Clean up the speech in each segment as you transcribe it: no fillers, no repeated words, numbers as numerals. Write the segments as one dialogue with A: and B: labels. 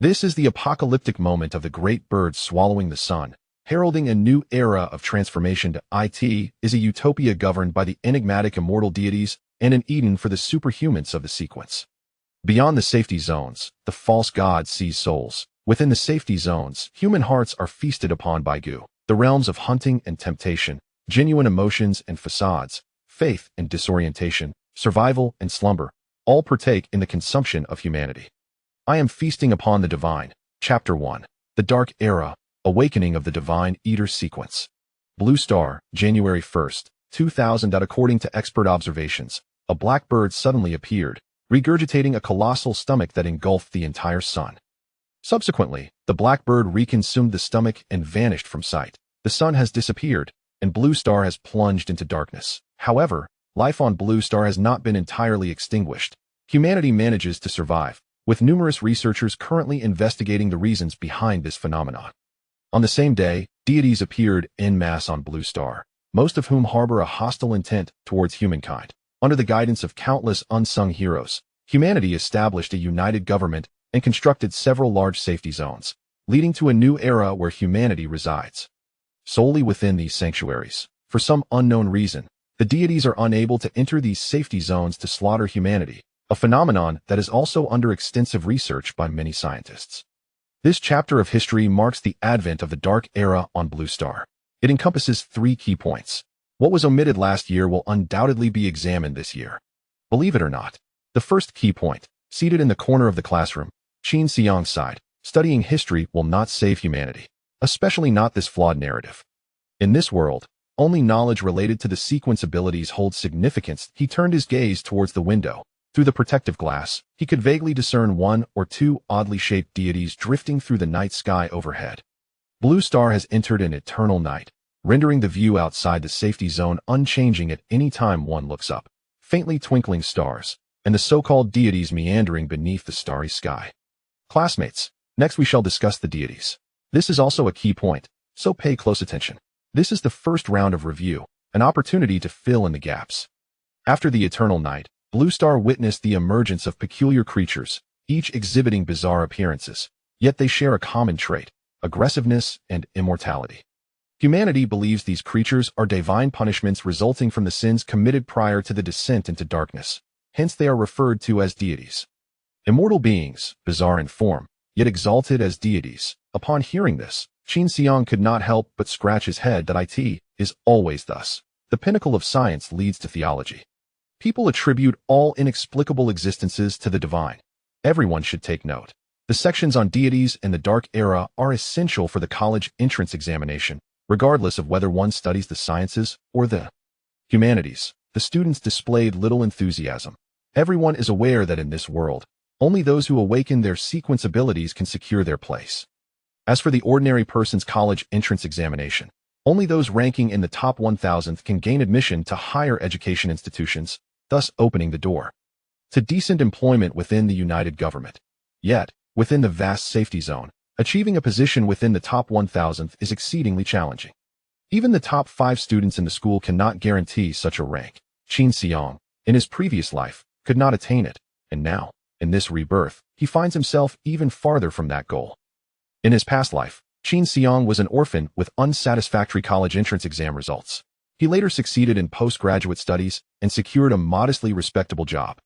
A: This is the apocalyptic moment of the great bird swallowing the sun, heralding a new era of transformation to IT is a utopia governed by the enigmatic immortal deities and an Eden for the superhumans of the sequence. Beyond the safety zones, the false god sees souls. Within the safety zones, human hearts are feasted upon by goo, the realms of hunting and temptation, genuine emotions and facades, faith and disorientation, survival and slumber, all partake in the consumption of humanity. I am feasting upon the divine. Chapter 1. The Dark Era, Awakening of the Divine Eater Sequence. Blue Star, January 1st, 2000. According to expert observations, a black bird suddenly appeared, regurgitating a colossal stomach that engulfed the entire sun. Subsequently, the black bird reconsumed the stomach and vanished from sight. The sun has disappeared, and Blue Star has plunged into darkness. However, life on Blue Star has not been entirely extinguished. Humanity manages to survive, with numerous researchers currently investigating the reasons behind this phenomenon. On the same day, deities appeared en masse on Blue Star, most of whom harbor a hostile intent towards humankind. Under the guidance of countless unsung heroes, humanity established a united government and constructed several large safety zones, leading to a new era where humanity resides. Solely within these sanctuaries, for some unknown reason, the deities are unable to enter these safety zones to slaughter humanity, a phenomenon that is also under extensive research by many scientists. This chapter of history marks the advent of the Dark Era on Blue Star. It encompasses 3 key points. What was omitted last year will undoubtedly be examined this year. Believe it or not. The first key point, seated in the corner of the classroom, Qin Xiang sighed, studying history will not save humanity, especially not this flawed narrative. In this world, only knowledge related to the sequence abilities holds significance. He turned his gaze towards the window. Through the protective glass, he could vaguely discern 1 or 2 oddly shaped deities drifting through the night sky overhead. Blue Star has entered an eternal night, rendering the view outside the safety zone unchanging at any time one looks up. Faintly twinkling stars, and the so-called deities meandering beneath the starry sky. Classmates, next we shall discuss the deities. This is also a key point, so pay close attention. This is the first round of review, an opportunity to fill in the gaps. After the eternal night, Blue Star witnessed the emergence of peculiar creatures, each exhibiting bizarre appearances, yet they share a common trait, aggressiveness and immortality. Humanity believes these creatures are divine punishments resulting from the sins committed prior to the descent into darkness. Hence they are referred to as deities. Immortal beings, bizarre in form, yet exalted as deities. Upon hearing this, Qin Xiang could not help but scratch his head that IT is always thus. The pinnacle of science leads to theology. People attribute all inexplicable existences to the divine. Everyone should take note. The sections on deities and the Dark Era are essential for the college entrance examination, regardless of whether one studies the sciences or the humanities. The students displayed little enthusiasm. Everyone is aware that in this world, only those who awaken their sequence abilities can secure their place. As for the ordinary person's college entrance examination, only those ranking in the top 1,000th can gain admission to higher education institutions, thus opening the door to decent employment within the united government. Yet, within the vast safety zone, achieving a position within the top 1,000th is exceedingly challenging. Even the top 5 students in the school cannot guarantee such a rank. Qin Xiang, in his previous life, could not attain it, and now, in this rebirth, he finds himself even farther from that goal. In his past life, Qin Xiang was an orphan with unsatisfactory college entrance exam results. He later succeeded in postgraduate studies and secured a modestly respectable job.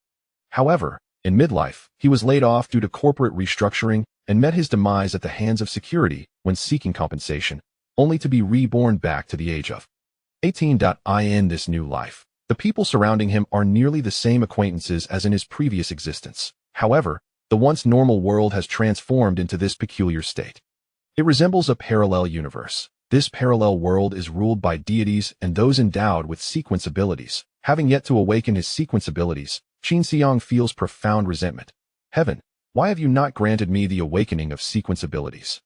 A: However, in midlife, he was laid off due to corporate restructuring and met his demise at the hands of security when seeking compensation, only to be reborn back to the age of 18. In this new life, the people surrounding him are nearly the same acquaintances as in his previous existence. However, the once normal world has transformed into this peculiar state. It resembles a parallel universe. This parallel world is ruled by deities and those endowed with sequence abilities. Having yet to awaken his sequence abilities, Qin Xiang feels profound resentment. Heaven, why have you not granted me the awakening of sequence abilities?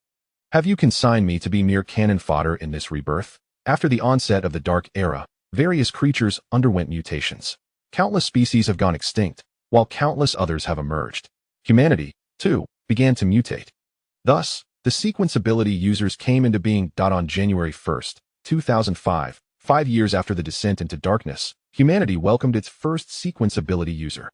A: Have you consigned me to be mere cannon fodder in this rebirth? After the onset of the Dark Era, various creatures underwent mutations. Countless species have gone extinct, while countless others have emerged. Humanity, too, began to mutate. Thus, the sequence ability users came into being. On January 1st, 2005, 5 years after the descent into darkness, humanity welcomed its first sequence ability user.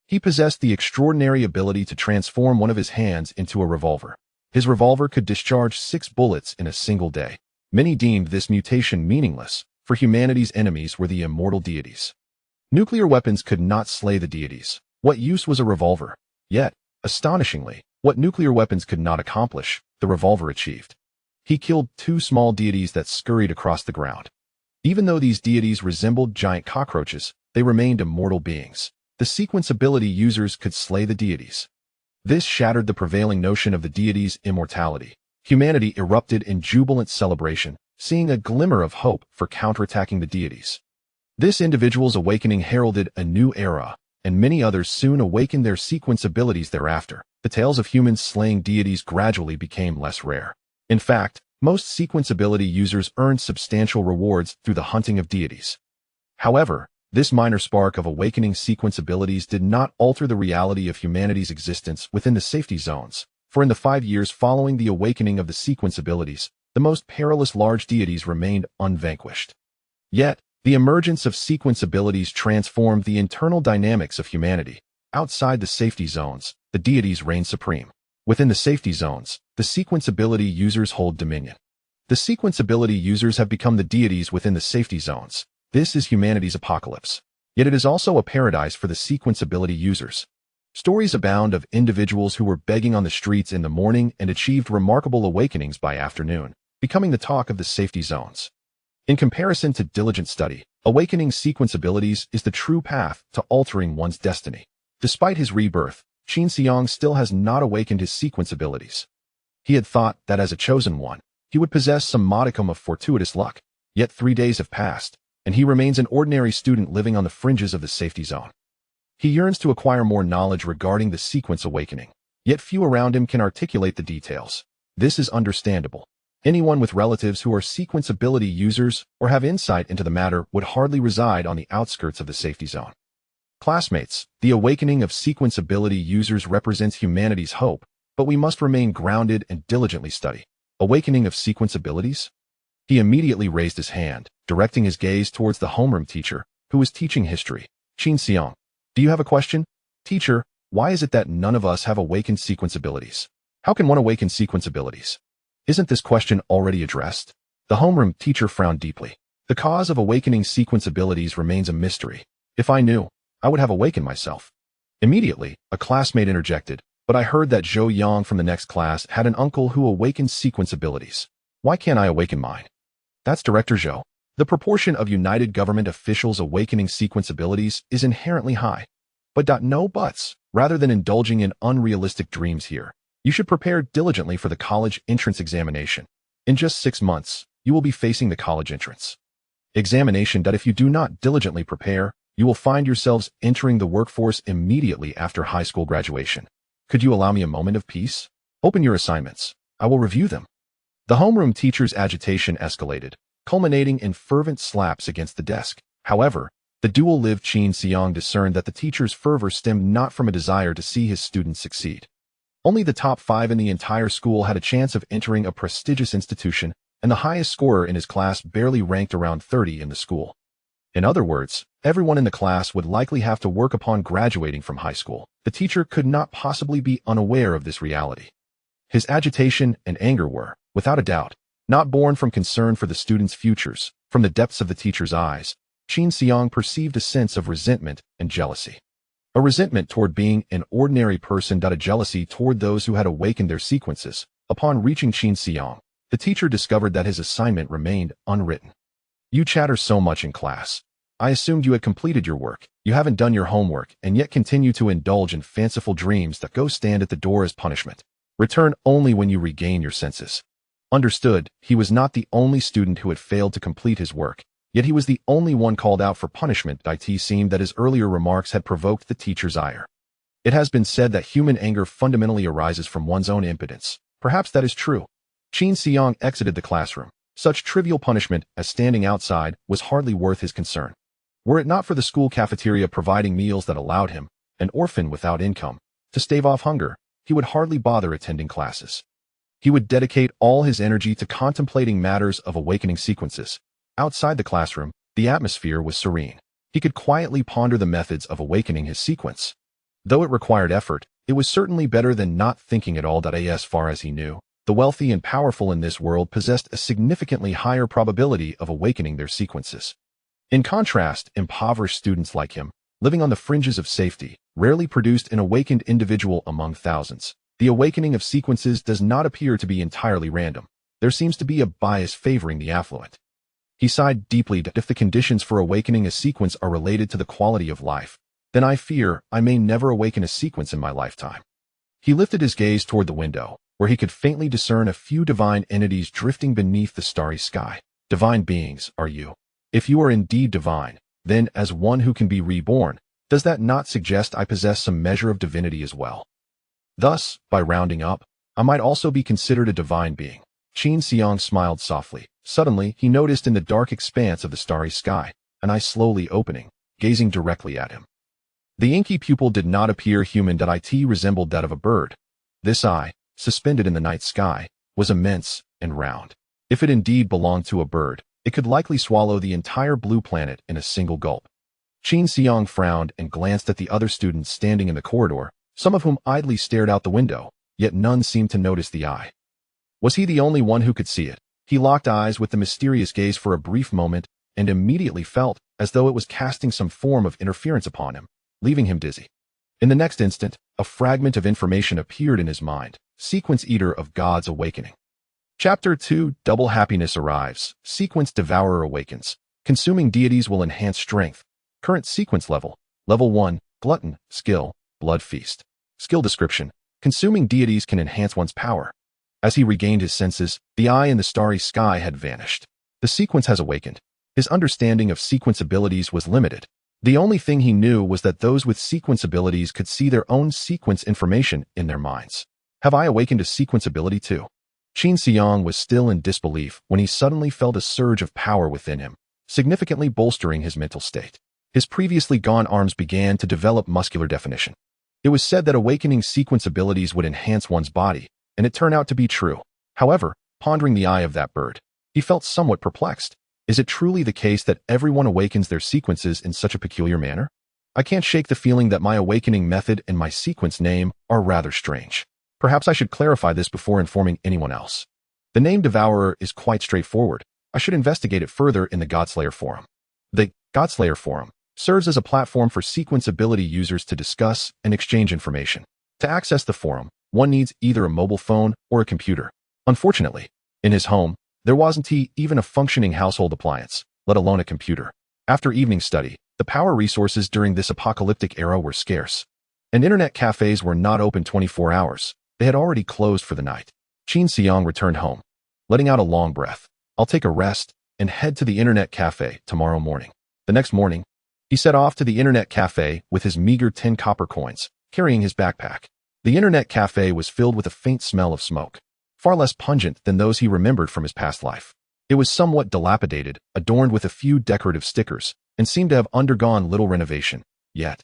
A: He possessed the extraordinary ability to transform one of his hands into a revolver. His revolver could discharge 6 bullets in a single day. Many deemed this mutation meaningless, for humanity's enemies were the immortal deities. Nuclear weapons could not slay the deities. What use was a revolver? Yet, astonishingly, what nuclear weapons could not accomplish, the revolver achieved. He killed 2 small deities that scurried across the ground. Even though these deities resembled giant cockroaches, they remained immortal beings. The sequence ability users could slay the deities. This shattered the prevailing notion of the deities' immortality. Humanity erupted in jubilant celebration, seeing a glimmer of hope for counterattacking the deities. This individual's awakening heralded a new era, and many others soon awakened their sequence abilities thereafter. The tales of humans slaying deities gradually became less rare. In fact, most sequence ability users earned substantial rewards through the hunting of deities. However, this minor spark of awakening sequence abilities did not alter the reality of humanity's existence within the safety zones, for in the 5 years following the awakening of the sequence abilities, the most perilous large deities remained unvanquished. Yet, the emergence of sequence abilities transformed the internal dynamics of humanity. Outside the safety zones, the deities reigned supreme. Within the safety zones, the sequence ability users hold dominion. The sequence ability users have become the deities within the safety zones. This is humanity's apocalypse. Yet it is also a paradise for the sequence ability users. Stories abound of individuals who were begging on the streets in the morning and achieved remarkable awakenings by afternoon, becoming the talk of the safety zones. In comparison to diligent study, awakening sequence abilities is the true path to altering one's destiny. Despite his rebirth, Qin Xiang still has not awakened his sequence abilities. He had thought that as a chosen one, he would possess some modicum of fortuitous luck. Yet 3 days have passed, and he remains an ordinary student living on the fringes of the safety zone. He yearns to acquire more knowledge regarding the sequence awakening, yet few around him can articulate the details. This is understandable. Anyone with relatives who are sequence ability users or have insight into the matter would hardly reside on the outskirts of the safety zone. Classmates, the awakening of sequence ability users represents humanity's hope, but we must remain grounded and diligently study. Awakening of sequence abilities? He immediately raised his hand, directing his gaze towards the homeroom teacher, who was teaching history. Qin Xiang, do you have a question? Teacher, why is it that none of us have awakened sequence abilities? How can one awaken sequence abilities? Isn't this question already addressed? The homeroom teacher frowned deeply. The cause of awakening sequence abilities remains a mystery. If I knew, I would have awakened myself. Immediately, a classmate interjected, but I heard that Zhou Yang from the next class had an uncle who awakened sequence abilities. Why can't I awaken mine? That's Director Zhou. The proportion of United Government officials awakening sequence abilities is inherently high. But no buts. Rather than indulging in unrealistic dreams here, you should prepare diligently for the college entrance examination. In just 6 months, you will be facing the college entrance examination that if you do not diligently prepare, you will find yourselves entering the workforce immediately after high school graduation. Could you allow me a moment of peace? Open your assignments. I will review them. The homeroom teacher's agitation escalated, culminating in fervent slaps against the desk. However, the dual-lived Qin Xiang discerned that the teacher's fervor stemmed not from a desire to see his students succeed. Only the top 5 in the entire school had a chance of entering a prestigious institution, and the highest scorer in his class barely ranked around 30 in the school. In other words, everyone in the class would likely have to work upon graduating from high school. The teacher could not possibly be unaware of this reality. His agitation and anger were, without a doubt, not born from concern for the students' futures. From the depths of the teacher's eyes, Qin Xiang perceived a sense of resentment and jealousy. A resentment toward being an ordinary person, a jealousy toward those who had awakened their sequences. Upon reaching Qin Xiang, the teacher discovered that his assignment remained unwritten. You chatter so much in class. I assumed you had completed your work. You haven't done your homework and yet continue to indulge in fanciful dreams that go stand at the door as punishment. Return only when you regain your senses. Understood, he was not the only student who had failed to complete his work, yet he was the only one called out for punishment. It seemed that his earlier remarks had provoked the teacher's ire. It has been said that human anger fundamentally arises from one's own impotence. Perhaps that is true. Qin Xiang exited the classroom. Such trivial punishment as standing outside was hardly worth his concern. Were it not for the school cafeteria providing meals that allowed him, an orphan without income, to stave off hunger, he would hardly bother attending classes. He would dedicate all his energy to contemplating matters of awakening sequences. Outside the classroom, the atmosphere was serene. He could quietly ponder the methods of awakening his sequence. Though it required effort, it was certainly better than not thinking at all. As far as he knew, the wealthy and powerful in this world possessed a significantly higher probability of awakening their sequences. In contrast, impoverished students like him, living on the fringes of safety, rarely produced an awakened individual among thousands. The awakening of sequences does not appear to be entirely random. There seems to be a bias favoring the affluent. He sighed deeply. If the conditions for awakening a sequence are related to the quality of life, then I fear I may never awaken a sequence in my lifetime. He lifted his gaze toward the window, where he could faintly discern a few divine entities drifting beneath the starry sky. Divine beings, are you? If you are indeed divine, then, as one who can be reborn, does that not suggest I possess some measure of divinity as well? Thus, by rounding up, I might also be considered a divine being. Qin Xiang smiled softly. Suddenly, he noticed in the dark expanse of the starry sky an eye slowly opening, gazing directly at him. The inky pupil did not appear human. It resembled that of a bird. This eye, suspended in the night sky, was immense and round. If it indeed belonged to a bird, it could likely swallow the entire blue planet in a single gulp. Qin Xiang frowned and glanced at the other students standing in the corridor, some of whom idly stared out the window, yet none seemed to notice the eye. Was he the only one who could see it? He locked eyes with the mysterious gaze for a brief moment and immediately felt as though it was casting some form of interference upon him, leaving him dizzy. In the next instant, a fragment of information appeared in his mind. Sequence Eater of Gods Awakening. Chapter 2, Double Happiness Arrives. Sequence Devourer Awakens. Consuming deities will enhance strength. Current sequence level. Level 1, Glutton, Skill, Blood Feast. Skill description. Consuming deities can enhance one's power. As he regained his senses, the eye in the starry sky had vanished. The sequence has awakened. His understanding of sequence abilities was limited. The only thing he knew was that those with sequence abilities could see their own sequence information in their minds. Have I awakened a sequence ability too? Qin Xiang was still in disbelief when he suddenly felt a surge of power within him, significantly bolstering his mental state. His previously gone arms began to develop muscular definition. It was said that awakening sequence abilities would enhance one's body, and it turned out to be true. However, pondering the eye of that bird, he felt somewhat perplexed. Is it truly the case that everyone awakens their sequences in such a peculiar manner? I can't shake the feeling that my awakening method and my sequence name are rather strange. Perhaps I should clarify this before informing anyone else. The name Devourer is quite straightforward. I should investigate it further in the Godslayer Forum. The Godslayer Forum serves as a platform for sequence ability users to discuss and exchange information. To access the forum, one needs either a mobile phone or a computer. Unfortunately, in his home, there wasn't even a functioning household appliance, let alone a computer. After evening study, the power resources during this apocalyptic era were scarce, and internet cafes were not open 24 hours. They had already closed for the night. Qin Xiang returned home, letting out a long breath. I'll take a rest and head to the internet cafe tomorrow morning. The next morning, he set off to the internet cafe with his meager 10 copper coins, carrying his backpack. The internet cafe was filled with a faint smell of smoke, far less pungent than those he remembered from his past life. It was somewhat dilapidated, adorned with a few decorative stickers, and seemed to have undergone little renovation. Yet,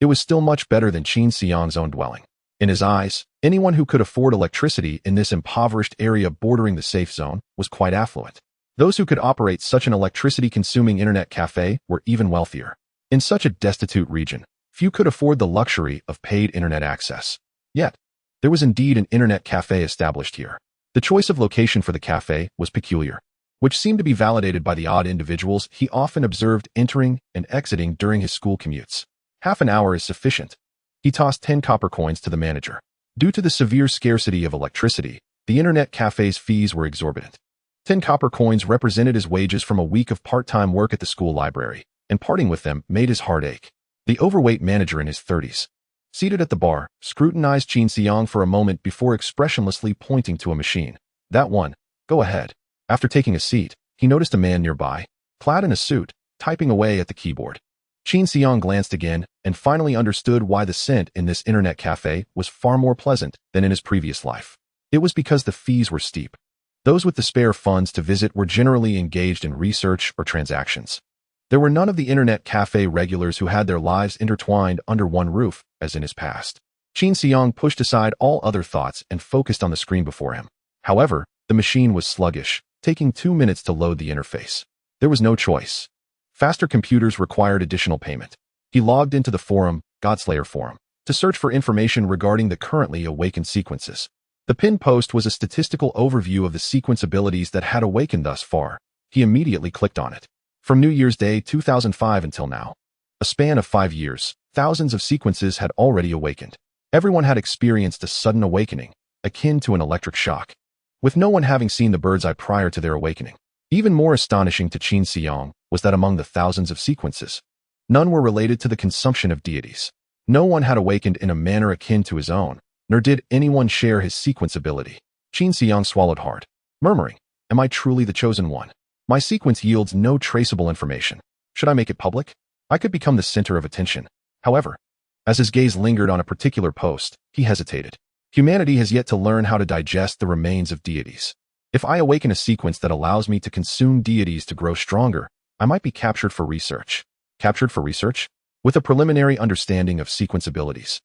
A: it was still much better than Qin Xiang's own dwelling. In his eyes, anyone who could afford electricity in this impoverished area bordering the safe zone was quite affluent. Those who could operate such an electricity-consuming internet cafe were even wealthier. In such a destitute region, few could afford the luxury of paid internet access. Yet, there was indeed an internet cafe established here. The choice of location for the cafe was peculiar, which seemed to be validated by the odd individuals he often observed entering and exiting during his school commutes. Half an hour is sufficient. He tossed 10 copper coins to the manager. Due to the severe scarcity of electricity, the internet cafe's fees were exorbitant. 10 copper coins represented his wages from a week of part-time work at the school library, and parting with them made his heart ache. The overweight manager in his 30s, seated at the bar, scrutinized Qin Xiang for a moment before expressionlessly pointing to a machine. That one, go ahead. After taking a seat, he noticed a man nearby, clad in a suit, typing away at the keyboard. Qin Xiang glanced again and finally understood why the scent in this internet cafe was far more pleasant than in his previous life. It was because the fees were steep. Those with the spare funds to visit were generally engaged in research or transactions. There were none of the internet cafe regulars who had their lives intertwined under one roof, as in his past. Qin Xiang pushed aside all other thoughts and focused on the screen before him. However, the machine was sluggish, taking 2 minutes to load the interface. There was no choice. Faster computers required additional payment. He logged into the forum, Godslayer Forum, to search for information regarding the currently awakened sequences. The pinned post was a statistical overview of the sequence abilities that had awakened thus far. He immediately clicked on it. From New Year's Day 2005 until now, a span of 5 years, thousands of sequences had already awakened. Everyone had experienced a sudden awakening, akin to an electric shock, with no one having seen the bird's eye prior to their awakening. Even more astonishing to Qin Xiang was that among the thousands of sequences, none were related to the consumption of deities. No one had awakened in a manner akin to his own, nor did anyone share his sequence ability. Qin Xiang swallowed hard, murmuring, "Am I truly the chosen one? My sequence yields no traceable information. Should I make it public? I could become the center of attention." However, as his gaze lingered on a particular post, he hesitated. Humanity has yet to learn how to digest the remains of deities. If I awaken a sequence that allows me to consume deities to grow stronger, I might be captured for research. Captured for research? With a preliminary understanding of sequence abilities,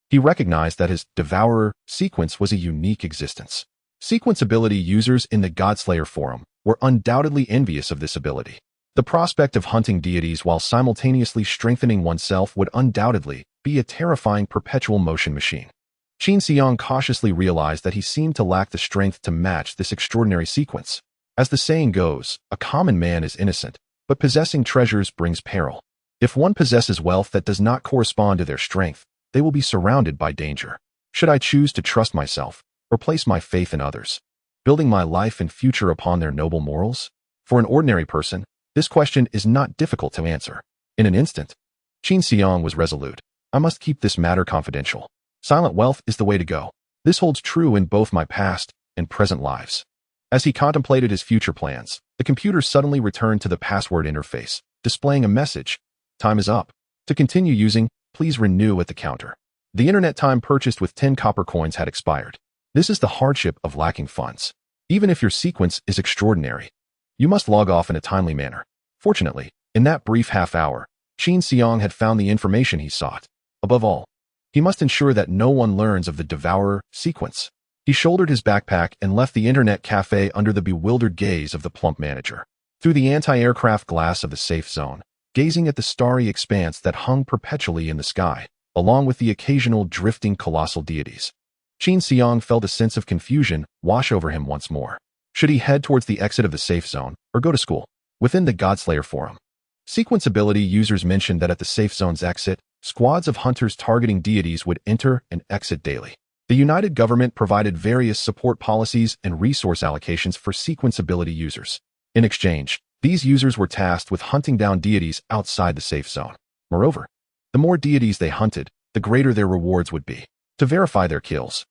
A: he recognized that his devourer sequence was a unique existence. Sequence ability users in the Godslayer forum were undoubtedly envious of this ability. The prospect of hunting deities while simultaneously strengthening oneself would undoubtedly be a terrifying perpetual motion machine. Qin Xiang cautiously realized that he seemed to lack the strength to match this extraordinary sequence. As the saying goes, a common man is innocent, but possessing treasures brings peril. If one possesses wealth that does not correspond to their strength, they will be surrounded by danger. Should I choose to trust myself, or place my faith in others, building my life and future upon their noble morals? For an ordinary person, this question is not difficult to answer. In an instant, Qin Xiang was resolute. I must keep this matter confidential. Silent wealth is the way to go. This holds true in both my past and present lives. As he contemplated his future plans, the computer suddenly returned to the password interface, displaying a message. Time is up. To continue using, please renew at the counter. The internet time purchased with 10 copper coins had expired. This is the hardship of lacking funds. Even if your sequence is extraordinary, you must log off in a timely manner. Fortunately, in that brief half hour, Qin Xiang had found the information he sought. Above all, he must ensure that no one learns of the devourer sequence. He shouldered his backpack and left the internet cafe under the bewildered gaze of the plump manager. Through the anti-aircraft glass of the safe zone, gazing at the starry expanse that hung perpetually in the sky, along with the occasional drifting colossal deities, Qin Xiang felt a sense of confusion wash over him once more. Should he head towards the exit of the safe zone, or go to school? Within the Godslayer forum, sequence ability users mentioned that at the safe zone's exit, squads of hunters targeting deities would enter and exit daily. The United Government provided various support policies and resource allocations for sequence ability users. In exchange, these users were tasked with hunting down deities outside the safe zone. Moreover, the more deities they hunted, the greater their rewards would be. To verify their kills,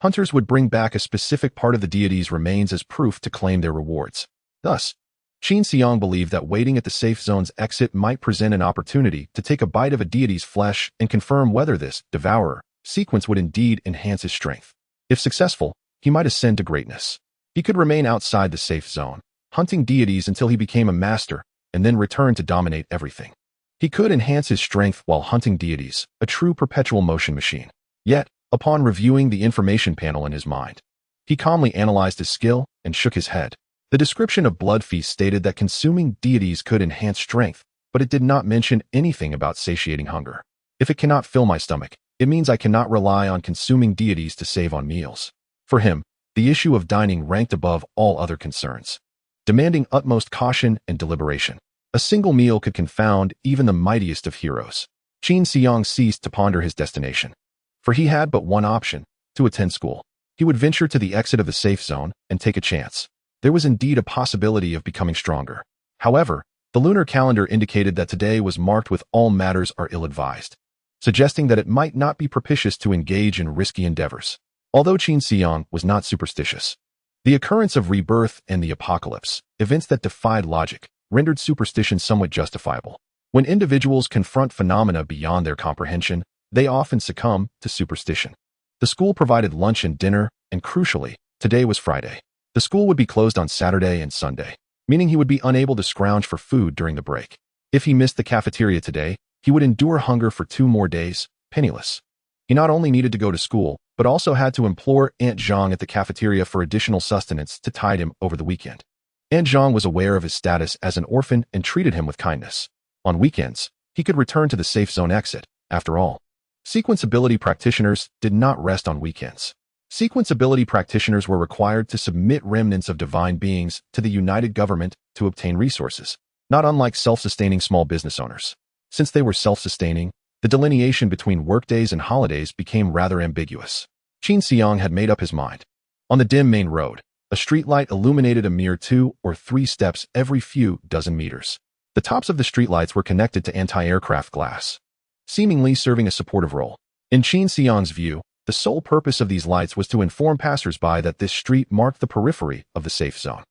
A: hunters would bring back a specific part of the deity's remains as proof to claim their rewards. Thus, Qin Xiang believed that waiting at the safe zone's exit might present an opportunity to take a bite of a deity's flesh and confirm whether this devourer sequence would indeed enhance his strength. If successful, he might ascend to greatness. He could remain outside the safe zone, hunting deities until he became a master, and then return to dominate everything. He could enhance his strength while hunting deities, a true perpetual motion machine. Yet, upon reviewing the information panel in his mind, he calmly analyzed his skill and shook his head. The description of Blood Feast stated that consuming deities could enhance strength, but it did not mention anything about satiating hunger. If it cannot fill my stomach, it means I cannot rely on consuming deities to save on meals. For him, the issue of dining ranked above all other concerns, demanding utmost caution and deliberation. A single meal could confound even the mightiest of heroes. Qin Xiang ceased to ponder his destination, for he had but one option: to attend school. He would venture to the exit of the safe zone and take a chance. There was indeed a possibility of becoming stronger. However, the lunar calendar indicated that today was marked with all matters are ill-advised, suggesting that it might not be propitious to engage in risky endeavors. Although Qin Xiang was not superstitious, the occurrence of rebirth and the apocalypse, events that defied logic, rendered superstition somewhat justifiable. When individuals confront phenomena beyond their comprehension, they often succumb to superstition. The school provided lunch and dinner, and crucially, today was Friday. The school would be closed on Saturday and Sunday, meaning he would be unable to scrounge for food during the break. If he missed the cafeteria today, he would endure hunger for 2 more days, penniless. He not only needed to go to school, but also had to implore Aunt Zhang at the cafeteria for additional sustenance to tide him over the weekend. Aunt Zhang was aware of his status as an orphan and treated him with kindness. On weekends, he could return to the safe zone exit. After all, Sequenceability practitioners did not rest on weekends. Sequenceability practitioners were required to submit remnants of divine beings to the United Government to obtain resources, not unlike self-sustaining small business owners. Since they were self-sustaining, the delineation between workdays and holidays became rather ambiguous. Qin Xiang had made up his mind. On the dim main road, a streetlight illuminated a mere 2 or 3 steps every few dozen meters. The tops of the streetlights were connected to anti-aircraft glass, seemingly serving a supportive role. In Qin Xiang's view, the sole purpose of these lights was to inform passers-by that this street marked the periphery of the safe zone.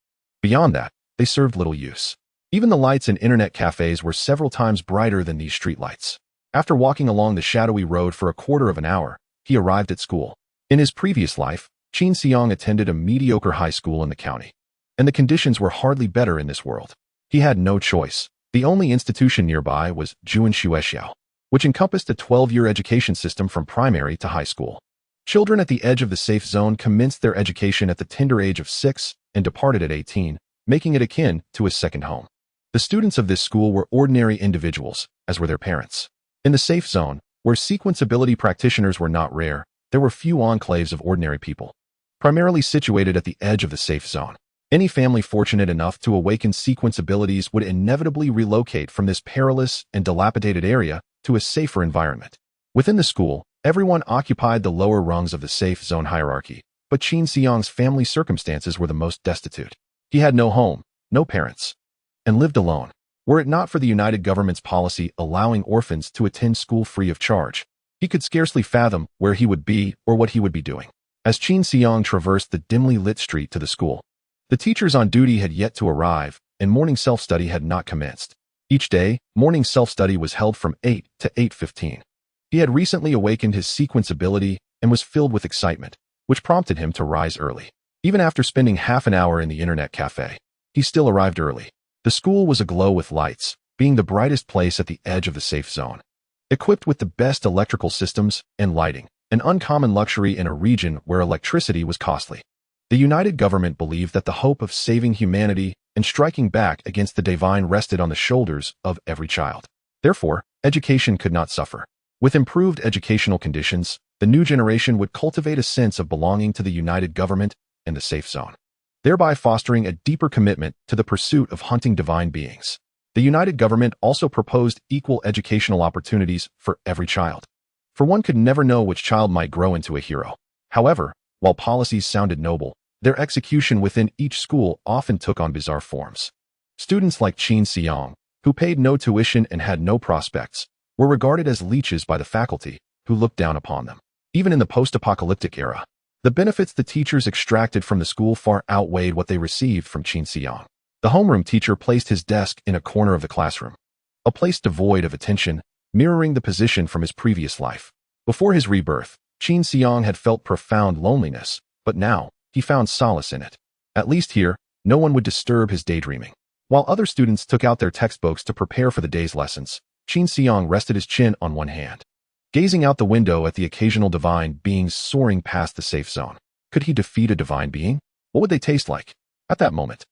A: Beyond that, they served little use. Even the lights in internet cafes were several times brighter than these streetlights. After walking along the shadowy road for a quarter of an hour, he arrived at school. In his previous life, Qin Xiang attended a mediocre high school in the county, and the conditions were hardly better in this world. He had no choice. The only institution nearby was Juan Xuexiao, which encompassed a 12-year education system from primary to high school. Children at the edge of the safe zone commenced their education at the tender age of 6 and departed at 18, making it akin to a second home. The students of this school were ordinary individuals, as were their parents. In the safe zone, where sequenceability practitioners were not rare, there were few enclaves of ordinary people, primarily situated at the edge of the safe zone. Any family fortunate enough to awaken sequence abilities would inevitably relocate from this perilous and dilapidated area to a safer environment. Within the school, everyone occupied the lower rungs of the safe zone hierarchy, but Qin Xiang's family circumstances were the most destitute. He had no home, no parents, and lived alone. Were it not for the United Government's policy allowing orphans to attend school free of charge, he could scarcely fathom where he would be or what he would be doing. As Qin Xiang traversed the dimly lit street to the school, the teachers on duty had yet to arrive, and morning self-study had not commenced. Each day, morning self-study was held from 8 to 8:15. He had recently awakened his sequence ability and was filled with excitement, which prompted him to rise early. Even after spending half an hour in the internet cafe, he still arrived early. The school was aglow with lights, being the brightest place at the edge of the safe zone. Equipped with the best electrical systems and lighting, an uncommon luxury in a region where electricity was costly. The United Government believed that the hope of saving humanity and striking back against the divine rested on the shoulders of every child. Therefore, education could not suffer. With improved educational conditions, the new generation would cultivate a sense of belonging to the United Government and the safe zone, thereby fostering a deeper commitment to the pursuit of hunting divine beings. The United Government also proposed equal educational opportunities for every child, for one could never know which child might grow into a hero. However, while policies sounded noble, their execution within each school often took on bizarre forms. Students like Qin Xiang, who paid no tuition and had no prospects, were regarded as leeches by the faculty, who looked down upon them. Even in the post-apocalyptic era, the benefits the teachers extracted from the school far outweighed what they received from Qin Xiang. The homeroom teacher placed his desk in a corner of the classroom, a place devoid of attention, mirroring the position from his previous life. Before his rebirth, Qin Xiang had felt profound loneliness, but now, he found solace in it. At least here, no one would disturb his daydreaming. While other students took out their textbooks to prepare for the day's lessons, Qin Xiang rested his chin on one hand, gazing out the window at the occasional divine beings soaring past the safe zone. Could he defeat a divine being? What would they taste like? At that moment,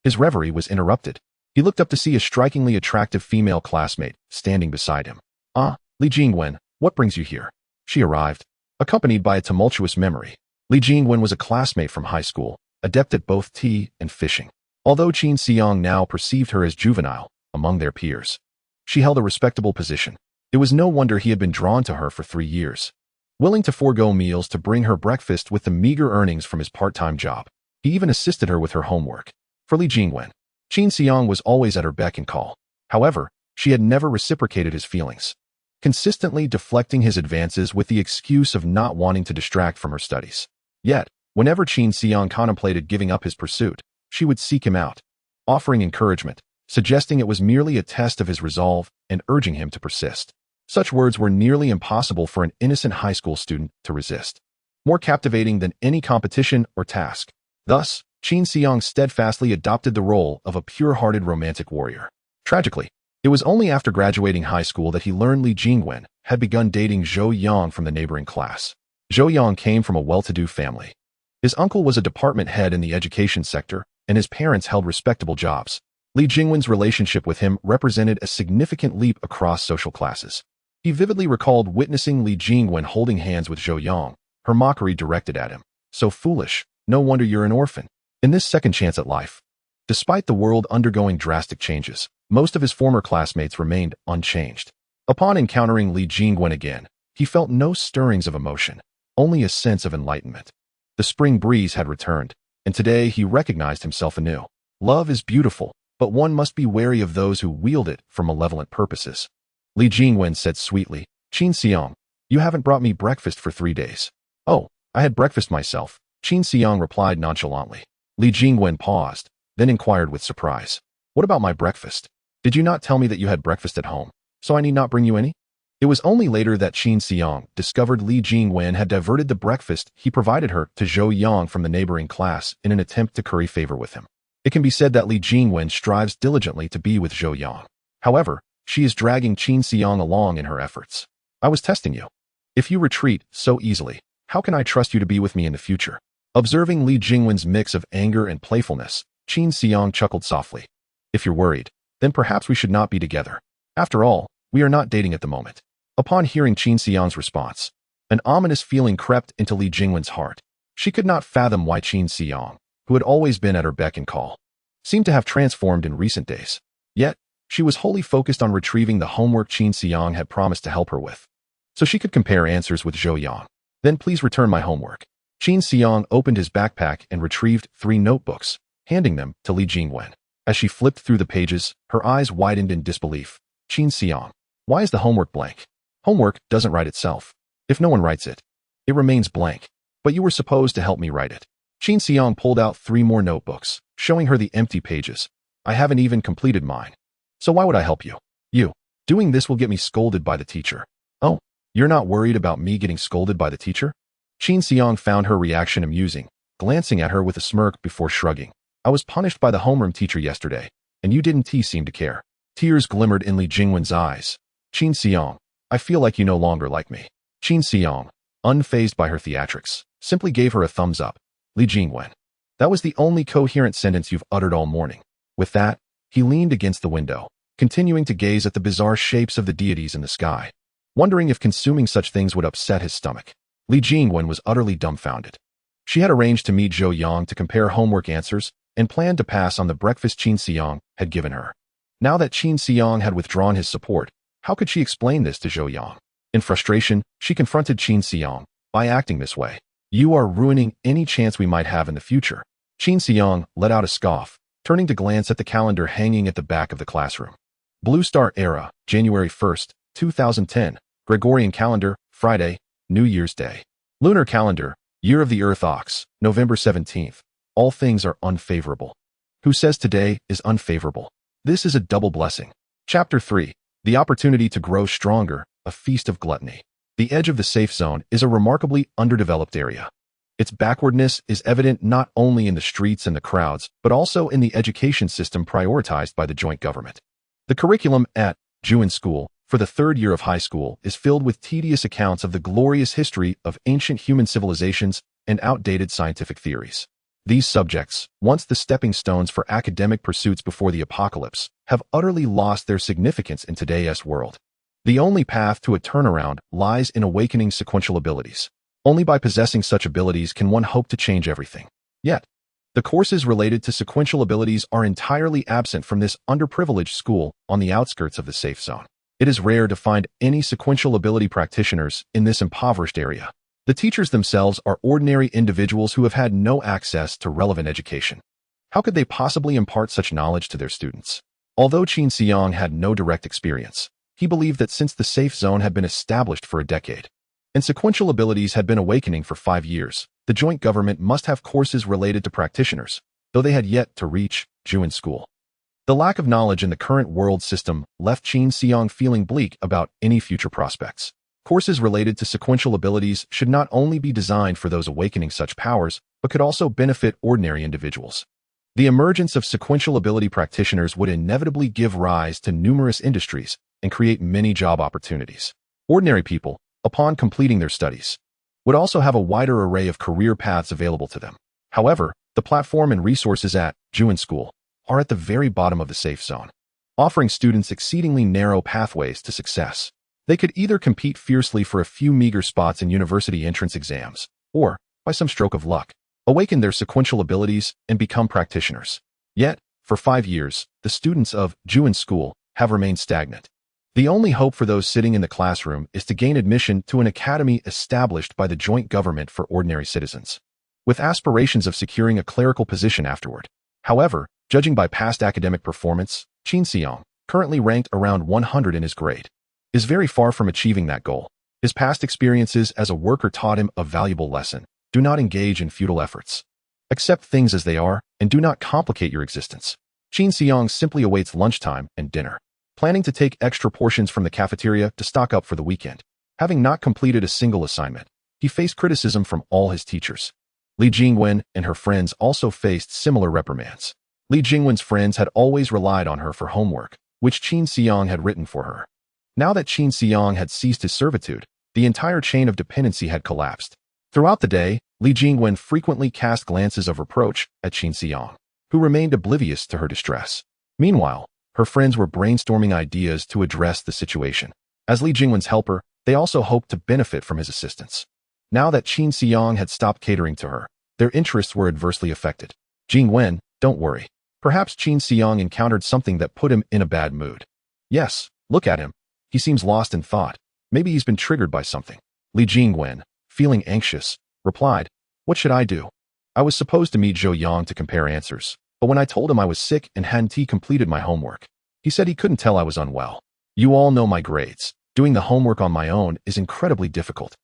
A: his reverie was interrupted. He looked up to see a strikingly attractive female classmate standing beside him. "Ah, Li Jingwen, what brings you here?" She arrived, accompanied by a tumultuous memory. Li Jingwen was a classmate from high school, adept at both tea and fishing. Although Qin Xiang now perceived her as juvenile among their peers, she held a respectable position. It was no wonder he had been drawn to her for 3 years. Willing to forego meals to bring her breakfast with the meager earnings from his part-time job, he even assisted her with her homework. For Li Jingwen, Qin Xiang was always at her beck and call. However, she had never reciprocated his feelings, consistently deflecting his advances with the excuse of not wanting to distract from her studies. Yet, whenever Qin Xiang contemplated giving up his pursuit, she would seek him out, offering encouragement, suggesting it was merely a test of his resolve and urging him to persist. Such words were nearly impossible for an innocent high school student to resist, more captivating than any competition or task. Thus, Qin Xiang steadfastly adopted the role of a pure-hearted romantic warrior. Tragically, it was only after graduating high school that he learned Li Jingwen had begun dating Zhou Yang from the neighboring class. Zhou Yang came from a well-to-do family. His uncle was a department head in the education sector, and his parents held respectable jobs. Li Jingwen's relationship with him represented a significant leap across social classes. He vividly recalled witnessing Li Jingwen holding hands with Zhou Yang, her mockery directed at him. So foolish, no wonder you're an orphan. In this second chance at life, despite the world undergoing drastic changes, most of his former classmates remained unchanged. Upon encountering Li Jingwen again, he felt no stirrings of emotion, only a sense of enlightenment. The spring breeze had returned, and today he recognized himself anew. Love is beautiful, but one must be wary of those who wield it for malevolent purposes. Li Jingwen said sweetly, Qin Xiang, you haven't brought me breakfast for 3 days. Oh, I had breakfast myself, Qin Xiang replied nonchalantly. Li Jingwen paused, then inquired with surprise. What about my breakfast? Did you not tell me that you had breakfast at home, so I need not bring you any? It was only later that Qin Xiang discovered Li Jingwen had diverted the breakfast he provided her to Zhou Yang from the neighboring class in an attempt to curry favor with him. It can be said that Li Jingwen strives diligently to be with Zhou Yang. However, she is dragging Qin Xiang along in her efforts. I was testing you. If you retreat so easily, how can I trust you to be with me in the future? Observing Li Jingwen's mix of anger and playfulness, Qin Xiang chuckled softly. If you're worried, then perhaps we should not be together. After all, we are not dating at the moment. Upon hearing Qin Xiang's response, an ominous feeling crept into Li Jingwen's heart. She could not fathom why Qin Xiang, who had always been at her beck and call, seemed to have transformed in recent days. Yet, she was wholly focused on retrieving the homework Qin Xiang had promised to help her with, so she could compare answers with Zhou Yang. Then please return my homework. Qin Xiang opened his backpack and retrieved 3 notebooks, handing them to Li Jingwen. As she flipped through the pages, her eyes widened in disbelief. Qin Xiang, why is the homework blank? Homework doesn't write itself. If no one writes it, it remains blank. But you were supposed to help me write it. Qin Xiang pulled out 3 more notebooks, showing her the empty pages. I haven't even completed mine. So why would I help you? You. Doing this will get me scolded by the teacher. Oh, you're not worried about me getting scolded by the teacher? Qin Xiang found her reaction amusing, glancing at her with a smirk before shrugging. I was punished by the homeroom teacher yesterday, and you didn't seem to care. Tears glimmered in Li Jingwen's eyes. Qin Xiang, I feel like you no longer like me. Qin Xiang, unfazed by her theatrics, simply gave her a thumbs up. Li Jingwen, that was the only coherent sentence you've uttered all morning. With that, he leaned against the window, continuing to gaze at the bizarre shapes of the deities in the sky, wondering if consuming such things would upset his stomach. Li Jingwen was utterly dumbfounded. She had arranged to meet Zhou Yang to compare homework answers and planned to pass on the breakfast Qin Xiang had given her. Now that Qin Xiang had withdrawn his support, how could she explain this to Zhou Yang? In frustration, she confronted Qin Xiang. By acting this way, you are ruining any chance we might have in the future. Qin Xiang let out a scoff, turning to glance at the calendar hanging at the back of the classroom. Blue Star Era, January 1st, 2010. Gregorian calendar, Friday, New Year's Day. Lunar calendar, Year of the Earth Ox, November 17th. All things are unfavorable. Who says today is unfavorable? This is a double blessing. Chapter 3. The opportunity to grow stronger, a feast of gluttony. The edge of the safe zone is a remarkably underdeveloped area. Its backwardness is evident not only in the streets and the crowds, but also in the education system prioritized by the joint government. The curriculum at Juin School, for the 3rd year of high school, is filled with tedious accounts of the glorious history of ancient human civilizations and outdated scientific theories. These subjects, once the stepping stones for academic pursuits before the apocalypse, have utterly lost their significance in today's world. The only path to a turnaround lies in awakening sequential abilities. Only by possessing such abilities can one hope to change everything. Yet, the courses related to sequential abilities are entirely absent from this underprivileged school on the outskirts of the safe zone. It is rare to find any sequential ability practitioners in this impoverished area. The teachers themselves are ordinary individuals who have had no access to relevant education. How could they possibly impart such knowledge to their students? Although Qin Xiang had no direct experience, he believed that since the safe zone had been established for a decade, and sequential abilities had been awakening for 5 years, the joint government must have courses related to practitioners, though they had yet to reach Juin School. The lack of knowledge in the current world system left Qin Xiang feeling bleak about any future prospects. Courses related to sequential abilities should not only be designed for those awakening such powers, but could also benefit ordinary individuals. The emergence of sequential ability practitioners would inevitably give rise to numerous industries and create many job opportunities. Ordinary people, upon completing their studies, would also have a wider array of career paths available to them. However, the platform and resources at Juin School are at the very bottom of the safe zone, offering students exceedingly narrow pathways to success. They could either compete fiercely for a few meager spots in university entrance exams, or, by some stroke of luck, awaken their sequential abilities and become practitioners. Yet, for 5 years, the students of Juin School have remained stagnant. The only hope for those sitting in the classroom is to gain admission to an academy established by the joint government for ordinary citizens, with aspirations of securing a clerical position afterward. However, judging by past academic performance, Qin Xiang, currently ranked around 100 in his grade, is very far from achieving that goal. His past experiences as a worker taught him a valuable lesson. Do not engage in futile efforts. Accept things as they are, and do not complicate your existence. Qin Xiang simply awaits lunchtime and dinner, planning to take extra portions from the cafeteria to stock up for the weekend. Having not completed a single assignment, he faced criticism from all his teachers. Li Jingwen and her friends also faced similar reprimands. Li Jingwen's friends had always relied on her for homework, which Qin Xiang had written for her. Now that Qin Xiang had ceased his servitude, the entire chain of dependency had collapsed. Throughout the day, Li Jingwen frequently cast glances of reproach at Qin Xiang, who remained oblivious to her distress. Meanwhile, her friends were brainstorming ideas to address the situation. As Li Jingwen's helper, they also hoped to benefit from his assistance. Now that Qin Xiang had stopped catering to her, their interests were adversely affected. Jingwen, don't worry. Perhaps Qin Xiang encountered something that put him in a bad mood. Yes, look at him. He seems lost in thought. Maybe he's been triggered by something. Li Jingwen, feeling anxious, replied, what should I do? I was supposed to meet Zhou Yang to compare answers, but when I told him I was sick and hadn't completed my homework, he said he couldn't tell I was unwell. You all know my grades. Doing the homework on my own is incredibly difficult.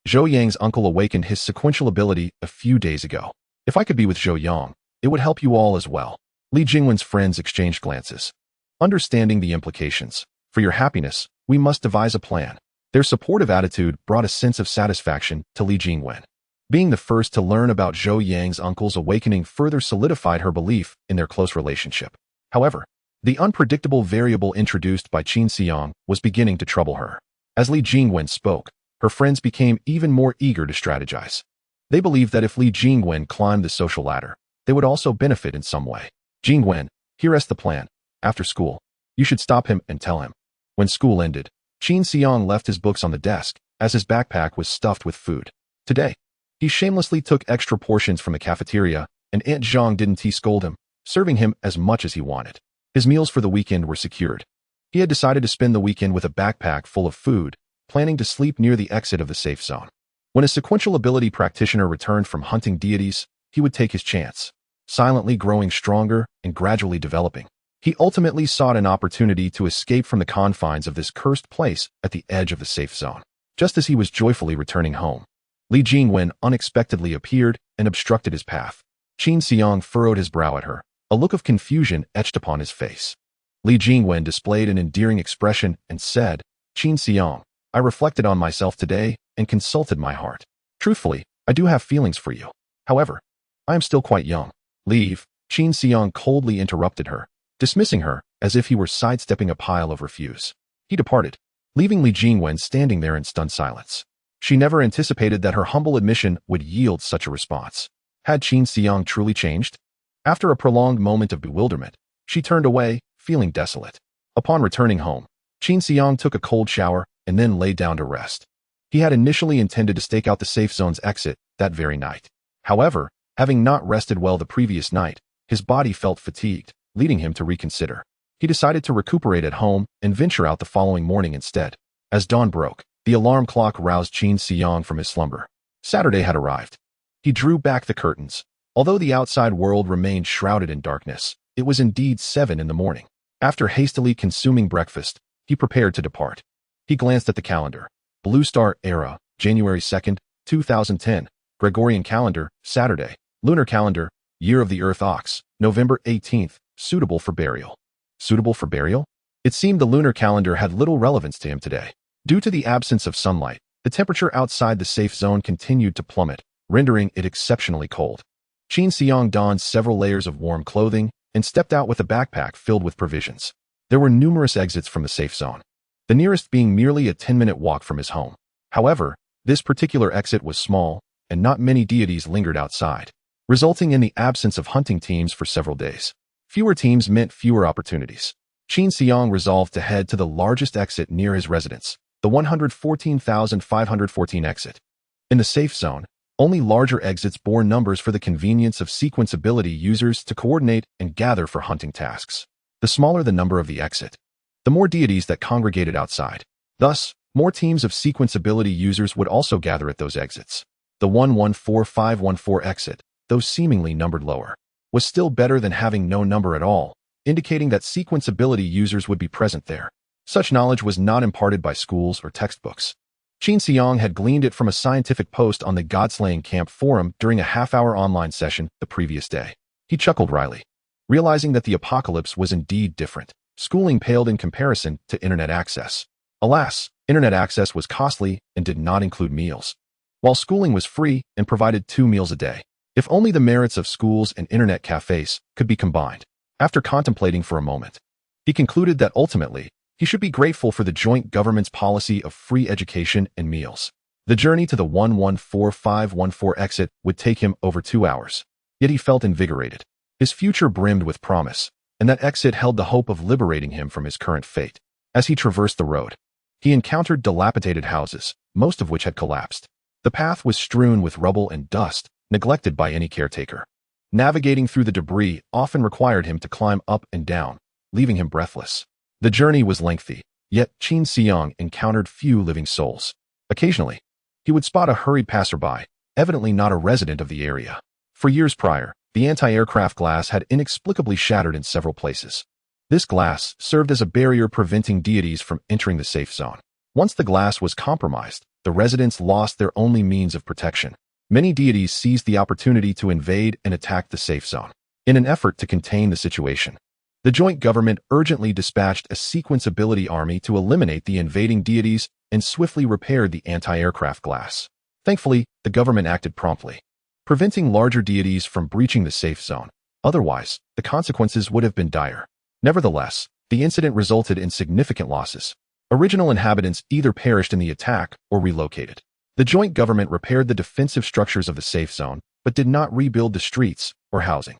A: Zhou Yang's uncle awakened his sequential ability a few days ago. If I could be with Zhou Yang, it would help you all as well. Li Jingwen's friends exchanged glances. Understanding the implications, for your happiness, we must devise a plan. Their supportive attitude brought a sense of satisfaction to Li Jingwen. Being the first to learn about Zhou Yang's uncle's awakening further solidified her belief in their close relationship. However, the unpredictable variable introduced by Qin Xiang was beginning to trouble her. As Li Jingwen spoke, her friends became even more eager to strategize. They believed that if Li Jingwen climbed the social ladder, they would also benefit in some way. Jingwen, here is the plan. After school, you should stop him and tell him. When school ended, Qin Xiang left his books on the desk, as his backpack was stuffed with food. Today, he shamelessly took extra portions from the cafeteria, and Aunt Zhang didn't scold him, serving him as much as he wanted. His meals for the weekend were secured. He had decided to spend the weekend with a backpack full of food, planning to sleep near the exit of the safe zone. When a sequential ability practitioner returned from hunting deities, he would take his chance, silently growing stronger and gradually developing. He ultimately sought an opportunity to escape from the confines of this cursed place at the edge of the safe zone. Just as he was joyfully returning home, Li Jingwen unexpectedly appeared and obstructed his path. Qin Xiang furrowed his brow at her, a look of confusion etched upon his face. Li Jingwen displayed an endearing expression and said, Qin Xiang, I reflected on myself today and consulted my heart. Truthfully, I do have feelings for you. However, I am still quite young. Leave, Qin Xiang coldly interrupted her, dismissing her as if he were sidestepping a pile of refuse. He departed, leaving Li Jingwen standing there in stunned silence. She never anticipated that her humble admission would yield such a response. Had Qin Xiang truly changed? After a prolonged moment of bewilderment, she turned away, feeling desolate. Upon returning home, Qin Xiang took a cold shower and then lay down to rest. He had initially intended to stake out the safe zone's exit that very night. However, having not rested well the previous night, his body felt fatigued, leading him to reconsider. He decided to recuperate at home and venture out the following morning instead. As dawn broke, the alarm clock roused Qin Xiang from his slumber. Saturday had arrived. He drew back the curtains. Although the outside world remained shrouded in darkness, it was indeed 7 in the morning. After hastily consuming breakfast, he prepared to depart. He glanced at the calendar. Blue Star Era, January 2nd, 2010. Gregorian calendar, Saturday. Lunar calendar, Year of the Earth Ox, November 18th, suitable for burial. Suitable for burial? It seemed the lunar calendar had little relevance to him today. Due to the absence of sunlight, the temperature outside the safe zone continued to plummet, rendering it exceptionally cold. Qin Xiang donned several layers of warm clothing and stepped out with a backpack filled with provisions. There were numerous exits from the safe zone, the nearest being merely a 10-minute walk from his home. However, this particular exit was small, and not many deities lingered outside, resulting in the absence of hunting teams for several days. Fewer teams meant fewer opportunities. Qin Xiang resolved to head to the largest exit near his residence, the 114,514 exit. In the safe zone, only larger exits bore numbers for the convenience of sequenceability users to coordinate and gather for hunting tasks. The smaller the number of the exit, the more deities that congregated outside. Thus, more teams of sequenceability users would also gather at those exits. The 114514 exit, though seemingly numbered lower, was still better than having no number at all, indicating that sequenceability users would be present there. Such knowledge was not imparted by schools or textbooks. Qin Xiang had gleaned it from a scientific post on the Godslaying Camp forum during a half-hour online session the previous day. He chuckled wryly, realizing that the apocalypse was indeed different. Schooling paled in comparison to internet access. Alas, internet access was costly and did not include meals, while schooling was free and provided 2 meals a day. If only the merits of schools and internet cafes could be combined. After contemplating for a moment, he concluded that ultimately, he should be grateful for the joint government's policy of free education and meals. The journey to the 114514 exit would take him over 2 hours. Yet he felt invigorated. His future brimmed with promise, and that exit held the hope of liberating him from his current fate. As he traversed the road, he encountered dilapidated houses, most of which had collapsed. The path was strewn with rubble and dust, neglected by any caretaker. Navigating through the debris often required him to climb up and down, leaving him breathless. The journey was lengthy, yet Qin Xiang encountered few living souls. Occasionally, he would spot a hurried passerby, evidently not a resident of the area. For years prior, the anti-aircraft glass had inexplicably shattered in several places. This glass served as a barrier preventing deities from entering the safe zone. Once the glass was compromised, the residents lost their only means of protection. Many deities seized the opportunity to invade and attack the safe zone. In an effort to contain the situation, the joint government urgently dispatched a sequenceability army to eliminate the invading deities and swiftly repaired the anti-aircraft glass. Thankfully, the government acted promptly, preventing larger deities from breaching the safe zone. Otherwise, the consequences would have been dire. Nevertheless, the incident resulted in significant losses. Original inhabitants either perished in the attack or relocated. The joint government repaired the defensive structures of the safe zone, but did not rebuild the streets or housing.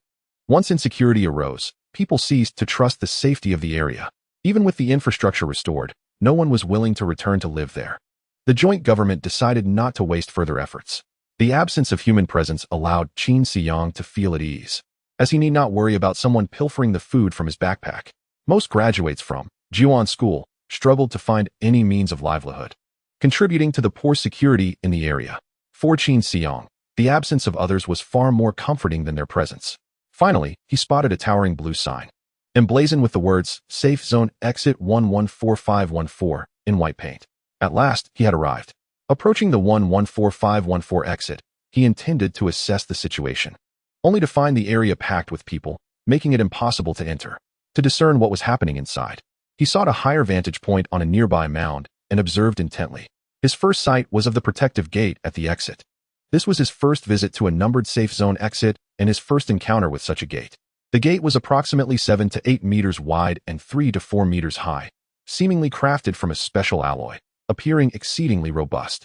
A: Once insecurity arose, people ceased to trust the safety of the area. Even with the infrastructure restored, no one was willing to return to live there. The joint government decided not to waste further efforts. The absence of human presence allowed Qin Xiang to feel at ease, as he need not worry about someone pilfering the food from his backpack. Most graduates from Juan School struggled to find any means of livelihood, contributing to the poor security in the area. For Qin Xiang, the absence of others was far more comforting than their presence. Finally, he spotted a towering blue sign, emblazoned with the words, Safe Zone Exit 114514, in white paint. At last, he had arrived. Approaching the 114514 exit, he intended to assess the situation, only to find the area packed with people, making it impossible to enter. To discern what was happening inside, he sought a higher vantage point on a nearby mound and observed intently. His first sight was of the protective gate at the exit. This was his first visit to a numbered safe zone exit and his first encounter with such a gate. The gate was approximately 7 to 8 meters wide and 3 to 4 meters high, seemingly crafted from a special alloy, appearing exceedingly robust.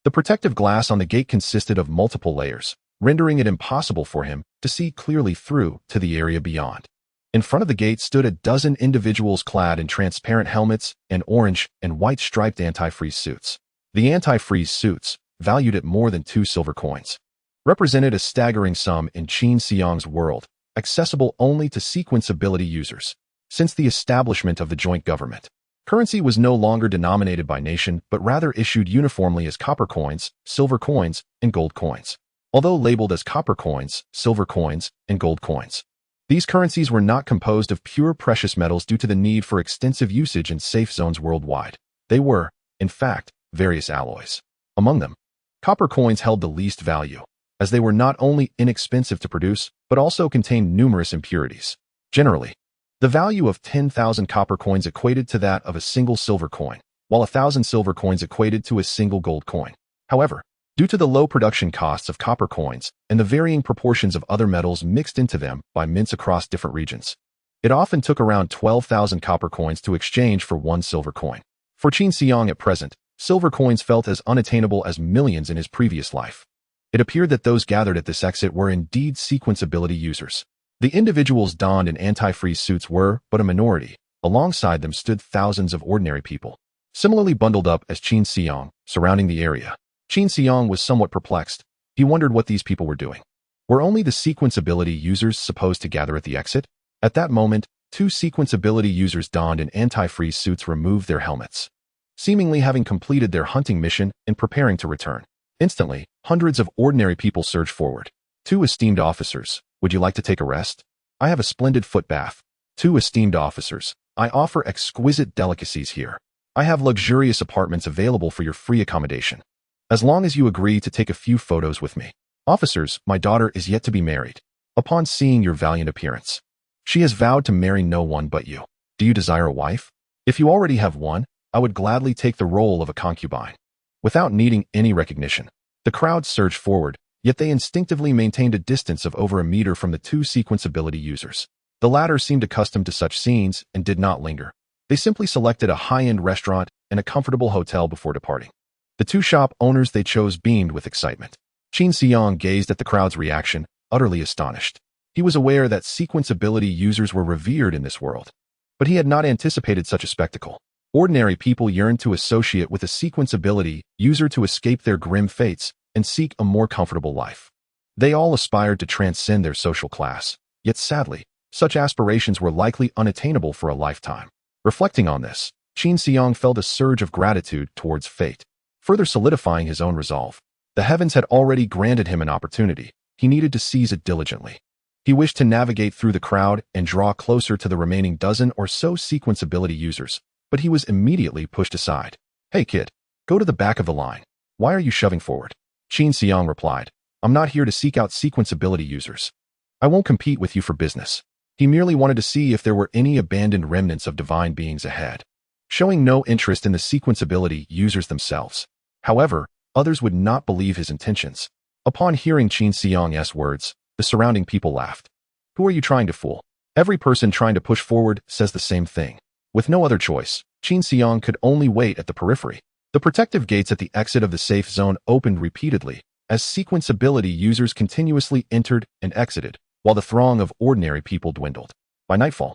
A: The protective glass on the gate consisted of multiple layers, rendering it impossible for him to see clearly through to the area beyond. In front of the gate stood a dozen individuals clad in transparent helmets and orange and white striped anti-freeze suits. The anti-freeze suits, valued at more than 2 silver coins, represented a staggering sum in Qin Xiang's world, accessible only to sequenceability users. Since the establishment of the joint government, currency was no longer denominated by nation but rather issued uniformly as copper coins, silver coins, and gold coins. Although labeled as copper coins, silver coins, and gold coins, these currencies were not composed of pure precious metals due to the need for extensive usage in safe zones worldwide. They were, in fact, various alloys. Among them, copper coins held the least value, as they were not only inexpensive to produce, but also contained numerous impurities. Generally, the value of 10,000 copper coins equated to that of a single silver coin, while 1,000 silver coins equated to a single gold coin. However, due to the low production costs of copper coins and the varying proportions of other metals mixed into them by mints across different regions, it often took around 12,000 copper coins to exchange for 1 silver coin. For Qin Xiang at present, silver coins felt as unattainable as millions in his previous life. It appeared that those gathered at this exit were indeed sequenceability users. The individuals donned in anti-freeze suits were but a minority. Alongside them stood thousands of ordinary people, similarly bundled up as Qin Xiang, surrounding the area. Qin Xiang was somewhat perplexed. He wondered what these people were doing. Were only the sequence ability users supposed to gather at the exit? At that moment, 2 sequence ability users donned in anti-freeze suits removed their helmets, seemingly having completed their hunting mission and preparing to return. Instantly, hundreds of ordinary people surged forward. 2 esteemed officers, would you like to take a rest? I have a splendid foot bath. 2 esteemed officers, I offer exquisite delicacies here. I have luxurious apartments available for your free accommodation, as long as you agree to take a few photos with me. Officers, my daughter is yet to be married. Upon seeing your valiant appearance, she has vowed to marry no one but you. Do you desire a wife? If you already have one, I would gladly take the role of a concubine. Without needing any recognition, the crowd surged forward, yet they instinctively maintained a distance of over a meter from the 2 sequence ability users. The latter seemed accustomed to such scenes and did not linger. They simply selected a high-end restaurant and a comfortable hotel before departing. The 2 shop owners they chose beamed with excitement. Qin Xiang gazed at the crowd's reaction, utterly astonished. He was aware that sequence ability users were revered in this world, but he had not anticipated such a spectacle. Ordinary people yearned to associate with a sequence ability user to escape their grim fates and seek a more comfortable life. They all aspired to transcend their social class, yet sadly, such aspirations were likely unattainable for a lifetime. Reflecting on this, Qin Xiang felt a surge of gratitude towards fate, further solidifying his own resolve. The heavens had already granted him an opportunity. He needed to seize it diligently. He wished to navigate through the crowd and draw closer to the remaining dozen or so sequence ability users, but he was immediately pushed aside. Hey kid, go to the back of the line. Why are you shoving forward? Qin Xiang replied, I'm not here to seek out sequence ability users. I won't compete with you for business. He merely wanted to see if there were any abandoned remnants of divine beings ahead, showing no interest in the sequence ability users themselves. However, others would not believe his intentions. Upon hearing Qin Xiang's words, the surrounding people laughed. Who are you trying to fool? Every person trying to push forward says the same thing. With no other choice, Qin Xiang could only wait at the periphery. The protective gates at the exit of the safe zone opened repeatedly, as sequence ability users continuously entered and exited, while the throng of ordinary people dwindled. By nightfall,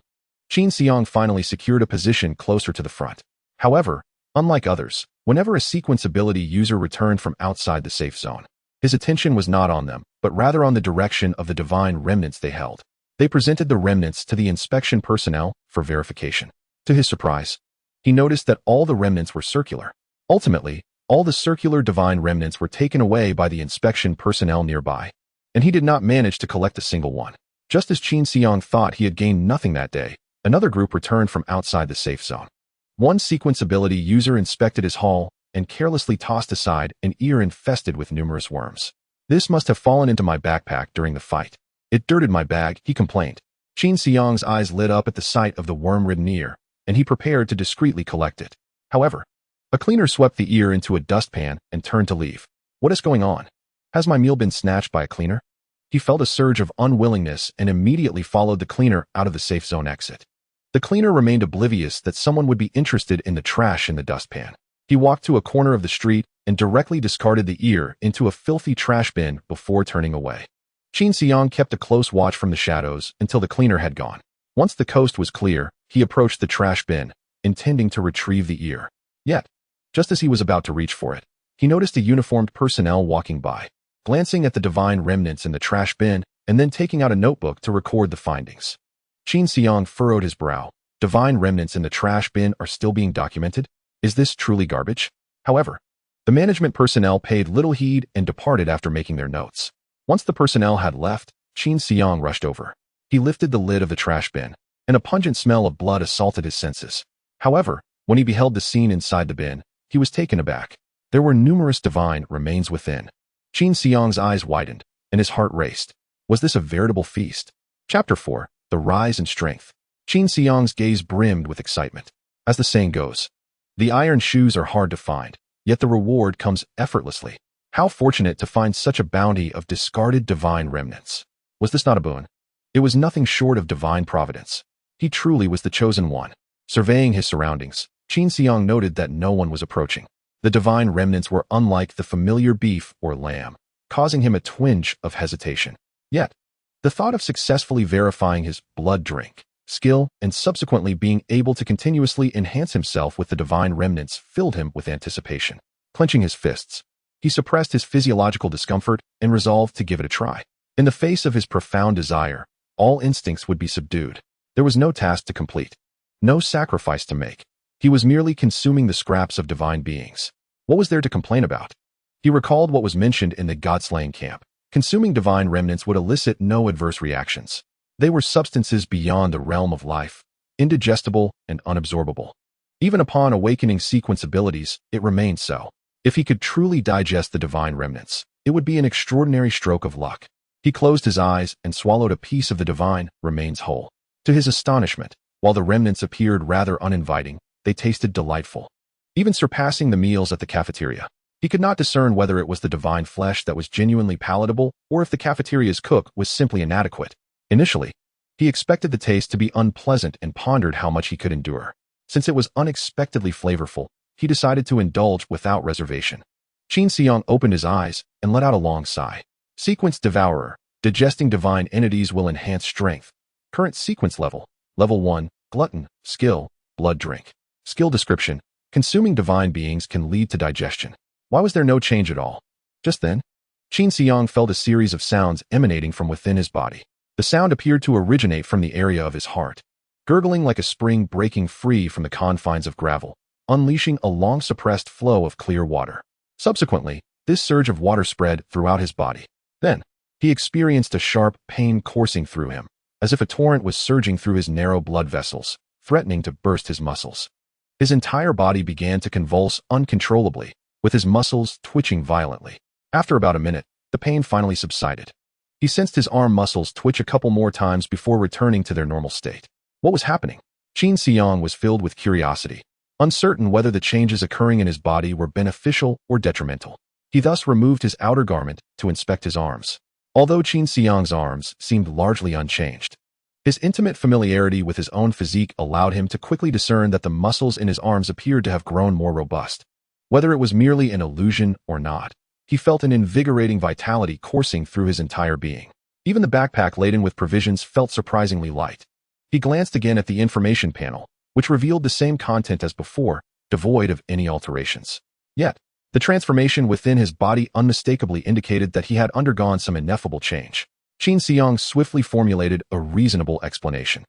A: Qin Xiang finally secured a position closer to the front. However, unlike others, whenever a sequence ability user returned from outside the safe zone, his attention was not on them, but rather on the direction of the divine remnants they held. They presented the remnants to the inspection personnel for verification. To his surprise, he noticed that all the remnants were circular. Ultimately, all the circular divine remnants were taken away by the inspection personnel nearby, and he did not manage to collect a single one. Just as Qin Xiang thought he had gained nothing that day, another group returned from outside the safe zone. One sequence ability user inspected his haul and carelessly tossed aside an ear infested with numerous worms. This must have fallen into my backpack during the fight. It dirted my bag, he complained. Qin Xiang's eyes lit up at the sight of the worm-ridden ear, and he prepared to discreetly collect it. However, a cleaner swept the ear into a dustpan and turned to leave. What is going on? Has my meal been snatched by a cleaner? He felt a surge of unwillingness and immediately followed the cleaner out of the safe zone exit. The cleaner remained oblivious that someone would be interested in the trash in the dustpan. He walked to a corner of the street and directly discarded the ear into a filthy trash bin before turning away. Qin Xiang kept a close watch from the shadows until the cleaner had gone. Once the coast was clear, he approached the trash bin, intending to retrieve the ear. Yet, just as he was about to reach for it, he noticed a uniformed personnel walking by, glancing at the divine remnants in the trash bin and then taking out a notebook to record the findings. Qin Xiang furrowed his brow. Divine remnants in the trash bin are still being documented? Is this truly garbage? However, the management personnel paid little heed and departed after making their notes. Once the personnel had left, Qin Xiang rushed over. He lifted the lid of the trash bin, and a pungent smell of blood assaulted his senses. However, when he beheld the scene inside the bin, he was taken aback. There were numerous divine remains within. Qin Xiang's eyes widened, and his heart raced. Was this a veritable feast? Chapter 4. The Rise in Strength. Qin Xiang's gaze brimmed with excitement. As the saying goes, the iron shoes are hard to find, yet the reward comes effortlessly. How fortunate to find such a bounty of discarded divine remnants. Was this not a boon? It was nothing short of divine providence. He truly was the chosen one. Surveying his surroundings, Qin Xiang noted that no one was approaching. The divine remnants were unlike the familiar beef or lamb, causing him a twinge of hesitation. Yet, the thought of successfully verifying his blood drink skill, and subsequently being able to continuously enhance himself with the divine remnants filled him with anticipation. Clenching his fists, he suppressed his physiological discomfort and resolved to give it a try. In the face of his profound desire, all instincts would be subdued. There was no task to complete, no sacrifice to make. He was merely consuming the scraps of divine beings. What was there to complain about? He recalled what was mentioned in the god-slaying camp. Consuming divine remnants would elicit no adverse reactions. They were substances beyond the realm of life, indigestible and unabsorbable. Even upon awakening sequence abilities, it remained so. If he could truly digest the divine remnants, it would be an extraordinary stroke of luck. He closed his eyes and swallowed a piece of the divine remains whole. To his astonishment, while the remnants appeared rather uninviting, they tasted delightful, even surpassing the meals at the cafeteria. He could not discern whether it was the divine flesh that was genuinely palatable or if the cafeteria's cook was simply inadequate. Initially, he expected the taste to be unpleasant and pondered how much he could endure. Since it was unexpectedly flavorful, he decided to indulge without reservation. Qin Xiang opened his eyes and let out a long sigh. Sequence Devourer. Digesting divine entities will enhance strength. Current sequence level. Level 1. Glutton. Skill. Blood drink. Skill description. Consuming divine beings can lead to digestion. Why was there no change at all? Just then, Qin Xiang felt a series of sounds emanating from within his body. The sound appeared to originate from the area of his heart, gurgling like a spring breaking free from the confines of gravel, unleashing a long-suppressed flow of clear water. Subsequently, this surge of water spread throughout his body. Then, he experienced a sharp pain coursing through him, as if a torrent was surging through his narrow blood vessels, threatening to burst his muscles. His entire body began to convulse uncontrollably, with his muscles twitching violently. After about a minute, the pain finally subsided. He sensed his arm muscles twitch a couple more times before returning to their normal state. What was happening? Qin Xiang was filled with curiosity, uncertain whether the changes occurring in his body were beneficial or detrimental. He thus removed his outer garment to inspect his arms. Although Qin Xiang's arms seemed largely unchanged, his intimate familiarity with his own physique allowed him to quickly discern that the muscles in his arms appeared to have grown more robust. Whether it was merely an illusion or not, he felt an invigorating vitality coursing through his entire being. Even the backpack laden with provisions felt surprisingly light. He glanced again at the information panel, which revealed the same content as before, devoid of any alterations. Yet, the transformation within his body unmistakably indicated that he had undergone some ineffable change. Qin Xiang swiftly formulated a reasonable explanation.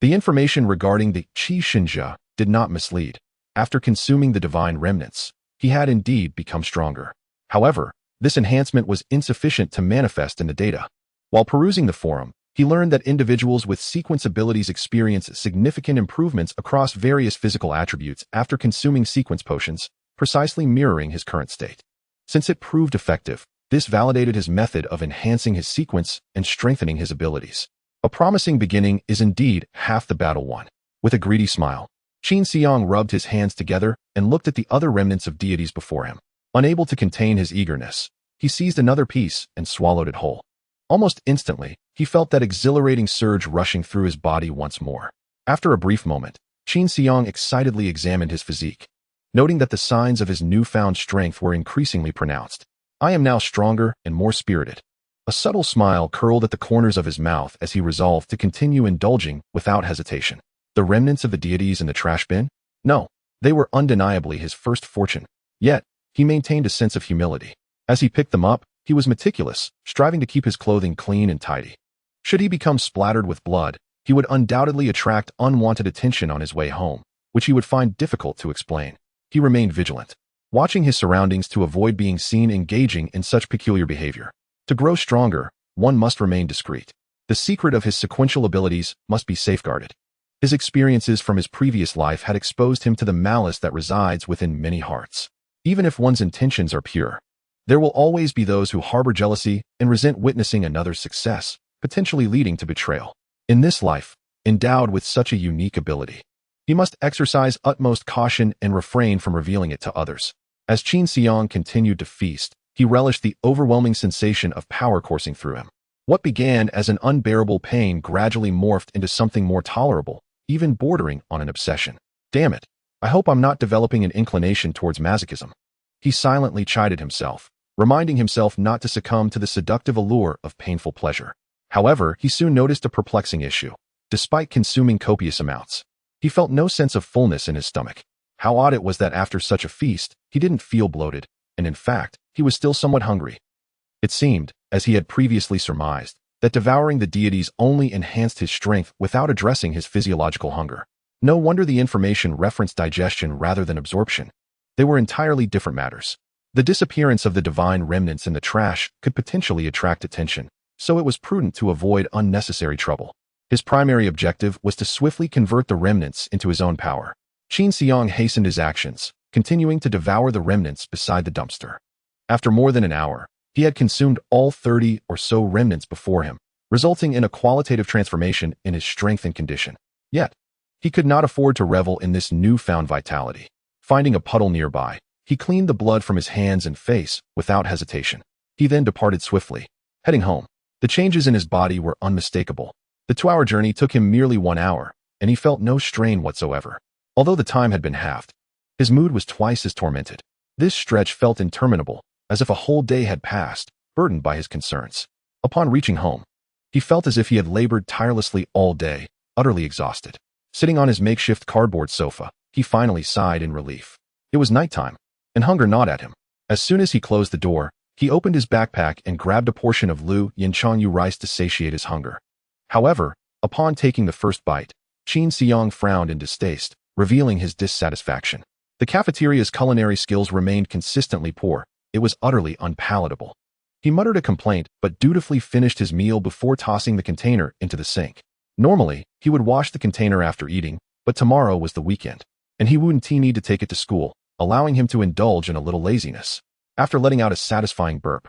A: The information regarding the Qi Shinjia did not mislead. After consuming the divine remnants, he had indeed become stronger. However, this enhancement was insufficient to manifest in the data. While perusing the forum, he learned that individuals with sequence abilities experience significant improvements across various physical attributes after consuming sequence potions, precisely mirroring his current state. Since it proved effective, this validated his method of enhancing his sequence and strengthening his abilities. A promising beginning is indeed half the battle won. With a greedy smile, Qin Xiang rubbed his hands together and looked at the other remnants of deities before him. Unable to contain his eagerness, he seized another piece and swallowed it whole. Almost instantly, he felt that exhilarating surge rushing through his body once more. After a brief moment, Qin Xiang excitedly examined his physique, noting that the signs of his newfound strength were increasingly pronounced. I am now stronger and more spirited. A subtle smile curled at the corners of his mouth as he resolved to continue indulging without hesitation. The remnants of the deities in the trash bin? No, they were undeniably his first fortune. Yet, he maintained a sense of humility. As he picked them up, he was meticulous, striving to keep his clothing clean and tidy. Should he become splattered with blood, he would undoubtedly attract unwanted attention on his way home, which he would find difficult to explain. He remained vigilant, watching his surroundings to avoid being seen engaging in such peculiar behavior. To grow stronger, one must remain discreet. The secret of his sequential abilities must be safeguarded. His experiences from his previous life had exposed him to the malice that resides within many hearts. Even if one's intentions are pure, there will always be those who harbor jealousy and resent witnessing another's success, potentially leading to betrayal. In this life, endowed with such a unique ability, he must exercise utmost caution and refrain from revealing it to others. As Qin Xiang continued to feast, he relished the overwhelming sensation of power coursing through him. What began as an unbearable pain gradually morphed into something more tolerable, even bordering on an obsession. Damn it, I hope I'm not developing an inclination towards masochism. He silently chided himself, reminding himself not to succumb to the seductive allure of painful pleasure. However, he soon noticed a perplexing issue. despite consuming copious amounts. He felt no sense of fullness in his stomach. How odd it was that after such a feast, he didn't feel bloated, and in fact, he was still somewhat hungry. It seemed, as he had previously surmised, that devouring the deities only enhanced his strength without addressing his physiological hunger. No wonder the information referenced digestion rather than absorption. They were entirely different matters. The disappearance of the divine remnants in the trash could potentially attract attention, so it was prudent to avoid unnecessary trouble. His primary objective was to swiftly convert the remnants into his own power. Qin Xiang hastened his actions, continuing to devour the remnants beside the dumpster. After more than an hour, he had consumed all 30 or so remnants before him, resulting in a qualitative transformation in his strength and condition. Yet, he could not afford to revel in this newfound vitality. Finding a puddle nearby, he cleaned the blood from his hands and face without hesitation. He then departed swiftly, heading home. The changes in his body were unmistakable. The 2-hour journey took him merely 1 hour, and he felt no strain whatsoever. Although the time had been halved, his mood was twice as tormented. This stretch felt interminable, as if a whole day had passed, burdened by his concerns. Upon reaching home, he felt as if he had labored tirelessly all day, utterly exhausted. Sitting on his makeshift cardboard sofa, he finally sighed in relief. It was nighttime, and hunger gnawed at him. As soon as he closed the door, he opened his backpack and grabbed a portion of Lu Yanchangyu rice to satiate his hunger. However, upon taking the first bite, Qin Xiang frowned in distaste, revealing his dissatisfaction. The cafeteria's culinary skills remained consistently poor. It was utterly unpalatable. He muttered a complaint but dutifully finished his meal before tossing the container into the sink. Normally, he would wash the container after eating, but tomorrow was the weekend, and he wouldn't need to take it to school, allowing him to indulge in a little laziness. After letting out a satisfying burp,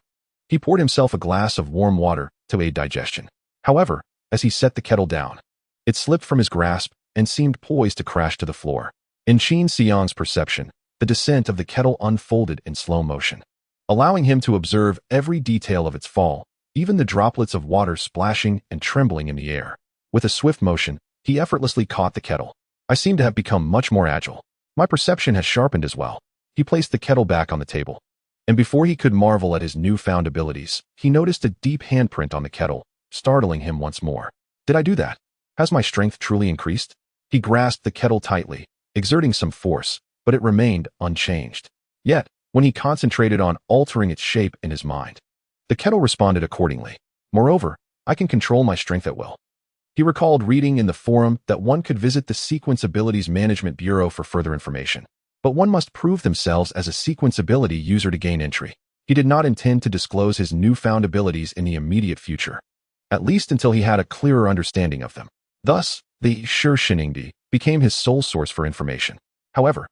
A: he poured himself a glass of warm water to aid digestion. However, as he set the kettle down, it slipped from his grasp and seemed poised to crash to the floor. In Qin Xiang's perception, the descent of the kettle unfolded in slow motion, allowing him to observe every detail of its fall, even the droplets of water splashing and trembling in the air. With a swift motion, he effortlessly caught the kettle. I seem to have become much more agile. My perception has sharpened as well. He placed the kettle back on the table, and before he could marvel at his newfound abilities, he noticed a deep handprint on the kettle, startling him once more. Did I do that? Has my strength truly increased? He grasped the kettle tightly, exerting some force, but it remained unchanged. Yet, when he concentrated on altering its shape in his mind, the kettle responded accordingly. Moreover, I can control my strength at will. He recalled reading in the forum that one could visit the Sequence Abilities Management Bureau for further information, but one must prove themselves as a sequence ability user to gain entry. He did not intend to disclose his newfound abilities in the immediate future, at least until he had a clearer understanding of them. Thus, the Shi became his sole source for information. However,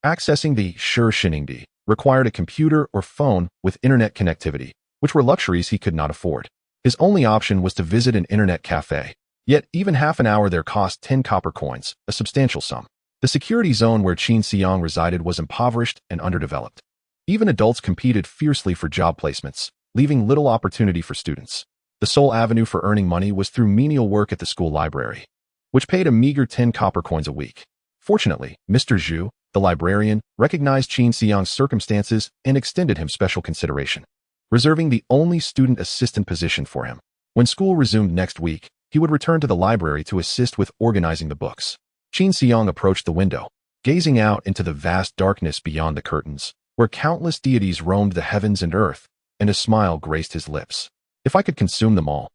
A: accessing the Shi required a computer or phone with internet connectivity, which were luxuries he could not afford. His only option was to visit an internet cafe. Yet, even half an hour there cost 10 copper coins, a substantial sum. The security zone where Qin Xiang resided was impoverished and underdeveloped. Even adults competed fiercely for job placements, leaving little opportunity for students. The sole avenue for earning money was through menial work at the school library, which paid a meager 10 copper coins a week. Fortunately, Mr. Zhu, the librarian, recognized Qin Xiang's circumstances and extended him special consideration, reserving the only student assistant position for him. When school resumed next week, he would return to the library to assist with organizing the books. Qin Xiang approached the window, gazing out into the vast darkness beyond the curtains, where countless deities roamed the heavens and earth, and a smile graced his lips. If I could consume them all,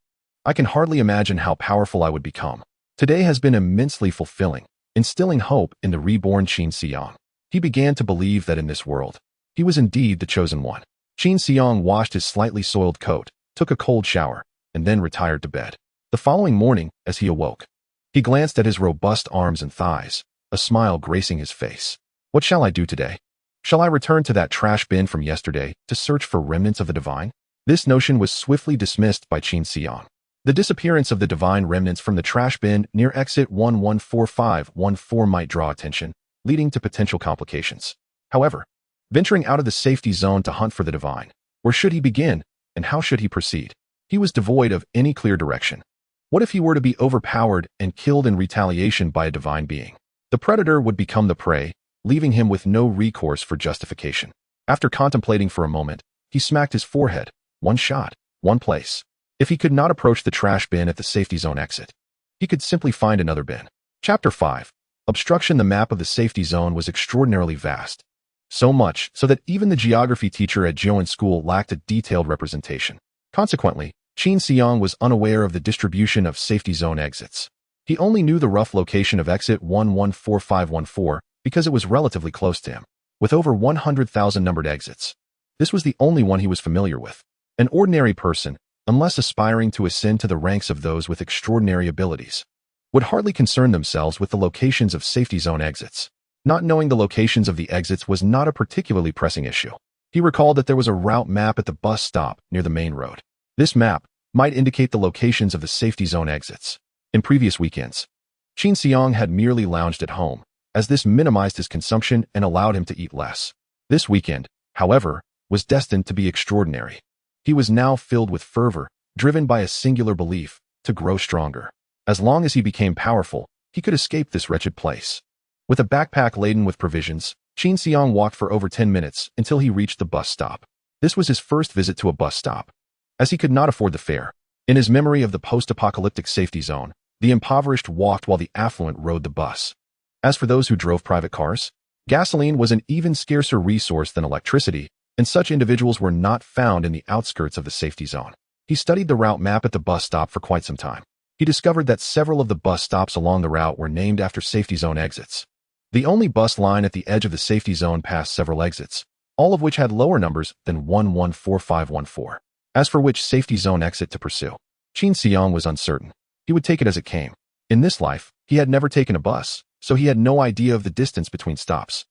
A: I can hardly imagine how powerful I would become. Today has been immensely fulfilling, instilling hope in the reborn Qin Xiang. He began to believe that in this world, he was indeed the chosen one. Qin Xiang washed his slightly soiled coat, took a cold shower, and then retired to bed. The following morning, as he awoke, he glanced at his robust arms and thighs, a smile gracing his face. What shall I do today? Shall I return to that trash bin from yesterday to search for remnants of the divine? This notion was swiftly dismissed by Qin Xiang. The disappearance of the divine remnants from the trash bin near exit 114514 might draw attention, leading to potential complications. However, venturing out of the safety zone to hunt for the divine, where should he begin, and how should he proceed? He was devoid of any clear direction. What if he were to be overpowered and killed in retaliation by a divine being? The predator would become the prey, leaving him with no recourse for justification. After contemplating for a moment, he smacked his forehead. One shot, one place. If he could not approach the trash bin at the safety zone exit, He could simply find another bin. Chapter 5. Obstruction. The map of the safety zone was extraordinarily vast. So much so that even the geography teacher at Joan's school lacked a detailed representation. Consequently, Qin Xiang was unaware of the distribution of safety zone exits. He only knew the rough location of exit 114514 because it was relatively close to him, with over 100,000 numbered exits. This was the only one he was familiar with. An ordinary person, unless aspiring to ascend to the ranks of those with extraordinary abilities, would hardly concern themselves with the locations of safety zone exits. Not knowing the locations of the exits was not a particularly pressing issue. He recalled that there was a route map at the bus stop near the main road. This map might indicate the locations of the safety zone exits. In previous weekends, Qin Xiang had merely lounged at home, as this minimized his consumption and allowed him to eat less. This weekend, however, was destined to be extraordinary. He was now filled with fervor, driven by a singular belief, to grow stronger. As long as he became powerful, he could escape this wretched place. With a backpack laden with provisions, Qin Xiang walked for over 10 minutes until he reached the bus stop. This was his first visit to a bus stop, as he could not afford the fare. In his memory of the post-apocalyptic safety zone, the impoverished walked while the affluent rode the bus. As for those who drove private cars, gasoline was an even scarcer resource than electricity, and such individuals were not found in the outskirts of the safety zone. He studied the route map at the bus stop for quite some time. He discovered that several of the bus stops along the route were named after safety zone exits. The only bus line at the edge of the safety zone passed several exits, all of which had lower numbers than 114514. As for which safety zone exit to pursue, Qin Xiang was uncertain. He would take it as it came. In this life, he had never taken a bus, so he had no idea of the distance between stops.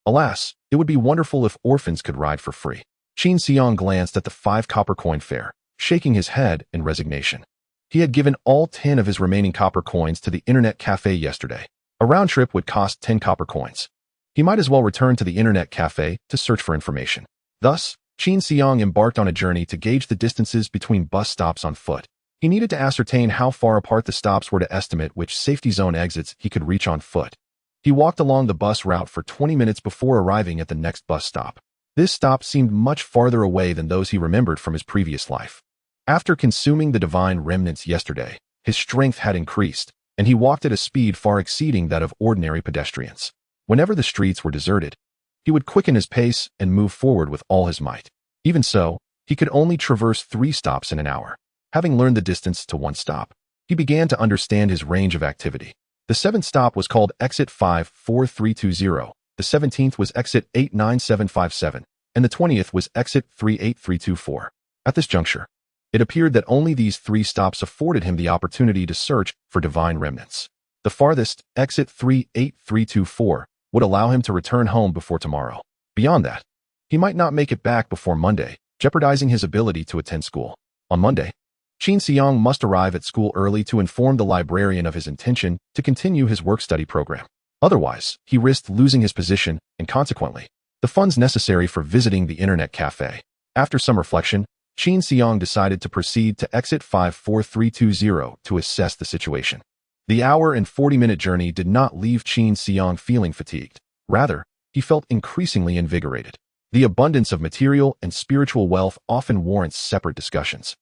A: Alas, it would be wonderful if orphans could ride for free. Qin Xiang glanced at the 5 copper coin fare, shaking his head in resignation. He had given all 10 of his remaining copper coins to the internet cafe yesterday. A round trip would cost 10 copper coins. He might as well return to the internet cafe to search for information. Thus, Qin Xiang embarked on a journey to gauge the distances between bus stops on foot. He needed to ascertain how far apart the stops were to estimate which safety zone exits he could reach on foot. He walked along the bus route for 20 minutes before arriving at the next bus stop. This stop seemed much farther away than those he remembered from his previous life. After consuming the divine remnants yesterday, his strength had increased, and he walked at a speed far exceeding that of ordinary pedestrians. Whenever the streets were deserted, he would quicken his pace and move forward with all his might. Even so, he could only traverse 3 stops in an hour. Having learned the distance to 1 stop, he began to understand his range of activity. The 7th stop was called exit 54320, the 17th was exit 89757, and the 20th was exit 38324. At this juncture, it appeared that only these 3 stops afforded him the opportunity to search for divine remnants. The farthest, exit 38324, would allow him to return home before tomorrow. Beyond that, he might not make it back before Monday, jeopardizing his ability to attend school. On Monday, Qin Xiang must arrive at school early to inform the librarian of his intention to continue his work-study program. Otherwise, he risked losing his position and, consequently, the funds necessary for visiting the internet cafe. After some reflection, Qin Xiang decided to proceed to exit 54320 to assess the situation. The hour and 40-minute journey did not leave Qin Xiang feeling fatigued. Rather, he felt increasingly invigorated. The abundance of material and spiritual wealth often warrants separate discussions.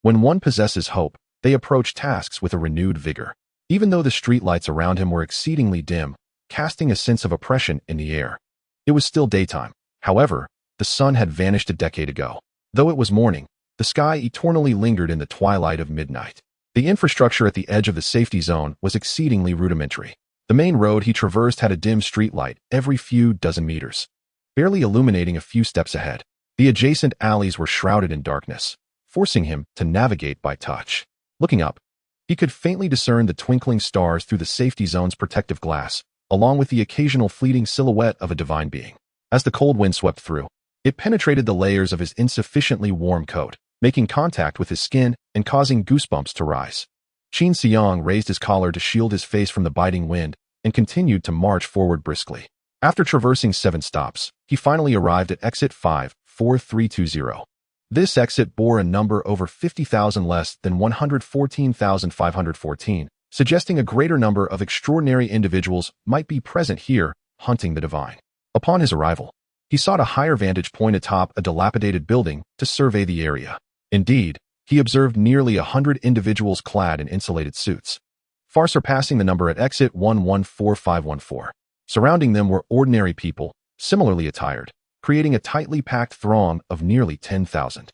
A: When one possesses hope, they approach tasks with a renewed vigor. Even though the streetlights around him were exceedingly dim, casting a sense of oppression in the air. It was still daytime. However, the sun had vanished a decade ago. Though it was morning, the sky eternally lingered in the twilight of midnight. The infrastructure at the edge of the safety zone was exceedingly rudimentary. The main road he traversed had a dim streetlight every few dozen meters, barely illuminating a few steps ahead. The adjacent alleys were shrouded in darkness, forcing him to navigate by touch. Looking up, he could faintly discern the twinkling stars through the safety zone's protective glass, along with the occasional fleeting silhouette of a divine being. As the cold wind swept through, it penetrated the layers of his insufficiently warm coat, making contact with his skin and causing goosebumps to rise. Qin Xiang raised his collar to shield his face from the biting wind and continued to march forward briskly. After traversing 7 stops, he finally arrived at exit 54320. This exit bore a number over 50,000 less than 114,514, suggesting a greater number of extraordinary individuals might be present here, hunting the divine. Upon his arrival, he sought a higher vantage point atop a dilapidated building to survey the area. Indeed, he observed nearly 100 individuals clad in insulated suits. far surpassing the number at exit 114514. Surrounding them were ordinary people, similarly attired, creating a tightly packed throng of nearly 10,000.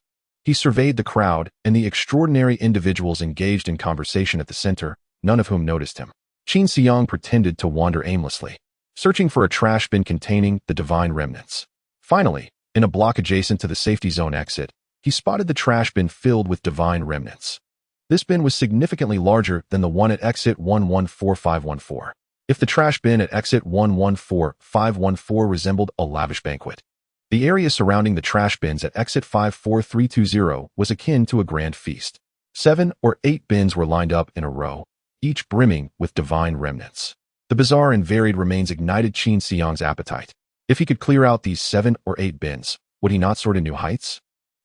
A: He surveyed the crowd and the extraordinary individuals engaged in conversation at the center, none of whom noticed him. Qin Xiang pretended to wander aimlessly, searching for a trash bin containing the divine remnants. Finally, in a block adjacent to the safety zone exit, he spotted the trash bin filled with divine remnants. This bin was significantly larger than the one at exit 114514. If the trash bin at exit 114514 resembled a lavish banquet, the area surrounding the trash bins at exit 54320 was akin to a grand feast. 7 or 8 bins were lined up in a row, each brimming with divine remnants. The bizarre and varied remains ignited Qin Xiang's appetite. If he could clear out these 7 or 8 bins, would he not soar to new heights?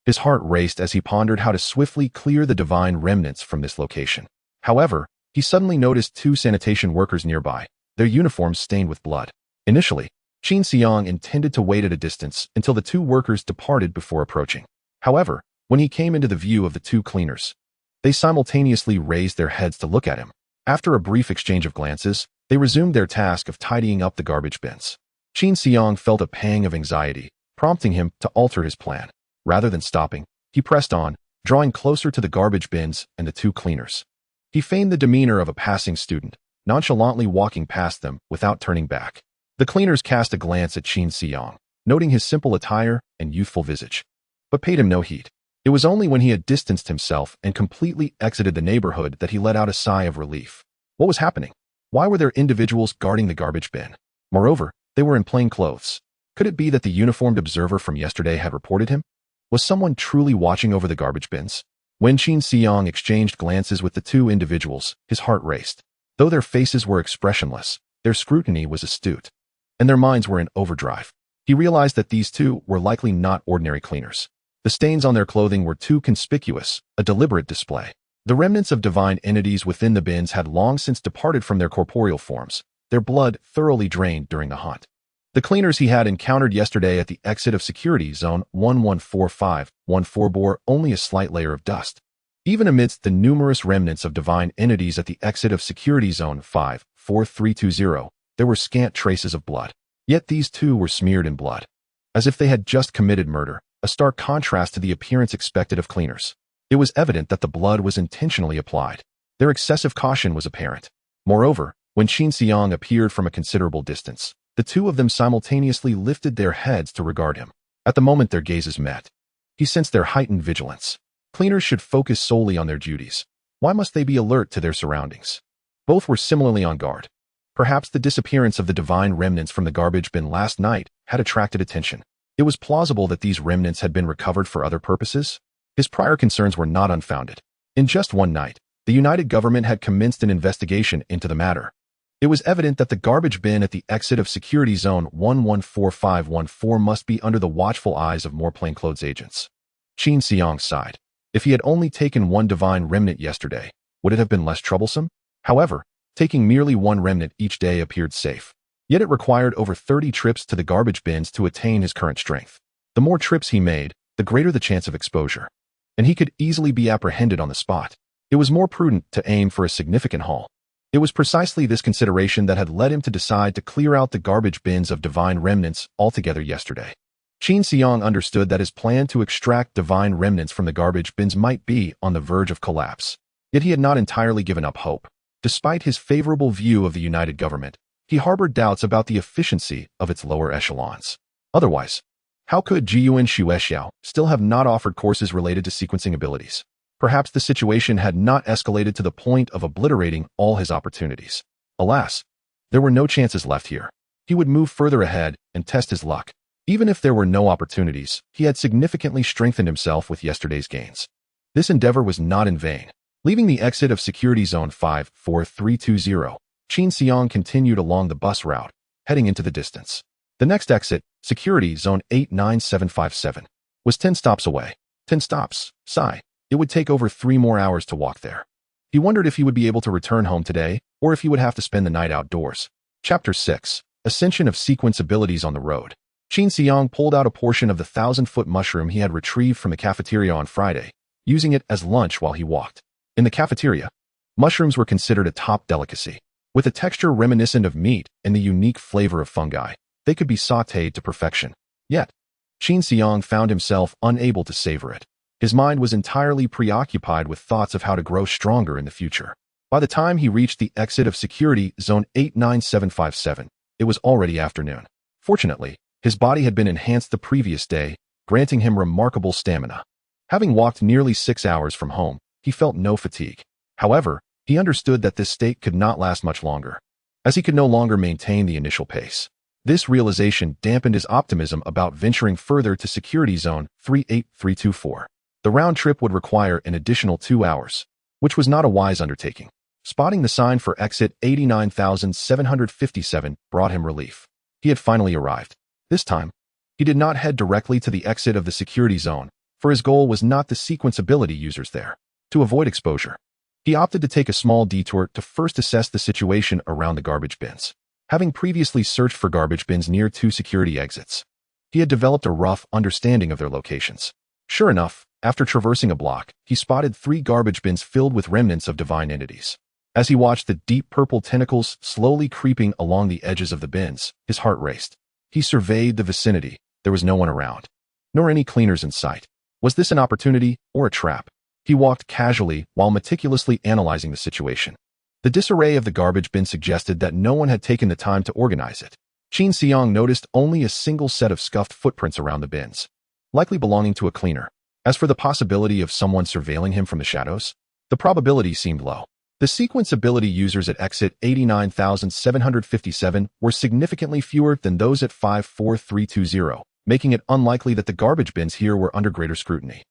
A: His heart raced as he pondered how to swiftly clear the divine remnants from this location. However, he suddenly noticed 2 sanitation workers nearby, their uniforms stained with blood. Initially, Qin Xiang intended to wait at a distance until the 2 workers departed before approaching. However, when he came into the view of the 2 cleaners, they simultaneously raised their heads to look at him. After a brief exchange of glances, they resumed their task of tidying up the garbage bins. Qin Xiang felt a pang of anxiety, prompting him to alter his plan. Rather than stopping, he pressed on, drawing closer to the garbage bins and the 2 cleaners. He feigned the demeanor of a passing student, nonchalantly walking past them without turning back. The cleaners cast a glance at Qin Xiang, noting his simple attire and youthful visage, but paid him no heed. It was only when he had distanced himself and completely exited the neighborhood that he let out a sigh of relief. What was happening? Why were there individuals guarding the garbage bin? Moreover, they were in plain clothes. Could it be that the uniformed observer from yesterday had reported him? Was someone truly watching over the garbage bins? When Qin Xiang exchanged glances with the 2 individuals, his heart raced. Though their faces were expressionless, their scrutiny was astute, and their minds were in overdrive. He realized that these 2 were likely not ordinary cleaners. The stains on their clothing were too conspicuous, a deliberate display. The remnants of divine entities within the bins had long since departed from their corporeal forms, their blood thoroughly drained during the hunt. The cleaners he had encountered yesterday at the exit of security zone 114514 bore only a slight layer of dust. Even amidst the numerous remnants of divine entities at the exit of security zone 54320, there were scant traces of blood. Yet these 2 were smeared in blood, as if they had just committed murder, a stark contrast to the appearance expected of cleaners. It was evident that the blood was intentionally applied. Their excessive caution was apparent. Moreover, when Qin Xiang appeared from a considerable distance, the 2 of them simultaneously lifted their heads to regard him. At the moment their gazes met, he sensed their heightened vigilance. Cleaners should focus solely on their duties. Why must they be alert to their surroundings? Both were similarly on guard. Perhaps the disappearance of the divine remnants from the garbage bin last night had attracted attention. It was plausible that these remnants had been recovered for other purposes. His prior concerns were not unfounded. In just one night, the United Government had commenced an investigation into the matter. It was evident that the garbage bin at the exit of security zone 114514 must be under the watchful eyes of more plainclothes agents. Qin Xiang sighed. If he had only taken 1 divine remnant yesterday, would it have been less troublesome? However, taking merely 1 remnant each day appeared safe. Yet it required over 30 trips to the garbage bins to attain his current strength. The more trips he made, the greater the chance of exposure, and he could easily be apprehended on the spot. It was more prudent to aim for a significant haul. It was precisely this consideration that had led him to decide to clear out the garbage bins of divine remnants altogether yesterday. Qin Xiang understood that his plan to extract divine remnants from the garbage bins might be on the verge of collapse. Yet he had not entirely given up hope. Despite his favorable view of the United Government, he harbored doubts about the efficiency of its lower echelons. Otherwise, how could Jiyuan Shuexiao still have not offered courses related to sequencing abilities? Perhaps the situation had not escalated to the point of obliterating all his opportunities. Alas, there were no chances left here. He would move further ahead and test his luck. Even if there were no opportunities, he had significantly strengthened himself with yesterday's gains. This endeavor was not in vain. Leaving the exit of security zone 54320, Qin Xiang continued along the bus route, heading into the distance. The next exit, security zone 89757, was 10 stops away. 10 stops, sigh. It would take over 3 more hours to walk there. He wondered if he would be able to return home today, or if he would have to spend the night outdoors. Chapter 6. Ascension of Sequence Abilities on the Road. Qin Xiang pulled out a portion of the 1,000-foot mushroom he had retrieved from the cafeteria on Friday, using it as lunch while he walked. In the cafeteria, Mushrooms were considered a top delicacy. With a texture reminiscent of meat and the unique flavor of fungi, they could be sautéed to perfection. Yet, Qin Xiang found himself unable to savor it. His mind was entirely preoccupied with thoughts of how to grow stronger in the future. By the time he reached the exit of security zone 89757, it was already afternoon. Fortunately, his body had been enhanced the previous day, granting him remarkable stamina. Having walked nearly 6 hours from home, he felt no fatigue. However, he understood that this state could not last much longer, as he could no longer maintain the initial pace. This realization dampened his optimism about venturing further to security zone 38324. The round trip would require an additional 2 hours, which was not a wise undertaking. Spotting the sign for exit 89757 brought him relief. He had finally arrived. This time, he did not head directly to the exit of the security zone, for his goal was not to sequence ability users there. To avoid exposure, he opted to take a small detour to first assess the situation around the garbage bins. Having previously searched for garbage bins near 2 security exits, he had developed a rough understanding of their locations. Sure enough, after traversing a block, he spotted 3 garbage bins filled with remnants of divine entities. As he watched the deep purple tentacles slowly creeping along the edges of the bins, his heart raced. He surveyed the vicinity. There was no one around, nor any cleaners in sight. Was this an opportunity or a trap? He walked casually while meticulously analyzing the situation. The disarray of the garbage bin suggested that no one had taken the time to organize it. Qin Xiang noticed only a single set of scuffed footprints around the bins, likely belonging to a cleaner. As for the possibility of someone surveilling him from the shadows, the probability seemed low. The sequence ability users at exit 89757 were significantly fewer than those at 54320, making it unlikely that the garbage bins here were under greater scrutiny.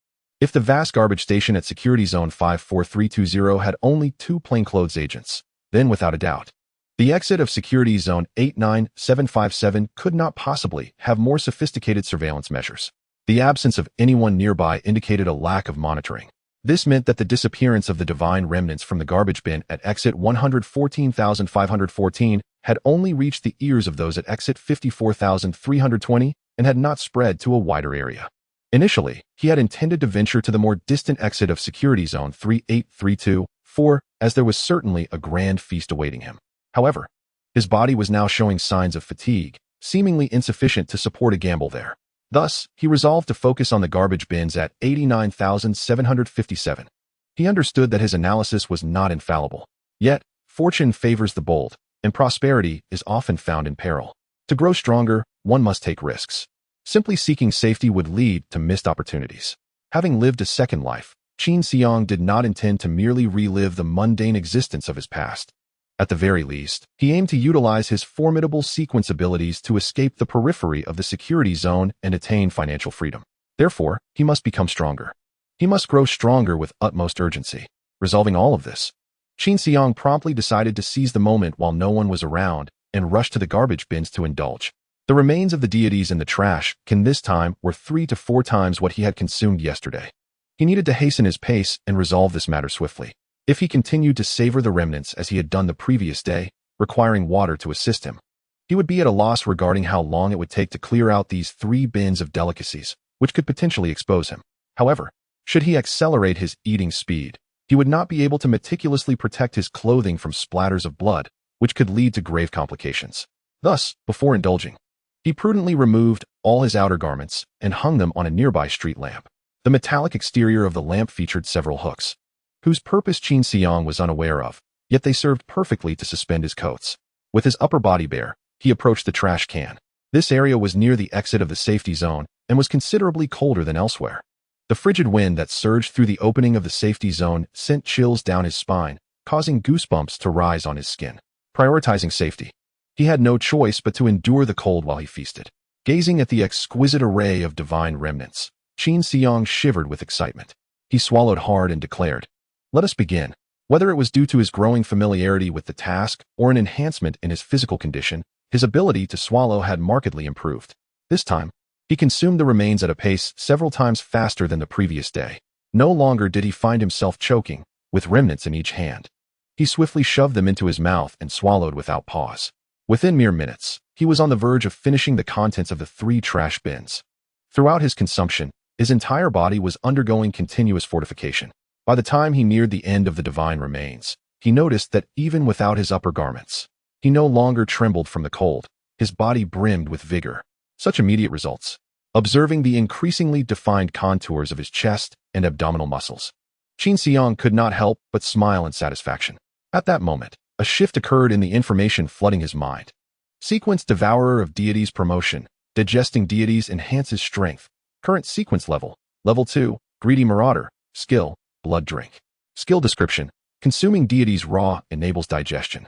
A: If the vast garbage station at security zone 54320 had only 2 plainclothes agents, then without a doubt, the exit of security zone 89757 could not possibly have more sophisticated surveillance measures. The absence of anyone nearby indicated a lack of monitoring. This meant that the disappearance of the divine remnants from the garbage bin at exit 114,514 had only reached the ears of those at exit 54,320 and had not spread to a wider area. Initially, he had intended to venture to the more distant exit of security zone 38324, as there was certainly a grand feast awaiting him. However, his body was now showing signs of fatigue, seemingly insufficient to support a gamble there. Thus, he resolved to focus on the garbage bins at 89,757. He understood that his analysis was not infallible. Yet, fortune favors the bold, and prosperity is often found in peril. To grow stronger, one must take risks. Simply seeking safety would lead to missed opportunities. Having lived a second life, Qin Xiang did not intend to merely relive the mundane existence of his past. At the very least, he aimed to utilize his formidable sequence abilities to escape the periphery of the security zone and attain financial freedom. Therefore, he must become stronger. He must grow stronger with utmost urgency. Resolving all of this, Qin Xiang promptly decided to seize the moment while no one was around and rush to the garbage bins to indulge. The remains of the deities in the trash can this time were 3 to 4 times what he had consumed yesterday. He needed to hasten his pace and resolve this matter swiftly. If he continued to savor the remnants as he had done the previous day, requiring water to assist him, he would be at a loss regarding how long it would take to clear out these 3 bins of delicacies, which could potentially expose him. However, should he accelerate his eating speed, he would not be able to meticulously protect his clothing from splatters of blood, which could lead to grave complications. Thus, before indulging, he prudently removed all his outer garments and hung them on a nearby street lamp. The metallic exterior of the lamp featured several hooks, whose purpose Qin Xiang was unaware of, yet they served perfectly to suspend his coats. With his upper body bare, he approached the trash can. This area was near the exit of the safety zone and was considerably colder than elsewhere. The frigid wind that surged through the opening of the safety zone sent chills down his spine, causing goosebumps to rise on his skin. Prioritizing safety, he had no choice but to endure the cold while he feasted. Gazing at the exquisite array of divine remnants, Qin Xiang shivered with excitement. He swallowed hard and declared, "Let us begin." Whether it was due to his growing familiarity with the task or an enhancement in his physical condition, his ability to swallow had markedly improved. This time, he consumed the remains at a pace several times faster than the previous day. No longer did he find himself choking, with remnants in each hand. He swiftly shoved them into his mouth and swallowed without pause. Within mere minutes, he was on the verge of finishing the contents of the 3 trash bins. Throughout his consumption, his entire body was undergoing continuous fortification. By the time he neared the end of the divine remains, he noticed that even without his upper garments, he no longer trembled from the cold. His body brimmed with vigor. Such immediate results. Observing the increasingly defined contours of his chest and abdominal muscles, Qin Xiang could not help but smile in satisfaction. At that moment, a shift occurred in the information flooding his mind. Sequence Devourer of Deities Promotion. Digesting deities enhances strength. Current sequence level. Level 2. Greedy Marauder. Skill. Blood Drink. Skill description. Consuming deities raw enables digestion.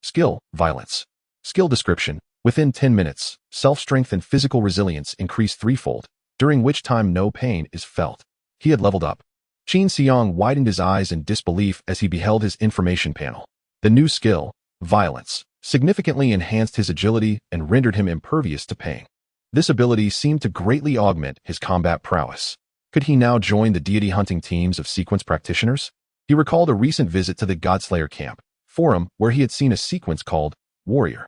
A: Skill. Violence. Skill description. Within 10 minutes, self-strength and physical resilience increase threefold, during which time no pain is felt. He had leveled up. Qin Xiang widened his eyes in disbelief as he beheld his information panel. The new skill, Violence, significantly enhanced his agility and rendered him impervious to pain. This ability seemed to greatly augment his combat prowess. Could he now join the deity hunting teams of sequence practitioners? He recalled a recent visit to the Godslayer camp forum where he had seen a sequence called Warrior,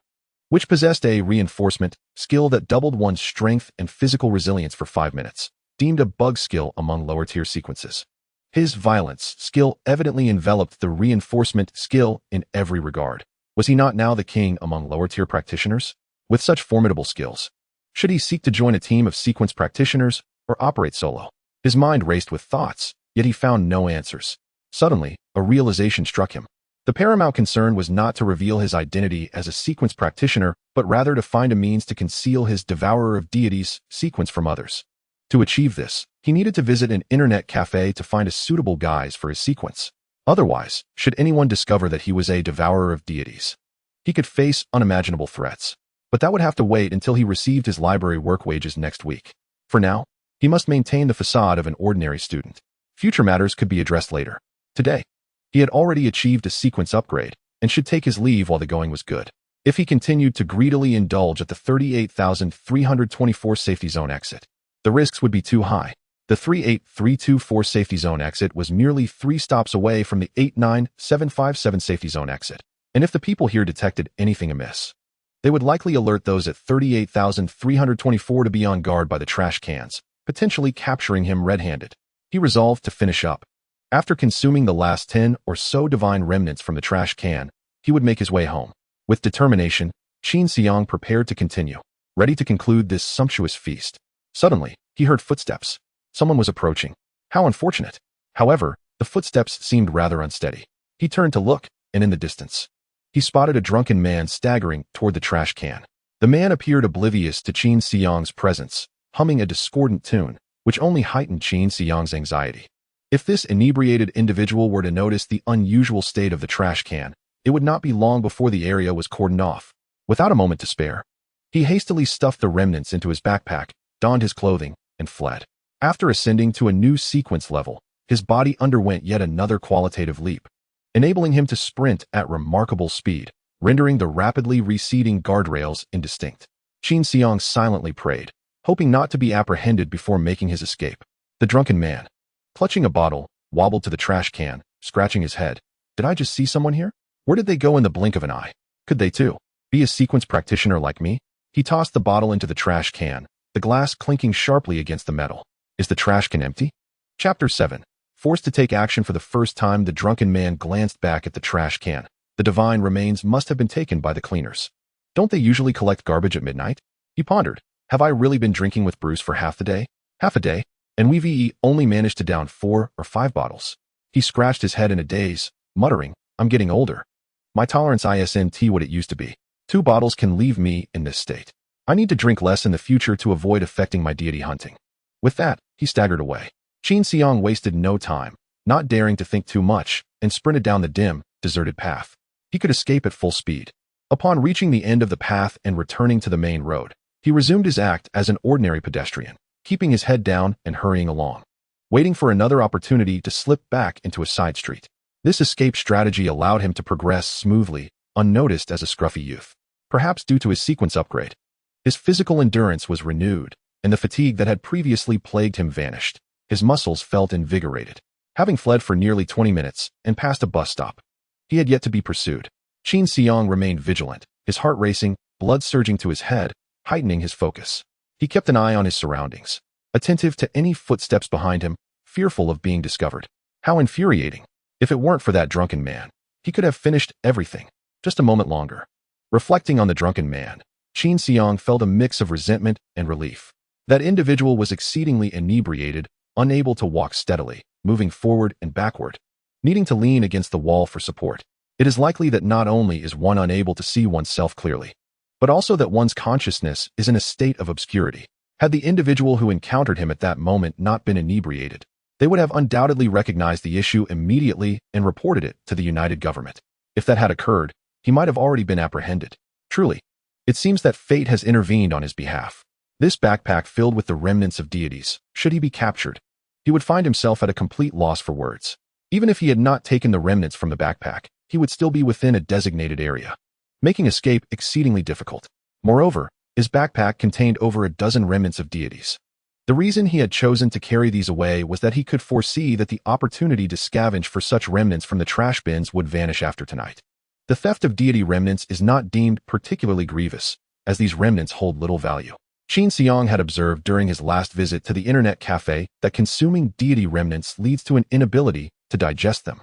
A: which possessed a reinforcement skill that doubled one's strength and physical resilience for 5 minutes, deemed a bug skill among lower-tier sequences. His Violence skill evidently enveloped the reinforcement skill in every regard. Was he not now the king among lower-tier practitioners? With such formidable skills, should he seek to join a team of sequence practitioners or operate solo? His mind raced with thoughts, yet he found no answers. Suddenly, a realization struck him. The paramount concern was not to reveal his identity as a sequence practitioner, but rather to find a means to conceal his Devourer of Deities sequence from others. To achieve this, he needed to visit an internet cafe to find a suitable guise for his sequence. Otherwise, should anyone discover that he was a Devourer of Deities, he could face unimaginable threats. But that would have to wait until he received his library work wages next week. For now, he must maintain the facade of an ordinary student. Future matters could be addressed later. Today, he had already achieved a sequence upgrade and should take his leave while the going was good. If he continued to greedily indulge at the 38,324 safety zone exit, the risks would be too high. The 38324 safety zone exit was merely 3 stops away from the 89757 safety zone exit, and if the people here detected anything amiss, they would likely alert those at 38,324 to be on guard by the trash cans, potentially capturing him red-handed. He resolved to finish up. After consuming the last 10 or so divine remnants from the trash can, he would make his way home. With determination, Qin Xiang prepared to continue, ready to conclude this sumptuous feast. Suddenly, he heard footsteps. Someone was approaching. How unfortunate. However, the footsteps seemed rather unsteady. He turned to look, and in the distance, he spotted a drunken man staggering toward the trash can. The man appeared oblivious to Qin Xiang's presence, humming a discordant tune, which only heightened Qin Xiang's anxiety. If this inebriated individual were to notice the unusual state of the trash can, it would not be long before the area was cordoned off. Without a moment to spare, he hastily stuffed the remnants into his backpack, donned his clothing, and fled. After ascending to a new sequence level, his body underwent yet another qualitative leap, enabling him to sprint at remarkable speed, rendering the rapidly receding guardrails indistinct. Qin Xiang silently prayed, hoping not to be apprehended before making his escape. The drunken man, clutching a bottle, wobbled to the trash can, scratching his head. Did I just see someone here? Where did they go in the blink of an eye? Could they too be a sequence practitioner like me? He tossed the bottle into the trash can, the glass clinking sharply against the metal. Is the trash can empty? Chapter 7. Forced to take action for the first time, the drunken man glanced back at the trash can. The divine remains must have been taken by the cleaners. Don't they usually collect garbage at midnight? He pondered. Have I really been drinking with Bruce for half the day? Half a day? And we've only managed to down 4 or 5 bottles. He scratched his head in a daze, muttering, I'm getting older. My tolerance isn't what it used to be. 2 bottles can leave me in this state. I need to drink less in the future to avoid affecting my deity hunting. With that, he staggered away. Qin Xiang wasted no time, not daring to think too much, and sprinted down the dim, deserted path. He could escape at full speed. Upon reaching the end of the path and returning to the main road, he resumed his act as an ordinary pedestrian, keeping his head down and hurrying along, waiting for another opportunity to slip back into a side street. This escape strategy allowed him to progress smoothly, unnoticed as a scruffy youth. Perhaps due to his sequence upgrade, his physical endurance was renewed, and the fatigue that had previously plagued him vanished. His muscles felt invigorated. Having fled for nearly 20 minutes and passed a bus stop, he had yet to be pursued. Qin Xiang remained vigilant, his heart racing, blood surging to his head, heightening his focus. He kept an eye on his surroundings, attentive to any footsteps behind him, fearful of being discovered. How infuriating! If it weren't for that drunken man, He could have finished everything. Just a moment longer. Reflecting on the drunken man, Qin Xiang felt a mix of resentment and relief. That individual was exceedingly inebriated, unable to walk steadily, moving forward and backward, needing to lean against the wall for support. It is likely that not only is one unable to see oneself clearly, but also that one's consciousness is in a state of obscurity. Had the individual who encountered him at that moment not been inebriated, they would have undoubtedly recognized the issue immediately and reported it to the United Government. If that had occurred, he might have already been apprehended. Truly, it seems that fate has intervened on his behalf. This backpack filled with the remnants of deities, should he be captured, he would find himself at a complete loss for words. Even if he had not taken the remnants from the backpack, he would still be within a designated area, making escape exceedingly difficult. Moreover, his backpack contained over a dozen remnants of deities. The reason he had chosen to carry these away was that he could foresee that the opportunity to scavenge for such remnants from the trash bins would vanish after tonight. The theft of deity remnants is not deemed particularly grievous, as these remnants hold little value. Qin Xiang had observed during his last visit to the internet cafe that consuming deity remnants leads to an inability to digest them,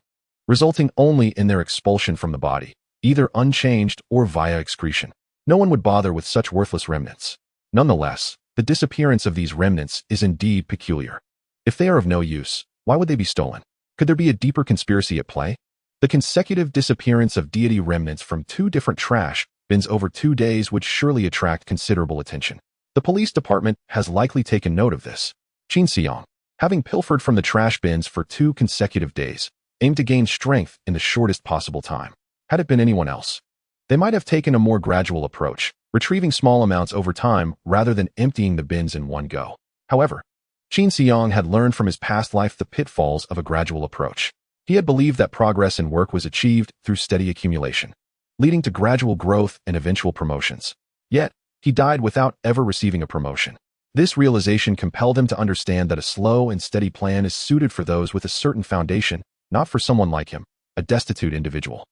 A: resulting only in their expulsion from the body, either unchanged or via excretion. No one would bother with such worthless remnants. Nonetheless, the disappearance of these remnants is indeed peculiar. If they are of no use, why would they be stolen? Could there be a deeper conspiracy at play? The consecutive disappearance of deity remnants from 2 different trash bins over 2 days would surely attract considerable attention. The police department has likely taken note of this. Qin Xiang, having pilfered from the trash bins for 2 consecutive days, aimed to gain strength in the shortest possible time. Had it been anyone else, they might have taken a more gradual approach, retrieving small amounts over time rather than emptying the bins in one go. However, Qin Xiang had learned from his past life the pitfalls of a gradual approach. He had believed that progress in work was achieved through steady accumulation, leading to gradual growth and eventual promotions. Yet, he died without ever receiving a promotion. This realization compelled him to understand that a slow and steady plan is suited for those with a certain foundation, not for someone like him, a destitute individual.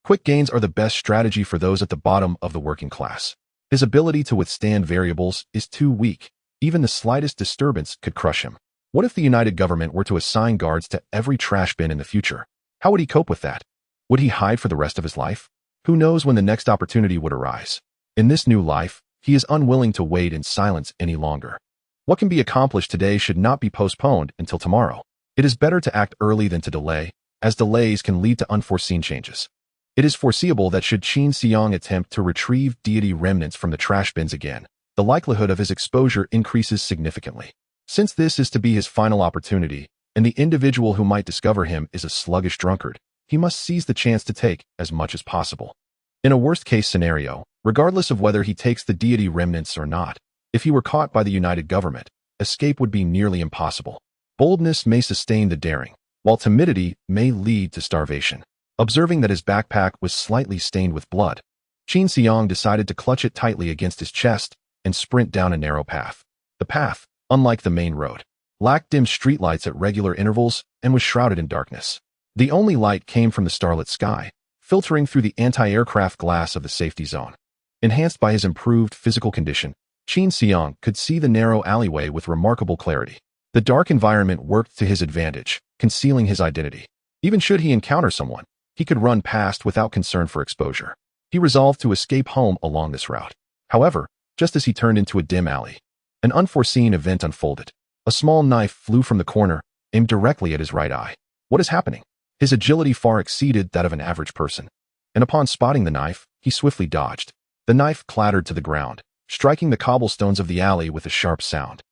A: Quick gains are the best strategy for those at the bottom of the working class. His ability to withstand variables is too weak. Even the slightest disturbance could crush him. What if the United Government were to assign guards to every trash bin in the future? How would he cope with that? Would he hide for the rest of his life? Who knows when the next opportunity would arise? In this new life, he is unwilling to wait in silence any longer. What can be accomplished today should not be postponed until tomorrow. It is better to act early than to delay, as delays can lead to unforeseen changes. It is foreseeable that should Qin Xiang attempt to retrieve deity remnants from the trash bins again, the likelihood of his exposure increases significantly. Since this is to be his final opportunity, and the individual who might discover him is a sluggish drunkard, he must seize the chance to take as much as possible. In a worst-case scenario, regardless of whether he takes the deity remnants or not, if he were caught by the United Government, escape would be nearly impossible. Boldness may sustain the daring, while timidity may lead to starvation. Observing that his backpack was slightly stained with blood, Qin Xiang decided to clutch it tightly against his chest and sprint down a narrow path. The path, unlike the main road, lacked dim streetlights at regular intervals and was shrouded in darkness. The only light came from the starlit sky, filtering through the anti-aircraft glass of the safety zone. Enhanced by his improved physical condition, Qin Xiang could see the narrow alleyway with remarkable clarity. The dark environment worked to his advantage, concealing his identity. Even should he encounter someone, he could run past without concern for exposure. He resolved to escape home along this route. However, just as he turned into a dim alley, an unforeseen event unfolded. A small knife flew from the corner, aimed directly at his right eye. What is happening? His agility far exceeded that of an average person, and upon spotting the knife, he swiftly dodged. The knife clattered to the ground, striking the cobblestones of the alley with a sharp sound.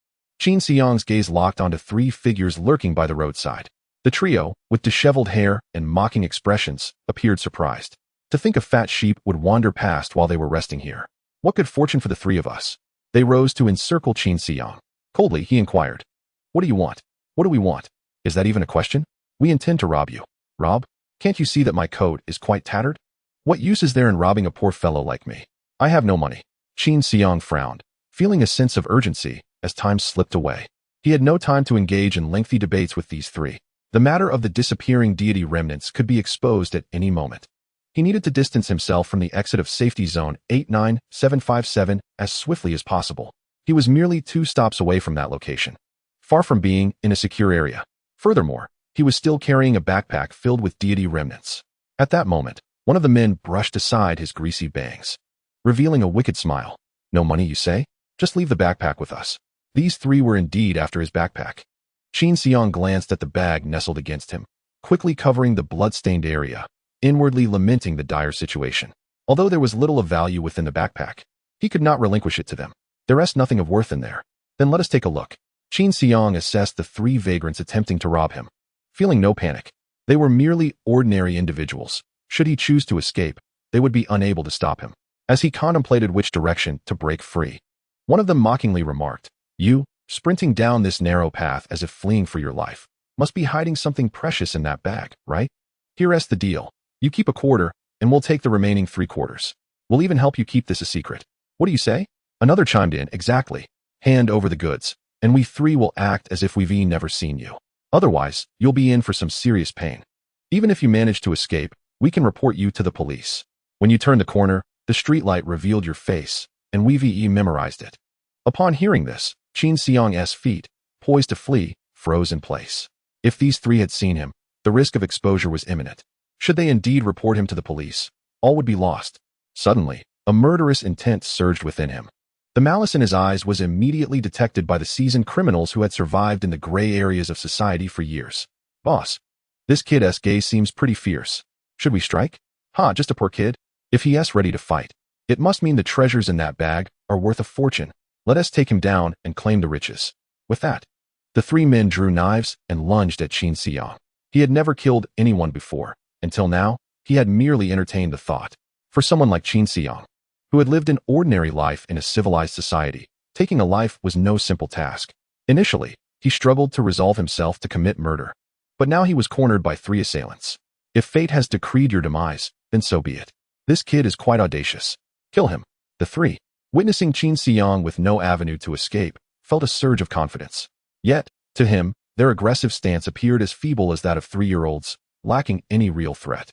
A: Qin Xiang's gaze locked onto 3 figures lurking by the roadside. The trio, with disheveled hair and mocking expressions, appeared surprised. To think a fat sheep would wander past while they were resting here. What good fortune for the 3 of us. They rose to encircle Qin Xiang. Coldly, he inquired, "What do you want? What do we want? Is that even a question? We intend to rob you." "Rob? Can't you see that my coat is quite tattered? What use is there in robbing a poor fellow like me? I have no money." Qin Xiang frowned, feeling a sense of urgency as time slipped away. He had no time to engage in lengthy debates with these 3. The matter of the disappearing deity remnants could be exposed at any moment. He needed to distance himself from the exit of safety zone 89757 as swiftly as possible. He was merely 2 stops away from that location, far from being in a secure area. Furthermore, he was still carrying a backpack filled with deity remnants. At that moment, one of the men brushed aside his greasy bangs, revealing a wicked smile. No money, you say? Just leave the backpack with us. These three were indeed after his backpack. Qin Xiang glanced at the bag nestled against him, quickly covering the blood-stained area, inwardly lamenting the dire situation. Although there was little of value within the backpack, he could not relinquish it to them. There rests nothing of worth in there. Then let us take a look. Qin Xiang assessed the three vagrants attempting to rob him, feeling no panic. They were merely ordinary individuals. Should he choose to escape, they would be unable to stop him. As he contemplated which direction to break free, one of them mockingly remarked, "You, sprinting down this narrow path as if fleeing for your life, must be hiding something precious in that bag, right? Here's the deal. You keep a quarter, and we'll take the remaining 3/4. We'll even help you keep this a secret. What do you say?" Another chimed in, "Exactly. Hand over the goods, and we three will act as if we've never seen you. Otherwise, you'll be in for some serious pain. Even if you manage to escape, we can report you to the police." When you turned the corner, the streetlight revealed your face, and we've memorized it. Upon hearing this, Qin Xiang's feet, poised to flee, froze in place. If these three had seen him, the risk of exposure was imminent. Should they indeed report him to the police, all would be lost. Suddenly, a murderous intent surged within him. The malice in his eyes was immediately detected by the seasoned criminals who had survived in the gray areas of society for years. "Boss, this kid's gaze seems pretty fierce. Should we strike? Just a poor kid. If he's ready to fight, it must mean the treasures in that bag are worth a fortune. Let us take him down and claim the riches." With that, the three men drew knives and lunged at Qin Xiang. He had never killed anyone before. Until now, he had merely entertained the thought. For someone like Qin Xiang, who had lived an ordinary life in a civilized society, taking a life was no simple task. Initially, he struggled to resolve himself to commit murder. But now he was cornered by three assailants. If fate has decreed your demise, then so be it. This kid is quite audacious. Kill him. The three, witnessing Qin Xiang with no avenue to escape, felt a surge of confidence. Yet, to him, their aggressive stance appeared as feeble as that of 3-year-olds, lacking any real threat.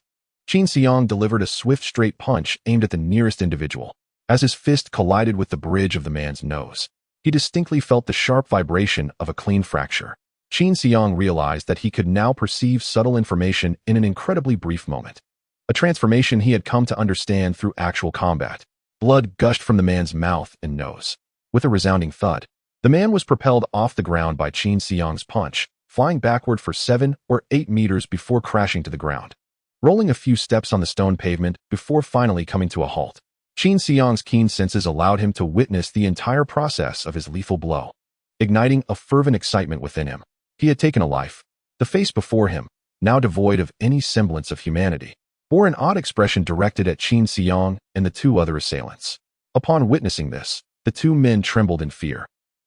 A: Qin Xiang delivered a swift straight punch aimed at the nearest individual. As his fist collided with the bridge of the man's nose, he distinctly felt the sharp vibration of a clean fracture. Qin Xiang realized that he could now perceive subtle information in an incredibly brief moment. A transformation he had come to understand through actual combat. Blood gushed from the man's mouth and nose. With a resounding thud, the man was propelled off the ground by Qin Xiang's punch, flying backward for 7 or 8 meters before crashing to the ground, rolling a few steps on the stone pavement before finally coming to a halt. Qin Xiang's keen senses allowed him to witness the entire process of his lethal blow, igniting a fervent excitement within him. He had taken a life. The face before him, now devoid of any semblance of humanity, bore an odd expression directed at Qin Xiang and the two other assailants. Upon witnessing this, the two men trembled in fear,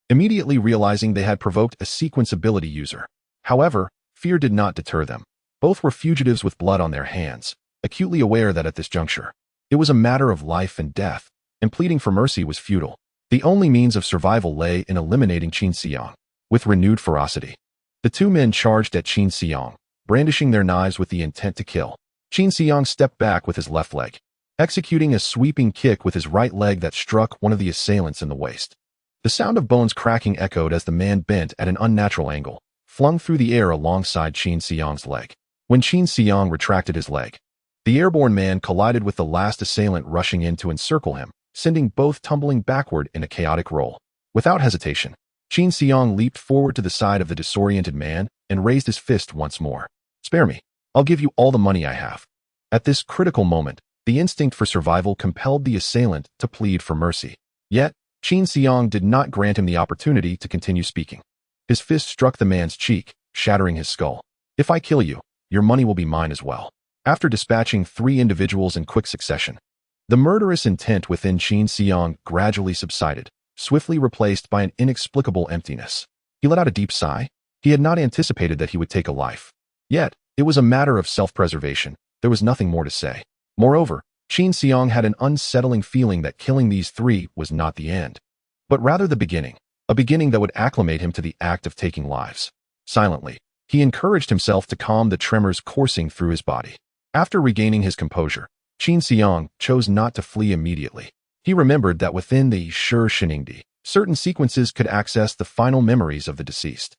A: immediately realizing they had provoked a sequence ability user. However, fear did not deter them. Both were fugitives with blood on their hands, acutely aware that at this juncture, it was a matter of life and death, and pleading for mercy was futile. The only means of survival lay in eliminating Qin Xiang. With renewed ferocity, the two men charged at Qin Xiang, brandishing their knives with the intent to kill. Qin Xiang stepped back with his left leg, executing a sweeping kick with his right leg that struck one of the assailants in the waist. The sound of bones cracking echoed as the man bent at an unnatural angle, flung through the air alongside Qin Xiang's leg. When Qin Xiang retracted his leg, the airborne man collided with the last assailant rushing in to encircle him, sending both tumbling backward in a chaotic roll. Without hesitation, Qin Xiang leaped forward to the side of the disoriented man and raised his fist once more. "Spare me. I'll give you all the money I have." At this critical moment, the instinct for survival compelled the assailant to plead for mercy. Yet, Qin Xiang did not grant him the opportunity to continue speaking. His fist struck the man's cheek, shattering his skull. "If I kill you, your money will be mine as well." After dispatching 3 individuals in quick succession, the murderous intent within Qin Xiang gradually subsided, swiftly replaced by an inexplicable emptiness. He let out a deep sigh. He had not anticipated that he would take a life. Yet, it was a matter of self-preservation. There was nothing more to say. Moreover, Qin Xiang had an unsettling feeling that killing these 3 was not the end, but rather the beginning, a beginning that would acclimate him to the act of taking lives. Silently, he encouraged himself to calm the tremors coursing through his body. After regaining his composure, Qin Xiang chose not to flee immediately. He remembered that within the Shiningdi, certain sequences could access the final memories of the deceased.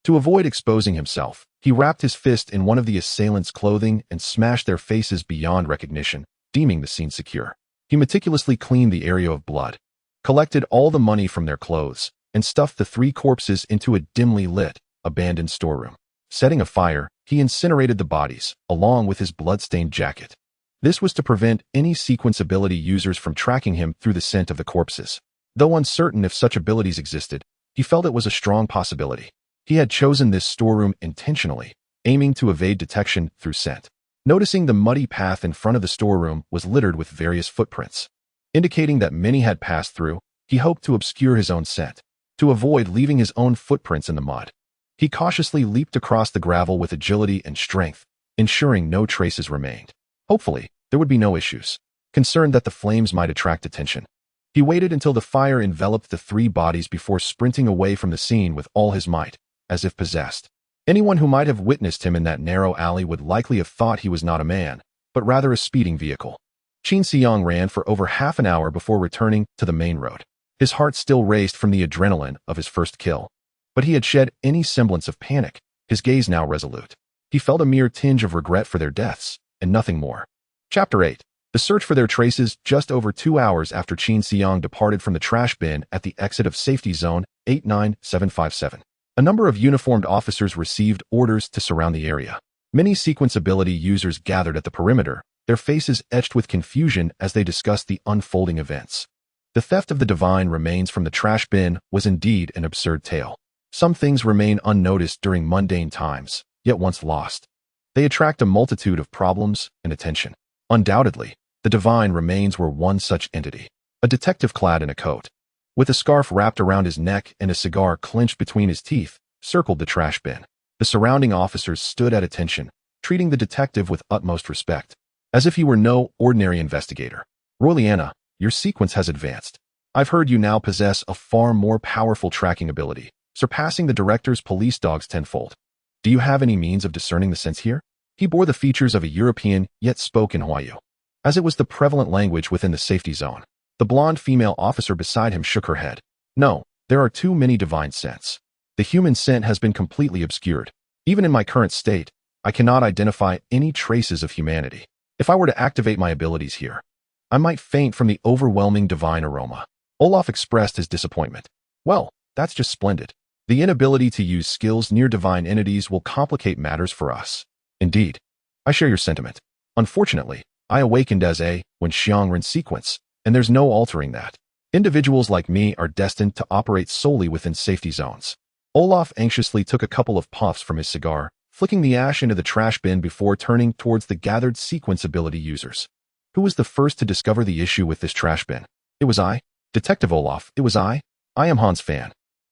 A: To avoid exposing himself, He wrapped his fist in one of the assailants' clothing and smashed their faces beyond recognition, deeming the scene secure. He meticulously cleaned the area of blood, collected all the money from their clothes, and stuffed the 3 corpses into a dimly lit, abandoned storeroom. Setting a fire, he incinerated the bodies, along with his blood-stained jacket. This was to prevent any sequence ability users from tracking him through the scent of the corpses. Though uncertain if such abilities existed, he felt it was a strong possibility. He had chosen this storeroom intentionally, aiming to evade detection through scent. Noticing the muddy path in front of the storeroom was littered with various footprints, indicating that many had passed through, he hoped to obscure his own scent, to avoid leaving his own footprints in the mud. He cautiously leaped across the gravel with agility and strength, ensuring no traces remained. Hopefully, there would be no issues. Concerned that the flames might attract attention, he waited until the fire enveloped the 3 bodies before sprinting away from the scene with all his might, as if possessed. Anyone who might have witnessed him in that narrow alley would likely have thought he was not a man, but rather a speeding vehicle. Qin Xiang ran for over half an hour before returning to the main road. His heart still raced from the adrenaline of his first kill, but he had shed any semblance of panic, his gaze now resolute. He felt a mere tinge of regret for their deaths, and nothing more. Chapter 8. The search for their traces. Just over 2 hours after Qin Xiang departed from the trash bin at the exit of safety zone 89757. A number of uniformed officers received orders to surround the area. Many sequence ability users gathered at the perimeter, their faces etched with confusion as they discussed the unfolding events. The theft of the divine remains from the trash bin was indeed an absurd tale. Some things remain unnoticed during mundane times, yet once lost, they attract a multitude of problems and attention. Undoubtedly, the divine remains were one such entity. A detective clad in a coat, with a scarf wrapped around his neck and a cigar clenched between his teeth, circled the trash bin. The surrounding officers stood at attention, treating the detective with utmost respect, as if he were no ordinary investigator. Royliana, your sequence has advanced. I've heard you now possess a far more powerful tracking ability, surpassing the director's police dogs tenfold. Do you have any means of discerning the sense here? He bore the features of a European, yet spoke in Huayu, as it was the prevalent language within the safety zone. The blonde female officer beside him shook her head. No, there are too many divine scents. The human scent has been completely obscured. Even in my current state, I cannot identify any traces of humanity. If I were to activate my abilities here, I might faint from the overwhelming divine aroma. Olaf expressed his disappointment. Well, that's just splendid. The inability to use skills near divine entities will complicate matters for us. Indeed, I share your sentiment. Unfortunately, I awakened as a when Xiangren sequence, and there's no altering that. Individuals like me are destined to operate solely within safety zones. Olaf anxiously took a couple of puffs from his cigar, flicking the ash into the trash bin before turning towards the gathered sequence ability users. Who was the first to discover the issue with this trash bin? It was I. Detective Olaf, it was I. I am Hans Fan,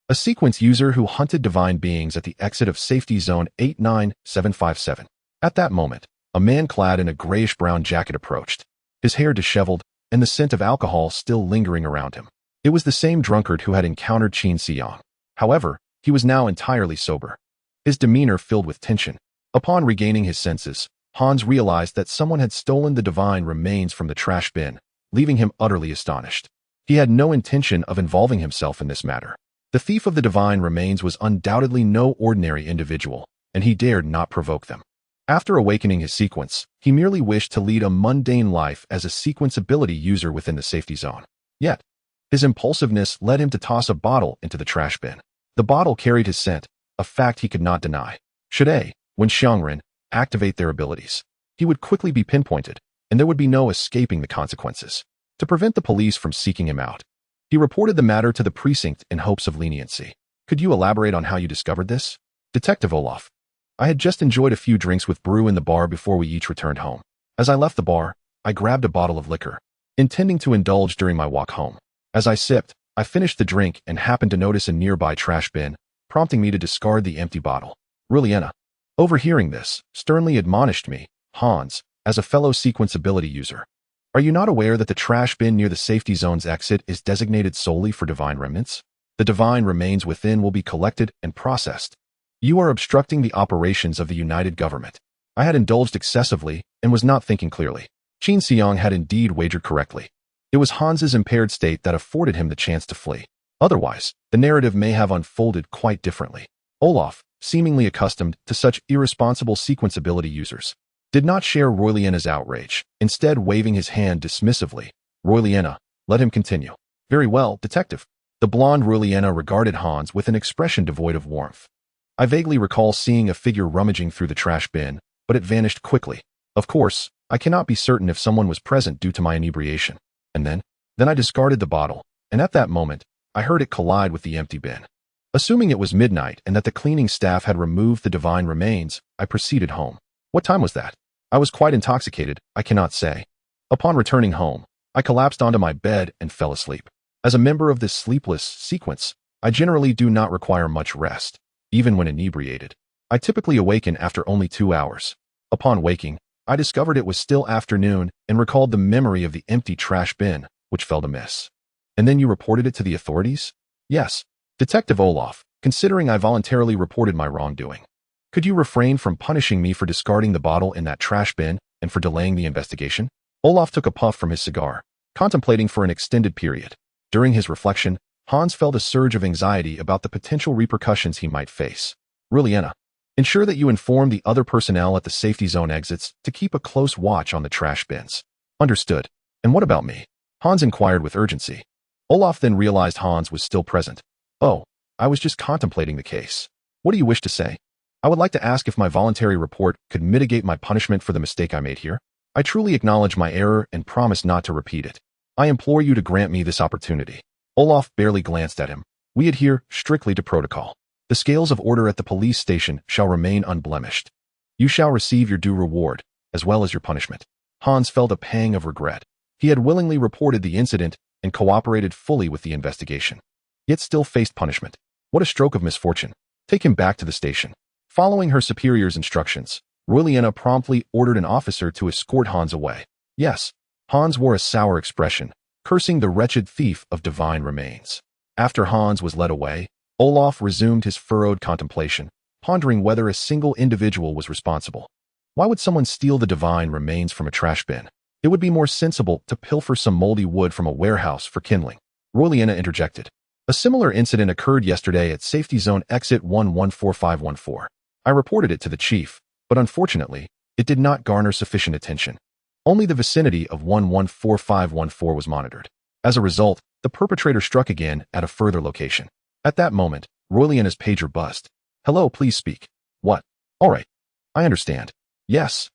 A: a sequence user who hunted divine beings at the exit of safety zone 89757. At that moment, a man clad in a grayish-brown jacket approached, his hair disheveled and the scent of alcohol still lingering around him. It was the same drunkard who had encountered Qin Xiang. However, he was now entirely sober, his demeanor filled with tension. Upon regaining his senses, Hans realized that someone had stolen the divine remains from the trash bin, leaving him utterly astonished. He had no intention of involving himself in this matter. The thief of the divine remains was undoubtedly no ordinary individual, and he dared not provoke them. After awakening his sequence, he merely wished to lead a mundane life as a sequence ability user within the safety zone. Yet, his impulsiveness led him to toss a bottle into the trash bin. The bottle carried his scent, a fact he could not deny. Should when Xiangren activate their abilities, he would quickly be pinpointed, and there would be no escaping the consequences. To prevent the police from seeking him out, he reported the matter to the precinct in hopes of leniency. Could you elaborate on how you discovered this? Detective Olaf. I had just enjoyed a few drinks with Brew in the bar before we each returned home. As I left the bar, I grabbed a bottle of liquor, intending to indulge during my walk home. As I sipped, I finished the drink and happened to notice a nearby trash bin, prompting me to discard the empty bottle. Ruliana, overhearing this, sternly admonished me, Hans, as a fellow sequence ability user. Are you not aware that the trash bin near the safety zone's exit is designated solely for divine remnants? The divine remains within will be collected and processed. You are obstructing the operations of the United Government. I had indulged excessively and was not thinking clearly. Qin Xiang had indeed wagered correctly. It was Hans's impaired state that afforded him the chance to flee. Otherwise, the narrative may have unfolded quite differently. Olaf, seemingly accustomed to such irresponsible sequenceability users, did not share Royliana's outrage, instead waving his hand dismissively. Royliana, let him continue. Very well, detective. The blonde Royliana regarded Hans with an expression devoid of warmth. I vaguely recall seeing a figure rummaging through the trash bin, but it vanished quickly. Of course, I cannot be certain if someone was present due to my inebriation. And then I discarded the bottle, and at that moment, I heard it collide with the empty bin. Assuming it was midnight and that the cleaning staff had removed the divine remains, I proceeded home. What time was that? I was quite intoxicated, I cannot say. Upon returning home, I collapsed onto my bed and fell asleep. As a member of this sleepless sequence, I generally do not require much rest, even when inebriated. I typically awaken after only 2 hours. Upon waking, I discovered it was still afternoon and recalled the memory of the empty trash bin, which fell to miss. And then you reported it to the authorities? Yes. Detective Olaf, considering I voluntarily reported my wrongdoing, could you refrain from punishing me for discarding the bottle in that trash bin and for delaying the investigation? Olaf took a puff from his cigar, contemplating for an extended period. During his reflection, Hans felt a surge of anxiety about the potential repercussions he might face. Royliana, ensure that you inform the other personnel at the safety zone exits to keep a close watch on the trash bins. Understood. And what about me? Hans inquired with urgency. Olaf then realized Hans was still present. Oh, I was just contemplating the case. What do you wish to say? I would like to ask if my voluntary report could mitigate my punishment for the mistake I made here. I truly acknowledge my error and promise not to repeat it. I implore you to grant me this opportunity. Olaf barely glanced at him. We adhere strictly to protocol. The scales of order at the police station shall remain unblemished. You shall receive your due reward, as well as your punishment. Hans felt a pang of regret. He had willingly reported the incident and cooperated fully with the investigation, yet still faced punishment. What a stroke of misfortune. Take him back to the station. Following her superior's instructions, Royliana promptly ordered an officer to escort Hans away. Yes, Hans wore a sour expression, cursing the wretched thief of divine remains. After Hans was led away, Olaf resumed his furrowed contemplation, pondering whether a single individual was responsible. Why would someone steal the divine remains from a trash bin? It would be more sensible to pilfer some moldy wood from a warehouse for kindling. Royliana interjected. A similar incident occurred yesterday at safety zone exit 114514. I reported it to the chief, but unfortunately, it did not garner sufficient attention. Only the vicinity of 114514 was monitored. As a result, the perpetrator struck again at a further location. At that moment, Royliana's pager buzzed. Hello, please speak. What? All right. I understand. Yes,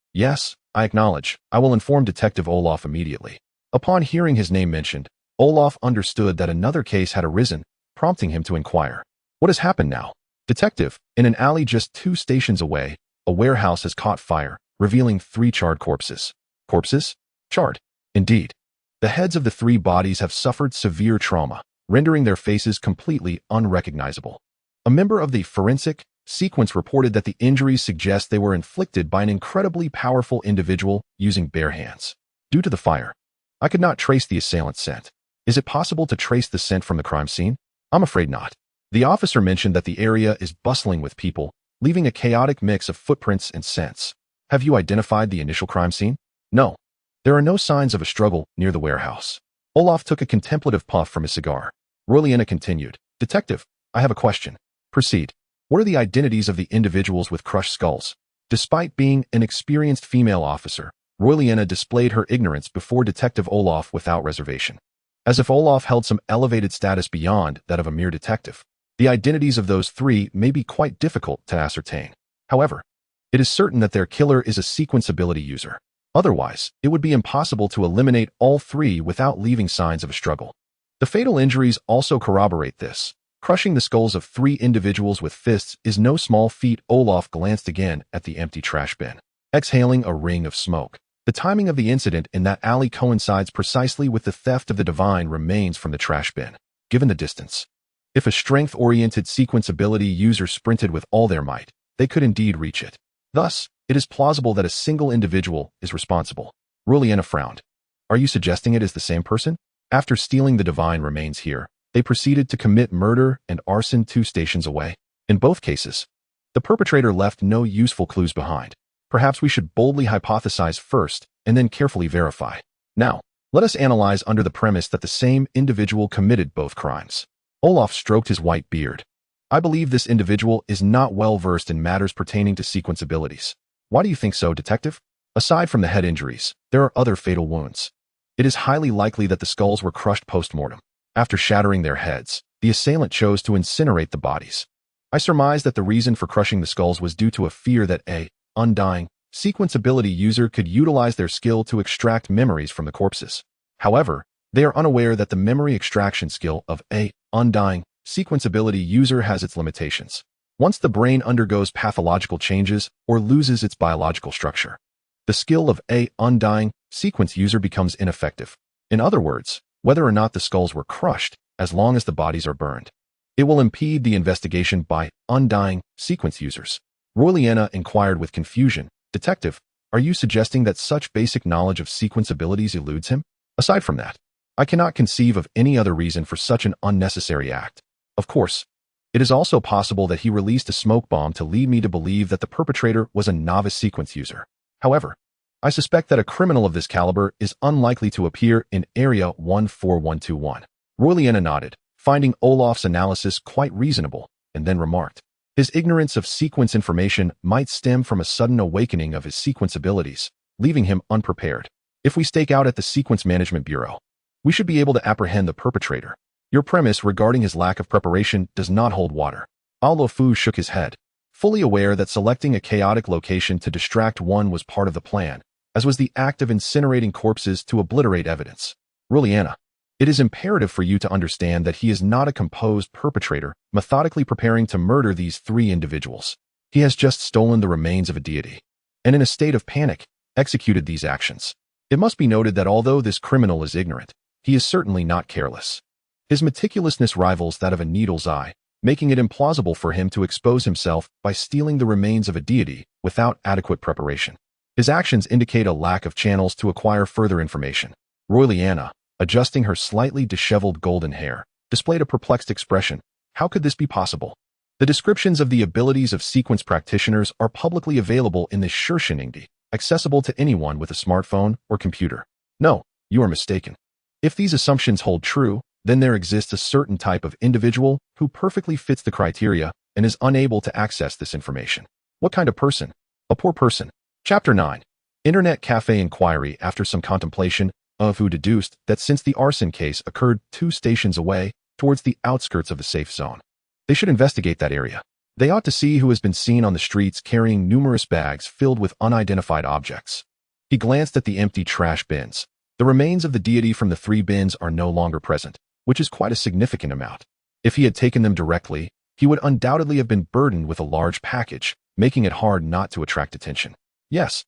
A: I acknowledge. I will inform Detective Olaf immediately. Upon hearing his name mentioned, Olaf understood that another case had arisen, prompting him to inquire. What has happened now? Detective, in an alley just 2 stations away, a warehouse has caught fire, revealing 3 charred corpses. Corpses? Charred. Indeed. The heads of the 3 bodies have suffered severe trauma, rendering their faces completely unrecognizable. A member of the forensic sequence reported that the injuries suggest they were inflicted by an incredibly powerful individual using bare hands. Due to the fire, I could not trace the assailant's scent. Is it possible to trace the scent from the crime scene? I'm afraid not. The officer mentioned that the area is bustling with people, leaving a chaotic mix of footprints and scents. Have you identified the initial crime scene? No. There are no signs of a struggle near the warehouse. Olaf took a contemplative puff from his cigar. Royliana continued. Detective, I have a question. Proceed. What are the identities of the individuals with crushed skulls? Despite being an experienced female officer, Royliana displayed her ignorance before Detective Olaf without reservation. As if Olaf held some elevated status beyond that of a mere detective. The identities of those 3 may be quite difficult to ascertain. However, it is certain that their killer is a sequenceability user. Otherwise, it would be impossible to eliminate all 3 without leaving signs of a struggle. The fatal injuries also corroborate this. Crushing the skulls of 3 individuals with fists is no small feat. Olaf glanced again at the empty trash bin, exhaling a ring of smoke. The timing of the incident in that alley coincides precisely with the theft of the divine remains from the trash bin, given the distance. If a strength-oriented sequenceability user sprinted with all their might, they could indeed reach it. Thus, it is plausible that a single individual is responsible. Royliana frowned. Are you suggesting it is the same person? After stealing the divine remains here, they proceeded to commit murder and arson 2 stations away. In both cases, the perpetrator left no useful clues behind. Perhaps we should boldly hypothesize first and then carefully verify. Now, let us analyze under the premise that the same individual committed both crimes. Olaf stroked his white beard. I believe this individual is not well versed in matters pertaining to sequence abilities. Why do you think so, detective? Aside from the head injuries, there are other fatal wounds. It is highly likely that the skulls were crushed post-mortem. After shattering their heads, the assailant chose to incinerate the bodies. I surmise that the reason for crushing the skulls was due to a fear that a undying sequence ability user could utilize their skill to extract memories from the corpses. However, they are unaware that the memory extraction skill of a undying sequence ability user has its limitations. Once the brain undergoes pathological changes or loses its biological structure, the skill of a undying sequence user becomes ineffective. In other words, whether or not the skulls were crushed, as long as the bodies are burned, it will impede the investigation by undying sequence users. Roy Liena inquired with confusion, "Detective, are you suggesting that such basic knowledge of sequence abilities eludes him? Aside from that, I cannot conceive of any other reason for such an unnecessary act. Of course, it is also possible that he released a smoke bomb to lead me to believe that the perpetrator was a novice sequence user. However, I suspect that a criminal of this caliber is unlikely to appear in Area 14121. Roy Liena nodded, finding Olaf's analysis quite reasonable, and then remarked, "His ignorance of sequence information might stem from a sudden awakening of his sequence abilities, leaving him unprepared. If we stake out at the Sequence Management Bureau, we should be able to apprehend the perpetrator. Your premise regarding his lack of preparation does not hold water." Alofu shook his head, fully aware that selecting a chaotic location to distract one was part of the plan, as was the act of incinerating corpses to obliterate evidence. "Roy Liena, it is imperative for you to understand that he is not a composed perpetrator methodically preparing to murder these three individuals. He has just stolen the remains of a deity, and in a state of panic, executed these actions. It must be noted that although this criminal is ignorant, he is certainly not careless. His meticulousness rivals that of a needle's eye, making it implausible for him to expose himself by stealing the remains of a deity without adequate preparation. His actions indicate a lack of channels to acquire further information." Roy Liena, adjusting her slightly disheveled golden hair, displayed a perplexed expression. How could this be possible? The descriptions of the abilities of sequence practitioners are publicly available in the Shirshiningdi, accessible to anyone with a smartphone or computer. No, you are mistaken. If these assumptions hold true, then there exists a certain type of individual who perfectly fits the criteria and is unable to access this information. What kind of person? A poor person. Chapter 9. Internet Cafe Inquiry. After some contemplation, Fu deduced that since the arson case occurred 2 stations away, towards the outskirts of the safe zone, they should investigate that area. They ought to see who has been seen on the streets carrying numerous bags filled with unidentified objects. He glanced at the empty trash bins. The remains of the deity from the 3 bins are no longer present, which is quite a significant amount. If he had taken them directly, he would undoubtedly have been burdened with a large package, making it hard not to attract attention. Yes,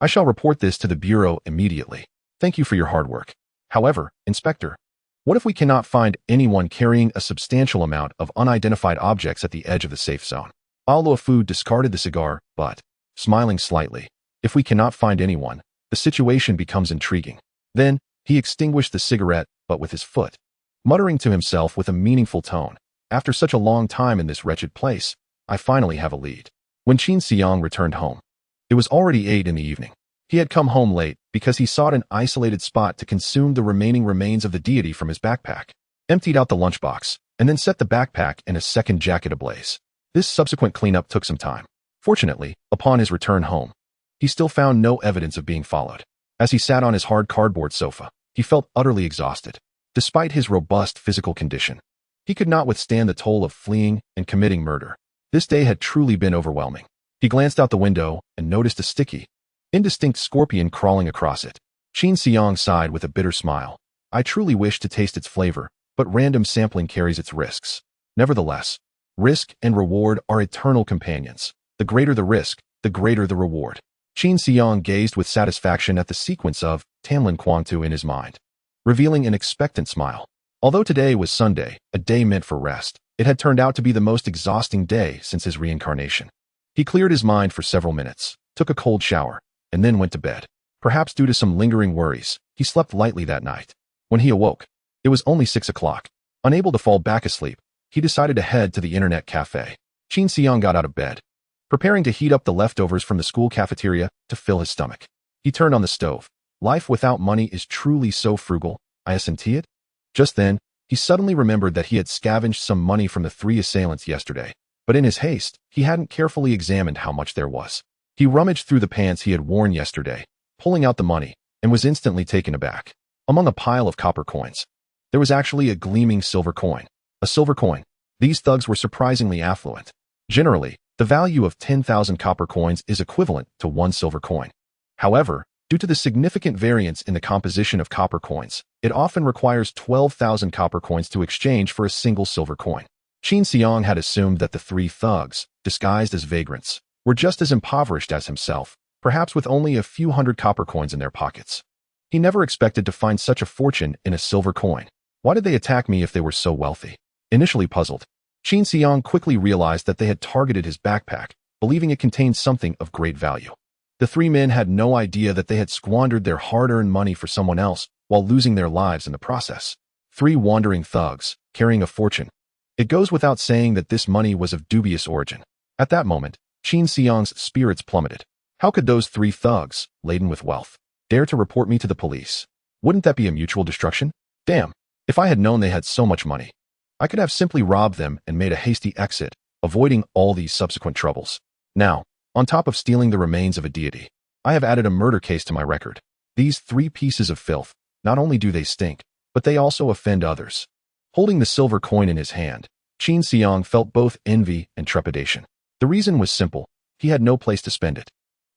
A: I shall report this to the Bureau immediately. Thank you for your hard work. However, Inspector, what if we cannot find anyone carrying a substantial amount of unidentified objects at the edge of the safe zone? Alofu discarded the cigar, but, smiling slightly, if we cannot find anyone, the situation becomes intriguing. Then, he extinguished the cigarette, but with his foot, muttering to himself with a meaningful tone, "After such a long time in this wretched place, I finally have a lead." When Qin Xiang returned home, it was already 8 in the evening. He had come home late because he sought an isolated spot to consume the remaining remains of the deity from his backpack, emptied out the lunchbox, and then set the backpack and a second jacket ablaze. This subsequent cleanup took some time. Fortunately, upon his return home, he still found no evidence of being followed. As he sat on his hard cardboard sofa, he felt utterly exhausted. Despite his robust physical condition, he could not withstand the toll of fleeing and committing murder. This day had truly been overwhelming. He glanced out the window and noticed a sticky, indistinct scorpion crawling across it. Qin Xiang sighed with a bitter smile. "I truly wish to taste its flavor, but random sampling carries its risks. Nevertheless, risk and reward are eternal companions. The greater the risk, the greater the reward." Qin Xiang gazed with satisfaction at the sequence of Tamlin Quangtu in his mind, revealing an expectant smile. Although today was Sunday, a day meant for rest, it had turned out to be the most exhausting day since his reincarnation. He cleared his mind for several minutes, took a cold shower, and then went to bed. Perhaps due to some lingering worries, he slept lightly that night. When he awoke, it was only 6 o'clock. Unable to fall back asleep, he decided to head to the internet cafe. Qin Xiang got out of bed, preparing to heat up the leftovers from the school cafeteria to fill his stomach. He turned on the stove. Life without money is truly so frugal, I assent it. Just then, He suddenly remembered that he had scavenged some money from the 3 assailants yesterday, but in his haste, he hadn't carefully examined how much there was. He rummaged through the pants he had worn yesterday, pulling out the money, and was instantly taken aback. Among a pile of copper coins, there was actually a gleaming silver coin. A silver coin. These thugs were surprisingly affluent. Generally, the value of 10,000 copper coins is equivalent to 1 silver coin. However, due to the significant variance in the composition of copper coins, it often requires 12,000 copper coins to exchange for a single silver coin. Qin Xiang had assumed that the 3 thugs, disguised as vagrants, were just as impoverished as himself, perhaps with only a few hundred copper coins in their pockets. He never expected to find such a fortune in a silver coin. Why did they attack me if they were so wealthy? Initially puzzled, Qin Xiang quickly realized that they had targeted his backpack, believing it contained something of great value. The 3 men had no idea that they had squandered their hard-earned money for someone else while losing their lives in the process. 3 wandering thugs, carrying a fortune. It goes without saying that this money was of dubious origin. At that moment, Qin Xiang's spirits plummeted. How could those 3 thugs, laden with wealth, dare to report me to the police? Wouldn't that be a mutual destruction? Damn, if I had known they had so much money, I could have simply robbed them and made a hasty exit, avoiding all these subsequent troubles. Now, on top of stealing the remains of a deity, I have added a murder case to my record. These 3 pieces of filth, not only do they stink, but they also offend others. Holding the silver coin in his hand, Qin Xiang felt both envy and trepidation. The reason was simple. He had no place to spend it.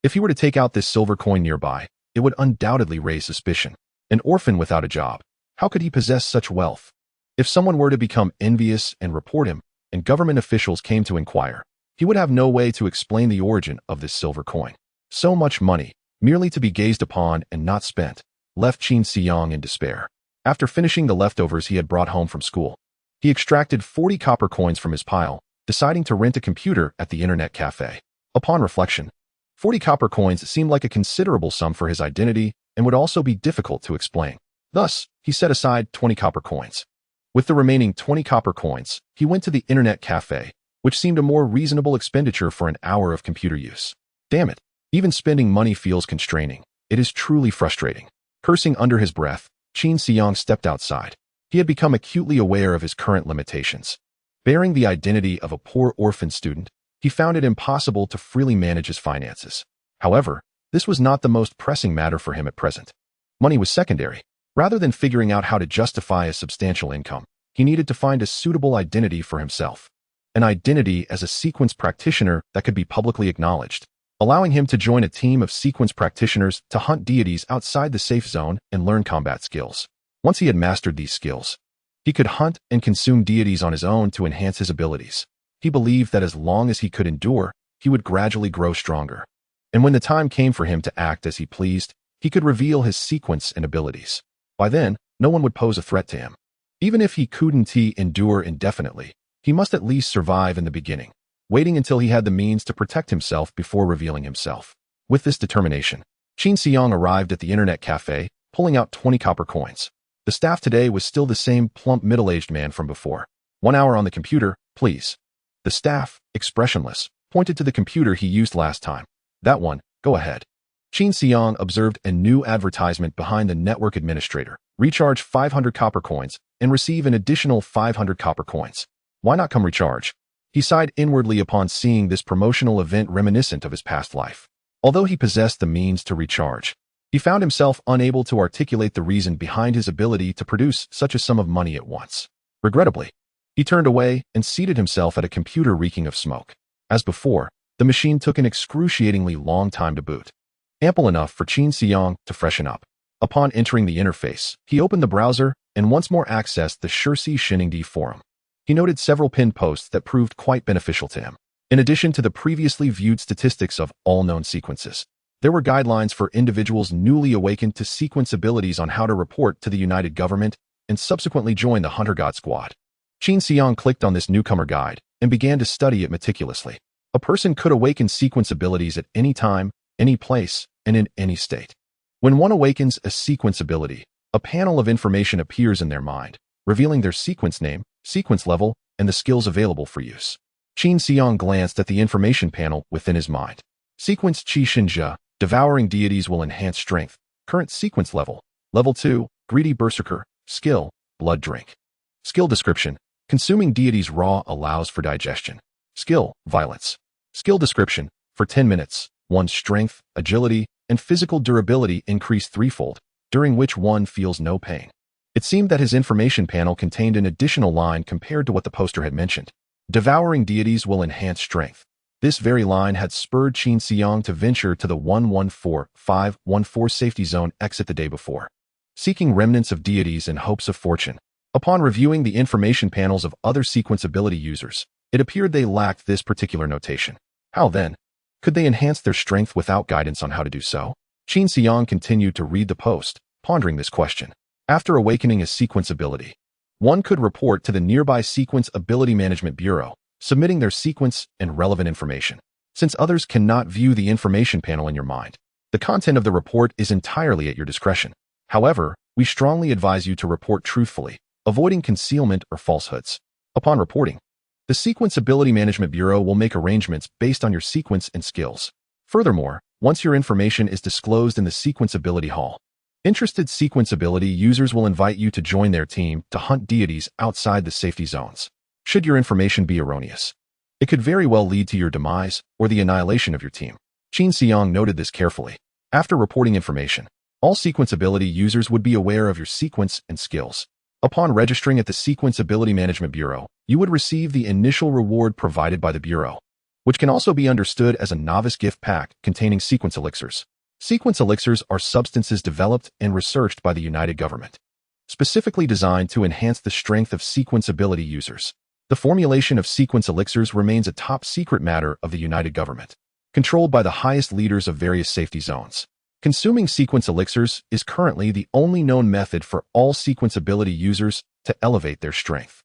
A: If he were to take out this silver coin nearby, it would undoubtedly raise suspicion. An orphan without a job, how could he possess such wealth? If someone were to become envious and report him, and government officials came to inquire, he would have no way to explain the origin of this silver coin. So much money, merely to be gazed upon and not spent, left Qin Xiang in despair. After finishing the leftovers he had brought home from school, he extracted 40 copper coins from his pile, deciding to rent a computer at the internet cafe. Upon reflection, 40 copper coins seemed like a considerable sum for his identity and would also be difficult to explain. Thus, he set aside 20 copper coins. With the remaining 20 copper coins, he went to the internet cafe, which seemed a more reasonable expenditure for an hour of computer use. Damn it, even spending money feels constraining. It is truly frustrating. Cursing under his breath, Qin Xiang stepped outside. He had become acutely aware of his current limitations. Bearing the identity of a poor orphan student, he found it impossible to freely manage his finances. However, this was not the most pressing matter for him at present. Money was secondary. Rather than figuring out how to justify a substantial income, he needed to find a suitable identity for himself. An identity as a sequence practitioner that could be publicly acknowledged, allowing him to join a team of sequence practitioners to hunt deities outside the safe zone and learn combat skills. Once he had mastered these skills, he could hunt and consume deities on his own to enhance his abilities. He believed that as long as he could endure, he would gradually grow stronger. And when the time came for him to act as he pleased, he could reveal his sequence and abilities. By then, no one would pose a threat to him. Even if he couldn't endure indefinitely, he must at least survive in the beginning, waiting until he had the means to protect himself before revealing himself. With this determination, Qin Xiang arrived at the internet cafe, pulling out 20 copper coins. The staff today was still the same plump middle-aged man from before. 1 hour on the computer, please. The staff, expressionless, pointed to the computer he used last time. That one, go ahead. Qin Xiang observed a new advertisement behind the network administrator. Recharge 500 copper coins and receive an additional 500 copper coins. Why not come recharge? He sighed inwardly upon seeing this promotional event reminiscent of his past life. Although he possessed the means to recharge, he found himself unable to articulate the reason behind his ability to produce such a sum of money at once. Regrettably, he turned away and seated himself at a computer reeking of smoke. As before, the machine took an excruciatingly long time to boot. Ample enough for Qin Xiang to freshen up. Upon entering the interface, he opened the browser and once more accessed the Shursi Shiningdi forum. He noted several pinned posts that proved quite beneficial to him. In addition to the previously viewed statistics of all known sequences, there were guidelines for individuals newly awakened to sequence abilities on how to report to the United Government and subsequently join the Hunter God Squad. Qin Xiang clicked on this newcomer guide and began to study it meticulously. A person could awaken sequence abilities at any time, any place, and in any state. When one awakens a sequence ability, a panel of information appears in their mind, revealing their sequence name, sequence level, and the skills available for use. Qin Xiang glanced at the information panel within his mind. Sequence Qi Shinjia, devouring deities will enhance strength. Current sequence level, level 2, greedy berserker, skill, blood drink. Skill description. Consuming deities raw allows for digestion. Skill, violence. Skill description. For 10 minutes, one's strength, agility, and physical durability increase threefold, during which one feels no pain. It seemed that his information panel contained an additional line compared to what the poster had mentioned. Devouring deities will enhance strength. This very line had spurred Qin Xiang to venture to the 114-514 safety zone exit the day before, seeking remnants of deities in hopes of fortune. Upon reviewing the information panels of other sequence ability users, it appeared they lacked this particular notation. How then could they enhance their strength without guidance on how to do so? Qin Xiang continued to read the post, pondering this question. After awakening a sequence ability, one could report to the nearby Sequence Ability Management Bureau, submitting their sequence and relevant information. Since others cannot view the information panel in your mind, the content of the report is entirely at your discretion. However, we strongly advise you to report truthfully, avoiding concealment or falsehoods. Upon reporting, the Sequence Ability Management Bureau will make arrangements based on your sequence and skills. Furthermore, once your information is disclosed in the Sequence Ability Hall, interested Sequence Ability users will invite you to join their team to hunt deities outside the safety zones. Should your information be erroneous, it could very well lead to your demise or the annihilation of your team. Qin Xiang noted this carefully. After reporting information, all Sequence Ability users would be aware of your sequence and skills. Upon registering at the Sequence Ability Management Bureau, you would receive the initial reward provided by the Bureau, which can also be understood as a novice gift pack containing sequence elixirs. Sequence elixirs are substances developed and researched by the United Government, specifically designed to enhance the strength of sequence ability users. The formulation of sequence elixirs remains a top secret matter of the United Government, controlled by the highest leaders of various safety zones. Consuming sequence elixirs is currently the only known method for all sequence ability users to elevate their strength.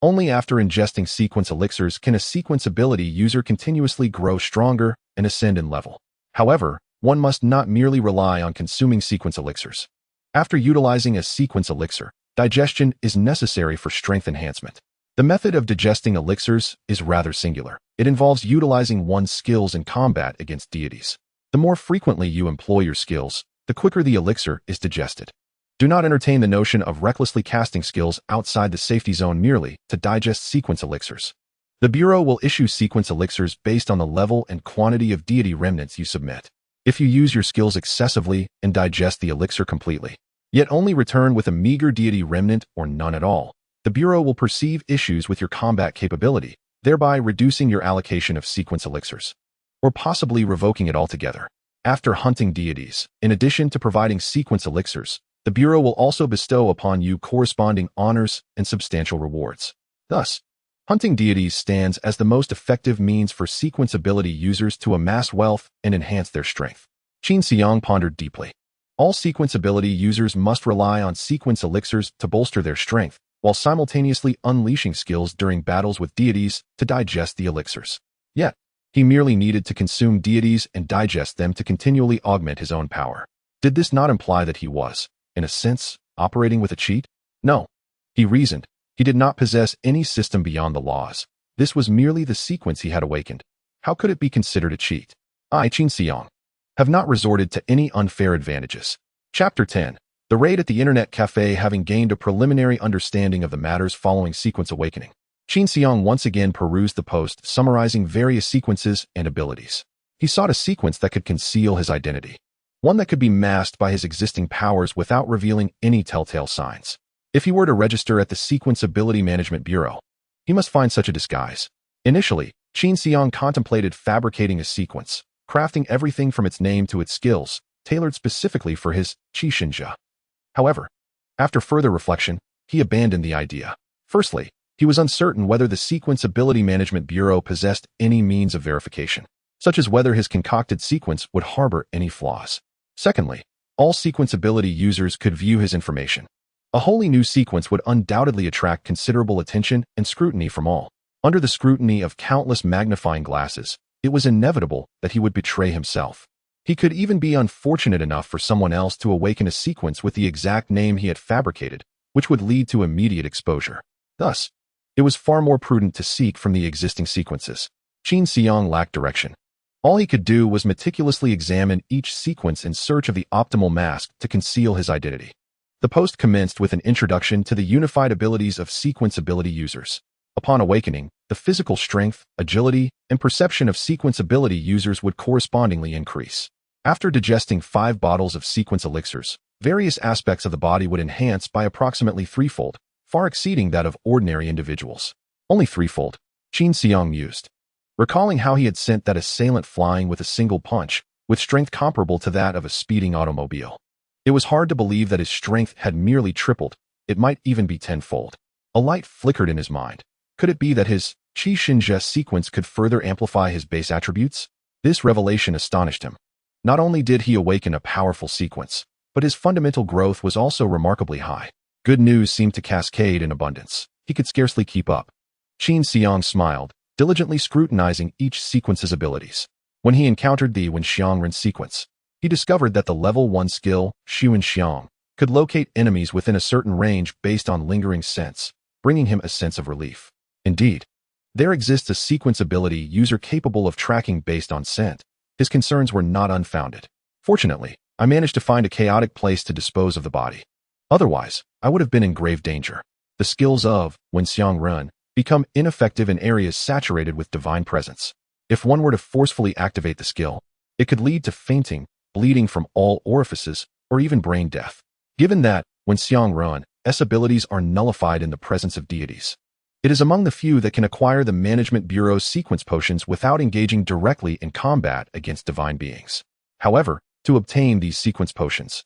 A: Only after ingesting sequence elixirs can a sequence ability user continuously grow stronger and ascend in level. However, one must not merely rely on consuming sequence elixirs. After utilizing a sequence elixir, digestion is necessary for strength enhancement. The method of digesting elixirs is rather singular. It involves utilizing one's skills in combat against deities. The more frequently you employ your skills, the quicker the elixir is digested. Do not entertain the notion of recklessly casting skills outside the safety zone merely to digest sequence elixirs. The Bureau will issue sequence elixirs based on the level and quantity of deity remnants you submit. If you use your skills excessively and digest the elixir completely, yet only return with a meager deity remnant or none at all, the Bureau will perceive issues with your combat capability, thereby reducing your allocation of sequence elixirs, or possibly revoking it altogether. After hunting deities, in addition to providing sequence elixirs, the Bureau will also bestow upon you corresponding honors and substantial rewards. Thus, hunting deities stands as the most effective means for sequence ability users to amass wealth and enhance their strength. Qin Xiang pondered deeply. All sequence ability users must rely on sequence elixirs to bolster their strength, while simultaneously unleashing skills during battles with deities to digest the elixirs. Yet, he merely needed to consume deities and digest them to continually augment his own power. Did this not imply that he was, in a sense, operating with a cheat? No. He reasoned. He did not possess any system beyond the laws. This was merely the sequence he had awakened. How could it be considered a cheat? I, Qin Xiang, have not resorted to any unfair advantages. Chapter 10. The raid at the Internet Cafe. Having gained a preliminary understanding of the matters following sequence awakening, Qin Xiang once again perused the post summarizing various sequences and abilities. He sought a sequence that could conceal his identity, one that could be masked by his existing powers without revealing any telltale signs. If he were to register at the Sequence Ability Management Bureau, he must find such a disguise. Initially, Qin Xiang contemplated fabricating a sequence, crafting everything from its name to its skills, tailored specifically for his Qi Xinjia. However, after further reflection, he abandoned the idea. Firstly, he was uncertain whether the Sequence Ability Management Bureau possessed any means of verification, such as whether his concocted sequence would harbor any flaws. Secondly, all sequence ability users could view his information. A wholly new sequence would undoubtedly attract considerable attention and scrutiny from all. Under the scrutiny of countless magnifying glasses, it was inevitable that he would betray himself. He could even be unfortunate enough for someone else to awaken a sequence with the exact name he had fabricated, which would lead to immediate exposure. Thus, it was far more prudent to seek from the existing sequences. Qin Xiang lacked direction. All he could do was meticulously examine each sequence in search of the optimal mask to conceal his identity. The post commenced with an introduction to the unified abilities of sequence ability users. Upon awakening, the physical strength, agility, and perception of sequence ability users would correspondingly increase. After digesting 5 bottles of sequence elixirs, various aspects of the body would enhance by approximately threefold, far exceeding that of ordinary individuals. Only threefold, Qin Xiang mused, recalling how he had sent that assailant flying with a single punch, with strength comparable to that of a speeding automobile. It was hard to believe that his strength had merely tripled. It might even be tenfold. A light flickered in his mind. Could it be that his Qi Xinjie sequence could further amplify his base attributes? This revelation astonished him. Not only did he awaken a powerful sequence, but his fundamental growth was also remarkably high. Good news seemed to cascade in abundance. He could scarcely keep up. Qin Xiang smiled, diligently scrutinizing each sequence's abilities. When he encountered the Wenxiangren sequence, he discovered that the level 1 skill, Xuan Xiang, could locate enemies within a certain range based on lingering sense, bringing him a sense of relief. Indeed, there exists a sequence ability user capable of tracking based on scent. His concerns were not unfounded. Fortunately, I managed to find a chaotic place to dispose of the body. Otherwise, I would have been in grave danger. The skills of Wenxiangren become ineffective in areas saturated with divine presence. If one were to forcefully activate the skill, it could lead to fainting, bleeding from all orifices, or even brain death. Given that, Wenxiangren's abilities are nullified in the presence of deities, it is among the few that can acquire the Management Bureau's sequence potions without engaging directly in combat against divine beings. However, to obtain these sequence potions,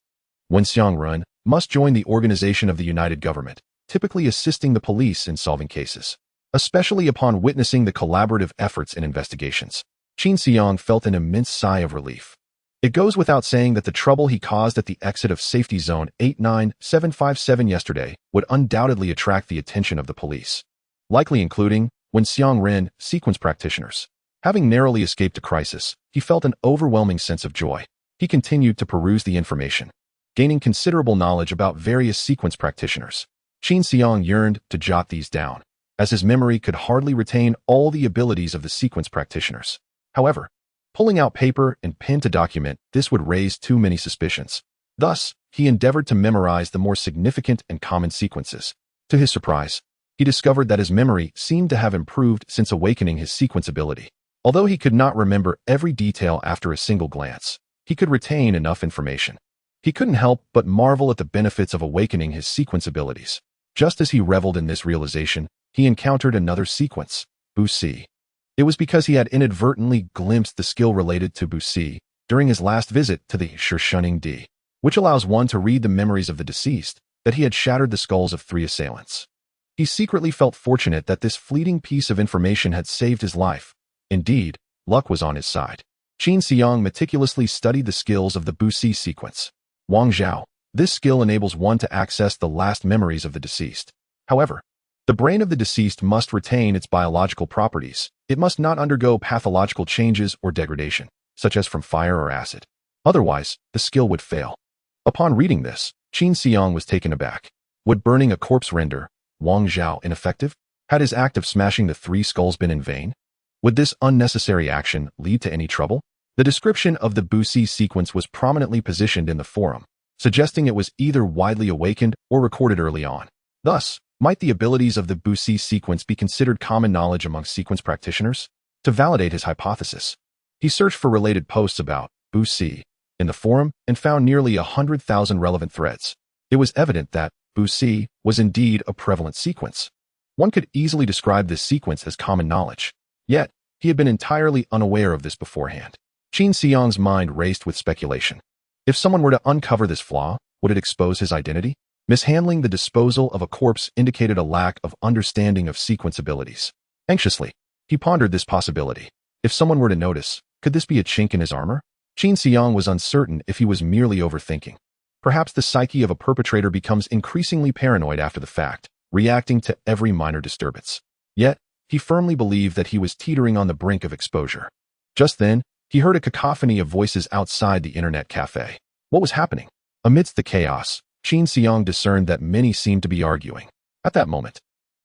A: Wenxiangren must join the organization of the United Government, typically assisting the police in solving cases. Especially upon witnessing the collaborative efforts and investigations, Qin Xiang felt an immense sigh of relief. It goes without saying that the trouble he caused at the exit of Safety Zone 89757 yesterday would undoubtedly attract the attention of the police, likely including Wenxiangren sequence practitioners. Having narrowly escaped a crisis, he felt an overwhelming sense of joy. He continued to peruse the information, gaining considerable knowledge about various sequence practitioners. Qin Xiang yearned to jot these down, as his memory could hardly retain all the abilities of the sequence practitioners. However, pulling out paper and pen to document this would raise too many suspicions. Thus, he endeavored to memorize the more significant and common sequences. To his surprise, he discovered that his memory seemed to have improved since awakening his sequence ability. Although he could not remember every detail after a single glance, he could retain enough information. He couldn't help but marvel at the benefits of awakening his sequence abilities. Just as he reveled in this realization, he encountered another sequence, Busi. It was because he had inadvertently glimpsed the skill related to Busi during his last visit to the Shishunning Di, which allows one to read the memories of the deceased, that he had shattered the skulls of 3 assailants. He secretly felt fortunate that this fleeting piece of information had saved his life. Indeed, luck was on his side. Qin Xiang meticulously studied the skills of the Busi sequence. Wang Zhao. This skill enables one to access the last memories of the deceased. However, the brain of the deceased must retain its biological properties. It must not undergo pathological changes or degradation, such as from fire or acid. Otherwise, the skill would fail. Upon reading this, Qin Xiang was taken aback. Would burning a corpse render Wang Zhao ineffective? Had his act of smashing the 3 skulls been in vain? Would this unnecessary action lead to any trouble? The description of the Busi sequence was prominently positioned in the forum, suggesting it was either widely awakened or recorded early on. Thus, might the abilities of the Busi sequence be considered common knowledge among sequence practitioners? To validate his hypothesis, he searched for related posts about Busi in the forum and found nearly 100,000 relevant threads. It was evident that Busi was indeed a prevalent sequence. One could easily describe this sequence as common knowledge. Yet, he had been entirely unaware of this beforehand. Qin Xiang's mind raced with speculation. If someone were to uncover this flaw, would it expose his identity? Mishandling the disposal of a corpse indicated a lack of understanding of sequence abilities. Anxiously, he pondered this possibility. If someone were to notice, could this be a chink in his armor? Qin Xiang was uncertain if he was merely overthinking. Perhaps the psyche of a perpetrator becomes increasingly paranoid after the fact, reacting to every minor disturbance. Yet, he firmly believed that he was teetering on the brink of exposure. Just then, he heard a cacophony of voices outside the internet cafe. What was happening? Amidst the chaos, Qin Xiang discerned that many seemed to be arguing. At that moment,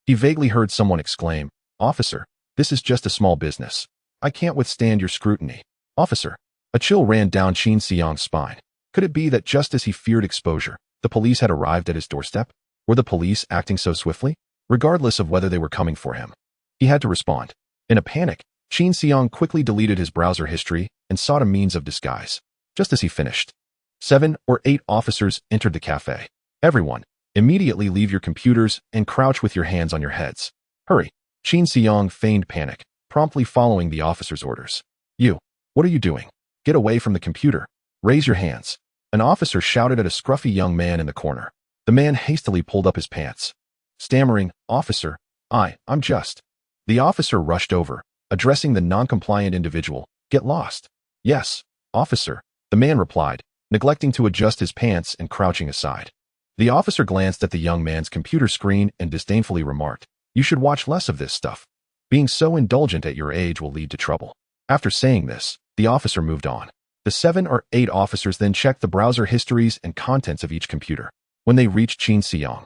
A: he vaguely heard someone exclaim, "Officer, this is just a small business. I can't withstand your scrutiny." Officer. A chill ran down Qin Xiang's spine. Could it be that just as he feared exposure, The police had arrived at his doorstep? Were the police acting so swiftly? Regardless of whether they were coming for him, he had to respond. In a panic, Qin Xiang quickly deleted his browser history and sought a means of disguise. Just as he finished, 7 or 8 officers entered the cafe. Everyone, immediately leave your computers and crouch with your hands on your heads. Hurry. Qin Xiang feigned panic, promptly following the officer's orders. You, what are you doing? Get away from the computer. Raise your hands. An officer shouted at a scruffy young man in the corner. The man hastily pulled up his pants. Stammering, "Officer, I'm just..." The officer rushed over, addressing the non-compliant individual. "Get lost." "Yes, officer," the man replied, neglecting to adjust his pants and crouching aside. The officer glanced at the young man's computer screen and disdainfully remarked, "You should watch less of this stuff. Being so indulgent at your age will lead to trouble." After saying this, the officer moved on. The 7 or 8 officers then checked the browser histories and contents of each computer. When they reached Qin Xiang,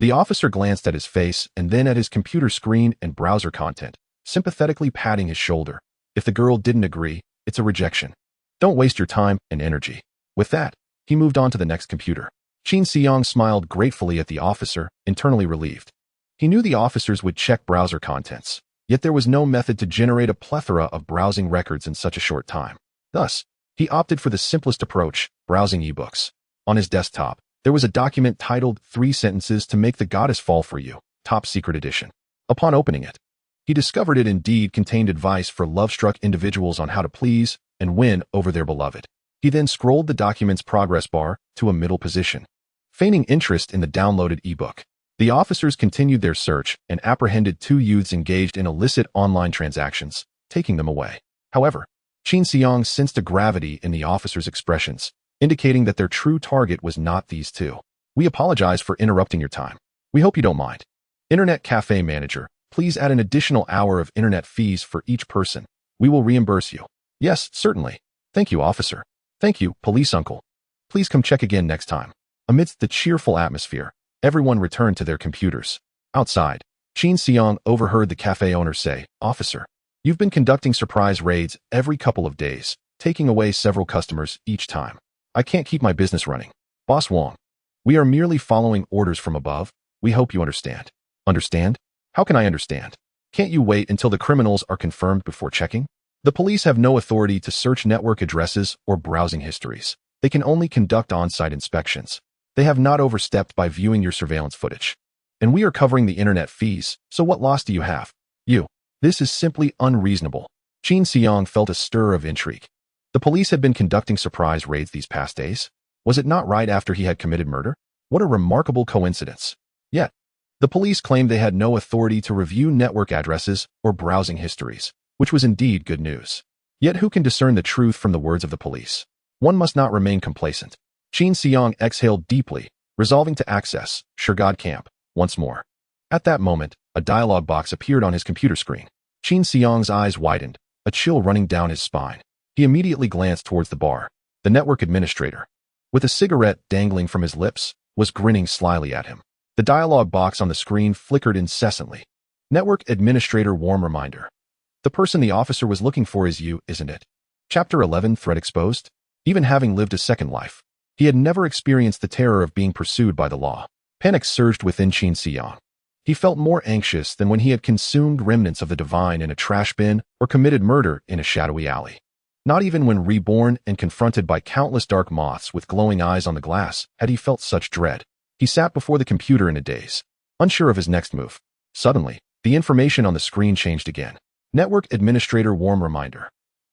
A: the officer glanced at his face and then at his computer screen and browser content, sympathetically patting his shoulder. If the girl didn't agree, it's a rejection. Don't waste your time and energy. With that, he moved on to the next computer. Qin Xiang smiled gratefully at the officer, internally relieved. He knew the officers would check browser contents, yet there was no method to generate a plethora of browsing records in such a short time. Thus, he opted for the simplest approach, browsing ebooks. On his desktop, there was a document titled 3 Sentences to Make the Goddess Fall for You, Top Secret Edition. Upon opening it, he discovered it indeed contained advice for love-struck individuals on how to please and win over their beloved. He then scrolled the document's progress bar to a middle position. Feigning interest in the downloaded ebook, the officers continued their search and apprehended 2 youths engaged in illicit online transactions, taking them away. However, Qin Xiang sensed a gravity in the officers' expressions, indicating that their true target was not these 2. "We apologize for interrupting your time. We hope you don't mind. Internet Cafe Manager, please add an additional hour of internet fees for each person. We will reimburse you." "Yes, certainly. Thank you, officer." "Thank you, police uncle. Please come check again next time." Amidst the cheerful atmosphere, everyone returned to their computers. Outside, Qin Xiang overheard the cafe owner say, "Officer, you've been conducting surprise raids every couple of days, taking away several customers each time. I can't keep my business running. Boss Wong, we are merely following orders from above. We hope you understand." "Understand? How can I understand? Can't you wait until the criminals are confirmed before checking?" The police have no authority to search network addresses or browsing histories. They can only conduct on-site inspections. They have not overstepped by viewing your surveillance footage. And we are covering the internet fees, so what loss do you have? You. This is simply unreasonable. Qin Xiang felt a stir of intrigue. The police had been conducting surprise raids these past days. Was it not right after he had committed murder? What a remarkable coincidence. Yet, the police claimed they had no authority to review network addresses or browsing histories, which was indeed good news. Yet who can discern the truth from the words of the police? One must not remain complacent. Qin Xiang exhaled deeply, resolving to access Shurgod Camp once more. At that moment, a dialog box appeared on his computer screen. Qin Xiang's eyes widened, a chill running down his spine. He immediately glanced towards the bar. The network administrator, with a cigarette dangling from his lips, was grinning slyly at him. The dialog box on the screen flickered incessantly. Network administrator warm reminder. The person the officer was looking for is you, isn't it? Chapter 11 Threat Exposed. Even having lived a second life, he had never experienced the terror of being pursued by the law. Panic surged within Qin Xiang. He felt more anxious than when he had consumed remnants of the divine in a trash bin or committed murder in a shadowy alley. Not even when reborn and confronted by countless dark moths with glowing eyes on the glass had he felt such dread. He sat before the computer in a daze, unsure of his next move. Suddenly, the information on the screen changed again. Network administrator warm reminder.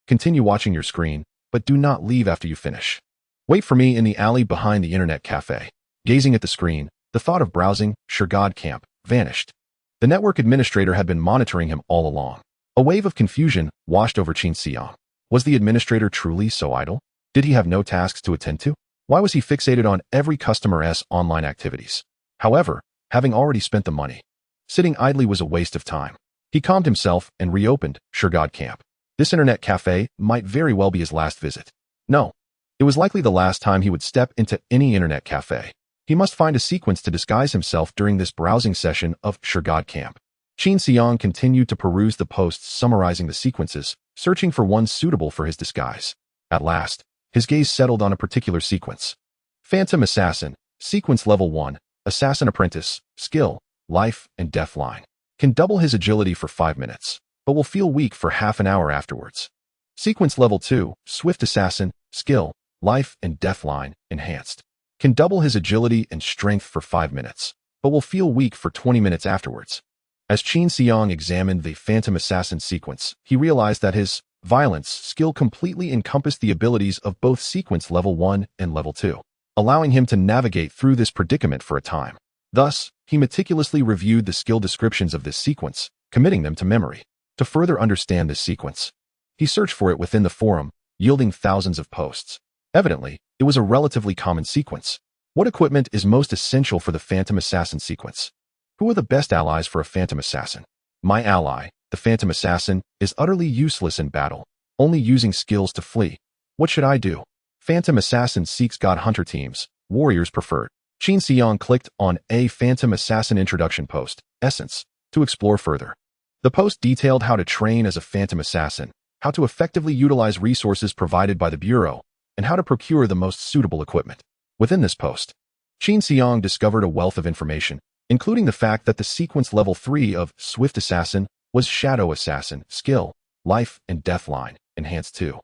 A: Continue watching your screen, but do not leave after you finish. Wait for me in the alley behind the internet cafe. Gazing at the screen, the thought of browsing Shurgod Camp vanished. The network administrator had been monitoring him all along. A wave of confusion washed over Qin Xiang. Was the administrator truly so idle? Did he have no tasks to attend to? Why was he fixated on every customer's online activities? However, having already spent the money, sitting idly was a waste of time. He calmed himself and reopened Shurgod Camp. This internet cafe might very well be his last visit. No, it was likely the last time he would step into any internet cafe. He must find a sequence to disguise himself during this browsing session of Shurgod Camp. Qin Xiang continued to peruse the posts summarizing the sequences, searching for one suitable for his disguise. At last, his gaze settled on a particular sequence. Phantom Assassin, Sequence Level 1, Assassin Apprentice, Skill, Life and Death Line. Can double his agility for 5 minutes, but will feel weak for half an hour afterwards. Sequence Level 2, Swift Assassin, Skill, Life and Death Line, Enhanced. Can double his agility and strength for 5 minutes, but will feel weak for 20 minutes afterwards. As Qin Xiang examined the Phantom Assassin sequence, he realized that his violence skill completely encompassed the abilities of both Sequence Level 1 and Level 2, allowing him to navigate through this predicament for a time. Thus, he meticulously reviewed the skill descriptions of this sequence, committing them to memory. To further understand this sequence, he searched for it within the forum, yielding thousands of posts. Evidently, it was a relatively common sequence. What equipment is most essential for the Phantom Assassin sequence? Who are the best allies for a Phantom Assassin? My ally, the Phantom Assassin, is utterly useless in battle, only using skills to flee. What should I do? Phantom Assassin seeks God Hunter teams, warriors preferred. Qin Xiang clicked on a Phantom Assassin introduction post, Essence, to explore further. The post detailed how to train as a Phantom Assassin, how to effectively utilize resources provided by the Bureau, and how to procure the most suitable equipment. Within this post, Qin Xiang discovered a wealth of information, including the fact that the Sequence Level 3 of Swift Assassin was Shadow Assassin, Skill, Life and Death Line, Enhanced 2.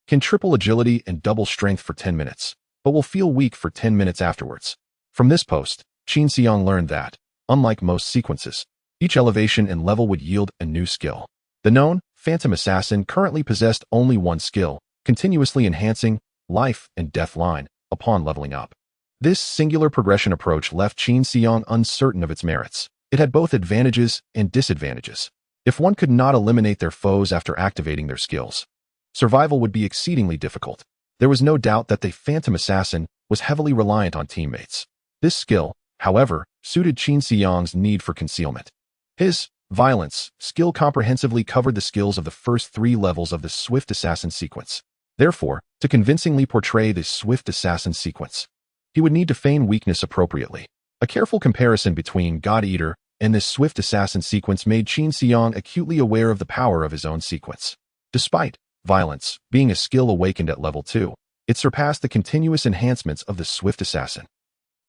A: Can triple agility and double strength for 10 minutes, but will feel weak for 10 minutes afterwards. From this post, Qin Xiang learned that, unlike most sequences, each elevation and level would yield a new skill. The known Phantom Assassin currently possessed only one skill, continuously enhancing Life and Death Line upon leveling up. This singular progression approach left Qin Xiang uncertain of its merits. It had both advantages and disadvantages. If one could not eliminate their foes after activating their skills, survival would be exceedingly difficult. There was no doubt that the Phantom Assassin was heavily reliant on teammates. This skill, however, suited Qin Xiang's need for concealment. His violence skill comprehensively covered the skills of the first 3 levels of the Swift Assassin sequence. Therefore, to convincingly portray the Swift Assassin sequence, he would need to feign weakness appropriately. A careful comparison between God Eater and this Swift Assassin sequence made Qin Xiang acutely aware of the power of his own sequence. Despite violence being a skill awakened at level 2, it surpassed the continuous enhancements of the Swift Assassin.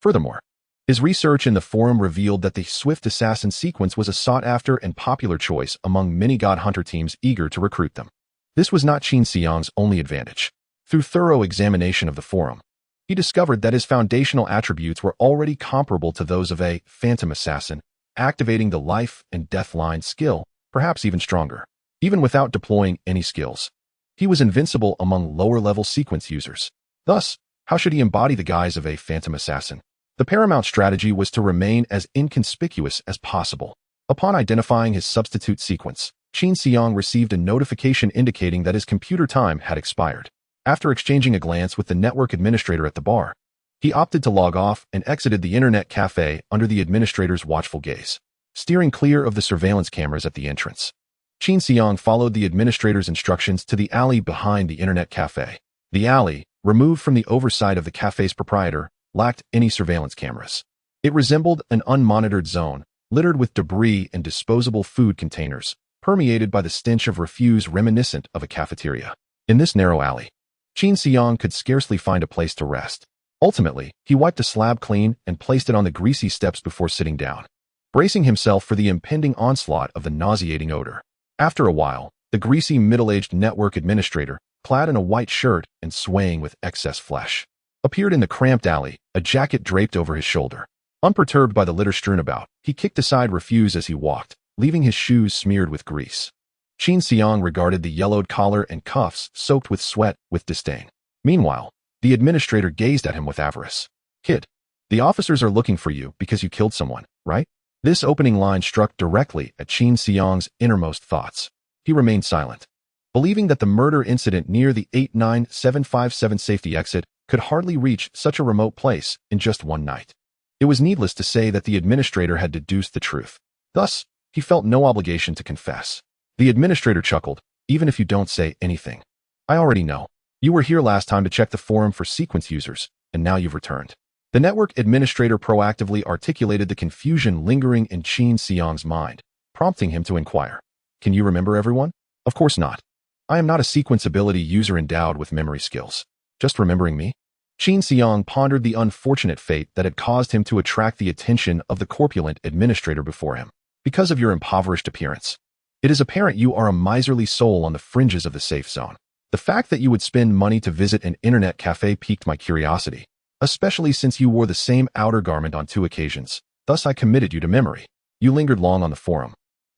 A: Furthermore, his research in the forum revealed that the Swift Assassin sequence was a sought-after and popular choice among many God Hunter teams eager to recruit them. This was not Qin Xiang's only advantage. Through thorough examination of the forum, he discovered that his foundational attributes were already comparable to those of a Phantom Assassin, activating the Life and Death Line skill, perhaps even stronger. Even without deploying any skills, he was invincible among lower-level sequence users. Thus, how should he embody the guise of a Phantom Assassin? The paramount strategy was to remain as inconspicuous as possible. Upon identifying his substitute sequence, Qin Xiang received a notification indicating that his computer time had expired. After exchanging a glance with the network administrator at the bar, he opted to log off and exited the internet cafe under the administrator's watchful gaze, steering clear of the surveillance cameras at the entrance. Qin Xiang followed the administrator's instructions to the alley behind the internet cafe. The alley, removed from the oversight of the cafe's proprietor, lacked any surveillance cameras. It resembled an unmonitored zone, littered with debris and disposable food containers, permeated by the stench of refuse reminiscent of a cafeteria. In this narrow alley, Qin Xiang could scarcely find a place to rest. Ultimately, he wiped a slab clean and placed it on the greasy steps before sitting down, bracing himself for the impending onslaught of the nauseating odor. After a while, the greasy middle-aged network administrator, clad in a white shirt and swaying with excess flesh, appeared in the cramped alley, a jacket draped over his shoulder. Unperturbed by the litter strewn about, he kicked aside refuse as he walked, leaving his shoes smeared with grease. Qin Xiang regarded the yellowed collar and cuffs soaked with sweat with disdain. Meanwhile, the administrator gazed at him with avarice. "Kid, the officers are looking for you because you killed someone, right?" This opening line struck directly at Qin Xiang's innermost thoughts. He remained silent, believing that the murder incident near the 89757 safety exit could hardly reach such a remote place in just one night. It was needless to say that the administrator had deduced the truth. Thus, he felt no obligation to confess. The administrator chuckled, "Even if you don't say anything, I already know. You were here last time to check the forum for sequence users, and now you've returned." The network administrator proactively articulated the confusion lingering in Qin Xiang's mind, prompting him to inquire, "Can you remember everyone?" "Of course not. I am not a sequence ability user endowed with memory skills. Just remembering me?" Qin Xiang pondered the unfortunate fate that had caused him to attract the attention of the corpulent administrator before him. Because of your impoverished appearance, it is apparent you are a miserly soul on the fringes of the safe zone. The fact that you would spend money to visit an internet cafe piqued my curiosity, especially since you wore the same outer garment on 2 occasions. Thus I committed you to memory. You lingered long on the forum,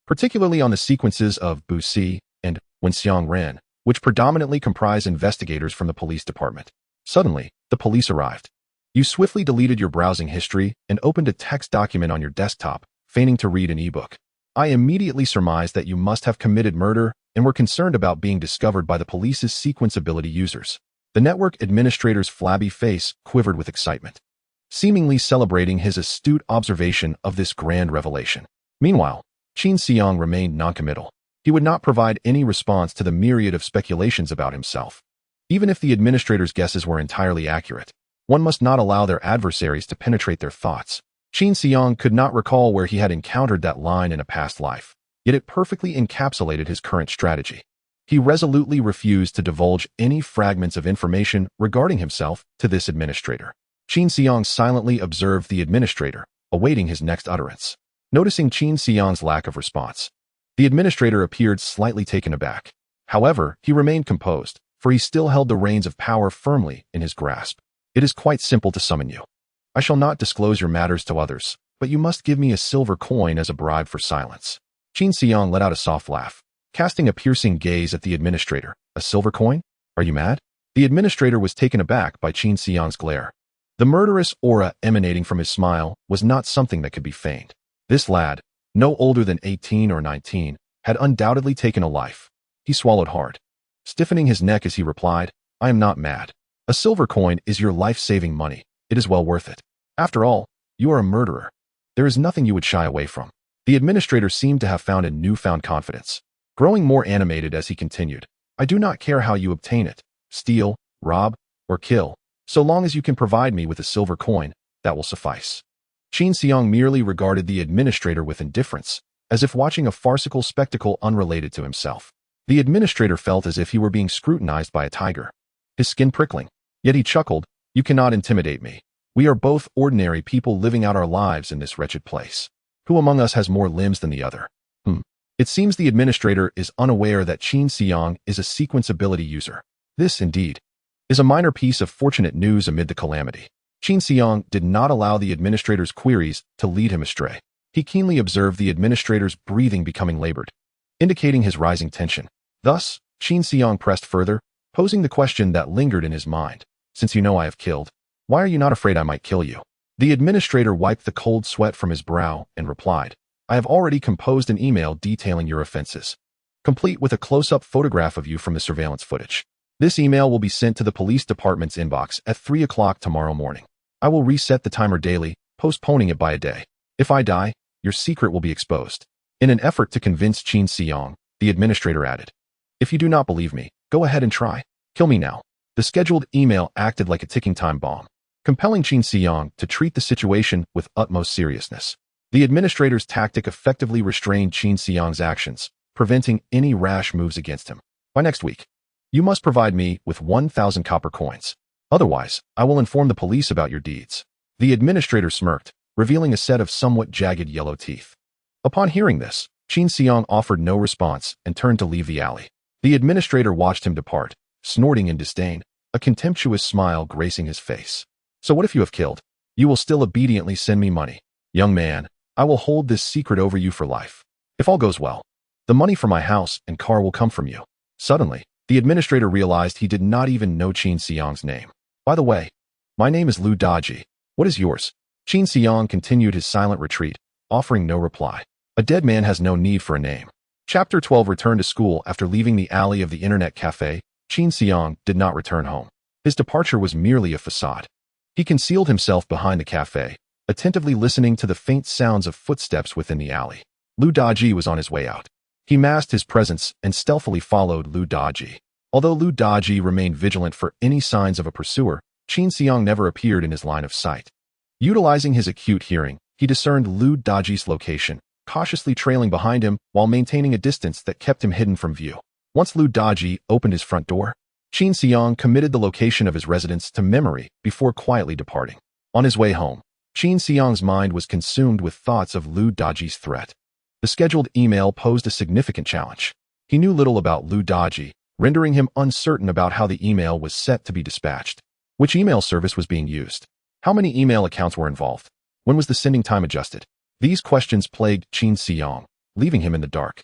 A: particularly on the sequences of Bu Si and When Xiang Ren, which predominantly comprise investigators from the police department. Suddenly, the police arrived. You swiftly deleted your browsing history and opened a text document on your desktop, feigning to read an ebook. I immediately surmised that you must have committed murder and were concerned about being discovered by the police's sequence ability users. The network administrator's flabby face quivered with excitement, seemingly celebrating his astute observation of this grand revelation. Meanwhile, Qin Xiang remained noncommittal. He would not provide any response to the myriad of speculations about himself. Even if the administrator's guesses were entirely accurate, one must not allow their adversaries to penetrate their thoughts. Qin Xiang could not recall where he had encountered that line in a past life, yet it perfectly encapsulated his current strategy. He resolutely refused to divulge any fragments of information regarding himself to this administrator. Qin Xiang silently observed the administrator, awaiting his next utterance. Noticing Qin Xiang's lack of response, the administrator appeared slightly taken aback. However, he remained composed, for he still held the reins of power firmly in his grasp. It is quite simple to summon you. I shall not disclose your matters to others, but you must give me a silver coin as a bribe for silence. Qin Xiang let out a soft laugh, casting a piercing gaze at the administrator. A silver coin? Are you mad? The administrator was taken aback by Qin Xiang's glare. The murderous aura emanating from his smile was not something that could be feigned. This lad, no older than 18 or 19, had undoubtedly taken a life. He swallowed hard, stiffening his neck as he replied, I am not mad. A silver coin is your life-saving money. It is well worth it. After all, you are a murderer. There is nothing you would shy away from. The administrator seemed to have found a newfound confidence, growing more animated as he continued. I do not care how you obtain it, steal, rob, or kill. So long as you can provide me with a silver coin, that will suffice. Qin Xiang merely regarded the administrator with indifference, as if watching a farcical spectacle unrelated to himself. The administrator felt as if he were being scrutinized by a tiger, his skin prickling. Yet he chuckled, You cannot intimidate me. We are both ordinary people living out our lives in this wretched place. Who among us has more limbs than the other? It seems the administrator is unaware that Qin Xiang is a sequence ability user. This, indeed, is a minor piece of fortunate news amid the calamity. Qin Xiang did not allow the administrator's queries to lead him astray. He keenly observed the administrator's breathing becoming labored, indicating his rising tension. Thus, Qin Xiang pressed further, posing the question that lingered in his mind. Since you know I have killed, why are you not afraid I might kill you? The administrator wiped the cold sweat from his brow and replied, I have already composed an email detailing your offenses, complete with a close-up photograph of you from the surveillance footage. This email will be sent to the police department's inbox at 3 o'clock tomorrow morning. I will reset the timer daily, postponing it by a day. If I die, your secret will be exposed. In an effort to convince Qin Xiang, the administrator added, If you do not believe me, go ahead and try. Kill me now. The scheduled email acted like a ticking time bomb, compelling Qin Xiang to treat the situation with utmost seriousness. The administrator's tactic effectively restrained Qin Xiang's actions, preventing any rash moves against him. By next week, you must provide me with 1,000 copper coins. Otherwise, I will inform the police about your deeds. The administrator smirked, revealing a set of somewhat jagged yellow teeth. Upon hearing this, Qin Xiang offered no response and turned to leave the alley. The administrator watched him depart, snorting in disdain, a contemptuous smile gracing his face. So what if you have killed? You will still obediently send me money. Young man, I will hold this secret over you for life. If all goes well, the money for my house and car will come from you. Suddenly, the administrator realized he did not even know Qin Xiang's name. By the way, my name is Lu Daji. What is yours? Qin Xiang continued his silent retreat, offering no reply. A dead man has no need for a name. Chapter 12 Returned to school. After leaving the alley of the internet cafe, Qin Xiang did not return home. His departure was merely a facade. He concealed himself behind the cafe, attentively listening to the faint sounds of footsteps within the alley. Lu Daji was on his way out. He masked his presence and stealthily followed Lu Daji. Although Lu Daji remained vigilant for any signs of a pursuer, Qin Xiang never appeared in his line of sight. Utilizing his acute hearing, he discerned Lu Daji's location, cautiously trailing behind him while maintaining a distance that kept him hidden from view. Once Lu Daji opened his front door, Qin Xiang committed the location of his residence to memory before quietly departing. On his way home, Qin Xiang's mind was consumed with thoughts of Lu Daji's threat. The scheduled email posed a significant challenge. He knew little about Lu Daji, rendering him uncertain about how the email was set to be dispatched. Which email service was being used? How many email accounts were involved? When was the sending time adjusted? These questions plagued Qin Xiang, leaving him in the dark.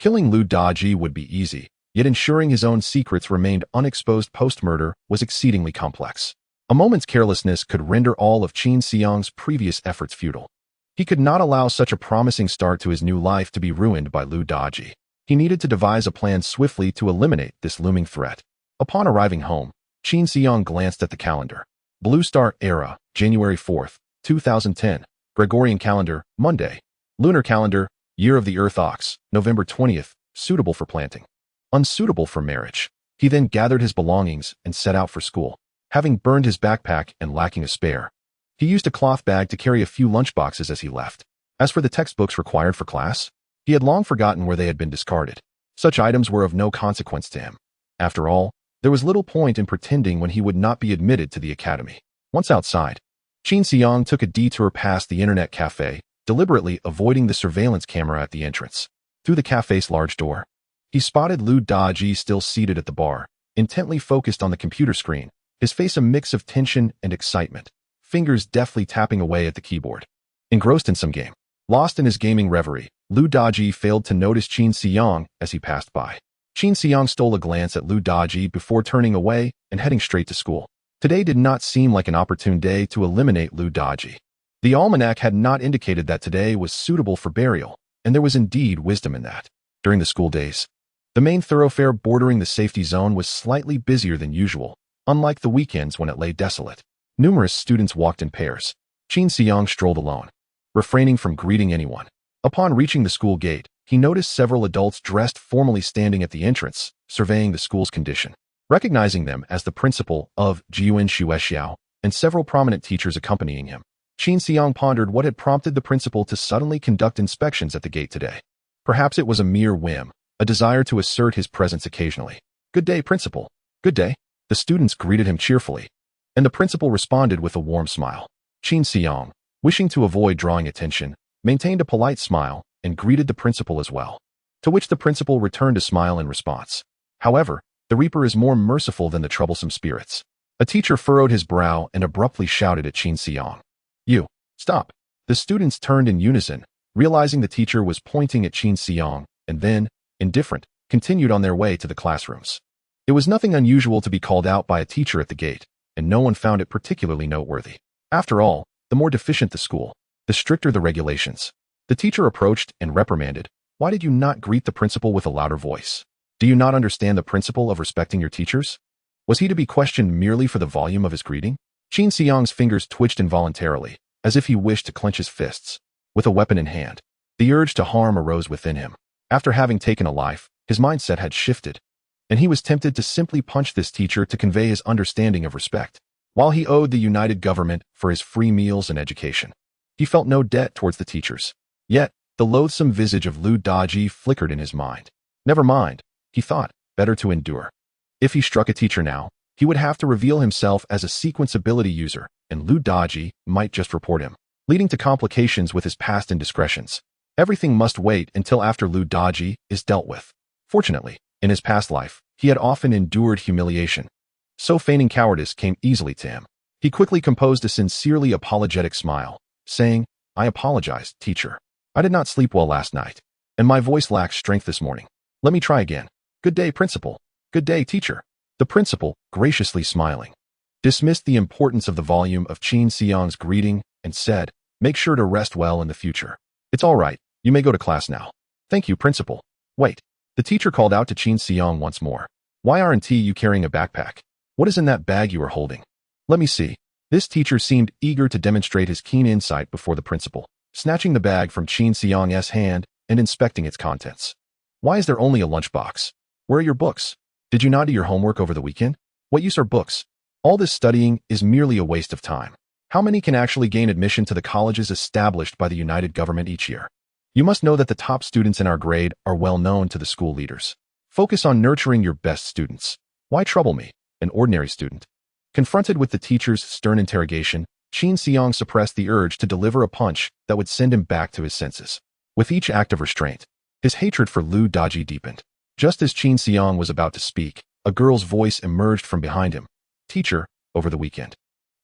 A: Killing Lu Daji would be easy, yet ensuring his own secrets remained unexposed post-murder was exceedingly complex. A moment's carelessness could render all of Qin Xiang's previous efforts futile. He could not allow such a promising start to his new life to be ruined by Lu Daji. He needed to devise a plan swiftly to eliminate this looming threat. Upon arriving home, Qin Xiang glanced at the calendar. Blue Star Era, January 4th, 2010. Gregorian calendar, Monday. Lunar calendar, Year of the Earth Ox, November 20th, suitable for planting. Unsuitable for marriage. He then gathered his belongings and set out for school. Having burned his backpack and lacking a spare, he used a cloth bag to carry a few lunchboxes as he left. As for the textbooks required for class, he had long forgotten where they had been discarded. Such items were of no consequence to him. After all, there was little point in pretending when he would not be admitted to the academy. Once outside, Qin Xiang took a detour past the internet cafe, deliberately avoiding the surveillance camera at the entrance. Through the cafe's large door, he spotted Lu Daji still seated at the bar, intently focused on the computer screen, his face a mix of tension and excitement, fingers deftly tapping away at the keyboard. Engrossed in some game, lost in his gaming reverie, Lu Daji failed to notice Qin Xiang as he passed by. Qin Xiang stole a glance at Lu Daji before turning away and heading straight to school. Today did not seem like an opportune day to eliminate Lu Daji. The almanac had not indicated that today was suitable for burial, and there was indeed wisdom in that. During the school days, the main thoroughfare bordering the safety zone was slightly busier than usual, unlike the weekends when it lay desolate. Numerous students walked in pairs. Qin Xiang strolled alone, refraining from greeting anyone. Upon reaching the school gate, he noticed several adults dressed formally standing at the entrance, surveying the school's condition. Recognizing them as the principal of Jiuan Shuexiao and several prominent teachers accompanying him, Qin Xiang pondered what had prompted the principal to suddenly conduct inspections at the gate today. Perhaps it was a mere whim, a desire to assert his presence occasionally. "Good day, principal." "Good day." The students greeted him cheerfully, and the principal responded with a warm smile. Qin Xiang, wishing to avoid drawing attention, maintained a polite smile and greeted the principal as well, to which the principal returned a smile in response. However, the reaper is more merciful than the troublesome spirits. A teacher furrowed his brow and abruptly shouted at Qin Xiang. "You, stop." The students turned in unison, realizing the teacher was pointing at Qin Xiang, and then, indifferent, continued on their way to the classrooms. It was nothing unusual to be called out by a teacher at the gate, and no one found it particularly noteworthy. After all, the more deficient the school, the stricter the regulations. The teacher approached and reprimanded. "Why did you not greet the principal with a louder voice? Do you not understand the principle of respecting your teachers?" Was he to be questioned merely for the volume of his greeting? Qin Xiang's fingers twitched involuntarily, as if he wished to clench his fists. With a weapon in hand, the urge to harm arose within him. After having taken a life, his mindset had shifted, and he was tempted to simply punch this teacher to convey his understanding of respect. While he owed the united government for his free meals and education, he felt no debt towards the teachers. Yet, the loathsome visage of Lu Daji flickered in his mind. Never mind, he thought, better to endure. If he struck a teacher now, he would have to reveal himself as a sequence ability user, and Lu Daji might just report him, leading to complications with his past indiscretions. Everything must wait until after Lu Daji is dealt with. Fortunately, in his past life, he had often endured humiliation, so feigning cowardice came easily to him. He quickly composed a sincerely apologetic smile, saying, "I apologize, teacher. I did not sleep well last night, and my voice lacks strength this morning. Let me try again. Good day, principal." "Good day, teacher." The principal, graciously smiling, dismissed the importance of the volume of Qin Xiang's greeting and said, "Make sure to rest well in the future. It's all right, you may go to class now." "Thank you, principal." "Wait." The teacher called out to Qin Xiang once more. "Why aren't you carrying a backpack? What is in that bag you are holding?" "Let me see." This teacher seemed eager to demonstrate his keen insight before the principal, snatching the bag from Qin Xiang's hand and inspecting its contents. "Why is there only a lunchbox? Where are your books? Did you not do your homework over the weekend? What use are books? All this studying is merely a waste of time. How many can actually gain admission to the colleges established by the united government each year? You must know that the top students in our grade are well known to the school leaders. Focus on nurturing your best students. Why trouble me, an ordinary student? Confronted with the teacher's stern interrogation, Qin Xiang suppressed the urge to deliver a punch that would send him back to his senses. With each act of restraint, his hatred for Lu Daji deepened. Just as Qin Xiang was about to speak, a girl's voice emerged from behind him. Teacher, over the weekend.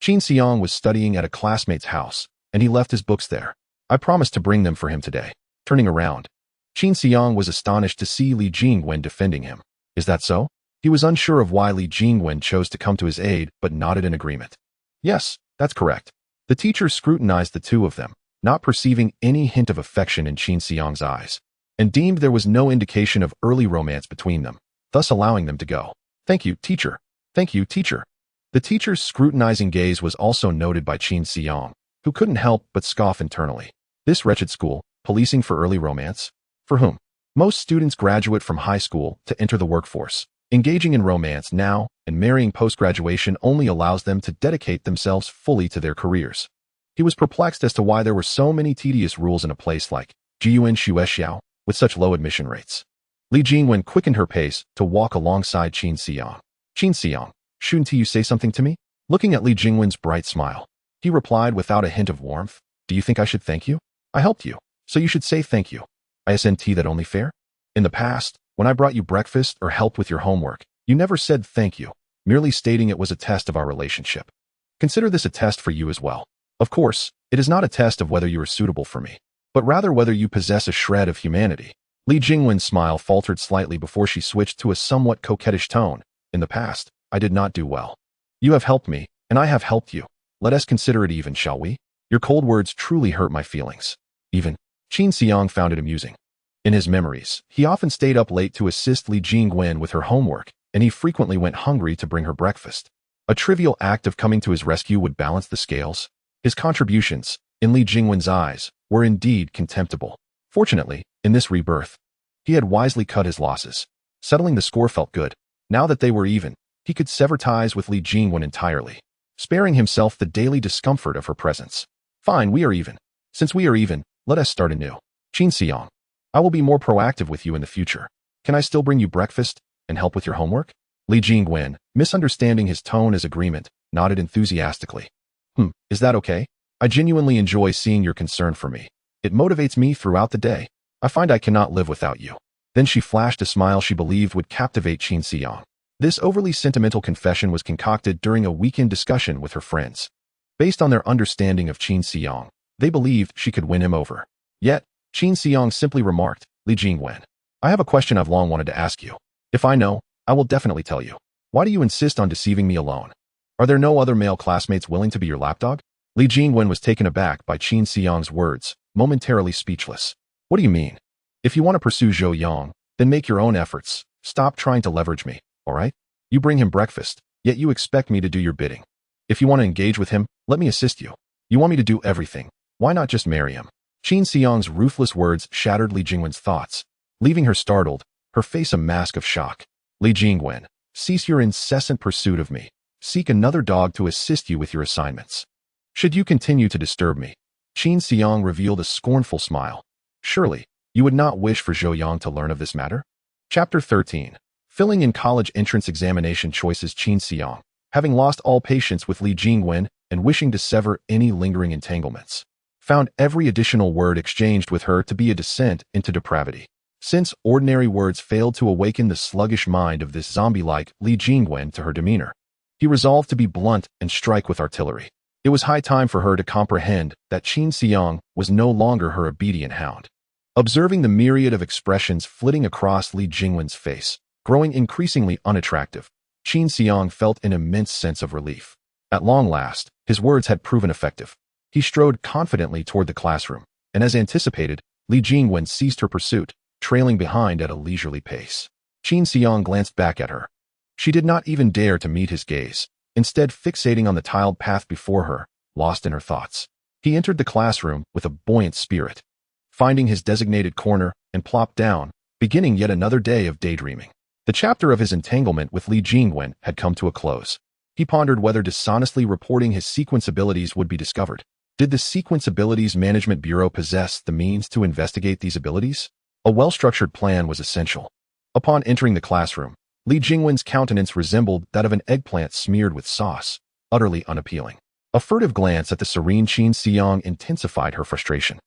A: Qin Xiang was studying at a classmate's house, and he left his books there. I promised to bring them for him today. Turning around, Qin Xiang was astonished to see Li Jingwen defending him. Is that so? He was unsure of why Li Jingwen chose to come to his aid, but nodded in agreement. Yes, that's correct. The teacher scrutinized the two of them, not perceiving any hint of affection in Qin Xiang's eyes, and deemed there was no indication of early romance between them, thus allowing them to go. Thank you, teacher. Thank you, teacher. The teacher's scrutinizing gaze was also noted by Qin Xiang, who couldn't help but scoff internally. This wretched school, policing for early romance? For whom? Most students graduate from high school to enter the workforce. Engaging in romance now and marrying post-graduation only allows them to dedicate themselves fully to their careers. He was perplexed as to why there were so many tedious rules in a place like Jiyuan Shuexiao with such low admission rates. Li Jingwen quickened her pace to walk alongside Qin Xiang. Qin Xiang, shouldn't you say something to me? Looking at Li Jingwen's bright smile, he replied without a hint of warmth. Do you think I should thank you? I helped you, so you should say thank you. Isn't that only fair? In the past, when I brought you breakfast or helped with your homework, you never said thank you, merely stating it was a test of our relationship. Consider this a test for you as well. Of course, it is not a test of whether you are suitable for me, but rather whether you possess a shred of humanity. Li Jingwen's smile faltered slightly before she switched to a somewhat coquettish tone. In the past, I did not do well. You have helped me, and I have helped you. Let us consider it even, shall we? Your cold words truly hurt my feelings. Even. Qin Xiang found it amusing. In his memories, he often stayed up late to assist Li Jingwen with her homework, and he frequently went hungry to bring her breakfast. A trivial act of coming to his rescue would balance the scales. His contributions, in Li Jingwen's eyes, were indeed contemptible. Fortunately, in this rebirth, he had wisely cut his losses. Settling the score felt good. Now that they were even, he could sever ties with Li Jingwen entirely, sparing himself the daily discomfort of her presence. Fine, we are even. Since we are even, let us start anew. Qin Xiang, I will be more proactive with you in the future. Can I still bring you breakfast and help with your homework? Li Jingwen, misunderstanding his tone as agreement, nodded enthusiastically. Is that okay? I genuinely enjoy seeing your concern for me. It motivates me throughout the day. I find I cannot live without you. Then she flashed a smile she believed would captivate Qin Xiang. This overly sentimental confession was concocted during a weekend discussion with her friends. Based on their understanding of Qin Xiang, they believed she could win him over. Yet, Qin Xiang simply remarked, Li Jingwen, I have a question I've long wanted to ask you. If I know, I will definitely tell you. Why do you insist on deceiving me alone? Are there no other male classmates willing to be your lapdog? Li Jingwen was taken aback by Qin Xiang's words, momentarily speechless. What do you mean? If you want to pursue Zhou Yang, then make your own efforts. Stop trying to leverage me, all right? You bring him breakfast, yet you expect me to do your bidding. If you want to engage with him, let me assist you. You want me to do everything. Why not just marry him? Qin Xiang's ruthless words shattered Li Jingwen's thoughts, leaving her startled, her face a mask of shock. Li Jingwen, cease your incessant pursuit of me. Seek another dog to assist you with your assignments. Should you continue to disturb me? Qin Xiang revealed a scornful smile. Surely, you would not wish for Zhou Yang to learn of this matter? Chapter 13. Filling in college entrance examination choices. Qin Xiang, having lost all patience with Li Jingwen and wishing to sever any lingering entanglements, found every additional word exchanged with her to be a descent into depravity. Since ordinary words failed to awaken the sluggish mind of this zombie-like Li Jingwen to her demeanor, he resolved to be blunt and strike with artillery. It was high time for her to comprehend that Qin Xiang was no longer her obedient hound. Observing the myriad of expressions flitting across Li Jingwen's face, growing increasingly unattractive, Qin Xiang felt an immense sense of relief. At long last, his words had proven effective. He strode confidently toward the classroom, and as anticipated, Li Jingwen ceased her pursuit, trailing behind at a leisurely pace. Qin Xiang glanced back at her. She did not even dare to meet his gaze, instead fixating on the tiled path before her, lost in her thoughts. He entered the classroom with a buoyant spirit, finding his designated corner, and plopped down, beginning yet another day of daydreaming. The chapter of his entanglement with Li Jingwen had come to a close. He pondered whether dishonestly reporting his sequence abilities would be discovered. Did the Sequence Abilities Management Bureau possess the means to investigate these abilities? A well-structured plan was essential. Upon entering the classroom, Li Jingwen's countenance resembled that of an eggplant smeared with sauce, utterly unappealing. A furtive glance at the serene Qin Xiang intensified her frustration.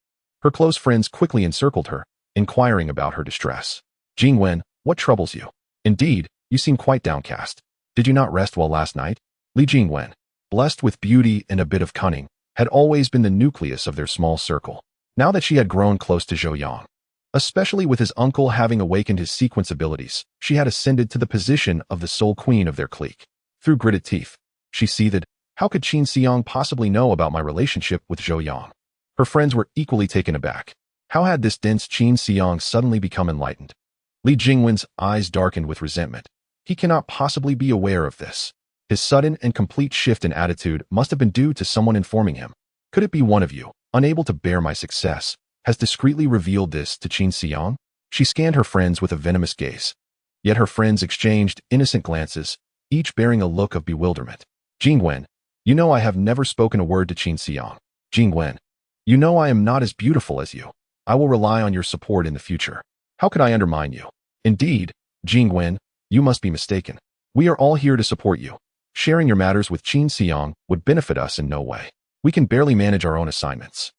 A: Her close friends quickly encircled her, inquiring about her distress. Jingwen, what troubles you? Indeed, you seem quite downcast. Did you not rest well last night? Li Jingwen, blessed with beauty and a bit of cunning, had always been the nucleus of their small circle. Now that she had grown close to Zhou Yang, especially with his uncle having awakened his sequence abilities, she had ascended to the position of the sole queen of their clique. Through gritted teeth, she seethed, how could Qin Xiang possibly know about my relationship with Zhou Yang? Her friends were equally taken aback. How had this dense Qin Xiang suddenly become enlightened? Li Jingwen's eyes darkened with resentment. He cannot possibly be aware of this. His sudden and complete shift in attitude must have been due to someone informing him. Could it be one of you, unable to bear my success, has discreetly revealed this to Qin Xiang? She scanned her friends with a venomous gaze. Yet her friends exchanged innocent glances, each bearing a look of bewilderment. Jingwen, you know I have never spoken a word to Qin Xiang. Jingwen, you know I am not as beautiful as you. I will rely on your support in the future. How could I undermine you? Indeed, Jingwen, you must be mistaken. We are all here to support you. Sharing your matters with Qin Xiang would benefit us in no way. We can barely manage our own assignments.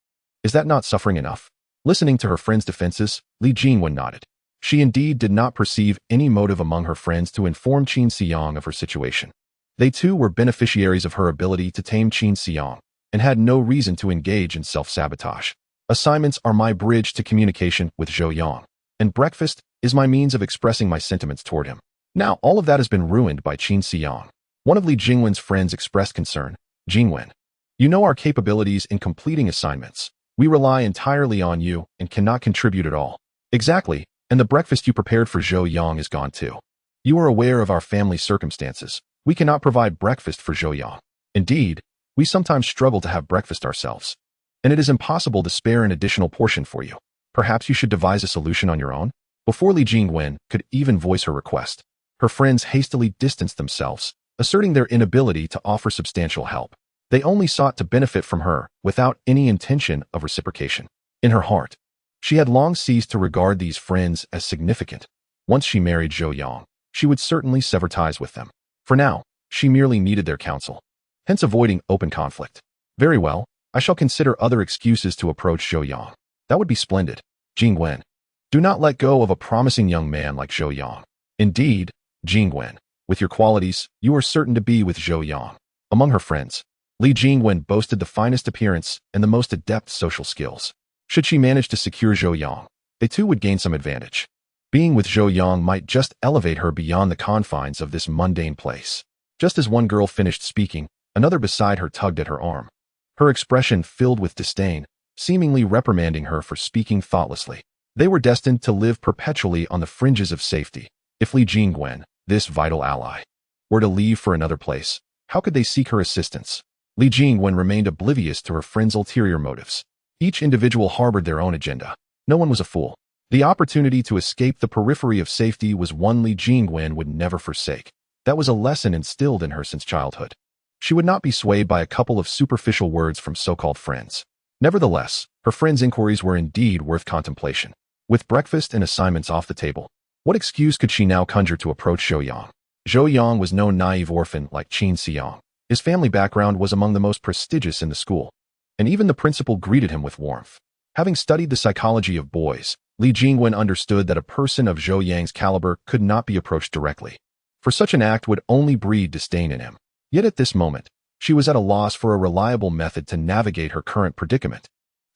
A: Is that not suffering enough? Listening to her friend's defenses, Li Jingwen nodded. She indeed did not perceive any motive among her friends to inform Qin Xiang of her situation. They too were beneficiaries of her ability to tame Qin Xiang, and had no reason to engage in self-sabotage. Assignments are my bridge to communication with Zhou Yang, and breakfast is my means of expressing my sentiments toward him. Now all of that has been ruined by Qin Xiang. One of Li Jingwen's friends expressed concern. Jingwen, you know our capabilities in completing assignments. We rely entirely on you and cannot contribute at all. Exactly, and the breakfast you prepared for Zhou Yang is gone too. You are aware of our family circumstances. We cannot provide breakfast for Zhou Yang. Indeed, we sometimes struggle to have breakfast ourselves. And it is impossible to spare an additional portion for you. Perhaps you should devise a solution on your own? Before Li Jingwen could even voice her request, her friends hastily distanced themselves, asserting their inability to offer substantial help. They only sought to benefit from her without any intention of reciprocation. In her heart, she had long ceased to regard these friends as significant. Once she married Zhou Yang, she would certainly sever ties with them. For now, she merely needed their counsel, hence avoiding open conflict. Very well, I shall consider other excuses to approach Zhou Yang. That would be splendid. Jingwen, do not let go of a promising young man like Zhou Yang. Indeed, Jingwen, with your qualities, you are certain to be with Zhou Yang. Among her friends, Li Jingwen boasted the finest appearance and the most adept social skills. Should she manage to secure Zhou Yang, they too would gain some advantage. Being with Zhou Yang might just elevate her beyond the confines of this mundane place. Just as one girl finished speaking, another beside her tugged at her arm. Her expression filled with disdain, seemingly reprimanding her for speaking thoughtlessly. They were destined to live perpetually on the fringes of safety. If Li Jingwen, this vital ally, were to leave for another place, how could they seek her assistance? Li Jingwen remained oblivious to her friends' ulterior motives. Each individual harbored their own agenda. No one was a fool. The opportunity to escape the periphery of safety was one Li Jingwen would never forsake. That was a lesson instilled in her since childhood. She would not be swayed by a couple of superficial words from so-called friends. Nevertheless, her friends' inquiries were indeed worth contemplation. With breakfast and assignments off the table, what excuse could she now conjure to approach Zhou Yang? Zhou Yang was no naive orphan like Qin Xiang. His family background was among the most prestigious in the school, and even the principal greeted him with warmth. Having studied the psychology of boys, Li Jingwen understood that a person of Zhou Yang's caliber could not be approached directly, for such an act would only breed disdain in him. Yet at this moment, she was at a loss for a reliable method to navigate her current predicament.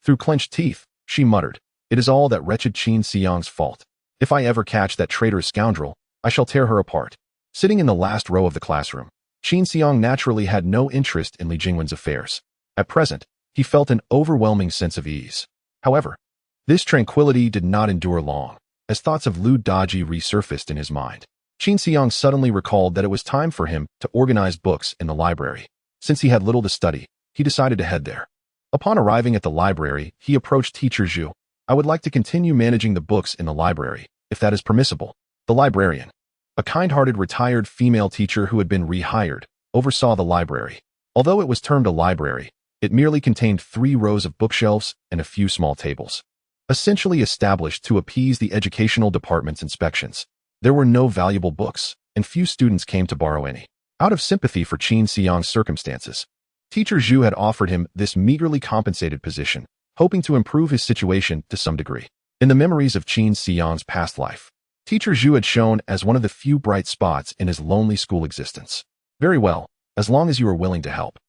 A: Through clenched teeth, she muttered, "It is all that wretched Qin Xiang's fault. If I ever catch that traitorous scoundrel, I shall tear her apart." Sitting in the last row of the classroom, Qin Xiang naturally had no interest in Li Jingwen's affairs. At present, he felt an overwhelming sense of ease. However, this tranquility did not endure long, as thoughts of Lu Daji resurfaced in his mind. Qin Xiang suddenly recalled that it was time for him to organize books in the library. Since he had little to study, he decided to head there. Upon arriving at the library, he approached Teacher Zhu. "I would like to continue managing the books in the library, if that is permissible." The librarian, a kind-hearted retired female teacher who had been rehired, oversaw the library. Although it was termed a library, it merely contained 3 rows of bookshelves and a few small tables. Essentially established to appease the educational department's inspections, there were no valuable books, and few students came to borrow any. Out of sympathy for Qin Xiang's circumstances, Teacher Zhu had offered him this meagerly compensated position, hoping to improve his situation to some degree. In the memories of Qin Xiang's past life, Teacher Zhu had shown as one of the few bright spots in his lonely school existence. Very well, as long as you are willing to help.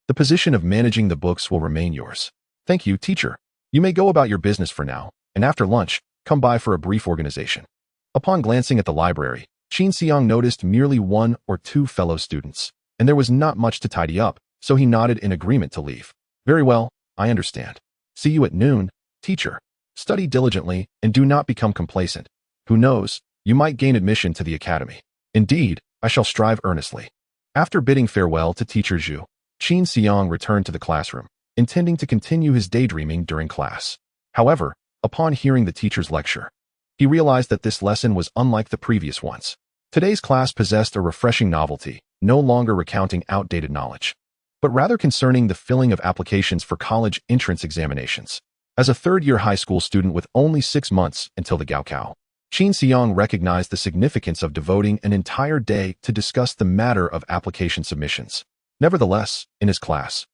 A: The position of managing the books will remain yours. Thank you, teacher. You may go about your business for now, and after lunch, come by for a brief organization. Upon glancing at the library, Qin Xiang noticed merely one or two fellow students, and there was not much to tidy up, so he nodded in agreement to leave. Very well, I understand. See you at noon, teacher. Study diligently and do not become complacent. Who knows, you might gain admission to the academy. Indeed, I shall strive earnestly. After bidding farewell to Teacher Zhu, Qin Xiang returned to the classroom, intending to continue his daydreaming during class. However, upon hearing the teacher's lecture, he realized that this lesson was unlike the previous ones. Today's class possessed a refreshing novelty, no longer recounting outdated knowledge, but rather concerning the filling of applications for college entrance examinations. As a third-year high school student with only 6 months until the Gaokao, Qin Xiang recognized the significance of devoting an entire day to discuss the matter of application submissions. Nevertheless, in his class,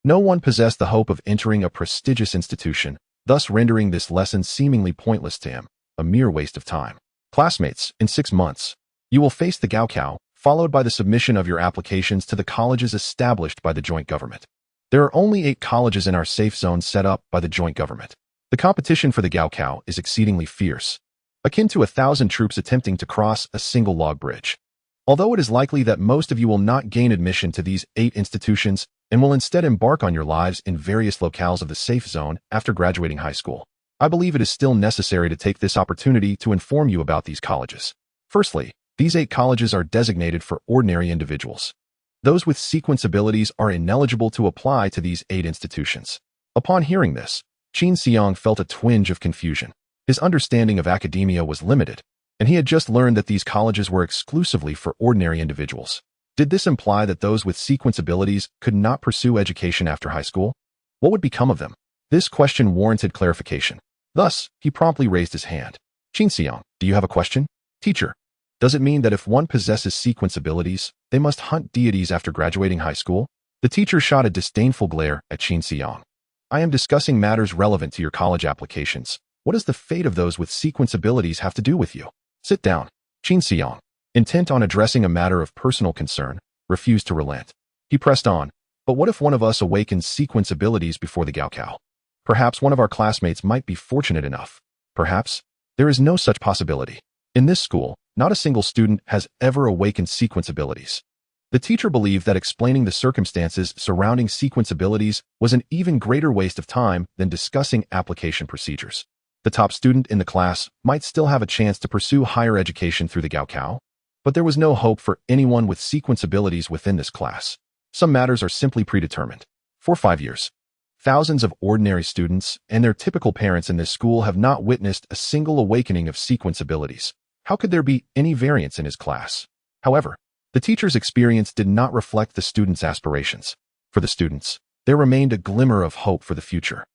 A: no one possessed the hope of entering a prestigious institution, thus rendering this lesson seemingly pointless to him, a mere waste of time. Classmates, in 6 months, you will face the Gaokao, followed by the submission of your applications to the colleges established by the joint government. There are only 8 colleges in our safe zone set up by the joint government. The competition for the Gaokao is exceedingly fierce, akin to 1,000 troops attempting to cross a single log bridge. Although it is likely that most of you will not gain admission to these 8 institutions and will instead embark on your lives in various locales of the safe zone after graduating high school, I believe it is still necessary to take this opportunity to inform you about these colleges. Firstly, these 8 colleges are designated for ordinary individuals. Those with sequence abilities are ineligible to apply to these 8 institutions. Upon hearing this, Qin Xiang felt a twinge of confusion. His understanding of academia was limited, and he had just learned that these colleges were exclusively for ordinary individuals. Did this imply that those with sequence abilities could not pursue education after high school? What would become of them? This question warranted clarification. Thus, he promptly raised his hand. Qin Xiang, do you have a question? Teacher, does it mean that if one possesses sequence abilities, they must hunt deities after graduating high school? The teacher shot a disdainful glare at Qin Xiang. I am discussing matters relevant to your college applications. What does the fate of those with sequence abilities have to do with you? Sit down. Qin Xiang, intent on addressing a matter of personal concern, refused to relent. He pressed on, but what if one of us awakens sequence abilities before the Gaokao? Perhaps one of our classmates might be fortunate enough. Perhaps there is no such possibility. In this school, not a single student has ever awakened sequence abilities. The teacher believed that explaining the circumstances surrounding sequence abilities was an even greater waste of time than discussing application procedures. The top student in the class might still have a chance to pursue higher education through the Gaokao, but there was no hope for anyone with sequence abilities within this class. Some matters are simply predetermined. For 5 years, thousands of ordinary students and their typical parents in this school have not witnessed a single awakening of sequence abilities. How could there be any variance in his class? However, the teacher's experience did not reflect the students' aspirations. For the students, there remained a glimmer of hope for the future.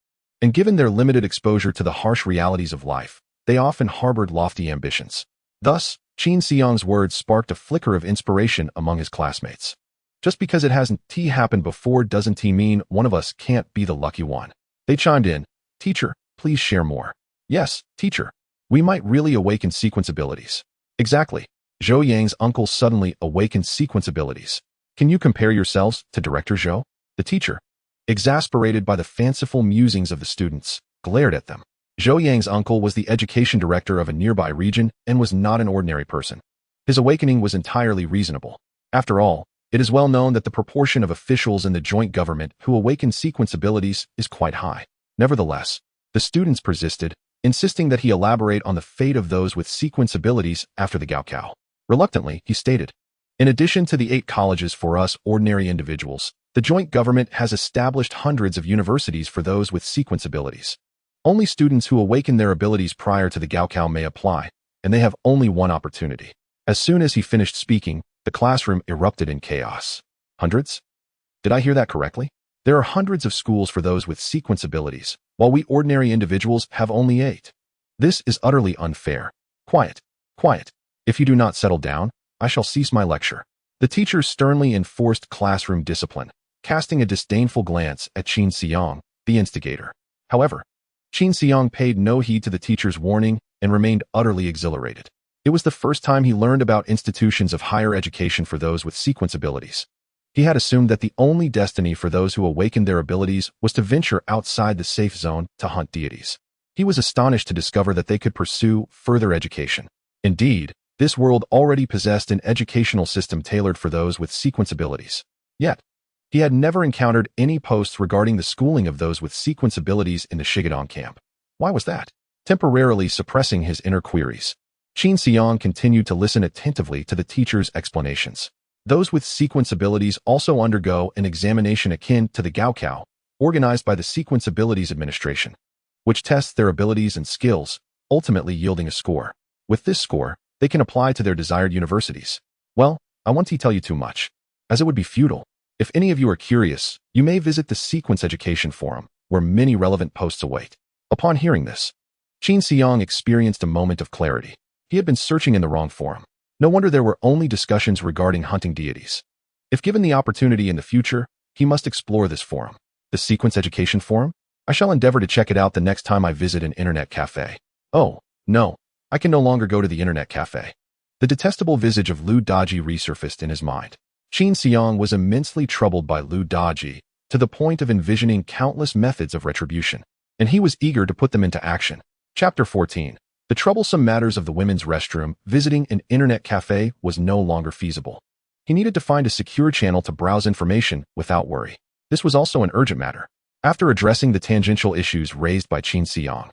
A: And given their limited exposure to the harsh realities of life, they often harbored lofty ambitions. Thus, Qin Xiang's words sparked a flicker of inspiration among his classmates. Just because it hasn't happened before doesn't mean one of us can't be the lucky one. They chimed in, Teacher, please share more. Yes, teacher. We might really awaken sequence abilities. Exactly. Zhou Yang's uncle suddenly awakened sequence abilities. Can you compare yourselves to Director Zhou? The teacher, exasperated by the fanciful musings of the students, glared at them. Zhou Yang's uncle was the education director of a nearby region and was not an ordinary person. His awakening was entirely reasonable. After all, it is well known that the proportion of officials in the joint government who awaken sequence abilities is quite high. Nevertheless, the students persisted, insisting that he elaborate on the fate of those with sequence abilities after the Gaokao. Reluctantly, he stated, in addition to the 8 colleges for us ordinary individuals, the joint government has established hundreds of universities for those with sequence abilities. Only students who awaken their abilities prior to the Gaokao may apply, and they have only one opportunity. As soon as he finished speaking, the classroom erupted in chaos. Hundreds? Did I hear that correctly? There are hundreds of schools for those with sequence abilities, while we ordinary individuals have only 8. This is utterly unfair. Quiet. Quiet. If you do not settle down, I shall cease my lecture." The teacher sternly enforced classroom discipline, casting a disdainful glance at Qin Xiang, the instigator. However, Qin Xiang paid no heed to the teacher's warning and remained utterly exhilarated. It was the first time he learned about institutions of higher education for those with sequence abilities. He had assumed that the only destiny for those who awakened their abilities was to venture outside the safe zone to hunt deities. He was astonished to discover that they could pursue further education. Indeed, this world already possessed an educational system tailored for those with sequence abilities. Yet, he had never encountered any posts regarding the schooling of those with sequence abilities in the Shigadong camp. Why was that? Temporarily suppressing his inner queries, Qin Xiang continued to listen attentively to the teacher's explanations. Those with sequence abilities also undergo an examination akin to the Gaokao, organized by the Sequence Abilities Administration, which tests their abilities and skills, ultimately yielding a score. With this score, they can apply to their desired universities. Well, I won't tell you too much, as it would be futile. If any of you are curious, you may visit the Sequence Education Forum, where many relevant posts await. Upon hearing this, Qin Xiang experienced a moment of clarity. He had been searching in the wrong forum. No wonder there were only discussions regarding hunting deities. If given the opportunity in the future, he must explore this forum. The Sequence Education Forum? I shall endeavor to check it out the next time I visit an internet cafe. Oh, no, I can no longer go to the internet cafe. The detestable visage of Lu Daji resurfaced in his mind. Qin Xiang was immensely troubled by Lu Daji, to the point of envisioning countless methods of retribution, and he was eager to put them into action. Chapter 14. The troublesome matters of the women's restroom. Visiting an internet cafe was no longer feasible. He needed to find a secure channel to browse information without worry. This was also an urgent matter. After addressing the tangential issues raised by Qin Xiang,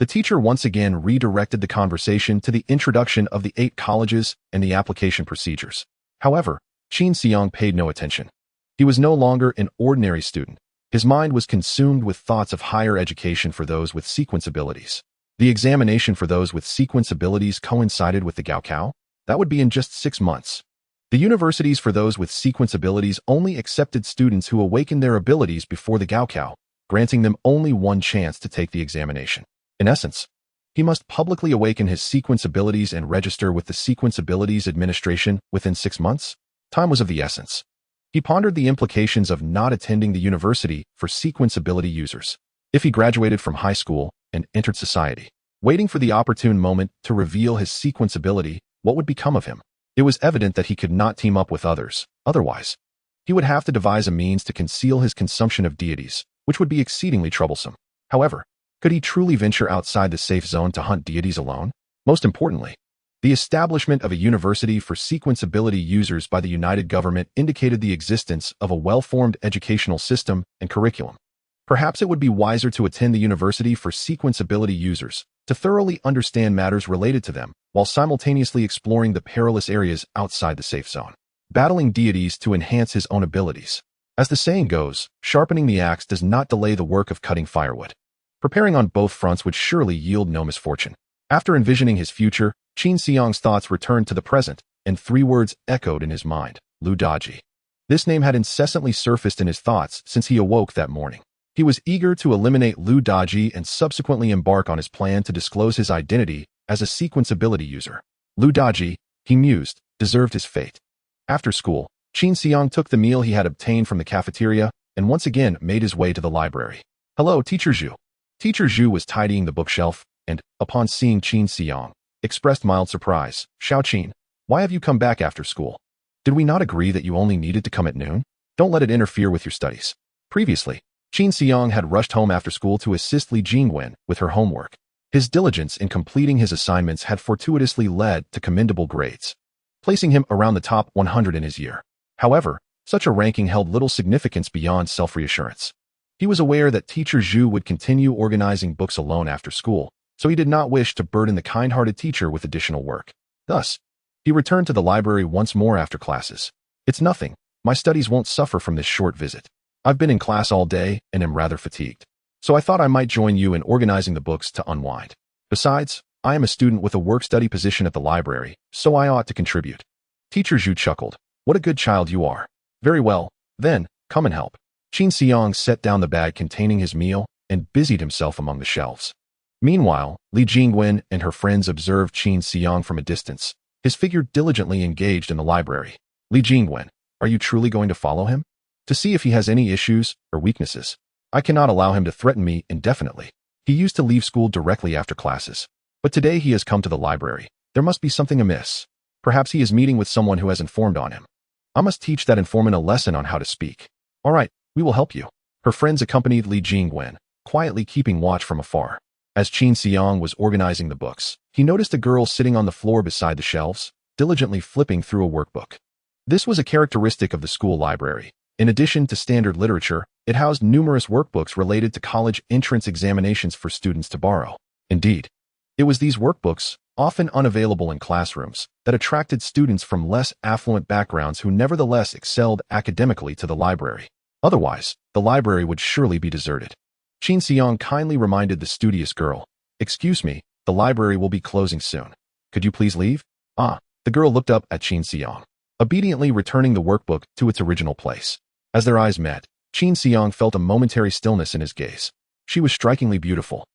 A: the teacher once again redirected the conversation to the introduction of the 8 colleges and the application procedures. However, Qin Xiang paid no attention. He was no longer an ordinary student. His mind was consumed with thoughts of higher education for those with sequence abilities. The examination for those with sequence abilities coincided with the Gaokao. That would be in just 6 months. The universities for those with sequence abilities only accepted students who awakened their abilities before the Gaokao, granting them only one chance to take the examination. In essence, he must publicly awaken his sequence abilities and register with the Sequence Abilities Administration within 6 months. Time was of the essence. He pondered the implications of not attending the university for sequence ability users. If he graduated from high school and entered society, waiting for the opportune moment to reveal his sequence ability, what would become of him? It was evident that he could not team up with others. Otherwise, he would have to devise a means to conceal his consumption of deities, which would be exceedingly troublesome. However, could he truly venture outside the safe zone to hunt deities alone? Most importantly, the establishment of a university for sequence ability users by the United Government indicated the existence of a well-formed educational system and curriculum. Perhaps it would be wiser to attend the university for sequence ability users, to thoroughly understand matters related to them, while simultaneously exploring the perilous areas outside the safe zone. Battling deities to enhance his own abilities. As the saying goes, sharpening the axe does not delay the work of cutting firewood. Preparing on both fronts would surely yield no misfortune. After envisioning his future, Qin Xiang's thoughts returned to the present, and 3 words echoed in his mind: Lu Daji. This name had incessantly surfaced in his thoughts since he awoke that morning. He was eager to eliminate Lu Daji and subsequently embark on his plan to disclose his identity as a sequence ability user. Lu Daji, he mused, deserved his fate. After school, Qin Xiang took the meal he had obtained from the cafeteria and once again made his way to the library. "Hello, Teacher Zhu." Teacher Zhu was tidying the bookshelf and, upon seeing Qin Xiang, expressed mild surprise. "Xiao Qin, why have you come back after school? Did we not agree that you only needed to come at noon? Don't let it interfere with your studies." Previously, Qin Xiang had rushed home after school to assist Li Jingwen with her homework. His diligence in completing his assignments had fortuitously led to commendable grades, placing him around the top 100 in his year. However, such a ranking held little significance beyond self-reassurance. He was aware that Teacher Zhu would continue organizing books alone after school, so he did not wish to burden the kind-hearted teacher with additional work. Thus, he returned to the library once more after classes. "It's nothing. My studies won't suffer from this short visit. I've been in class all day and am rather fatigued, so I thought I might join you in organizing the books to unwind. Besides, I am a student with a work-study position at the library, so I ought to contribute." Teacher Zhu chuckled. "What a good child you are. Very well, then, come and help." Qin Xiang set down the bag containing his meal and busied himself among the shelves. Meanwhile, Li Jingwen and her friends observed Qin Xiang from a distance, his figure diligently engaged in the library. Li Jingwen, are you truly going to follow him? To see if he has any issues or weaknesses. I cannot allow him to threaten me indefinitely. He used to leave school directly after classes. But today he has come to the library. There must be something amiss. Perhaps he is meeting with someone who has informed on him. I must teach that informant a lesson on how to speak. All right, we will help you. Her friends accompanied Li Jingwen, quietly keeping watch from afar. As Qin Xiang was organizing the books, he noticed a girl sitting on the floor beside the shelves, diligently flipping through a workbook. This was a characteristic of the school library. In addition to standard literature, it housed numerous workbooks related to college entrance examinations for students to borrow. Indeed, it was these workbooks, often unavailable in classrooms, that attracted students from less affluent backgrounds who nevertheless excelled academically to the library. Otherwise, the library would surely be deserted. Qin Xiang kindly reminded the studious girl, "Excuse me, the library will be closing soon. Could you please leave?" The girl looked up at Qin Xiang, obediently returning the workbook to its original place. As their eyes met, Qin Xiang felt a momentary stillness in his gaze. She was strikingly beautiful,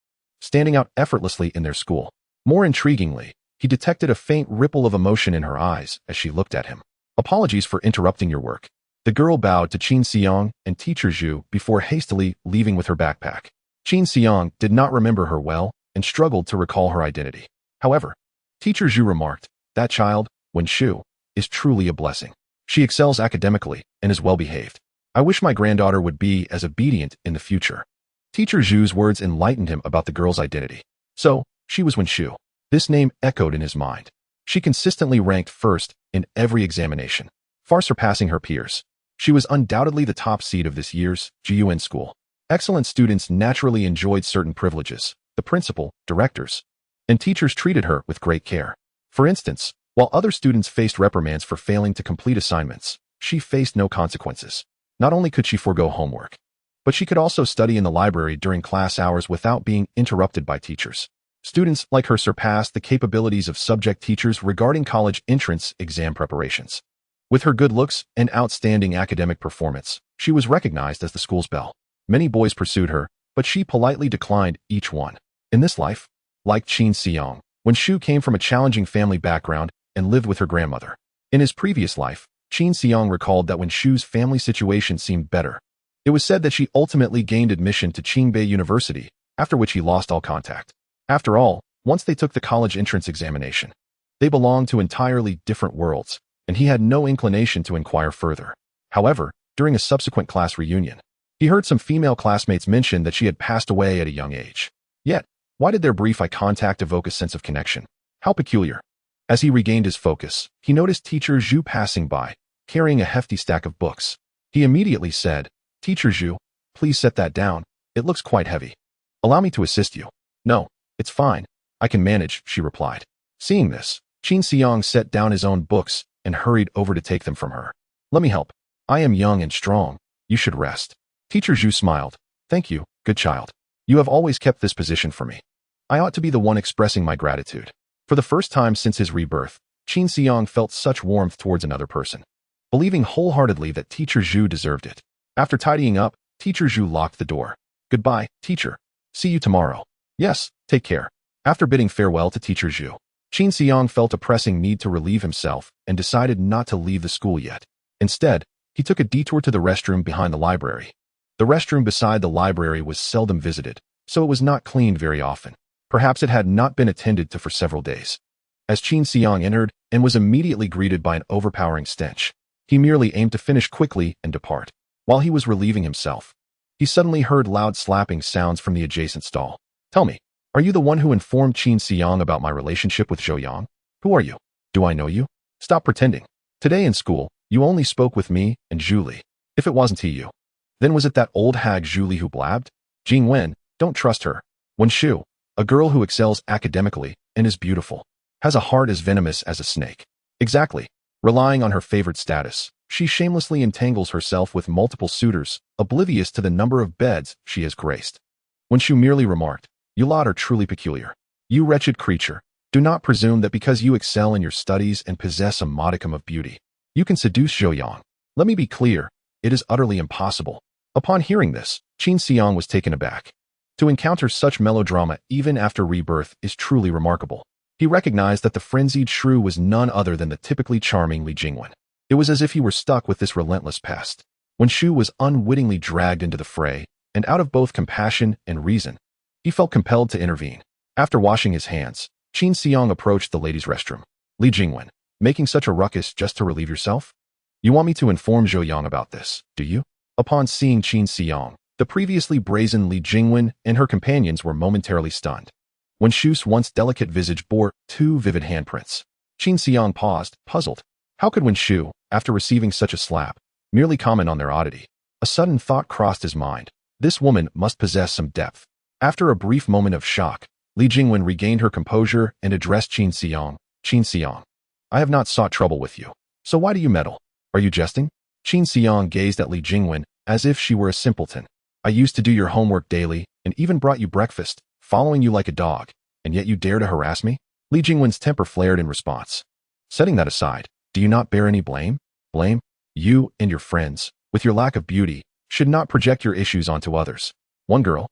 A: standing out effortlessly in their school. More intriguingly, he detected a faint ripple of emotion in her eyes as she looked at him. "Apologies for interrupting your work." The girl bowed to Qin Xiang and Teacher Zhu before hastily leaving with her backpack. Qin Xiang did not remember her well and struggled to recall her identity. However, Teacher Zhu remarked, "That child, Wen Shu, is truly a blessing. She excels academically and is well-behaved. I wish my granddaughter would be as obedient in the future." Teacher Zhu's words enlightened him about the girl's identity. So, she was Wen Shu. This name echoed in his mind. She consistently ranked first in every examination, far surpassing her peers. She was undoubtedly the top seed of this year's GUN school. Excellent students naturally enjoyed certain privileges. The principal, directors, and teachers treated her with great care. For instance, while other students faced reprimands for failing to complete assignments, she faced no consequences. Not only could she forego homework, but she could also study in the library during class hours without being interrupted by teachers. Students like her surpassed the capabilities of subject teachers regarding college entrance exam preparations. With her good looks and outstanding academic performance, she was recognized as the school's belle. Many boys pursued her, but she politely declined each one. In this life, like Qin Xiang, Wen Shu came from a challenging family background and lived with her grandmother. In his previous life, Qin Xiang recalled that Wen Shu's family situation seemed better. It was said that she ultimately gained admission to Qingbei University, after which he lost all contact. After all, once they took the college entrance examination, they belonged to entirely different worlds, and he had no inclination to inquire further. However, during a subsequent class reunion, he heard some female classmates mention that she had passed away at a young age. Yet, why did their brief eye contact evoke a sense of connection? How peculiar. As he regained his focus, he noticed Teacher Zhu passing by, carrying a hefty stack of books. He immediately said, "Teacher Zhu, please set that down. It looks quite heavy. Allow me to assist you." "No, it's fine. I can manage," she replied. Seeing this, Qin Xiang set down his own books and hurried over to take them from her. "Let me help. I am young and strong. You should rest." Teacher Zhu smiled. "Thank you, good child. You have always kept this position for me. I ought to be the one expressing my gratitude." For the first time since his rebirth, Qin Xiang felt such warmth towards another person, believing wholeheartedly that Teacher Zhu deserved it. After tidying up, Teacher Zhu locked the door. "Goodbye, teacher. See you tomorrow." "Yes, take care." After bidding farewell to Teacher Zhu, Qin Xiang felt a pressing need to relieve himself and decided not to leave the school yet. Instead, he took a detour to the restroom behind the library. The restroom beside the library was seldom visited, so it was not cleaned very often. Perhaps it had not been attended to for several days. As Qin Xiang entered and was immediately greeted by an overpowering stench, he merely aimed to finish quickly and depart. While he was relieving himself, he suddenly heard loud slapping sounds from the adjacent stall. "Tell me, are you the one who informed Qin Xiang about my relationship with Zhou Yang? Who are you? Do I know you? Stop pretending. Today in school, you only spoke with me and Zhu Li. If it wasn't he, then was it that old hag Zhu Li who blabbed? Jing Wen, don't trust her. Wen Shu, a girl who excels academically and is beautiful, has a heart as venomous as a snake. Exactly. Relying on her favored status, she shamelessly entangles herself with multiple suitors, oblivious to the number of beds she has graced." Wen Shu merely remarked, "You lot are truly peculiar. You wretched creature, do not presume that because you excel in your studies and possess a modicum of beauty, you can seduce Zhou Yang. Let me be clear, it is utterly impossible." Upon hearing this, Qin Xiang was taken aback. To encounter such melodrama even after rebirth is truly remarkable. He recognized that the frenzied shrew was none other than the typically charming Li Jingwen. It was as if he were stuck with this relentless pest. When Shu was unwittingly dragged into the fray, and out of both compassion and reason, he felt compelled to intervene. After washing his hands, Qin Xiang approached the ladies' restroom. Li Jingwen, making such a ruckus just to relieve yourself? You want me to inform Zhou Yang about this, do you? Upon seeing Qin Xiang, the previously brazen Li Jingwen and her companions were momentarily stunned. When Shu's once delicate visage bore two vivid handprints, Qin Xiang paused, puzzled. How could Wen Shu, after receiving such a slap, merely comment on their oddity? A sudden thought crossed his mind. This woman must possess some depth. After a brief moment of shock, Li Jingwen regained her composure and addressed Qin Xiang. Qin Xiang, I have not sought trouble with you. So why do you meddle? Are you jesting? Qin Xiang gazed at Li Jingwen as if she were a simpleton. I used to do your homework daily and even brought you breakfast, following you like a dog, and yet you dare to harass me? Li Jingwen's temper flared in response. Setting that aside, do you not bear any blame? Blame? You and your friends, with your lack of beauty, should not project your issues onto others. One girl,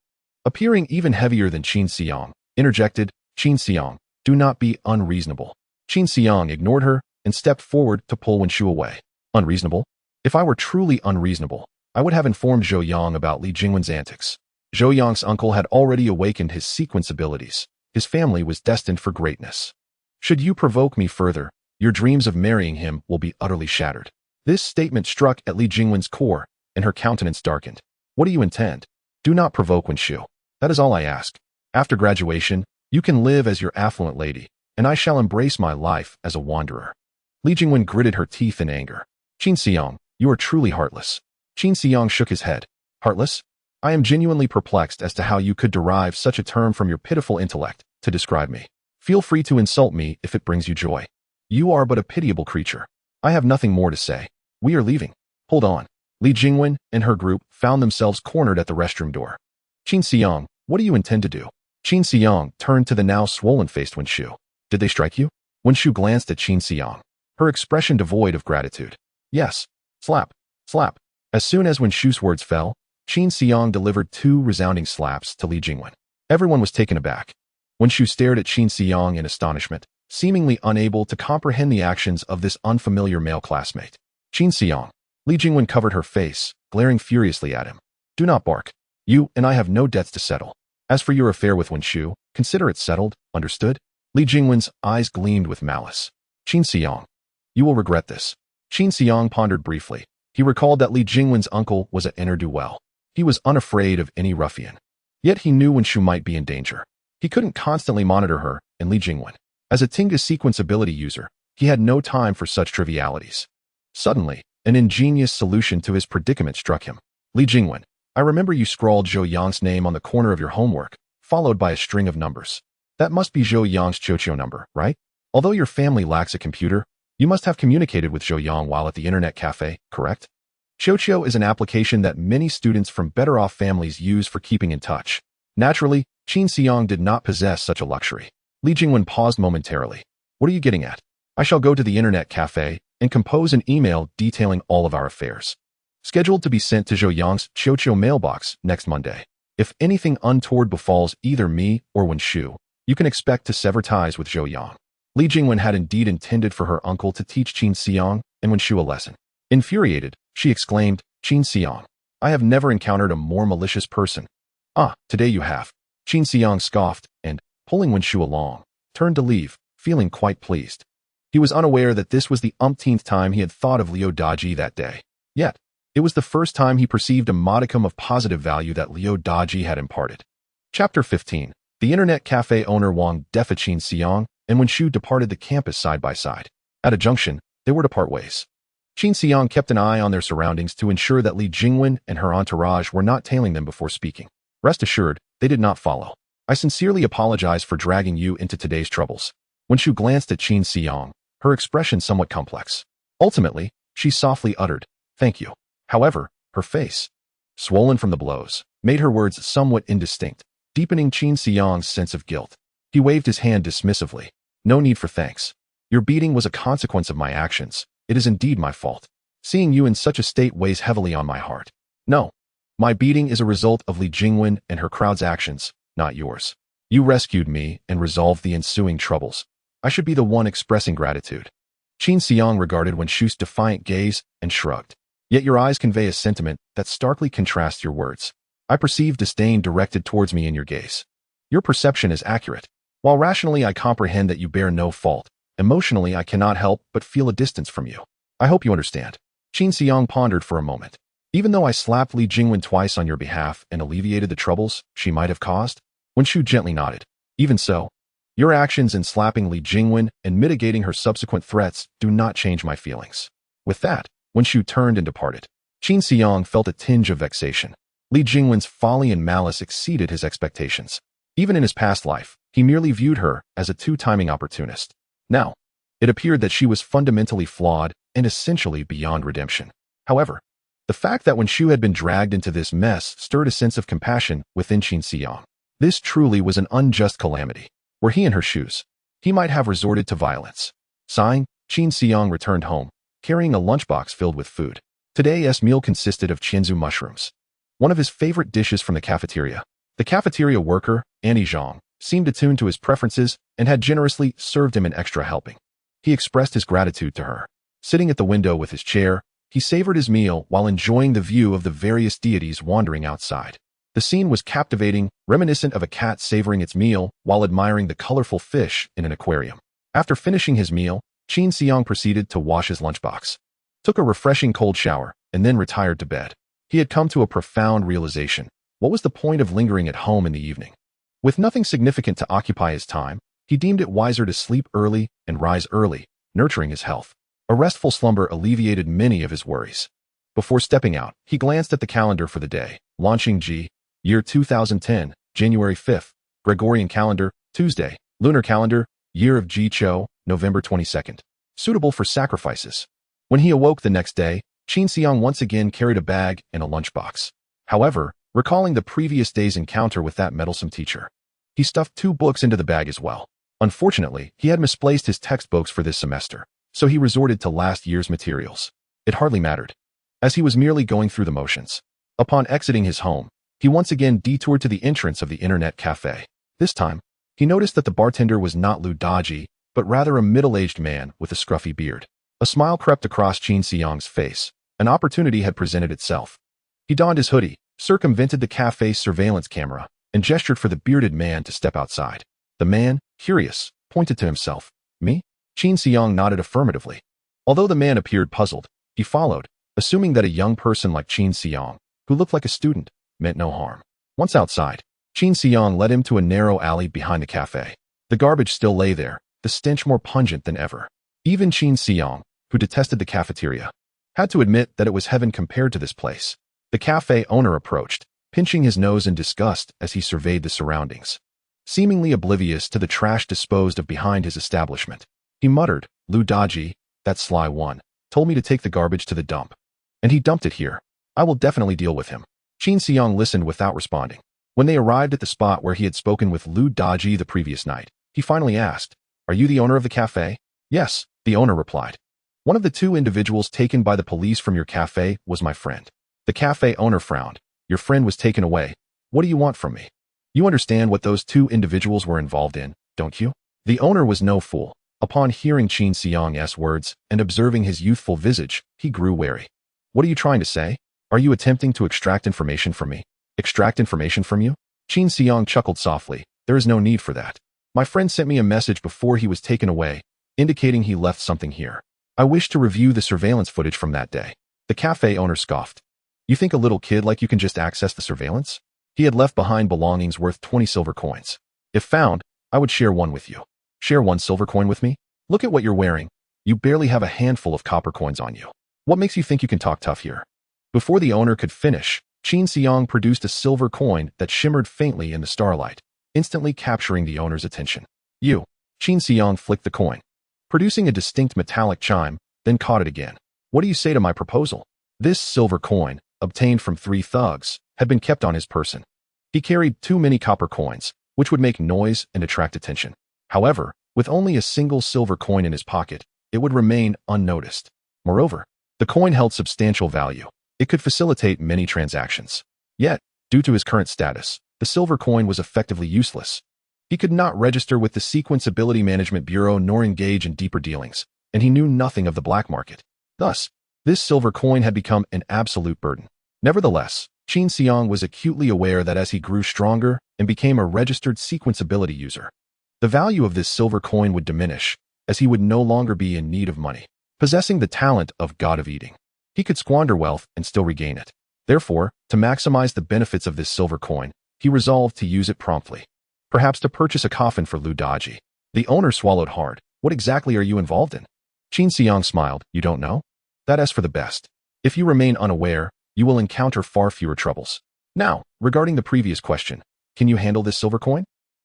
A: appearing even heavier than Qin Xiang, interjected, Qin Xiang, do not be unreasonable. Qin Xiang ignored her and stepped forward to pull Wen Shu away. Unreasonable? If I were truly unreasonable, I would have informed Zhou Yang about Li Jingwen's antics. Zhou Yang's uncle had already awakened his sequence abilities. His family was destined for greatness. Should you provoke me further, your dreams of marrying him will be utterly shattered. This statement struck at Li Jingwen's core, and her countenance darkened. What do you intend? Do not provoke Wen Shu. That is all I ask. After graduation, you can live as your affluent lady, and I shall embrace my life as a wanderer. Li Jingwen gritted her teeth in anger. Qin Xiang, you are truly heartless. Qin Xiang shook his head. Heartless? I am genuinely perplexed as to how you could derive such a term from your pitiful intellect to describe me. Feel free to insult me if it brings you joy. You are but a pitiable creature. I have nothing more to say. We are leaving. Hold on. Li Jingwen and her group found themselves cornered at the restroom door. Qin Xiang, what do you intend to do? Qin Xiang turned to the now swollen-faced Wen Shu. Did they strike you? Wen Shu glanced at Qin Xiang, her expression devoid of gratitude. Yes. Slap. Slap. As soon as Wen Shu's words fell, Qin Xiang delivered two resounding slaps to Li Jingwen. Everyone was taken aback. Wen Shu stared at Qin Xiang in astonishment, seemingly unable to comprehend the actions of this unfamiliar male classmate. Qin Xiang. Li Jingwen covered her face, glaring furiously at him. Do not bark. You and I have no debts to settle. As for your affair with Wen Shu, consider it settled, understood? Li Jingwen's eyes gleamed with malice. Qin Xiang. You will regret this. Qin Xiang pondered briefly. He recalled that Li Jingwen's uncle was a ne'er-do-well. He was unafraid of any ruffian. Yet he knew Wen Shu might be in danger. He couldn't constantly monitor her and Li Jingwen. As a Tinga sequence ability user, he had no time for such trivialities. Suddenly, an ingenious solution to his predicament struck him. Li Jingwen, I remember you scrawled Zhou Yang's name on the corner of your homework, followed by a string of numbers. That must be Zhou Yang's Qiuqiu number, right? Although your family lacks a computer, you must have communicated with Zhou Yang while at the internet cafe, correct? Qiuqiu is an application that many students from better-off families use for keeping in touch. Naturally, Qin Xiang did not possess such a luxury. Li Jingwen paused momentarily. What are you getting at? I shall go to the internet cafe and compose an email detailing all of our affairs. Scheduled to be sent to Zhou Yang's Qiuqiu mailbox next Monday. If anything untoward befalls either me or Wen Shu, you can expect to sever ties with Zhou Yang. Li Jingwen had indeed intended for her uncle to teach Qin Xiang and Wen Shu a lesson. Infuriated, she exclaimed, Qin Xiang, I have never encountered a more malicious person. Ah, today you have. Qin Xiang scoffed and, pulling Wen Shu along, turned to leave, feeling quite pleased. He was unaware that this was the umpteenth time he had thought of Liu Daji that day. Yet, it was the first time he perceived a modicum of positive value that Liu Daji had imparted. Chapter 15. The internet cafe owner Wang defied Qin Xiang, and Wen Shu departed the campus side by side. At a junction, they were to part ways. Qin Xiang kept an eye on their surroundings to ensure that Li Jingwen and her entourage were not tailing them before speaking. Rest assured, they did not follow. I sincerely apologize for dragging you into today's troubles. Wen Shu glanced at Qin Xiang, her expression somewhat complex. Ultimately, she softly uttered, thank you. However, her face, swollen from the blows, made her words somewhat indistinct, deepening Qin Xiang's sense of guilt. He waved his hand dismissively. No need for thanks. Your beating was a consequence of my actions. It is indeed my fault. Seeing you in such a state weighs heavily on my heart. No. My beating is a result of Li Jingwen and her crowd's actions, not yours. You rescued me and resolved the ensuing troubles, I should be the one expressing gratitude. Qin Xiang regarded Wen Shu's defiant gaze and shrugged. Yet your eyes convey a sentiment that starkly contrasts your words. I perceive disdain directed towards me in your gaze. Your perception is accurate. While rationally I comprehend that you bear no fault, emotionally I cannot help but feel a distance from you. I hope you understand. Qin Xiang pondered for a moment. Even though I slapped Li Jingwen twice on your behalf and alleviated the troubles she might have caused, Wen Shu gently nodded. Even so, your actions in slapping Li Jingwen and mitigating her subsequent threats do not change my feelings. With that, Wen Shu turned and departed. Qin Xiang felt a tinge of vexation. Li Jingwen's folly and malice exceeded his expectations. Even in his past life, he merely viewed her as a two-timing opportunist. Now, it appeared that she was fundamentally flawed and essentially beyond redemption. However, the fact that Wen Shu had been dragged into this mess stirred a sense of compassion within Qin Xiang. This truly was an unjust calamity. Were he in her shoes, he might have resorted to violence. Sighing, Qin Xiang returned home, carrying a lunchbox filled with food. Today's meal consisted of qianzu mushrooms, one of his favorite dishes from the cafeteria. The cafeteria worker, Annie Zhang, seemed attuned to his preferences and had generously served him an extra helping. He expressed his gratitude to her. Sitting at the window with his chair, he savored his meal while enjoying the view of the various deities wandering outside. The scene was captivating, reminiscent of a cat savoring its meal while admiring the colorful fish in an aquarium. After finishing his meal, Qin Xiang proceeded to wash his lunchbox, took a refreshing cold shower, and then retired to bed. He had come to a profound realization. What was the point of lingering at home in the evening? With nothing significant to occupy his time, he deemed it wiser to sleep early and rise early, nurturing his health. A restful slumber alleviated many of his worries. Before stepping out, he glanced at the calendar for the day. Launching G, year 2010, January 5th, Gregorian calendar, Tuesday, lunar calendar, year of Ji Cho, November 22nd. Suitable for sacrifices. When he awoke the next day, Qin Xiang once again carried a bag and a lunchbox. However, recalling the previous day's encounter with that meddlesome teacher, he stuffed 2 books into the bag as well. Unfortunately, he had misplaced his textbooks for this semester, so he resorted to last year's materials. It hardly mattered, as he was merely going through the motions. Upon exiting his home, he once again detoured to the entrance of the internet cafe. This time, he noticed that the bartender was not Lu Daji, but rather a middle-aged man with a scruffy beard. A smile crept across Qin Xiang's face. An opportunity had presented itself. He donned his hoodie, circumvented the cafe's surveillance camera, and gestured for the bearded man to step outside. The man, curious, pointed to himself. Me? Qin Xiang nodded affirmatively. Although the man appeared puzzled, he followed, assuming that a young person like Qin Xiang, who looked like a student, meant no harm. Once outside, Qin Xiang led him to a narrow alley behind the cafe. The garbage still lay there, the stench more pungent than ever. Even Qin Xiang, who detested the cafeteria, had to admit that it was heaven compared to this place. The cafe owner approached, pinching his nose in disgust as he surveyed the surroundings. Seemingly oblivious to the trash disposed of behind his establishment, he muttered, Lu Daji, that sly one, told me to take the garbage to the dump. And he dumped it here. I will definitely deal with him. Qin Xiang listened without responding. When they arrived at the spot where he had spoken with Lu Daji the previous night, he finally asked, Are you the owner of the cafe? Yes, the owner replied. One of the 2 individuals taken by the police from your cafe was my friend. The cafe owner frowned. Your friend was taken away. What do you want from me? You understand what those 2 individuals were involved in, don't you? The owner was no fool. Upon hearing Qin Xiang's words and observing his youthful visage, he grew wary. What are you trying to say? Are you attempting to extract information from me? Extract information from you? Qin Xiang chuckled softly. There is no need for that. My friend sent me a message before he was taken away, indicating he left something here. I wish to review the surveillance footage from that day. The cafe owner scoffed. You think a little kid like you can just access the surveillance? He had left behind belongings worth 20 silver coins. If found, I would share one with you. Share 1 silver coin with me? Look at what you're wearing. You barely have a handful of copper coins on you. What makes you think you can talk tough here? Before the owner could finish, Qin Xiang produced a silver coin that shimmered faintly in the starlight, instantly capturing the owner's attention. You. Qin Xiang flicked the coin, producing a distinct metallic chime, then caught it again. What do you say to my proposal? This silver coin, obtained from 3 thugs, had been kept on his person. He carried too many copper coins, which would make noise and attract attention. However, with only a single silver coin in his pocket, it would remain unnoticed. Moreover, the coin held substantial value. It could facilitate many transactions. Yet, due to his current status, the silver coin was effectively useless. He could not register with the Sequenceability Management Bureau nor engage in deeper dealings, and he knew nothing of the black market. Thus, this silver coin had become an absolute burden. Nevertheless, Qin Xiang was acutely aware that as he grew stronger and became a registered sequenceability user, the value of this silver coin would diminish, as he would no longer be in need of money. Possessing the talent of God of Eating, he could squander wealth and still regain it. Therefore, to maximize the benefits of this silver coin, he resolved to use it promptly. Perhaps to purchase a coffin for Lu Daji. The owner swallowed hard. What exactly are you involved in? Qin Xiang smiled. You don't know? That is for the best. If you remain unaware, you will encounter far fewer troubles. Now, regarding the previous question, can you handle this silver coin?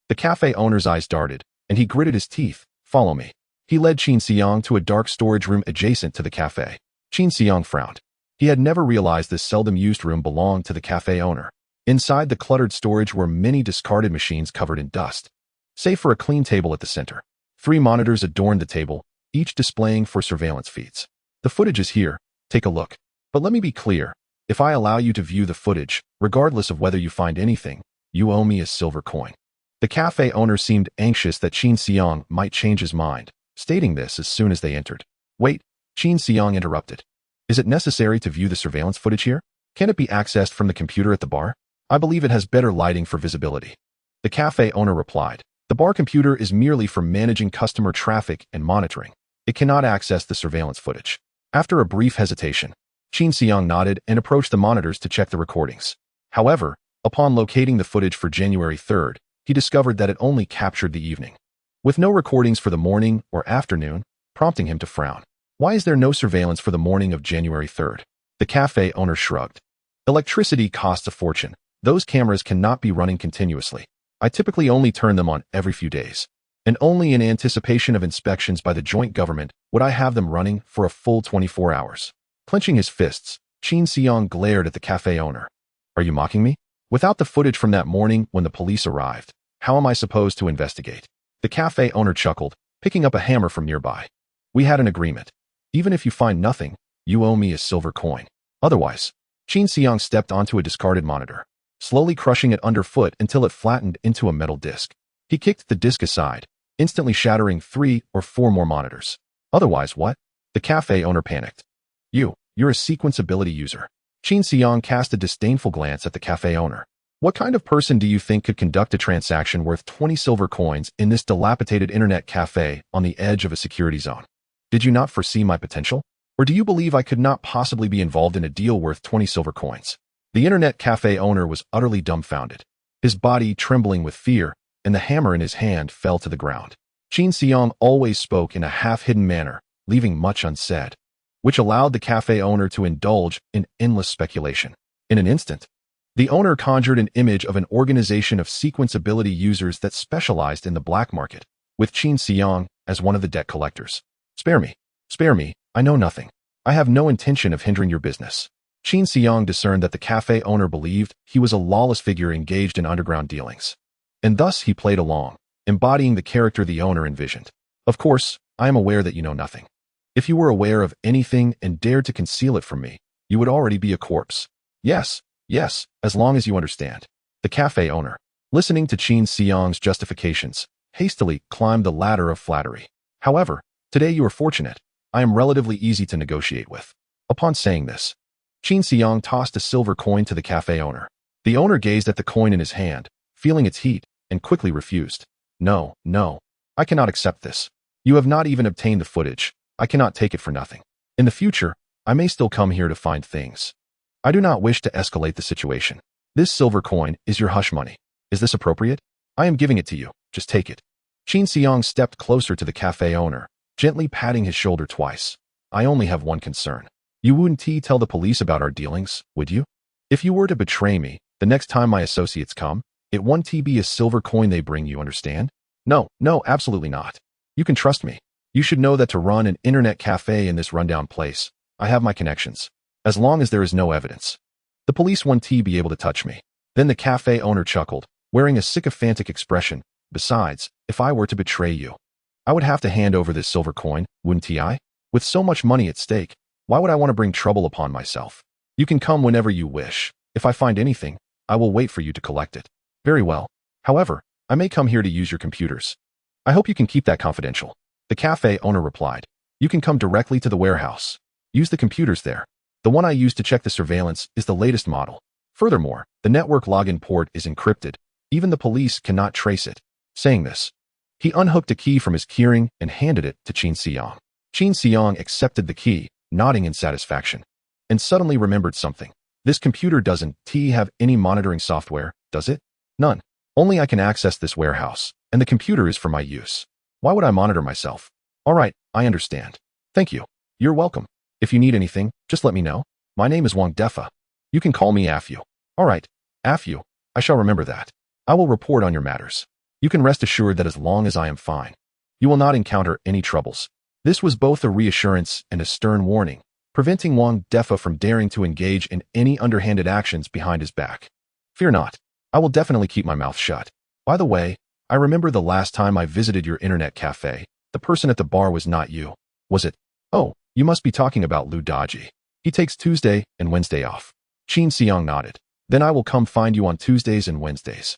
A: The cafe owner's eyes darted, and he gritted his teeth. Follow me. He led Qin Xiang to a dark storage room adjacent to the cafe. Qin Xiang frowned. He had never realized this seldom-used room belonged to the cafe owner. Inside the cluttered storage were many discarded machines covered in dust, save for a clean table at the center. 3 monitors adorned the table, each displaying for surveillance feeds. The footage is here. Take a look. But let me be clear. If I allow you to view the footage, regardless of whether you find anything, you owe me a silver coin. The cafe owner seemed anxious that Qin Xiang might change his mind, stating this as soon as they entered. Wait, Qin Xiang interrupted. Is it necessary to view the surveillance footage here? Can it be accessed from the computer at the bar? I believe it has better lighting for visibility. The cafe owner replied. The bar computer is merely for managing customer traffic and monitoring. It cannot access the surveillance footage. After a brief hesitation, Qin Xiang nodded and approached the monitors to check the recordings. However, upon locating the footage for January 3rd, he discovered that it only captured the evening, with no recordings for the morning or afternoon, prompting him to frown. Why is there no surveillance for the morning of January 3rd? The cafe owner shrugged. Electricity costs a fortune. Those cameras cannot be running continuously. I typically only turn them on every few days, and only in anticipation of inspections by the joint government would I have them running for a full 24 hours. Clenching his fists, Qin Xiang glared at the cafe owner. Are you mocking me? Without the footage from that morning when the police arrived, how am I supposed to investigate? The cafe owner chuckled, picking up a hammer from nearby. We had an agreement. Even if you find nothing, you owe me a silver coin. Otherwise, Qin Xiang stepped onto a discarded monitor, slowly crushing it underfoot until it flattened into a metal disc. He kicked the disc aside, instantly shattering 3 or 4 more monitors. Otherwise, what? The cafe owner panicked. You're a sequenceability user. Qin Xiang cast a disdainful glance at the cafe owner. What kind of person do you think could conduct a transaction worth 20 silver coins in this dilapidated internet cafe on the edge of a security zone? Did you not foresee my potential? Or do you believe I could not possibly be involved in a deal worth 20 silver coins? The internet cafe owner was utterly dumbfounded, his body trembling with fear, and the hammer in his hand fell to the ground. Qin Xiang always spoke in a half-hidden manner, leaving much unsaid, which allowed the cafe owner to indulge in endless speculation. In an instant, the owner conjured an image of an organization of sequenceability users that specialized in the black market, with Qin Xiang as one of the debt collectors. Spare me, I know nothing. I have no intention of hindering your business. Qin Xiang discerned that the cafe owner believed he was a lawless figure engaged in underground dealings, and thus he played along, embodying the character the owner envisioned. Of course, I am aware that you know nothing. If you were aware of anything and dared to conceal it from me, you would already be a corpse. Yes, as long as you understand. The cafe owner, listening to Qin Xiang's justifications, hastily climbed the ladder of flattery. However, today you are fortunate. I am relatively easy to negotiate with. Upon saying this, Qin Xiang tossed a silver coin to the cafe owner. The owner gazed at the coin in his hand, feeling its heat, and quickly refused. No, I cannot accept this. You have not even obtained the footage. I cannot take it for nothing. In the future, I may still come here to find things. I do not wish to escalate the situation. This silver coin is your hush money. Is this appropriate? I am giving it to you. Just take it. Qin Xiang stepped closer to the cafe owner, gently patting his shoulder twice. I only have one concern. You wouldn't tell the police about our dealings, would you? If you were to betray me, the next time my associates come, it won't be a silver coin they bring, you understand? No, absolutely not. You can trust me. You should know that to run an internet cafe in this rundown place, I have my connections. As long as there is no evidence, the police won't be able to touch me. Then the cafe owner chuckled, wearing a sycophantic expression. Besides, if I were to betray you, I would have to hand over this silver coin, wouldn't I? With so much money at stake, why would I want to bring trouble upon myself? You can come whenever you wish. If I find anything, I will wait for you to collect it. Very well. However, I may come here to use your computers. I hope you can keep that confidential. The cafe owner replied. You can come directly to the warehouse. Use the computers there. The one I used to check the surveillance is the latest model. Furthermore, the network login port is encrypted. Even the police cannot trace it. Saying this, he unhooked a key from his keyring and handed it to Qin Xiang. Qin Xiang accepted the key, nodding in satisfaction, and suddenly remembered something. This computer doesn't have any monitoring software, does it? None. Only I can access this warehouse, and the computer is for my use. Why would I monitor myself? All right, I understand. Thank you. You're welcome. If you need anything, just let me know. My name is Wang Defa. You can call me Afu. All right, Afu. I shall remember that. I will report on your matters. You can rest assured that as long as I am fine, you will not encounter any troubles. This was both a reassurance and a stern warning, preventing Wang Defa from daring to engage in any underhanded actions behind his back. Fear not. I will definitely keep my mouth shut. By the way, I remember the last time I visited your internet cafe, the person at the bar was not you, was it? Oh, you must be talking about Lu Daji. He takes Tuesday and Wednesday off. Qin Xiang nodded. Then I will come find you on Tuesdays and Wednesdays.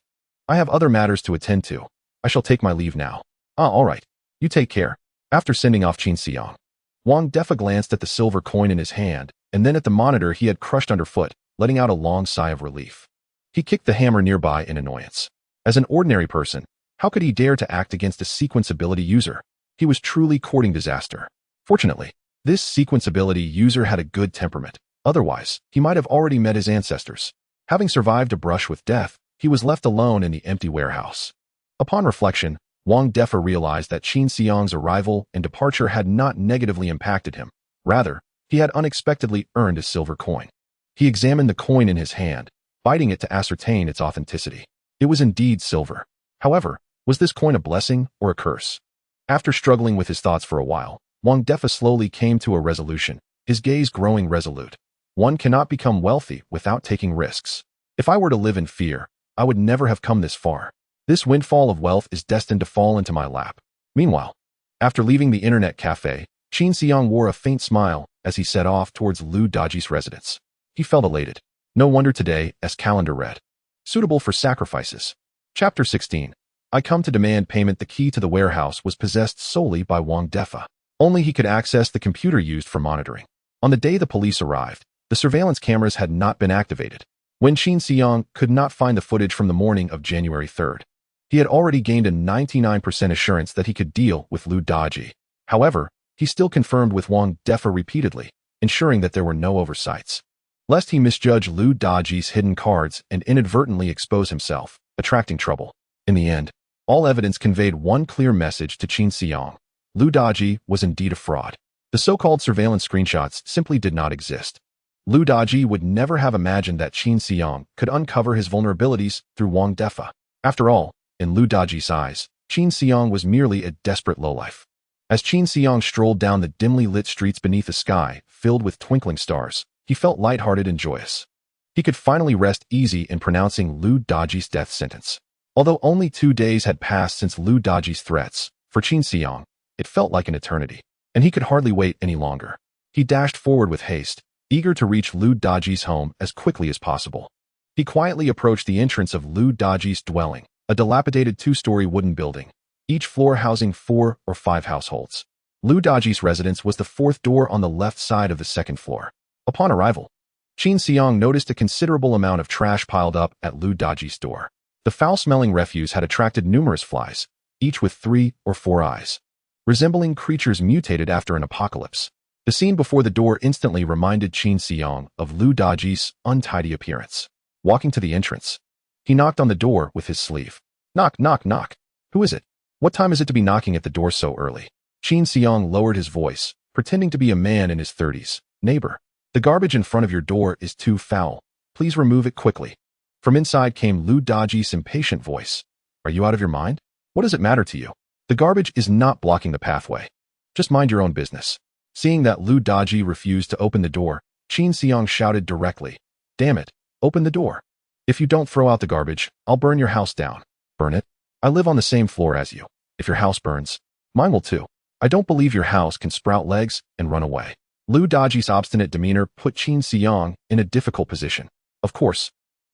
A: I have other matters to attend to. I shall take my leave now. All right. You take care. After sending off Qin Xiang, Wang Defa glanced at the silver coin in his hand, and then at the monitor he had crushed underfoot, letting out a long sigh of relief. He kicked the hammer nearby in annoyance. As an ordinary person, how could he dare to act against a sequence ability user? He was truly courting disaster. Fortunately, this sequence ability user had a good temperament. Otherwise, he might have already met his ancestors. Having survived a brush with death, he was left alone in the empty warehouse. Upon reflection, Wang Defa realized that Qin Xiang's arrival and departure had not negatively impacted him. Rather, he had unexpectedly earned a silver coin. He examined the coin in his hand, biting it to ascertain its authenticity. It was indeed silver. However, was this coin a blessing or a curse? After struggling with his thoughts for a while, Wang Defa slowly came to a resolution, his gaze growing resolute. One cannot become wealthy without taking risks. If I were to live in fear, I would never have come this far. This windfall of wealth is destined to fall into my lap. Meanwhile, after leaving the internet cafe, Qin Xiang wore a faint smile as he set off towards Lu Daji's residence. He felt elated. No wonder today's calendar read, suitable for sacrifices. Chapter 16. I come to demand payment. The key to the warehouse was possessed solely by Wang Defa. Only he could access the computer used for monitoring. On the day the police arrived, the surveillance cameras had not been activated. When Qin Xiang could not find the footage from the morning of January 3rd, he had already gained a 99% assurance that he could deal with Lu Daji. However, he still confirmed with Wang Defa repeatedly, ensuring that there were no oversights, lest he misjudge Lu Daji's hidden cards and inadvertently expose himself, attracting trouble. In the end, all evidence conveyed one clear message to Qin Xiang. Lu Daji was indeed a fraud. The so-called surveillance screenshots simply did not exist. Lu Daji would never have imagined that Qin Xiang could uncover his vulnerabilities through Wang Defa. After all, in Lu Daji's eyes, Qin Xiang was merely a desperate lowlife. As Qin Xiang strolled down the dimly lit streets beneath a sky filled with twinkling stars, he felt lighthearted and joyous. He could finally rest easy in pronouncing Lu Daji's death sentence. Although only 2 days had passed since Lu Daji's threats, for Qin Xiang, it felt like an eternity, and he could hardly wait any longer. He dashed forward with haste, eager to reach Lu Daji's home as quickly as possible. He quietly approached the entrance of Lu Daji's dwelling, a dilapidated 2-story wooden building, each floor housing 4 or 5 households. Lu Daji's residence was the 4th door on the left side of the 2nd floor. Upon arrival, Qin Xiang noticed a considerable amount of trash piled up at Lu Daji's door. The foul-smelling refuse had attracted numerous flies, each with 3 or 4 eyes, resembling creatures mutated after an apocalypse. The scene before the door instantly reminded Qin Xiang of Lu Daji's untidy appearance. Walking to the entrance, he knocked on the door with his sleeve. Knock, knock, knock. Who is it? What time is it to be knocking at the door so early? Qin Xiang lowered his voice, pretending to be a man in his 30s. Neighbor, the garbage in front of your door is too foul. Please remove it quickly. From inside came Lu Daji's impatient voice. Are you out of your mind? What does it matter to you? The garbage is not blocking the pathway. Just mind your own business. Seeing that Lu Daji refused to open the door, Qin Xiang shouted directly. Damn it, open the door. If you don't throw out the garbage, I'll burn your house down. Burn it? I live on the same floor as you. If your house burns, mine will too. I don't believe your house can sprout legs and run away. Lu Daji's obstinate demeanor put Qin Xiang in a difficult position. Of course,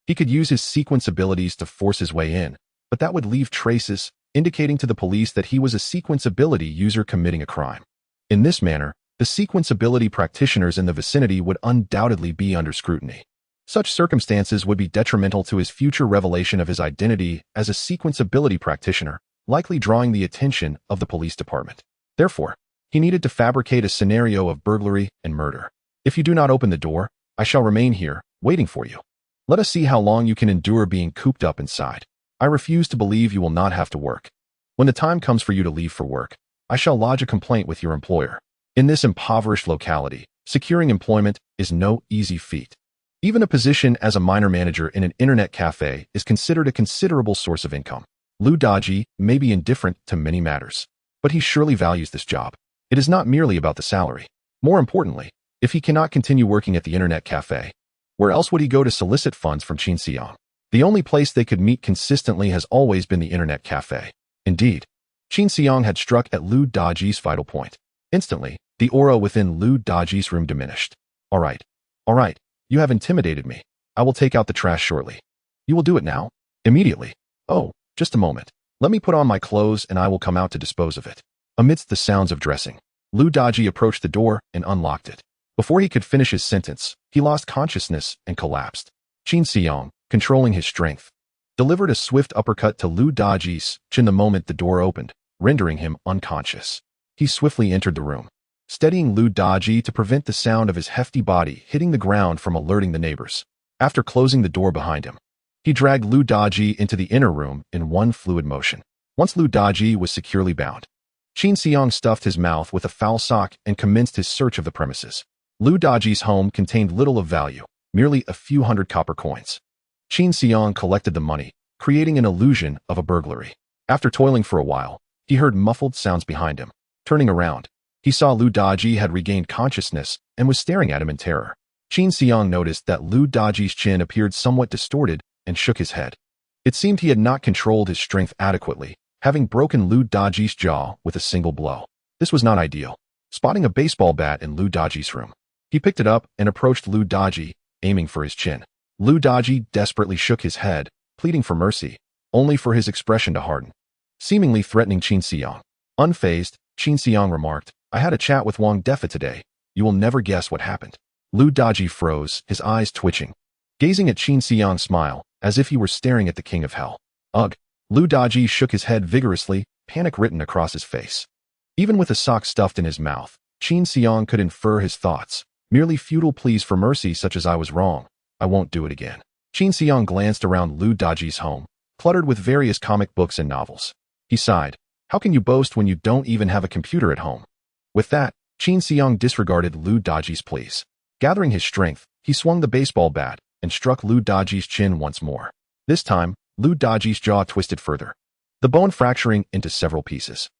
A: he could use his sequence abilities to force his way in, but that would leave traces, indicating to the police that he was a sequence ability user committing a crime. In this manner, the sequence ability practitioners in the vicinity would undoubtedly be under scrutiny. Such circumstances would be detrimental to his future revelation of his identity as a sequence ability practitioner, likely drawing the attention of the police department. Therefore, he needed to fabricate a scenario of burglary and murder. If you do not open the door, I shall remain here, waiting for you. Let us see how long you can endure being cooped up inside. I refuse to believe you will not have to work. When the time comes for you to leave for work, I shall lodge a complaint with your employer. In this impoverished locality, securing employment is no easy feat. Even a position as a minor manager in an internet cafe is considered a considerable source of income. Lu Daji may be indifferent to many matters, but he surely values this job. It is not merely about the salary. More importantly, if he cannot continue working at the internet cafe, where else would he go to solicit funds from Qin Xiang? The only place they could meet consistently has always been the internet cafe. Indeed, Qin Xiang had struck at Lu Daji's vital point. Instantly, the aura within Lu Daji's room diminished. All right, you have intimidated me. I will take out the trash shortly. You will do it now? Immediately. Oh, just a moment. Let me put on my clothes and I will come out to dispose of it. Amidst the sounds of dressing, Lu Daji approached the door and unlocked it. Before he could finish his sentence, he lost consciousness and collapsed. Qin Xiang, controlling his strength, delivered a swift uppercut to Lu Daji's chin the moment the door opened, rendering him unconscious. He swiftly entered the room, steadying Lu Daji to prevent the sound of his hefty body hitting the ground from alerting the neighbors. After closing the door behind him, he dragged Lu Daji into the inner room in one fluid motion. Once Lu Daji was securely bound, Qin Xiang stuffed his mouth with a foul sock and commenced his search of the premises. Lu Daji's home contained little of value, merely a few hundred copper coins. Qin Xiang collected the money, creating an illusion of a burglary. After toiling for a while, he heard muffled sounds behind him. Turning around, he saw Lu Daji had regained consciousness and was staring at him in terror. Qin Xiang noticed that Lu Daji's chin appeared somewhat distorted and shook his head. It seemed he had not controlled his strength adequately, having broken Lu Daji's jaw with a single blow. This was not ideal. Spotting a baseball bat in Lu Daji's room, he picked it up and approached Lu Daji, aiming for his chin. Lu Daji desperately shook his head, pleading for mercy, only for his expression to harden, seemingly threatening Qin Xiang. Unfazed, Qin Xiang remarked, I had a chat with Wang Defa today. You will never guess what happened. Lu Daji froze, his eyes twitching, gazing at Qin Xiang's smile, as if he were staring at the king of hell. Ugh! Lu Daji shook his head vigorously, panic written across his face. Even with a sock stuffed in his mouth, Qin Xiang could infer his thoughts, merely futile pleas for mercy such as I was wrong. I won't do it again. Qin Xiang glanced around Lu Daji's home, cluttered with various comic books and novels. He sighed. How can you boast when you don't even have a computer at home? With that, Qin Xiang disregarded Lu Daji's pleas. Gathering his strength, he swung the baseball bat and struck Lu Daji's chin once more. This time, Lu Daji's jaw twisted further, the bone fracturing into several pieces.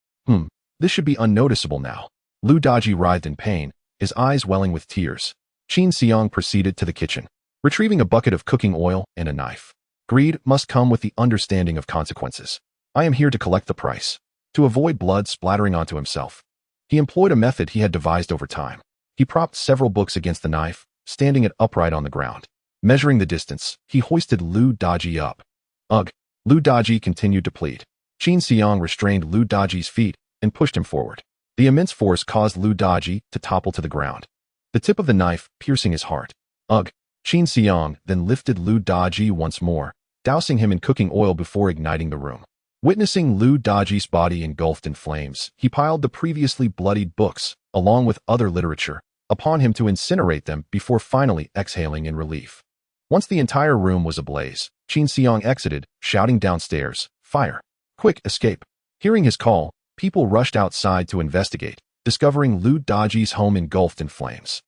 A: This should be unnoticeable now. Lu Daji writhed in pain, his eyes welling with tears. Qin Xiang proceeded to the kitchen, retrieving a bucket of cooking oil and a knife. Greed must come with the understanding of consequences. I am here to collect the price. To avoid blood splattering onto himself, he employed a method he had devised over time. He propped several books against the knife, standing it upright on the ground. Measuring the distance, he hoisted Lu Daji up. Ugh! Lu Daji continued to plead. Qin Xiang restrained Lu Daji's feet and pushed him forward. The immense force caused Lu Daji to topple to the ground, the tip of the knife piercing his heart. Ugh! Qin Xiang then lifted Lu Daji once more, dousing him in cooking oil before igniting the room. Witnessing Lu Daji's body engulfed in flames, he piled the previously bloodied books, along with other literature, upon him to incinerate them before finally exhaling in relief. Once the entire room was ablaze, Qin Xiang exited, shouting downstairs, "Fire! Quick, escape!" Hearing his call, people rushed outside to investigate, discovering Lu Daji's home engulfed in flames.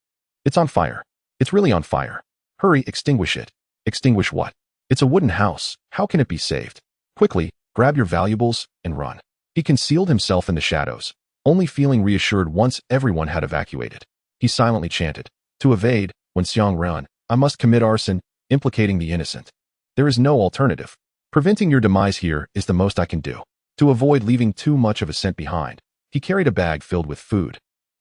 A: It's on fire. It's really on fire. Hurry, extinguish it. Extinguish what? It's a wooden house. How can it be saved? Quickly, grab your valuables and run. He concealed himself in the shadows, only feeling reassured once everyone had evacuated. He silently chanted, "To evade, when Xiang run, I must commit arson, implicating the innocent. There is no alternative. Preventing your demise here is the most I can do." To avoid leaving too much of a scent behind, he carried a bag filled with food,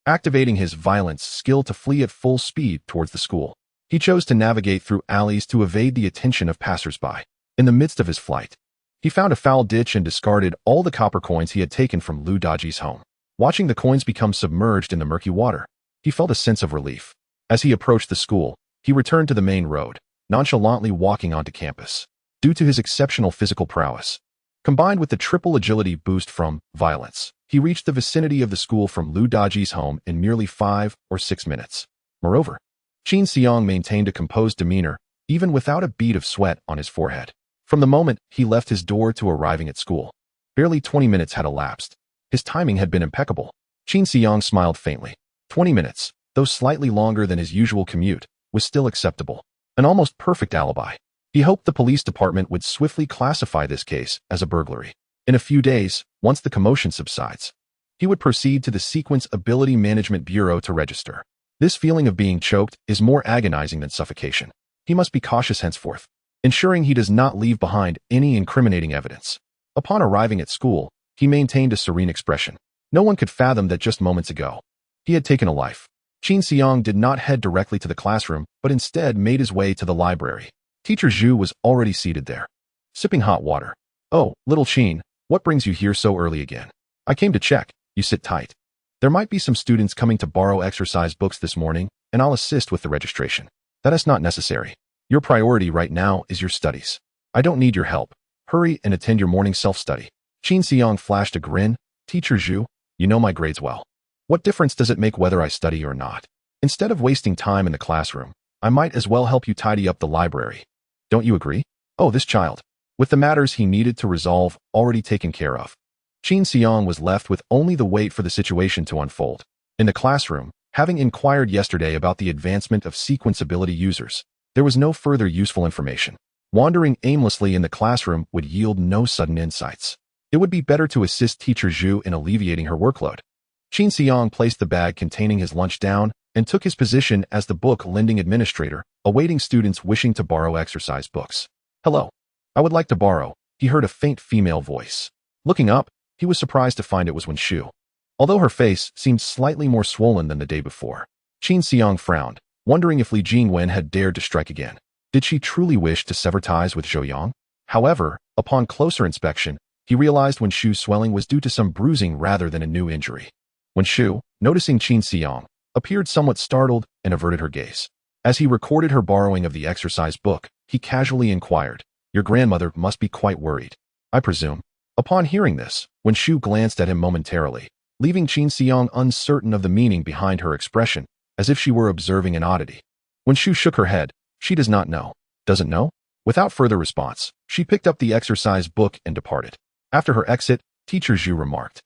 A: activating his violence skill to flee at full speed towards the school. He chose to navigate through alleys to evade the attention of passers-by. In the midst of his flight, He found a foul ditch and discarded all the copper coins he had taken from Lu Daji's home. Watching the coins become submerged in the murky water, he felt a sense of relief. As he approached the school, he returned to the main road, nonchalantly walking onto campus. Due to his exceptional physical prowess, combined with the triple agility boost from violence, he reached the vicinity of the school from Lu Daji's home in merely 5 or 6 minutes. Moreover, Qin Xiang maintained a composed demeanor, even without a bead of sweat on his forehead. From the moment he left his door to arriving at school, barely 20 minutes had elapsed. His timing had been impeccable. Qin Xiang smiled faintly. 20 minutes, though slightly longer than his usual commute, was still acceptable. An almost perfect alibi. He hoped the police department would swiftly classify this case as a burglary. In a few days, once the commotion subsides, he would proceed to the Sequence Ability Management Bureau to register. This feeling of being choked is more agonizing than suffocation. He must be cautious henceforth, ensuring he does not leave behind any incriminating evidence. Upon arriving at school, he maintained a serene expression. No one could fathom that just moments ago, he had taken a life. Qin Xiang did not head directly to the classroom, but instead made his way to the library. Teacher Zhu was already seated there, sipping hot water. "Oh, little Qin, what brings you here so early again?" "I came to check. You sit tight. There might be some students coming to borrow exercise books this morning, and I'll assist with the registration." "That is not necessary. Your priority right now is your studies. I don't need your help. Hurry and attend your morning self-study." Qin Xiang flashed a grin. "Teacher Zhu, you know my grades well. What difference does it make whether I study or not? Instead of wasting time in the classroom, I might as well help you tidy up the library. Don't you agree?" Oh, this child. With the matters he needed to resolve already taken care of, Qin Xiang was left with only the wait for the situation to unfold. In the classroom, having inquired yesterday about the advancement of sequence ability users, there was no further useful information. Wandering aimlessly in the classroom would yield no sudden insights. It would be better to assist Teacher Zhu in alleviating her workload. Qin Xiang placed the bag containing his lunch down and took his position as the book lending administrator, awaiting students wishing to borrow exercise books. "Hello. I would like to borrow," he heard a faint female voice. Looking up, he was surprised to find it was Wenshu. Although her face seemed slightly more swollen than the day before, Qin Xiang frowned, wondering if Li Jingwen had dared to strike again. Did she truly wish to sever ties with Zhou Yang? However, upon closer inspection, he realized Wenshu's swelling was due to some bruising rather than a new injury. Wenshu, noticing Qin Xiang, appeared somewhat startled and averted her gaze. As he recorded her borrowing of the exercise book, he casually inquired, "Your grandmother must be quite worried, I presume?" Upon hearing this, Wenshu glanced at him momentarily, leaving Qin Xiang uncertain of the meaning behind her expression, as if she were observing an oddity. Wenshu shook her head. She does not know. Doesn't know? Without further response, she picked up the exercise book and departed. After her exit, Teacher Zhu remarked,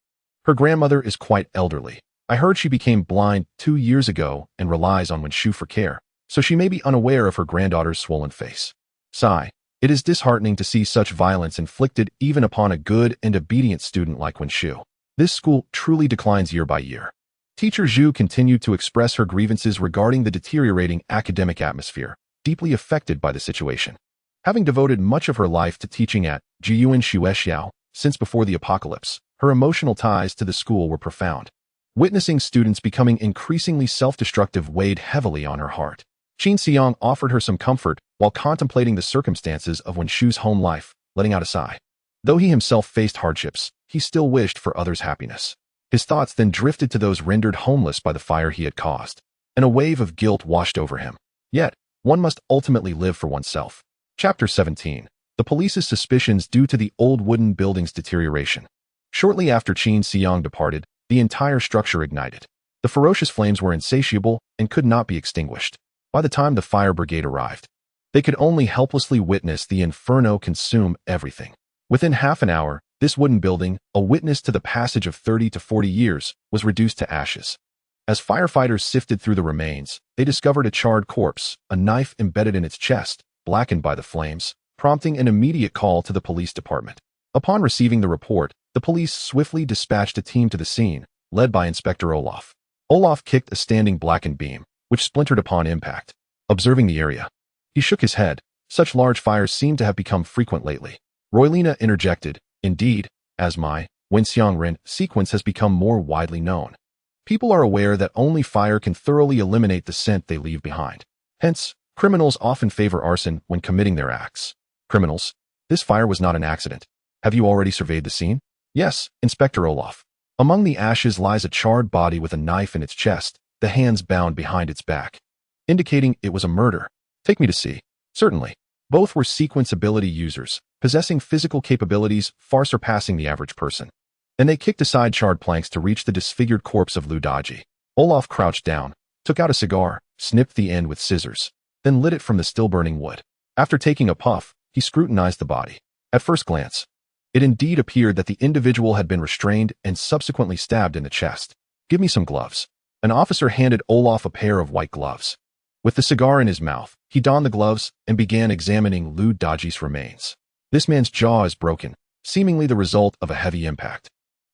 A: "Her grandmother is quite elderly. I heard she became blind 2 years ago and relies on Wenshu for care, so she may be unaware of her granddaughter's swollen face." Sigh. It is disheartening to see such violence inflicted even upon a good and obedient student like Wenshu. This school truly declines year by year. Teacher Zhu continued to express her grievances regarding the deteriorating academic atmosphere, deeply affected by the situation. Having devoted much of her life to teaching at Jiyuan Shuexiao since before the apocalypse, her emotional ties to the school were profound. Witnessing students becoming increasingly self-destructive weighed heavily on her heart. Qin Xiang offered her some comfort while contemplating the circumstances of Wenshu's home life, letting out a sigh. Though he himself faced hardships, he still wished for others' happiness. His thoughts then drifted to those rendered homeless by the fire he had caused, and a wave of guilt washed over him. Yet, one must ultimately live for oneself. Chapter 17. The police's suspicions due to the old wooden building's deterioration. Shortly after Qin Xiang departed, the entire structure ignited. The ferocious flames were insatiable and could not be extinguished. By the time the fire brigade arrived, they could only helplessly witness the inferno consume everything. Within half an hour, this wooden building, a witness to the passage of 30 to 40 years, was reduced to ashes. As firefighters sifted through the remains, they discovered a charred corpse, a knife embedded in its chest, blackened by the flames, prompting an immediate call to the police department. Upon receiving the report, the police swiftly dispatched a team to the scene, led by Inspector Olaf. Olaf kicked a standing blackened beam, which splintered upon impact. Observing the area, he shook his head. Such large fires seem to have become frequent lately. Roylina interjected, "Indeed, as my Wenxiangren sequence has become more widely known. People are aware that only fire can thoroughly eliminate the scent they leave behind. Hence, criminals often favor arson when committing their acts." Criminals? This fire was not an accident. Have you already surveyed the scene? Yes, Inspector Olaf. Among the ashes lies a charred body with a knife in its chest, the hands bound behind its back, indicating it was a murder. Take me to see. Certainly. Both were sequence ability users, possessing physical capabilities far surpassing the average person. And they kicked aside charred planks to reach the disfigured corpse of Ludaji. Olaf crouched down, took out a cigar, snipped the end with scissors, then lit it from the still-burning wood. After taking a puff, he scrutinized the body. At first glance, it indeed appeared that the individual had been restrained and subsequently stabbed in the chest. Give me some gloves. An officer handed Olaf a pair of white gloves. With the cigar in his mouth, he donned the gloves and began examining Ludaji's remains. This man's jaw is broken, seemingly the result of a heavy impact.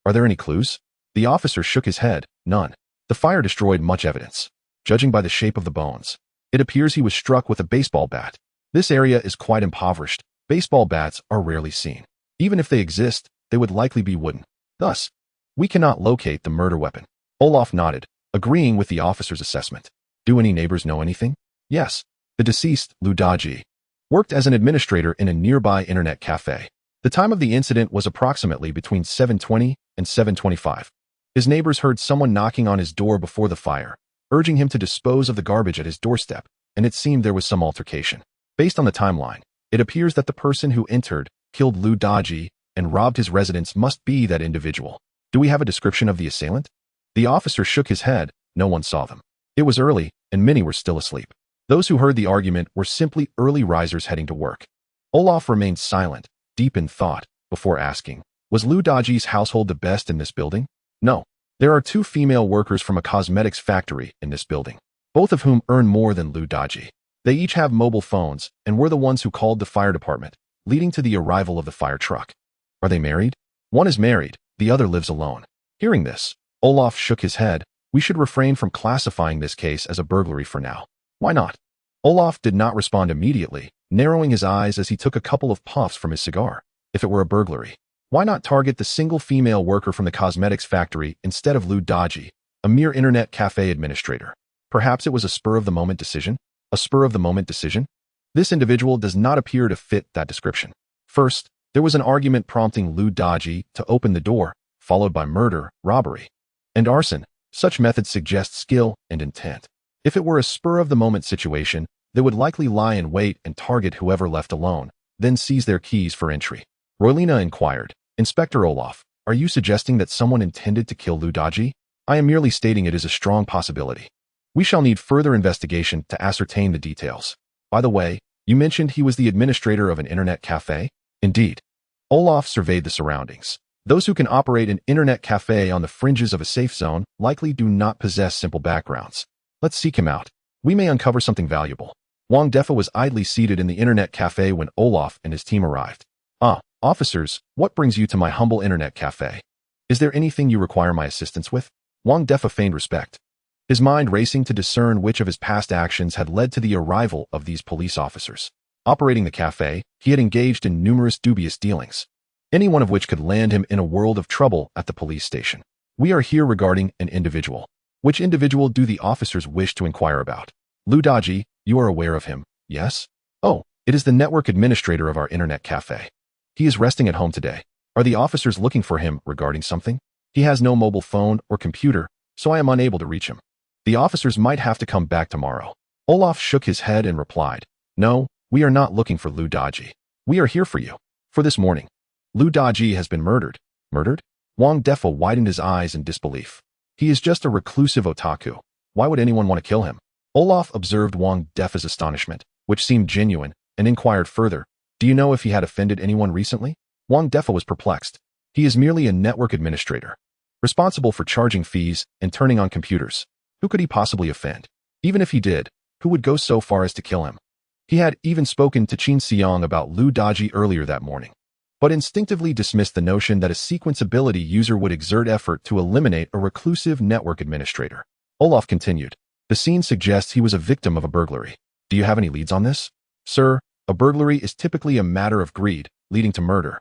A: Are there any clues? The officer shook his head. None. The fire destroyed much evidence. Judging by the shape of the bones, it appears he was struck with a baseball bat. This area is quite impoverished. Baseball bats are rarely seen. Even if they exist, they would likely be wooden. Thus, we cannot locate the murder weapon. Olaf nodded, agreeing with the officer's assessment. Do any neighbors know anything? Yes. The deceased, Ludaji, worked as an administrator in a nearby internet cafe. The time of the incident was approximately between 7:20 and 7:25. His neighbors heard someone knocking on his door before the fire, urging him to dispose of the garbage at his doorstep, and it seemed there was some altercation. Based on the timeline, it appears that the person who entered, killed Ludaji, and robbed his residence must be that individual. Do we have a description of the assailant? The officer shook his head. No one saw them. It was early, and many were still asleep. Those who heard the argument were simply early risers heading to work. Olaf remained silent, deep in thought, before asking, was Ludaji's household the best in this building? No. There are 2 female workers from a cosmetics factory in this building, both of whom earn more than Ludaji. They each have mobile phones and were the ones who called the fire department, leading to the arrival of the fire truck. Are they married? One is married, the other lives alone. Hearing this, Olaf shook his head. We should refrain from classifying this case as a burglary for now. Why not? Olaf did not respond immediately, narrowing his eyes as he took a couple of puffs from his cigar. If it were a burglary, why not target the single female worker from the cosmetics factory instead of Ludaji, a mere internet cafe administrator? Perhaps it was a spur-of-the-moment decision? A spur-of-the-moment decision? This individual does not appear to fit that description. First, there was an argument prompting Ludaji to open the door, followed by murder, robbery, and arson. Such methods suggest skill and intent. If it were a spur-of-the-moment situation, they would likely lie in wait and target whoever left alone, then seize their keys for entry. Roylina inquired, Inspector Olaf, are you suggesting that someone intended to kill Ludaji? I am merely stating it is a strong possibility. We shall need further investigation to ascertain the details. By the way, you mentioned he was the administrator of an internet cafe? Indeed. Olaf surveyed the surroundings. Those who can operate an internet cafe on the fringes of a safe zone likely do not possess simple backgrounds. Let's seek him out. We may uncover something valuable. Wang Defa was idly seated in the internet cafe when Olaf and his team arrived. Ah, officers, what brings you to my humble internet cafe? Is there anything you require my assistance with? Wang Defa feigned respect, his mind racing to discern which of his past actions had led to the arrival of these police officers. Operating the cafe, he had engaged in numerous dubious dealings, any one of which could land him in a world of trouble at the police station. We are here regarding an individual. Which individual do the officers wish to inquire about? Ludaji, you are aware of him, yes? Oh, it is the network administrator of our internet cafe. He is resting at home today. Are the officers looking for him regarding something? He has no mobile phone or computer, so I am unable to reach him. The officers might have to come back tomorrow. Olaf shook his head and replied, no, we are not looking for Ludaji. We are here for you. For this morning. Ludaji has been murdered. Murdered? Wang Defa widened his eyes in disbelief. He is just a reclusive otaku. Why would anyone want to kill him? Olaf observed Wang Defa's astonishment, which seemed genuine, and inquired further, do you know if he had offended anyone recently? Wang Defa was perplexed. He is merely a network administrator, responsible for charging fees and turning on computers. Who could he possibly offend? Even if he did, who would go so far as to kill him? He had even spoken to Qin Xiang about Ludaji earlier that morning, but instinctively dismissed the notion that a sequence ability user would exert effort to eliminate a reclusive network administrator. Olaf continued, the scene suggests he was a victim of a burglary. Do you have any leads on this? Sir, a burglary is typically a matter of greed, leading to murder.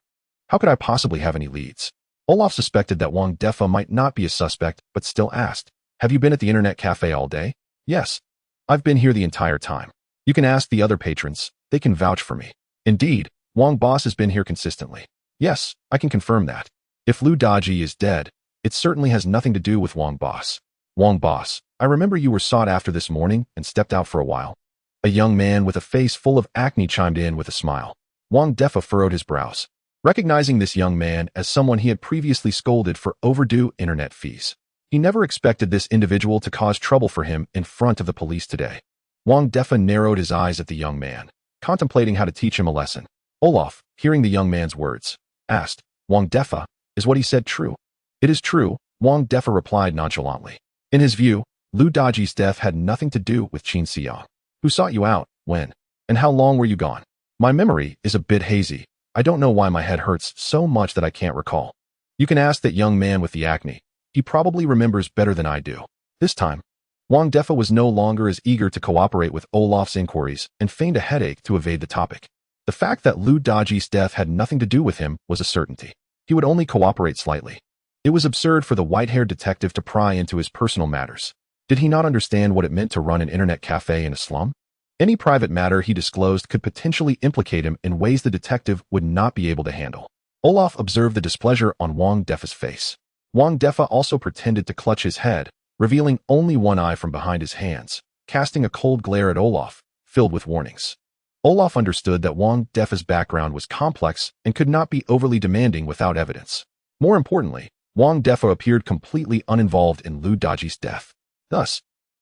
A: How could I possibly have any leads? Olaf suspected that Wang Defa might not be a suspect, but still asked, have you been at the internet cafe all day? Yes. I've been here the entire time. You can ask the other patrons, they can vouch for me. Indeed, Wang Boss has been here consistently. Yes, I can confirm that. If Lu Daji is dead, it certainly has nothing to do with Wang Boss. Wang Boss, I remember you were sought after this morning and stepped out for a while. A young man with a face full of acne chimed in with a smile. Wang Defa furrowed his brows, recognizing this young man as someone he had previously scolded for overdue internet fees. He never expected this individual to cause trouble for him in front of the police today. Wang Defa narrowed his eyes at the young man, contemplating how to teach him a lesson. Olaf, hearing the young man's words, asked, Wang Defa, is what he said true? It is true, Wang Defa replied nonchalantly. In his view, Lu Daji's death had nothing to do with Qin Xiang. Who sought you out, when, and how long were you gone? My memory is a bit hazy. I don't know why my head hurts so much that I can't recall. You can ask that young man with the acne. He probably remembers better than I do. This time, Wang Defa was no longer as eager to cooperate with Olaf's inquiries and feigned a headache to evade the topic. The fact that Lu Daji's death had nothing to do with him was a certainty. He would only cooperate slightly. It was absurd for the white-haired detective to pry into his personal matters. Did he not understand what it meant to run an internet cafe in a slum? Any private matter he disclosed could potentially implicate him in ways the detective would not be able to handle. Olaf observed the displeasure on Wang Defa's face. Wang Defa also pretended to clutch his head, revealing only one eye from behind his hands, casting a cold glare at Olaf, filled with warnings. Olaf understood that Wang Defa's background was complex and could not be overly demanding without evidence. More importantly, Wang Defa appeared completely uninvolved in Lu Daji's death. Thus,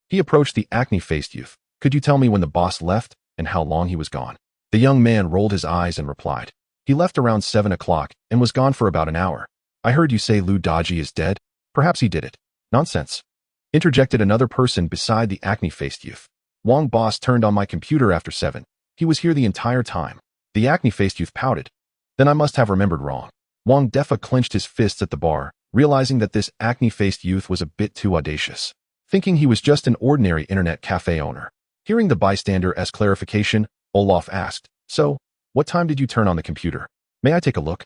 A: he approached the acne-faced youth. Could you tell me when the boss left and how long he was gone? The young man rolled his eyes and replied. He left around 7 o'clock and was gone for about an hour. I heard you say Lu Daji is dead. Perhaps he did it. Nonsense. Interjected another person beside the acne-faced youth. Wang Boss turned on my computer after 7. He was here the entire time. The acne-faced youth pouted. Then I must have remembered wrong. Wang Defa clenched his fists at the bar, realizing that this acne-faced youth was a bit too audacious. Thinking he was just an ordinary internet cafe owner. Hearing the bystander's clarification, Olaf asked, So, what time did you turn on the computer? May I take a look?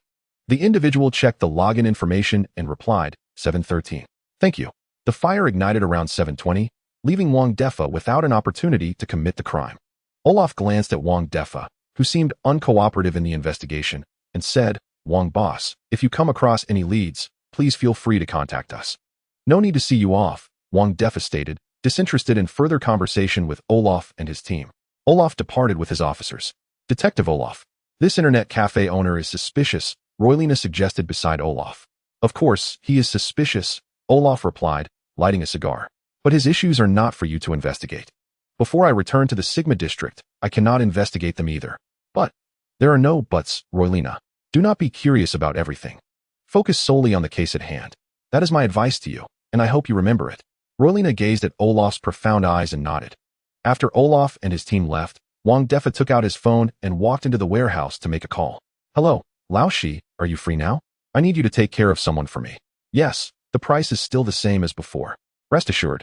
A: The individual checked the login information and replied, 7:13. Thank you. The fire ignited around 7:20, leaving Wang Defa without an opportunity to commit the crime. Olaf glanced at Wang Defa, who seemed uncooperative in the investigation, and said, Wang Boss, if you come across any leads, please feel free to contact us. No need to see you off, Wang Defa stated, disinterested in further conversation with Olaf and his team. Olaf departed with his officers. Detective Olaf. This internet cafe owner is suspicious, Roylina suggested beside Olaf. Of course, he is suspicious, Olaf replied, lighting a cigar. But his issues are not for you to investigate. Before I return to the Sigma district, I cannot investigate them either. But there are no buts, Roylina. Do not be curious about everything. Focus solely on the case at hand. That is my advice to you, and I hope you remember it. Roylina gazed at Olaf's profound eyes and nodded. After Olaf and his team left, Wang Defa took out his phone and walked into the warehouse to make a call. Hello, Lao Shi, are you free now? I need you to take care of someone for me. Yes, the price is still the same as before. Rest assured.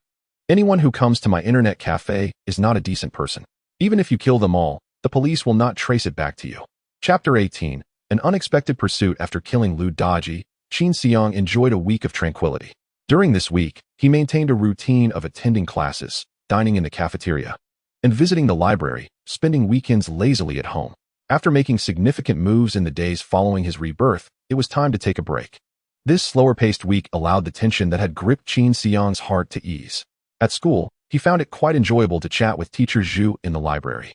A: Anyone who comes to my internet cafe is not a decent person. Even if you kill them all, the police will not trace it back to you. Chapter 18. An unexpected pursuit after killing Lu Daji, Qin Xiang enjoyed a week of tranquility. During this week, he maintained a routine of attending classes, dining in the cafeteria, and visiting the library, spending weekends lazily at home. After making significant moves in the days following his rebirth, it was time to take a break. This slower-paced week allowed the tension that had gripped Qin Xiang's heart to ease. At school, he found it quite enjoyable to chat with teacher Zhu in the library.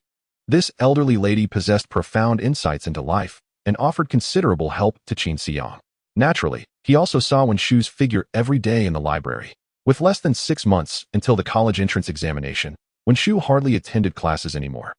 A: This elderly lady possessed profound insights into life and offered considerable help to Qin Xiang. Naturally, he also saw Wenshu's figure every day in the library. With less than 6 months until the college entrance examination, Wenshu hardly attended classes anymore,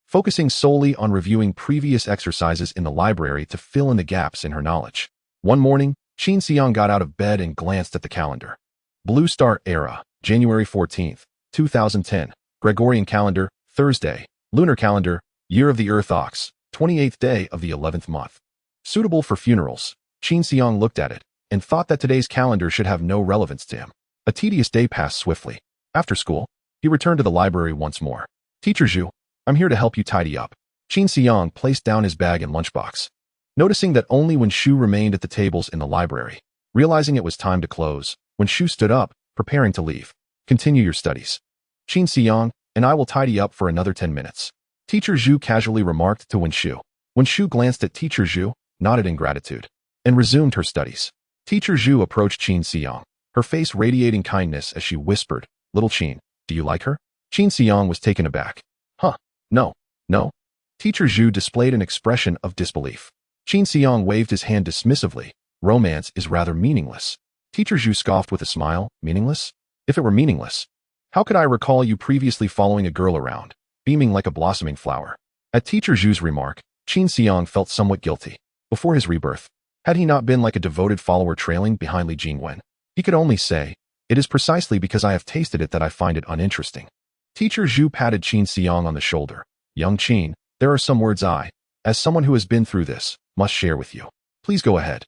A: focusing solely on reviewing previous exercises in the library to fill in the gaps in her knowledge. One morning, Qin Xiang got out of bed and glanced at the calendar. Blue Star Era, January 14th, 2010, Gregorian calendar, Thursday, lunar calendar, year of the Earth Ox, 28th day of the 11th month. Suitable for funerals. Qin Xiang looked at it and thought that today's calendar should have no relevance to him. A tedious day passed swiftly. After school, he returned to the library once more. Teacher Zhu, I'm here to help you tidy up. Qin Xiang placed down his bag and lunchbox. Noticing that only Wenshu remained at the tables in the library. Realizing it was time to close, Wenshu stood up, preparing to leave. Continue your studies. Qin Xiang, and I will tidy up for another 10 minutes. Teacher Zhu casually remarked to Wenshu. Wenshu glanced at Teacher Zhu, nodded in gratitude, and resumed her studies. Teacher Zhu approached Qin Xiang, her face radiating kindness as she whispered, "Little Qin, do you like her?" Qin Xiang was taken aback. "Huh, no, no." Teacher Zhu displayed an expression of disbelief. Qin Xiang waved his hand dismissively. "Romance is rather meaningless." Teacher Zhu scoffed with a smile. "Meaningless? If it were meaningless, how could I recall you previously following a girl around, beaming like a blossoming flower?" At Teacher Zhu's remark, Qin Xiang felt somewhat guilty. Before his rebirth, had he not been like a devoted follower trailing behind Li Jingwen? He could only say, "It is precisely because I have tasted it that I find it uninteresting." Teacher Zhu patted Qin Xiang on the shoulder. "Young Qin, there are some words I, as someone who has been through this, must share with you. Please go ahead."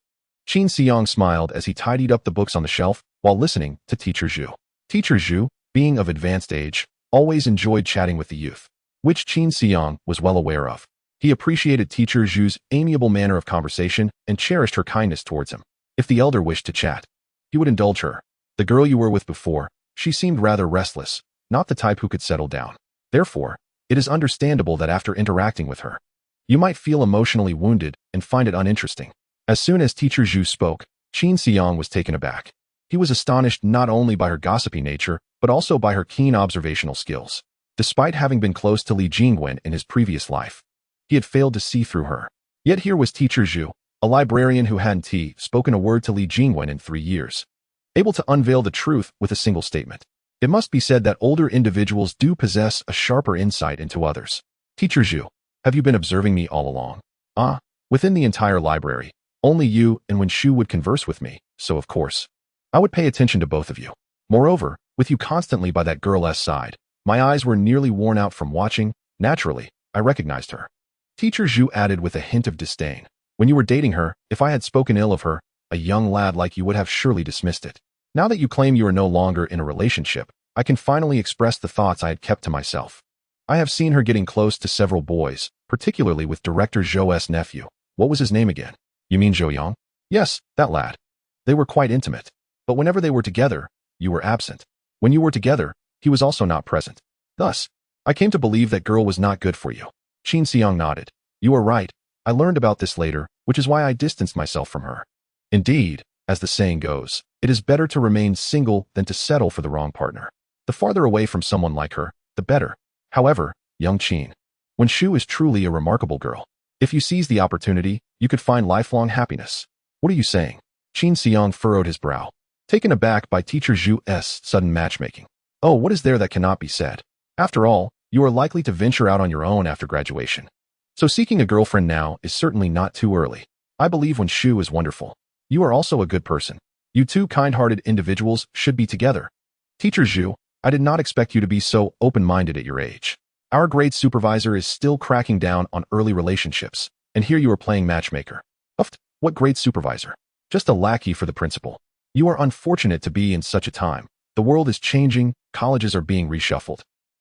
A: Qin Xiang smiled as he tidied up the books on the shelf while listening to Teacher Zhu. Teacher Zhu, being of advanced age, always enjoyed chatting with the youth, which Qin Xiang was well aware of. He appreciated Teacher Zhu's amiable manner of conversation and cherished her kindness towards him. If the elder wished to chat, he would indulge her. "The girl you were with before, she seemed rather restless, not the type who could settle down. Therefore, it is understandable that after interacting with her, you might feel emotionally wounded and find it uninteresting." As soon as Teacher Zhu spoke, Qin Xiang was taken aback. He was astonished not only by her gossipy nature, but also by her keen observational skills. Despite having been close to Li Jingwen in his previous life, he had failed to see through her. Yet here was Teacher Zhu, a librarian who hadn't spoken a word to Li Jingwen in 3 years, able to unveil the truth with a single statement. It must be said that older individuals do possess a sharper insight into others. "Teacher Zhu, have you been observing me all along?" "Ah, within the entire library, only you and Wen Shu would converse with me, so of course, I would pay attention to both of you. Moreover, with you constantly by that girl's side, my eyes were nearly worn out from watching. Naturally, I recognized her." Teacher Zhu added with a hint of disdain, "When you were dating her, if I had spoken ill of her, a young lad like you would have surely dismissed it. Now that you claim you are no longer in a relationship, I can finally express the thoughts I had kept to myself. I have seen her getting close to several boys, particularly with Director Zhou's nephew. What was his name again?" "You mean Zhou Yang?" "Yes, that lad. They were quite intimate. But whenever they were together, you were absent. When you were together, he was also not present. Thus, I came to believe that girl was not good for you." Qin Xiang nodded. "You are right. I learned about this later, which is why I distanced myself from her. Indeed, as the saying goes, it is better to remain single than to settle for the wrong partner. The farther away from someone like her, the better. However, young Qin, Wen Shu is truly a remarkable girl. If you seize the opportunity, you could find lifelong happiness." "What are you saying?" Qin Xiang furrowed his brow, taken aback by Teacher Zhu's sudden matchmaking. "Oh, what is there that cannot be said? After all, you are likely to venture out on your own after graduation. So seeking a girlfriend now is certainly not too early. I believe Wen Shu is wonderful. You are also a good person. You two kind-hearted individuals should be together." "Teacher Zhu, I did not expect you to be so open-minded at your age. Our grade supervisor is still cracking down on early relationships, and here you are playing matchmaker." "Uft, what grade supervisor? Just a lackey for the principal. You are unfortunate to be in such a time. The world is changing, colleges are being reshuffled,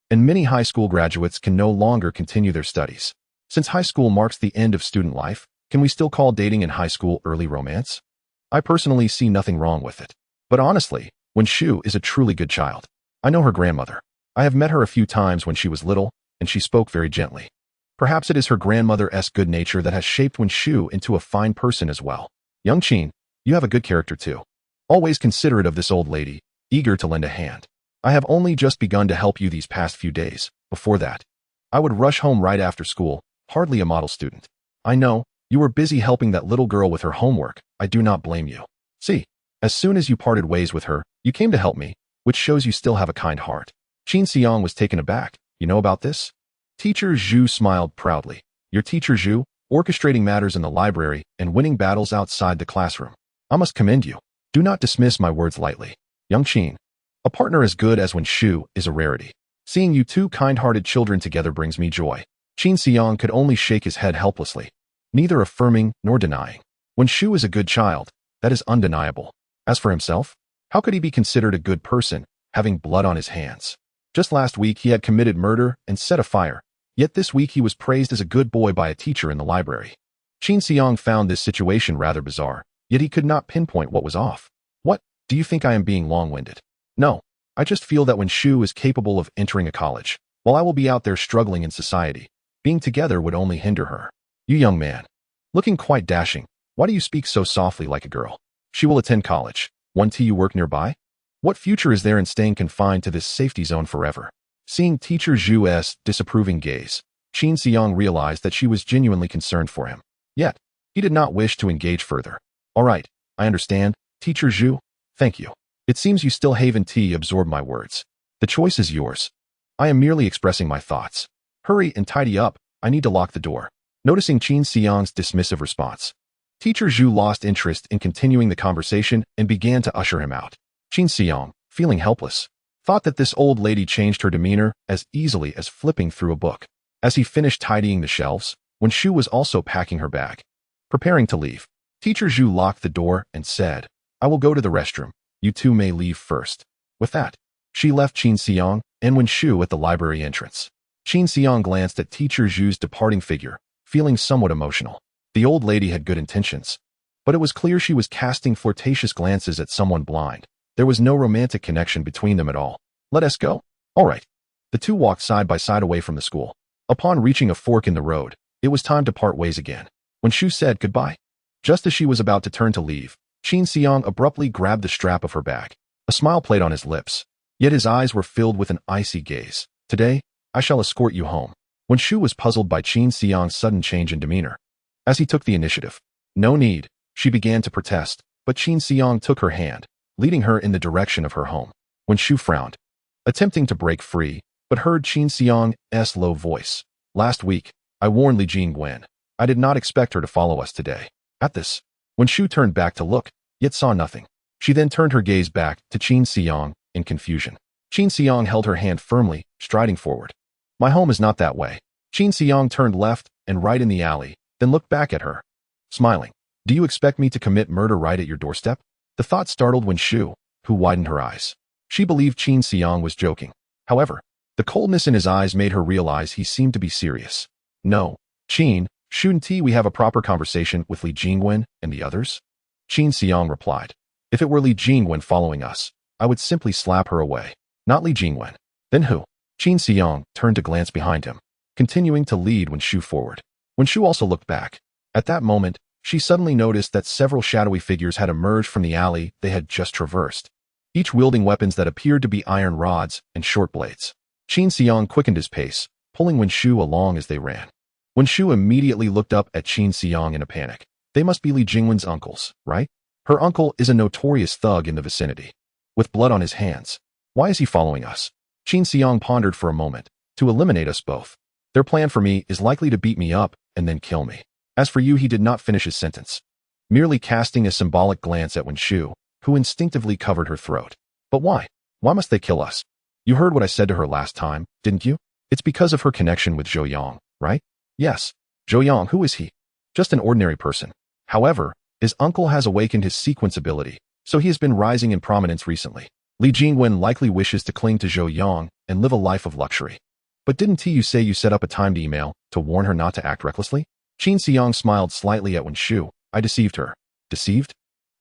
A: and many high school graduates can no longer continue their studies. Since high school marks the end of student life, can we still call dating in high school early romance? I personally see nothing wrong with it. But honestly, Wen Shu is a truly good child. I know her grandmother. I have met her a few times when she was little, and she spoke very gently. Perhaps it is her grandmother's good nature that has shaped Wen Shu into a fine person as well. Young Qin, you have a good character too. Always considerate of this old lady, eager to lend a hand. I have only just begun to help you these past few days. Before that, I would rush home right after school, hardly a model student. I know, you were busy helping that little girl with her homework. I do not blame you. See, as soon as you parted ways with her, you came to help me, which shows you still have a kind heart." Qin Xiang was taken aback. "You know about this?" Teacher Zhu smiled proudly. "Your Teacher Zhu, orchestrating matters in the library and winning battles outside the classroom. I must commend you. Do not dismiss my words lightly. Young Qin, a partner as good as Wen Shu is a rarity. Seeing you two kind-hearted children together brings me joy." Qin Xiang could only shake his head helplessly, neither affirming nor denying. Wen Shu is a good child, that is undeniable. As for himself, how could he be considered a good person, having blood on his hands? Just last week he had committed murder and set a fire, yet this week he was praised as a good boy by a teacher in the library. Qin Xiang found this situation rather bizarre, yet he could not pinpoint what was off. "What, do you think I am being long-winded?" "No, I just feel that Wen Shu is capable of entering a college, while I will be out there struggling in society. Being together would only hinder her. You young man, looking quite dashing. Why do you speak so softly like a girl? She will attend college. Won't you work nearby? What future is there in staying confined to this safety zone forever? Seeing teacher Zhu's disapproving gaze, Qin Xiang realized that she was genuinely concerned for him. Yet, he did not wish to engage further. All right, I understand, teacher Zhu. Thank you. It seems you still haven't absorbed my words. The choice is yours. I am merely expressing my thoughts. Hurry and tidy up, I need to lock the door. Noticing Qin Xiang's dismissive response, teacher Zhu lost interest in continuing the conversation and began to usher him out. Qin Xiang, feeling helpless, thought that this old lady changed her demeanor as easily as flipping through a book. As he finished tidying the shelves, when Shu was also packing her bag, preparing to leave, teacher Zhu locked the door and said, I will go to the restroom. You two may leave first. With that, she left Qin Xiang and when Shu at the library entrance. Qin Xiang glanced at teacher Zhu's departing figure, feeling somewhat emotional. The old lady had good intentions, but it was clear she was casting flirtatious glances at someone blind. There was no romantic connection between them at all. Let us go. All right. The two walked side by side away from the school. Upon reaching a fork in the road, it was time to part ways again. When Shu said goodbye, just as she was about to turn to leave, Qin Xiang abruptly grabbed the strap of her bag. A smile played on his lips, yet his eyes were filled with an icy gaze. Today, I shall escort you home. When Shu was puzzled by Qin Xiang's sudden change in demeanor, as he took the initiative. No need, she began to protest, but Qin Xiang took her hand, leading her in the direction of her home. When Shu frowned, attempting to break free, but heard Qin Xiang's low voice. Last week, I warned Li Jingwen. I did not expect her to follow us today. At this, when Shu turned back to look, yet saw nothing, she then turned her gaze back to Qin Xiang in confusion. Qin Xiang held her hand firmly, striding forward. My home is not that way. Qin Xiang turned left and right in the alley, then looked back at her, smiling. Do you expect me to commit murder right at your doorstep? The thought startled Wen Shu, who widened her eyes. She believed Qin Xiang was joking. However, the coldness in his eyes made her realize he seemed to be serious. No, Qin, shouldn't we have a proper conversation with Li Jingwen and the others? Qin Xiang replied. If it were Li Jingwen following us, I would simply slap her away. Not Li Jingwen. Then who? Qin Xiang turned to glance behind him, continuing to lead Wen Shu forward. Wen Shu also looked back. At that moment, she suddenly noticed that several shadowy figures had emerged from the alley they had just traversed, each wielding weapons that appeared to be iron rods and short blades. Qin Xiang quickened his pace, pulling Wen Shu along as they ran. Wen Shu immediately looked up at Qin Xiang in a panic. They must be Li Jingwen's uncles, right? Her uncle is a notorious thug in the vicinity, with blood on his hands. Why is he following us? Qin Xiang pondered for a moment. To eliminate us both. Their plan for me is likely to beat me up and then kill me. As for you, he did not finish his sentence, merely casting a symbolic glance at Wen Shu, who instinctively covered her throat. But why? Why must they kill us? You heard what I said to her last time, didn't you? It's because of her connection with Zhou Yang, right? Yes. Zhou Yang, who is he? Just an ordinary person. However, his uncle has awakened his sequence ability, so he has been rising in prominence recently. Li Jingwen likely wishes to cling to Zhou Yang and live a life of luxury. But didn't you say you set up a timed email to warn her not to act recklessly? Qin Xiang smiled slightly at Wen Shu. I deceived her. Deceived?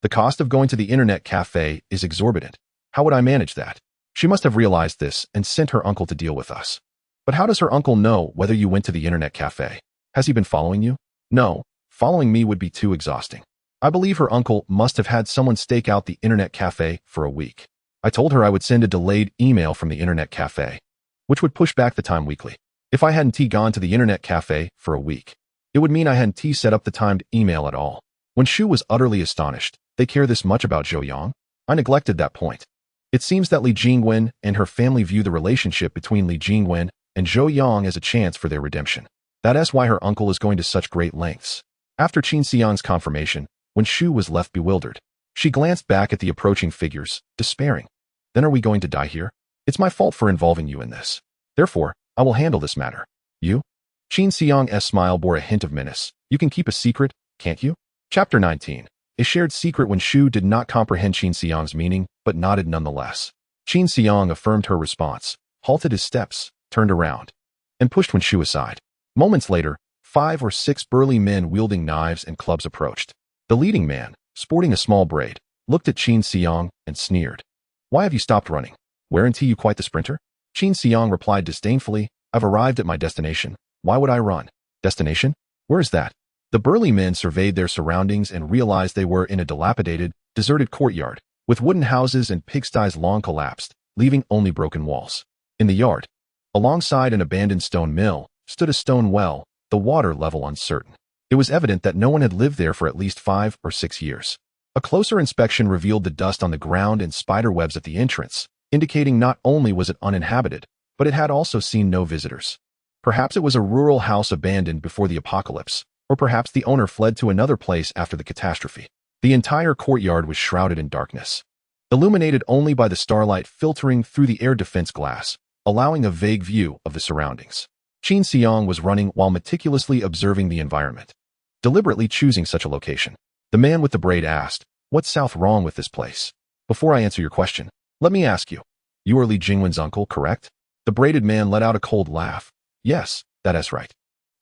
A: The cost of going to the internet cafe is exorbitant. How would I manage that? She must have realized this and sent her uncle to deal with us. But how does her uncle know whether you went to the internet cafe? Has he been following you? No, following me would be too exhausting. I believe her uncle must have had someone stake out the internet cafe for a week. I told her I would send a delayed email from the internet cafe, which would push back the time weekly. If I hadn't gone to the internet cafe for a week, it would mean I hadn't set up the timed email at all. When Shu was utterly astonished, they care this much about Zhou Yang? I neglected that point. It seems that Li Jingwen and her family view the relationship between Li Jingwen and Zhou Yang as a chance for their redemption. That is why her uncle is going to such great lengths. After Qin Xiang's confirmation, when Shu was left bewildered, she glanced back at the approaching figures, despairing. Then are we going to die here? It's my fault for involving you in this. Therefore, I will handle this matter. You? Qin Xiang's smile bore a hint of menace. You can keep a secret, can't you? Chapter 19. A shared secret. When Shu did not comprehend Qin Xiang's meaning, but nodded nonetheless. Qin Xiang affirmed her response, halted his steps, turned around, and pushed Wen Shu aside. Moments later, 5 or 6 burly men wielding knives and clubs approached. The leading man, sporting a small braid, looked at Qin Xiang and sneered. Why have you stopped running? Weren't you quite the sprinter? Qin Xiang replied disdainfully, I've arrived at my destination. Why would I run? Destination? Where is that? The burly men surveyed their surroundings and realized they were in a dilapidated, deserted courtyard, with wooden houses and pigsties long collapsed, leaving only broken walls. In the yard, alongside an abandoned stone mill, stood a stone well, the water level uncertain. It was evident that no one had lived there for at least 5 or 6 years. A closer inspection revealed the dust on the ground and spider webs at the entrance, indicating not only was it uninhabited, but it had also seen no visitors. Perhaps it was a rural house abandoned before the apocalypse, or perhaps the owner fled to another place after the catastrophe. The entire courtyard was shrouded in darkness, illuminated only by the starlight filtering through the air defense glass, allowing a vague view of the surroundings. Qin Xiang was running while meticulously observing the environment, deliberately choosing such a location. The man with the braid asked, "What's south wrong with this place?" "Before I answer your question, let me ask you. You are Li Jingwen's uncle, correct?" The braided man let out a cold laugh. "Yes, that is right.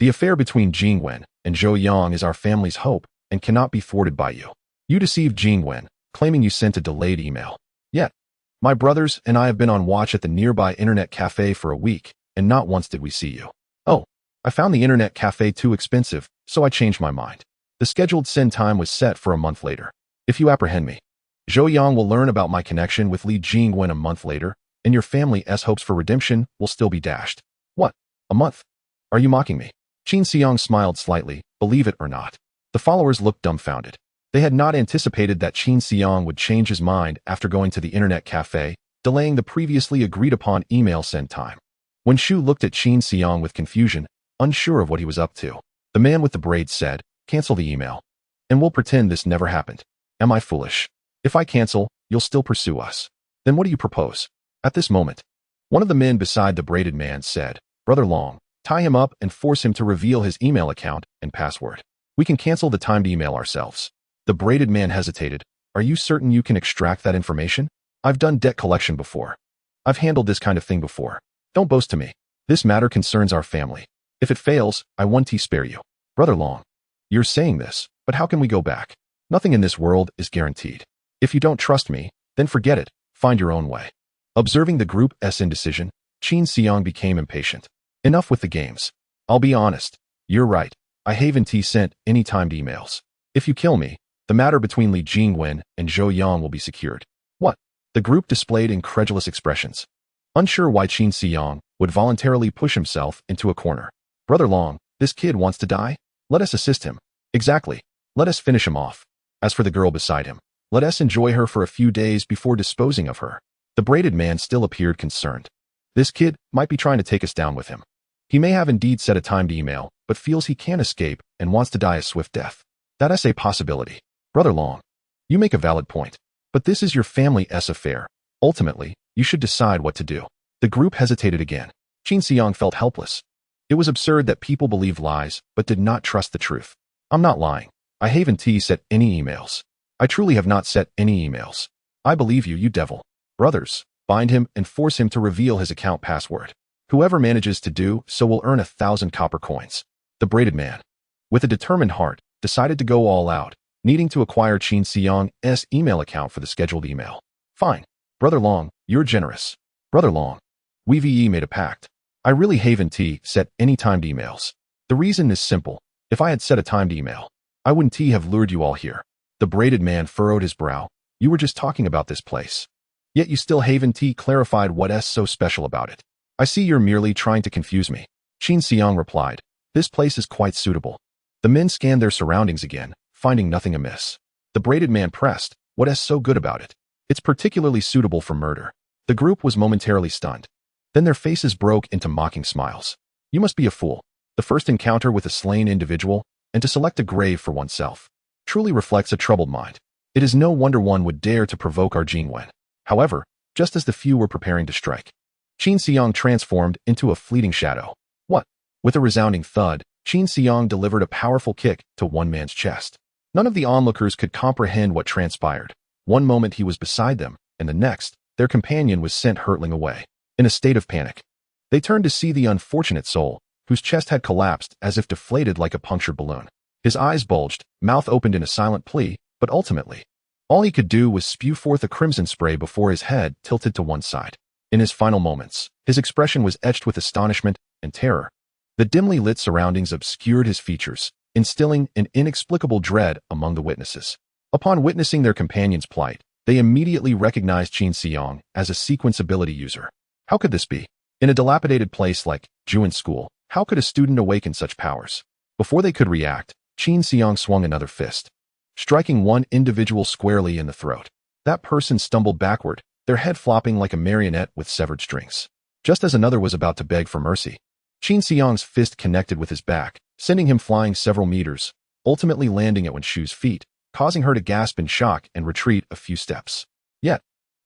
A: The affair between Jingwen and Zhou Yang is our family's hope and cannot be thwarted by you. You deceived Jingwen, claiming you sent a delayed email. Yet, my brothers and I have been on watch at the nearby internet cafe for a week, and not once did we see you. Oh, I found the internet cafe too expensive, so I changed my mind. The scheduled send time was set for a month later. If you apprehend me, Zhou Yang will learn about my connection with Li Jingwen a month later, and your family's hopes for redemption will still be dashed." "What? A month? Are you mocking me?" Qin Xiang smiled slightly, believe it or not. The followers looked dumbfounded. They had not anticipated that Qin Xiang would change his mind after going to the internet cafe, delaying the previously agreed-upon email send time. When Shu looked at Qin Xiang with confusion, unsure of what he was up to, the man with the braids said, "Cancel the email, and we'll pretend this never happened. Am I foolish? If I cancel, you'll still pursue us. Then what do you propose?" At this moment, one of the men beside the braided man said, "Brother Long, tie him up and force him to reveal his email account and password. We can cancel the timed email ourselves." The braided man hesitated. "Are you certain you can extract that information? I've done debt collection before. I've handled this kind of thing before. Don't boast to me. This matter concerns our family. If it fails, I won't spare you." "Brother Long, you're saying this, but how can we go back? Nothing in this world is guaranteed. If you don't trust me, then forget it. Find your own way." Observing the group's indecision, Qin Xiang became impatient. "Enough with the games. I'll be honest. You're right. I haven't sent any timed emails. If you kill me, the matter between Li Jingwen and Zhou Yang will be secured." "What?" The group displayed incredulous expressions, unsure why Qin Xiang would voluntarily push himself into a corner. "Brother Long, this kid wants to die? Let us assist him." "Exactly. Let us finish him off. As for the girl beside him, let us enjoy her for a few days before disposing of her." The braided man still appeared concerned. "This kid might be trying to take us down with him. He may have indeed sent a timed email, but feels he can't escape and wants to die a swift death. That's a possibility." "Brother Long, you make a valid point. But this is your family's affair. Ultimately, you should decide what to do." The group hesitated again. Qin Xiang felt helpless. It was absurd that people believed lies, but did not trust the truth. "I'm not lying. I haven't sent any emails. I truly have not sent any emails. I believe you, you devil. Brothers, bind him and force him to reveal his account password. Whoever manages to do so will earn 1,000 copper coins." The braided man, with a determined heart, decided to go all out, needing to acquire Qin Xiang's email account for the scheduled email. "Fine. Brother Long, you're generous. Brother Long, we've made a pact. I really haven't sent any timed emails. The reason is simple. If I had set a timed email, I wouldn't have lured you all here." The braided man furrowed his brow. "You were just talking about this place. Yet you still haven't clarified what's so special about it." "I see you're merely trying to confuse me." Qin Xiang replied. "This place is quite suitable." The men scanned their surroundings again, finding nothing amiss. The braided man pressed, "What's so good about it? It's particularly suitable for murder." The group was momentarily stunned. Then their faces broke into mocking smiles. "You must be a fool. The first encounter with a slain individual, and to select a grave for oneself, truly reflects a troubled mind. It is no wonder one would dare to provoke our Jingwen." However, just as the few were preparing to strike, Qin Xiang transformed into a fleeting shadow. "What?" With a resounding thud, Qin Xiang delivered a powerful kick to one man's chest. None of the onlookers could comprehend what transpired. One moment he was beside them, and the next, their companion was sent hurtling away. In a state of panic, they turned to see the unfortunate soul, whose chest had collapsed as if deflated like a punctured balloon. His eyes bulged, mouth opened in a silent plea, but ultimately, all he could do was spew forth a crimson spray before his head tilted to one side. In his final moments, his expression was etched with astonishment and terror. The dimly lit surroundings obscured his features, instilling an inexplicable dread among the witnesses. Upon witnessing their companion's plight, they immediately recognized Qin Xiang as a sequence ability user. How could this be? In a dilapidated place like Juan School, how could a student awaken such powers? Before they could react, Qin Xiang swung another fist, striking one individual squarely in the throat. That person stumbled backward, their head flopping like a marionette with severed strings. Just as another was about to beg for mercy, Qin Xiang's fist connected with his back, sending him flying several meters, ultimately landing at Wen Shu's feet, causing her to gasp in shock and retreat a few steps. Yet,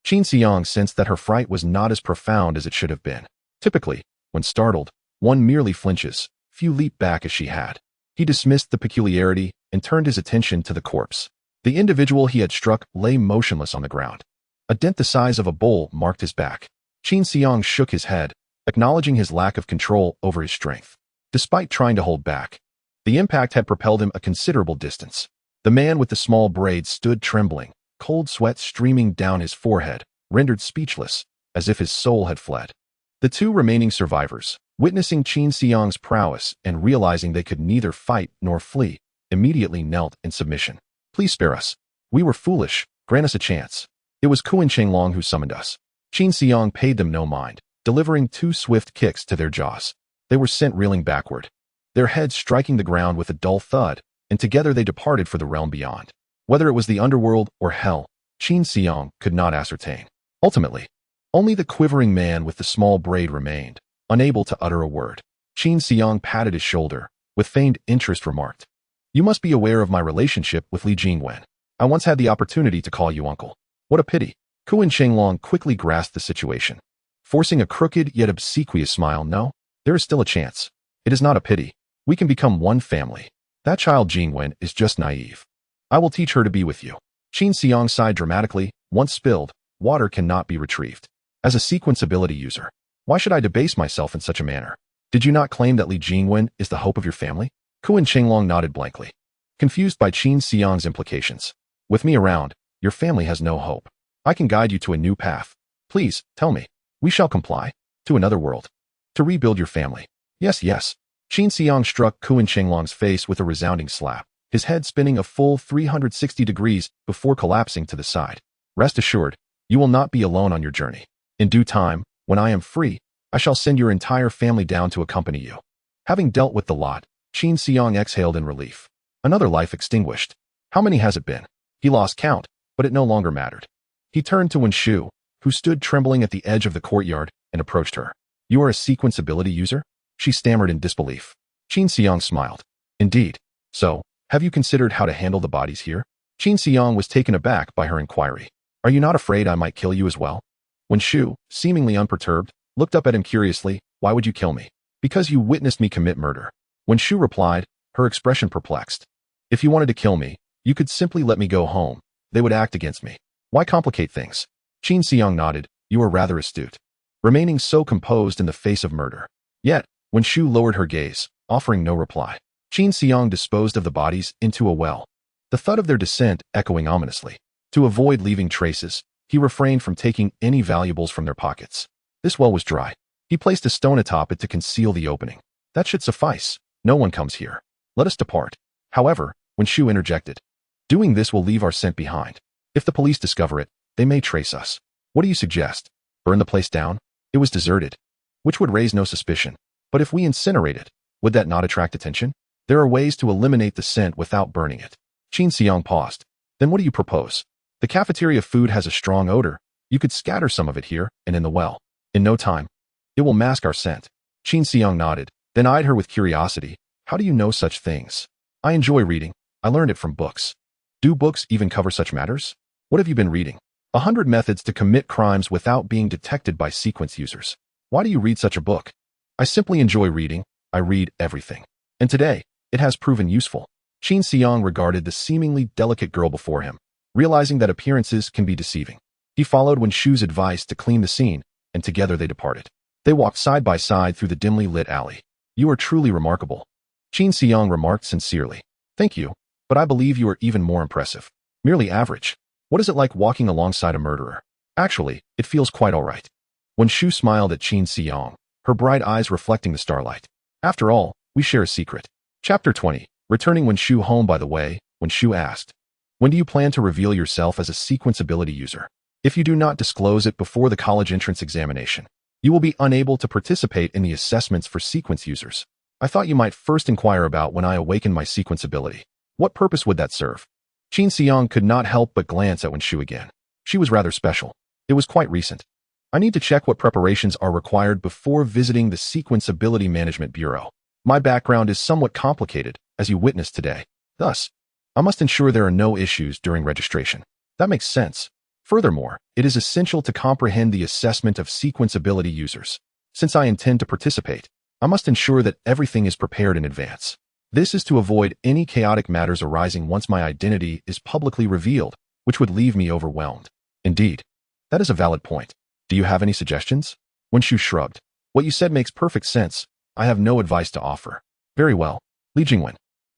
A: Qin Xiang sensed that her fright was not as profound as it should have been. Typically, when startled, one merely flinches, few leap back as she had. He dismissed the peculiarity and turned his attention to the corpse. The individual he had struck lay motionless on the ground. A dent the size of a bowl marked his back. Qin Xiang shook his head, acknowledging his lack of control over his strength. Despite trying to hold back, the impact had propelled him a considerable distance. The man with the small braids stood trembling, cold sweat streaming down his forehead, rendered speechless, as if his soul had fled. The two remaining survivors, witnessing Qin Xiang's prowess and realizing they could neither fight nor flee, immediately knelt in submission. Please spare us. We were foolish. Grant us a chance. It was Kuan Chenglong who summoned us. Qin Xiang paid them no mind, delivering two swift kicks to their jaws. They were sent reeling backward, their heads striking the ground with a dull thud, and together they departed for the realm beyond. Whether it was the underworld or hell, Qin Xiang could not ascertain. Ultimately, only the quivering man with the small braid remained, unable to utter a word. Qin Xiang patted his shoulder, with feigned interest remarked, "You must be aware of my relationship with Li Jingwen. I once had the opportunity to call you uncle. What a pity." Kuan Chenglong quickly grasped the situation, forcing a crooked yet obsequious smile. "No, there is still a chance. It is not a pity. We can become one family. That child Jingwen is just naive. I will teach her to be with you." Qin Xiang sighed dramatically. Once spilled, water cannot be retrieved. As a sequence ability user, why should I debase myself in such a manner? Did you not claim that Li Jingwen is the hope of your family? Kuan Chenglong nodded blankly, confused by Qin Xiang's implications. With me around, your family has no hope. I can guide you to a new path. Please, tell me. We shall comply. To another world. To rebuild your family. Yes, yes. Qin Xiang struck Kuan Chenglong's face with a resounding slap, his head spinning a full 360 degrees before collapsing to the side. Rest assured, you will not be alone on your journey. In due time, when I am free, I shall send your entire family down to accompany you. Having dealt with the lot, Qin Xiang exhaled in relief. Another life extinguished. How many has it been? He lost count, but it no longer mattered. He turned to Wen Shu, who stood trembling at the edge of the courtyard, and approached her. "You are a sequence ability user?" She stammered in disbelief. Qin Xiang smiled. "Indeed. So, have you considered how to handle the bodies here?" Qin Xiang was taken aback by her inquiry. "Are you not afraid I might kill you as well?" Wen Shu, seemingly unperturbed, looked up at him curiously. "Why would you kill me?" "Because you witnessed me commit murder." Wen Shu replied, her expression perplexed. "If you wanted to kill me, you could simply let me go home. They would act against me. Why complicate things?" Qin Xiang nodded. "You are rather astute. Remaining so composed in the face of murder." Yet, Wen Shu lowered her gaze, offering no reply. Qin Xiang disposed of the bodies into a well, the thud of their descent echoing ominously. To avoid leaving traces, he refrained from taking any valuables from their pockets. This well was dry. He placed a stone atop it to conceal the opening. "That should suffice. No one comes here. Let us depart." However, Wen Shu interjected, "Doing this will leave our scent behind. If the police discover it, they may trace us. What do you suggest? Burn the place down?" It was deserted, which would raise no suspicion. But if we incinerate it, would that not attract attention? There are ways to eliminate the scent without burning it. Qin Xiang paused. "Then what do you propose? The cafeteria food has a strong odor. You could scatter some of it here and in the well. In no time, it will mask our scent." Qin Xiang nodded, then eyed her with curiosity. "How do you know such things?" "I enjoy reading. I learned it from books." "Do books even cover such matters? What have you been reading?" 100 Methods to Commit Crimes Without Being Detected by Sequence Users. "Why do you read such a book?" "I simply enjoy reading. I read everything. And today, it has proven useful." Qin Xiang regarded the seemingly delicate girl before him, realizing that appearances can be deceiving. He followed Wen Shu's advice to clean the scene, and together they departed. They walked side by side through the dimly lit alley. "You are truly remarkable," Qin Xiang remarked sincerely. "Thank you, but I believe you are even more impressive. Merely average. What is it like walking alongside a murderer?" "Actually, it feels quite all right." Wen Shu smiled at Qin Xiang, her bright eyes reflecting the starlight. "After all, we share a secret." Chapter 20. Returning Wenshu home, by the way, Wenshu asked, "When do you plan to reveal yourself as a sequence ability user? If you do not disclose it before the college entrance examination, you will be unable to participate in the assessments for sequence users. I thought you might first inquire about when I awaken my sequence ability. What purpose would that serve?" Qin Xiang could not help but glance at Wenshu again. She was rather special. It was quite recent. "I need to check what preparations are required before visiting the Sequence Ability Management Bureau. My background is somewhat complicated, as you witnessed today. Thus, I must ensure there are no issues during registration." That makes sense. Furthermore, it is essential to comprehend the assessment of sequence ability users. Since I intend to participate, I must ensure that everything is prepared in advance. This is to avoid any chaotic matters arising once my identity is publicly revealed, which would leave me overwhelmed. Indeed, that is a valid point. Do you have any suggestions? Wenshu shrugged. "What you said makes perfect sense. I have no advice to offer." "Very well. Li Jingwen,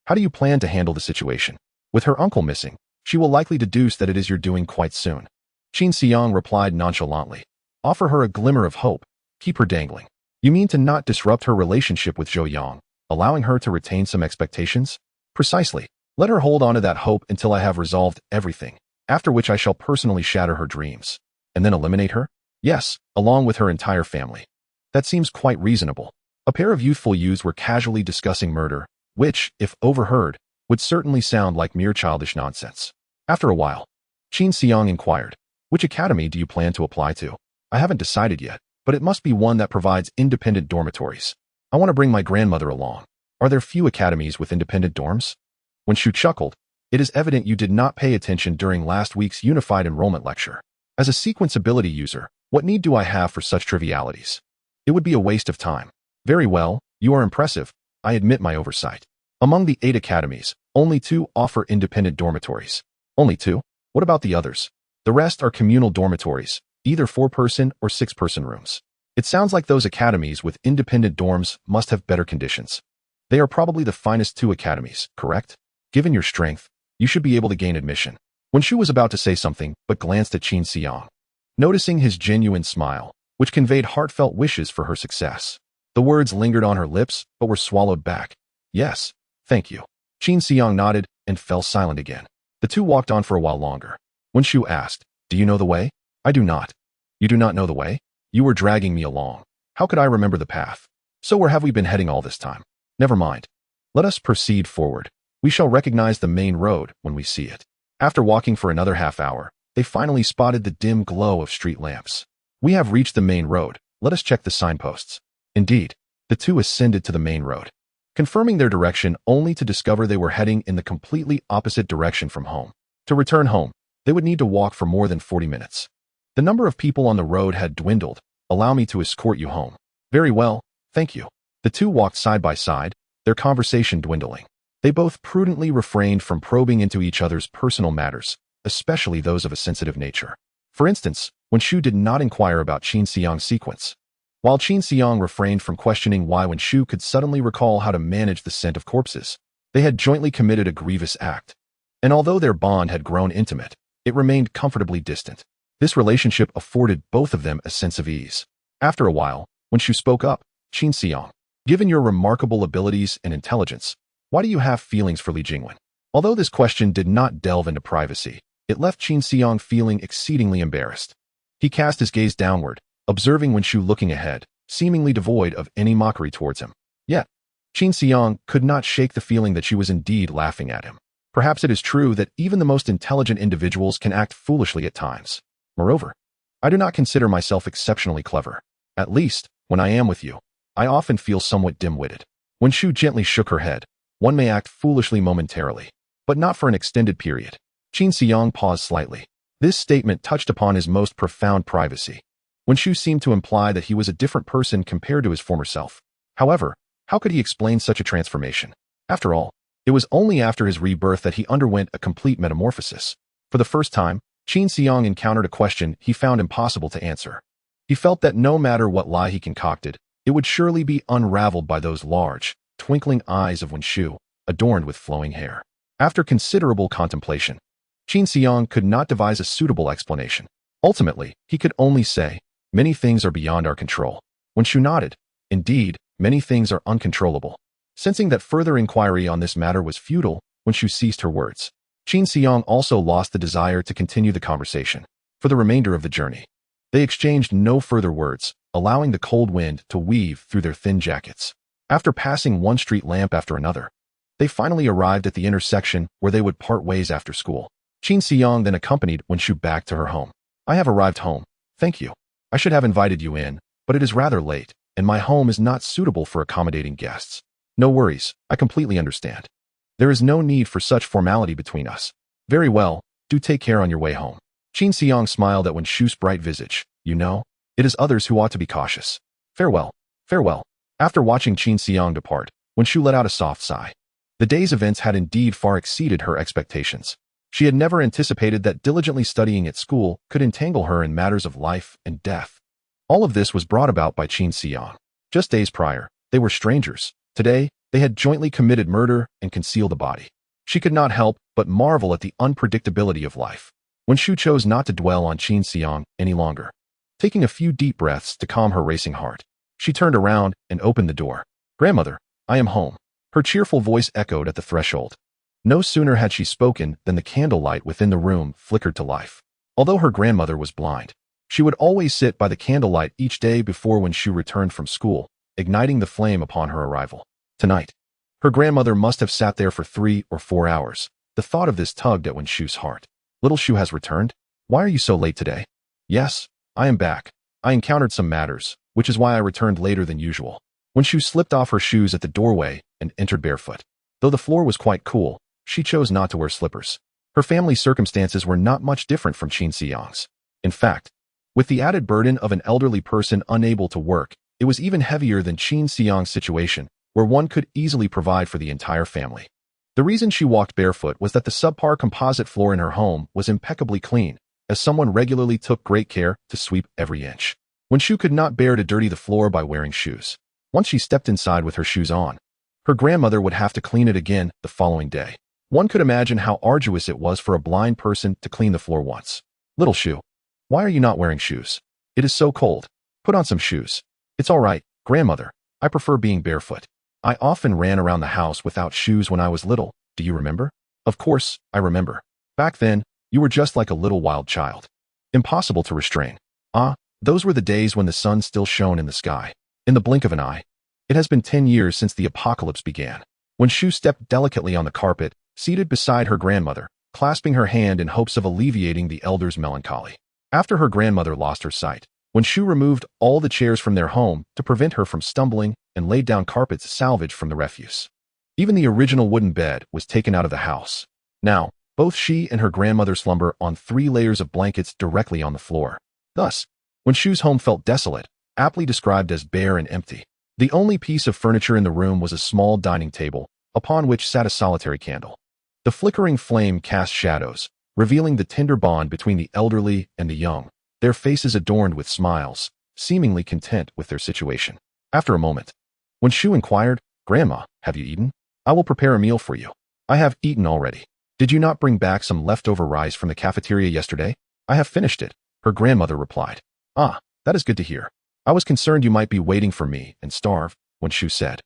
A: how do you plan to handle the situation? With her uncle missing, she will likely deduce that it is your doing quite soon." Qin Xiang replied nonchalantly. "Offer her a glimmer of hope. Keep her dangling. You mean to not disrupt her relationship with Zhou Yang, allowing her to retain some expectations?" "Precisely. Let her hold on to that hope until I have resolved everything, after which I shall personally shatter her dreams." "And then eliminate her?" "Yes, along with her entire family." That seems quite reasonable. A pair of youthful youths were casually discussing murder, which, if overheard, would certainly sound like mere childish nonsense. After a while, Qin Xiang inquired, "Which academy do you plan to apply to?" "I haven't decided yet, but it must be one that provides independent dormitories. I want to bring my grandmother along. Are there few academies with independent dorms?" Wenshu chuckled. "It is evident you did not pay attention during last week's unified enrollment lecture. As a sequence ability user, what need do I have for such trivialities? It would be a waste of time." "Very well, you are impressive. I admit my oversight. Among the 8 academies, only 2 offer independent dormitories." "Only 2? What about the others?" "The rest are communal dormitories, either 4-person or 6-person rooms." "It sounds like those academies with independent dorms must have better conditions. They are probably the finest 2 academies, correct? Given your strength, you should be able to gain admission." Wenshu was about to say something, but glanced at Qin Xiang. Noticing his genuine smile, which conveyed heartfelt wishes for her success, the words lingered on her lips, but were swallowed back. "Yes, thank you." Qin Xiang nodded and fell silent again. The 2 walked on for a while longer. Wenshu asked, "Do you know the way?" "I do not." "You do not know the way? You were dragging me along. How could I remember the path? So where have we been heading all this time? Never mind. Let us proceed forward. We shall recognize the main road when we see it." After walking for another half-hour, they finally spotted the dim glow of street lamps. "We have reached the main road. Let us check the signposts." Indeed, the 2 ascended to the main road, confirming their direction only to discover they were heading in the completely opposite direction from home. To return home, they would need to walk for more than 40 minutes. "The number of people on the road had dwindled. Allow me to escort you home." "Very well, thank you." The 2 walked side by side, their conversation dwindling. They both prudently refrained from probing into each other's personal matters, especially those of a sensitive nature. For instance, Wenshu did not inquire about Qin Xiang's sequence, while Qin Xiang refrained from questioning why Wenshu could suddenly recall how to manage the scent of corpses. They had jointly committed a grievous act, and although their bond had grown intimate, it remained comfortably distant. This relationship afforded both of them a sense of ease. After a while, Wenshu spoke up, "Qin Xiang, given your remarkable abilities and intelligence, why do you have feelings for Li Jingwen?" Although this question did not delve into privacy, it left Qin Xiang feeling exceedingly embarrassed. He cast his gaze downward, observing Wenshu looking ahead, seemingly devoid of any mockery towards him. Yet, Qin Xiang could not shake the feeling that she was indeed laughing at him. Perhaps it is true that even the most intelligent individuals can act foolishly at times. Moreover, I do not consider myself exceptionally clever. At least, when I am with you, I often feel somewhat dim-witted. Wenshu gently shook her head. One may act foolishly momentarily, but not for an extended period. Qin Xiang paused slightly. This statement touched upon his most profound privacy. Wenshu seemed to imply that he was a different person compared to his former self. However, how could he explain such a transformation? After all, it was only after his rebirth that he underwent a complete metamorphosis. For the first time, Qin Xiang encountered a question he found impossible to answer. He felt that no matter what lie he concocted, it would surely be unraveled by those large, twinkling eyes of Wenshu, adorned with flowing hair. After considerable contemplation, Qin Xiang could not devise a suitable explanation. Ultimately, he could only say, "Many things are beyond our control." Wenshu nodded. "Indeed, many things are uncontrollable." Sensing that further inquiry on this matter was futile, when Shu ceased her words, Qin Xiang also lost the desire to continue the conversation. For the remainder of the journey, they exchanged no further words, allowing the cold wind to weave through their thin jackets. After passing one street lamp after another, they finally arrived at the intersection where they would part ways after school. Qin Xiang then accompanied Wen Shu back to her home. I have arrived home, thank you. I should have invited you in, but it is rather late, and my home is not suitable for accommodating guests. No worries, I completely understand. There is no need for such formality between us. Very well, do take care on your way home. Qin Xiang smiled at Wen Shu's bright visage. You know, it is others who ought to be cautious. Farewell, farewell. After watching Qin Xiang depart, Wen Shu let out a soft sigh. The day's events had indeed far exceeded her expectations. She had never anticipated that diligently studying at school could entangle her in matters of life and death. All of this was brought about by Qin Xiang. Just days prior, they were strangers. Today, they had jointly committed murder and concealed the body. She could not help but marvel at the unpredictability of life. Wen Shu chose not to dwell on Qin Xiang any longer. Taking a few deep breaths to calm her racing heart, she turned around and opened the door. Grandmother, I am home. Her cheerful voice echoed at the threshold. No sooner had she spoken than the candlelight within the room flickered to life. Although her grandmother was blind, she would always sit by the candlelight each day before Wen Shu returned from school, igniting the flame upon her arrival. Tonight, her grandmother must have sat there for 3 or 4 hours. The thought of this tugged at Wen Shu's heart. Little Shu has returned? Why are you so late today? Yes, I am back. I encountered some matters, which is why I returned later than usual. Wen Shu slipped off her shoes at the doorway and entered barefoot. Though the floor was quite cool, she chose not to wear slippers. Her family's circumstances were not much different from Qin Xiang's. In fact, with the added burden of an elderly person unable to work, it was even heavier than Qin Xiang's situation, where one could easily provide for the entire family. The reason she walked barefoot was that the subpar composite floor in her home was impeccably clean, as someone regularly took great care to sweep every inch. Wen Shu could not bear to dirty the floor by wearing shoes. Once she stepped inside with her shoes on, her grandmother would have to clean it again the following day. One could imagine how arduous it was for a blind person to clean the floor once. Little Shu, why are you not wearing shoes? It is so cold. Put on some shoes. It's all right, grandmother. I prefer being barefoot. I often ran around the house without shoes when I was little. Do you remember? Of course, I remember. Back then, you were just like a little wild child. Impossible to restrain. Ah, those were the days when the sun still shone in the sky. In the blink of an eye. It has been 10 years since the apocalypse began. When Shu stepped delicately on the carpet, seated beside her grandmother, clasping her hand in hopes of alleviating the elder's melancholy. After her grandmother lost her sight, when Shu removed all the chairs from their home to prevent her from stumbling and laid down carpets salvaged from the refuse. Even the original wooden bed was taken out of the house. Now, both she and her grandmother slumber on 3 layers of blankets directly on the floor. Thus, when Shu's home felt desolate, aptly described as bare and empty, the only piece of furniture in the room was a small dining table, upon which sat a solitary candle. The flickering flame cast shadows, revealing the tender bond between the elderly and the young, their faces adorned with smiles, seemingly content with their situation. After a moment, when Shu inquired, Grandma, have you eaten? I will prepare a meal for you. I have eaten already. Did you not bring back some leftover rice from the cafeteria yesterday? I have finished it, her grandmother replied. Ah, that is good to hear. I was concerned you might be waiting for me and starve, when Shu said.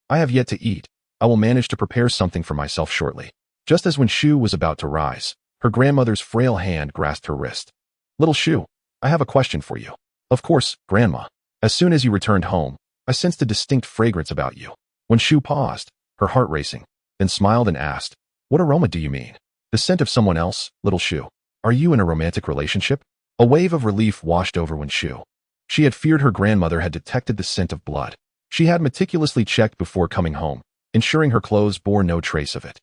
A: I have yet to eat. I will manage to prepare something for myself shortly. Just as when Shu was about to rise, her grandmother's frail hand grasped her wrist. Little Shu, I have a question for you. Of course, Grandma. As soon as you returned home, I sensed a distinct fragrance about you. When Shu paused, her heart racing, then smiled and asked, What aroma do you mean? The scent of someone else, Little Shu. Are you in a romantic relationship? A wave of relief washed over Wen Shu. She had feared her grandmother had detected the scent of blood. She had meticulously checked before coming home, ensuring her clothes bore no trace of it.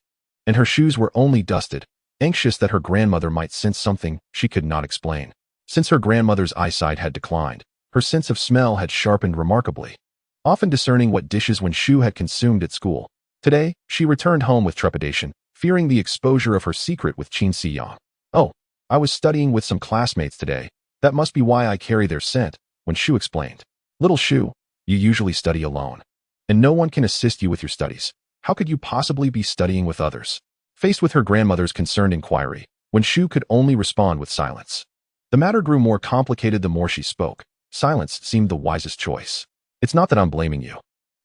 A: And her shoes were only dusted, anxious that her grandmother might sense something she could not explain. Since her grandmother's eyesight had declined, her sense of smell had sharpened remarkably, often discerning what dishes Wen Shu had consumed at school. Today, she returned home with trepidation, fearing the exposure of her secret with Qin Xiang. Oh, I was studying with some classmates today. That must be why I carry their scent, Wen Shu explained. Little Shu, you usually study alone, and no one can assist you with your studies. How could you possibly be studying with others? Faced with her grandmother's concerned inquiry, Wen Shu could only respond with silence. The matter grew more complicated the more she spoke. Silence seemed the wisest choice. It's not that I'm blaming you.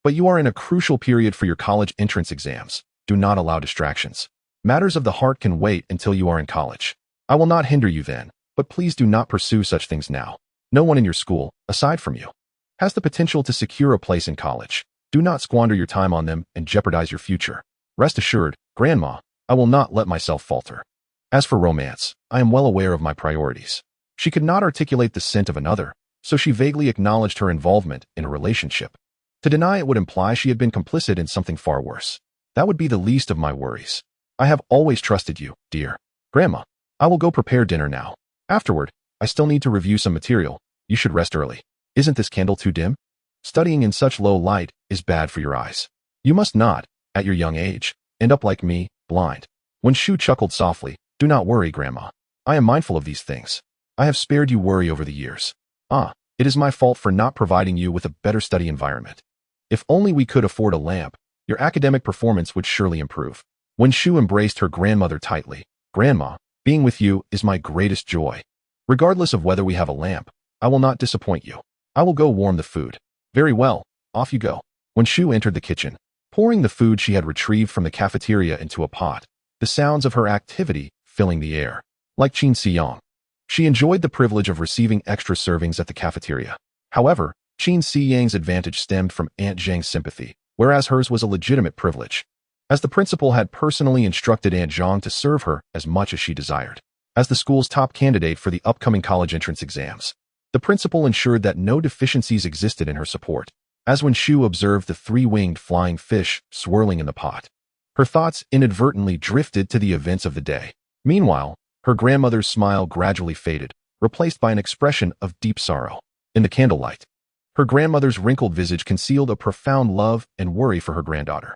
A: But you are in a crucial period for your college entrance exams. Do not allow distractions. Matters of the heart can wait until you are in college. I will not hinder you then, but please do not pursue such things now. No one in your school, aside from you, has the potential to secure a place in college. Do not squander your time on them and jeopardize your future. Rest assured, Grandma, I will not let myself falter. As for romance, I am well aware of my priorities. She could not articulate the scent of another, so she vaguely acknowledged her involvement in a relationship. To deny it would imply she had been complicit in something far worse. That would be the least of my worries. I have always trusted you, dear. Grandma, I will go prepare dinner now. Afterward, I still need to review some material. You should rest early. Isn't this candle too dim? Studying in such low light is bad for your eyes. You must not, at your young age, end up like me, blind. When Shu chuckled softly, do not worry, Grandma. I am mindful of these things. I have spared you worry over the years. It is my fault for not providing you with a better study environment. If only we could afford a lamp, your academic performance would surely improve. When Shu embraced her grandmother tightly, Grandma, being with you is my greatest joy. Regardless of whether we have a lamp, I will not disappoint you. I will go warm the food. Very well, off you go. When Shu entered the kitchen, pouring the food she had retrieved from the cafeteria into a pot, the sounds of her activity filling the air. Like Qin Siyang, she enjoyed the privilege of receiving extra servings at the cafeteria. However, Qin Siyang's advantage stemmed from Aunt Zhang's sympathy, whereas hers was a legitimate privilege, as the principal had personally instructed Aunt Zhang to serve her as much as she desired. As the school's top candidate for the upcoming college entrance exams, the principal ensured that no deficiencies existed in her support. As when Shu observed the three-winged flying fish swirling in the pot, her thoughts inadvertently drifted to the events of the day. Meanwhile, her grandmother's smile gradually faded, replaced by an expression of deep sorrow. In the candlelight, her grandmother's wrinkled visage concealed a profound love and worry for her granddaughter.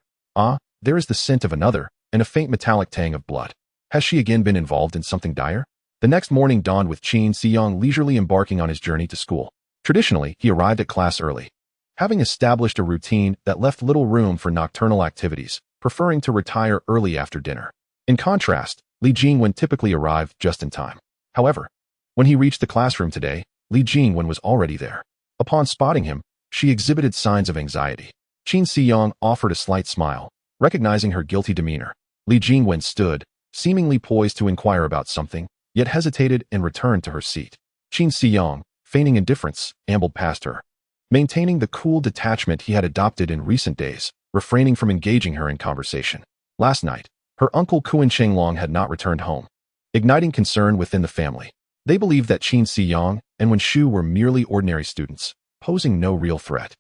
A: There is the scent of another, and a faint metallic tang of blood. Has she again been involved in something dire? The next morning dawned with Qin Siyang leisurely embarking on his journey to school. Traditionally, he arrived at class early, having established a routine that left little room for nocturnal activities, preferring to retire early after dinner. In contrast, Li Jingwen typically arrived just in time. However, when he reached the classroom today, Li Jingwen was already there. Upon spotting him, she exhibited signs of anxiety. Qin Siyang offered a slight smile, recognizing her guilty demeanor. Li Jingwen stood, seemingly poised to inquire about something, yet hesitated and returned to her seat. Qin Siyang, feigning indifference, ambled past her, maintaining the cool detachment he had adopted in recent days, refraining from engaging her in conversation. Last night, her uncle Kuan Chenglong had not returned home, igniting concern within the family. They believed that Qin Siyang and Wen Shu were merely ordinary students, posing no real threat,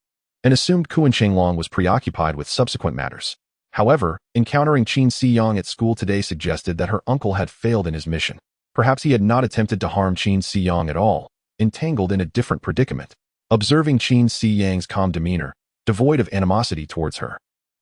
A: and assumed Kuan Chenglong was preoccupied with subsequent matters. However, encountering Qin Siyang at school today suggested that her uncle had failed in his mission. Perhaps he had not attempted to harm Qin Siyang at all, entangled in a different predicament. Observing Qin Siyang's calm demeanor, devoid of animosity towards her,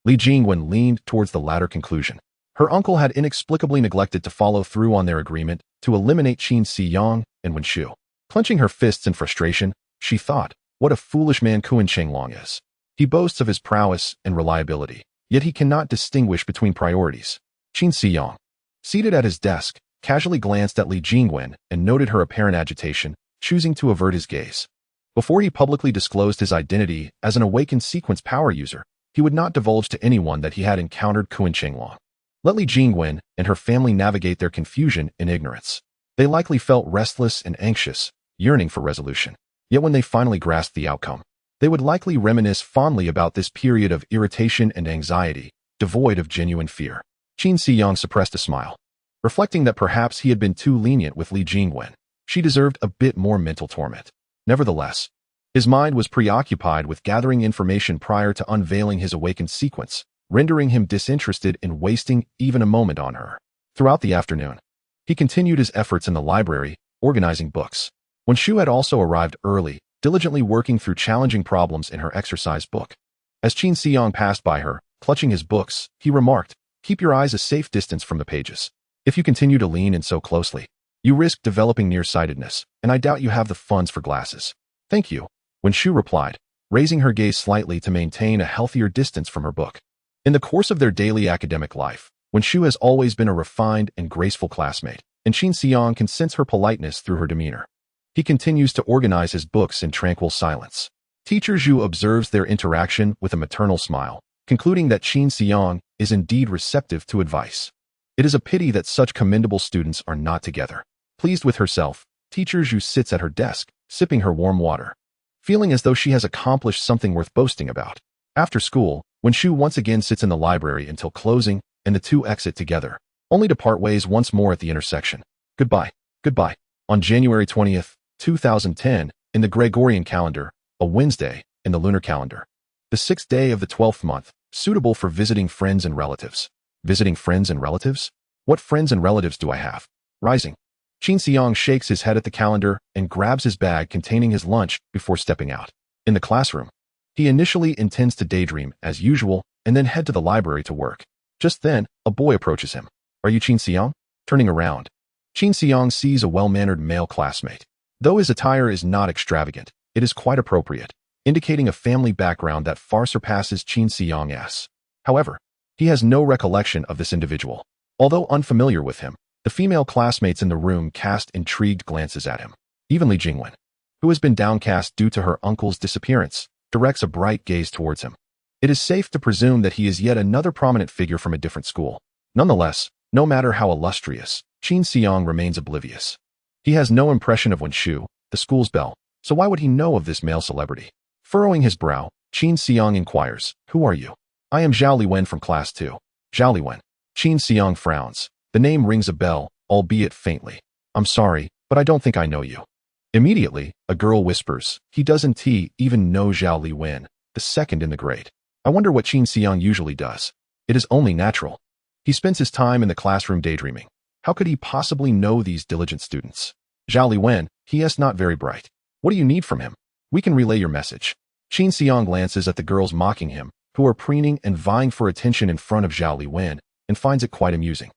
A: Li Jingwen leaned towards the latter conclusion. Her uncle had inexplicably neglected to follow through on their agreement to eliminate Qin Siyang and Wen Shu. Clenching her fists in frustration, she thought, what a foolish man Kuan Chenglong is. He boasts of his prowess and reliability, yet he cannot distinguish between priorities. Qin Siyang, seated at his desk, casually glanced at Li Jingwen and noted her apparent agitation, choosing to avert his gaze. Before he publicly disclosed his identity as an awakened sequence power user, he would not divulge to anyone that he had encountered Kuan Chenglong. Let Li Jingwen and her family navigate their confusion in ignorance. They likely felt restless and anxious, yearning for resolution. Yet when they finally grasped the outcome, they would likely reminisce fondly about this period of irritation and anxiety, devoid of genuine fear. Qin Siyang suppressed a smile, reflecting that perhaps he had been too lenient with Li Jingwen. She deserved a bit more mental torment. Nevertheless, his mind was preoccupied with gathering information prior to unveiling his awakened sequence, rendering him disinterested in wasting even a moment on her. Throughout the afternoon, he continued his efforts in the library, organizing books. Wen Shu had also arrived early, diligently working through challenging problems in her exercise book. As Qin Siyang passed by her, clutching his books, he remarked, "Keep your eyes a safe distance from the pages. If you continue to lean in so closely, you risk developing nearsightedness, and I doubt you have the funds for glasses." "Thank you," Wen Shu replied, raising her gaze slightly to maintain a healthier distance from her book. In the course of their daily academic life, Wen Shu has always been a refined and graceful classmate, and Qin Siyang can sense her politeness through her demeanor. He continues to organize his books in tranquil silence. Teacher Zhu observes their interaction with a maternal smile, concluding that Qin Xiang is indeed receptive to advice. It is a pity that such commendable students are not together. Pleased with herself, Teacher Zhu sits at her desk, sipping her warm water, feeling as though she has accomplished something worth boasting about. After school, when Shu once again sits in the library until closing, and the two exit together, only to part ways once more at the intersection. Goodbye. Goodbye. On January 20th, 2010, in the Gregorian calendar, a Wednesday, in the lunar calendar, the 6th day of the 12th month, suitable for visiting friends and relatives. Visiting friends and relatives? What friends and relatives do I have? Rising. Qin Xiang shakes his head at the calendar and grabs his bag containing his lunch before stepping out. In the classroom, he initially intends to daydream as usual and then head to the library to work. Just then, a boy approaches him. Are you Qin Xiang? Turning around, Qin Xiang sees a well-mannered male classmate. Though his attire is not extravagant, it is quite appropriate, indicating a family background that far surpasses Qin Xiang's. However, he has no recollection of this individual. Although unfamiliar with him, the female classmates in the room cast intrigued glances at him. Even Li Jingwen, who has been downcast due to her uncle's disappearance, directs a bright gaze towards him. It is safe to presume that he is yet another prominent figure from a different school. Nonetheless, no matter how illustrious, Qin Xiang remains oblivious. He has no impression of Wen Shu, the school's belle, so why would he know of this male celebrity? Furrowing his brow, Qin Xiang inquires, "Who are you?" "I am Zhao Liwen from class 2. Zhao Liwen. Qin Xiang frowns. The name rings a bell, albeit faintly. "I'm sorry, but I don't think I know you." Immediately, a girl whispers, "He doesn't even know Zhao Liwen, the second in the grade. I wonder what Qin Xiang usually does. It is only natural. He spends his time in the classroom daydreaming. How could he possibly know these diligent students? Zhao Liwen, he is not very bright. What do you need from him? We can relay your message." Qin Xiang glances at the girls mocking him, who are preening and vying for attention in front of Zhao Liwen, and finds it quite amusing.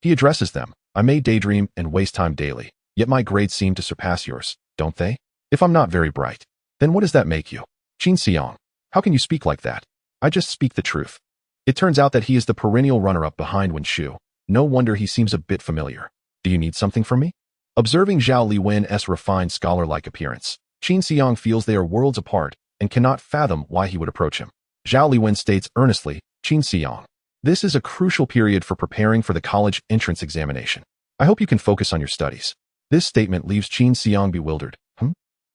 A: He addresses them. "I may daydream and waste time daily, yet my grades seem to surpass yours, don't they? If I'm not very bright, then what does that make you?" "Qin Xiang, how can you speak like that? I just speak the truth." It turns out that he is the perennial runner-up behind Wen Shu. No wonder he seems a bit familiar. "Do you need something from me?" Observing Zhao Liwen's refined scholar-like appearance, Qin Xiang feels they are worlds apart and cannot fathom why he would approach him. Zhao Liwen states earnestly, "Qin Xiang, this is a crucial period for preparing for the college entrance examination. I hope you can focus on your studies." This statement leaves Qin Xiang bewildered.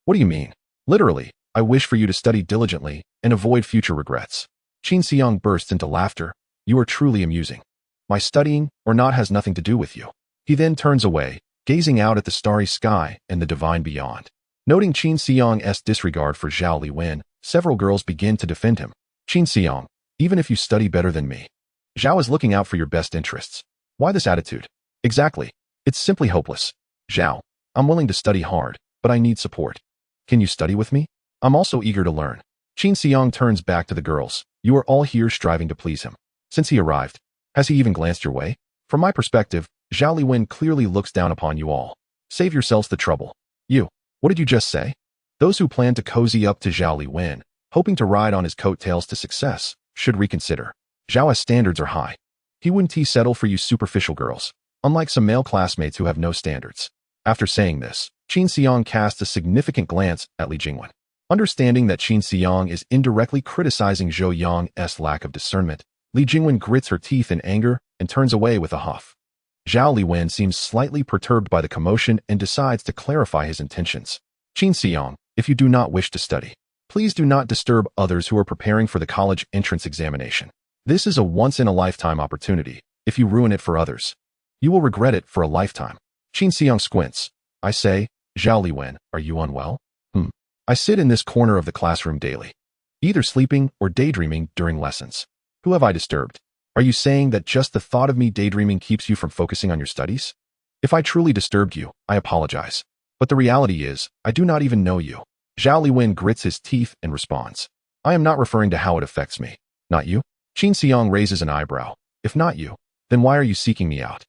A: What do you mean?" "Literally, I wish for you to study diligently and avoid future regrets." Qin Xiang bursts into laughter. "You are truly amusing. My studying or not has nothing to do with you." He then turns away, gazing out at the starry sky and the divine beyond. Noting Qin Xiang's disregard for Zhao Liwen, several girls begin to defend him. "Qin Xiang, even if you study better than me, Zhao is looking out for your best interests. Why this attitude?" "Exactly. It's simply hopeless. Zhao, I'm willing to study hard, but I need support. Can you study with me? I'm also eager to learn." Qin Xiang turns back to the girls. "You are all here striving to please him. Since he arrived, has he even glanced your way? From my perspective, Zhao Liwen clearly looks down upon you all. Save yourselves the trouble." "You, what did you just say?" Those who plan to cozy up to Zhao Liwen, hoping to ride on his coattails to success, should reconsider. Zhao's standards are high. He wouldn't settle for you superficial girls, unlike some male classmates who have no standards. After saying this, Qin Xiang casts a significant glance at Li Jingwen. Understanding that Qin Xiang is indirectly criticizing Zhou Yang's lack of discernment, Li Jingwen grits her teeth in anger and turns away with a huff. Zhao Liwen seems slightly perturbed by the commotion and decides to clarify his intentions. "Qin Xiang, if you do not wish to study, please do not disturb others who are preparing for the college entrance examination. This is a once-in-a-lifetime opportunity. If you ruin it for others, you will regret it for a lifetime." Qin Xiang squints. "I say, Zhao Liwen, are you unwell?" "I sit in this corner of the classroom daily, either sleeping or daydreaming during lessons. Who have I disturbed? Are you saying that just the thought of me daydreaming keeps you from focusing on your studies? If I truly disturbed you, I apologize. But the reality is, I do not even know you." Zhao Liwen grits his teeth and responds, "I am not referring to how it affects me. Not you?" Qin Xiang raises an eyebrow. "If not you, then why are you seeking me out?"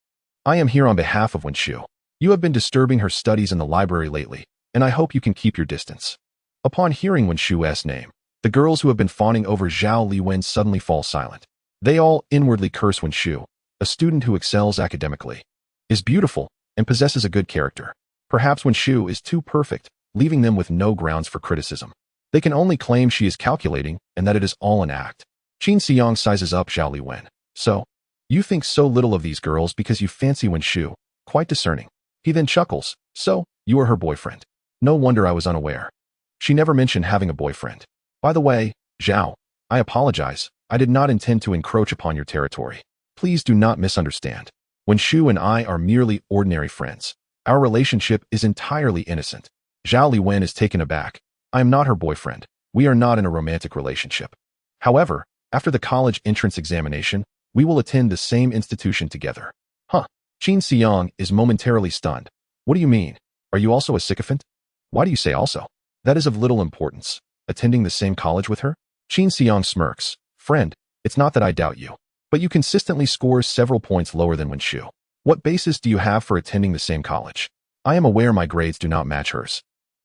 A: "I am here on behalf of Wen Shu. You have been disturbing her studies in the library lately, and I hope you can keep your distance." Upon hearing Wen Shu's name, the girls who have been fawning over Zhao Liwen suddenly fall silent. They all inwardly curse Wen Shu, a student who excels academically, is beautiful, and possesses a good character. Perhaps Wen Shu is too perfect, leaving them with no grounds for criticism. They can only claim she is calculating and that it is all an act. Qin Xiang sizes up Zhao Liwen. So, you think so little of these girls because you fancy Wen Shu. Quite discerning. He then chuckles. So, you are her boyfriend. No wonder I was unaware. She never mentioned having a boyfriend. By the way, Zhao, I apologize. I did not intend to encroach upon your territory. Please do not misunderstand. Wen Shu and I are merely ordinary friends. Our relationship is entirely innocent. Zhao Liwen is taken aback. I am not her boyfriend. We are not in a romantic relationship. However, after the college entrance examination, we will attend the same institution together. Huh. Qin Xiang is momentarily stunned. What do you mean? Are you also a sycophant? Why do you say also? That is of little importance. Attending the same college with her? Qin Xiang smirks. Friend, it's not that I doubt you. But you consistently score several points lower than Wen Shu. What basis do you have for attending the same college? I am aware my grades do not match hers.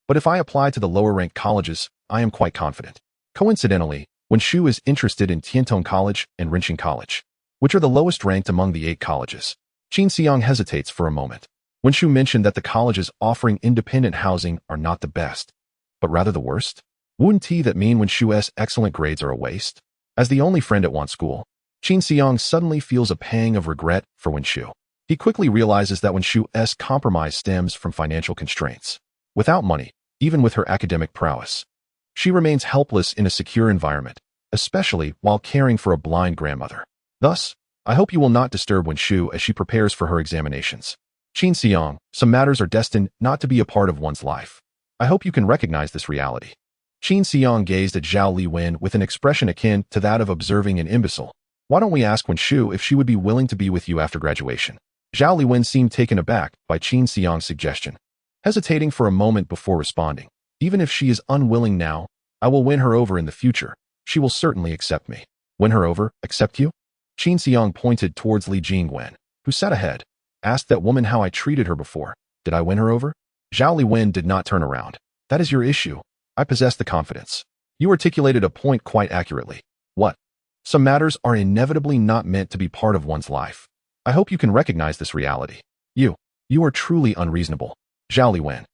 A: But if I apply to the lower-ranked colleges, I am quite confident. Coincidentally, Wen Shu is interested in Tiantong College and Renqing College, which are the lowest ranked among the 8 colleges. Qin Xiang hesitates for a moment. Wen Shu mentioned that the colleges offering independent housing are not the best, but rather the worst. Wouldn't that mean Wen Shu's excellent grades are a waste? As the only friend at one school, Qin Xiang suddenly feels a pang of regret for Wen Shu. He quickly realizes that Wen Shu's compromise stems from financial constraints. Without money, even with her academic prowess, she remains helpless in a secure environment, especially while caring for a blind grandmother. Thus, I hope you will not disturb Wen Shu as she prepares for her examinations. Qin Xiang, some matters are destined not to be a part of one's life. I hope you can recognize this reality. Qin Xiang gazed at Zhao Liwen with an expression akin to that of observing an imbecile. Why don't we ask Wen Shu if she would be willing to be with you after graduation? Zhao Liwen seemed taken aback by Qin Xiang's suggestion, hesitating for a moment before responding. Even if she is unwilling now, I will win her over in the future. She will certainly accept me. Win her over? Accept you? Qin Xiang pointed towards Li Jingwen, who sat ahead. Asked that woman how I treated her before. Did I win her over? Zhao Liwen did not turn around. That is your issue. I possess the confidence. You articulated a point quite accurately. What? Some matters are inevitably not meant to be part of one's life. I hope you can recognize this reality. You are truly unreasonable. Zhao Liwen,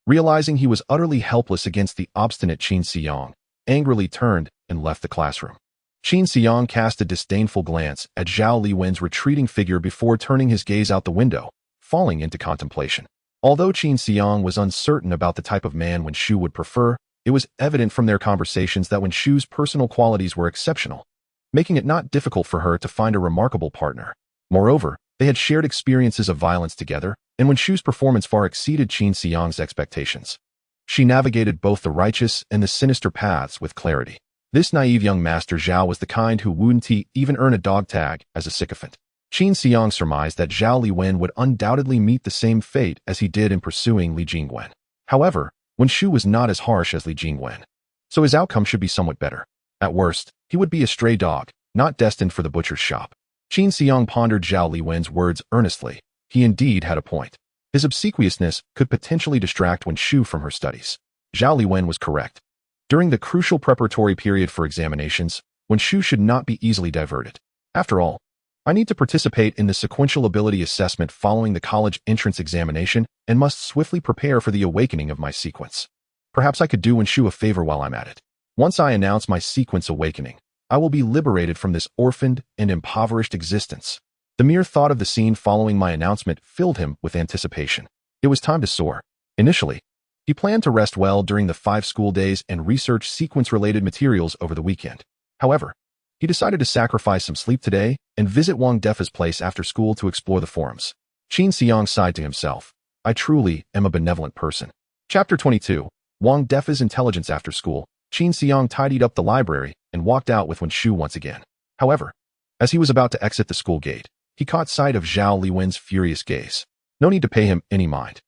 A: realizing he was utterly helpless against the obstinate Qin Xiang, angrily turned and left the classroom. Qin Xiang cast a disdainful glance at Zhao Liwen's retreating figure before turning his gaze out the window, falling into contemplation. Although Qin Xiang was uncertain about the type of man Wen Shu would prefer, it was evident from their conversations that Wen Shu's personal qualities were exceptional, making it not difficult for her to find a remarkable partner. Moreover, they had shared experiences of violence together, and Wen Shu's performance far exceeded Qin Xiang's expectations. She navigated both the righteous and the sinister paths with clarity. This naive young master Zhao was the kind who wouldn't even earn a dog tag as a sycophant. Qin Xiang surmised that Zhao Liwen would undoubtedly meet the same fate as he did in pursuing Li Jingwen. However, Wen Shu was not as harsh as Li Jingwen, so his outcome should be somewhat better. At worst, he would be a stray dog, not destined for the butcher's shop. Qin Xiang pondered Zhao Liwen's words earnestly. He indeed had a point. His obsequiousness could potentially distract Wen Shu from her studies. Zhao Liwen was correct. During the crucial preparatory period for examinations, Wen Shu should not be easily diverted. After all, I need to participate in the sequential ability assessment following the college entrance examination and must swiftly prepare for the awakening of my sequence. Perhaps I could do Wen Shu a favor while I'm at it. Once I announce my sequence awakening, I will be liberated from this orphaned and impoverished existence. The mere thought of the scene following my announcement filled him with anticipation. It was time to soar. Initially, he planned to rest well during the 5 school days and research sequence-related materials over the weekend. However, he decided to sacrifice some sleep today and visit Wang Defa's place after school to explore the forums. Qin Xiang sighed to himself. I truly am a benevolent person. Chapter 22. Wang Defa's intelligence after school. Qin Xiang tidied up the library and walked out with Wen Shu once again. However, as he was about to exit the school gate, he caught sight of Zhao Liwen's furious gaze. No need to pay him any mind.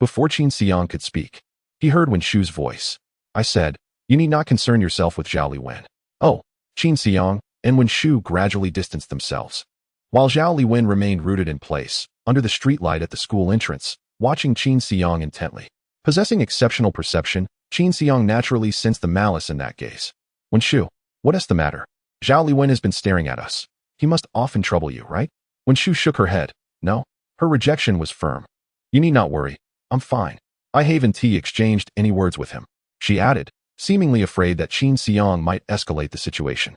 A: Before Qin Xiang could speak, he heard Wen Shu's voice. I said, you need not concern yourself with Zhao Liwen. Oh, Qin Xiang and Wen Shu gradually distanced themselves, while Zhao Liwen remained rooted in place, under the streetlight at the school entrance, watching Qin Xiang intently. Possessing exceptional perception, Qin Xiang naturally sensed the malice in that gaze. Wen Shu, what is the matter? Zhao Liwen has been staring at us. He must often trouble you, right? Wen Shu shook her head. No. Her rejection was firm. You need not worry. I'm fine. I haven't exchanged any words with him. She added, seemingly afraid that Qin Xiang might escalate the situation.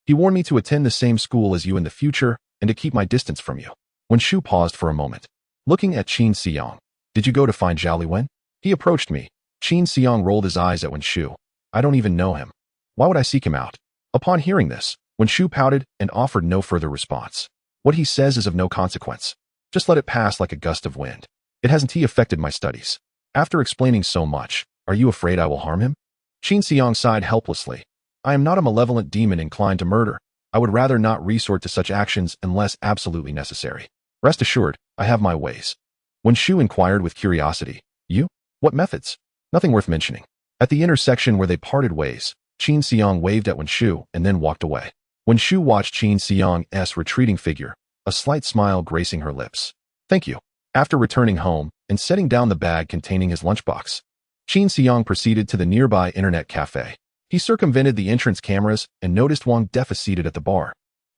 A: He warned me to attend the same school as you in the future and to keep my distance from you. When Shu paused for a moment, looking at Qin Xiang, did you go to find Zhao Liwen? He approached me. Qin Xiang rolled his eyes at Wen Shu. I don't even know him. Why would I seek him out? Upon hearing this, Wen Shu pouted and offered no further response. What he says is of no consequence. Just let it pass like a gust of wind. It hasn't affected my studies. After explaining so much, are you afraid I will harm him? Qin Xiang sighed helplessly. I am not a malevolent demon inclined to murder. I would rather not resort to such actions unless absolutely necessary. Rest assured, I have my ways. Wen Shu inquired with curiosity. You? What methods? Nothing worth mentioning. At the intersection where they parted ways, Qin Xiang waved at Wen Shu and then walked away. Wen Shu watched Qin Xiang's retreating figure, a slight smile gracing her lips. Thank you. After returning home and setting down the bag containing his lunchbox, Qin Xiang proceeded to the nearby internet cafe. He circumvented the entrance cameras and noticed Wang Defa seated at the bar.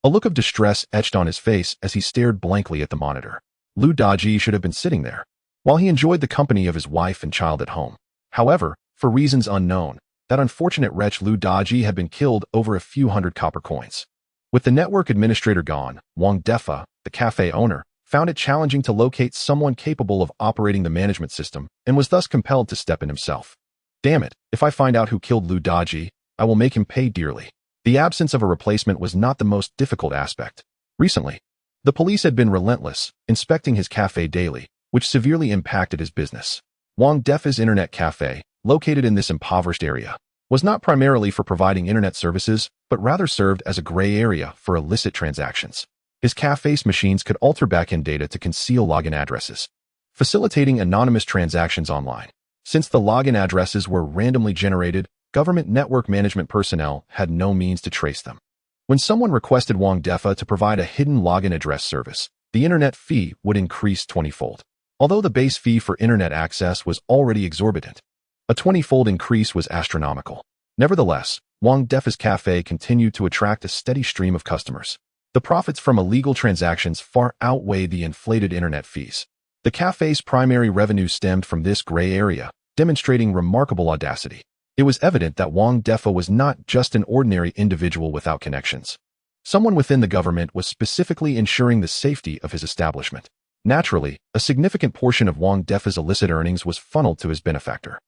A: A look of distress etched on his face as he stared blankly at the monitor. Lu Daji should have been sitting there, while he enjoyed the company of his wife and child at home. However, for reasons unknown, that unfortunate wretch Lu Daji had been killed over a few hundred copper coins. With the network administrator gone, Wang Defa, the cafe owner, found it challenging to locate someone capable of operating the management system and was thus compelled to step in himself. Damn it, if I find out who killed Lu Daji, I will make him pay dearly. The absence of a replacement was not the most difficult aspect. Recently, the police had been relentless, inspecting his cafe daily, which severely impacted his business. Wang Defa's internet cafe, located in this impoverished area, was not primarily for providing internet services, but rather served as a gray area for illicit transactions. His cafe's machines could alter backend data to conceal login addresses, facilitating anonymous transactions online. Since the login addresses were randomly generated, government network management personnel had no means to trace them. When someone requested Wang Defa to provide a hidden login address service, the internet fee would increase 20-fold. Although the base fee for internet access was already exorbitant, a 20-fold increase was astronomical. Nevertheless, Wang Defa's cafe continued to attract a steady stream of customers. The profits from illegal transactions far outweighed the inflated internet fees. The cafe's primary revenue stemmed from this gray area, demonstrating remarkable audacity. It was evident that Wang Defa was not just an ordinary individual without connections. Someone within the government was specifically ensuring the safety of his establishment. Naturally, a significant portion of Wang Defa's illicit earnings was funneled to his benefactor.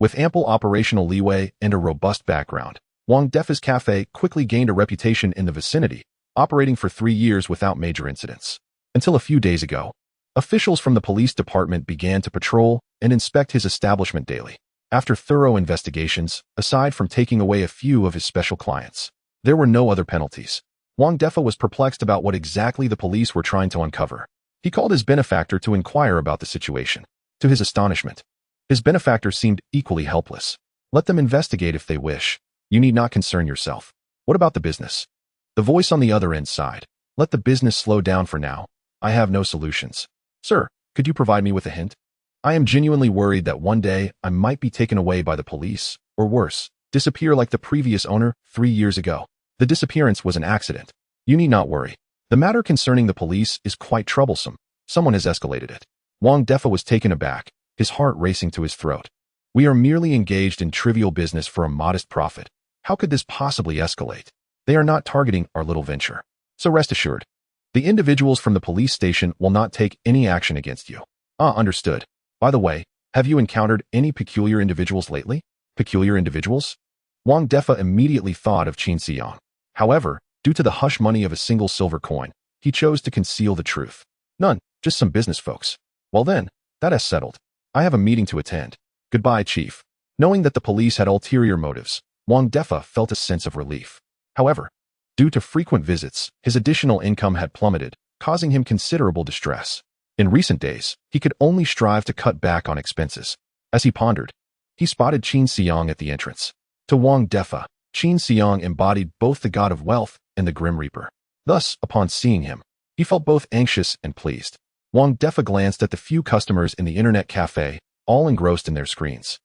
A: With ample operational leeway and a robust background, Wang Defa's cafe quickly gained a reputation in the vicinity, operating for 3 years without major incidents. Until a few days ago, officials from the police department began to patrol and inspect his establishment daily. After thorough investigations, aside from taking away a few of his special clients, there were no other penalties. Wang Defa was perplexed about what exactly the police were trying to uncover. He called his benefactor to inquire about the situation. To his astonishment, his benefactor seemed equally helpless. Let them investigate if they wish. You need not concern yourself. What about the business? The voice on the other end sighed. Let the business slow down for now. I have no solutions. Sir, could you provide me with a hint? I am genuinely worried that one day I might be taken away by the police, or worse, disappear like the previous owner 3 years ago. The disappearance was an accident. You need not worry. The matter concerning the police is quite troublesome. Someone has escalated it. Wang Defa was taken aback, his heart racing to his throat. We are merely engaged in trivial business for a modest profit. How could this possibly escalate? They are not targeting our little venture. So rest assured, the individuals from the police station will not take any action against you. Understood. By the way, have you encountered any peculiar individuals lately? Peculiar individuals? Wang Defa immediately thought of Qin Xiang. However, due to the hush money of a single silver coin, he chose to conceal the truth. None, just some business folks. Well then, that is settled. I have a meeting to attend. Goodbye, Chief. Knowing that the police had ulterior motives, Wang Defa felt a sense of relief. However, due to frequent visits, his additional income had plummeted, causing him considerable distress. In recent days, he could only strive to cut back on expenses. As he pondered, he spotted Qin Xiang at the entrance. To Wang Defa, Qin Xiang embodied both the god of wealth and the Grim Reaper. Thus, upon seeing him, he felt both anxious and pleased. Wang Defa glanced at the few customers in the internet cafe, all engrossed in their screens.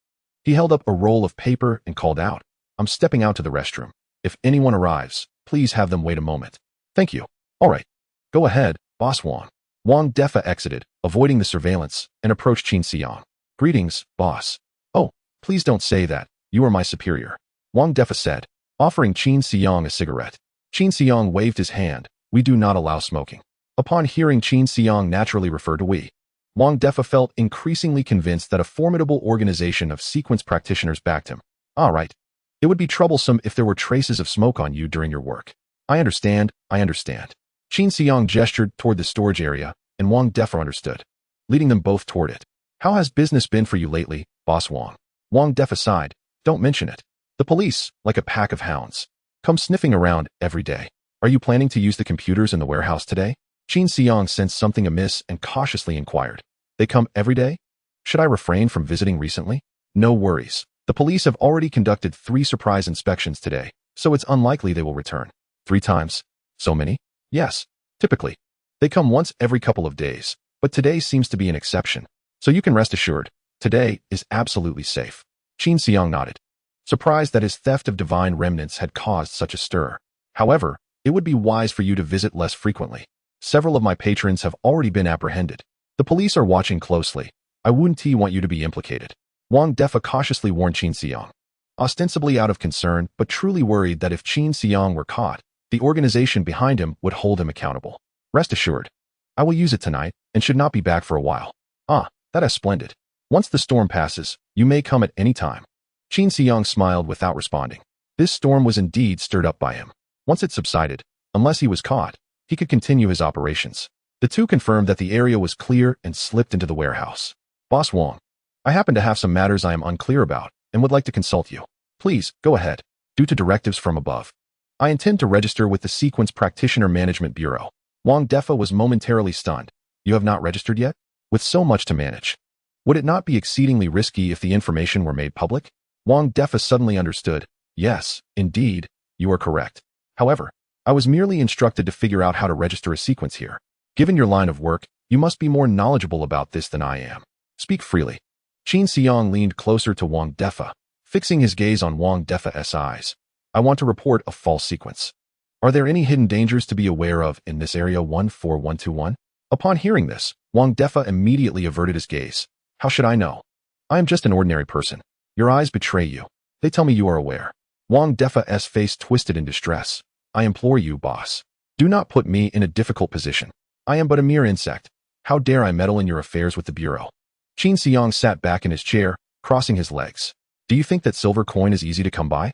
A: He held up a roll of paper and called out, I'm stepping out to the restroom. If anyone arrives, please have them wait a moment. Thank you. All right. Go ahead, Boss Wang. Wang Defa exited, avoiding the surveillance, and approached Qin Xiang. Greetings, boss. Oh, please don't say that. You are my superior. Wang Defa said, offering Qin Xiang a cigarette. Qin Xiang waved his hand. We do not allow smoking. Upon hearing Qin Xiang naturally refer to we, Wang Defa felt increasingly convinced that a formidable organization of sequence practitioners backed him. All right. It would be troublesome if there were traces of smoke on you during your work. I understand. Qin Xiang gestured toward the storage area, and Wang Defa understood, leading them both toward it. How has business been for you lately, Boss Wang? Wang Defa sighed. Don't mention it. The police, like a pack of hounds, come sniffing around every day. Are you planning to use the computers in the warehouse today? Qin Xiang sensed something amiss and cautiously inquired. They come every day? Should I refrain from visiting recently? No worries. The police have already conducted 3 surprise inspections today, so it's unlikely they will return. 3 times? So many? Yes. Typically, they come once every couple of days, but today seems to be an exception. So you can rest assured, today is absolutely safe. Qin Xiang nodded, surprised that his theft of divine remnants had caused such a stir. However, it would be wise for you to visit less frequently. Several of my patrons have already been apprehended. The police are watching closely. I wouldn't want you to be implicated. Wang Defa cautiously warned Qin Xiang, ostensibly out of concern but truly worried that if Qin Xiang were caught, the organization behind him would hold him accountable. Rest assured, I will use it tonight and should not be back for a while. Ah, that is splendid. Once the storm passes, you may come at any time. Qin Xiang smiled without responding. This storm was indeed stirred up by him. Once it subsided, unless he was caught, he could continue his operations. The two confirmed that the area was clear and slipped into the warehouse. Boss Wang, I happen to have some matters I am unclear about and would like to consult you. Please, go ahead. Due to directives from above, I intend to register with the Sequence Practitioner Management Bureau. Wang Defa was momentarily stunned. You have not registered yet? With so much to manage, would it not be exceedingly risky if the information were made public? Wang Defa suddenly understood. Yes, indeed, you are correct. However, I was merely instructed to figure out how to register a sequence here. Given your line of work, you must be more knowledgeable about this than I am. Speak freely. Qin Xiang leaned closer to Wang Defa, fixing his gaze on Wang Defa's eyes. I want to report a false sequence. Are there any hidden dangers to be aware of in this area 14121? Upon hearing this, Wang Defa immediately averted his gaze. How should I know? I am just an ordinary person. Your eyes betray you. They tell me you are aware. Wang Defa's face twisted in distress. I implore you, boss. Do not put me in a difficult position. I am but a mere insect. How dare I meddle in your affairs with the Bureau? Qin Xiang sat back in his chair, crossing his legs. Do you think that silver coin is easy to come by?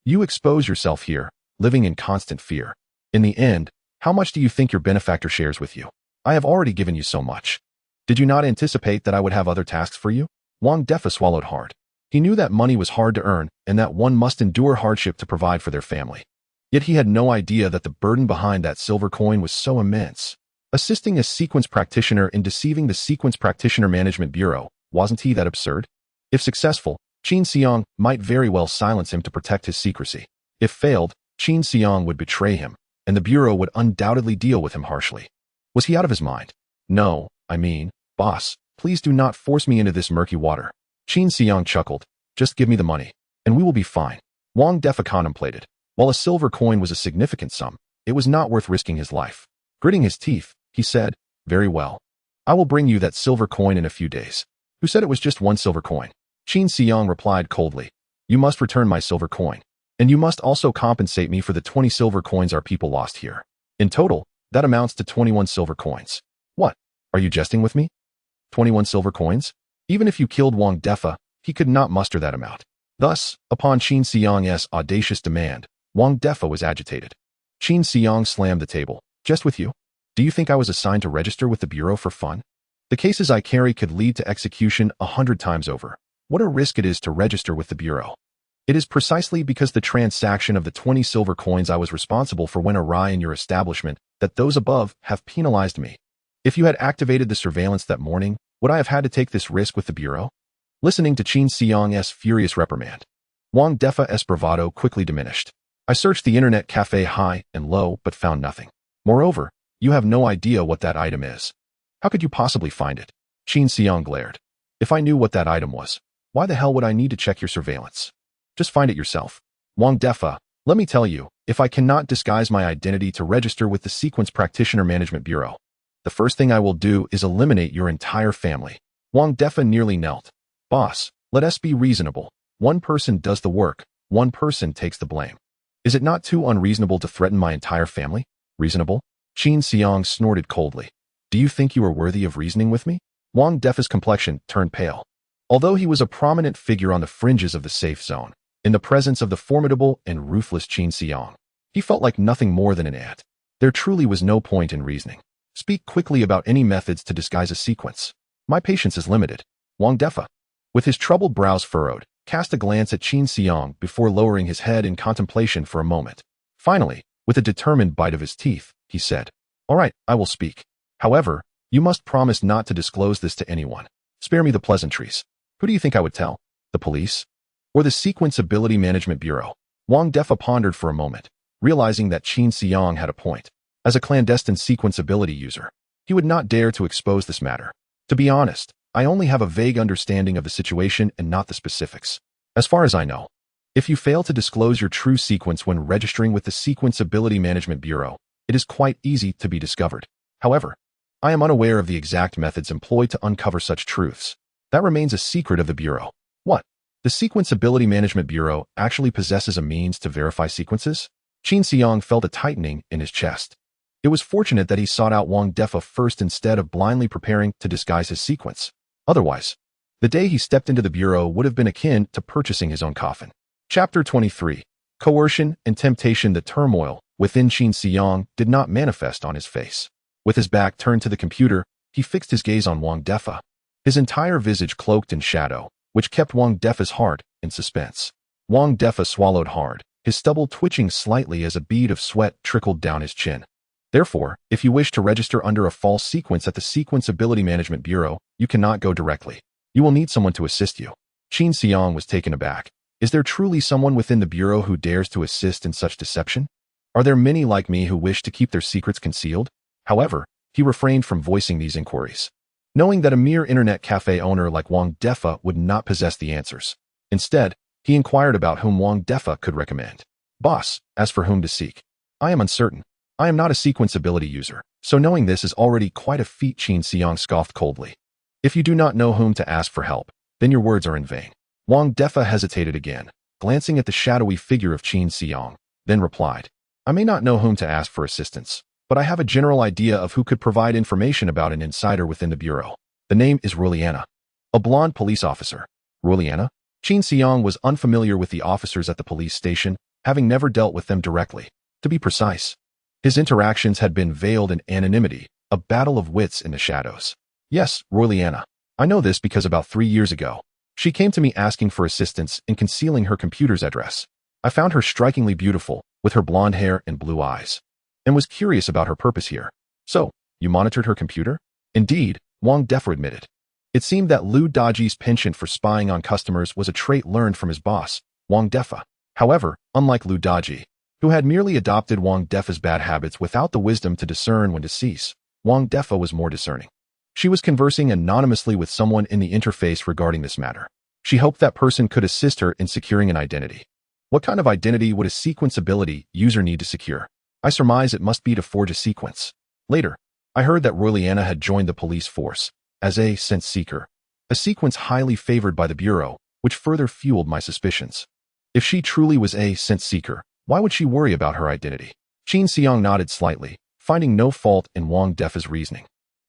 A: You expose yourself here, living in constant fear. In the end, how much do you think your benefactor shares with you? I have already given you so much. Did you not anticipate that I would have other tasks for you? Wang Defa swallowed hard. He knew that money was hard to earn and that one must endure hardship to provide for their family. Yet he had no idea that the burden behind that silver coin was so immense. Assisting a sequence practitioner in deceiving the Sequence Practitioner Management Bureau, wasn't he that absurd? If successful, Qin Xiang might very well silence him to protect his secrecy. If failed, Qin Xiang would betray him, and the Bureau would undoubtedly deal with him harshly. Was he out of his mind? No, boss, please do not force me into this murky water. Qin Xiang chuckled. Just give me the money, and we will be fine. Wang Defa contemplated. While a silver coin was a significant sum, it was not worth risking his life. Gritting his teeth, he said, very well. I will bring you that silver coin in a few days. Who said it was just one silver coin? Qin Xiang replied coldly. You must return my silver coin, and you must also compensate me for the 20 silver coins our people lost here. In total, that amounts to 21 silver coins. What? Are you jesting with me? 21 silver coins? Even if you killed Wang Defa, he could not muster that amount. Thus, upon Qin Xiang's audacious demand, Wang Defa was agitated. Qin Xiang slammed the table. Just with you? Do you think I was assigned to register with the Bureau for fun? The cases I carry could lead to execution 100 times over. What a risk it is to register with the Bureau. It is precisely because the transaction of the 20 silver coins I was responsible for went awry in your establishment that those above have penalized me. If you had activated the surveillance that morning, would I have had to take this risk with the Bureau? Listening to Qin Xiang's furious reprimand, Wang Defa's bravado quickly diminished. I searched the internet cafe high and low but found nothing. Moreover, you have no idea what that item is. How could you possibly find it? Qin Xiang glared. If I knew what that item was, why the hell would I need to check your surveillance? Just find it yourself. Wang Defa, let me tell you, if I cannot disguise my identity to register with the Sequence Practitioner Management Bureau, the first thing I will do is eliminate your entire family. Wang Defa nearly knelt. Boss, let us be reasonable. One person does the work, one person takes the blame. Is it not too unreasonable to threaten my entire family? Reasonable? Qin Xiang snorted coldly. Do you think you are worthy of reasoning with me? Wang Defa's complexion turned pale. Although he was a prominent figure on the fringes of the safe zone, in the presence of the formidable and ruthless Qin Xiang, he felt like nothing more than an ant. There truly was no point in reasoning. Speak quickly about any methods to disguise a sequence. My patience is limited. Wang Defa, with his troubled brows furrowed, cast a glance at Qin Xiang before lowering his head in contemplation for a moment. Finally, with a determined bite of his teeth, he said, "All right, I will speak. However, you must promise not to disclose this to anyone. Spare me the pleasantries. Who do you think I would tell? The police? Or the Sequence Ability Management Bureau?" Wang Defa pondered for a moment, realizing that Qin Xiang had a point. As a clandestine sequence ability user, he would not dare to expose this matter. To be honest, I only have a vague understanding of the situation and not the specifics. As far as I know, if you fail to disclose your true sequence when registering with the Sequence Ability Management Bureau, it is quite easy to be discovered. However, I am unaware of the exact methods employed to uncover such truths. That remains a secret of the Bureau. What? The Sequence Ability Management Bureau actually possesses a means to verify sequences? Qin Xiang felt a tightening in his chest. It was fortunate that he sought out Wang Defa first instead of blindly preparing to disguise his sequence. Otherwise, the day he stepped into the Bureau would have been akin to purchasing his own coffin. Chapter 23. Coercion and Temptation. The turmoil within Qin Xiang did not manifest on his face. With his back turned to the computer, he fixed his gaze on Wang Defa, his entire visage cloaked in shadow, which kept Wang Defa's heart in suspense. Wang Defa swallowed hard, his stubble twitching slightly as a bead of sweat trickled down his chin. Therefore, if you wish to register under a false sequence at the Sequence Ability Management Bureau, you cannot go directly. You will need someone to assist you. Qin Xiang was taken aback. Is there truly someone within the Bureau who dares to assist in such deception? Are there many like me who wish to keep their secrets concealed? However, he refrained from voicing these inquiries, knowing that a mere internet cafe owner like Wang Defa would not possess the answers. Instead, he inquired about whom Wang Defa could recommend. Boss, as for whom to seek, I am uncertain. I am not a sequence ability user, so knowing this is already quite a feat. Qin Xiang scoffed coldly. If you do not know whom to ask for help, then your words are in vain. Wang Defa hesitated again, glancing at the shadowy figure of Qin Xiang, then replied, I may not know whom to ask for assistance, but I have a general idea of who could provide information about an insider within the Bureau. The name is Ruliana, a blonde police officer. Ruliana? Qin Xiang was unfamiliar with the officers at the police station, having never dealt with them directly. To be precise, his interactions had been veiled in anonymity, a battle of wits in the shadows. Yes, Ruliana. I know this because about 3 years ago, she came to me asking for assistance in concealing her computer's address. I found her strikingly beautiful, with her blonde hair and blue eyes, and was curious about her purpose here. So, you monitored her computer? Indeed, Wang Defa admitted. It seemed that Lu Daji's penchant for spying on customers was a trait learned from his boss, Wang Defa. However, unlike Lu Daji, who had merely adopted Wang Defa's bad habits without the wisdom to discern when to cease, Wang Defa was more discerning. She was conversing anonymously with someone in the interface regarding this matter. She hoped that person could assist her in securing an identity. What kind of identity would a sequence ability user need to secure? I surmise it must be to forge a sequence. Later, I heard that Ruliana had joined the police force as a sense seeker, a sequence highly favored by the Bureau, which further fueled my suspicions. If she truly was a sense seeker, why would she worry about her identity? Qin Xiang nodded slightly, finding no fault in Wang Defa's reasoning.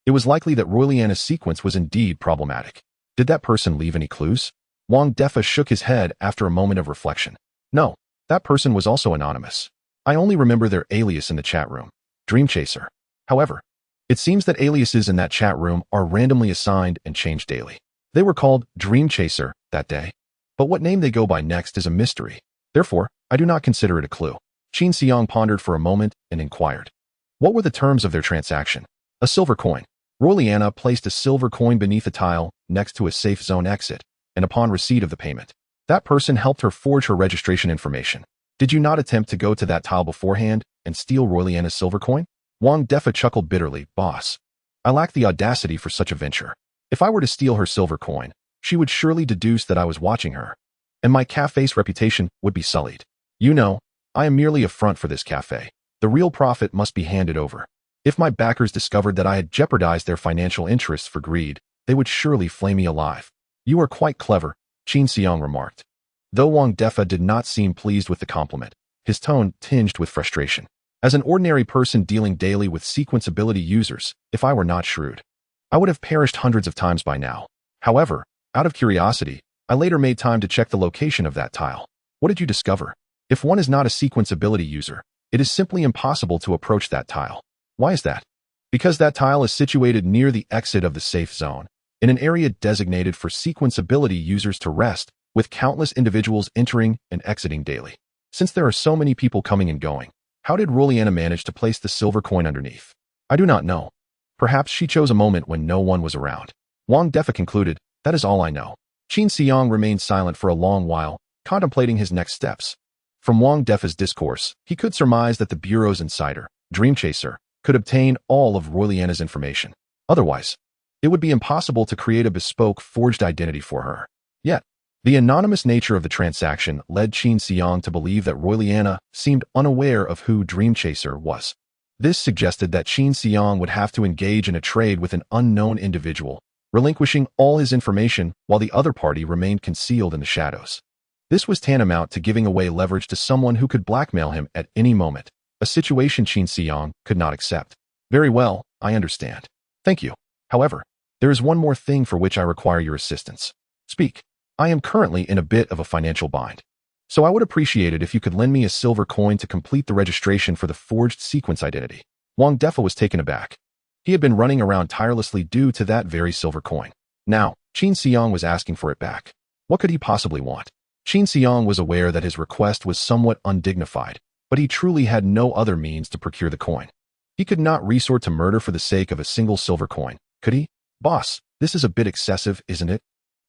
A: It was likely that Ruliana's sequence was indeed problematic. Did that person leave any clues? Wang Defa shook his head after a moment of reflection. No, that person was also anonymous. I only remember their alias in the chat room, Dream Chaser. However, it seems that aliases in that chat room are randomly assigned and changed daily. They were called Dream Chaser that day, but what name they go by next is a mystery. Therefore, I do not consider it a clue. Qin Xiang pondered for a moment and inquired. What were the terms of their transaction? A silver coin. Ruliana placed a silver coin beneath a tile next to a safe zone exit, and upon receipt of the payment, that person helped her forge her registration information. Did you not attempt to go to that tile beforehand and steal Ruliana's silver coin? Wang Defa chuckled bitterly. Boss, I lack the audacity for such a venture. If I were to steal her silver coin, she would surely deduce that I was watching her, and my cafe's reputation would be sullied. You know, I am merely a front for this cafe. The real profit must be handed over. If my backers discovered that I had jeopardized their financial interests for greed, they would surely flay me alive. You are quite clever, Qin Xiang remarked. Though Wang Defa did not seem pleased with the compliment, his tone tinged with frustration. As an ordinary person dealing daily with sequence ability users, if I were not shrewd, I would have perished hundreds of times by now. However, out of curiosity, I later made time to check the location of that tile. What did you discover? If one is not a sequence ability user, it is simply impossible to approach that tile. Why is that? Because that tile is situated near the exit of the safe zone, in an area designated for sequence ability users to rest, with countless individuals entering and exiting daily. Since there are so many people coming and going, how did Roliana manage to place the silver coin underneath? I do not know. Perhaps she chose a moment when no one was around. Wang Defa concluded, that is all I know. Qin Xiang remained silent for a long while, contemplating his next steps. From Wang Defa's discourse, he could surmise that the Bureau's insider, Dreamchaser, could obtain all of Roliana's information. Otherwise, it would be impossible to create a bespoke forged identity for her. Yet, the anonymous nature of the transaction led Qin Xiang to believe that Roliana seemed unaware of who Dreamchaser was. This suggested that Qin Xiang would have to engage in a trade with an unknown individual, relinquishing all his information while the other party remained concealed in the shadows. This was tantamount to giving away leverage to someone who could blackmail him at any moment, a situation Qin Xiang could not accept. Very well, I understand. Thank you. However, there is one more thing for which I require your assistance. Speak. I am currently in a bit of a financial bind, so I would appreciate it if you could lend me a silver coin to complete the registration for the forged sequence identity. Wang Defa was taken aback. He had been running around tirelessly due to that very silver coin. Now, Qin Xiang was asking for it back. What could he possibly want? Qin Xiang was aware that his request was somewhat undignified, but he truly had no other means to procure the coin. He could not resort to murder for the sake of a single silver coin, could he? Boss, this is a bit excessive, isn't it?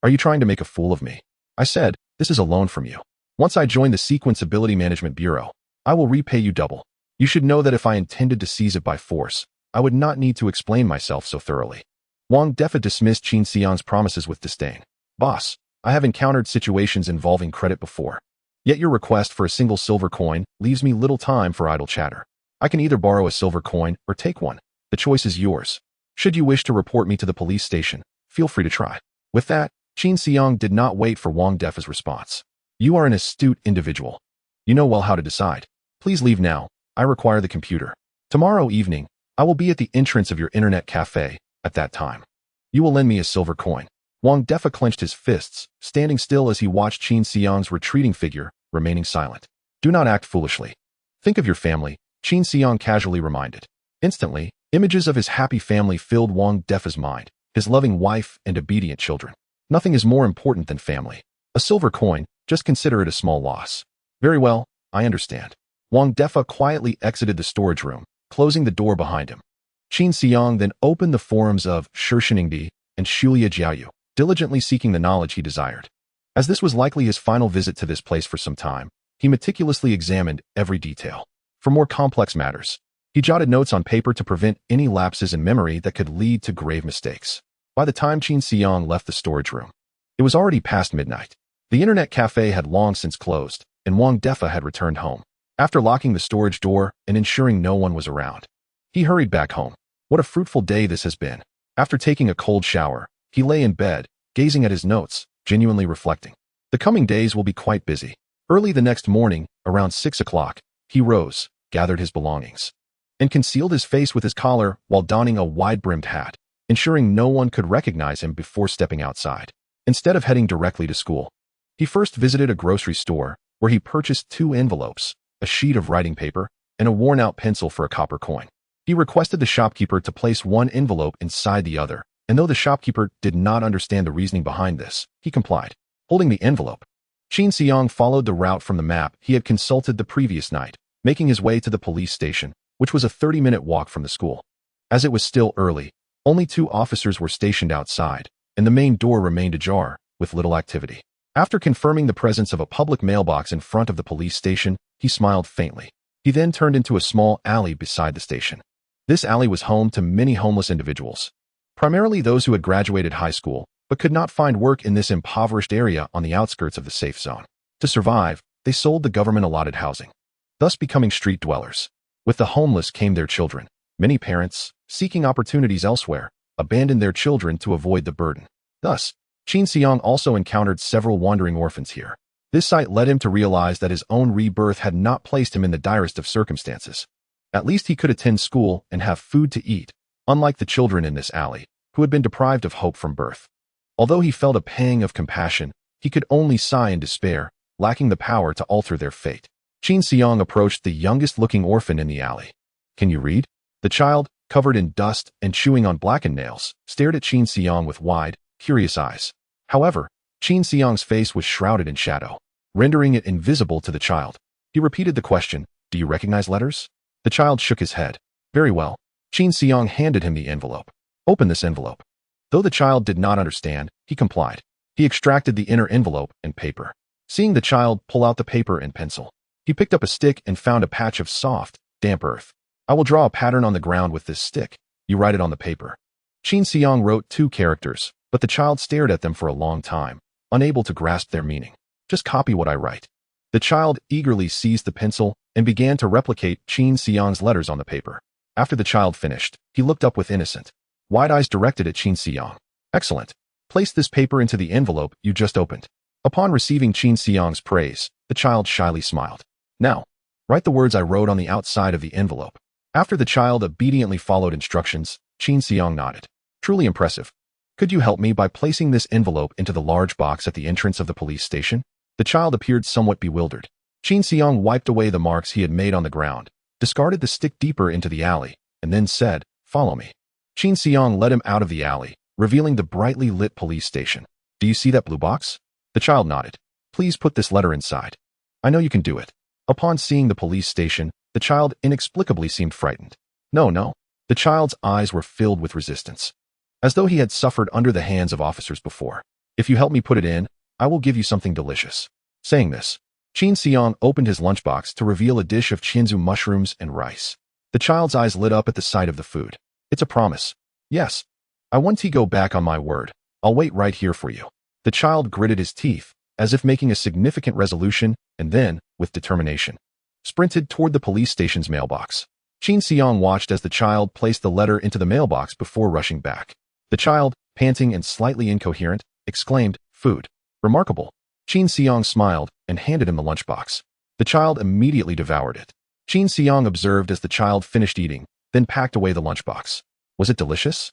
A: Are you trying to make a fool of me? I said, this is a loan from you. Once I join the Sequence Ability Management Bureau, I will repay you double. You should know that if I intended to seize it by force, I would not need to explain myself so thoroughly. Wang Defa dismissed Qin Xiang's promises with disdain. Boss, I have encountered situations involving credit before. Yet your request for a single silver coin leaves me little time for idle chatter. I can either borrow a silver coin or take one. The choice is yours. Should you wish to report me to the police station, feel free to try. With that, Qin Xiang did not wait for Wang Defa's response. You are an astute individual. You know well how to decide. Please leave now. I require the computer. Tomorrow evening, I will be at the entrance of your internet cafe at that time. You will lend me a silver coin. Wang Defa clenched his fists, standing still as he watched Qin Xiang's retreating figure, remaining silent. Do not act foolishly. Think of your family, Qin Xiang casually reminded. Instantly, images of his happy family filled Wang Defa's mind, his loving wife and obedient children. Nothing is more important than family. A silver coin, just consider it a small loss. Very well, I understand. Wang Defa quietly exited the storage room, closing the door behind him. Qin Xiang then opened the forums of Shishingdi and Shulia Jiaoyu, diligently seeking the knowledge he desired. As this was likely his final visit to this place for some time, he meticulously examined every detail. For more complex matters, he jotted notes on paper to prevent any lapses in memory that could lead to grave mistakes. By the time Qin Xiang left the storage room, it was already past midnight. The internet cafe had long since closed, and Wang Defa had returned home. After locking the storage door and ensuring no one was around, he hurried back home. What a fruitful day this has been. After taking a cold shower, he lay in bed, gazing at his notes, genuinely reflecting. The coming days will be quite busy. Early the next morning, around 6 o'clock, he rose, gathered his belongings, and concealed his face with his collar while donning a wide-brimmed hat, ensuring no one could recognize him before stepping outside. Instead of heading directly to school, he first visited a grocery store where he purchased 2 envelopes, a sheet of writing paper, and a worn-out pencil for a copper coin. He requested the shopkeeper to place one envelope inside the other, and though the shopkeeper did not understand the reasoning behind this, he complied. Holding the envelope, Qin Xiang followed the route from the map he had consulted the previous night, making his way to the police station, which was a 30-minute walk from the school. As it was still early, only 2 officers were stationed outside, and the main door remained ajar, with little activity. After confirming the presence of a public mailbox in front of the police station, he smiled faintly. He then turned into a small alley beside the station. This alley was home to many homeless individuals, primarily those who had graduated high school, but could not find work in this impoverished area on the outskirts of the safe zone. To survive, they sold the government-allotted housing, thus becoming street dwellers. With the homeless came their children. Many parents, seeking opportunities elsewhere, abandoned their children to avoid the burden. Thus, Qin Xiang also encountered several wandering orphans here. This sight led him to realize that his own rebirth had not placed him in the direst of circumstances. At least he could attend school and have food to eat, unlike the children in this alley, who had been deprived of hope from birth. Although he felt a pang of compassion, he could only sigh in despair, lacking the power to alter their fate. Qin Xiang approached the youngest-looking orphan in the alley. "Can you read?" The child, covered in dust and chewing on blackened nails, stared at Qin Xiang with wide, curious eyes. However, Qin Xiang's face was shrouded in shadow, rendering it invisible to the child. He repeated the question, "Do you recognize letters?" The child shook his head. "Very well." Qin Xiang handed him the envelope. "Open this envelope." Though the child did not understand, he complied. He extracted the inner envelope and paper. Seeing the child pull out the paper and pencil, he picked up a stick and found a patch of soft, damp earth. "I will draw a pattern on the ground with this stick. You write it on the paper." Qin Xiang wrote 2 characters, but the child stared at them for a long time, unable to grasp their meaning. "Just copy what I write." The child eagerly seized the pencil and began to replicate Qin Xiang's letters on the paper. After the child finished, he looked up with innocent, wide eyes directed at Qin Xiang. "Excellent. Place this paper into the envelope you just opened." Upon receiving Qin Xiang's praise, the child shyly smiled. "Now, write the words I wrote on the outside of the envelope." After the child obediently followed instructions, Qin Xiang nodded. "Truly impressive. Could you help me by placing this envelope into the large box at the entrance of the police station?" The child appeared somewhat bewildered. Qin Xiang wiped away the marks he had made on the ground, discarded the stick deeper into the alley, and then said, "Follow me." Qin Xiang led him out of the alley, revealing the brightly lit police station. "Do you see that blue box?" The child nodded. "Please put this letter inside. I know you can do it." Upon seeing the police station, the child inexplicably seemed frightened. No. The child's eyes were filled with resistance, as though he had suffered under the hands of officers before. "If you help me put it in, I will give you something delicious." Saying this, Qin Xiang opened his lunchbox to reveal a dish of chinzu mushrooms and rice. The child's eyes lit up at the sight of the food. "It's a promise." "Yes. I want to go back on my word. I'll wait right here for you." The child gritted his teeth, as if making a significant resolution, and then, with determination, sprinted toward the police station's mailbox. Qin Xiang watched as the child placed the letter into the mailbox before rushing back. The child, panting and slightly incoherent, exclaimed, "Food. Remarkable." Qin Xiang smiled and handed him the lunchbox. The child immediately devoured it. Qin Xiang observed as the child finished eating, then packed away the lunchbox. "Was it delicious?"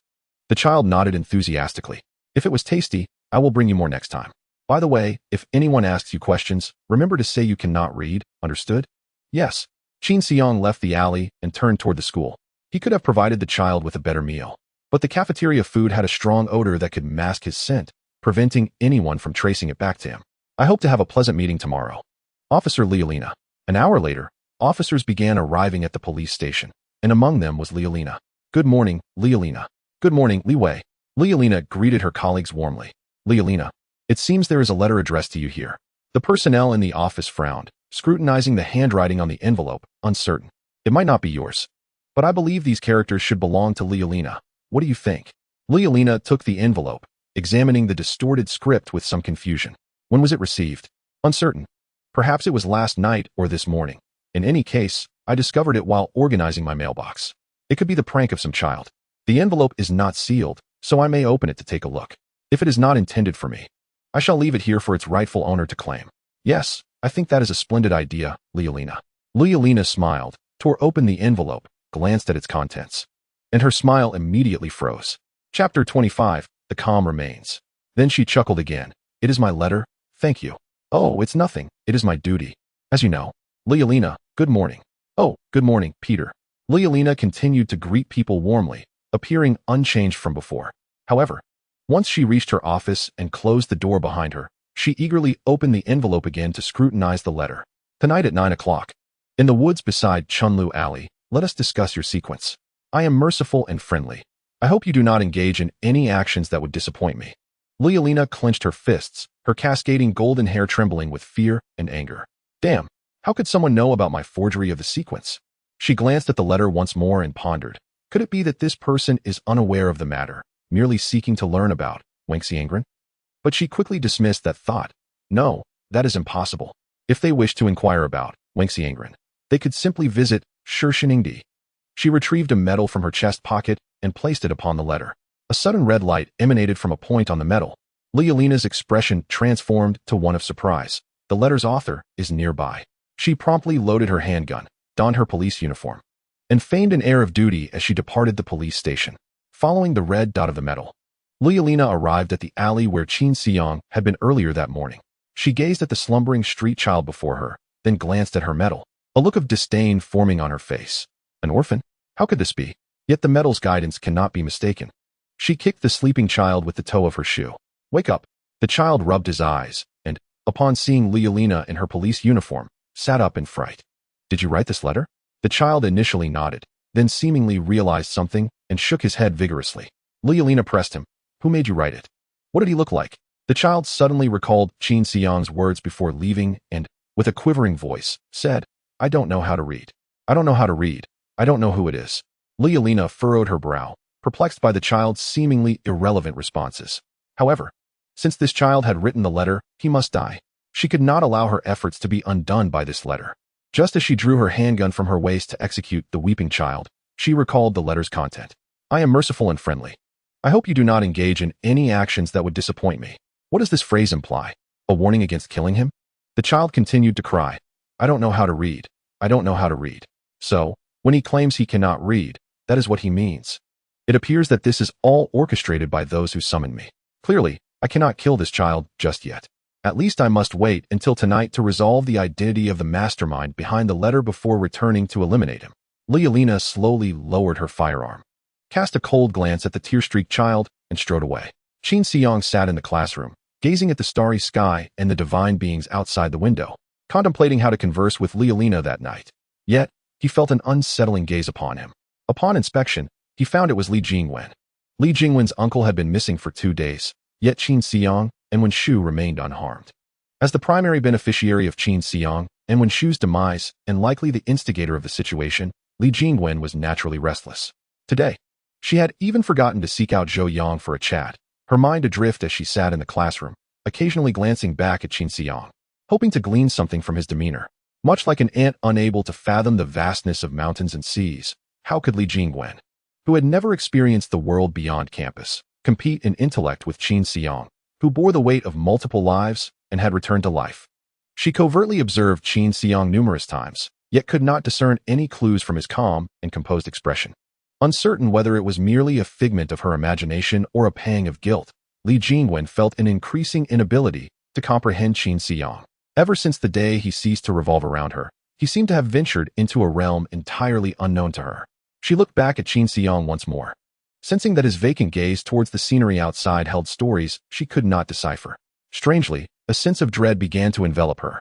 A: The child nodded enthusiastically. "If it was tasty, I will bring you more next time. By the way, if anyone asks you questions, remember to say you cannot read, understood?" "Yes." Qin Xiang left the alley and turned toward the school. He could have provided the child with a better meal, but the cafeteria food had a strong odor that could mask his scent, preventing anyone from tracing it back to him. "I hope to have a pleasant meeting tomorrow." Officer Leolina. An hour later, officers began arriving at the police station, and among them was Leolina. "Good morning, Leolina." "Good morning, Li Wei." Leolina greeted her colleagues warmly. "Leolina, it seems there is a letter addressed to you here." The personnel in the office frowned, scrutinizing the handwriting on the envelope, uncertain. "It might not be yours, but I believe these characters should belong to Leolina. What do you think?" Leolina took the envelope, examining the distorted script with some confusion. "When was it received?" "Uncertain. Perhaps it was last night or this morning. In any case, I discovered it while organizing my mailbox. It could be the prank of some child. The envelope is not sealed, so I may open it to take a look. If it is not intended for me, I shall leave it here for its rightful owner to claim." "Yes, I think that is a splendid idea, Leolina." Leolina smiled, tore open the envelope, glanced at its contents, and her smile immediately froze. Chapter 25, The Calm Remains. Then she chuckled again. "It is my letter? Thank you." "Oh, it's nothing. It is my duty. As you know." "Leolina, good morning." "Oh, good morning, Peter." Leolina continued to greet people warmly, appearing unchanged from before. However, once she reached her office and closed the door behind her, she eagerly opened the envelope again to scrutinize the letter. "Tonight at 9 o'clock. In the woods beside Chunlu Alley, let us discuss your sequence. I am merciful and friendly. I hope you do not engage in any actions that would disappoint me." Leolina clenched her fists, her cascading golden hair trembling with fear and anger. "Damn, how could someone know about my forgery of the sequence?" She glanced at the letter once more and pondered. Could it be that this person is unaware of the matter, merely seeking to learn about Wang Xiangren? But she quickly dismissed that thought. No, that is impossible. If they wished to inquire about Wang Xiangren, they could simply visit Shishingdi. She retrieved a medal from her chest pocket and placed it upon the letter. A sudden red light emanated from a point on the medal. Leolina's expression transformed to one of surprise. The The letter's author is nearby. She promptly loaded her handgun, donned her police uniform, and feigned an air of duty as she departed the police station. Following the red dot of the medal, Leolina arrived at the alley where Qin Xiang had been earlier that morning. She gazed at the slumbering street child before her, then glanced at her medal, a look of disdain forming on her face. An orphan? How could this be? Yet the medal's guidance cannot be mistaken. She kicked the sleeping child with the toe of her shoe. Wake up! The child rubbed his eyes, and, upon seeing Leolina in her police uniform, sat up in fright. Did you write this letter? The child initially nodded, then seemingly realized something and shook his head vigorously. Leolina pressed him. Who made you write it? What did he look like? The child suddenly recalled Qin Xiang's words before leaving and, with a quivering voice, said, I don't know how to read. I don't know how to read. I don't know who it is. Leolina furrowed her brow, perplexed by the child's seemingly irrelevant responses. However, since this child had written the letter, he must die. She could not allow her efforts to be undone by this letter. Just as she drew her handgun from her waist to execute the weeping child, she recalled the letter's content. I am merciful and friendly. I hope you do not engage in any actions that would disappoint me. What does this phrase imply? A warning against killing him? The child continued to cry. I don't know how to read. I don't know how to read. So, when he claims he cannot read, that is what he means. It appears that this is all orchestrated by those who summoned me. Clearly, I cannot kill this child just yet. At least I must wait until tonight to resolve the identity of the mastermind behind the letter before returning to eliminate him. Leolina slowly lowered her firearm, cast a cold glance at the tear-streaked child, and strode away. Qin Xiang sat in the classroom, gazing at the starry sky and the divine beings outside the window, contemplating how to converse with Leolina that night. Yet, he felt an unsettling gaze upon him. Upon inspection, he found it was Li Jingwen. Li Jingwen's uncle had been missing for 2 days, yet Qin Xiang and Wen Shu remained unharmed. As the primary beneficiary of Qin Xiang and Wen Shu's demise, and likely the instigator of the situation, Li Jingwen was naturally restless. Today, she had even forgotten to seek out Zhou Yang for a chat, her mind adrift as she sat in the classroom, occasionally glancing back at Qin Xiang, hoping to glean something from his demeanor. Much like an ant unable to fathom the vastness of mountains and seas, how could Li Jingwen, who had never experienced the world beyond campus, compete in intellect with Qin Xiang, who bore the weight of multiple lives and had returned to life? She covertly observed Qin Xiang numerous times, yet could not discern any clues from his calm and composed expression. Uncertain whether it was merely a figment of her imagination or a pang of guilt, Li Jingwen felt an increasing inability to comprehend Qin Xiang. Ever since the day he ceased to revolve around her, he seemed to have ventured into a realm entirely unknown to her. She looked back at Qin Xiang once more, sensing that his vacant gaze towards the scenery outside held stories she could not decipher. Strangely, a sense of dread began to envelop her.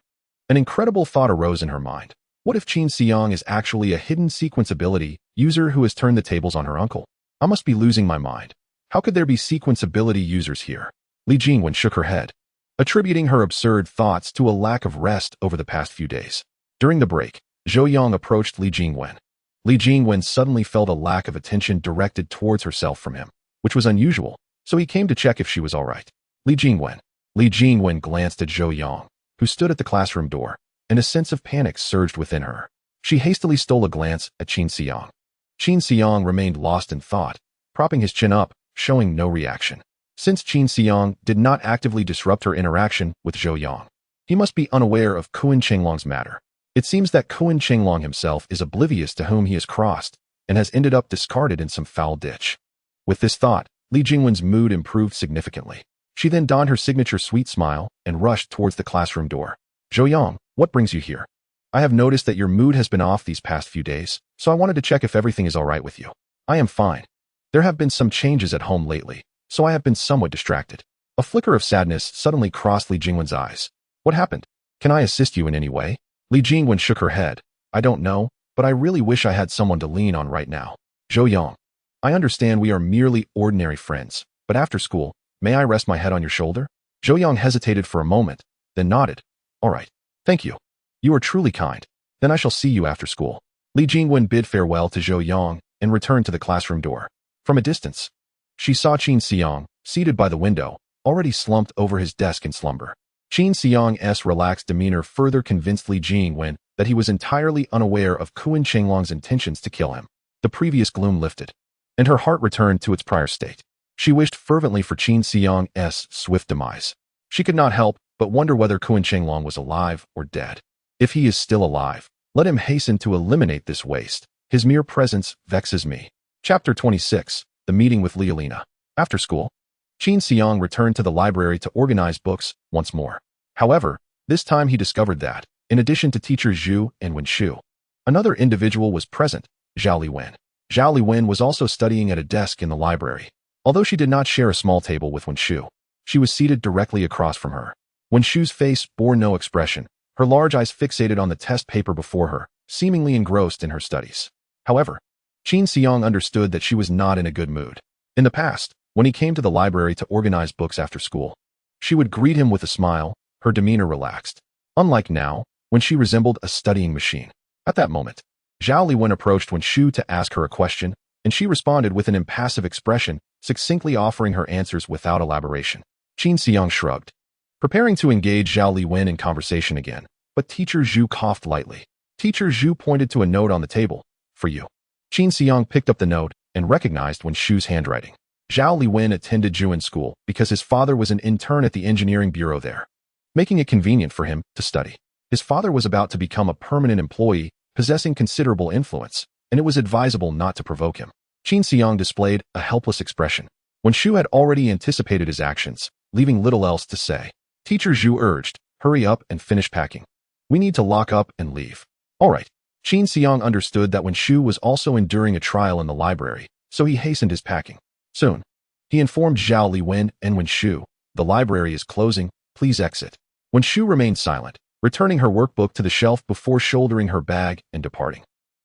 A: An incredible thought arose in her mind. What if Qin Xiang is actually a hidden sequence ability user who has turned the tables on her uncle? I must be losing my mind. How could there be sequence ability users here? Li Jingwen shook her head, attributing her absurd thoughts to a lack of rest over the past few days. During the break, Zhou Yang approached Li Jingwen. Li Jingwen suddenly felt a lack of attention directed towards herself from him, which was unusual, so he came to check if she was all right. Li Jingwen. Li Jingwen glanced at Zhou Yang, who stood at the classroom door, and a sense of panic surged within her. She hastily stole a glance at Qin Xiang. Qin Xiang remained lost in thought, propping his chin up, showing no reaction. Since Qin Xiang did not actively disrupt her interaction with Zhou Yang, he must be unaware of Kuan Chenglong's matter. It seems that Kuan Chenglong himself is oblivious to whom he has crossed and has ended up discarded in some foul ditch. With this thought, Li Jingwen's mood improved significantly. She then donned her signature sweet smile and rushed towards the classroom door. Zhou Yang, what brings you here? I have noticed that your mood has been off these past few days, so I wanted to check if everything is all right with you. I am fine. There have been some changes at home lately, so I have been somewhat distracted. A flicker of sadness suddenly crossed Li Jingwen's eyes. What happened? Can I assist you in any way? Li Jingwen shook her head. I don't know, but I really wish I had someone to lean on right now. Zhou Yang, I understand we are merely ordinary friends, but after school, may I rest my head on your shoulder? Zhou Yang hesitated for a moment, then nodded. All right. Thank you. You are truly kind. Then I shall see you after school. Li Jingwen bid farewell to Zhou Yang and returned to the classroom door. From a distance, she saw Qin Xiang, seated by the window, already slumped over his desk in slumber. Qin Xiang's relaxed demeanor further convinced Li Jingwen that he was entirely unaware of Kuan Chenglong's intentions to kill him. The previous gloom lifted, and her heart returned to its prior state. She wished fervently for Qin Xiang's swift demise. She could not help but wonder whether Kuan Chenglong was alive or dead. If he is still alive, let him hasten to eliminate this waste. His mere presence vexes me. Chapter 26. The Meeting with Lialina. After school, Qin Xiang returned to the library to organize books once more. However, this time he discovered that, in addition to teachers Zhu and Wen Shu, another individual was present, Zhao Liwen. Zhao Liwen was also studying at a desk in the library. Although she did not share a small table with Wen Shu, she was seated directly across from her. Wen Shu's face bore no expression, her large eyes fixated on the test paper before her, seemingly engrossed in her studies. However, Qin Xiang understood that she was not in a good mood. In the past, when he came to the library to organize books after school, she would greet him with a smile, her demeanor relaxed. Unlike now, when she resembled a studying machine. At that moment, Zhao Liwen approached Wen Shu to ask her a question, and she responded with an impassive expression, succinctly offering her answers without elaboration. Qin Xiang shrugged, preparing to engage Zhao Liwen in conversation again, but Teacher Zhu coughed lightly. Teacher Zhu pointed to a note on the table. For you. Qin Xiang picked up the note and recognized Wen Shu's handwriting. Zhao Liwen attended Zhu in school because his father was an intern at the engineering bureau there, making it convenient for him to study. His father was about to become a permanent employee, possessing considerable influence, and it was advisable not to provoke him. Qin Xiang displayed a helpless expression. Wen Shu had already anticipated his actions, leaving little else to say. Teacher Zhu urged, hurry up and finish packing. We need to lock up and leave. All right. Qin Xiang understood that Wen Shu was also enduring a trial in the library, so he hastened his packing. Soon, he informed Zhao Liwen and Wen Shu, the library is closing, please exit. Wen Shu remained silent, returning her workbook to the shelf before shouldering her bag and departing.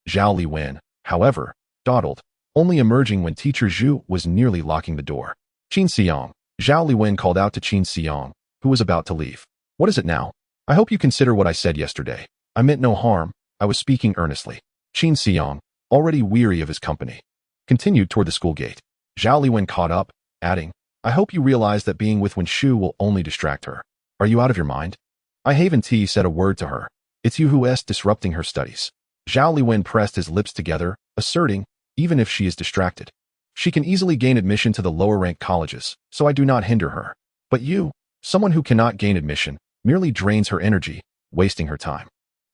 A: Zhao Liwen, however, dawdled, only emerging when Teacher Zhu was nearly locking the door. Qin Xiang, Zhao Liwen called out to Qin Xiang, who was about to leave. What is it now? I hope you consider what I said yesterday. I meant no harm, I was speaking earnestly. Qin Xiang, already weary of his company, continued toward the school gate. Zhao Liwen caught up, adding, I hope you realize that being with Wen Shu will only distract her. Are you out of your mind? I haven't said a word to her. It's you who's disrupting her studies. Zhao Liwen pressed his lips together, asserting, even if she is distracted, she can easily gain admission to the lower-ranked colleges, so I do not hinder her. But you, someone who cannot gain admission, merely drains her energy, wasting her time.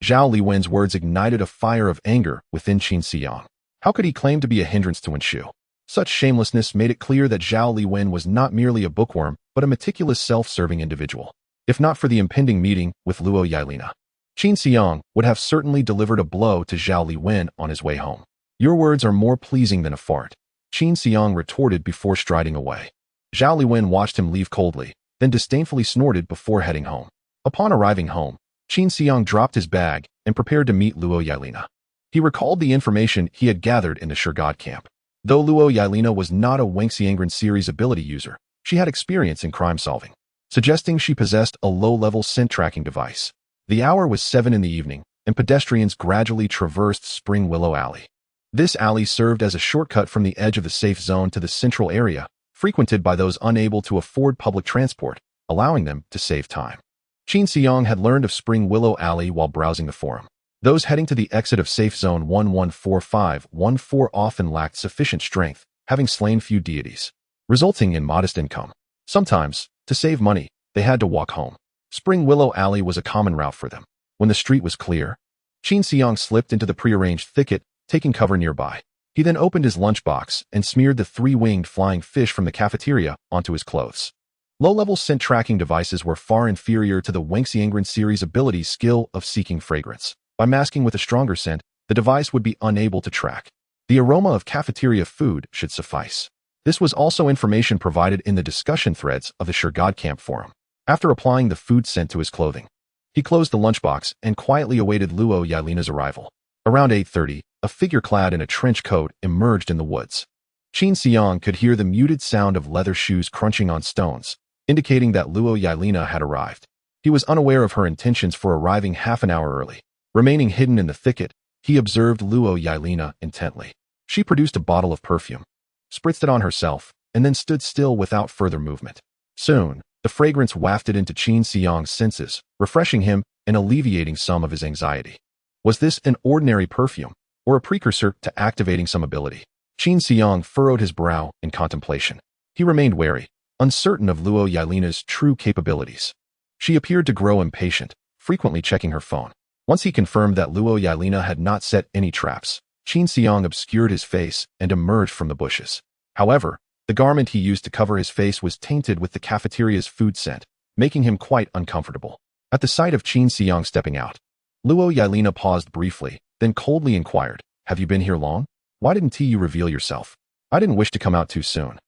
A: Zhao Liwen's words ignited a fire of anger within Qin Xiang. How could he claim to be a hindrance to Wen Shu? Such shamelessness made it clear that Zhao Liwen was not merely a bookworm, but a meticulous self-serving individual. If not for the impending meeting with Luo Yailina, Qin Xiang would have certainly delivered a blow to Zhao Liwen on his way home. Your words are more pleasing than a fart, Qin Xiang retorted before striding away. Zhao Liwen watched him leave coldly, then disdainfully snorted before heading home. Upon arriving home, Qin Xiang dropped his bag and prepared to meet Luo Yailina. He recalled the information he had gathered in the Shurgod camp. Though Luo Yailina was not a Wangxiangren series ability user, she had experience in crime solving, suggesting she possessed a low-level scent tracking device. The hour was 7 in the evening, and pedestrians gradually traversed Spring Willow Alley. This alley served as a shortcut from the edge of the safe zone to the central area, frequented by those unable to afford public transport, allowing them to save time. Qin Xiang had learned of Spring Willow Alley while browsing the forum. Those heading to the exit of Safe Zone 114514 often lacked sufficient strength, having slain few deities, resulting in modest income. Sometimes, to save money, they had to walk home. Spring Willow Alley was a common route for them. When the street was clear, Qin Xiang slipped into the prearranged thicket, taking cover nearby. He then opened his lunchbox and smeared the 3-winged flying fish from the cafeteria onto his clothes. Low-level scent tracking devices were far inferior to the Wangxiangren series ability's skill of seeking fragrance. By masking with a stronger scent, the device would be unable to track. The aroma of cafeteria food should suffice. This was also information provided in the discussion threads of the Shurgod camp forum. After applying the food scent to his clothing, he closed the lunchbox and quietly awaited Luo Yailina's arrival. Around 8:30, a figure clad in a trench coat emerged in the woods. Qin Xiang could hear the muted sound of leather shoes crunching on stones, indicating that Luo Yailina had arrived. He was unaware of her intentions for arriving half an hour early. Remaining hidden in the thicket, he observed Luo Yailina intently. She produced a bottle of perfume, spritzed it on herself, and then stood still without further movement. Soon, the fragrance wafted into Qin Xiang's senses, refreshing him and alleviating some of his anxiety. Was this an ordinary perfume, or a precursor to activating some ability? Qin Xiang furrowed his brow in contemplation. He remained wary, uncertain of Luo Yailina's true capabilities. She appeared to grow impatient, frequently checking her phone. Once he confirmed that Luo Yelena had not set any traps, Qin Xiang obscured his face and emerged from the bushes. However, the garment he used to cover his face was tainted with the cafeteria's food scent, making him quite uncomfortable. At the sight of Qin Xiang stepping out, Luo Yelena paused briefly, then coldly inquired, "Have you been here long? Why didn't you reveal yourself?" "I didn't wish to come out too soon."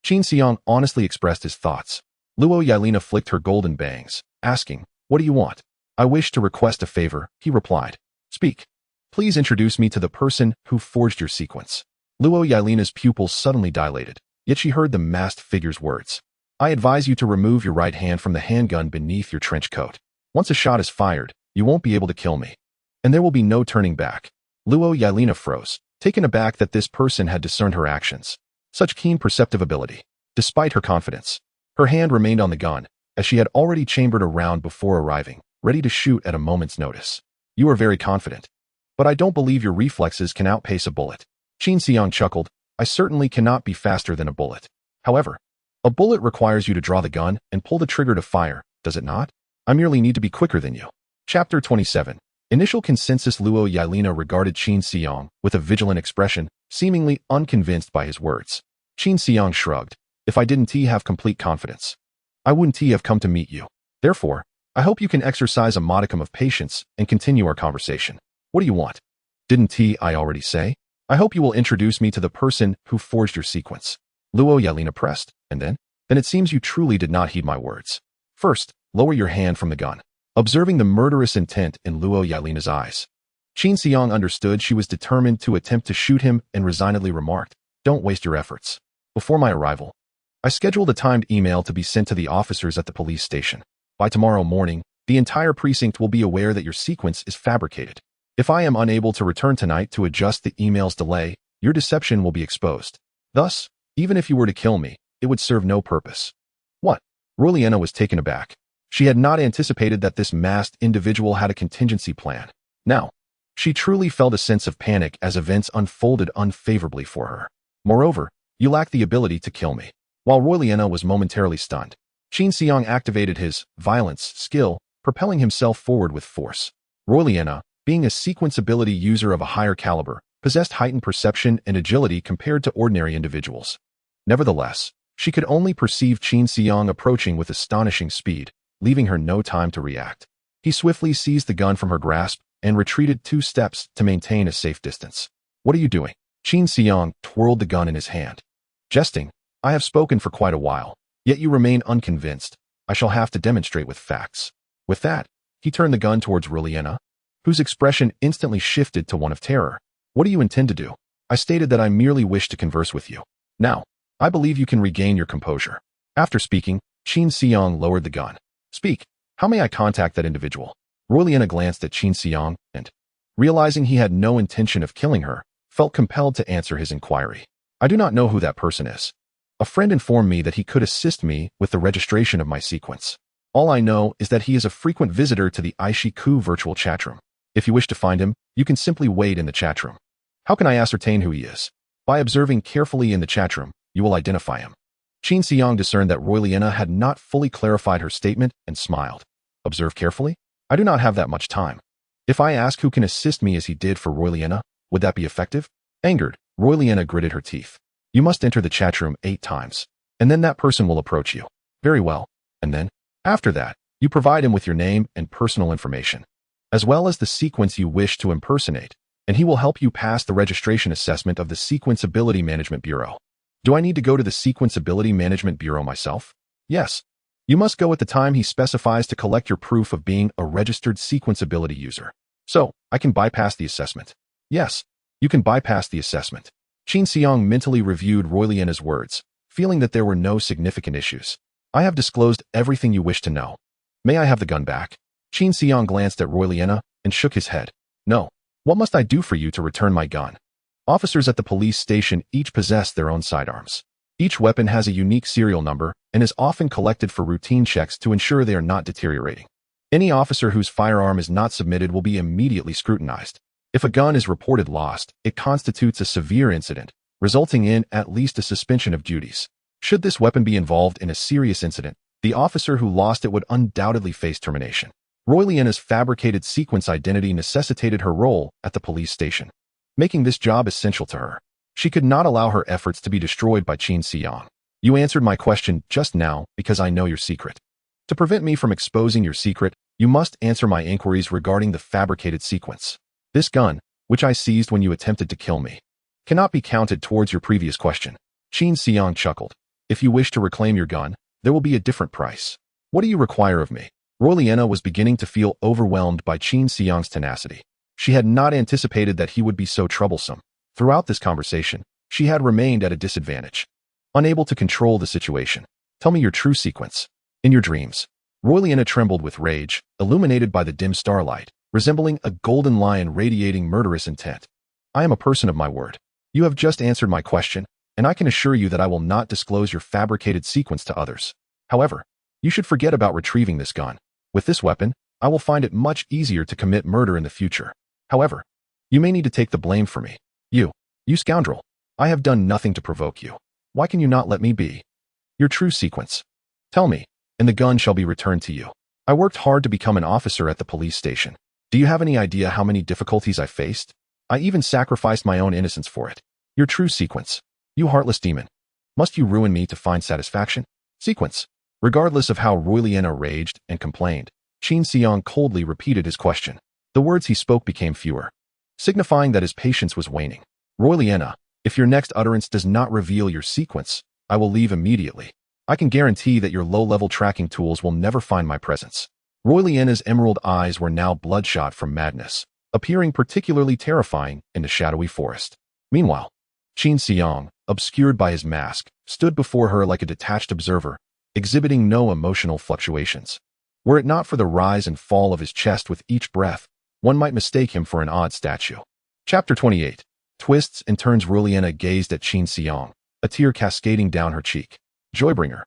A: Qin Xiang honestly expressed his thoughts. Luo Yelena flicked her golden bangs, asking, "What do you want?" "I wish to request a favor," he replied. "Speak. Please introduce me to the person who forged your sequence." Luo Yelena's pupils suddenly dilated, yet she heard the masked figure's words. "I advise you to remove your right hand from the handgun beneath your trench coat. Once a shot is fired, you won't be able to kill me. And there will be no turning back." Luo Yelena froze, taken aback that this person had discerned her actions. Such keen perceptive ability. Despite her confidence, her hand remained on the gun, as she had already chambered a round before arriving, ready to shoot at a moment's notice. "You are very confident. But I don't believe your reflexes can outpace a bullet." Qin Xiang chuckled. "I certainly cannot be faster than a bullet. However, a bullet requires you to draw the gun and pull the trigger to fire, does it not? I merely need to be quicker than you." Chapter 27. Initial consensus. Luo Yelena regarded Qin Xiang with a vigilant expression, seemingly unconvinced by his words. Qin Xiang shrugged. "If I didn't have complete confidence, I wouldn't have come to meet you. Therefore, I hope you can exercise a modicum of patience and continue our conversation. What do you want?" "Didn't I already say? I hope you will introduce me to the person who forged your sequence." Luo Yelena pressed. "And then?" "Then it seems you truly did not heed my words. First, lower your hand from the gun." Observing the murderous intent in Luo Yelena's eyes, Qin Xiang understood she was determined to attempt to shoot him and resignedly remarked, "Don't waste your efforts. Before my arrival, I scheduled a timed email to be sent to the officers at the police station. By tomorrow morning, the entire precinct will be aware that your sequence is fabricated. If I am unable to return tonight to adjust the email's delay, your deception will be exposed. Thus, even if you were to kill me, it would serve no purpose." "What?" Ruliana was taken aback. She had not anticipated that this masked individual had a contingency plan. Now, she truly felt a sense of panic as events unfolded unfavorably for her. "Moreover, you lack the ability to kill me." While Ruliana was momentarily stunned, Qin Xiang activated his violence skill, propelling himself forward with force. Ruliana, being a sequence ability user of a higher caliber, possessed heightened perception and agility compared to ordinary individuals. Nevertheless, she could only perceive Qin Xiang approaching with astonishing speed, leaving her no time to react. He swiftly seized the gun from her grasp and retreated 2 steps to maintain a safe distance. "What are you doing?" Qin Xiang twirled the gun in his hand. "Jesting. I have spoken for quite a while, yet you remain unconvinced. I shall have to demonstrate with facts." With that, he turned the gun towards Ruliana, whose expression instantly shifted to one of terror. "What do you intend to do?" "I stated that I merely wish to converse with you. Now, I believe you can regain your composure." After speaking, Qin Xiang lowered the gun. "Speak. How may I contact that individual?" Ruliana glanced at Qin Xiang and, realizing he had no intention of killing her, felt compelled to answer his inquiry. "I do not know who that person is. A friend informed me that he could assist me with the registration of my sequence. All I know is that he is a frequent visitor to the Aishiku virtual chatroom. If you wish to find him, you can simply wait in the chatroom." "How can I ascertain who he is?" "By observing carefully in the chatroom, you will identify him." Qin Xiang discerned that Ruliana had not fully clarified her statement and smiled. "Observe carefully? I do not have that much time. If I ask who can assist me as he did for Ruliana, would that be effective?" Angered, Ruliana gritted her teeth. "You must enter the chatroom 8 times, and then that person will approach you." "Very well. And then?" "After that, you provide him with your name and personal information, as well as the sequence you wish to impersonate, and he will help you pass the registration assessment of the Sequence Ability Management Bureau." "Do I need to go to the Sequence Ability Management Bureau myself?" "Yes. You must go at the time he specifies to collect your proof of being a registered sequence ability user." "So, I can bypass the assessment?" "Yes, you can bypass the assessment." Qin Xiang mentally reviewed Ruliana's words, feeling that there were no significant issues. "I have disclosed everything you wish to know. May I have the gun back?" Qin Xiang glanced at Ruliana and shook his head. "No. What must I do for you to return my gun?" Officers at the police station each possess their own sidearms. Each weapon has a unique serial number and is often collected for routine checks to ensure they are not deteriorating. Any officer whose firearm is not submitted will be immediately scrutinized. If a gun is reported lost, it constitutes a severe incident, resulting in at least a suspension of duties. Should this weapon be involved in a serious incident, The officer who lost it would undoubtedly face termination. Roy Liana's fabricated sequence identity necessitated her role at the police station, making this job essential to her. She could not allow her efforts to be destroyed by Qin Xiang. You answered my question just now because I know your secret. To prevent me from exposing your secret, you must answer my inquiries regarding the fabricated sequence. This gun, which I seized when you attempted to kill me, cannot be counted towards your previous question. Qin Xiang chuckled. If you wish to reclaim your gun, there will be a different price. What do you require of me? Roy Liana was beginning to feel overwhelmed by Qin Xiang's tenacity. She had not anticipated that he would be so troublesome. Throughout this conversation, she had remained at a disadvantage, unable to control the situation. Tell me your true sequence. In your dreams. Roy Liana trembled with rage, illuminated by the dim starlight, resembling a golden lion radiating murderous intent. I am a person of my word. You have just answered my question, and I can assure you that I will not disclose your fabricated sequence to others. However, you should forget about retrieving this gun. With this weapon, I will find it much easier to commit murder in the future. However, you may need to take the blame for me. You scoundrel. I have done nothing to provoke you. Why can you not let me be? Your true sequence. Tell me, and the gun shall be returned to you. I worked hard to become an officer at the police station. Do you have any idea how many difficulties I faced? I even sacrificed my own innocence for it. Your true sequence. You heartless demon. Must you ruin me to find satisfaction? Sequence. Regardless of how Roy Liana raged and complained, Qin Xiang coldly repeated his question. The words he spoke became fewer, signifying that his patience was waning. Roy Liana, if your next utterance does not reveal your sequence, I will leave immediately. I can guarantee that your low-level tracking tools will never find my presence. Roy Liana's emerald eyes were now bloodshot from madness, appearing particularly terrifying in the shadowy forest. Meanwhile, Qin Xiang, obscured by his mask, stood before her like a detached observer, exhibiting no emotional fluctuations. Were it not for the rise and fall of his chest with each breath, one might mistake him for an odd statue. Chapter 28. Twists and turns. Roy Liana gazed at Qin Xiang, a tear cascading down her cheek. Joybringer.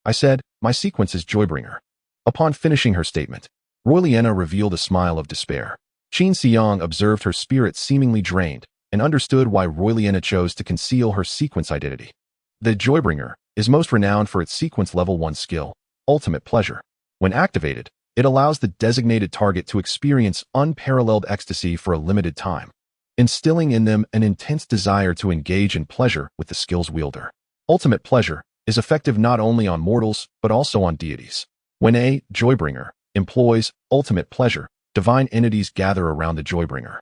A: I said, my sequence is Joybringer. Upon finishing her statement, Roy Liana revealed a smile of despair. Qin Xiang observed her spirit seemingly drained and understood why Roy Liana chose to conceal her sequence identity. The Joybringer is most renowned for its sequence level 1 skill, ultimate pleasure. When activated, it allows the designated target to experience unparalleled ecstasy for a limited time, instilling in them an intense desire to engage in pleasure with the skill's wielder. Ultimate pleasure is effective not only on mortals, but also on deities. When a Joybringer employs ultimate pleasure, divine entities gather around the Joybringer.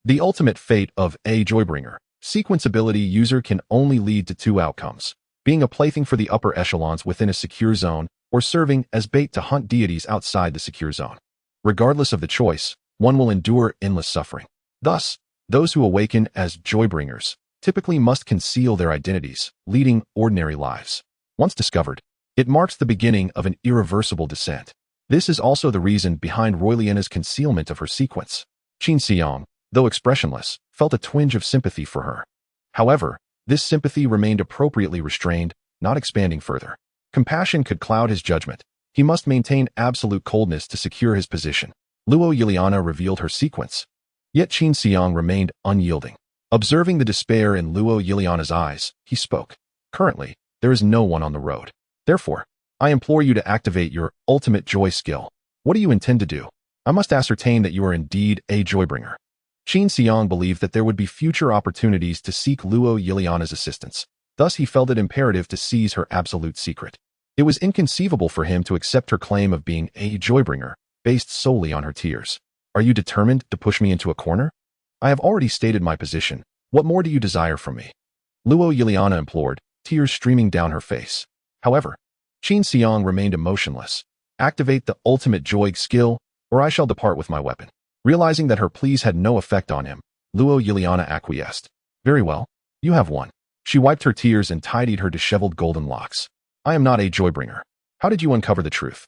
A: The ultimate fate of a Joybringer sequence ability user can only lead to two outcomes: being a plaything for the upper echelons within a secure zone, or serving as bait to hunt deities outside the secure zone. Regardless of the choice, one will endure endless suffering. Thus, those who awaken as Joybringers typically must conceal their identities, leading ordinary lives. Once discovered, it marks the beginning of an irreversible descent. This is also the reason behind Roy Liana's concealment of her sequence. Qin Xiang, though expressionless, felt a twinge of sympathy for her. However, this sympathy remained appropriately restrained, not expanding further. Compassion could cloud his judgment. He must maintain absolute coldness to secure his position. Luo Yiliana revealed her sequence. Yet Qin Xiang remained unyielding. Observing the despair in Luo Yiliana's eyes, he spoke. Currently, there is no one on the road. Therefore, I implore you to activate your ultimate joy skill. What do you intend to do? I must ascertain that you are indeed a Joybringer. Qin Xiang believed that there would be future opportunities to seek Luo Yiliana's assistance. Thus, he felt it imperative to seize her absolute secret. It was inconceivable for him to accept her claim of being a Joybringer, based solely on her tears. Are you determined to push me into a corner? I have already stated my position. What more do you desire from me? Luo Yiliana implored, tears streaming down her face. However, Qin Xiang remained emotionless. Activate the ultimate joy skill, or I shall depart with my weapon. Realizing that her pleas had no effect on him, Luo Yiliana acquiesced. Very well, you have won. She wiped her tears and tidied her disheveled golden locks. I am not a Joybringer. How did you uncover the truth?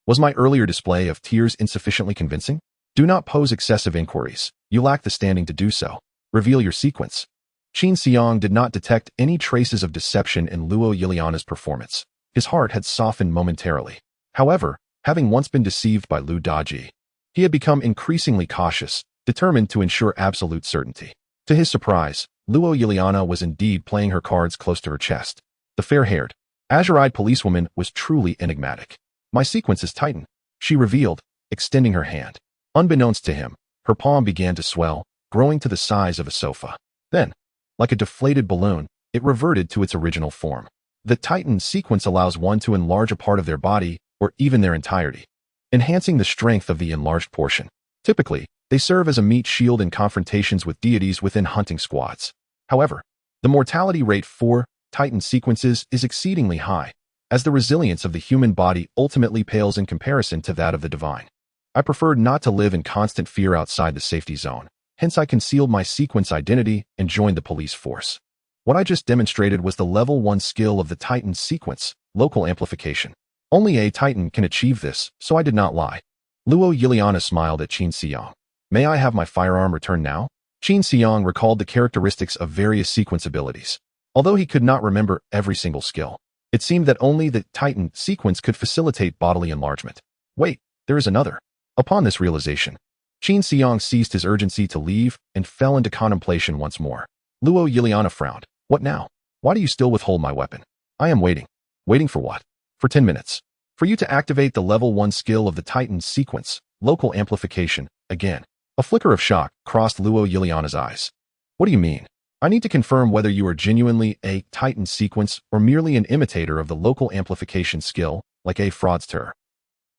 A: Was my earlier display of tears insufficiently convincing? Do not pose excessive inquiries. You lack the standing to do so. Reveal your sequence. Qin Xiang did not detect any traces of deception in Luo Yiliana's performance. His heart had softened momentarily. However, having once been deceived by Lu Daji, he had become increasingly cautious, determined to ensure absolute certainty. To his surprise, Luo Yiliana was indeed playing her cards close to her chest. The fair-haired, Azure-eyed policewoman was truly enigmatic. My sequence is tightened, she revealed, extending her hand. Unbeknownst to him, her palm began to swell, growing to the size of a sofa. Then, like a deflated balloon, it reverted to its original form. The tightened sequence allows one to enlarge a part of their body, or even their entirety, enhancing the strength of the enlarged portion. Typically, they serve as a meat shield in confrontations with deities within hunting squads. However, the mortality rate for tightened sequences is exceedingly high, as the resilience of the human body ultimately pales in comparison to that of the divine. I preferred not to live in constant fear outside the safety zone, hence I concealed my sequence identity and joined the police force. What I just demonstrated was the level 1 skill of the tightened sequence, local amplification. Only a titan can achieve this, so I did not lie. Luo Yiliana smiled at Qin Xiang. May I have my firearm returned now? Qin Xiang recalled the characteristics of various sequence abilities. Although he could not remember every single skill, it seemed that only the tightened sequence could facilitate bodily enlargement. Wait, there is another. Upon this realization, Qin Xiang ceased his urgency to leave and fell into contemplation once more. Luo Yiliana frowned. What now? Why do you still withhold my weapon? I am waiting. Waiting for what? For 10 minutes. For you to activate the level 1 skill of the tightened sequence, local amplification, again. A flicker of shock crossed Luo Yiliana's eyes. What do you mean? I need to confirm whether you are genuinely a tightened sequence or merely an imitator of the local amplification skill, like a fraudster.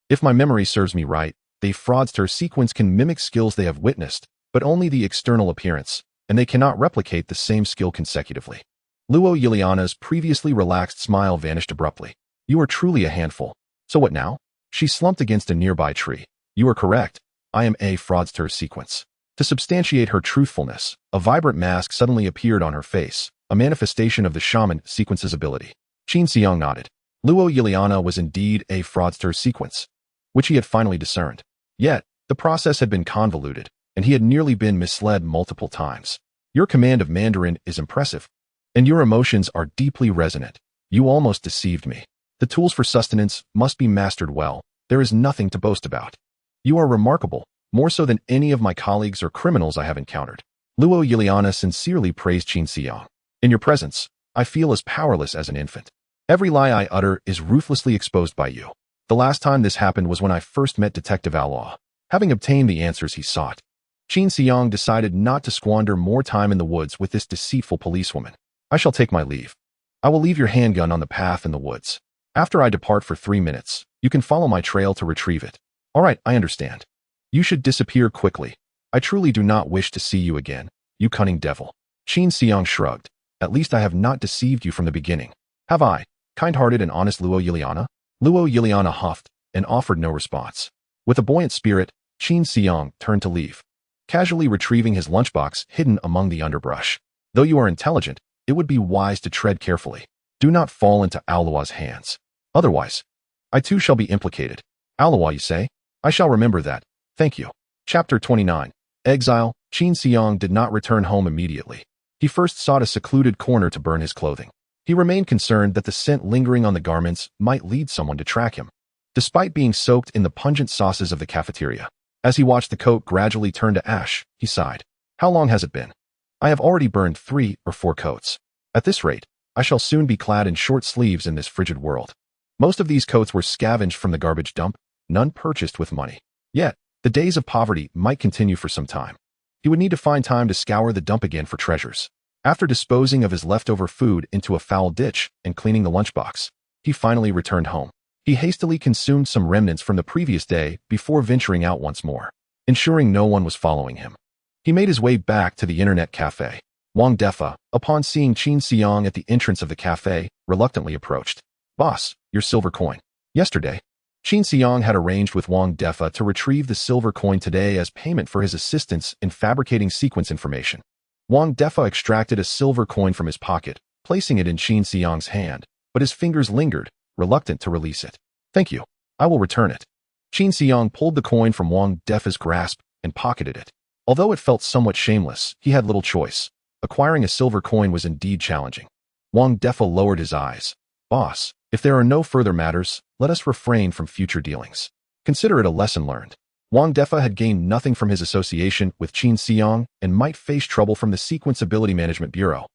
A: If my memory serves me right, the fraudster sequence can mimic skills they have witnessed, but only the external appearance, and they cannot replicate the same skill consecutively. Luo Yiliana's previously relaxed smile vanished abruptly. You are truly a handful. So what now? She slumped against a nearby tree. You are correct. I am a fraudster sequence. To substantiate her truthfulness, a vibrant mask suddenly appeared on her face, a manifestation of the shaman sequence's ability. Qin Xiang nodded. Luo Yiliana was indeed a fraudster sequence, which he had finally discerned. Yet, the process had been convoluted, and he had nearly been misled multiple times. Your command of Mandarin is impressive, and your emotions are deeply resonant. You almost deceived me. The tools for sustenance must be mastered well. There is nothing to boast about. You are remarkable, more so than any of my colleagues or criminals I have encountered. Luo Yiliana sincerely praised Qin Xiang. In your presence, I feel as powerless as an infant. Every lie I utter is ruthlessly exposed by you. The last time this happened was when I first met Detective Aloy. Having obtained the answers he sought, Qin Xiang decided not to squander more time in the woods with this deceitful policewoman. I shall take my leave. I will leave your handgun on the path in the woods. After I depart for 3 minutes, you can follow my trail to retrieve it. All right, I understand. You should disappear quickly. I truly do not wish to see you again, you cunning devil. Qin Xiang shrugged. At least I have not deceived you from the beginning. Have I, kind-hearted and honest Luo Yiliana? Luo Yiliana huffed and offered no response. With a buoyant spirit, Qin Xiang turned to leave, casually retrieving his lunchbox hidden among the underbrush. Though you are intelligent, it would be wise to tread carefully. Do not fall into Aloy's hands. Otherwise, I too shall be implicated. Aloy, you say? I shall remember that. Thank you. Chapter 29. Exile. Qin Xiang did not return home immediately. He first sought a secluded corner to burn his clothing. He remained concerned that the scent lingering on the garments might lead someone to track him, despite being soaked in the pungent sauces of the cafeteria. As he watched the coat gradually turn to ash, he sighed. How long has it been? I have already burned 3 or 4 coats. At this rate, I shall soon be clad in short sleeves in this frigid world. Most of these coats were scavenged from the garbage dump, none purchased with money. Yet, the days of poverty might continue for some time. He would need to find time to scour the dump again for treasures. After disposing of his leftover food into a foul ditch and cleaning the lunchbox, he finally returned home. He hastily consumed some remnants from the previous day before venturing out once more, ensuring no one was following him. He made his way back to the internet cafe. Wang Defa, upon seeing Qin Xiang at the entrance of the cafe, reluctantly approached. Boss, your silver coin. Yesterday, Qin Xiang had arranged with Wang Defa to retrieve the silver coin today as payment for his assistance in fabricating sequence information. Wang Defa extracted a silver coin from his pocket, placing it in Qin Xiang's hand, but his fingers lingered, reluctant to release it. Thank you. I will return it. Qin Xiang pulled the coin from Wang Defa's grasp and pocketed it. Although it felt somewhat shameless, he had little choice. Acquiring a silver coin was indeed challenging. Wang Defa lowered his eyes. Boss, if there are no further matters, let us refrain from future dealings. Consider it a lesson learned. Wang Defa had gained nothing from his association with Qin Xiang and might face trouble from the Sequence Ability Management Bureau,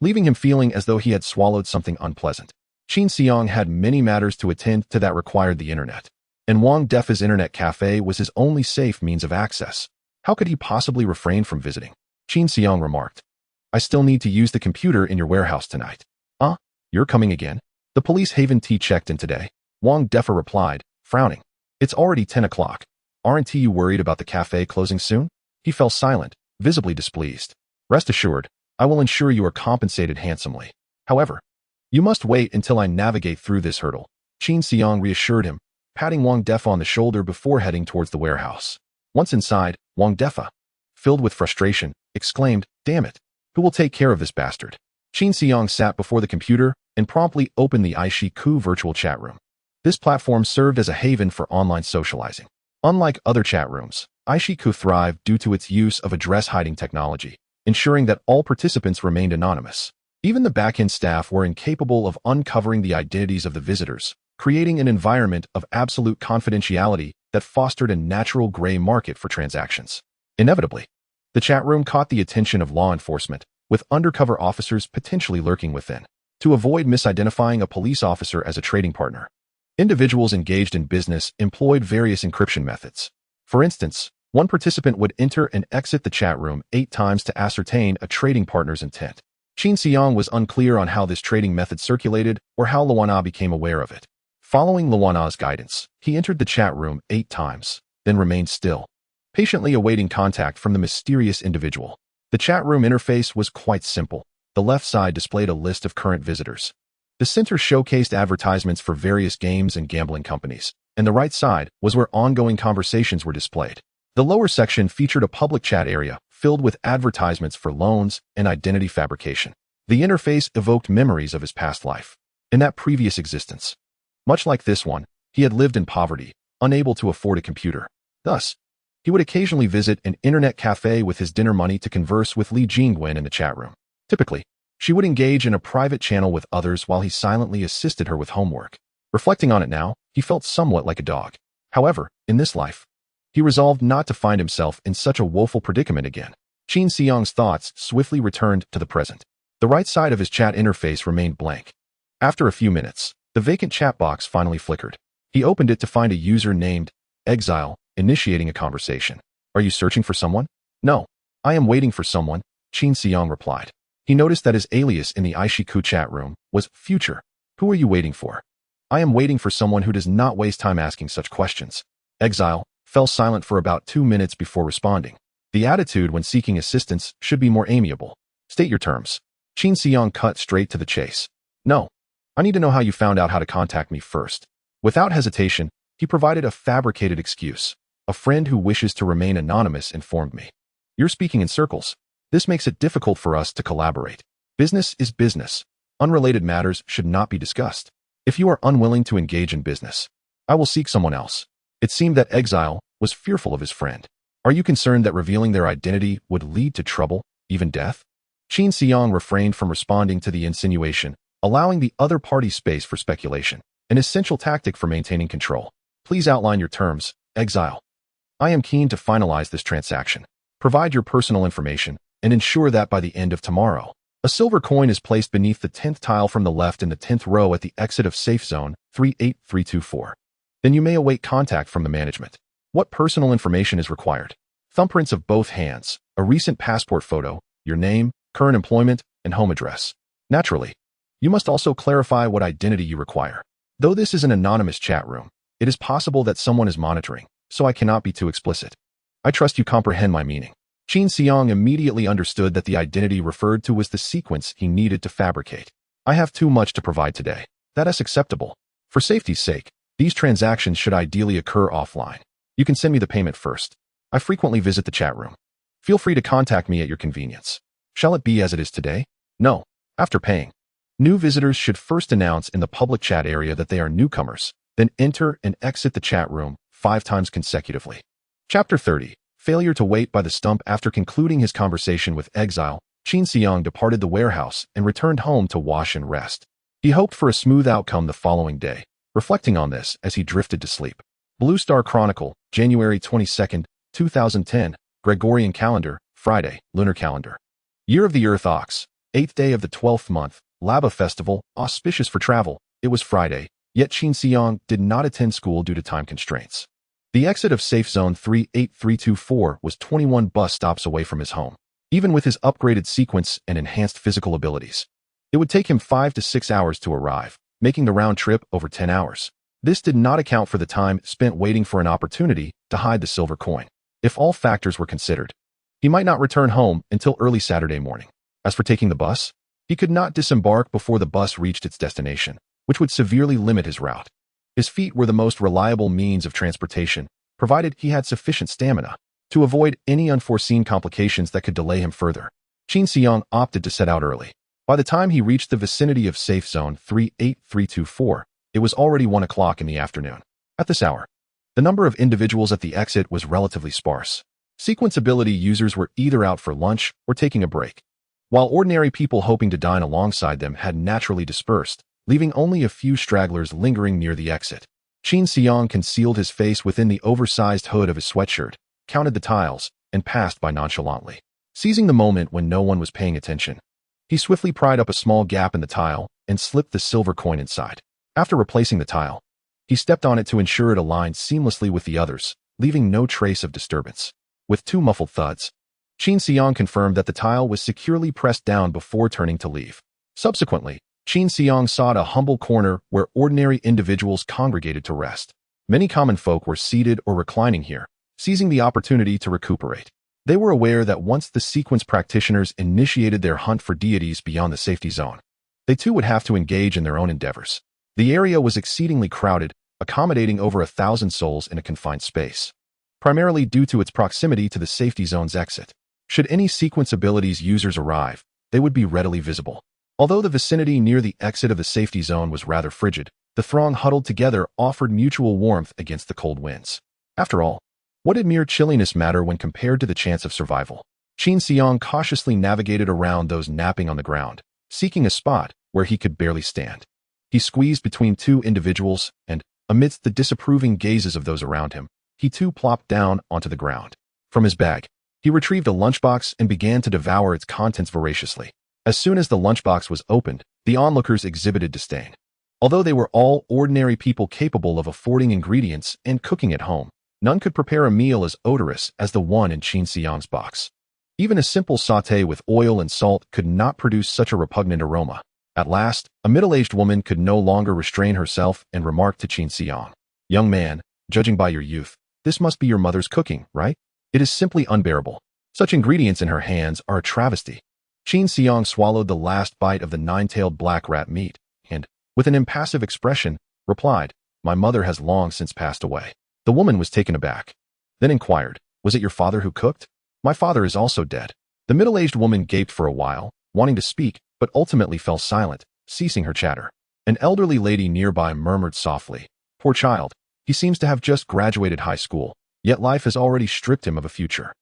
A: leaving him feeling as though he had swallowed something unpleasant. Qin Xiang had many matters to attend to that required the internet, and Wang Defa's internet cafe was his only safe means of access. How could he possibly refrain from visiting? Qin Xiang remarked. I still need to use the computer in your warehouse tonight. You're coming again? The police Haven T checked in today. Wang Defa replied, frowning. It's already 10 o'clock. Aren't you worried about the cafe closing soon? He fell silent, visibly displeased. Rest assured, I will ensure you are compensated handsomely. However, you must wait until I navigate through this hurdle. Qin Xiang reassured him, patting Wang Defa on the shoulder before heading towards the warehouse. Once inside, Wang Defa, filled with frustration, exclaimed, damn it, who will take care of this bastard? Qin Xiang sat before the computer and promptly opened the Aishiku virtual chat room. This platform served as a haven for online socializing. Unlike other chat rooms, Aishiku thrived due to its use of address-hiding technology, ensuring that all participants remained anonymous. Even the back-end staff were incapable of uncovering the identities of the visitors, creating an environment of absolute confidentiality that fostered a natural gray market for transactions. Inevitably, the chat room caught the attention of law enforcement, with undercover officers potentially lurking within. To avoid misidentifying a police officer as a trading partner, individuals engaged in business employed various encryption methods. For instance, one participant would enter and exit the chat room 8 times to ascertain a trading partner's intent. Qin Xiang was unclear on how this trading method circulated or how Luana became aware of it. Following Luana's guidance, he entered the chat room 8 times, then remained still, patiently awaiting contact from the mysterious individual. The chat room interface was quite simple. The left side displayed a list of current visitors. The center showcased advertisements for various games and gambling companies, and the right side was where ongoing conversations were displayed. The lower section featured a public chat area filled with advertisements for loans and identity fabrication. The interface evoked memories of his past life. In that previous existence, much like this one, he had lived in poverty, unable to afford a computer. Thus, he would occasionally visit an internet cafe with his dinner money to converse with Li Jingwen in the chat room. Typically, she would engage in a private channel with others while he silently assisted her with homework. Reflecting on it now, he felt somewhat like a dog. However, in this life, he resolved not to find himself in such a woeful predicament again. Qin Xiang's thoughts swiftly returned to the present. The right side of his chat interface remained blank. After a few minutes, the vacant chat box finally flickered. He opened it to find a user named Exile, initiating a conversation. Are you searching for someone? No, I am waiting for someone, Qin Xiang replied. He noticed that his alias in the Aishiku chat room was Future. Who are you waiting for? I am waiting for someone who does not waste time asking such questions. Exile fell silent for about 2 minutes before responding. The attitude when seeking assistance should be more amiable. State your terms. Qin Xiang cut straight to the chase. No, I need to know how you found out how to contact me first. Without hesitation, he provided a fabricated excuse. A friend who wishes to remain anonymous informed me. You're speaking in circles. This makes it difficult for us to collaborate. Business is business. Unrelated matters should not be discussed. If you are unwilling to engage in business, I will seek someone else. It seemed that Exile was fearful of his friend. Are you concerned that revealing their identity would lead to trouble, even death? Qin Xiang refrained from responding to the insinuation, allowing the other party space for speculation, an essential tactic for maintaining control. Please outline your terms, Exile. I am keen to finalize this transaction. Provide your personal information and ensure that by the end of tomorrow, a silver coin is placed beneath the 10th tile from the left in the 10th row at the exit of safe zone 38324. Then you may await contact from the management. What personal information is required? Thumbprints of both hands, a recent passport photo, your name, current employment, and home address. Naturally, you must also clarify what identity you require. Though this is an anonymous chat room, it is possible that someone is monitoring, so I cannot be too explicit. I trust you comprehend my meaning. Qin Xiang immediately understood that the identity referred to was the sequence he needed to fabricate. I have too much to provide today. That is acceptable. For safety's sake, these transactions should ideally occur offline. You can send me the payment first. I frequently visit the chat room. Feel free to contact me at your convenience. Shall it be as it is today? No. After paying. New visitors should first announce in the public chat area that they are newcomers, then enter and exit the chat room 5 times consecutively. Chapter 30. Failure to wait by the stump. After concluding his conversation with Exile, Qin Xiang departed the warehouse and returned home to wash and rest. He hoped for a smooth outcome the following day, reflecting on this as he drifted to sleep. Blue Star Chronicle, January 22, 2010, Gregorian calendar, Friday, lunar calendar. Year of the Earth Ox, 8th day of the 12th month, Laba festival, auspicious for travel, It was Friday, yet Qin Xiang did not attend school due to time constraints. The exit of Safe Zone 38324 was 21 bus stops away from his home. Even with his upgraded sequence and enhanced physical abilities, it would take him 5 to 6 hours to arrive, making the round trip over 10 hours. This did not account for the time spent waiting for an opportunity to hide the silver coin. If all factors were considered, he might not return home until early Saturday morning. As for taking the bus, he could not disembark before the bus reached its destination, which would severely limit his route. His feet were the most reliable means of transportation, provided he had sufficient stamina to avoid any unforeseen complications that could delay him further. Qin Xiang opted to set out early. By the time he reached the vicinity of Safe Zone 38324, it was already 1 o'clock in the afternoon. At this hour, the number of individuals at the exit was relatively sparse. Sequence ability users were either out for lunch or taking a break, while ordinary people hoping to dine alongside them had naturally dispersed, leaving only a few stragglers lingering near the exit. Qin Xiang concealed his face within the oversized hood of his sweatshirt, counted the tiles, and passed by nonchalantly. Seizing the moment when no one was paying attention, he swiftly pried up a small gap in the tile and slipped the silver coin inside. After replacing the tile, he stepped on it to ensure it aligned seamlessly with the others, leaving no trace of disturbance. With 2 muffled thuds, Qin Xiang confirmed that the tile was securely pressed down before turning to leave. Subsequently, Qin Xiang sought a humble corner where ordinary individuals congregated to rest. Many common folk were seated or reclining here, seizing the opportunity to recuperate. They were aware that once the sequence practitioners initiated their hunt for deities beyond the safety zone, they too would have to engage in their own endeavors. The area was exceedingly crowded, accommodating over 1,000 souls in a confined space, primarily due to its proximity to the safety zone's exit. Should any sequence abilities users arrive, they would be readily visible. Although the vicinity near the exit of the safety zone was rather frigid, the throng huddled together offered mutual warmth against the cold winds. After all, what did mere chilliness matter when compared to the chance of survival? Qin Xiang cautiously navigated around those napping on the ground, seeking a spot where he could barely stand. He squeezed between 2 individuals and, amidst the disapproving gazes of those around him, he too plopped down onto the ground. From his bag, he retrieved a lunchbox and began to devour its contents voraciously. As soon as the lunchbox was opened, the onlookers exhibited disdain. Although they were all ordinary people capable of affording ingredients and cooking at home, none could prepare a meal as odorous as the one in Qin Xiang's box. Even a simple sauté with oil and salt could not produce such a repugnant aroma. At last, a middle-aged woman could no longer restrain herself and remarked to Qin Xiang, "Young man, judging by your youth, this must be your mother's cooking, right? It is simply unbearable. Such ingredients in her hands are a travesty." Qin Xiang swallowed the last bite of the 9-tailed black rat meat and, with an impassive expression, replied, "My mother has long since passed away." The woman was taken aback, then inquired, "Was it your father who cooked?" "My father is also dead." The middle-aged woman gaped for a while, wanting to speak, but ultimately fell silent, ceasing her chatter. An elderly lady nearby murmured softly, "Poor child, he seems to have just graduated high school, yet life has already stripped him of a future."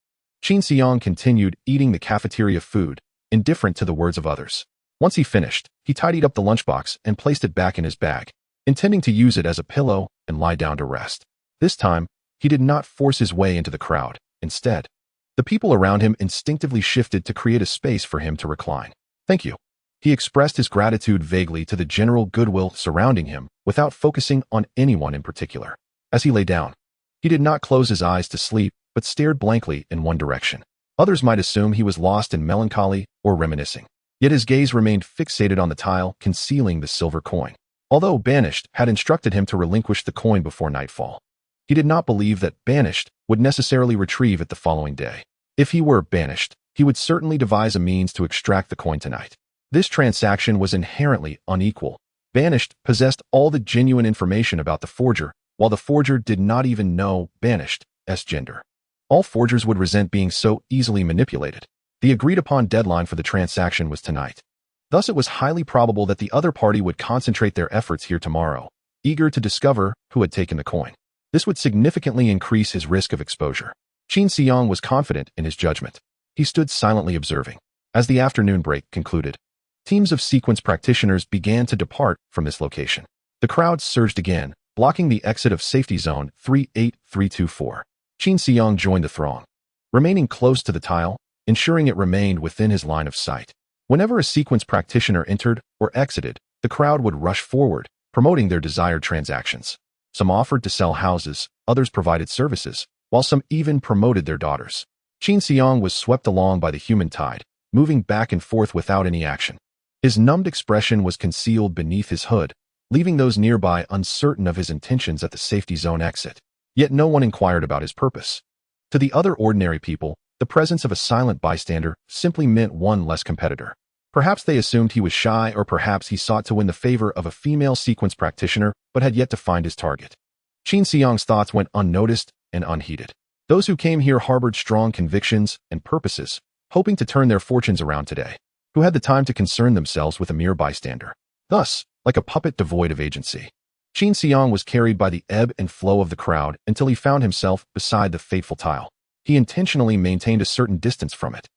A: Qin Xiang continued eating the cafeteria food, indifferent to the words of others. Once he finished, he tidied up the lunchbox and placed it back in his bag, intending to use it as a pillow and lie down to rest. This time, he did not force his way into the crowd. Instead, the people around him instinctively shifted to create a space for him to recline. "Thank you." He expressed his gratitude vaguely to the general goodwill surrounding him without focusing on anyone in particular. As he lay down, he did not close his eyes to sleep, but stared blankly in one direction. Others might assume he was lost in melancholy or reminiscing. Yet his gaze remained fixated on the tile concealing the silver coin. Although Banished had instructed him to relinquish the coin before nightfall, he did not believe that Banished would necessarily retrieve it the following day. If he were banished, he would certainly devise a means to extract the coin tonight. This transaction was inherently unequal. Banished possessed all the genuine information about the forger, while the forger did not even know Banished's gender. All forgers would resent being so easily manipulated. The agreed-upon deadline for the transaction was tonight. Thus it was highly probable that the other party would concentrate their efforts here tomorrow, eager to discover who had taken the coin. This would significantly increase his risk of exposure. Qin Xiang was confident in his judgment. He stood silently observing. As the afternoon break concluded, teams of sequence practitioners began to depart from this location. The crowd surged again, blocking the exit of safety zone 38324. Qin Xiang joined the throng, remaining close to the tile, ensuring it remained within his line of sight. Whenever a sequence practitioner entered or exited, the crowd would rush forward, promoting their desired transactions. Some offered to sell houses, others provided services, while some even promoted their daughters. Qin Xiang was swept along by the human tide, moving back and forth without any action. His numbed expression was concealed beneath his hood, leaving those nearby uncertain of his intentions at the safety zone exit. Yet no one inquired about his purpose. To the other ordinary people, the presence of a silent bystander simply meant one less competitor. Perhaps they assumed he was shy, or perhaps he sought to win the favor of a female sequence practitioner but had yet to find his target. Qin Xiang's thoughts went unnoticed and unheeded. Those who came here harbored strong convictions and purposes, hoping to turn their fortunes around today. Who had the time to concern themselves with a mere bystander? Thus, like a puppet devoid of agency, Qin Xiang was carried by the ebb and flow of the crowd until he found himself beside the fateful tile. He intentionally maintained a certain distance from it,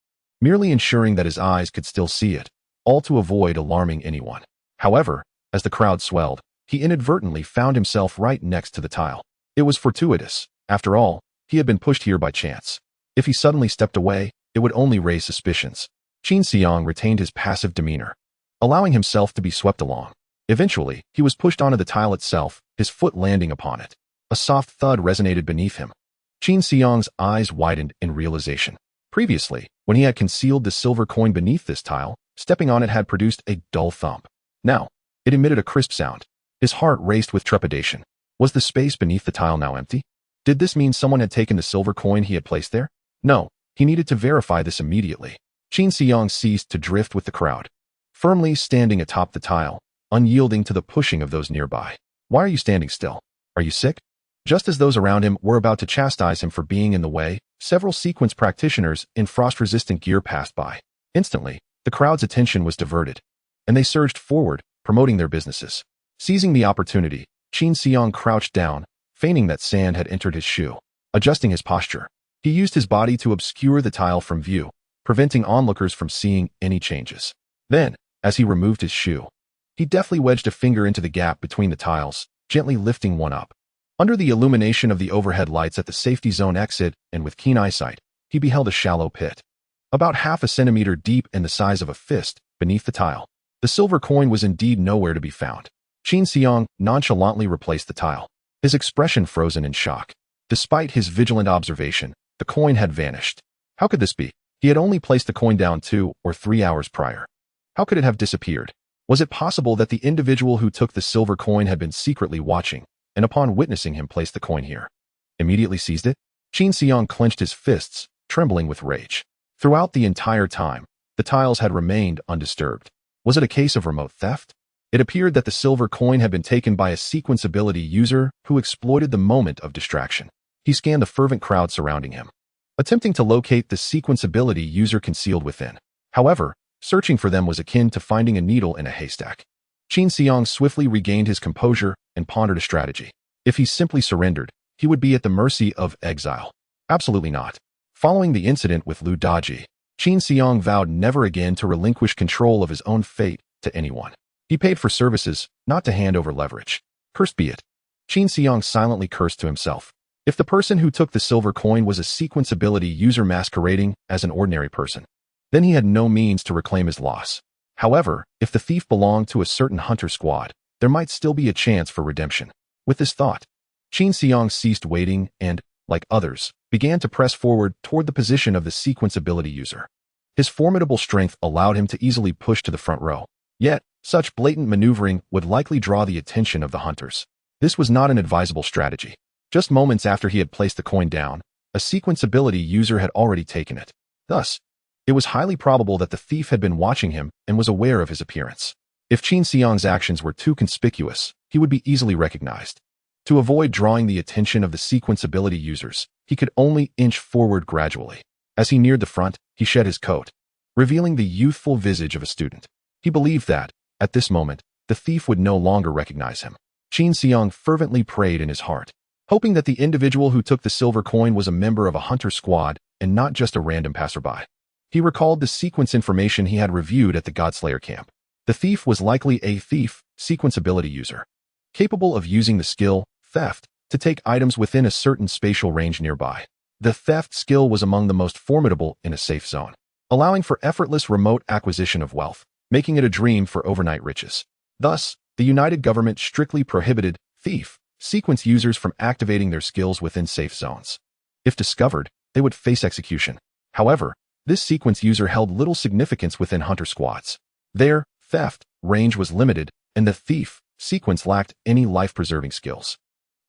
A: merely ensuring that his eyes could still see it, all to avoid alarming anyone. However, as the crowd swelled, he inadvertently found himself right next to the tile. It was fortuitous. After all, he had been pushed here by chance. If he suddenly stepped away, it would only raise suspicions. Qin Xiang retained his passive demeanor, allowing himself to be swept along. Eventually, he was pushed onto the tile itself, his foot landing upon it. A soft thud resonated beneath him. Qin Xiang's eyes widened in realization. Previously, when he had concealed the silver coin beneath this tile, stepping on it had produced a dull thump. Now, it emitted a crisp sound. His heart raced with trepidation. Was the space beneath the tile now empty? Did this mean someone had taken the silver coin he had placed there? No, he needed to verify this immediately. Qin Xiang ceased to drift with the crowd, firmly standing atop the tile, unyielding to the pushing of those nearby. Why are you standing still? Are you sick? Just as those around him were about to chastise him for being in the way, several sequence practitioners in frost-resistant gear passed by. Instantly, the crowd's attention was diverted, and they surged forward, promoting their businesses. Seizing the opportunity, Qin Xiang crouched down, feigning that sand had entered his shoe. Adjusting his posture, he used his body to obscure the tile from view, preventing onlookers from seeing any changes. Then, as he removed his shoe, he deftly wedged a finger into the gap between the tiles, gently lifting one up. Under the illumination of the overhead lights at the safety zone exit, and with keen eyesight, he beheld a shallow pit, about half a centimeter deep and the size of a fist, beneath the tile. The silver coin was indeed nowhere to be found. Qin Xiang nonchalantly replaced the tile, his expression frozen in shock. Despite his vigilant observation, the coin had vanished. How could this be? He had only placed the coin down 2 or 3 hours prior. How could it have disappeared? Was it possible that the individual who took the silver coin had been secretly watching, and upon witnessing him place the coin here, immediately seized it? Qin Xiang clenched his fists, trembling with rage. Throughout the entire time, the tiles had remained undisturbed. Was it a case of remote theft? It appeared that the silver coin had been taken by a sequence ability user who exploited the moment of distraction. He scanned the fervent crowd surrounding him, attempting to locate the sequence ability user concealed within. However, searching for them was akin to finding a needle in a haystack. Qin Xiang swiftly regained his composure and pondered a strategy. If he simply surrendered, he would be at the mercy of exile. Absolutely not. Following the incident with Lu Daji, Qin Xiang vowed never again to relinquish control of his own fate to anyone. He paid for services, not to hand over leverage. Cursed be it. Qin Xiang silently cursed to himself. If the person who took the silver coin was a sequence ability user masquerading as an ordinary person, then he had no means to reclaim his loss. However, if the thief belonged to a certain hunter squad, there might still be a chance for redemption. With this thought, Qin Xiang ceased waiting and, like others, began to press forward toward the position of the sequence ability user. His formidable strength allowed him to easily push to the front row. Yet, such blatant maneuvering would likely draw the attention of the hunters. This was not an advisable strategy. Just moments after he had placed the coin down, a sequence ability user had already taken it. Thus, it was highly probable that the thief had been watching him and was aware of his appearance. If Qin Xiang's actions were too conspicuous, he would be easily recognized. To avoid drawing the attention of the sequence ability users, he could only inch forward gradually. As he neared the front, he shed his coat, revealing the youthful visage of a student. He believed that, at this moment, the thief would no longer recognize him. Qin Xiang fervently prayed in his heart, hoping that the individual who took the silver coin was a member of a hunter squad and not just a random passerby. He recalled the sequence information he had reviewed at the Godslayer camp. The thief was likely a thief, sequence ability user, capable of using the skill, theft, to take items within a certain spatial range nearby. The theft skill was among the most formidable in a safe zone, allowing for effortless remote acquisition of wealth, making it a dream for overnight riches. Thus, the United Government strictly prohibited thief sequence users from activating their skills within safe zones. If discovered, they would face execution. However, this sequence user held little significance within hunter squads. Their theft range was limited, and the thief sequence lacked any life-preserving skills.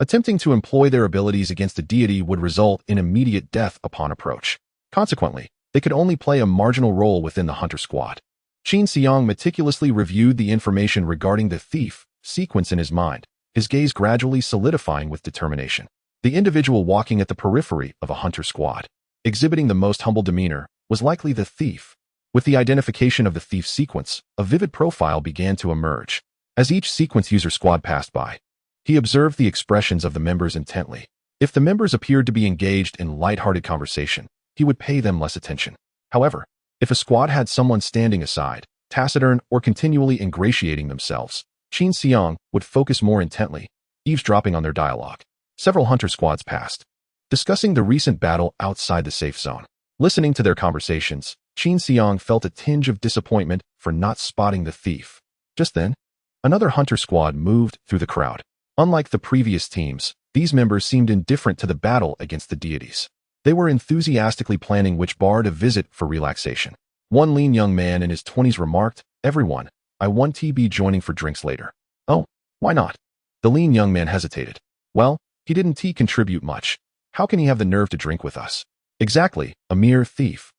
A: Attempting to employ their abilities against a deity would result in immediate death upon approach. Consequently, they could only play a marginal role within the hunter squad. Qin Xiang meticulously reviewed the information regarding the thief sequence in his mind, his gaze gradually solidifying with determination. The individual walking at the periphery of a hunter squad, exhibiting the most humble demeanor, was likely the thief. With the identification of the thief sequence, a vivid profile began to emerge. As each sequence user squad passed by, he observed the expressions of the members intently. If the members appeared to be engaged in light-hearted conversation, he would pay them less attention. However, if a squad had someone standing aside, taciturn or continually ingratiating themselves, Qin Xiang would focus more intently, eavesdropping on their dialogue. Several hunter squads passed, discussing the recent battle outside the safe zone. Listening to their conversations, Qin Xiang felt a tinge of disappointment for not spotting the thief. Just then, another hunter squad moved through the crowd. Unlike the previous teams, these members seemed indifferent to the battle against the deities. They were enthusiastically planning which bar to visit for relaxation. One lean young man in his 20s remarked, "Everyone, I want to be joining for drinks later." "Oh, why not?" The lean young man hesitated. "Well, he didn't contribute much. How can he have the nerve to drink with us?" "Exactly, a mere thief.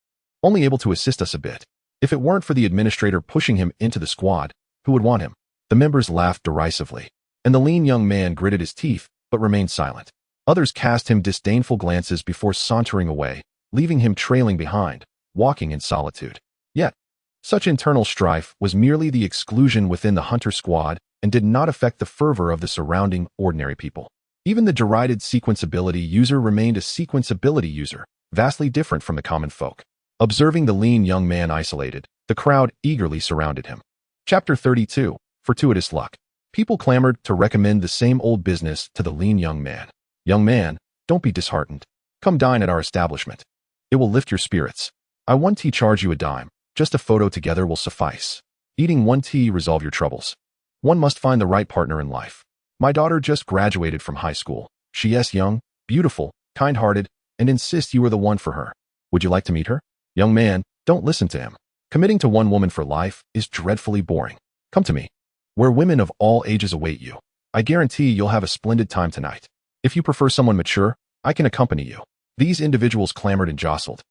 A: Only able to assist us a bit. If it weren't for the administrator pushing him into the squad, who would want him?" The members laughed derisively, and the lean young man gritted his teeth but remained silent. Others cast him disdainful glances before sauntering away, leaving him trailing behind, walking in solitude. Yet, such internal strife was merely the exclusion within the hunter squad and did not affect the fervor of the surrounding ordinary people. Even the derided sequence ability user remained a sequence ability user, vastly different from the common folk. Observing the lean young man isolated, the crowd eagerly surrounded him. Chapter 32. Fortuitous Luck. People clamored to recommend the same old business to the lean young man. "Young man, don't be disheartened. Come dine at our establishment. It will lift your spirits. I won't charge you a dime. Just a photo together will suffice. Eating one tea resolve your troubles. One must find the right partner in life. My daughter just graduated from high school. She is young, beautiful, kind-hearted, and insists you are the one for her. Would you like to meet her?" "Young man, don't listen to him. Committing to one woman for life is dreadfully boring. Come to me, where women of all ages await you. I guarantee you'll have a splendid time tonight. If you prefer someone mature, I can accompany you." These individuals clamored and jostled,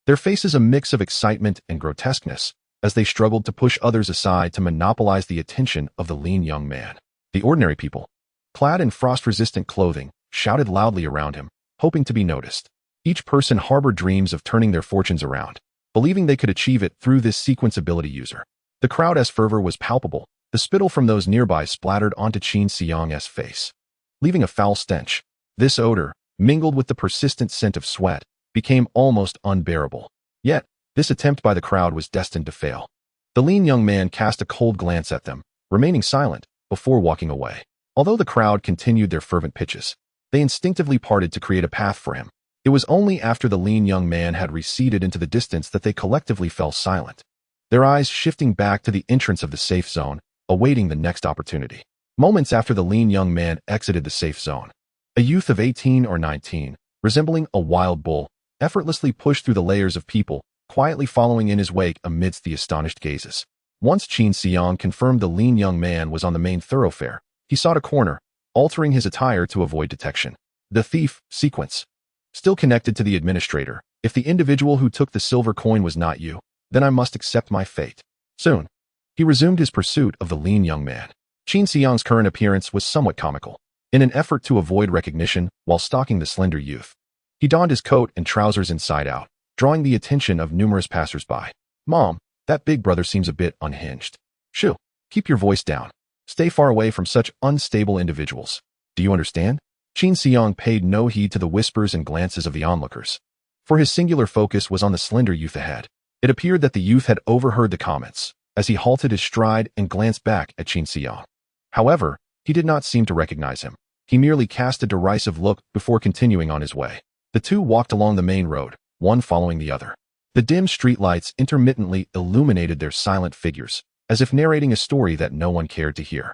A: their faces a mix of excitement and grotesqueness, as they struggled to push others aside to monopolize the attention of the lean young man. The ordinary people, clad in frost-resistant clothing, shouted loudly around him, hoping to be noticed. Each person harbored dreams of turning their fortunes around, believing they could achieve it through this sequence ability user. The crowd's fervor was palpable. The spittle from those nearby splattered onto Qin Xiang's face, leaving a foul stench. This odor, mingled with the persistent scent of sweat, became almost unbearable. Yet, this attempt by the crowd was destined to fail. The lean young man cast a cold glance at them, remaining silent, before walking away. Although the crowd continued their fervent pitches, they instinctively parted to create a path for him. It was only after the lean young man had receded into the distance that they collectively fell silent, their eyes shifting back to the entrance of the safe zone, awaiting the next opportunity. Moments after the lean young man exited the safe zone, a youth of 18 or 19, resembling a wild bull, effortlessly pushed through the layers of people, quietly following in his wake amidst the astonished gazes. Once Qin Xiang confirmed the lean young man was on the main thoroughfare, he sought a corner, altering his attire to avoid detection. The thief sequence. Still connected to the administrator, if the individual who took the silver coin was not you, then I must accept my fate. Soon, he resumed his pursuit of the lean young man. Qin Xiang's current appearance was somewhat comical. In an effort to avoid recognition while stalking the slender youth, he donned his coat and trousers inside out, drawing the attention of numerous passers-by. "Mom, that big brother seems a bit unhinged." "Shoo, keep your voice down. Stay far away from such unstable individuals. Do you understand?" Qin Xiang paid no heed to the whispers and glances of the onlookers, for his singular focus was on the slender youth ahead. It appeared that the youth had overheard the comments, as he halted his stride and glanced back at Qin Xiang. However, he did not seem to recognize him. He merely cast a derisive look before continuing on his way. The two walked along the main road, one following the other. The dim streetlights intermittently illuminated their silent figures, as if narrating a story that no one cared to hear.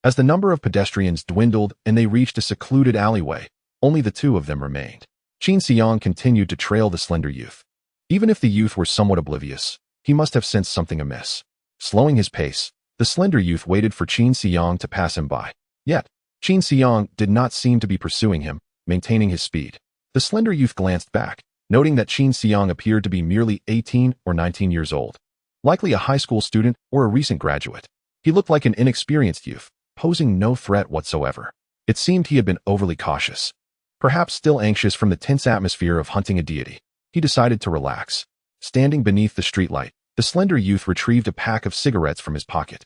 A: As the number of pedestrians dwindled and they reached a secluded alleyway, only the two of them remained. Qin Xiang continued to trail the slender youth. Even if the youth were somewhat oblivious, he must have sensed something amiss. Slowing his pace, the slender youth waited for Qin Xiang to pass him by. Yet, Qin Xiang did not seem to be pursuing him, maintaining his speed. The slender youth glanced back, noting that Qin Xiang appeared to be merely 18 or 19 years old. Likely a high school student or a recent graduate. He looked like an inexperienced youth, posing no threat whatsoever. It seemed he had been overly cautious. Perhaps still anxious from the tense atmosphere of hunting a deity, he decided to relax. Standing beneath the streetlight, the slender youth retrieved a pack of cigarettes from his pocket,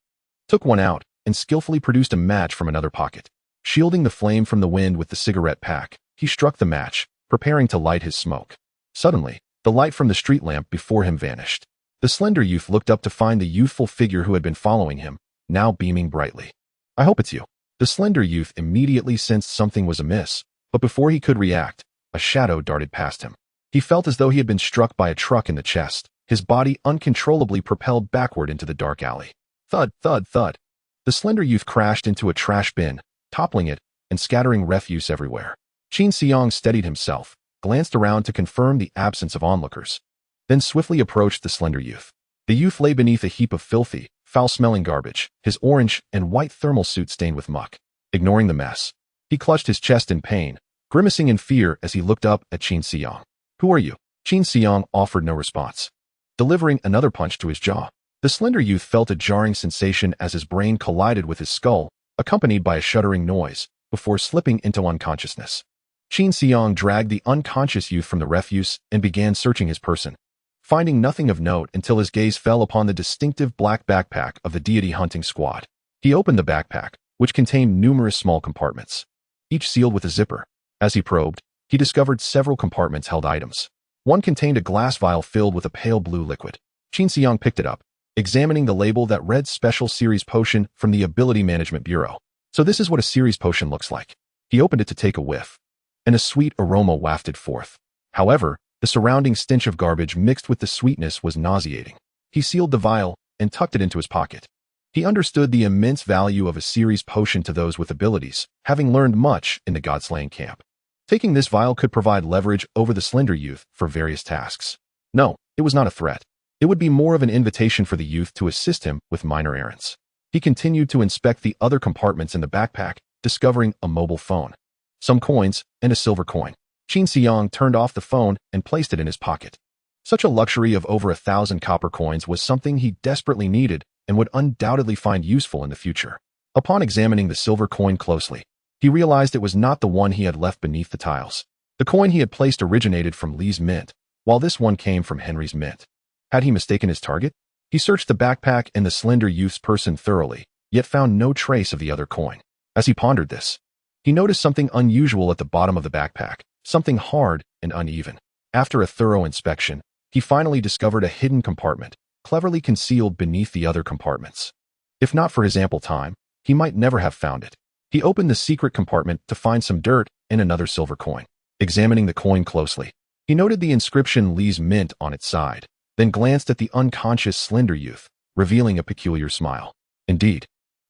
A: took one out, and skillfully produced a match from another pocket. Shielding the flame from the wind with the cigarette pack, he struck the match, preparing to light his smoke. Suddenly, the light from the street lamp before him vanished. The slender youth looked up to find the youthful figure who had been following him, now beaming brightly. "I hope it's you." The slender youth immediately sensed something was amiss, but before he could react, a shadow darted past him. He felt as though he had been struck by a truck in the chest, his body uncontrollably propelled backward into the dark alley. Thud, thud, thud. The slender youth crashed into a trash bin, toppling it and scattering refuse everywhere. Qin Xiang steadied himself, glanced around to confirm the absence of onlookers, then swiftly approached the slender youth. The youth lay beneath a heap of filthy, foul-smelling garbage, his orange and white thermal suit stained with muck. Ignoring the mess, he clutched his chest in pain, grimacing in fear as he looked up at Qin Xiang. "Who are you?" Qin Xiang offered no response. Delivering another punch to his jaw, the slender youth felt a jarring sensation as his brain collided with his skull, accompanied by a shuddering noise, before slipping into unconsciousness. Qin Xiang dragged the unconscious youth from the refuse and began searching his person, finding nothing of note until his gaze fell upon the distinctive black backpack of the deity hunting squad. He opened the backpack, which contained numerous small compartments, each sealed with a zipper. As he probed, he discovered several compartments held items. One contained a glass vial filled with a pale blue liquid. Qin Xiang picked it up, examining the label that read Special Series Potion from the Ability Management Bureau. So this is what a series potion looks like. He opened it to take a whiff, and a sweet aroma wafted forth. However, the surrounding stench of garbage mixed with the sweetness was nauseating. He sealed the vial and tucked it into his pocket. He understood the immense value of a series potion to those with abilities, having learned much in the god-slaying camp. Taking this vial could provide leverage over the slender youth for various tasks. No, it was not a threat. It would be more of an invitation for the youth to assist him with minor errands. He continued to inspect the other compartments in the backpack, discovering a mobile phone, some coins, and a silver coin. Qin Xiang turned off the phone and placed it in his pocket. Such a luxury of over 1,000 copper coins was something he desperately needed and would undoubtedly find useful in the future. Upon examining the silver coin closely, he realized it was not the one he had left beneath the tiles. The coin he had placed originated from Li's mint, while this one came from Henry's mint. Had he mistaken his target? He searched the backpack and the slender youth's person thoroughly, yet found no trace of the other coin. As he pondered this, he noticed something unusual at the bottom of the backpack, something hard and uneven. After a thorough inspection, he finally discovered a hidden compartment, cleverly concealed beneath the other compartments. If not for his ample time, he might never have found it. He opened the secret compartment to find some dirt and another silver coin. Examining the coin closely, he noted the inscription Li's mint on its side, then glanced at the unconscious slender youth, revealing a peculiar smile. Indeed,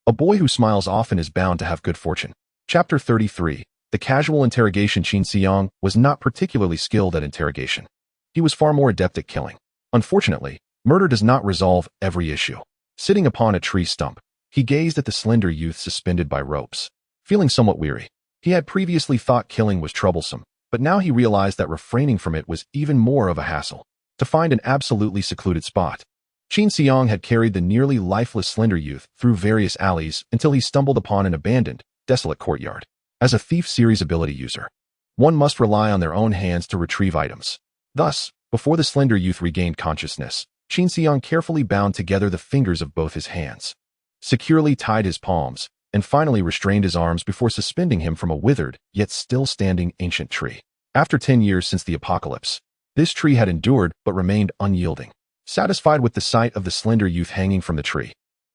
A: a boy who smiles often is bound to have good fortune. Chapter 33. The casual interrogation. Qin Xiang was not particularly skilled at interrogation. He was far more adept at killing. Unfortunately, murder does not resolve every issue. Sitting upon a tree stump, he gazed at the slender youth suspended by ropes. Feeling somewhat weary, he had previously thought killing was troublesome, but now he realized that refraining from it was even more of a hassle. To find an absolutely secluded spot, Qin Xiang had carried the nearly lifeless slender youth through various alleys until he stumbled upon an abandoned, desolate courtyard. As a thief series ability user, one must rely on their own hands to retrieve items. Thus, before the slender youth regained consciousness, Qin Xiang carefully bound together the fingers of both his hands, securely tied his palms, and finally restrained his arms before suspending him from a withered, yet still standing ancient tree. After 10 years since the apocalypse, this tree had endured but remained unyielding. Satisfied with the sight of the slender youth hanging from the tree,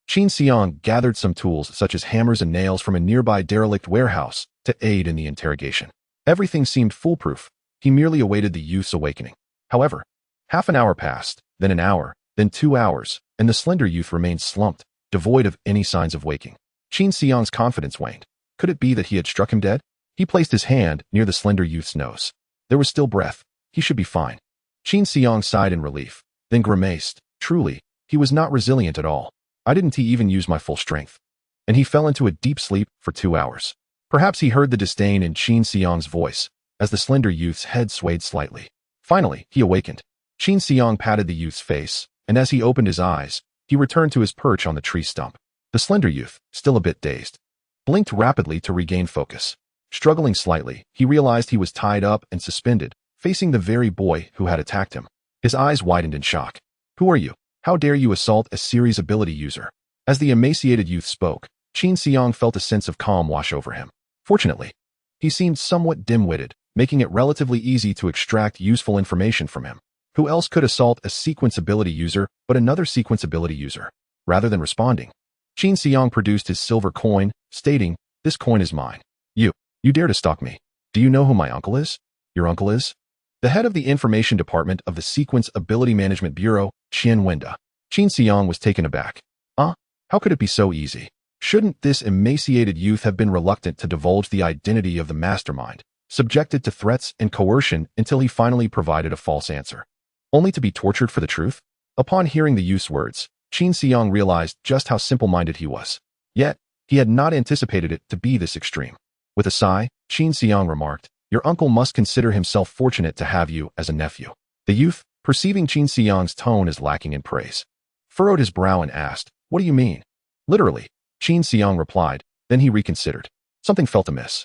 A: Qin Xiang gathered some tools such as hammers and nails from a nearby derelict warehouse to aid in the interrogation. Everything seemed foolproof. He merely awaited the youth's awakening. However, half an hour passed, then an hour, then 2 hours, and the slender youth remained slumped, devoid of any signs of waking. Qin Xiang's confidence waned. Could it be that he had struck him dead? He placed his hand near the slender youth's nose. There was still breath. He should be fine. Qin Xiang sighed in relief, then grimaced. Truly, he was not resilient at all. I didn't even use my full strength. And he fell into a deep sleep for 2 hours. Perhaps he heard the disdain in Qin Xiang's voice, as the slender youth's head swayed slightly. Finally, he awakened. Qin Xiang patted the youth's face, and as he opened his eyes, he returned to his perch on the tree stump. The slender youth, still a bit dazed, blinked rapidly to regain focus. Struggling slightly, he realized he was tied up and suspended, facing the very boy who had attacked him. His eyes widened in shock. Who are you? How dare you assault a series ability user? As the emaciated youth spoke, Qin Xiang felt a sense of calm wash over him. Fortunately, he seemed somewhat dim-witted, making it relatively easy to extract useful information from him. Who else could assault a sequence ability user but another sequence ability user? Rather than responding, Qin Xiang produced his silver coin, stating, "This coin is mine. You dare to stalk me. Do you know who my uncle is?" "Your uncle is?" "The head of the information department of the Sequence Ability Management Bureau, Qian Wenda." Qin Xiang was taken aback. How could it be so easy? Shouldn't this emaciated youth have been reluctant to divulge the identity of the mastermind, subjected to threats and coercion until he finally provided a false answer, only to be tortured for the truth? Upon hearing the youth's words, Qin Xiang realized just how simple-minded he was. Yet, he had not anticipated it to be this extreme. With a sigh, Qin Xiang remarked, "Your uncle must consider himself fortunate to have you as a nephew." The youth, perceiving Qin Xiang's tone as lacking in praise, furrowed his brow and asked, "What do you mean?" "Literally," Qin Xiang replied. Then he reconsidered. Something felt amiss.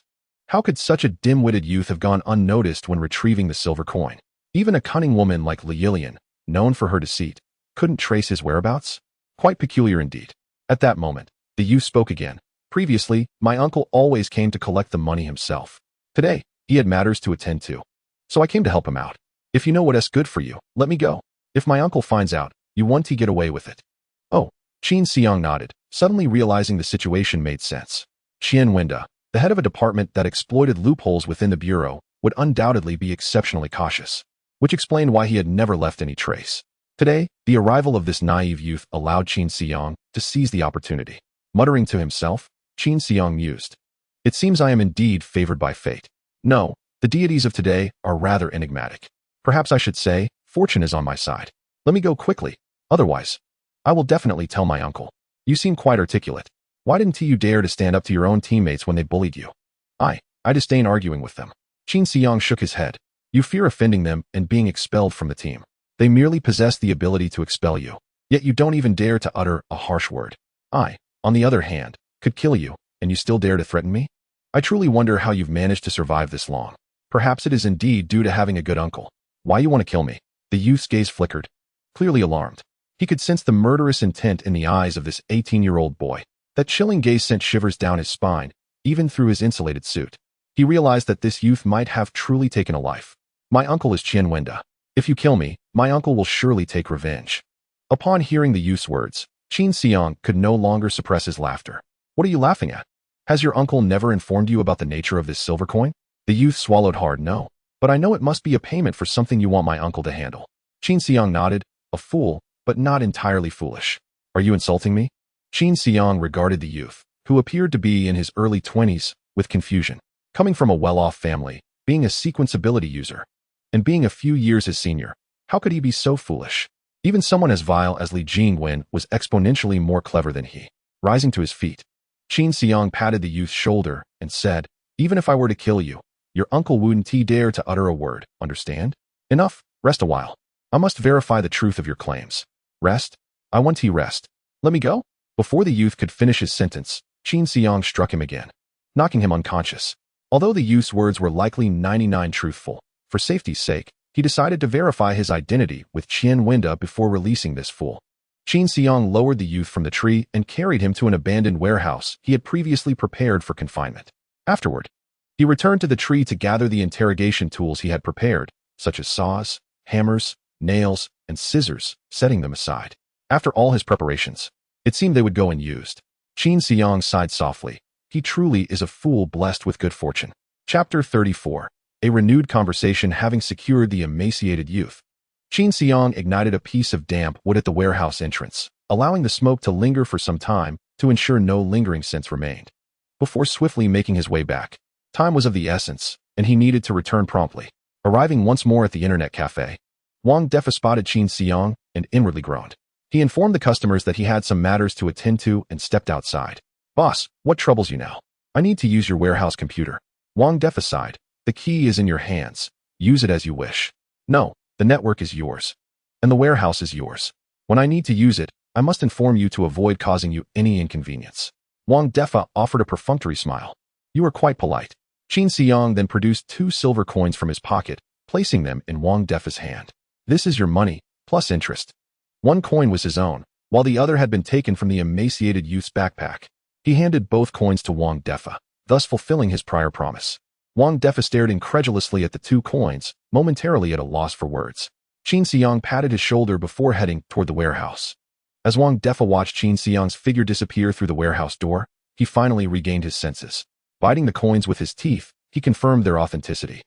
A: How could such a dim-witted youth have gone unnoticed when retrieving the silver coin? Even a cunning woman like Li Yilian, known for her deceit, couldn't trace his whereabouts? Quite peculiar indeed. At that moment, the youth spoke again. "Previously, my uncle always came to collect the money himself. Today, he had matters to attend to. So I came to help him out. If you know what's good for you, let me go. If my uncle finds out, you won't get away with it." "Oh," Qin Xiang nodded, suddenly realizing the situation made sense. Qian Wenda, the head of a department that exploited loopholes within the bureau, would undoubtedly be exceptionally cautious, which explained why he had never left any trace. Today, the arrival of this naive youth allowed Qin Xiang to seize the opportunity. Muttering to himself, Qin Xiang mused, "It seems I am indeed favored by fate. No, the deities of today are rather enigmatic. Perhaps I should say, fortune is on my side. Let me go quickly. Otherwise, I will definitely tell my uncle. You seem quite articulate. Why didn't you dare to stand up to your own teammates when they bullied you?" I disdain arguing with them." Qin Xiang shook his head. "You fear offending them and being expelled from the team. They merely possess the ability to expel you. Yet you don't even dare to utter a harsh word. I, on the other hand, could kill you, and you still dare to threaten me? I truly wonder how you've managed to survive this long. Perhaps it is indeed due to having a good uncle. Why you want to kill me?" The youth's gaze flickered, clearly alarmed. He could sense the murderous intent in the eyes of this 18-year-old boy. That chilling gaze sent shivers down his spine, even through his insulated suit. He realized that this youth might have truly taken a life. "My uncle is Qian Wenda. If you kill me, my uncle will surely take revenge." Upon hearing the youth's words, Qin Xiang could no longer suppress his laughter. "What are you laughing at? Has your uncle never informed you about the nature of this silver coin?" The youth swallowed hard. "No, but I know it must be a payment for something you want my uncle to handle." Qin Xiang nodded, a fool, but not entirely foolish. "Are you insulting me?" Qin Xiang regarded the youth, who appeared to be in his early 20s, with confusion. Coming from a well-off family, being a sequence ability user, and being a few years his senior, how could he be so foolish? Even someone as vile as Li Jingwen was exponentially more clever than he. Rising to his feet, Qin Xiang patted the youth's shoulder and said, "Even if I were to kill you, your uncle wouldn't dare to utter a word, understand? Enough, rest a while. I must verify the truth of your claims." "Rest? I want to rest. Let me go?" Before the youth could finish his sentence, Qin Xiang struck him again, knocking him unconscious. Although the youth's words were likely 99 truthful, for safety's sake, he decided to verify his identity with Qian Wenda before releasing this fool. Qin Xiang lowered the youth from the tree and carried him to an abandoned warehouse he had previously prepared for confinement. Afterward, he returned to the tree to gather the interrogation tools he had prepared, such as saws, hammers, nails, and scissors, setting them aside. After all his preparations, it seemed they would go unused. Qin Xiang sighed softly. He truly is a fool blessed with good fortune. Chapter 34. A renewed conversation having secured the emaciated youth. Qin Xiang ignited a piece of damp wood at the warehouse entrance, allowing the smoke to linger for some time to ensure no lingering scents remained, before swiftly making his way back. Time was of the essence, and he needed to return promptly. Arriving once more at the internet cafe, Wang Defa spotted Qin Xiang and inwardly groaned. He informed the customers that he had some matters to attend to and stepped outside. Boss, what troubles you now? I need to use your warehouse computer. Wang Defa sighed. The key is in your hands. Use it as you wish. No, the network is yours. And the warehouse is yours. When I need to use it, I must inform you to avoid causing you any inconvenience. Wang Defa offered a perfunctory smile. You are quite polite. Qin Xiang then produced 2 silver coins from his pocket, placing them in Wang Defa's hand. This is your money, plus interest. 1 coin was his own, while the other had been taken from the emaciated youth's backpack. He handed both coins to Wang Defa, thus fulfilling his prior promise. Wang Defa stared incredulously at the 2 coins, momentarily at a loss for words. Qin Xiang patted his shoulder before heading toward the warehouse. As Wang Defa watched Qin Xiang's figure disappear through the warehouse door, he finally regained his senses. Biting the coins with his teeth, he confirmed their authenticity.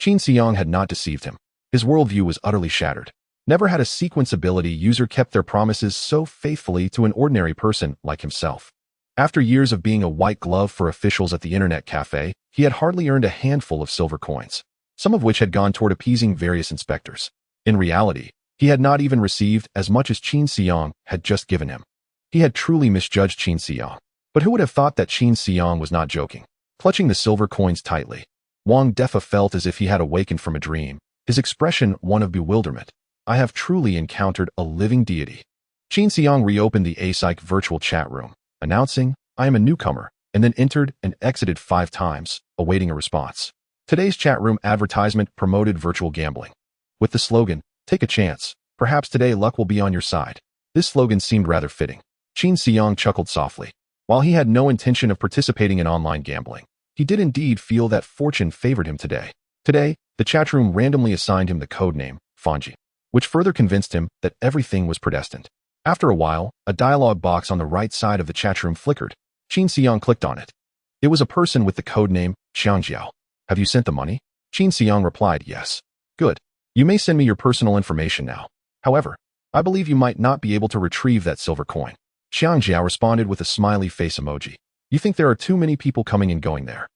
A: Qin Xiang had not deceived him. His worldview was utterly shattered. Never had a sequence ability user kept their promises so faithfully to an ordinary person like himself. After years of being a white glove for officials at the internet cafe, he had hardly earned a handful of silver coins, some of which had gone toward appeasing various inspectors. In reality, he had not even received as much as Qin Xiang had just given him. He had truly misjudged Qin Xiang. But who would have thought that Qin Xiang was not joking? Clutching the silver coins tightly, Wang Defa felt as if he had awakened from a dream, his expression one of bewilderment. I have truly encountered a living deity. Qin Xiang reopened the ASIC virtual chat room, announcing, I am a newcomer, and then entered and exited 5 times, awaiting a response. Today's chat room advertisement promoted virtual gambling. With the slogan, take a chance, perhaps today luck will be on your side. This slogan seemed rather fitting. Qin Xiang chuckled softly. While he had no intention of participating in online gambling, he did indeed feel that fortune favored him today. Today, the chat room randomly assigned him the codename, Fanji, which further convinced him that everything was predestined. After a while, a dialog box on the right side of the chat room flickered. Qin Xiang clicked on it. It was a person with the codename, Xiangjiao. Have you sent the money? Qin Xiang replied, yes. Good. You may send me your personal information now. However, I believe you might not be able to retrieve that silver coin. Xiangjiao responded with a smiley face emoji. You think there are too many people coming and going there?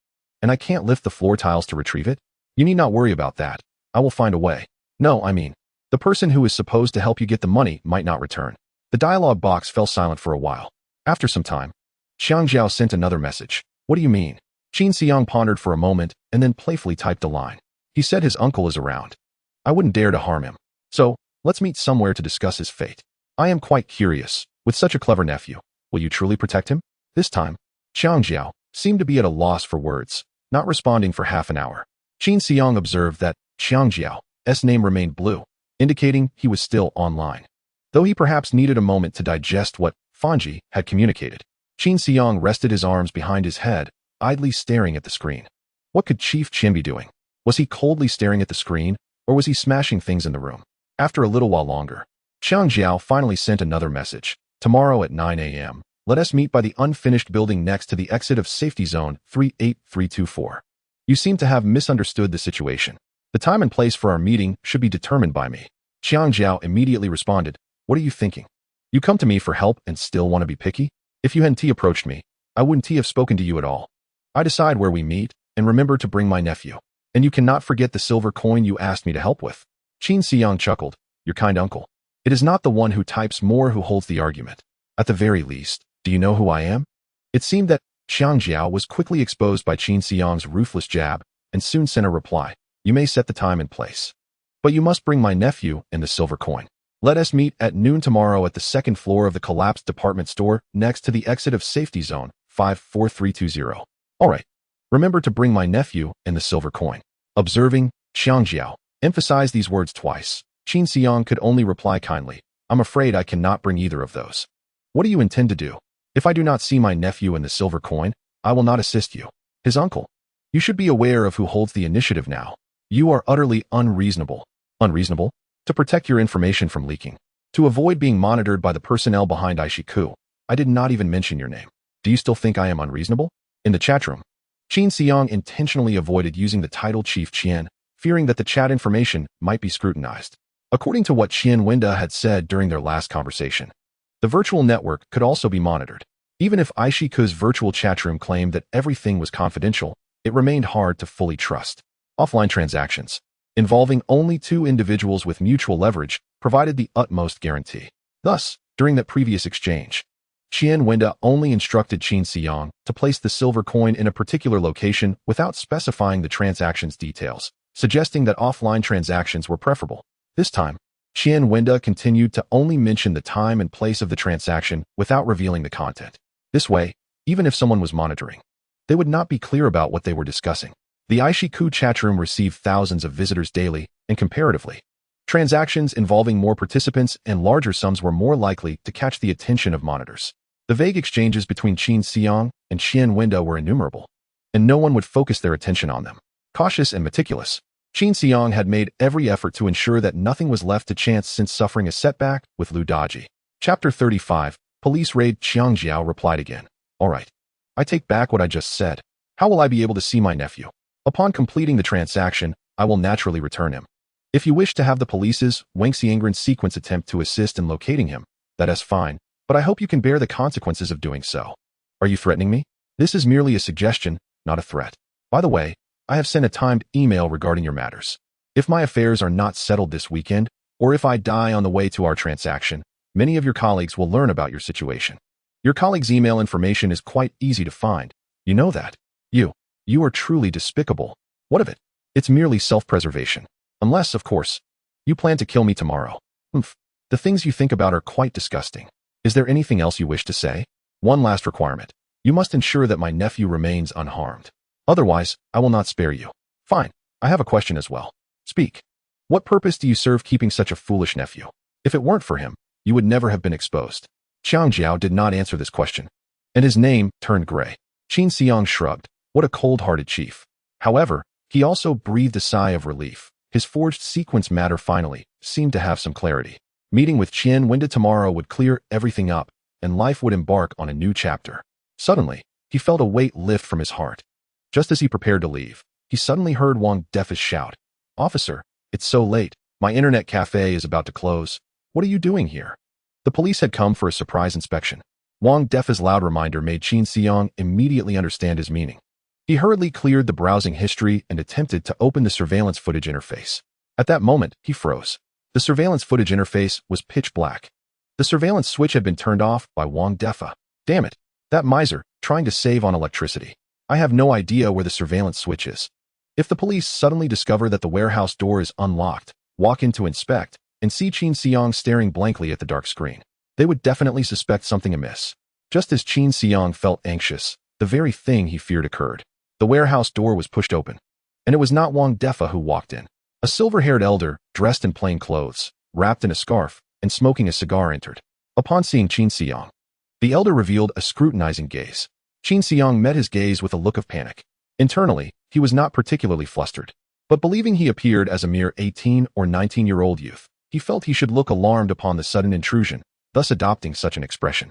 A: And I can't lift the floor tiles to retrieve it? You need not worry about that. I will find a way. No, I mean, the person who is supposed to help you get the money might not return. The dialog box fell silent for a while. After some time, Xiangjiao sent another message. What do you mean? Qin Xiang pondered for a moment and then playfully typed a line. He said his uncle is around. I wouldn't dare to harm him. So, let's meet somewhere to discuss his fate. I am quite curious. With such a clever nephew, will you truly protect him? This time, Xiangjiao seemed to be at a loss for words, not responding for half an hour. Qin Xiang observed that Xiangjiao's name remained blue, indicating he was still online. Though he perhaps needed a moment to digest what Fanji had communicated, Qin Xiang rested his arms behind his head, idly staring at the screen. What could Chief Qin be doing? Was he coldly staring at the screen, or was he smashing things in the room? After a little while longer, Xiangjiao finally sent another message. Tomorrow at 9 a.m., let us meet by the unfinished building next to the exit of safety zone 38324. You seem to have misunderstood the situation. The time and place for our meeting should be determined by me. Xiangjiao immediately responded, what are you thinking? You come to me for help and still want to be picky? If you hadn't approached me, I wouldn't have spoken to you at all. I decide where we meet, and remember to bring my nephew. And you cannot forget the silver coin you asked me to help with. Qin Xiang chuckled, your kind uncle. It is not the one who types more who holds the argument. At the very least, do you know who I am? It seemed that Xiangjiao was quickly exposed by Qin Xiang's ruthless jab, and soon sent a reply. You may set the time and place. But you must bring my nephew and the silver coin. Let us meet at noon tomorrow at the 2nd floor of the collapsed department store next to the exit of safety zone 54320. All right. Remember to bring my nephew and the silver coin. Observing, Xiangjiao emphasized these words twice. Qin Xiang could only reply kindly, I'm afraid I cannot bring either of those. What do you intend to do? If I do not see my nephew and the silver coin, I will not assist you. His uncle. You should be aware of who holds the initiative now. You are utterly unreasonable. Unreasonable? To protect your information from leaking. To avoid being monitored by the personnel behind Aishiku. I did not even mention your name. Do you still think I am unreasonable? In the chat room, Qin Xiang intentionally avoided using the title Chief Qian, fearing that the chat information might be scrutinized. According to what Qian Wenda had said during their last conversation, The virtual network could also be monitored. Even if Aishiku's virtual chatroom claimed that everything was confidential, it remained hard to fully trust. Offline transactions, involving only two individuals with mutual leverage, provided the utmost guarantee. Thus, during that previous exchange, Qian Wenda only instructed Qin Xiang to place the silver coin in a particular location without specifying the transaction's details, suggesting that offline transactions were preferable. This time, Qian Wenda continued to only mention the time and place of the transaction without revealing the content. This way, even if someone was monitoring, they would not be clear about what they were discussing. The Aishiku chatroom received thousands of visitors daily, and comparatively, transactions involving more participants and larger sums were more likely to catch the attention of monitors. The vague exchanges between Qin Xiang and Qian Wenda were innumerable, and no one would focus their attention on them. Cautious and meticulous, Qin Xiang had made every effort to ensure that nothing was left to chance since suffering a setback with Lu Daji. Chapter 35, Police Raid. Qiangjiao replied again. All right. I take back what I just said. How will I be able to see my nephew? Upon completing the transaction, I will naturally return him. If you wish to have the police's Wang Xiangren sequence attempt to assist in locating him, that is fine, but I hope you can bear the consequences of doing so. Are you threatening me? This is merely a suggestion, not a threat. By the way, I have sent a timed email regarding your matters. If my affairs are not settled this weekend, or if I die on the way to our transaction, many of your colleagues will learn about your situation. Your colleagues' email information is quite easy to find. You know that. You are truly despicable. What of it? It's merely self-preservation. Unless, of course, you plan to kill me tomorrow. The things you think about are quite disgusting. Is there anything else you wish to say? One last requirement. You must ensure that my nephew remains unharmed. Otherwise, I will not spare you. Fine. I have a question as well. Speak. What purpose do you serve keeping such a foolish nephew? If it weren't for him, you would never have been exposed. Qiangjiao did not answer this question, and his name turned gray. Qin Xiang shrugged. What a cold-hearted chief. However, he also breathed a sigh of relief. His forged sequence matter finally seemed to have some clarity. Meeting with Qian Wenda tomorrow would clear everything up, and life would embark on a new chapter. Suddenly, he felt a weight lift from his heart. Just as he prepared to leave, he suddenly heard Wang Defa's shout. Officer, it's so late. My internet cafe is about to close. What are you doing here? The police had come for a surprise inspection. Wang Defa's loud reminder made Qin Xiang immediately understand his meaning. He hurriedly cleared the browsing history and attempted to open the surveillance footage interface. At that moment, he froze. The surveillance footage interface was pitch black. The surveillance switch had been turned off by Wang Defa. Damn it, that miser, trying to save on electricity. I have no idea where the surveillance switch is. If the police suddenly discover that the warehouse door is unlocked, walk in to inspect, and see Qin Xiang staring blankly at the dark screen, they would definitely suspect something amiss. Just as Qin Xiang felt anxious, the very thing he feared occurred. The warehouse door was pushed open, and it was not Wang Defa who walked in. A silver-haired elder, dressed in plain clothes, wrapped in a scarf, and smoking a cigar entered. Upon seeing Qin Xiang, the elder revealed a scrutinizing gaze. Qin Xiang met his gaze with a look of panic. Internally, he was not particularly flustered, but believing he appeared as a mere 18 or 19-year-old youth, he felt he should look alarmed upon the sudden intrusion, thus adopting such an expression.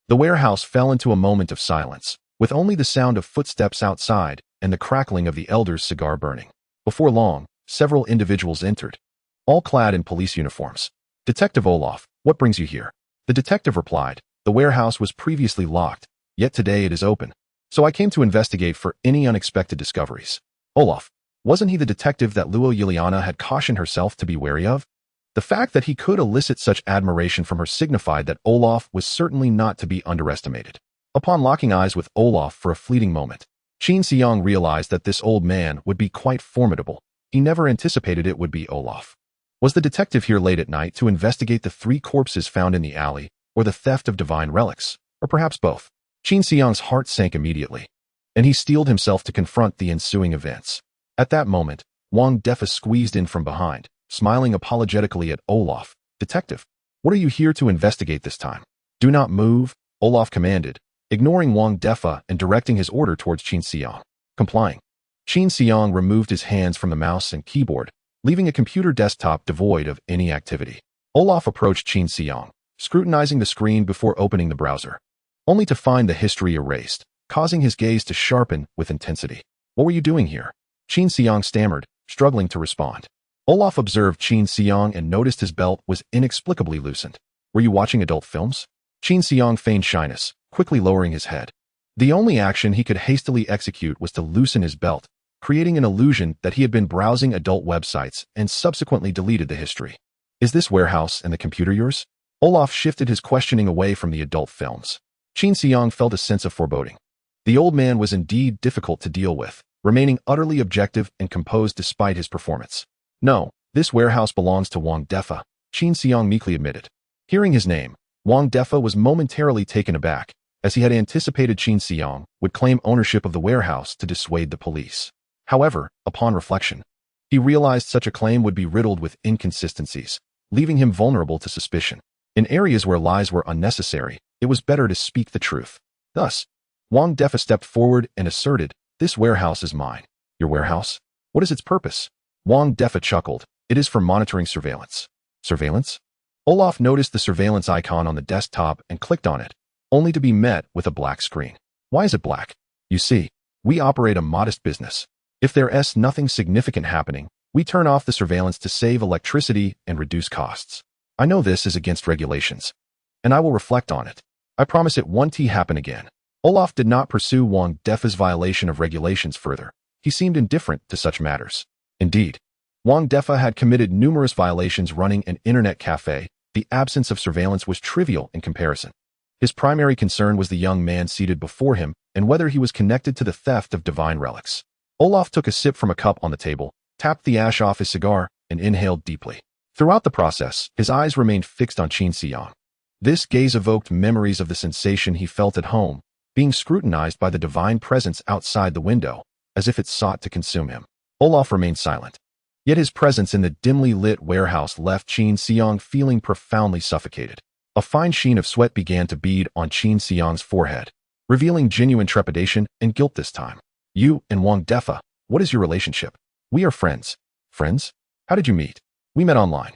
A: The warehouse fell into a moment of silence, with only the sound of footsteps outside and the crackling of the elder's cigar burning. Before long, several individuals entered, all clad in police uniforms. Detective Olaf, what brings you here? The detective replied, the warehouse was previously locked, yet today it is open. So I came to investigate for any unexpected discoveries. Olaf, wasn't he the detective that Luo Yiliana had cautioned herself to be wary of? The fact that he could elicit such admiration from her signified that Olaf was certainly not to be underestimated. Upon locking eyes with Olaf for a fleeting moment, Qin Xiang realized that this old man would be quite formidable. He never anticipated it would be Olaf. Was the detective here late at night to investigate the 3 corpses found in the alley, or the theft of divine relics, or perhaps both? Qin Xiang's heart sank immediately, and he steeled himself to confront the ensuing events. At that moment, Wang Defa squeezed in from behind, smiling apologetically at Olaf. Detective, what are you here to investigate this time? Do not move, Olaf commanded, ignoring Wang Defa and directing his order towards Qin Xiang. Complying, Qin Xiang removed his hands from the mouse and keyboard, leaving a computer desktop devoid of any activity. Olaf approached Qin Xiang, scrutinizing the screen before opening the browser, only to find the history erased, causing his gaze to sharpen with intensity. What were you doing here? Qin Xiang stammered, struggling to respond. Olaf observed Qin Xiang and noticed his belt was inexplicably loosened. Were you watching adult films? Qin Xiang feigned shyness, quickly lowering his head. The only action he could hastily execute was to loosen his belt, creating an illusion that he had been browsing adult websites and subsequently deleted the history. Is this warehouse and the computer yours? Olaf shifted his questioning away from the adult films. Qin Xiang felt a sense of foreboding. The old man was indeed difficult to deal with, remaining utterly objective and composed despite his performance. No, this warehouse belongs to Wang Defa, Qin Xiang meekly admitted. Hearing his name, Wang Defa was momentarily taken aback, as he had anticipated Qin Xiang would claim ownership of the warehouse to dissuade the police. However, upon reflection, he realized such a claim would be riddled with inconsistencies, leaving him vulnerable to suspicion. In areas where lies were unnecessary, it was better to speak the truth. Thus, Wang Defa stepped forward and asserted, "This warehouse is mine." "Your warehouse? What is its purpose?" Wang Defa chuckled. "It is for monitoring surveillance." Surveillance? Olaf noticed the surveillance icon on the desktop and clicked on it, only to be met with a black screen. Why is it black? You see, we operate a modest business. If there's nothing significant happening, we turn off the surveillance to save electricity and reduce costs. I know this is against regulations, and I will reflect on it. I promise it won't happen again. Olaf did not pursue Wang Defa's violation of regulations further. He seemed indifferent to such matters. Indeed, Wang Defa had committed numerous violations running an internet cafe. The absence of surveillance was trivial in comparison. His primary concern was the young man seated before him and whether he was connected to the theft of divine relics. Olaf took a sip from a cup on the table, tapped the ash off his cigar, and inhaled deeply. Throughout the process, his eyes remained fixed on Qin Xiang. This gaze evoked memories of the sensation he felt at home, being scrutinized by the divine presence outside the window, as if it sought to consume him. Olaf remained silent. Yet his presence in the dimly lit warehouse left Qin Xiang feeling profoundly suffocated. A fine sheen of sweat began to bead on Qin Xiang's forehead, revealing genuine trepidation and guilt this time. "You and Wang Defa, what is your relationship?" "We are friends." "Friends? How did you meet?" "We met online."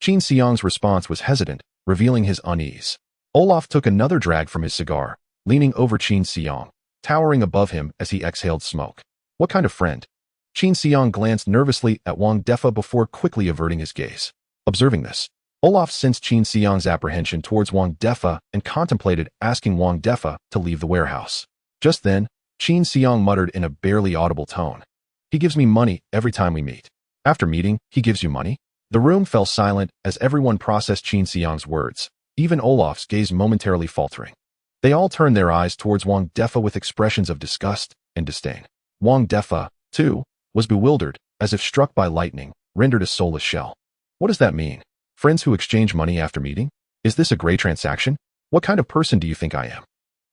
A: Qin Xiang's response was hesitant, revealing his unease. Olaf took another drag from his cigar, leaning over Qin Xiang, towering above him as he exhaled smoke. "What kind of friend?" Qin Xiang glanced nervously at Wang Defa before quickly averting his gaze. Observing this, Olaf sensed Qin Xiang's apprehension towards Wang Defa and contemplated asking Wang Defa to leave the warehouse. Just then, Qin Xiang muttered in a barely audible tone, "He gives me money every time we meet." "After meeting, he gives you money?" The room fell silent as everyone processed Qin Xiang's words, even Olaf's gaze momentarily faltering. They all turned their eyes towards Wang Defa with expressions of disgust and disdain. Wang Defa, too, was bewildered, as if struck by lightning, rendered a soulless shell. "What does that mean? Friends who exchange money after meeting? Is this a gray transaction? What kind of person do you think I am?"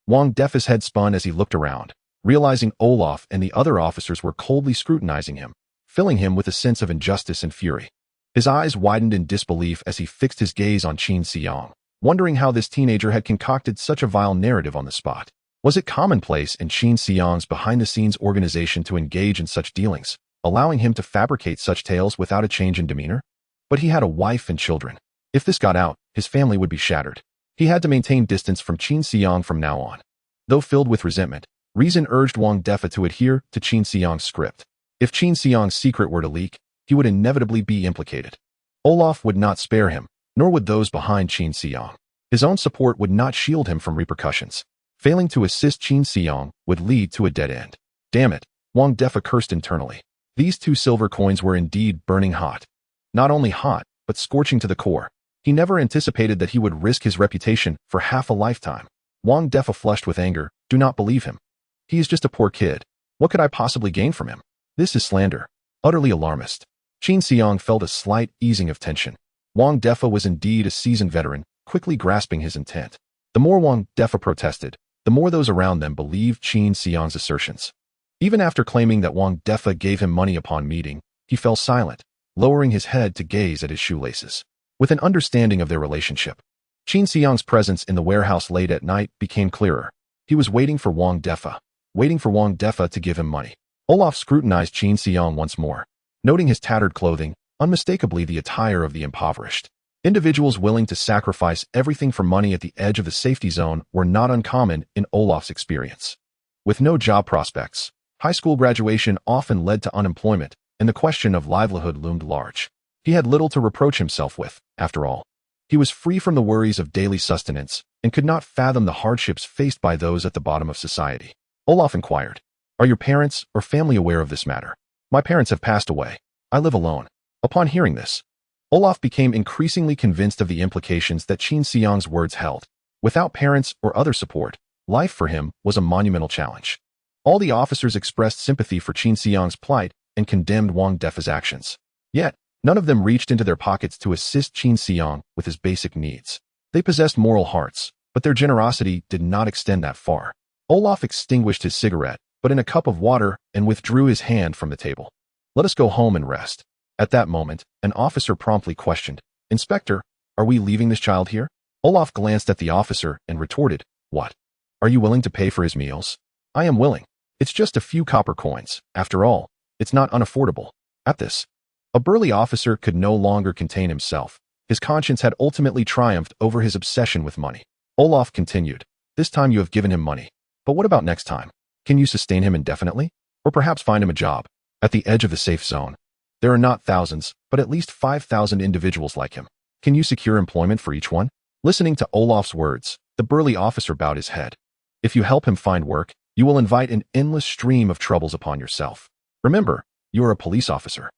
A: Wang Defa's head spun as he looked around, realizing Olaf and the other officers were coldly scrutinizing him, filling him with a sense of injustice and fury. His eyes widened in disbelief as he fixed his gaze on Qin Xiang, wondering how this teenager had concocted such a vile narrative on the spot. Was it commonplace in Qin Xiang's behind-the-scenes organization to engage in such dealings, allowing him to fabricate such tales without a change in demeanor? But he had a wife and children. If this got out, his family would be shattered. He had to maintain distance from Qin Xiang from now on. Though filled with resentment, reason urged Wang Defa to adhere to Qin Xiang's script. If Qin Xiang's secret were to leak, he would inevitably be implicated. Olaf would not spare him, nor would those behind Qin Xiang. His own support would not shield him from repercussions. Failing to assist Qin Xiang would lead to a dead end. Damn it, Wang Defa cursed internally. These 2 silver coins were indeed burning hot. Not only hot, but scorching to the core. He never anticipated that he would risk his reputation for half a lifetime. Wang Defa flushed with anger. "Do not believe him. He is just a poor kid. What could I possibly gain from him? This is slander." Utterly alarmist, Qin Xiang felt a slight easing of tension. Wang Defa was indeed a seasoned veteran, quickly grasping his intent. The more Wang Defa protested, the more those around them believed Qin Xiang's assertions. Even after claiming that Wang Defa gave him money upon meeting, he fell silent, lowering his head to gaze at his shoelaces. With an understanding of their relationship, Qin Xiang's presence in the warehouse late at night became clearer. He was waiting for Wang Defa to give him money. Olaf scrutinized Qin Xiang once more, noting his tattered clothing, unmistakably the attire of the impoverished. Individuals willing to sacrifice everything for money at the edge of the safety zone were not uncommon in Olaf's experience. With no job prospects, high school graduation often led to unemployment, and the question of livelihood loomed large. He had little to reproach himself with, after all. He was free from the worries of daily sustenance and could not fathom the hardships faced by those at the bottom of society. Olaf inquired, "Are your parents or family aware of this matter?" "My parents have passed away. I live alone." Upon hearing this, Olaf became increasingly convinced of the implications that Qin Xiang's words held. Without parents or other support, life for him was a monumental challenge. All the officers expressed sympathy for Qin Xiang's plight and condemned Wang Defa's actions. Yet, none of them reached into their pockets to assist Qin Xiang with his basic needs. They possessed moral hearts, but their generosity did not extend that far. Olaf extinguished his cigarette, but in a cup of water, and withdrew his hand from the table. "Let us go home and rest." At that moment, an officer promptly questioned, "Inspector, are we leaving this child here?" Olaf glanced at the officer and retorted, "What? Are you willing to pay for his meals?" "I am willing. It's just a few copper coins. After all, it's not unaffordable." At this, a burly officer could no longer contain himself. His conscience had ultimately triumphed over his obsession with money. Olaf continued, "This time you have given him money. But what about next time? Can you sustain him indefinitely? Or perhaps find him a job at the edge of the safe zone? There are not thousands, but at least 5,000 individuals like him. Can you secure employment for each one?" Listening to Olaf's words, the burly officer bowed his head. "If you help him find work, you will invite an endless stream of troubles upon yourself. Remember, you are a police officer.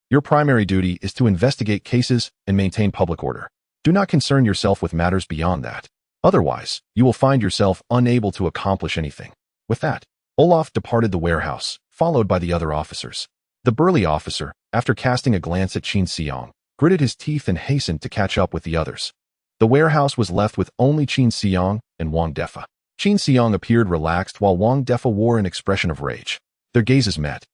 A: Your primary duty is to investigate cases and maintain public order. Do not concern yourself with matters beyond that. Otherwise, you will find yourself unable to accomplish anything." With that, Olaf departed the warehouse, followed by the other officers. The burly officer, after casting a glance at Qin Xiang, gritted his teeth and hastened to catch up with the others. The warehouse was left with only Qin Xiang and Wang Defa. Qin Xiang appeared relaxed while Wang Defa wore an expression of rage. Their gazes met,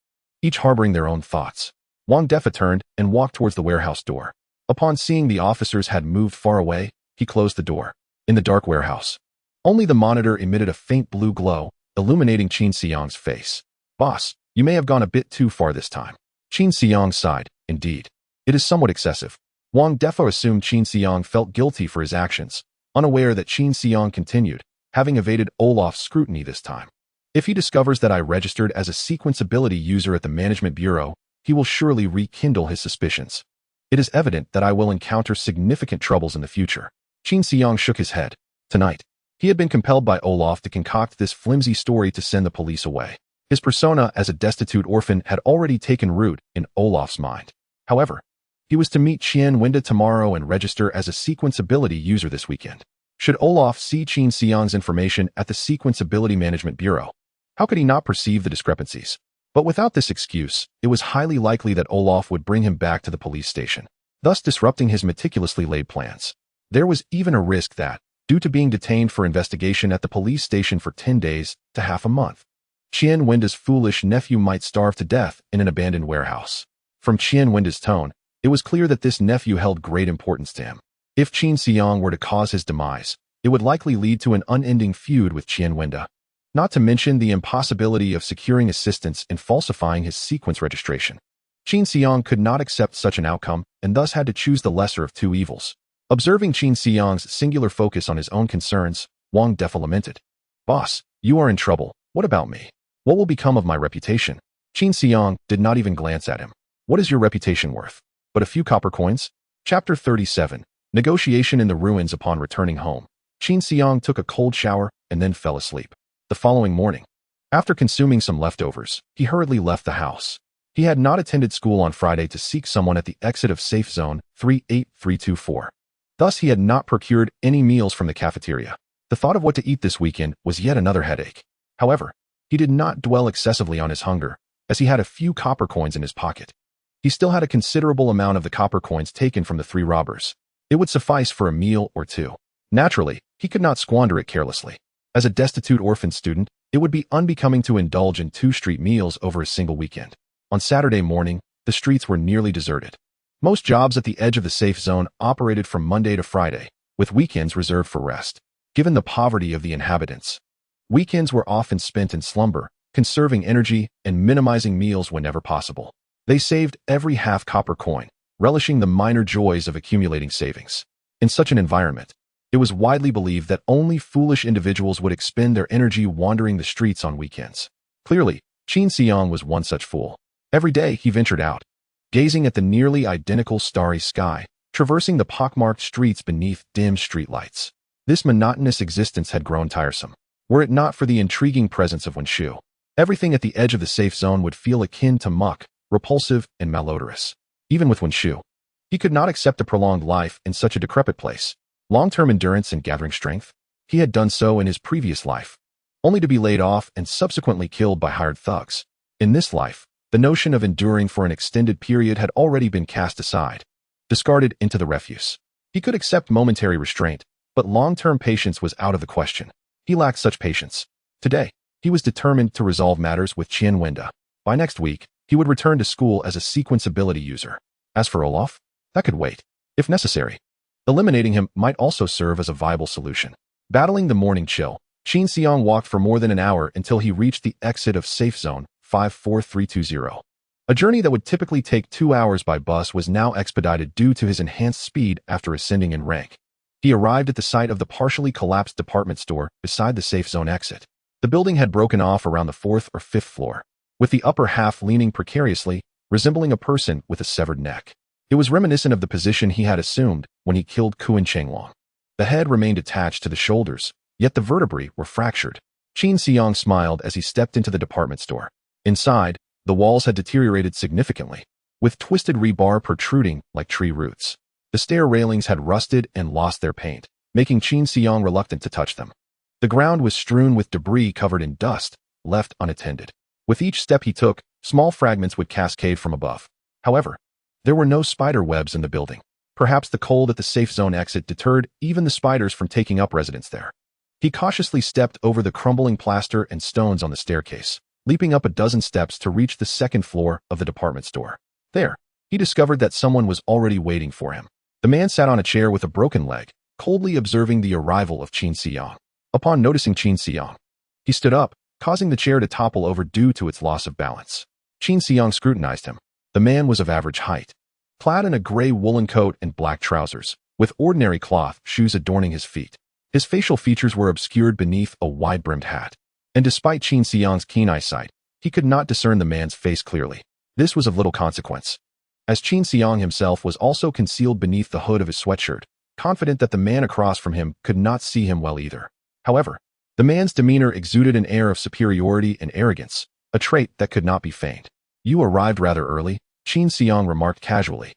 A: each harboring their own thoughts. Wang Defa turned and walked towards the warehouse door. Upon seeing the officers had moved far away, he closed the door. In the dark warehouse, only the monitor emitted a faint blue glow, illuminating Qin Xiang's face. "Boss, you may have gone a bit too far this time." Qin Xiang sighed, "Indeed. It is somewhat excessive." Wang Defa assumed Qin Xiang felt guilty for his actions, unaware that Qin Xiang continued, having evaded Olaf's scrutiny this time. "If he discovers that I registered as a sequence ability user at the Management Bureau, he will surely rekindle his suspicions. It is evident that I will encounter significant troubles in the future." Qin Xiang shook his head. Tonight, he had been compelled by Olaf to concoct this flimsy story to send the police away. His persona as a destitute orphan had already taken root in Olaf's mind. However, he was to meet Qian Wenda tomorrow and register as a sequence ability user this weekend. Should Olaf see Qin Xiang's information at the Sequence Ability Management Bureau? How could he not perceive the discrepancies? But without this excuse, it was highly likely that Olaf would bring him back to the police station, thus disrupting his meticulously laid plans. There was even a risk that, due to being detained for investigation at the police station for 10 days to half a month, Qian Wenda's foolish nephew might starve to death in an abandoned warehouse. From Qian Wenda's tone, it was clear that this nephew held great importance to him. If Qin Xiang were to cause his demise, it would likely lead to an unending feud with Qian Wenda, not to mention the impossibility of securing assistance in falsifying his sequence registration. Qin Xiang could not accept such an outcome and thus had to choose the lesser of two evils. Observing Qin Xiang's singular focus on his own concerns, Wang Defa lamented, "Boss, you are in trouble. What about me? What will become of my reputation?" Qin Xiang did not even glance at him. "What is your reputation worth? But a few copper coins?" Chapter 37. Negotiation in the ruins. Upon returning home, Qin Xiang took a cold shower and then fell asleep. The following morning, after consuming some leftovers, he hurriedly left the house. He had not attended school on Friday to seek someone at the exit of Safe Zone 38324. Thus, he had not procured any meals from the cafeteria. The thought of what to eat this weekend was yet another headache. However, he did not dwell excessively on his hunger, as he had a few copper coins in his pocket. He still had a considerable amount of the copper coins taken from the 3 robbers. It would suffice for a meal or 2. Naturally, he could not squander it carelessly. As a destitute orphan student, it would be unbecoming to indulge in 2 street meals over a single weekend. On Saturday morning, the streets were nearly deserted. Most jobs at the edge of the safe zone operated from Monday to Friday, with weekends reserved for rest. Given the poverty of the inhabitants, weekends were often spent in slumber, conserving energy and minimizing meals whenever possible. They saved every half copper coin, relishing the minor joys of accumulating savings. In such an environment, it was widely believed that only foolish individuals would expend their energy wandering the streets on weekends. Clearly, Qin Xiang was one such fool. Every day he ventured out, gazing at the nearly identical starry sky, traversing the pockmarked streets beneath dim streetlights. This monotonous existence had grown tiresome. Were it not for the intriguing presence of Wenshu, everything at the edge of the safe zone would feel akin to muck, repulsive, and malodorous. Even with Wenshu, he could not accept a prolonged life in such a decrepit place. Long-term endurance and gathering strength? He had done so in his previous life, only to be laid off and subsequently killed by hired thugs. In this life, the notion of enduring for an extended period had already been cast aside, discarded into the refuse. He could accept momentary restraint, but long-term patience was out of the question. He lacked such patience. Today, he was determined to resolve matters with Qian Wenda. By next week, he would return to school as a sequence ability user. As for Olaf, that could wait, if necessary. Eliminating him might also serve as a viable solution. Battling the morning chill, Qin Xiang walked for more than an hour until he reached the exit of Safe Zone 54320. A journey that would typically take 2 hours by bus was now expedited due to his enhanced speed after ascending in rank. He arrived at the site of the partially collapsed department store beside the Safe Zone exit. The building had broken off around the 4th or 5th floor, with the upper half leaning precariously, resembling a person with a severed neck. It was reminiscent of the position he had assumed when he killed Kuan Chenglong. The head remained attached to the shoulders, yet the vertebrae were fractured. Qin Xiang smiled as he stepped into the department store. Inside, the walls had deteriorated significantly, with twisted rebar protruding like tree roots. The stair railings had rusted and lost their paint, making Qin Xiang reluctant to touch them. The ground was strewn with debris covered in dust, left unattended. With each step he took, small fragments would cascade from above. However, there were no spider webs in the building. Perhaps the cold at the safe zone exit deterred even the spiders from taking up residence there. He cautiously stepped over the crumbling plaster and stones on the staircase, leaping up a dozen steps to reach the 2nd floor of the department store. There, he discovered that someone was already waiting for him. The man sat on a chair with a broken leg, coldly observing the arrival of Qin Xiang. Upon noticing Qin Xiang, he stood up, causing the chair to topple over due to its loss of balance. Qin Xiang scrutinized him. The man was of average height, clad in a gray woolen coat and black trousers, with ordinary cloth shoes adorning his feet. His facial features were obscured beneath a wide-brimmed hat, and despite Qin Xiang's keen eyesight, he could not discern the man's face clearly. This was of little consequence, as Qin Xiang himself was also concealed beneath the hood of his sweatshirt, confident that the man across from him could not see him well either. However, the man's demeanor exuded an air of superiority and arrogance, a trait that could not be feigned. "You arrived rather early," Qin Xiang remarked casually,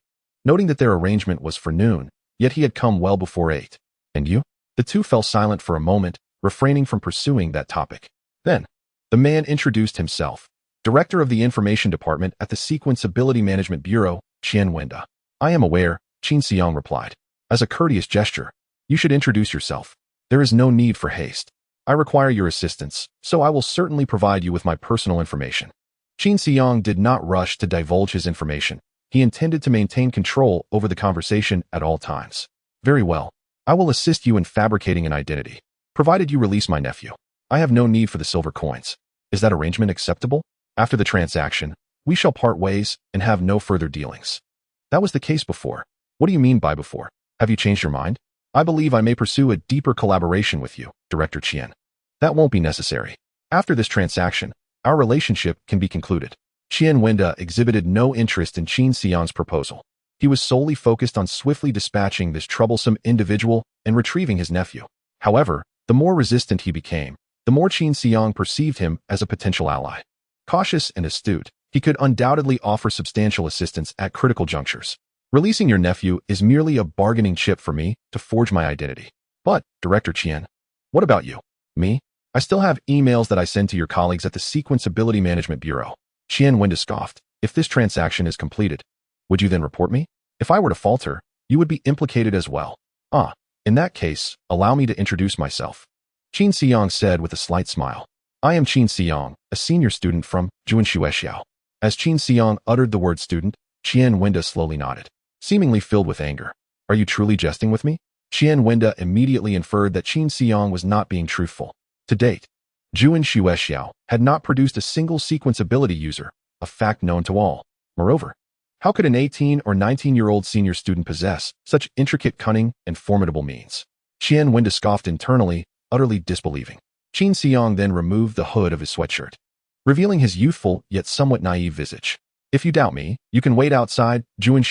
A: noting that their arrangement was for noon, yet he had come well before 8. "And you?" The two fell silent for a moment, refraining from pursuing that topic. Then, the man introduced himself. Director of the Information Department at the Sequence Ability Management Bureau, Qian Wenda. "I am aware," Qin Xiang replied. "As a courteous gesture, you should introduce yourself. There is no need for haste. I require your assistance, so I will certainly provide you with my personal information." Qin Xiang did not rush to divulge his information. He intended to maintain control over the conversation at all times. "Very well. I will assist you in fabricating an identity, provided you release my nephew. I have no need for the silver coins. Is that arrangement acceptable? After the transaction, we shall part ways and have no further dealings." "That was the case before." "What do you mean by before? Have you changed your mind?" "I believe I may pursue a deeper collaboration with you, Director Qian." "That won't be necessary. After this transaction, our relationship can be concluded." Qian Wenda exhibited no interest in Qin Xiang's proposal. He was solely focused on swiftly dispatching this troublesome individual and retrieving his nephew. However, the more resistant he became, the more Qin Xiang perceived him as a potential ally. Cautious and astute, he could undoubtedly offer substantial assistance at critical junctures. "Releasing your nephew is merely a bargaining chip for me to forge my identity." "But, Director Qian, what about you?" "Me? I still have emails that I send to your colleagues at the Sequence Ability Management Bureau." Qian Wenda scoffed. "If this transaction is completed, would you then report me? If I were to falter, you would be implicated as well." "Ah, in that case, allow me to introduce myself," Qin Xiang said with a slight smile. "I am Qin Xiang, a senior student from Juanshuexiao." As Qin Xiang uttered the word student, Qian Wenda slowly nodded, seemingly filled with anger. "Are you truly jesting with me?" Qian Wenda immediately inferred that Qin Xiang was not being truthful. To date, Juanshuexiao had not produced a single sequence ability user, a fact known to all. Moreover, how could an 18 or 19-year-old senior student possess such intricate cunning and formidable means? Qian Wenda scoffed internally, utterly disbelieving. Qin Xiang then removed the hood of his sweatshirt, revealing his youthful yet somewhat naive visage. If you doubt me, you can wait outside Juan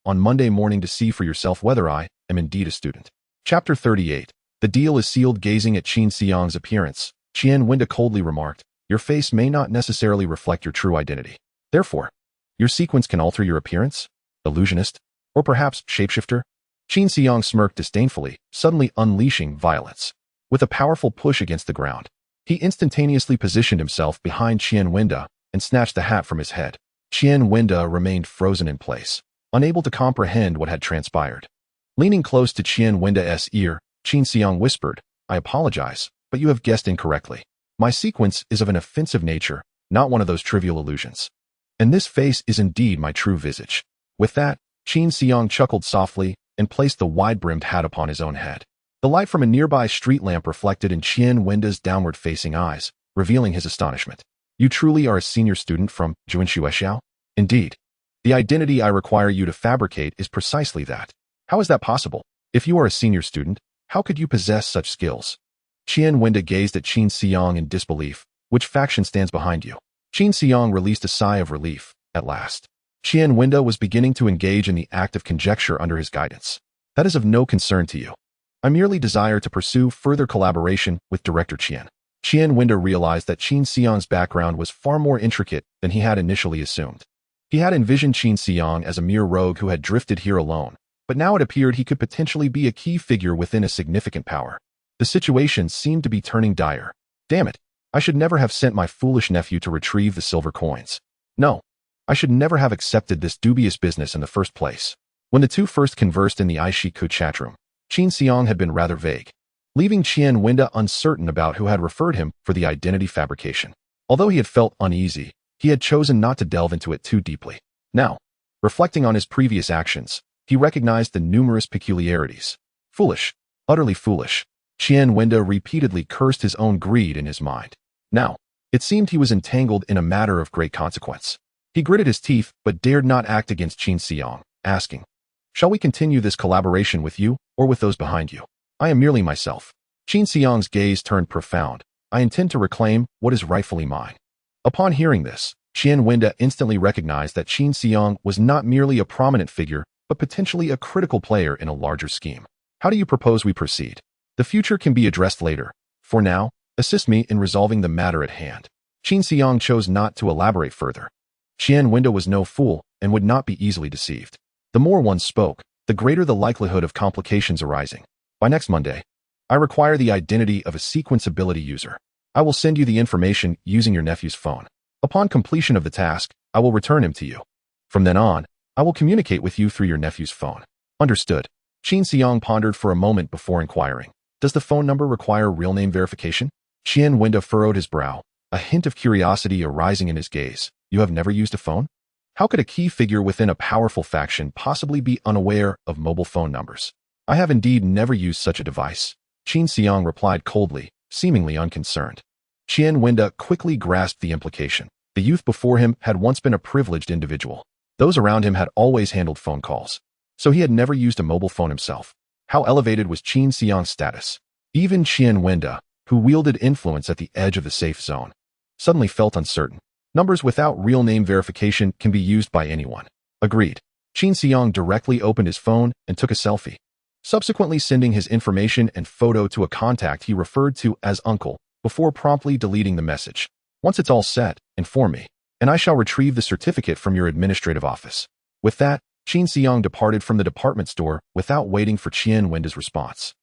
A: on Monday morning to see for yourself whether I am indeed a student. Chapter 38. The deal is sealed. Gazing at Qin Xiang's appearance, Qian Winda coldly remarked, "Your face may not necessarily reflect your true identity. Therefore, your sequence can alter your appearance? Illusionist? Or perhaps shapeshifter?" Qin Xiang smirked disdainfully, suddenly unleashing violence. With a powerful push against the ground, he instantaneously positioned himself behind Qian Winda and snatched the hat from his head. Qian Winda remained frozen in place, unable to comprehend what had transpired. Leaning close to Qian Winda's ear, Qin Xiang whispered, "I apologize, but you have guessed incorrectly. My sequence is of an offensive nature, not one of those trivial illusions. And this face is indeed my true visage." With that, Qin Xiang chuckled softly and placed the wide-brimmed hat upon his own head. The light from a nearby street lamp reflected in Qian Winda's downward-facing eyes, revealing his astonishment. "You truly are a senior student from Juan? Indeed. The identity I require you to fabricate is precisely that. How is that possible? If you are a senior student, how could you possess such skills?" Qian Winda gazed at Qin Xiang in disbelief. "Which faction stands behind you?" Qin Xiang released a sigh of relief, at last. Qian Winda was beginning to engage in the act of conjecture under his guidance. "That is of no concern to you. I merely desire to pursue further collaboration with Director Qian." Qian Winda realized that Qin Xiang's background was far more intricate than he had initially assumed. He had envisioned Qin Xiang as a mere rogue who had drifted here alone, but now it appeared he could potentially be a key figure within a significant power. The situation seemed to be turning dire. Damn it, I should never have sent my foolish nephew to retrieve the silver coins. No, I should never have accepted this dubious business in the first place. When the two first conversed in the Aishiku chatroom, Qin Xiang had been rather vague, leaving Qian Winda uncertain about who had referred him for the identity fabrication. Although he had felt uneasy, he had chosen not to delve into it too deeply. Now, reflecting on his previous actions, he recognized the numerous peculiarities. Foolish, utterly foolish. Qian Winda repeatedly cursed his own greed in his mind. Now, it seemed he was entangled in a matter of great consequence. He gritted his teeth but dared not act against Qin Xiang, asking, "Shall we continue this collaboration with you or with those behind you? I am merely myself." Qin Xiang's gaze turned profound. "I intend to reclaim what is rightfully mine." Upon hearing this, Qian Winda instantly recognized that Qin Xiang was not merely a prominent figure, but potentially a critical player in a larger scheme. "How do you propose we proceed? The future can be addressed later. For now, assist me in resolving the matter at hand." Qin Xiang chose not to elaborate further. Qian Winda was no fool and would not be easily deceived. The more one spoke, the greater the likelihood of complications arising. "By next Monday, I require the identity of a sequence ability user. I will send you the information using your nephew's phone. Upon completion of the task, I will return him to you. From then on, I will communicate with you through your nephew's phone." "Understood." Qin Xiang pondered for a moment before inquiring, "Does the phone number require real name verification?" Qian Winda furrowed his brow, a hint of curiosity arising in his gaze. "You have never used a phone? How could a key figure within a powerful faction possibly be unaware of mobile phone numbers?" "I have indeed never used such a device," Qin Xiang replied coldly, seemingly unconcerned. Qian Winda quickly grasped the implication. The youth before him had once been a privileged individual. Those around him had always handled phone calls, so he had never used a mobile phone himself. How elevated was Qin Xiang's status? Even Qian Winda, who wielded influence at the edge of the safe zone, suddenly felt uncertain. Numbers without real name verification can be used by anyone. Agreed. Qin Xiang directly opened his phone and took a selfie, subsequently sending his information and photo to a contact he referred to as Uncle, before promptly deleting the message. "Once it's all set, inform me, and I shall retrieve the certificate from your administrative office." With that, Qin Xiang departed from the department store without waiting for Qian Winda's response.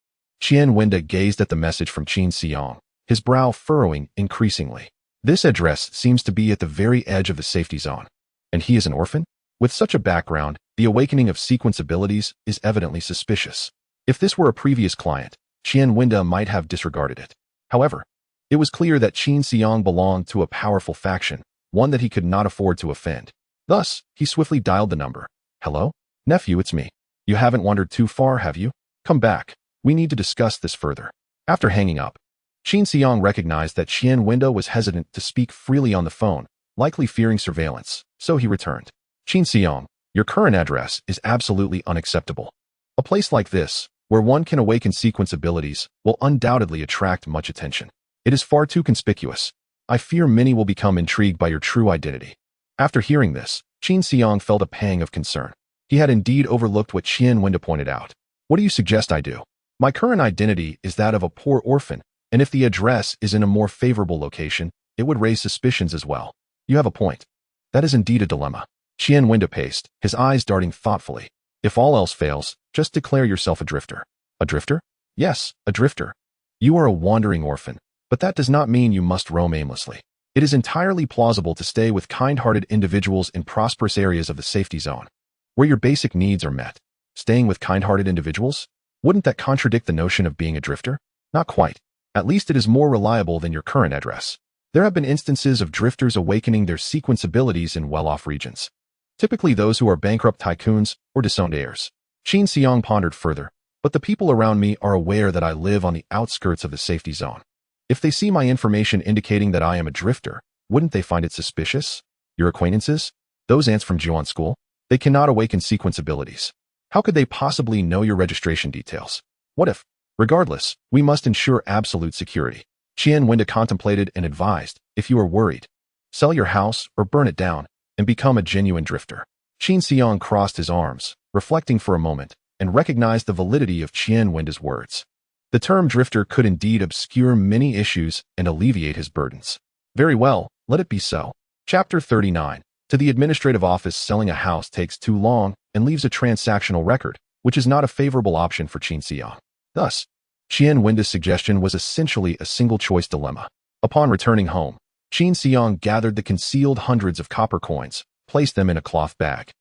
A: Qian Winda gazed at the message from Qin Xiang, his brow furrowing increasingly. This address seems to be at the very edge of the safety zone. And he is an orphan? With such a background, the awakening of sequence abilities is evidently suspicious. If this were a previous client, Qian Winda might have disregarded it. However, it was clear that Qin Xiang belonged to a powerful faction, one that he could not afford to offend. Thus, he swiftly dialed the number. "Hello? Nephew, it's me. You haven't wandered too far, have you? Come back. We need to discuss this further." After hanging up, Qin Xiang recognized that Qian Winda was hesitant to speak freely on the phone, likely fearing surveillance, so he returned. "Qin Xiang, your current address is absolutely unacceptable. A place like this, where one can awaken sequence abilities, will undoubtedly attract much attention. It is far too conspicuous. I fear many will become intrigued by your true identity." After hearing this, Qin Xiang felt a pang of concern. He had indeed overlooked what Qian Wenda pointed out. What do you suggest I do? My current identity is that of a poor orphan, and if the address is in a more favorable location, it would raise suspicions as well. You have a point. That is indeed a dilemma. Qian Wenda paced, his eyes darting thoughtfully. If all else fails, just declare yourself a drifter. A drifter? Yes, a drifter. You are a wandering orphan, but that does not mean you must roam aimlessly. It is entirely plausible to stay with kind-hearted individuals in prosperous areas of the safety zone, where your basic needs are met. Staying with kind-hearted individuals? Wouldn't that contradict the notion of being a drifter? Not quite. At least it is more reliable than your current address. There have been instances of drifters awakening their sequence abilities in well-off regions. Typically those who are bankrupt tycoons or disowned heirs. Qin Xiang pondered further, but the people around me are aware that I live on the outskirts of the safety zone. If they see my information indicating that I am a drifter, wouldn't they find it suspicious? Your acquaintances? Those ants from Juan School? They cannot awaken sequence abilities. How could they possibly know your registration details? What if? Regardless, we must ensure absolute security. Qian Wenda contemplated and advised, if you are worried, sell your house or burn it down and become a genuine drifter. Qin Xiang crossed his arms, reflecting for a moment, and recognized the validity of Qian Wenda's words. The term drifter could indeed obscure many issues and alleviate his burdens. Very well, let it be so. Chapter 39. To the administrative office, selling a house takes too long and leaves a transactional record, which is not a favorable option for Qin Xiang. Thus, Qian Wenda's suggestion was essentially a single-choice dilemma. Upon returning home, Qin Xiang gathered the concealed hundreds of copper coins, placed them in a cloth bag,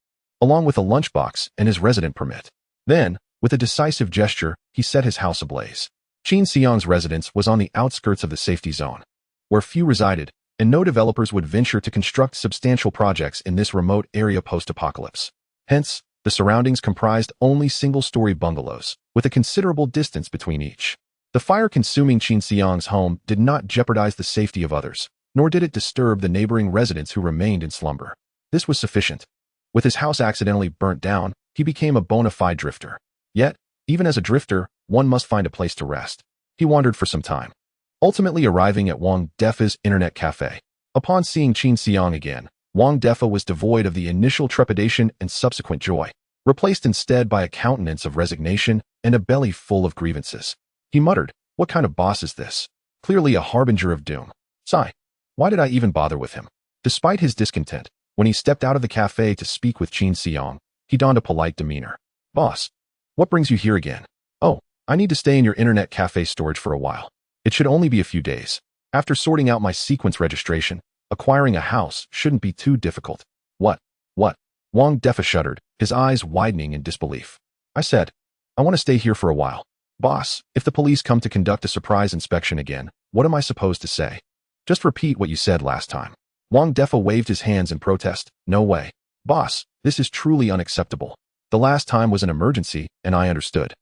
A: along with a lunchbox and his resident permit. Then, with a decisive gesture, he set his house ablaze. Qin Xiang's residence was on the outskirts of the safety zone, where few resided, and no developers would venture to construct substantial projects in this remote area post-apocalypse. Hence, the surroundings comprised only single-story bungalows, with a considerable distance between each. The fire consuming Qin Xiang's home did not jeopardize the safety of others, nor did it disturb the neighboring residents who remained in slumber. This was sufficient. With his house accidentally burnt down, he became a bona fide drifter. Yet, even as a drifter, one must find a place to rest. He wandered for some time, ultimately arriving at Wang Defa's internet cafe. Upon seeing Qin Xiang again, Wang Defa was devoid of the initial trepidation and subsequent joy, replaced instead by a countenance of resignation and a belly full of grievances. He muttered, "What kind of boss is this? Clearly a harbinger of doom. Sigh. Why did I even bother with him?" Despite his discontent, when he stepped out of the cafe to speak with Qin Xiang, he donned a polite demeanor. "Boss, what brings you here again?" "Oh, I need to stay in your internet cafe storage for a while. It should only be a few days. After sorting out my sequence registration, acquiring a house shouldn't be too difficult." What? Wang Defa shuddered, his eyes widening in disbelief. "I said, I want to stay here for a while. Boss, if the police come to conduct a surprise inspection again, what am I supposed to say? Just repeat what you said last time." Wang Defa waved his hands in protest. "No way. Boss, this is truly unacceptable. The last time was an emergency, and I understood.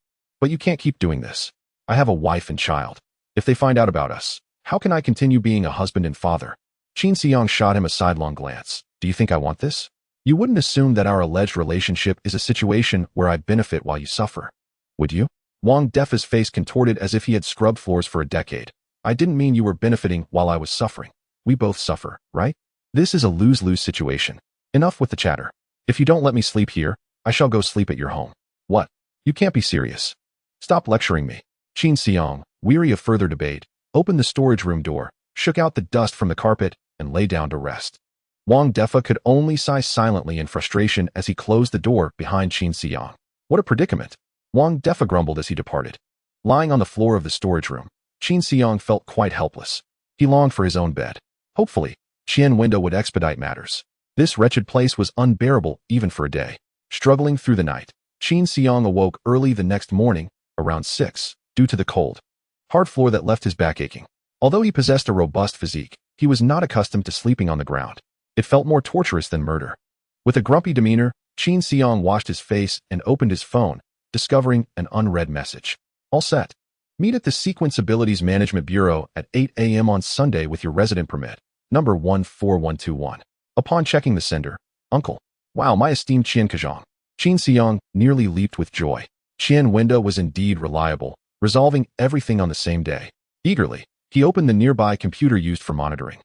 A: But you can't keep doing this. I have a wife and child. If they find out about us, how can I continue being a husband and father?" Qin Xiang shot him a sidelong glance. "Do you think I want this? You wouldn't assume that our alleged relationship is a situation where I benefit while you suffer, would you?" Wang Defa's face contorted as if he had scrubbed floors for a decade. "I didn't mean you were benefiting while I was suffering. We both suffer, right? This is a lose-lose situation. Enough with the chatter. If you don't let me sleep here, I shall go sleep at your home." "What? You can't be serious. Stop lecturing me." Qin Xiang, weary of further debate, opened the storage room door, shook out the dust from the carpet, and lay down to rest. Wang Defa could only sigh silently in frustration as he closed the door behind Qin Xiang. What a predicament! Wang Defa grumbled as he departed. Lying on the floor of the storage room, Qin Xiang felt quite helpless. He longed for his own bed. Hopefully, Qian Wenda would expedite matters. This wretched place was unbearable even for a day. Struggling through the night, Qin Xiang awoke early the next morning, around 6, due to the cold, hard floor that left his back aching. Although he possessed a robust physique, he was not accustomed to sleeping on the ground. It felt more torturous than murder. With a grumpy demeanor, Qin Xiang washed his face and opened his phone, discovering an unread message. "All set. Meet at the Sequence Abilities Management Bureau at 8 a.m. on Sunday with your resident permit, number 14121. Upon checking the sender, "Uncle. Wow, my esteemed Qian Kazhang." Qin Xiang nearly leaped with joy. Qian Wenda was indeed reliable, resolving everything on the same day. Eagerly, he opened the nearby computer used for monitoring.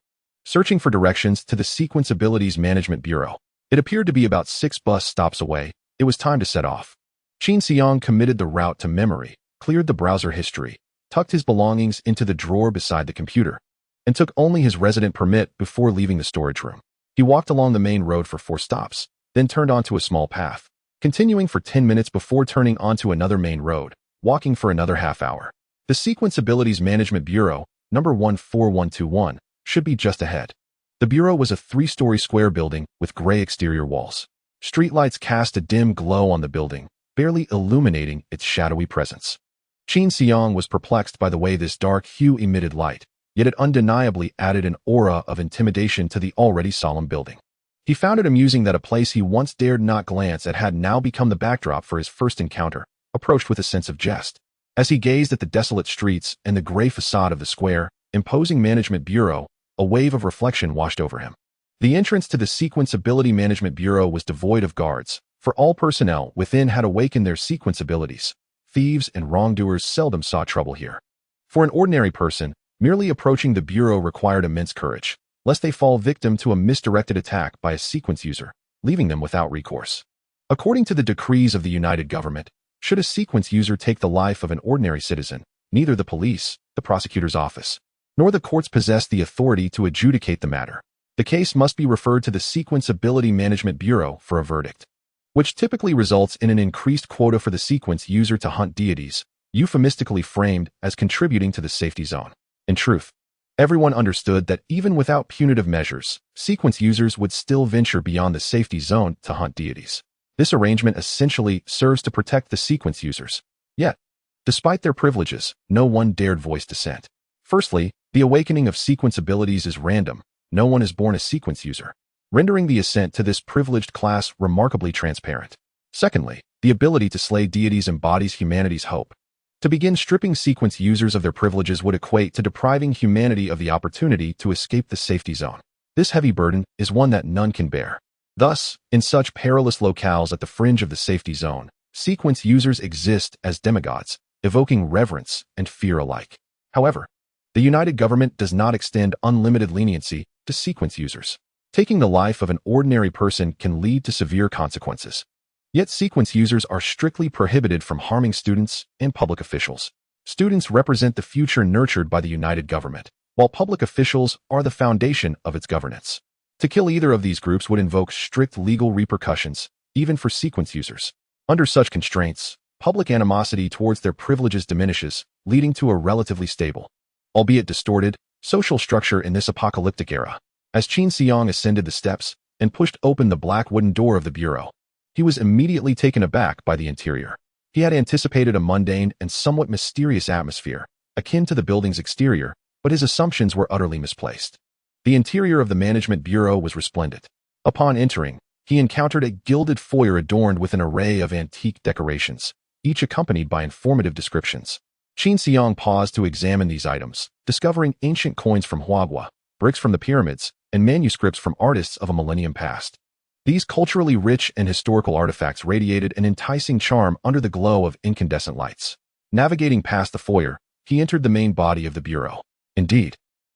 A: searching for directions to the Sequence Abilities Management Bureau. It appeared to be about 6 bus stops away. It was time to set off. Qin Xiang committed the route to memory, cleared the browser history, tucked his belongings into the drawer beside the computer, and took only his resident permit before leaving the storage room. He walked along the main road for 4 stops, then turned onto a small path, continuing for 10 minutes before turning onto another main road, walking for another half hour. The Sequence Abilities Management Bureau, number 14121, should be just ahead. The bureau was a 3-story square building with gray exterior walls. Streetlights cast a dim glow on the building, barely illuminating its shadowy presence. Qin Xiang was perplexed by the way this dark hue emitted light, yet it undeniably added an aura of intimidation to the already solemn building. He found it amusing that a place he once dared not glance at had now become the backdrop for his first encounter, approached with a sense of jest. As he gazed at the desolate streets and the gray facade of the square, imposing management bureau, a wave of reflection washed over him. The entrance to the Sequence Ability Management Bureau was devoid of guards, for all personnel within had awakened their sequence abilities. Thieves and wrongdoers seldom saw trouble here. For an ordinary person, merely approaching the bureau required immense courage, lest they fall victim to a misdirected attack by a sequence user, leaving them without recourse. According to the decrees of the United Government, should a sequence user take the life of an ordinary citizen, neither the police, the prosecutor's office, nor the courts possess the authority to adjudicate the matter. The case must be referred to the Sequence Ability Management Bureau for a verdict, which typically results in an increased quota for the sequence user to hunt deities, euphemistically framed as contributing to the safety zone. In truth, everyone understood that even without punitive measures, sequence users would still venture beyond the safety zone to hunt deities. This arrangement essentially serves to protect the sequence users. Yet, despite their privileges, no one dared voice dissent. Firstly, the awakening of sequence abilities is random. No one is born a sequence user, rendering the ascent to this privileged class remarkably transparent. Secondly, the ability to slay deities embodies humanity's hope. To begin stripping sequence users of their privileges would equate to depriving humanity of the opportunity to escape the safety zone. This heavy burden is one that none can bear. Thus, in such perilous locales at the fringe of the safety zone, sequence users exist as demigods, evoking reverence and fear alike. However, the United Government does not extend unlimited leniency to sequence users. Taking the life of an ordinary person can lead to severe consequences. Yet sequence users are strictly prohibited from harming students and public officials. Students represent the future nurtured by the United Government, while public officials are the foundation of its governance. To kill either of these groups would invoke strict legal repercussions, even for sequence users. Under such constraints, public animosity towards their privileges diminishes, leading to a relatively stable, albeit distorted, social structure in this apocalyptic era. As Qin Xiang ascended the steps and pushed open the black wooden door of the bureau, he was immediately taken aback by the interior. He had anticipated a mundane and somewhat mysterious atmosphere, akin to the building's exterior, but his assumptions were utterly misplaced. The interior of the Management Bureau was resplendent. Upon entering, he encountered a gilded foyer adorned with an array of antique decorations, each accompanied by informative descriptions. Qin Xiang paused to examine these items, discovering ancient coins from Huagua, bricks from the pyramids, and manuscripts from artists of a millennium past. These culturally rich and historical artifacts radiated an enticing charm under the glow of incandescent lights. Navigating past the foyer, he entered the main body of the bureau. Indeed,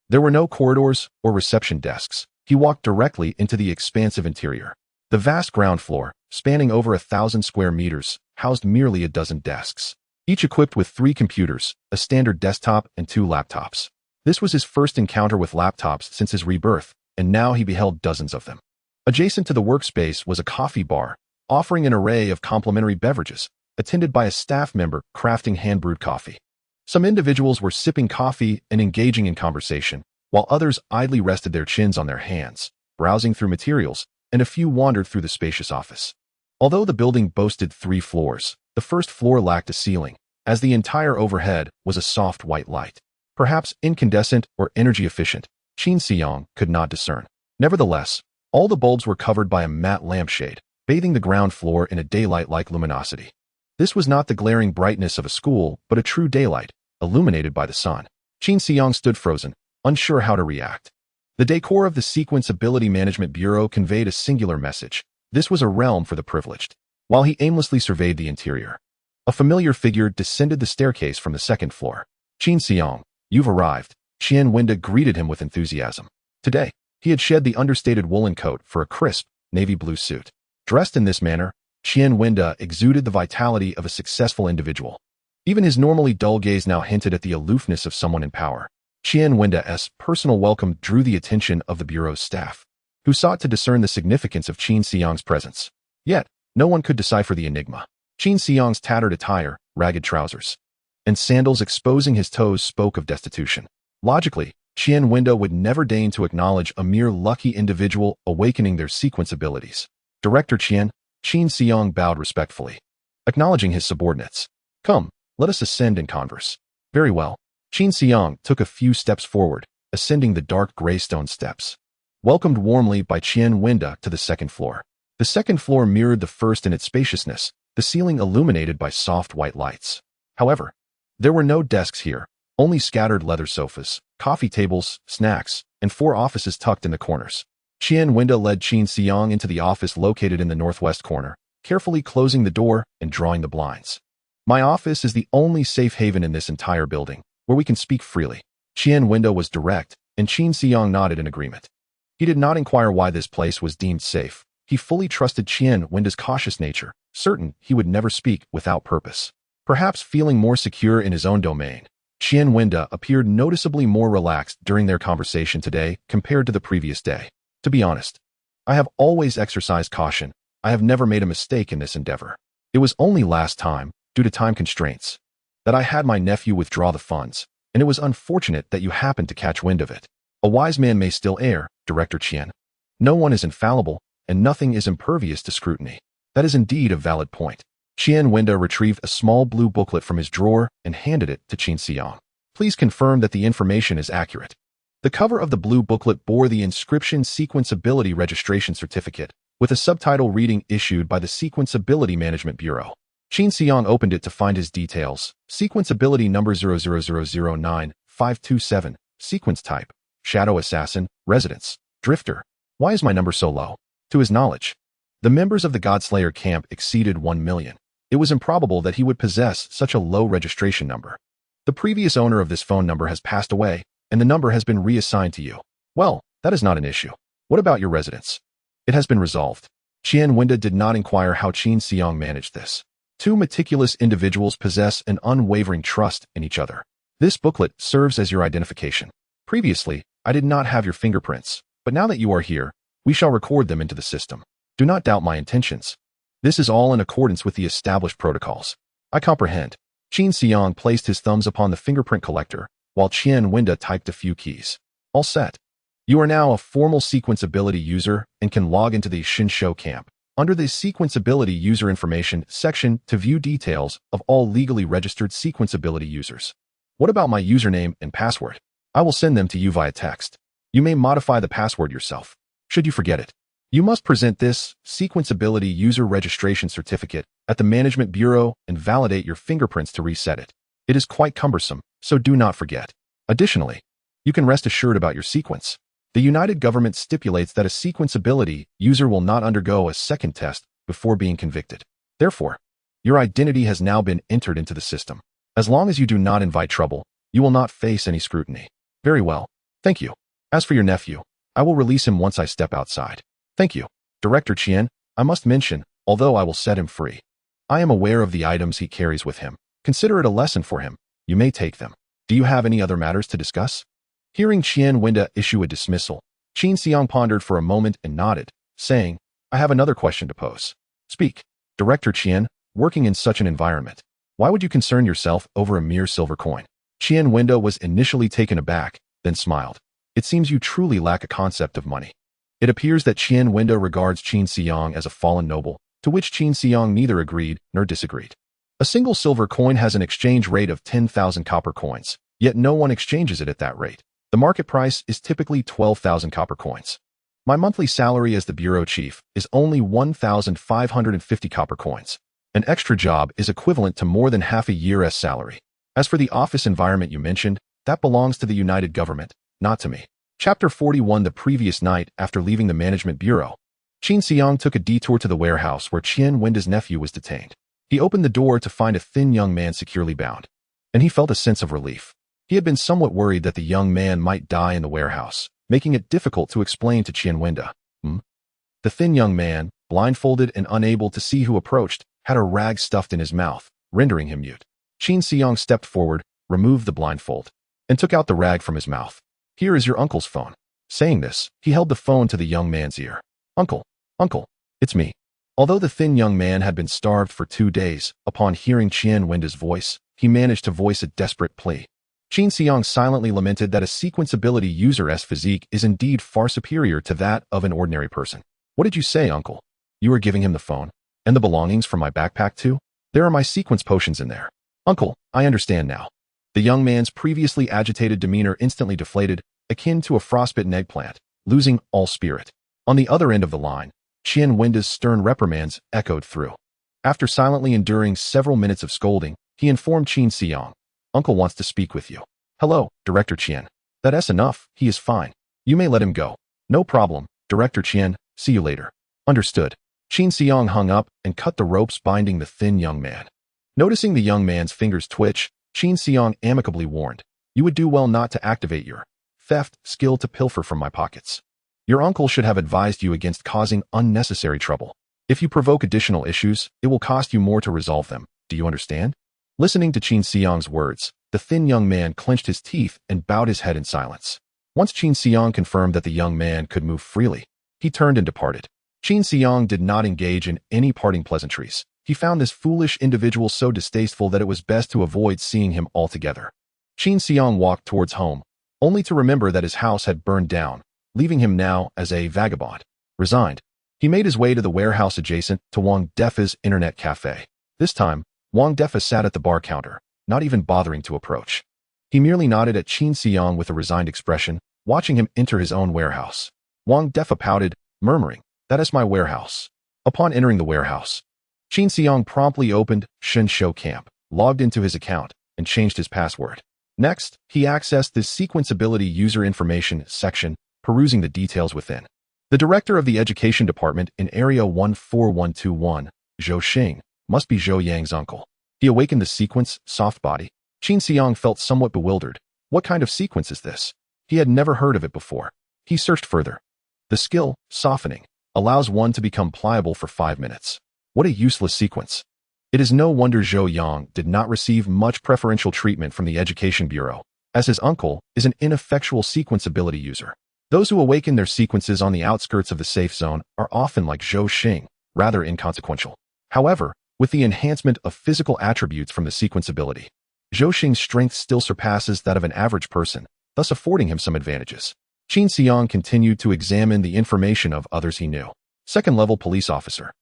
A: there were no corridors or reception desks. He walked directly into the expansive interior. The vast ground floor, spanning over 1,000 square meters, housed merely a dozen desks, each equipped with 3 computers, a standard desktop, and 2 laptops. This was his first encounter with laptops since his rebirth, and now he beheld dozens of them. Adjacent to the workspace was a coffee bar, offering an array of complimentary beverages, attended by a staff member crafting hand-brewed coffee. Some individuals were sipping coffee and engaging in conversation, while others idly rested their chins on their hands, browsing through materials, and a few wandered through the spacious office. Although the building boasted 3 floors, the first floor lacked a ceiling, as the entire overhead was a soft white light. Perhaps incandescent or energy efficient, Qin Xiang could not discern. Nevertheless, all the bulbs were covered by a matte lampshade, bathing the ground floor in a daylight-like luminosity. This was not the glaring brightness of a school, but a true daylight, illuminated by the sun. Qin Xiang stood frozen, unsure how to react. The decor of the Sequence Ability Management Bureau conveyed a singular message. This was a realm for the privileged. While he aimlessly surveyed the interior, a familiar figure descended the staircase from the 2nd floor. Qin Xiang, you've arrived. Qian Wenda greeted him with enthusiasm. Today, He had shed the understated woolen coat for a crisp, navy blue suit. Dressed in this manner, Qian Wenda exuded the vitality of a successful individual. Even his normally dull gaze now hinted at the aloofness of someone in power. Qian Wenda's personal welcome drew the attention of the bureau's staff, who sought to discern the significance of Qin Xiang's presence. Yet, no one could decipher the enigma. Qin Xiang's tattered attire, ragged trousers, and sandals exposing his toes spoke of destitution. Logically, Qian Wenda would never deign to acknowledge a mere lucky individual awakening their sequence abilities. Director Qin Xiang bowed respectfully, acknowledging his subordinates. Come, let us ascend and converse. Very well. Qin Xiang took a few steps forward, ascending the dark gray stone steps. Welcomed warmly by Qian Wenda to the second floor. The second floor mirrored the first in its spaciousness, the ceiling illuminated by soft white lights. However, there were no desks here, only scattered leather sofas, coffee tables, snacks, and 4 offices tucked in the corners. Qian Wenda led Qin Xiang into the office located in the northwest corner, carefully closing the door and drawing the blinds. My office is the only safe haven in this entire building, where we can speak freely. Qian Wenda was direct, and Qin Xiang nodded in agreement. He did not inquire why this place was deemed safe. He fully trusted Qian Wenda's cautious nature, certain he would never speak without purpose. Perhaps feeling more secure in his own domain, Qian Wenda appeared noticeably more relaxed during their conversation today compared to the previous day. To be honest, I have always exercised caution. I have never made a mistake in this endeavor. It was only last time, due to time constraints, that I had my nephew withdraw the funds, and it was unfortunate that you happened to catch wind of it. A wise man may still err, Director Qian. No one is infallible, and nothing is impervious to scrutiny. That is indeed a valid point. Qian Wenda retrieved a small blue booklet from his drawer and handed it to Qin Xiang. Please confirm that the information is accurate. The cover of the blue booklet bore the inscription Sequence Ability Registration Certificate, with a subtitle reading issued by the Sequence Ability Management Bureau. Qin Xiang opened it to find his details. Sequence Ability Number 00009-527, Sequence Type, Shadow Assassin, Residence, Drifter. Why is my number so low? To his knowledge, the members of the Godslayer camp exceeded 1 million. It was improbable that he would possess such a low registration number. The previous owner of this phone number has passed away, and the number has been reassigned to you. Well, that is not an issue. What about your residence? It has been resolved. Qian Wenda did not inquire how Qin Xiang managed this. 2 meticulous individuals possess an unwavering trust in each other. This booklet serves as your identification. Previously, I did not have your fingerprints, but now that you are here, we shall record them into the system. Do not doubt my intentions. This is all in accordance with the established protocols. I comprehend. Qin Xiang placed his thumbs upon the fingerprint collector, while Qian Wenda typed a few keys. All set. You are now a formal Sequence Ability user and can log into the Shinsho camp under the Sequence Ability User Information section to view details of all legally registered Sequence Ability users. What about my username and password? I will send them to you via text. You may modify the password yourself, should you forget it. You must present this Sequence Ability User Registration Certificate at the Management Bureau and validate your fingerprints to reset it. It is quite cumbersome, so do not forget. Additionally, you can rest assured about your sequence. The United Government stipulates that a Sequence Ability user will not undergo a second test before being convicted. Therefore, your identity has now been entered into the system. As long as you do not invite trouble, you will not face any scrutiny. Very well. Thank you. As for your nephew, I will release him once I step outside. Thank you. Director Qian, I must mention, although I will set him free, I am aware of the items he carries with him. Consider it a lesson for him. You may take them. Do you have any other matters to discuss? Hearing Qian Wenda issue a dismissal, Qin Xiang pondered for a moment and nodded, saying, I have another question to pose. Speak. Director Qian, working in such an environment, why would you concern yourself over a mere silver coin? Qian Wenda was initially taken aback, then smiled. It seems you truly lack a concept of money. It appears that Qian Wenda regards Qin Xiang as a fallen noble, to which Qin Xiang neither agreed nor disagreed. A single silver coin has an exchange rate of 10,000 copper coins, yet no one exchanges it at that rate. The market price is typically 12,000 copper coins. My monthly salary as the bureau chief is only 1,550 copper coins. An extra job is equivalent to more than half a year's salary. As for the office environment you mentioned, that belongs to the United Government, not to me. Chapter 41. The previous night, after leaving the Management Bureau, Qin Xiang took a detour to the warehouse where Qian Wenda's nephew was detained. He opened the door to find a thin young man securely bound, and he felt a sense of relief. He had been somewhat worried that the young man might die in the warehouse, making it difficult to explain to Qianwenda. The thin young man, blindfolded and unable to see who approached, had a rag stuffed in his mouth, rendering him mute. Qin Xiang stepped forward, removed the blindfold, and took out the rag from his mouth. "Here is your uncle's phone." Saying this, he held the phone to the young man's ear. Uncle, it's me." Although the thin young man had been starved for 2 days, upon hearing Qianwenda's voice, he managed to voice a desperate plea. Qin Xiang silently lamented that a sequence ability user's physique is indeed far superior to that of an ordinary person. "What did you say, uncle? You are giving him the phone? And the belongings from my backpack too? There are my sequence potions in there." "Uncle, I understand now." The young man's previously agitated demeanor instantly deflated, akin to a frostbitten eggplant, losing all spirit. On the other end of the line, Qianwenda's stern reprimands echoed through. After silently enduring several minutes of scolding, he informed Qin Xiang, "Uncle wants to speak with you." "Hello, Director Qian." "That's enough, he is fine. You may let him go." "No problem, Director Qian, see you later." "Understood." Qin Xiang hung up and cut the ropes binding the thin young man. Noticing the young man's fingers twitch, Qin Xiang amicably warned, "You would do well not to activate your theft skill to pilfer from my pockets. Your uncle should have advised you against causing unnecessary trouble. If you provoke additional issues, it will cost you more to resolve them. Do you understand?" Listening to Qin Xiang's words, the thin young man clenched his teeth and bowed his head in silence. Once Qin Xiang confirmed that the young man could move freely, he turned and departed. Qin Xiang did not engage in any parting pleasantries. He found this foolish individual so distasteful that it was best to avoid seeing him altogether. Qin Xiang walked towards home, only to remember that his house had burned down, leaving him now as a vagabond. Resigned, he made his way to the warehouse adjacent to Wang Defa's internet cafe. This time, Wang Defa sat at the bar counter, not even bothering to approach. He merely nodded at Qin Xiang with a resigned expression, watching him enter his own warehouse. Wang Defa pouted, murmuring, "That is my warehouse." Upon entering the warehouse, Qin Xiang promptly opened Shen Shou Camp, logged into his account, and changed his password. Next, he accessed the Sequence Ability User Information section, perusing the details within. The director of the Education Department in Area 14121, Zhou Xing, must be Zhou Yang's uncle. He awakened the sequence, soft body. Qin Xiang felt somewhat bewildered. What kind of sequence is this? He had never heard of it before. He searched further. The skill, softening, allows one to become pliable for 5 minutes. What a useless sequence. It is no wonder Zhou Yang did not receive much preferential treatment from the Education Bureau, as his uncle is an ineffectual sequence ability user. Those who awaken their sequences on the outskirts of the safe zone are often like Zhou Xing, rather inconsequential. However, with the enhancement of physical attributes from the sequence ability, Zhou Xing's strength still surpasses that of an average person, thus affording him some advantages. Qin Xiang continued to examine the information of others he knew. Second-level police officer.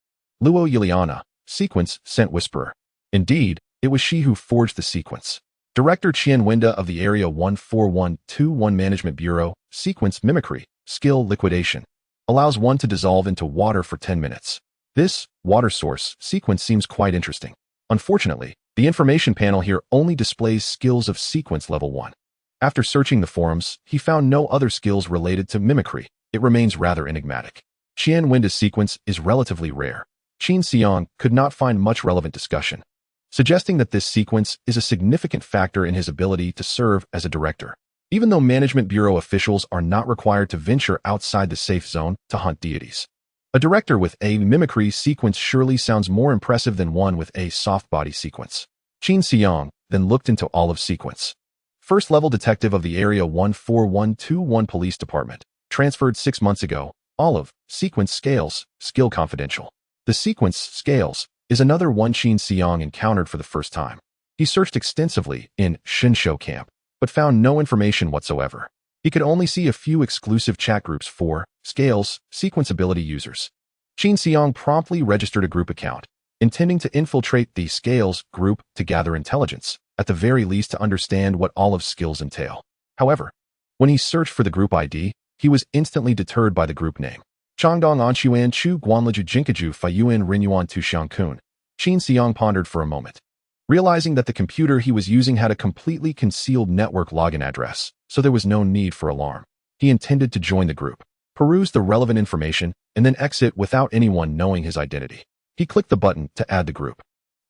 A: Luo Yiliana, sequence, scent whisperer. Indeed, it was she who forged the sequence. Director Qianwenda of the Area 14121 Management Bureau, sequence mimicry, skill liquidation. Allows one to dissolve into water for 10 minutes. This water source sequence seems quite interesting. Unfortunately, the information panel here only displays skills of sequence level 1. After searching the forums, he found no other skills related to mimicry. It remains rather enigmatic. Qianwenda's sequence is relatively rare. Qin Xiang could not find much relevant discussion, suggesting that this sequence is a significant factor in his ability to serve as a director. Even though Management Bureau officials are not required to venture outside the safe zone to hunt deities, a director with a mimicry sequence surely sounds more impressive than one with a soft body sequence. Qin Xiang then looked into Olive's sequence. First-level detective of the Area 14121 Police Department, transferred 6 months ago. Olive, sequence scales, skill confidential. The sequence scales is another one Qin Xiang encountered for the first time. He searched extensively in Shen Shou Camp, but found no information whatsoever. He could only see a few exclusive chat groups for scales, sequence ability users. Qin Xiang promptly registered a group account, intending to infiltrate the scales group to gather intelligence, at the very least to understand what Olive's skills entail. However, when he searched for the group ID, he was instantly deterred by the group name. Changdong Anquan Chu Guanliju Jinkaju Faiyuan Rinyuan Tu Xiangkun. Qin Xiang pondered for a moment. Realizing that the computer he was using had a completely concealed network login address, so there was no need for alarm. He intended to join the group, peruse the relevant information, and then exit without anyone knowing his identity. He clicked the button to add the group,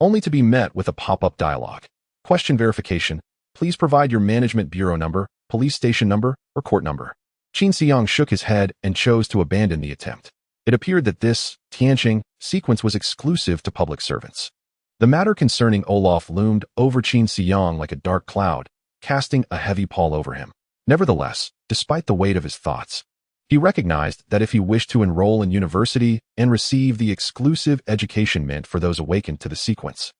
A: only to be met with a pop-up dialog. Question verification. Please provide your Management Bureau number, police station number, or court number. Qin Xiang shook his head and chose to abandon the attempt. It appeared that this Tianqing sequence was exclusive to public servants. The matter concerning Olaf loomed over Qin Xiang like a dark cloud, casting a heavy pall over him. Nevertheless, despite the weight of his thoughts, he recognized that if he wished to enroll in university and receive the exclusive education meant for those awakened to the sequence,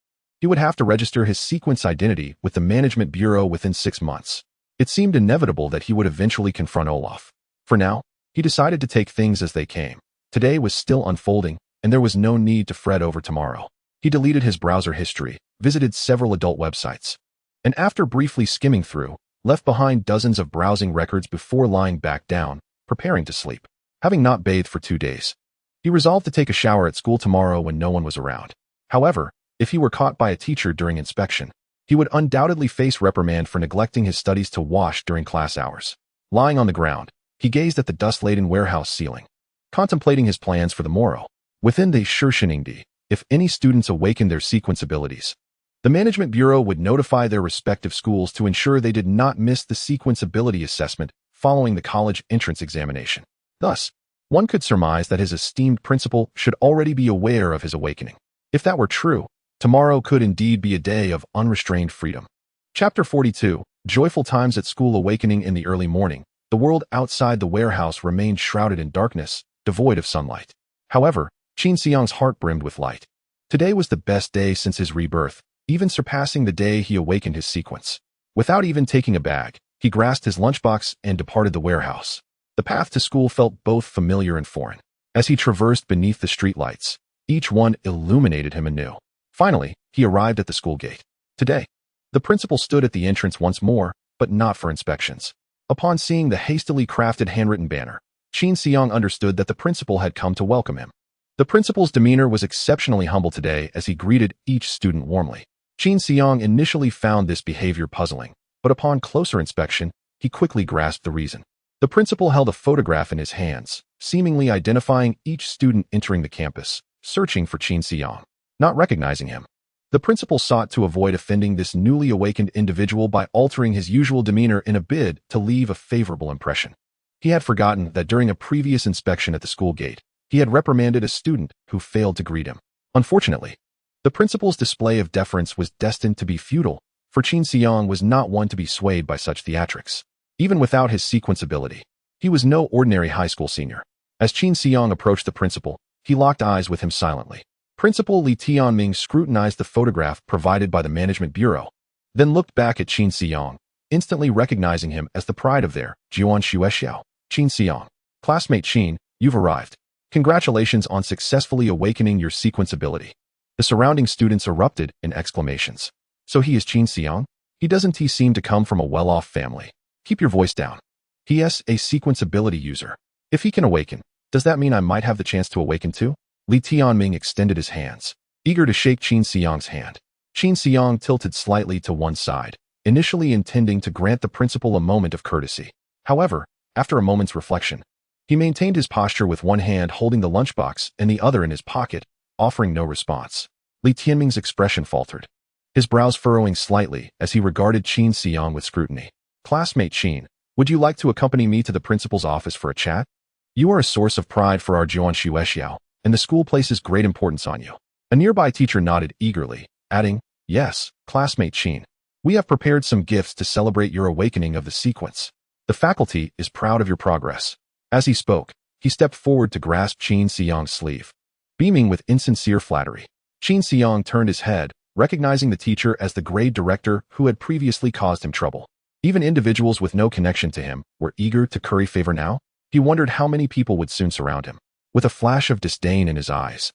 A: he would have to register his sequence identity with the Management Bureau within 6 months. It seemed inevitable that he would eventually confront Olaf. For now, he decided to take things as they came. Today was still unfolding, and there was no need to fret over tomorrow. He deleted his browser history, visited several adult websites, and after briefly skimming through, left behind dozens of browsing records before lying back down, preparing to sleep. Having not bathed for 2 days, he resolved to take a shower at school tomorrow when no one was around. However, if he were caught by a teacher during inspection, he would undoubtedly face reprimand for neglecting his studies to wash during class hours. Lying on the ground, he gazed at the dust-laden warehouse ceiling, contemplating his plans for the morrow. Within the Shirshiningdi, if any students awakened their sequence abilities, the Management Bureau would notify their respective schools to ensure they did not miss the sequence ability assessment following the college entrance examination. Thus, one could surmise that his esteemed principal should already be aware of his awakening. If that were true, tomorrow could indeed be a day of unrestrained freedom. Chapter 42, Joyful Times at School. Awakening in the early morning, the world outside the warehouse remained shrouded in darkness, devoid of sunlight. However, Qin Xiang's heart brimmed with light. Today was the best day since his rebirth, even surpassing the day he awakened his sequence. Without even taking a bag, he grasped his lunchbox and departed the warehouse. The path to school felt both familiar and foreign. As he traversed beneath the streetlights, each one illuminated him anew. Finally, he arrived at the school gate. Today, the principal stood at the entrance once more, but not for inspections. Upon seeing the hastily crafted handwritten banner, Qin Xiang understood that the principal had come to welcome him. The principal's demeanor was exceptionally humble today as he greeted each student warmly. Qin Xiang initially found this behavior puzzling, but upon closer inspection, he quickly grasped the reason. The principal held a photograph in his hands, seemingly identifying each student entering the campus, searching for Qin Xiang. Not recognizing him, the principal sought to avoid offending this newly awakened individual by altering his usual demeanor in a bid to leave a favorable impression. He had forgotten that during a previous inspection at the school gate, he had reprimanded a student who failed to greet him. Unfortunately, the principal's display of deference was destined to be futile, for Qin Xiang was not one to be swayed by such theatrics. Even without his sequence ability, he was no ordinary high school senior. As Qin Xiang approached the principal, he locked eyes with him silently. Principal Li Tianming scrutinized the photograph provided by the Management Bureau, then looked back at Qin Xiang, instantly recognizing him as the pride of their Jiuan Xuexiao. Qin Xiang. Classmate Qin, you've arrived. Congratulations on successfully awakening your sequence ability. The surrounding students erupted in exclamations. So he is Qin Xiang? Doesn't he seem to come from a well-off family? Keep your voice down. He is a sequence ability user. If he can awaken, does that mean I might have the chance to awaken too? Li Tianming extended his hands, eager to shake Qin Xiang's hand. Qin Xiang tilted slightly to one side, initially intending to grant the principal a moment of courtesy. However, after a moment's reflection, he maintained his posture with one hand holding the lunchbox and the other in his pocket, offering no response. Li Tianming's expression faltered, his brows furrowing slightly as he regarded Qin Xiang with scrutiny. Classmate Qin, would you like to accompany me to the principal's office for a chat? You are a source of pride for our Jiuan Xuexiao, and the school places great importance on you. A nearby teacher nodded eagerly, adding, Yes, classmate Qin. We have prepared some gifts to celebrate your awakening of the sequence. The faculty is proud of your progress. As he spoke, he stepped forward to grasp Qin Xiang's sleeve. Beaming with insincere flattery, Qin Xiang turned his head, recognizing the teacher as the grade director who had previously caused him trouble. Even individuals with no connection to him were eager to curry favor now. He wondered how many people would soon surround him. With a flash of disdain in his eyes,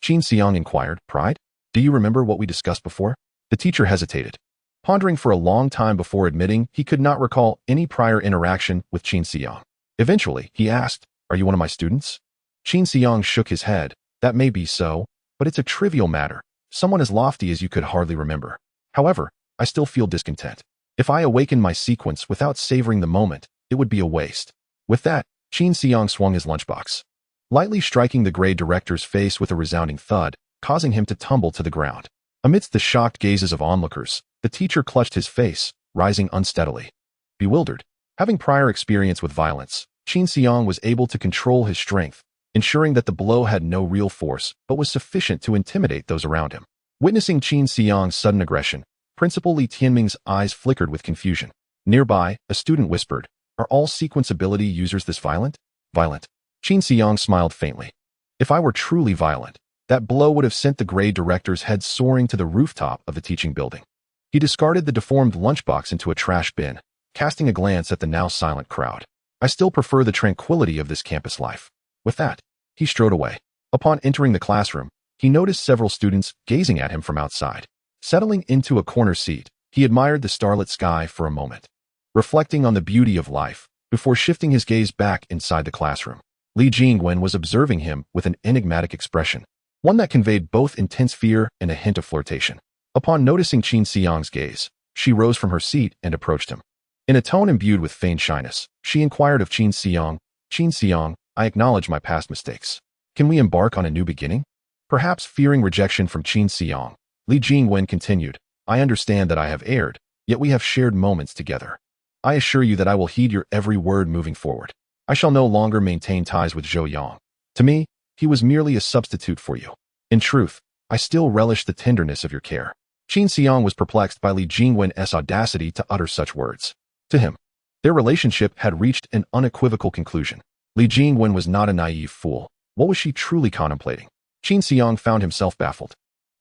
A: Qin Xiang inquired, Pride? Do you remember what we discussed before? The teacher hesitated, pondering for a long time before admitting he could not recall any prior interaction with Qin Xiang. Eventually, he asked, Are you one of my students? Qin Xiang shook his head. That may be so, but it's a trivial matter. Someone as lofty as you could hardly remember. However, I still feel discontent. If I awaken my sequence without savoring the moment, it would be a waste. With that, Qin Xiang swung his lunchbox, lightly striking the grade director's face with a resounding thud, causing him to tumble to the ground. Amidst the shocked gazes of onlookers, the teacher clutched his face, rising unsteadily. Bewildered, having prior experience with violence, Qin Xiang was able to control his strength, ensuring that the blow had no real force but was sufficient to intimidate those around him. Witnessing Qin Xiang's sudden aggression, Principal Li Tianming's eyes flickered with confusion. Nearby, a student whispered, "Are all sequence ability users this violent?" Violent. Qin Xiang smiled faintly. "If I were truly violent, that blow would have sent the grade director's head soaring to the rooftop of the teaching building." He discarded the deformed lunchbox into a trash bin, casting a glance at the now silent crowd. "I still prefer the tranquility of this campus life." With that, he strode away. Upon entering the classroom, he noticed several students gazing at him from outside. Settling into a corner seat, he admired the starlit sky for a moment, reflecting on the beauty of life, before shifting his gaze back inside the classroom. Li Jingwen was observing him with an enigmatic expression, one that conveyed both intense fear and a hint of flirtation. Upon noticing Qin Xiang's gaze, she rose from her seat and approached him. In a tone imbued with feigned shyness, she inquired of Qin Xiang, "Qin Xiang, I acknowledge my past mistakes. Can we embark on a new beginning?" Perhaps fearing rejection from Qin Xiang, Li Jingwen continued, "I understand that I have erred, yet we have shared moments together. I assure you that I will heed your every word moving forward. I shall no longer maintain ties with Zhou Yang. To me, he was merely a substitute for you. In truth, I still relish the tenderness of your care." Qin Xiang was perplexed by Li Jingwen's audacity to utter such words. To him, their relationship had reached an unequivocal conclusion. Li Jingwen was not a naive fool. What was she truly contemplating? Qin Xiang found himself baffled.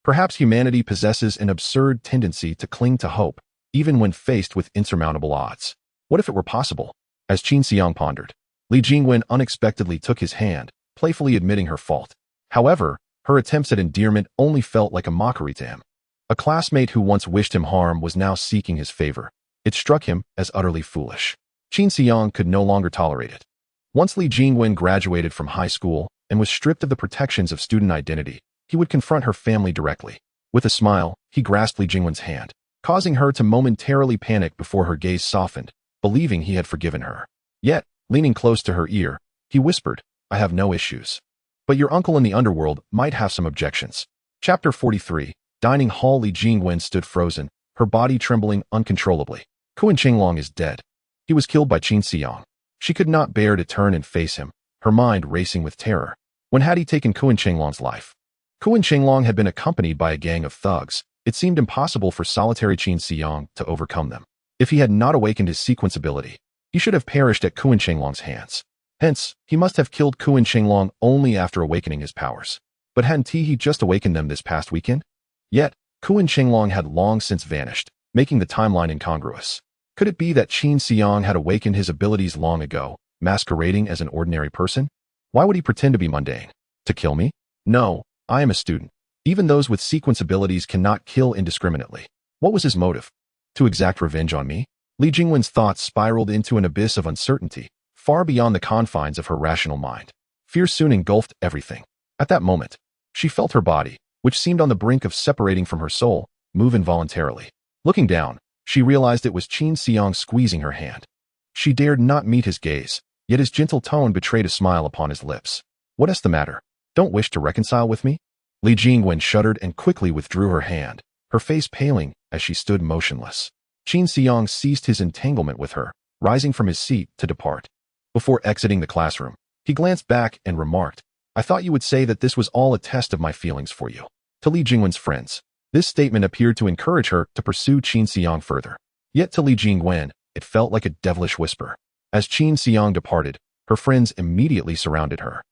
A: Perhaps humanity possesses an absurd tendency to cling to hope, even when faced with insurmountable odds. What if it were possible? As Qin Xiang pondered, Li Jingwen unexpectedly took his hand, playfully admitting her fault. However, her attempts at endearment only felt like a mockery to him. A classmate who once wished him harm was now seeking his favor. It struck him as utterly foolish. Qin Xiang could no longer tolerate it. Once Li Jingwen graduated from high school and was stripped of the protections of student identity, he would confront her family directly. With a smile, he grasped Li Jingwen's hand, causing her to momentarily panic before her gaze softened, believing he had forgiven her. Yet, leaning close to her ear, he whispered, "I have no issues. But your uncle in the underworld might have some objections." Chapter 43. Dining hall. Li Jingwen stood frozen, her body trembling uncontrollably. Kuan Qinglong is dead. He was killed by Qin Xiang. She could not bear to turn and face him, her mind racing with terror. When had he taken Kuan Qinglong's life? Kuan Qinglong had been accompanied by a gang of thugs. It seemed impossible for solitary Qin Xiang to overcome them. If he had not awakened his sequence ability, he should have perished at Kuan Qinglong's hands. Hence, he must have killed Kuan Qinglong only after awakening his powers. But hadn't he just awakened them this past weekend? Yet, Kuan Qinglong had long since vanished, making the timeline incongruous. Could it be that Qin Xiang had awakened his abilities long ago, masquerading as an ordinary person? Why would he pretend to be mundane? To kill me? No, I am a student. Even those with sequence abilities cannot kill indiscriminately. What was his motive? To exact revenge on me? Li Jingwen's thoughts spiraled into an abyss of uncertainty, far beyond the confines of her rational mind. Fear soon engulfed everything. At that moment, she felt her body, which seemed on the brink of separating from her soul, move involuntarily. Looking down, she realized it was Qin Xiang squeezing her hand. She dared not meet his gaze, yet his gentle tone betrayed a smile upon his lips. "What is the matter? Don't wish to reconcile with me?" Li Jingwen shuddered and quickly withdrew her hand, her face paling as she stood motionless. Qin Xiang ceased his entanglement with her, rising from his seat to depart. Before exiting the classroom, he glanced back and remarked, "I thought you would say that this was all a test of my feelings for you." To Li Jingwen's friends, this statement appeared to encourage her to pursue Qin Xiang further. Yet to Li Jingwen, it felt like a devilish whisper. As Qin Xiang departed, her friends immediately surrounded her.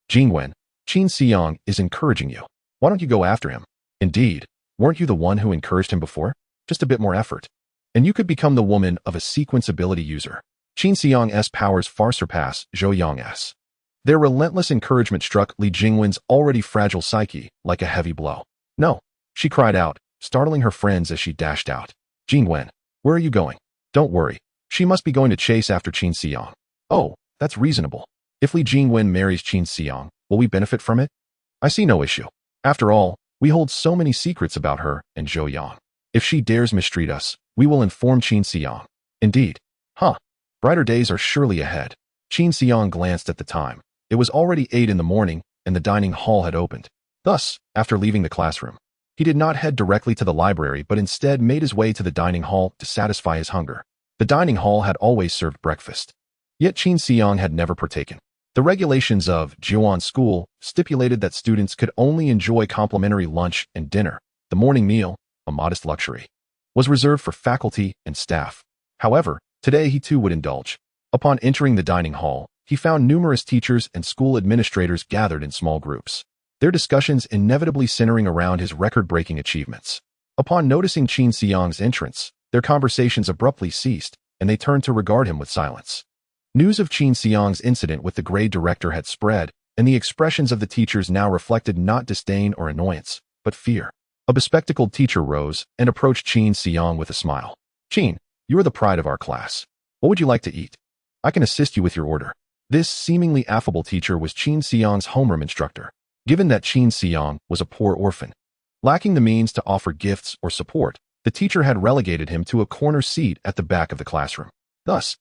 A: "Jingwen, Qin Xiang is encouraging you. Why don't you go after him? Indeed, weren't you the one who encouraged him before? Just a bit more effort, and you could become the woman of a sequence ability user." Qin Xiang's powers far surpass Zhou Yang's. Their relentless encouragement struck Li Jingwen's already fragile psyche like a heavy blow. "No," she cried out, startling her friends as she dashed out. "Jingwen, where are you going?" "Don't worry. She must be going to chase after Qin Xiang." "Oh, that's reasonable. If Li Jingwen marries Qin Xiang, will we benefit from it? I see no issue. After all, we hold so many secrets about her and Zhou Yang. If she dares mistreat us, we will inform Qin Xiang." "Indeed. Huh. Brighter days are surely ahead." Qin Xiang glanced at the time. It was already 8 in the morning, and the dining hall had opened. Thus, after leaving the classroom, he did not head directly to the library but instead made his way to the dining hall to satisfy his hunger. The dining hall had always served breakfast. Yet Qin Xiang had never partaken. The regulations of Jiuan School stipulated that students could only enjoy complimentary lunch and dinner. The morning meal, a modest luxury, was reserved for faculty and staff. However, today he too would indulge. Upon entering the dining hall, he found numerous teachers and school administrators gathered in small groups, their discussions inevitably centering around his record-breaking achievements. Upon noticing Qin Xiang's entrance, their conversations abruptly ceased, and they turned to regard him with silence. News of Qin Xiang's incident with the grade director had spread, and the expressions of the teachers now reflected not disdain or annoyance, but fear. A bespectacled teacher rose and approached Qin Xiang with a smile. "Qin, you are the pride of our class. What would you like to eat? I can assist you with your order." This seemingly affable teacher was Qin Xiang's homeroom instructor. Given that Qin Xiang was a poor orphan, lacking the means to offer gifts or support, the teacher had relegated him to a corner seat at the back of the classroom. Thus,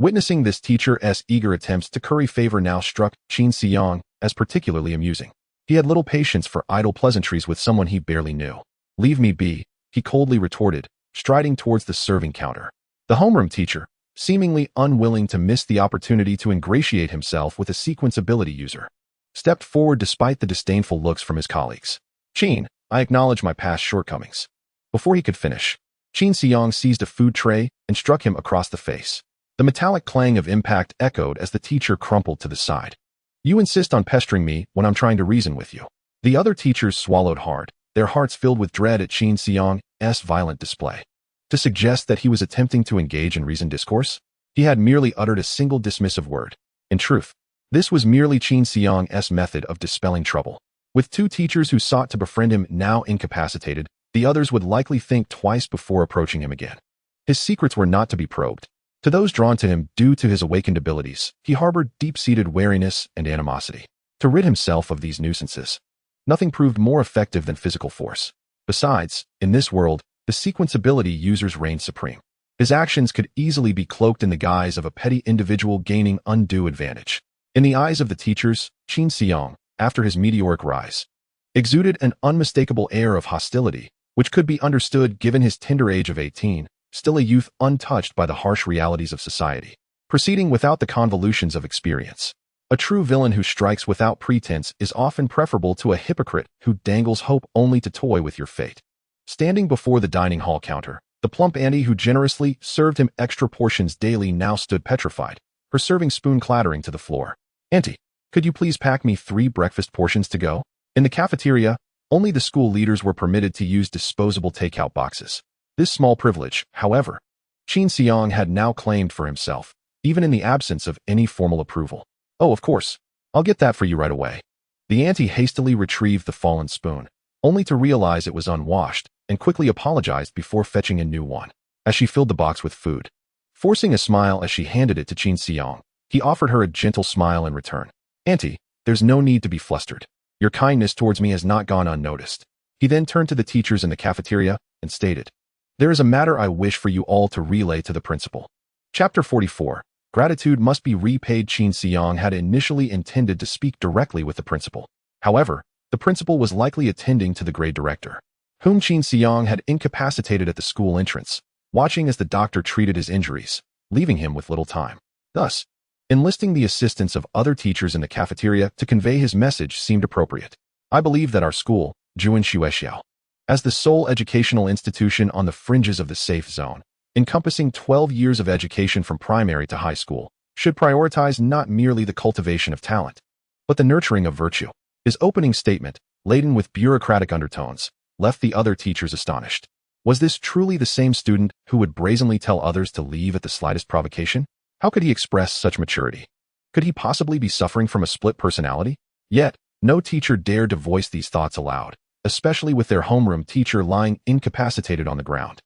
A: witnessing this teacher's eager attempts to curry favor now struck Qin Xiang as particularly amusing. He had little patience for idle pleasantries with someone he barely knew. "Leave me be," he coldly retorted, striding towards the serving counter. The homeroom teacher, seemingly unwilling to miss the opportunity to ingratiate himself with a sequence ability user, stepped forward despite the disdainful looks from his colleagues. "Qin, I acknowledge my past shortcomings." Before he could finish, Qin Xiang seized a food tray and struck him across the face. The metallic clang of impact echoed as the teacher crumpled to the side. "You insist on pestering me when I'm trying to reason with you." The other teachers swallowed hard, their hearts filled with dread at Qin Xiang's violent display. To suggest that he was attempting to engage in reasoned discourse? He had merely uttered a single dismissive word. In truth, this was merely Qin Xiang's method of dispelling trouble. With two teachers who sought to befriend him now incapacitated, the others would likely think twice before approaching him again. His secrets were not to be probed. To those drawn to him due to his awakened abilities, he harbored deep-seated wariness and animosity. To rid himself of these nuisances, nothing proved more effective than physical force. Besides, in this world, the sequence ability users reigned supreme. His actions could easily be cloaked in the guise of a petty individual gaining undue advantage. In the eyes of the teachers, Qin Xiang, after his meteoric rise, exuded an unmistakable air of hostility, which could be understood given his tender age of 18, still a youth untouched by the harsh realities of society, proceeding without the convolutions of experience. A true villain who strikes without pretense is often preferable to a hypocrite who dangles hope only to toy with your fate. Standing before the dining hall counter, the plump auntie who generously served him extra portions daily now stood petrified, her serving spoon clattering to the floor. "Auntie, could you please pack me 3 breakfast portions to go?" In the cafeteria, only the school leaders were permitted to use disposable takeout boxes. This small privilege, however, Qin Xiang had now claimed for himself, even in the absence of any formal approval. "Oh, of course. I'll get that for you right away." The auntie hastily retrieved the fallen spoon, only to realize it was unwashed, and quickly apologized before fetching a new one. As she filled the box with food, forcing a smile as she handed it to Qin Xiang, he offered her a gentle smile in return. "Auntie, there's no need to be flustered. Your kindness towards me has not gone unnoticed." He then turned to the teachers in the cafeteria and stated, "There is a matter I wish for you all to relay to the principal." Chapter 44. Gratitude must be repaid. Qin Xiang had initially intended to speak directly with the principal. However, the principal was likely attending to the grade director, whom Qin Xiang had incapacitated at the school entrance, watching as the doctor treated his injuries, leaving him with little time. Thus, enlisting the assistance of other teachers in the cafeteria to convey his message seemed appropriate. "I believe that our school, Juan Xuexiao, as the sole educational institution on the fringes of the safe zone, encompassing 12 years of education from primary to high school, should prioritize not merely the cultivation of talent, but the nurturing of virtue." His opening statement, laden with bureaucratic undertones, left the other teachers astonished. Was this truly the same student who would brazenly tell others to leave at the slightest provocation? How could he express such maturity? Could he possibly be suffering from a split personality? Yet, no teacher dared to voice these thoughts aloud, especially with their homeroom teacher lying incapacitated on the ground.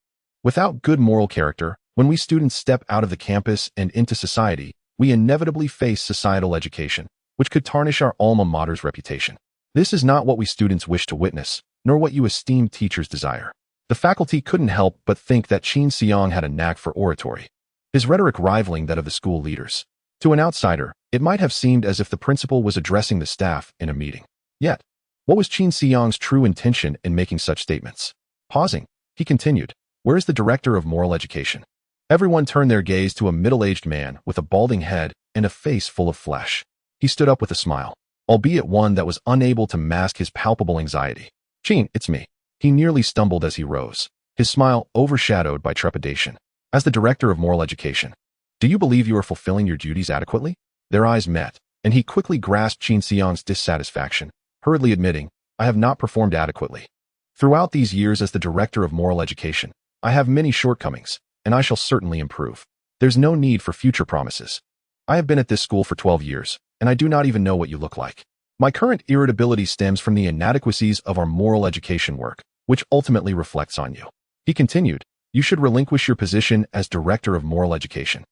A: Without good moral character, when we students step out of the campus and into society, we inevitably face societal education, which could tarnish our alma mater's reputation. This is not what we students wish to witness, nor what you esteemed teachers desire. The faculty couldn't help but think that Qin Xiang had a knack for oratory, his rhetoric rivaling that of the school leaders. To an outsider, it might have seemed as if the principal was addressing the staff in a meeting. Yet, what was Qin Xiang's true intention in making such statements? Pausing, he continued, "Where is the director of moral education?" Everyone turned their gaze to a middle-aged man with a balding head and a face full of flesh. He stood up with a smile, albeit one that was unable to mask his palpable anxiety. "Qin, it's me." He nearly stumbled as he rose, his smile overshadowed by trepidation. "As the director of moral education, do you believe you are fulfilling your duties adequately?" Their eyes met, and he quickly grasped Qin Xiang's dissatisfaction, hurriedly admitting, "I have not performed adequately. Throughout these years as the director of moral education, I have many shortcomings, and I shall certainly improve. There's no need for future promises. I have been at this school for 12 years, and I do not even know what you look like. My current irritability stems from the inadequacies of our moral education work, which ultimately reflects on you." He continued, "You should relinquish your position as director of moral education.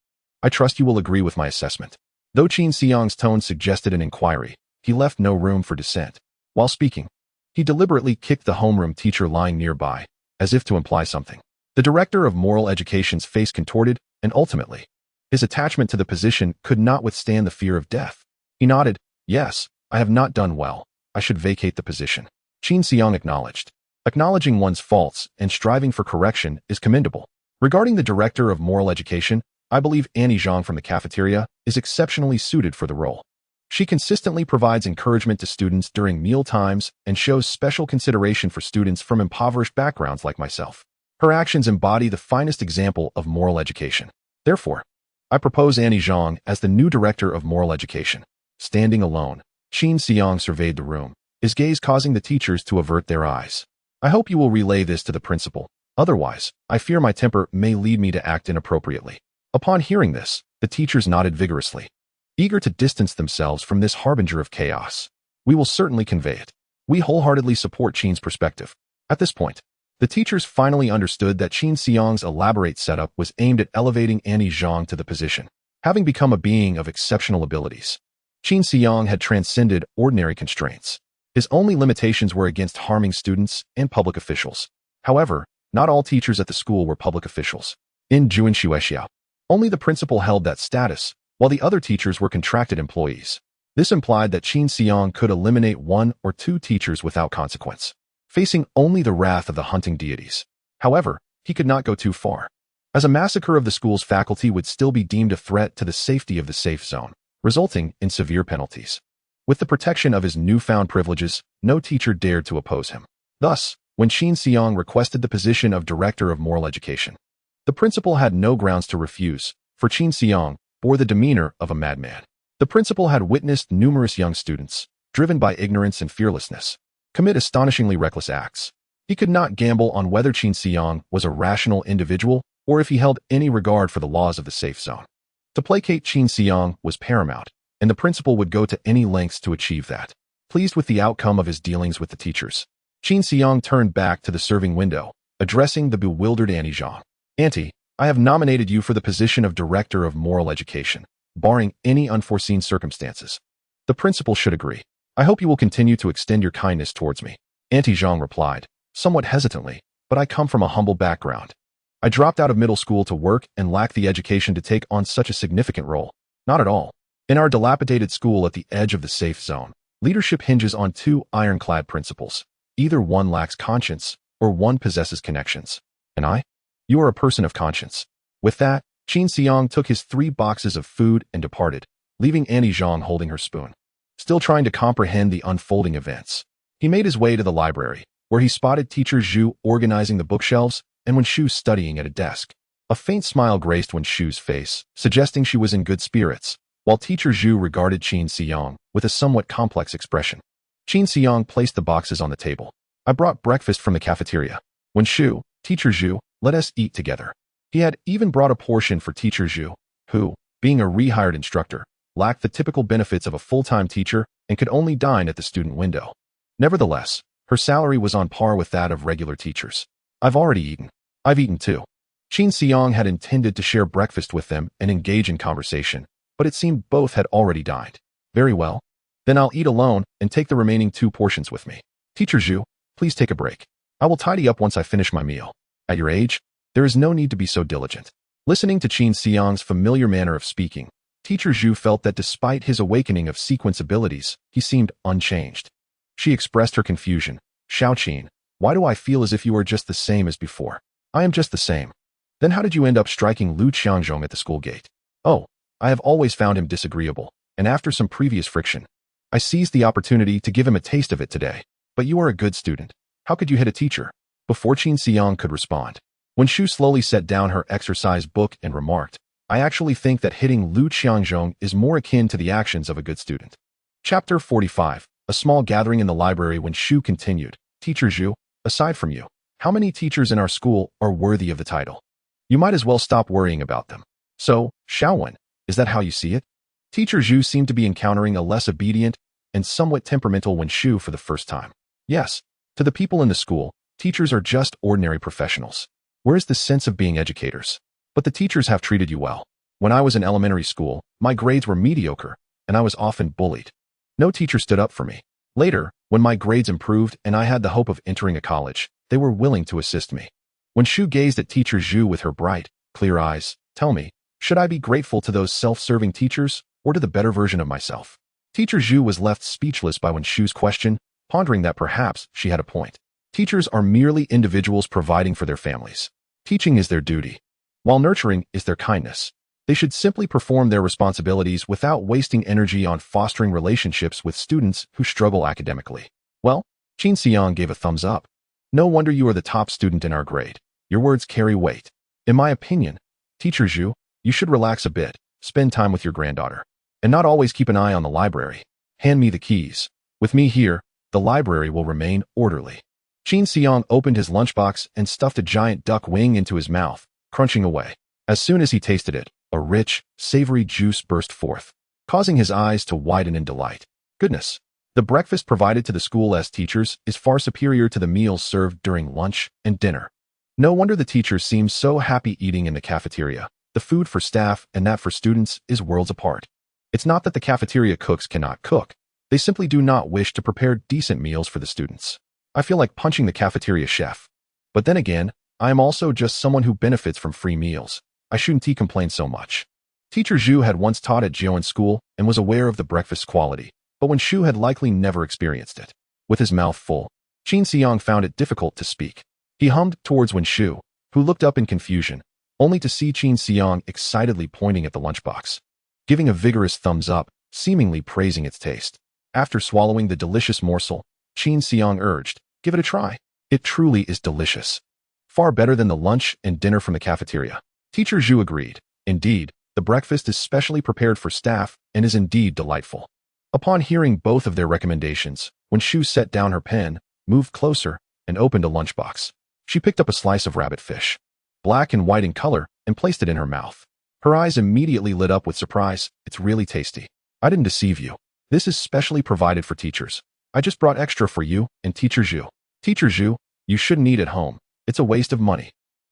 A: I trust you will agree with my assessment." Though Qin Xiang's tone suggested an inquiry, he left no room for dissent. While speaking, he deliberately kicked the homeroom teacher lying nearby, as if to imply something. The director of moral education's face contorted, and ultimately, his attachment to the position could not withstand the fear of death. He nodded, "Yes, I have not done well. I should vacate the position." Qin Xiang acknowledged. Acknowledging one's faults and striving for correction is commendable. Regarding the director of moral education, I believe Annie Zhang from the cafeteria is exceptionally suited for the role. She consistently provides encouragement to students during meal times and shows special consideration for students from impoverished backgrounds like myself. Her actions embody the finest example of moral education. Therefore, I propose Annie Zhang as the new director of moral education. Standing alone, Qin Xiang surveyed the room, his gaze causing the teachers to avert their eyes. "I hope you will relay this to the principal. Otherwise, I fear my temper may lead me to act inappropriately." Upon hearing this, the teachers nodded vigorously, eager to distance themselves from this harbinger of chaos. "We will certainly convey it. We wholeheartedly support Qin's perspective." At this point, the teachers finally understood that Qin Xiang's elaborate setup was aimed at elevating Annie Zhang to the position. Having become a being of exceptional abilities, Qin Xiang had transcended ordinary constraints. His only limitations were against harming students and public officials. However, not all teachers at the school were public officials. In Juanshuexiao, only the principal held that status, while the other teachers were contracted employees. This implied that Qin Xiang could eliminate one or two teachers without consequence, facing only the wrath of the hunting deities. However, he could not go too far, as a massacre of the school's faculty would still be deemed a threat to the safety of the safe zone, resulting in severe penalties. With the protection of his newfound privileges, no teacher dared to oppose him. Thus, when Qin Xiang requested the position of director of moral education, the principal had no grounds to refuse, for Qin Xiang bore the demeanor of a madman. The principal had witnessed numerous young students, driven by ignorance and fearlessness, commit astonishingly reckless acts. He could not gamble on whether Qin Xiang was a rational individual or if he held any regard for the laws of the safe zone. To placate Qin Xiang was paramount, and the principal would go to any lengths to achieve that. Pleased with the outcome of his dealings with the teachers, Qin Xiang turned back to the serving window, addressing the bewildered Annie Zhang. "Auntie, I have nominated you for the position of director of moral education, barring any unforeseen circumstances. The principal should agree. I hope you will continue to extend your kindness towards me." Auntie Zhang replied, somewhat hesitantly, "But I come from a humble background. I dropped out of middle school to work and lack the education to take on such a significant role." "Not at all. In our dilapidated school at the edge of the safe zone, leadership hinges on two ironclad principles. Either one lacks conscience, or one possesses connections. And I? You are a person of conscience." With that, Qin Xiang took his 3 boxes of food and departed, leaving Annie Zhang holding her spoon. Still trying to comprehend the unfolding events, he made his way to the library, where he spotted Teacher Zhu organizing the bookshelves and Wen Shu studying at a desk. A faint smile graced Wen Shu's face, suggesting she was in good spirits, while Teacher Zhu regarded Qin Xiang with a somewhat complex expression. Qin Xiang placed the boxes on the table. "I brought breakfast from the cafeteria. Wen Shu, Teacher Zhu, let us eat together." He had even brought a portion for Teacher Zhu, who, being a rehired instructor, lacked the typical benefits of a full-time teacher and could only dine at the student window. Nevertheless, her salary was on par with that of regular teachers. "I've already eaten." "I've eaten too." Qin Xiang had intended to share breakfast with them and engage in conversation, but it seemed both had already dined. "Very well. Then I'll eat alone and take the remaining 2 portions with me. Teacher Zhu, please take a break. I will tidy up once I finish my meal. At your age, there is no need to be so diligent." Listening to Qin Xiang's familiar manner of speaking, Teacher Zhu felt that despite his awakening of sequence abilities, he seemed unchanged. She expressed her confusion. "Xiao Qin, why do I feel as if you are just the same as before?" "I am just the same." Then how did you end up striking Lu Qiangzhong at the school gate? Oh, I have always found him disagreeable, and after some previous friction, I seized the opportunity to give him a taste of it today. But you are a good student. How could you hit a teacher? Before Qin Xiang could respond, when Shu slowly set down her exercise book and remarked, I actually think that hitting Lu Qiangzhong is more akin to the actions of a good student. Chapter 45. A small gathering in the library when Shu continued, Teacher Zhu, aside from you, how many teachers in our school are worthy of the title? You might as well stop worrying about them. So, Shaowen, is that how you see it? Teacher Zhu seemed to be encountering a less obedient and somewhat temperamental when Shu for the first time. Yes, to the people in the school, teachers are just ordinary professionals. Where is the sense of being educators? But the teachers have treated you well. When I was in elementary school, my grades were mediocre, and I was often bullied. No teacher stood up for me. Later, when my grades improved and I had the hope of entering a college, they were willing to assist me. When Shu gazed at Teacher Zhu with her bright, clear eyes, tell me, should I be grateful to those self-serving teachers or to the better version of myself? Teacher Zhu was left speechless by when Shu's question, pondering that perhaps she had a point. Teachers are merely individuals providing for their families. Teaching is their duty, while nurturing is their kindness. They should simply perform their responsibilities without wasting energy on fostering relationships with students who struggle academically. Well, Qin Xiang gave a thumbs up. No wonder you are the top student in our grade. Your words carry weight. In my opinion, Teacher Zhu, you should relax a bit, spend time with your granddaughter, and not always keep an eye on the library. Hand me the keys. With me here, the library will remain orderly. Qin Xiang opened his lunchbox and stuffed a giant duck wing into his mouth, crunching away. As soon as he tasted it, a rich, savory juice burst forth, causing his eyes to widen in delight. Goodness! The breakfast provided to the school's teachers is far superior to the meals served during lunch and dinner. No wonder the teachers seem so happy eating in the cafeteria. The food for staff and that for students is worlds apart. It's not that the cafeteria cooks cannot cook. They simply do not wish to prepare decent meals for the students. I feel like punching the cafeteria chef. But then again, I am also just someone who benefits from free meals. I shouldn't complain so much. Teacher Zhu had once taught at Jiuan School and was aware of the breakfast's quality, but when Shu had likely never experienced it. With his mouth full, Qin Xiang found it difficult to speak. He hummed towards Wen Shu, who looked up in confusion, only to see Qin Xiang excitedly pointing at the lunchbox, giving a vigorous thumbs up, seemingly praising its taste. After swallowing the delicious morsel, Qin Xiang urged, give it a try. It truly is delicious. Far better than the lunch and dinner from the cafeteria. Teacher Zhu agreed. Indeed, the breakfast is specially prepared for staff and is indeed delightful. Upon hearing both of their recommendations, when Shu set down her pen, moved closer, and opened a lunchbox, she picked up a slice of rabbit fish, black and white in color, and placed it in her mouth. Her eyes immediately lit up with surprise. It's really tasty. I didn't deceive you. This is specially provided for teachers. I just brought extra for you and Teacher Zhu. Teacher Zhu, you shouldn't eat at home. It's a waste of money.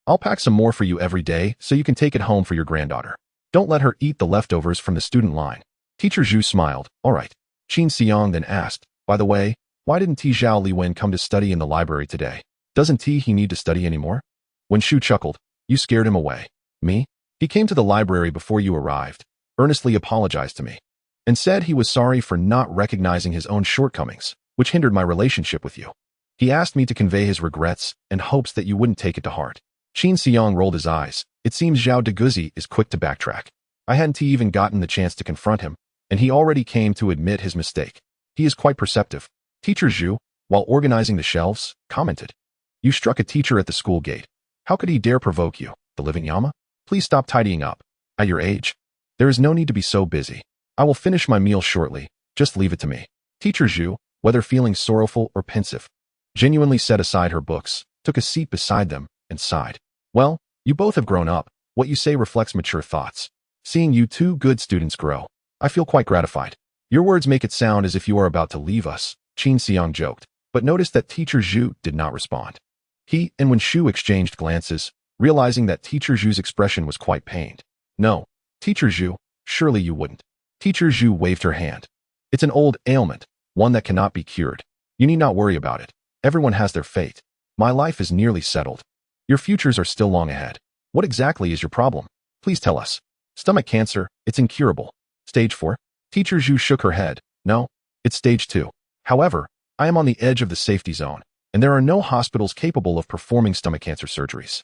A: I'll pack some more for you every day so you can take it home for your granddaughter. Don't let her eat the leftovers from the student line. Teacher Zhu smiled. All right. Qin Xiang then asked, by the way, why didn't Ti Zhao Liwen come to study in the library today? Doesn't he need to study anymore? When Shu chuckled, you scared him away. Me? He came to the library before you arrived, earnestly apologized to me, and said he was sorry for not recognizing his own shortcomings, which hindered my relationship with you. He asked me to convey his regrets and hopes that you wouldn't take it to heart. Qin Xiang rolled his eyes. It seems Zhao Deguzi is quick to backtrack. I hadn't even gotten the chance to confront him, and he already came to admit his mistake. He is quite perceptive. Teacher Zhu, while organizing the shelves, commented, you struck a teacher at the school gate. How could he dare provoke you, the living Yama? Please stop tidying up. At your age, there is no need to be so busy. I will finish my meal shortly. Just leave it to me. Teacher Zhu, whether feeling sorrowful or pensive, genuinely set aside her books, took a seat beside them, and sighed. Well, you both have grown up. What you say reflects mature thoughts. Seeing you two good students grow, I feel quite gratified. Your words make it sound as if you are about to leave us, Qin Xiang joked, but noticed that Teacher Zhu did not respond. He and Wen Shu exchanged glances, realizing that Teacher Zhu's expression was quite pained. No, Teacher Zhu, surely you wouldn't. Teacher Zhu waved her hand. It's an old ailment, one that cannot be cured. You need not worry about it. Everyone has their fate. My life is nearly settled. Your futures are still long ahead. What exactly is your problem? Please tell us. Stomach cancer, it's incurable. Stage 4? Teacher Zhu shook her head. No, it's stage 2. However, I am on the edge of the safety zone, and there are no hospitals capable of performing stomach cancer surgeries.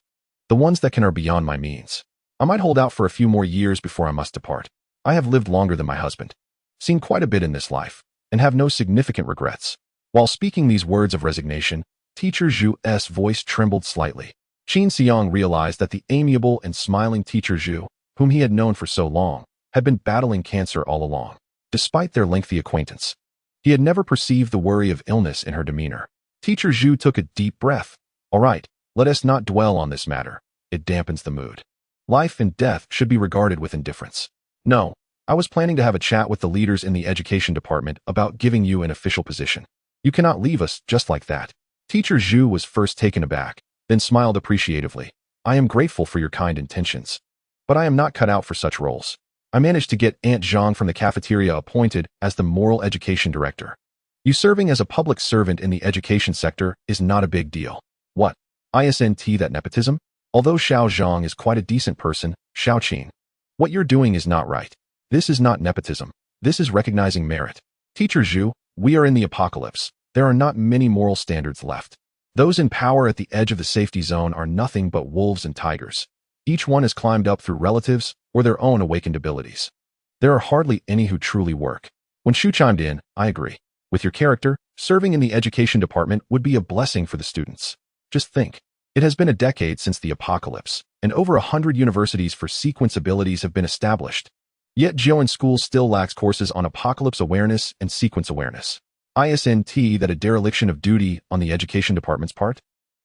A: The ones that can are beyond my means. I might hold out for a few more years before I must depart. I have lived longer than my husband, seen quite a bit in this life, and have no significant regrets. While speaking these words of resignation, Teacher Zhu's voice trembled slightly. Qin Xiang realized that the amiable and smiling Teacher Zhu, whom he had known for so long, had been battling cancer all along. Despite their lengthy acquaintance, he had never perceived the worry of illness in her demeanor. Teacher Zhu took a deep breath. All right, let us not dwell on this matter. It dampens the mood. Life and death should be regarded with indifference. No, I was planning to have a chat with the leaders in the education department about giving you an official position. You cannot leave us just like that. Teacher Zhu was first taken aback, then smiled appreciatively. I am grateful for your kind intentions, but I am not cut out for such roles. I managed to get Aunt Zhang from the cafeteria appointed as the moral education director. You serving as a public servant in the education sector is not a big deal. What? Isn't that nepotism? Although Xiao Zhang is quite a decent person, Xiao Qin, what you're doing is not right. This is not nepotism. This is recognizing merit. Teacher Zhu, we are in the apocalypse. There are not many moral standards left. Those in power at the edge of the safety zone are nothing but wolves and tigers. Each one has climbed up through relatives or their own awakened abilities. There are hardly any who truly work. When Shu chimed in, I agree. With your character, serving in the education department would be a blessing for the students. Just think. It has been a decade since the apocalypse, and over 100 universities for sequence abilities have been established. Yet Zhouan School still lacks courses on apocalypse awareness and sequence awareness. Isn't that a dereliction of duty on the education department's part?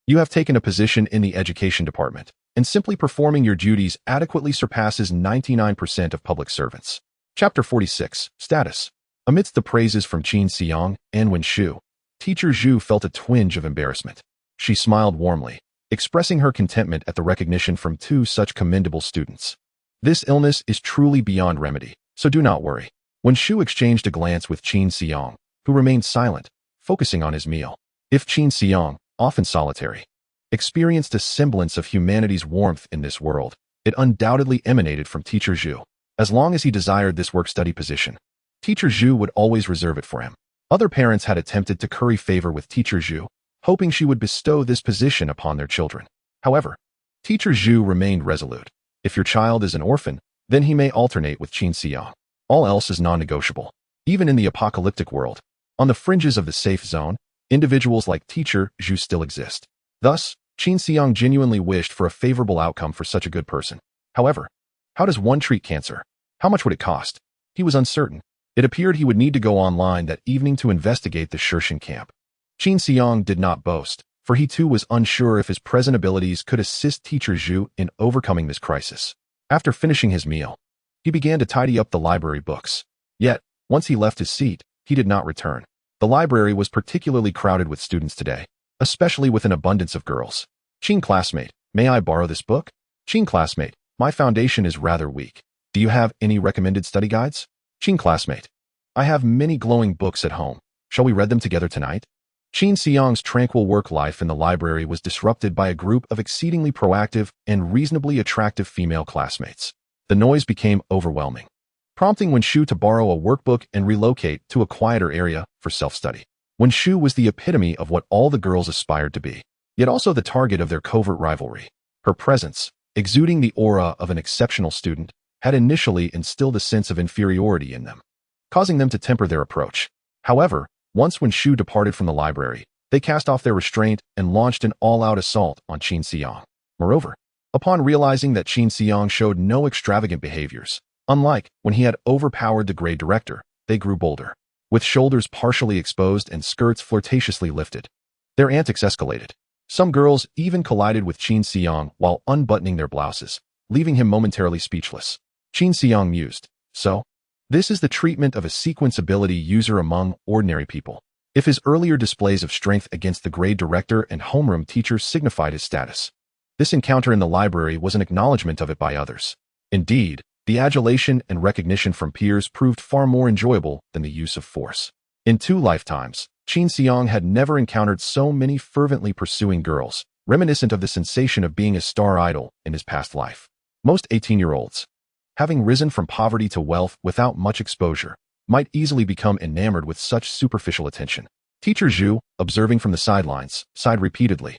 A: You have taken a position in the education department, and simply performing your duties adequately surpasses 99% of public servants. Chapter 46, Status. Amidst the praises from Qin Xiang and Wen Shu, Teacher Zhu felt a twinge of embarrassment. She smiled warmly, expressing her contentment at the recognition from two such commendable students. This illness is truly beyond remedy, so do not worry. Wen Shu exchanged a glance with Qin Xiang, who remained silent, focusing on his meal. If Qin Xiang, often solitary, experienced a semblance of humanity's warmth in this world, it undoubtedly emanated from Teacher Zhu. As long as he desired this work-study position, Teacher Zhu would always reserve it for him. Other parents had attempted to curry favor with Teacher Zhu, hoping she would bestow this position upon their children. However, Teacher Zhu remained resolute. If your child is an orphan, then he may alternate with Qin Xiang. All else is non-negotiable. Even in the apocalyptic world, on the fringes of the safe zone, individuals like Teacher Zhu still exist. Thus, Qin Xiang genuinely wished for a favorable outcome for such a good person. However, how does one treat cancer? How much would it cost? He was uncertain. It appeared he would need to go online that evening to investigate the Shirshin camp. Qin Xiang did not boast, for he too was unsure if his present abilities could assist Teacher Zhu in overcoming this crisis. After finishing his meal, he began to tidy up the library books. Yet, once he left his seat, he did not return. The library was particularly crowded with students today, especially with an abundance of girls. Qin classmate, may I borrow this book? Qin classmate, my foundation is rather weak. Do you have any recommended study guides? Qin classmate, I have many glowing books at home. Shall we read them together tonight? Qin Xiang's tranquil work life in the library was disrupted by a group of exceedingly proactive and reasonably attractive female classmates. The noise became overwhelming, prompting Wen Shu to borrow a workbook and relocate to a quieter area for self-study. Wen Shu was the epitome of what all the girls aspired to be, yet also the target of their covert rivalry. Her presence, exuding the aura of an exceptional student, had initially instilled a sense of inferiority in them, causing them to temper their approach. However, once Wen Shu departed from the library, they cast off their restraint and launched an all-out assault on Qin Xiang. Moreover, upon realizing that Qin Xiang showed no extravagant behaviors, unlike when he had overpowered the grade director, they grew bolder. With shoulders partially exposed and skirts flirtatiously lifted, their antics escalated. Some girls even collided with Qin Xiang while unbuttoning their blouses, leaving him momentarily speechless. Qin Xiang mused, so, this is the treatment of a sequence ability user among ordinary people. If his earlier displays of strength against the grade director and homeroom teacher signified his status, this encounter in the library was an acknowledgement of it by others. Indeed, the adulation and recognition from peers proved far more enjoyable than the use of force. In 2 lifetimes, Qin Xiang had never encountered so many fervently pursuing girls, reminiscent of the sensation of being a star idol in his past life. Most 18-year-olds, having risen from poverty to wealth without much exposure, might easily become enamored with such superficial attention. Teacher Zhu, observing from the sidelines, sighed repeatedly.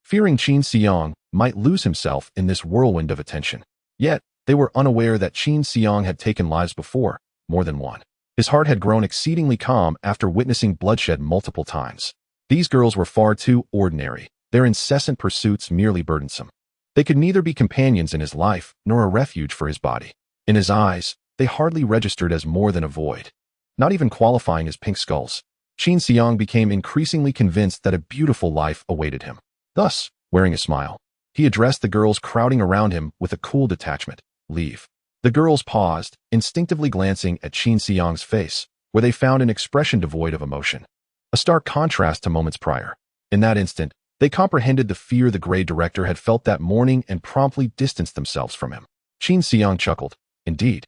A: fearing Qin Xiang might lose himself in this whirlwind of attention. Yet, they were unaware that Qin Xiang had taken lives before, more than one. His heart had grown exceedingly calm after witnessing bloodshed multiple times. These girls were far too ordinary, their incessant pursuits merely burdensome. They could neither be companions in his life nor a refuge for his body. In his eyes, they hardly registered as more than a void, not even qualifying as pink skulls. Qin Xiang became increasingly convinced that a beautiful life awaited him. Thus, wearing a smile, he addressed the girls crowding around him with a cool detachment. Leave. The girls paused, instinctively glancing at Qin Xiang's face, where they found an expression devoid of emotion. A stark contrast to moments prior. In that instant, they comprehended the fear the grade director had felt that morning and promptly distanced themselves from him. Qin Xiang chuckled. Indeed.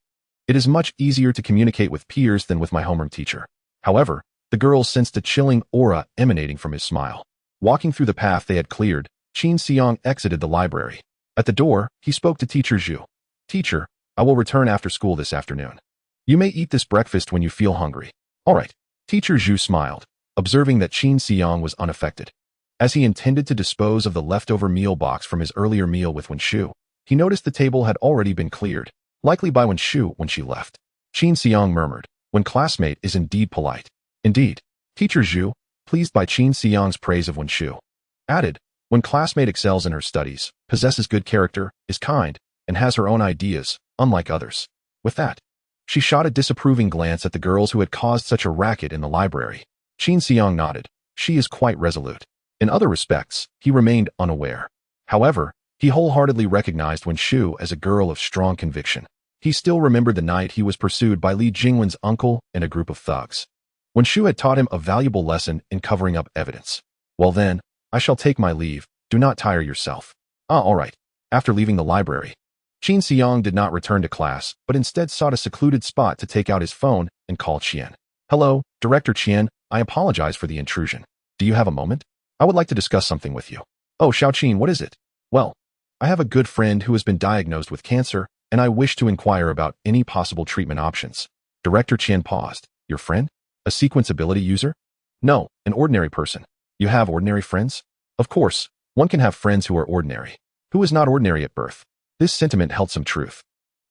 A: It is much easier to communicate with peers than with my homeroom teacher. However, the girls sensed a chilling aura emanating from his smile. Walking through the path they had cleared, Qin Xiang exited the library. At the door, he spoke to Teacher Zhu. Teacher, I will return after school this afternoon. You may eat this breakfast when you feel hungry. All right. Teacher Zhu smiled, observing that Qin Xiang was unaffected. As he intended to dispose of the leftover meal box from his earlier meal with Wenshu, he noticed the table had already been cleared, likely by Wenshu when she left. Qin Xiang murmured, "When classmate is indeed polite." Indeed. Teacher Zhu, pleased by Qin Xiang's praise of Wenshu, added, "When classmate excels in her studies, possesses good character, is kind, and has her own ideas, unlike others." With that, she shot a disapproving glance at the girls who had caused such a racket in the library. Qin Xiang nodded. She is quite resolute. In other respects, he remained unaware. However, he wholeheartedly recognized Wenshu as a girl of strong conviction. He still remembered the night he was pursued by Li Jingwen's uncle and a group of thugs. Wenshu had taught him a valuable lesson in covering up evidence. Well then, I shall take my leave. Do not tire yourself. All right. After leaving the library, Qin Xiang did not return to class, but instead sought a secluded spot to take out his phone and call Qian. Hello, Director Qian, I apologize for the intrusion. Do you have a moment? I would like to discuss something with you. Oh, Xiaoqin, what is it? Well, I have a good friend who has been diagnosed with cancer, and I wish to inquire about any possible treatment options. Director Qian paused. Your friend? A sequence ability user? No, an ordinary person. You have ordinary friends? Of course, one can have friends who are ordinary. Who is not ordinary at birth? This sentiment held some truth.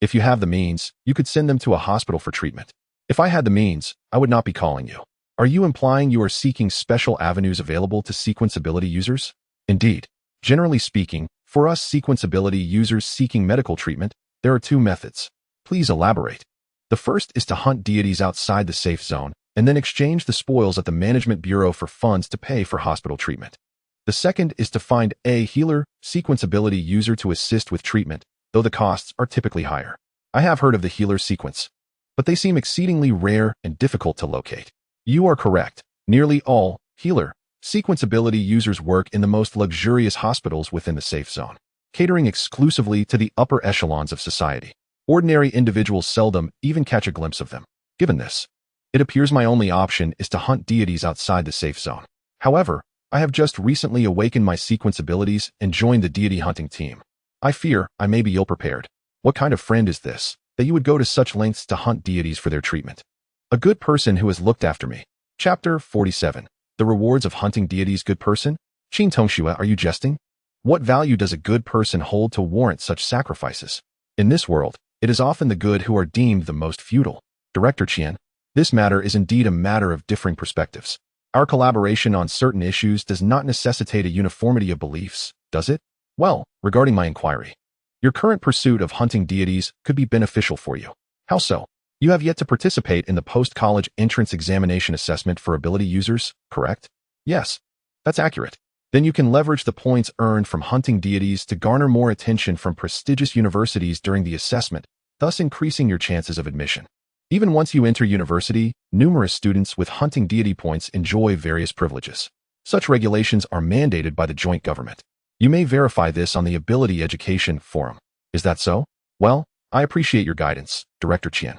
A: If you have the means, you could send them to a hospital for treatment. If I had the means, I would not be calling you. Are you implying you are seeking special avenues available to sequence ability users? Indeed. Generally speaking, for us sequence ability users seeking medical treatment, there are two methods. Please elaborate. The first is to hunt deities outside the safe zone, and then exchange the spoils at the Management Bureau for funds to pay for hospital treatment. The second is to find a healer, sequence ability user to assist with treatment, though the costs are typically higher. I have heard of the healer sequence, but they seem exceedingly rare and difficult to locate. You are correct. Nearly all healer sequence ability users work in the most luxurious hospitals within the safe zone, catering exclusively to the upper echelons of society. Ordinary individuals seldom even catch a glimpse of them. Given this, it appears my only option is to hunt deities outside the safe zone. However, I have just recently awakened my sequence abilities and joined the deity hunting team. I fear I may be ill-prepared. What kind of friend is this, that you would go to such lengths to hunt deities for their treatment? A good person who has looked after me. Chapter 47. The rewards of hunting deities. Good person? Qin Tongxue, are you jesting? What value does a good person hold to warrant such sacrifices? In this world, it is often the good who are deemed the most futile. Director Qian, this matter is indeed a matter of differing perspectives. Our collaboration on certain issues does not necessitate a uniformity of beliefs, does it? Well, regarding my inquiry, your current pursuit of hunting deities could be beneficial for you. How so? You have yet to participate in the post-college entrance examination assessment for ability users, correct? Yes, that's accurate. Then you can leverage the points earned from hunting deities to garner more attention from prestigious universities during the assessment, thus increasing your chances of admission. Even once you enter university, numerous students with hunting deity points enjoy various privileges. Such regulations are mandated by the joint government. You may verify this on the Ability Education Forum. Is that so? Well, I appreciate your guidance, Director Qian.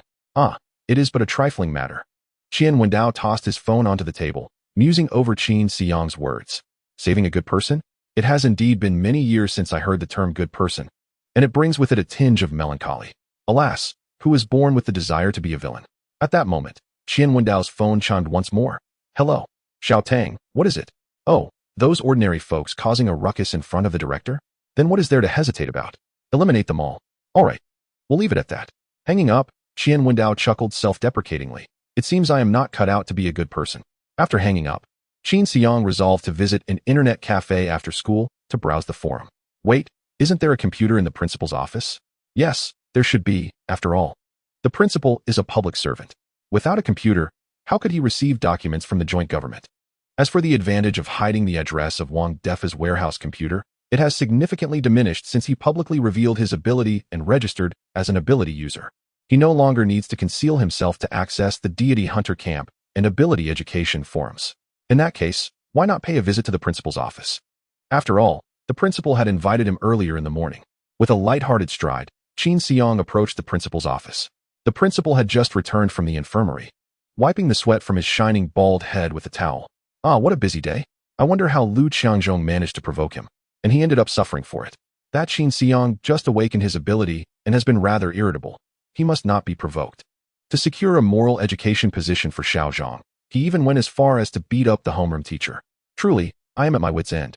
A: It is but a trifling matter. Qian Wendao tossed his phone onto the table, musing over Qin Xiang's words. Saving a good person? It has indeed been many years since I heard the term good person, and it brings with it a tinge of melancholy. Alas, who is born with the desire to be a villain? At that moment, Qian Wendao's phone chimed once more. Hello. Xiao Tang, what is it? Oh, Those ordinary folks causing a ruckus in front of the director? Then what is there to hesitate about? Eliminate them all. All right, we'll leave it at that. Hanging up, Qian Wendao chuckled self-deprecatingly. It seems I am not cut out to be a good person. After hanging up, Qin Xiang resolved to visit an internet cafe after school to browse the forum. Wait, isn't there a computer in the principal's office? Yes, there should be, after all. The principal is a public servant. Without a computer, how could he receive documents from the joint government? As for the advantage of hiding the address of Wang Defa's warehouse computer, it has significantly diminished since he publicly revealed his ability and registered as an ability user. He no longer needs to conceal himself to access the Deity Hunter Camp and Ability Education forums. In that case, why not pay a visit to the principal's office? After all, the principal had invited him earlier in the morning. With a light-hearted stride, Qin Xiang approached the principal's office. The principal had just returned from the infirmary, wiping the sweat from his shining bald head with a towel. Ah, what a busy day. I wonder how Lu Qiangzhong managed to provoke him, and he ended up suffering for it. That Qin Xiang just awakened his ability and has been rather irritable. He must not be provoked. To secure a moral education position for Xiaozhong, he even went as far as to beat up the homeroom teacher. Truly, I am at my wit's end.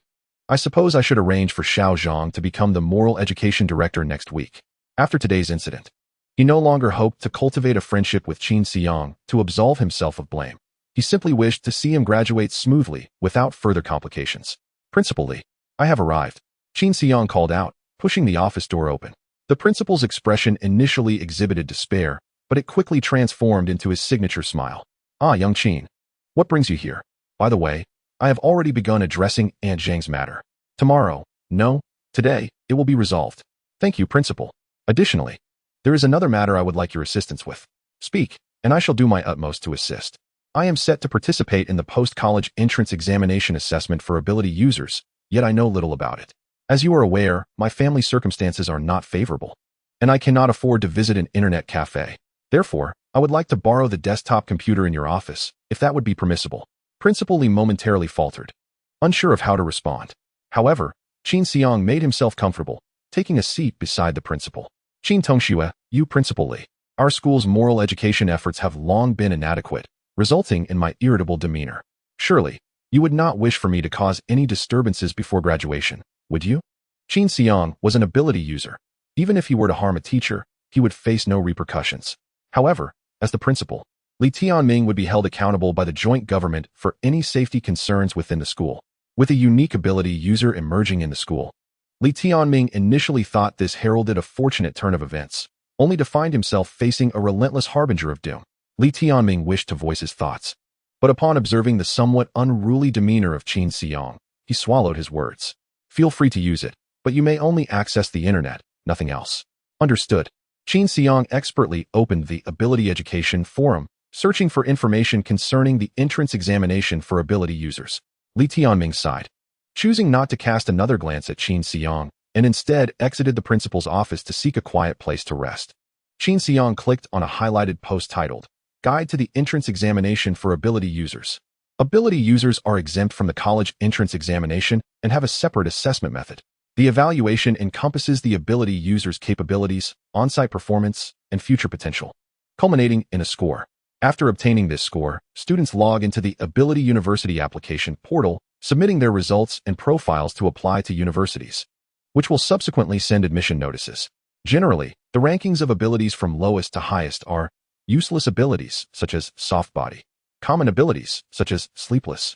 A: I suppose I should arrange for Xiaozhong to become the moral education director next week. After today's incident, he no longer hoped to cultivate a friendship with Qin Xiang to absolve himself of blame. He simply wished to see him graduate smoothly without further complications. Principal Li, I have arrived. Qin Xiang called out, pushing the office door open. The principal's expression initially exhibited despair, but it quickly transformed into his signature smile. Ah, young Qin. What brings you here? By the way, I have already begun addressing Aunt Zhang's matter. Tomorrow, no, today, it will be resolved. Thank you, Principal. Additionally, there is another matter I would like your assistance with. Speak, and I shall do my utmost to assist. I am set to participate in the post-college entrance examination assessment for ability users, yet I know little about it. As you are aware, my family circumstances are not favorable, and I cannot afford to visit an internet cafe. Therefore, I would like to borrow the desktop computer in your office, if that would be permissible. Principal Li momentarily faltered, unsure of how to respond. However, Qin Xiang made himself comfortable, taking a seat beside the principal. Qin Tongxue, you Principal Li. Our school's moral education efforts have long been inadequate, resulting in my irritable demeanor. Surely, you would not wish for me to cause any disturbances before graduation, would you? Qin Xiang was an ability user. Even if he were to harm a teacher, he would face no repercussions. However, as the principal, Li Tianming would be held accountable by the joint government for any safety concerns within the school. With a unique ability user emerging in the school, Li Tianming initially thought this heralded a fortunate turn of events, only to find himself facing a relentless harbinger of doom. Li Tianming wished to voice his thoughts, but upon observing the somewhat unruly demeanor of Qin Xiang, he swallowed his words. Feel free to use it, but you may only access the internet, nothing else. Understood. Qin Xiang expertly opened the Ability Education Forum, searching for information concerning the entrance examination for ability users. Li Tianming sighed, choosing not to cast another glance at Qin Xiang, and instead exited the principal's office to seek a quiet place to rest. Qin Xiang clicked on a highlighted post titled, Guide to the Entrance Examination for Ability Users. Ability users are exempt from the college entrance examination and have a separate assessment method. The evaluation encompasses the ability user's capabilities, on-site performance, and future potential, culminating in a score. After obtaining this score, students log into the Ability University application portal, submitting their results and profiles to apply to universities, which will subsequently send admission notices. Generally, the rankings of abilities from lowest to highest are useless abilities, such as soft body, common abilities, such as sleepless,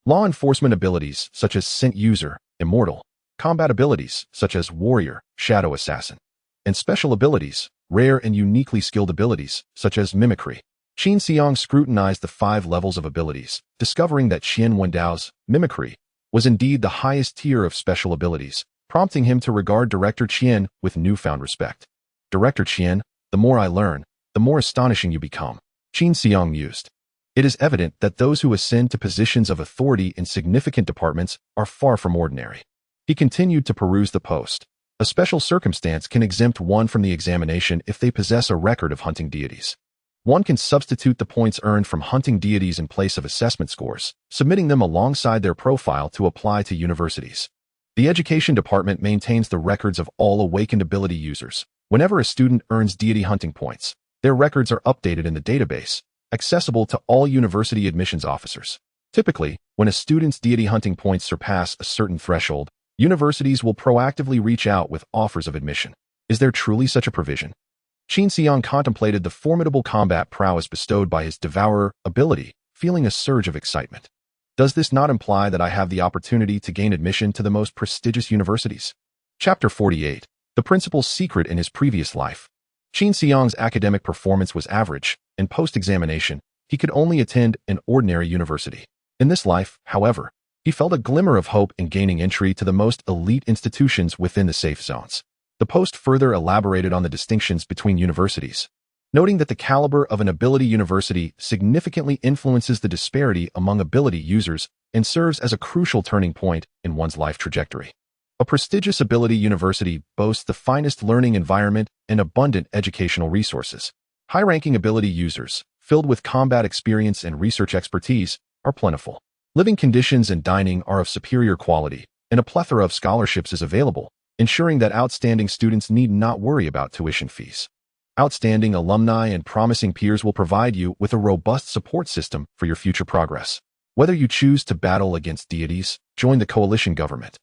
A: law enforcement abilities, such as scent user, immortal, combat abilities, such as warrior, shadow assassin, and special abilities, rare and uniquely skilled abilities, such as mimicry. Qin Xiang scrutinized the 5 levels of abilities, discovering that Qian Wendao's mimicry was indeed the highest tier of special abilities, prompting him to regard Director Qian with newfound respect. Director Qian, the more I learn, the more astonishing you become. Qin Xiang mused. It is evident that those who ascend to positions of authority in significant departments are far from ordinary. He continued to peruse the post. A special circumstance can exempt one from the examination if they possess a record of hunting deities. One can substitute the points earned from hunting deities in place of assessment scores, submitting them alongside their profile to apply to universities. The Education Department maintains the records of all awakened ability users. Whenever a student earns deity hunting points, their records are updated in the database, accessible to all university admissions officers. Typically, When a student's deity hunting points surpass a certain threshold, universities will proactively reach out with offers of admission. Is there truly such a provision? Qin Xiang contemplated the formidable combat prowess bestowed by his devourer ability, feeling a surge of excitement. Does this not imply that I have the opportunity to gain admission to the most prestigious universities? Chapter 48. The principal's secret in his previous life. Qin Xiang's academic performance was average, and post-examination, he could only attend an ordinary university. In this life, however, he felt a glimmer of hope in gaining entry to the most elite institutions within the safe zones. The post further elaborated on the distinctions between universities, noting that the caliber of an ability university significantly influences the disparity among ability users and serves as a crucial turning point in one's life trajectory. A prestigious ability university boasts the finest learning environment and abundant educational resources. High-ranking ability users, filled with combat experience and research expertise, are plentiful. Living conditions and dining are of superior quality, and a plethora of scholarships is available, ensuring that outstanding students need not worry about tuition fees. Outstanding alumni and promising peers will provide you with a robust support system for your future progress. Whether you choose to battle against deities, join the coalition government,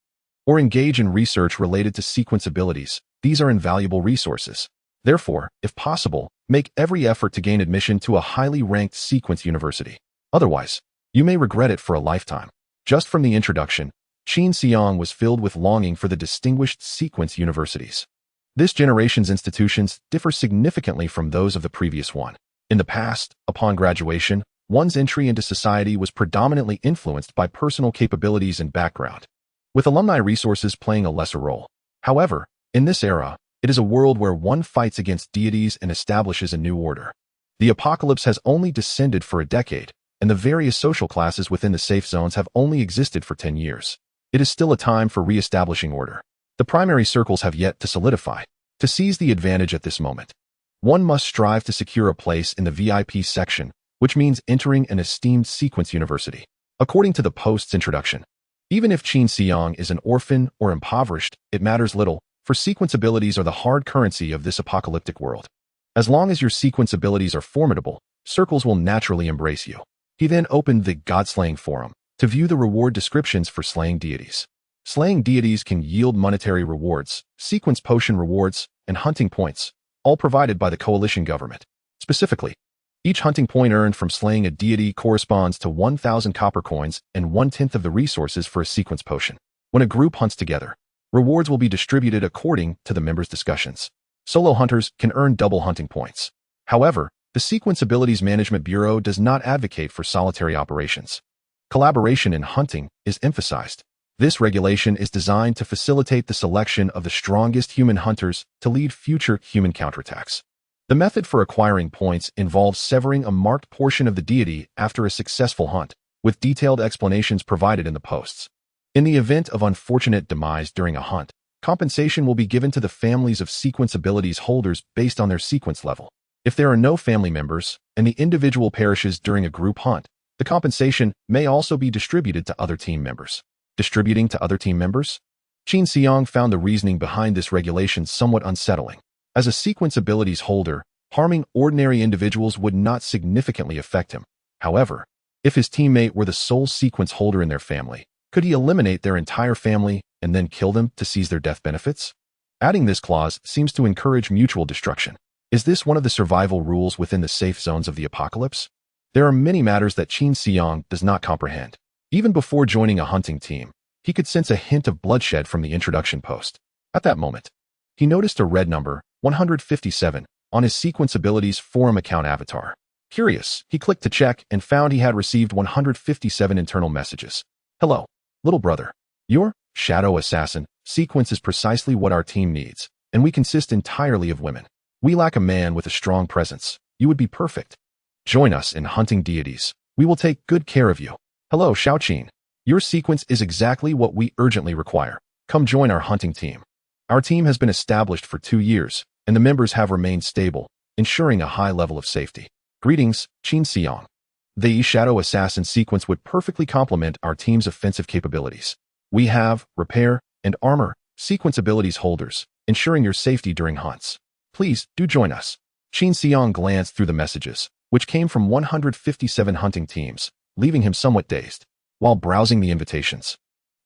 A: or engage in research related to sequence abilities, these are invaluable resources. Therefore, if possible, make every effort to gain admission to a highly ranked sequence university. Otherwise, you may regret it for a lifetime. Just from the introduction, Qin Xiang was filled with longing for the distinguished sequence universities. This generation's institutions differ significantly from those of the previous one. In the past, upon graduation, one's entry into society was predominantly influenced by personal capabilities and background, with alumni resources playing a lesser role. However, in this era, it is a world where one fights against deities and establishes a new order. The apocalypse has only descended for a decade, and the various social classes within the safe zones have only existed for 10 years. It is still a time for re-establishing order. The primary circles have yet to solidify. To seize the advantage at this moment, one must strive to secure a place in the VIP section, which means entering an esteemed sequence university. According to the post's introduction, even if Qin Xiang is an orphan or impoverished, it matters little, for sequence abilities are the hard currency of this apocalyptic world. As long as your sequence abilities are formidable, circles will naturally embrace you. He then opened the God-Slaying Forum to view the reward descriptions for slaying deities. Slaying deities can yield monetary rewards, sequence potion rewards, and hunting points, all provided by the coalition government. Specifically, each hunting point earned from slaying a deity corresponds to 1,000 copper coins and 1/10 of the resources for a sequence potion. When a group hunts together, rewards will be distributed according to the members' discussions. Solo hunters can earn double hunting points. However, the Sequence Abilities Management Bureau does not advocate for solitary operations. Collaboration in hunting is emphasized. This regulation is designed to facilitate the selection of the strongest human hunters to lead future human counterattacks. The method for acquiring points involves severing a marked portion of the deity after a successful hunt, with detailed explanations provided in the posts. In the event of unfortunate demise during a hunt, compensation will be given to the families of sequence abilities holders based on their sequence level. If there are no family members, and the individual perishes during a group hunt, the compensation may also be distributed to other team members. Distributing to other team members? Qin Xiang found the reasoning behind this regulation somewhat unsettling. As a sequence abilities holder, harming ordinary individuals would not significantly affect him. However, if his teammate were the sole sequence holder in their family, could he eliminate their entire family and then kill them to seize their death benefits? Adding this clause seems to encourage mutual destruction. Is this one of the survival rules within the safe zones of the apocalypse? There are many matters that Qin Xiang does not comprehend. Even before joining a hunting team, he could sense a hint of bloodshed from the introduction post. At that moment, he noticed a red number, 157, on his Sequence Abilities forum account avatar. Curious, he clicked to check and found he had received 157 internal messages. Hello, little brother. Your shadow assassin sequence is precisely what our team needs, and we consist entirely of women. We lack a man with a strong presence. You would be perfect. Join us in hunting deities. We will take good care of you. Hello, Xiaoqin. Your sequence is exactly what we urgently require. Come join our hunting team. Our team has been established for 2 years, and the members have remained stable, ensuring a high level of safety. Greetings, Qin Xiang. The Shadow Assassin sequence would perfectly complement our team's offensive capabilities. We have repair and armor sequence abilities holders, ensuring your safety during hunts. Please do join us. Qin Xiang glanced through the messages, which came from 157 hunting teams, leaving him somewhat dazed. while browsing the invitations.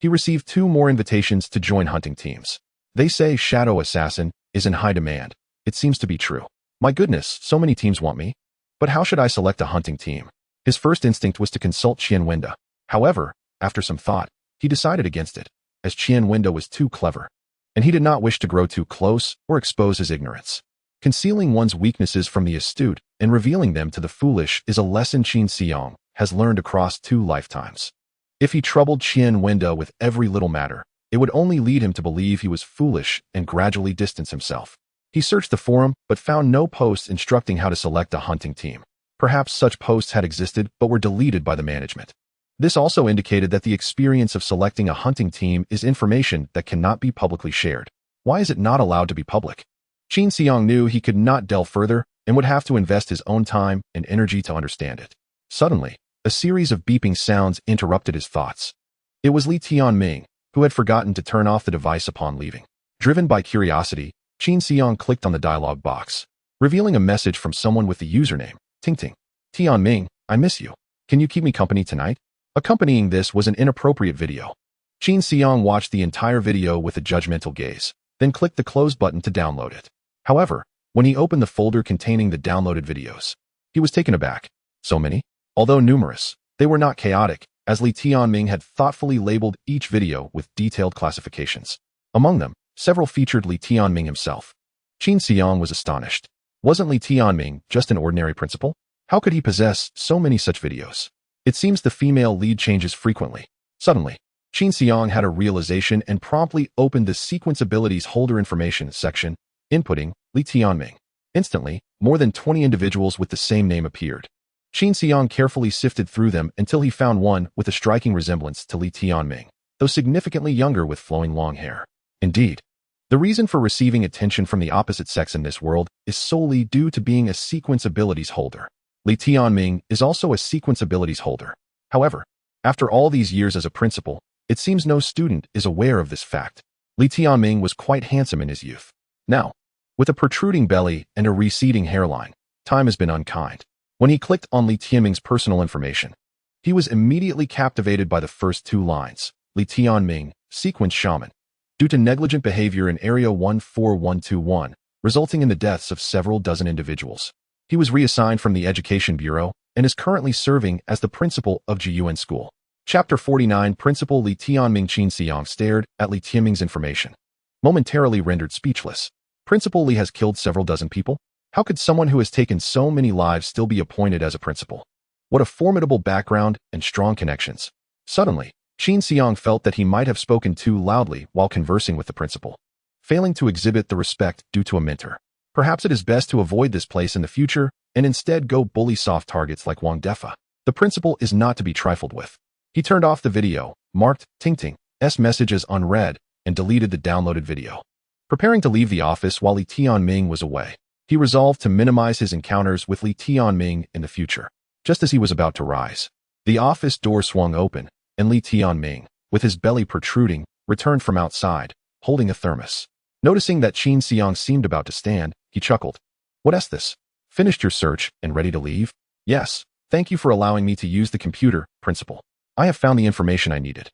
A: He received 2 more invitations to join hunting teams. They say Shadow Assassin is in high demand. It seems to be true. My goodness, so many teams want me. But how should I select a hunting team? His first instinct was to consult Qianwenda. However, after some thought, he decided against it, as Qianwenda was too clever, and he did not wish to grow too close or expose his ignorance. Concealing one's weaknesses from the astute and revealing them to the foolish is a lesson Qin Xiang has learned across 2 lifetimes. If he troubled Qianwenda with every little matter, it would only lead him to believe he was foolish and gradually distance himself. He searched the forum but found no posts instructing how to select a hunting team. Perhaps such posts had existed but were deleted by the management. This also indicated that the experience of selecting a hunting team is information that cannot be publicly shared. Why is it not allowed to be public? Qin Xiang knew he could not delve further and would have to invest his own time and energy to understand it. Suddenly, a series of beeping sounds interrupted his thoughts. It was Li Tianming, who had forgotten to turn off the device upon leaving. Driven by curiosity, Qin Xiang clicked on the dialog box, revealing a message from someone with the username, Tingting. Tianming, I miss you. Can you keep me company tonight? Accompanying this was an inappropriate video. Qin Xiang watched the entire video with a judgmental gaze, then clicked the close button to download it. However, when he opened the folder containing the downloaded videos, he was taken aback. So many? Although numerous, they were not chaotic, as Li Tianming had thoughtfully labeled each video with detailed classifications. Among them, several featured Li Tianming himself. Qin Xiang was astonished. Wasn't Li Tianming just an ordinary principal? How could he possess so many such videos? It seems the female lead changes frequently. Suddenly, Qin Xiang had a realization and promptly opened the Sequence Abilities Holder Information section, inputting Li Tianming. Instantly, more than 20 individuals with the same name appeared. Qin Xiang carefully sifted through them until he found one with a striking resemblance to Li Tianming, though significantly younger with flowing long hair. Indeed, the reason for receiving attention from the opposite sex in this world is solely due to being a Sequence Abilities holder. Li Tianming is also a Sequence Abilities holder. However, after all these years as a principal, it seems no student is aware of this fact. Li Tianming was quite handsome in his youth. Now, with a protruding belly and a receding hairline, time has been unkind. When he clicked on Li Tianming's personal information, he was immediately captivated by the first 2 lines. Li Tianming, Sequence Shaman. Due to negligent behavior in Area 14121, resulting in the deaths of several dozen individuals, he was reassigned from the Education Bureau and is currently serving as the principal of Jiyuan School. Chapter 49. Principal Li Tianming. Qin Xiang stared at Li Tianming's information, momentarily rendered speechless. Principal Li has killed several dozen people? How could someone who has taken so many lives still be appointed as a principal? What a formidable background and strong connections. Suddenly, Qin Xiang felt that he might have spoken too loudly while conversing with the principal, failing to exhibit the respect due to a mentor. Perhaps it is best to avoid this place in the future and instead go bully soft targets like Wang Defa. The principal is not to be trifled with. He turned off the video, marked Tingting's message as unread, and deleted the downloaded video. Preparing to leave the office while Li Tianming was away, he resolved to minimize his encounters with Li Tianming in the future. Just as he was about to rise, the office door swung open, and Li Tianming, with his belly protruding, returned from outside, holding a thermos. Noticing that Qin Xiang seemed about to stand, he chuckled. What's this? Finished your search and ready to leave? Yes, thank you for allowing me to use the computer, principal. I have found the information I needed.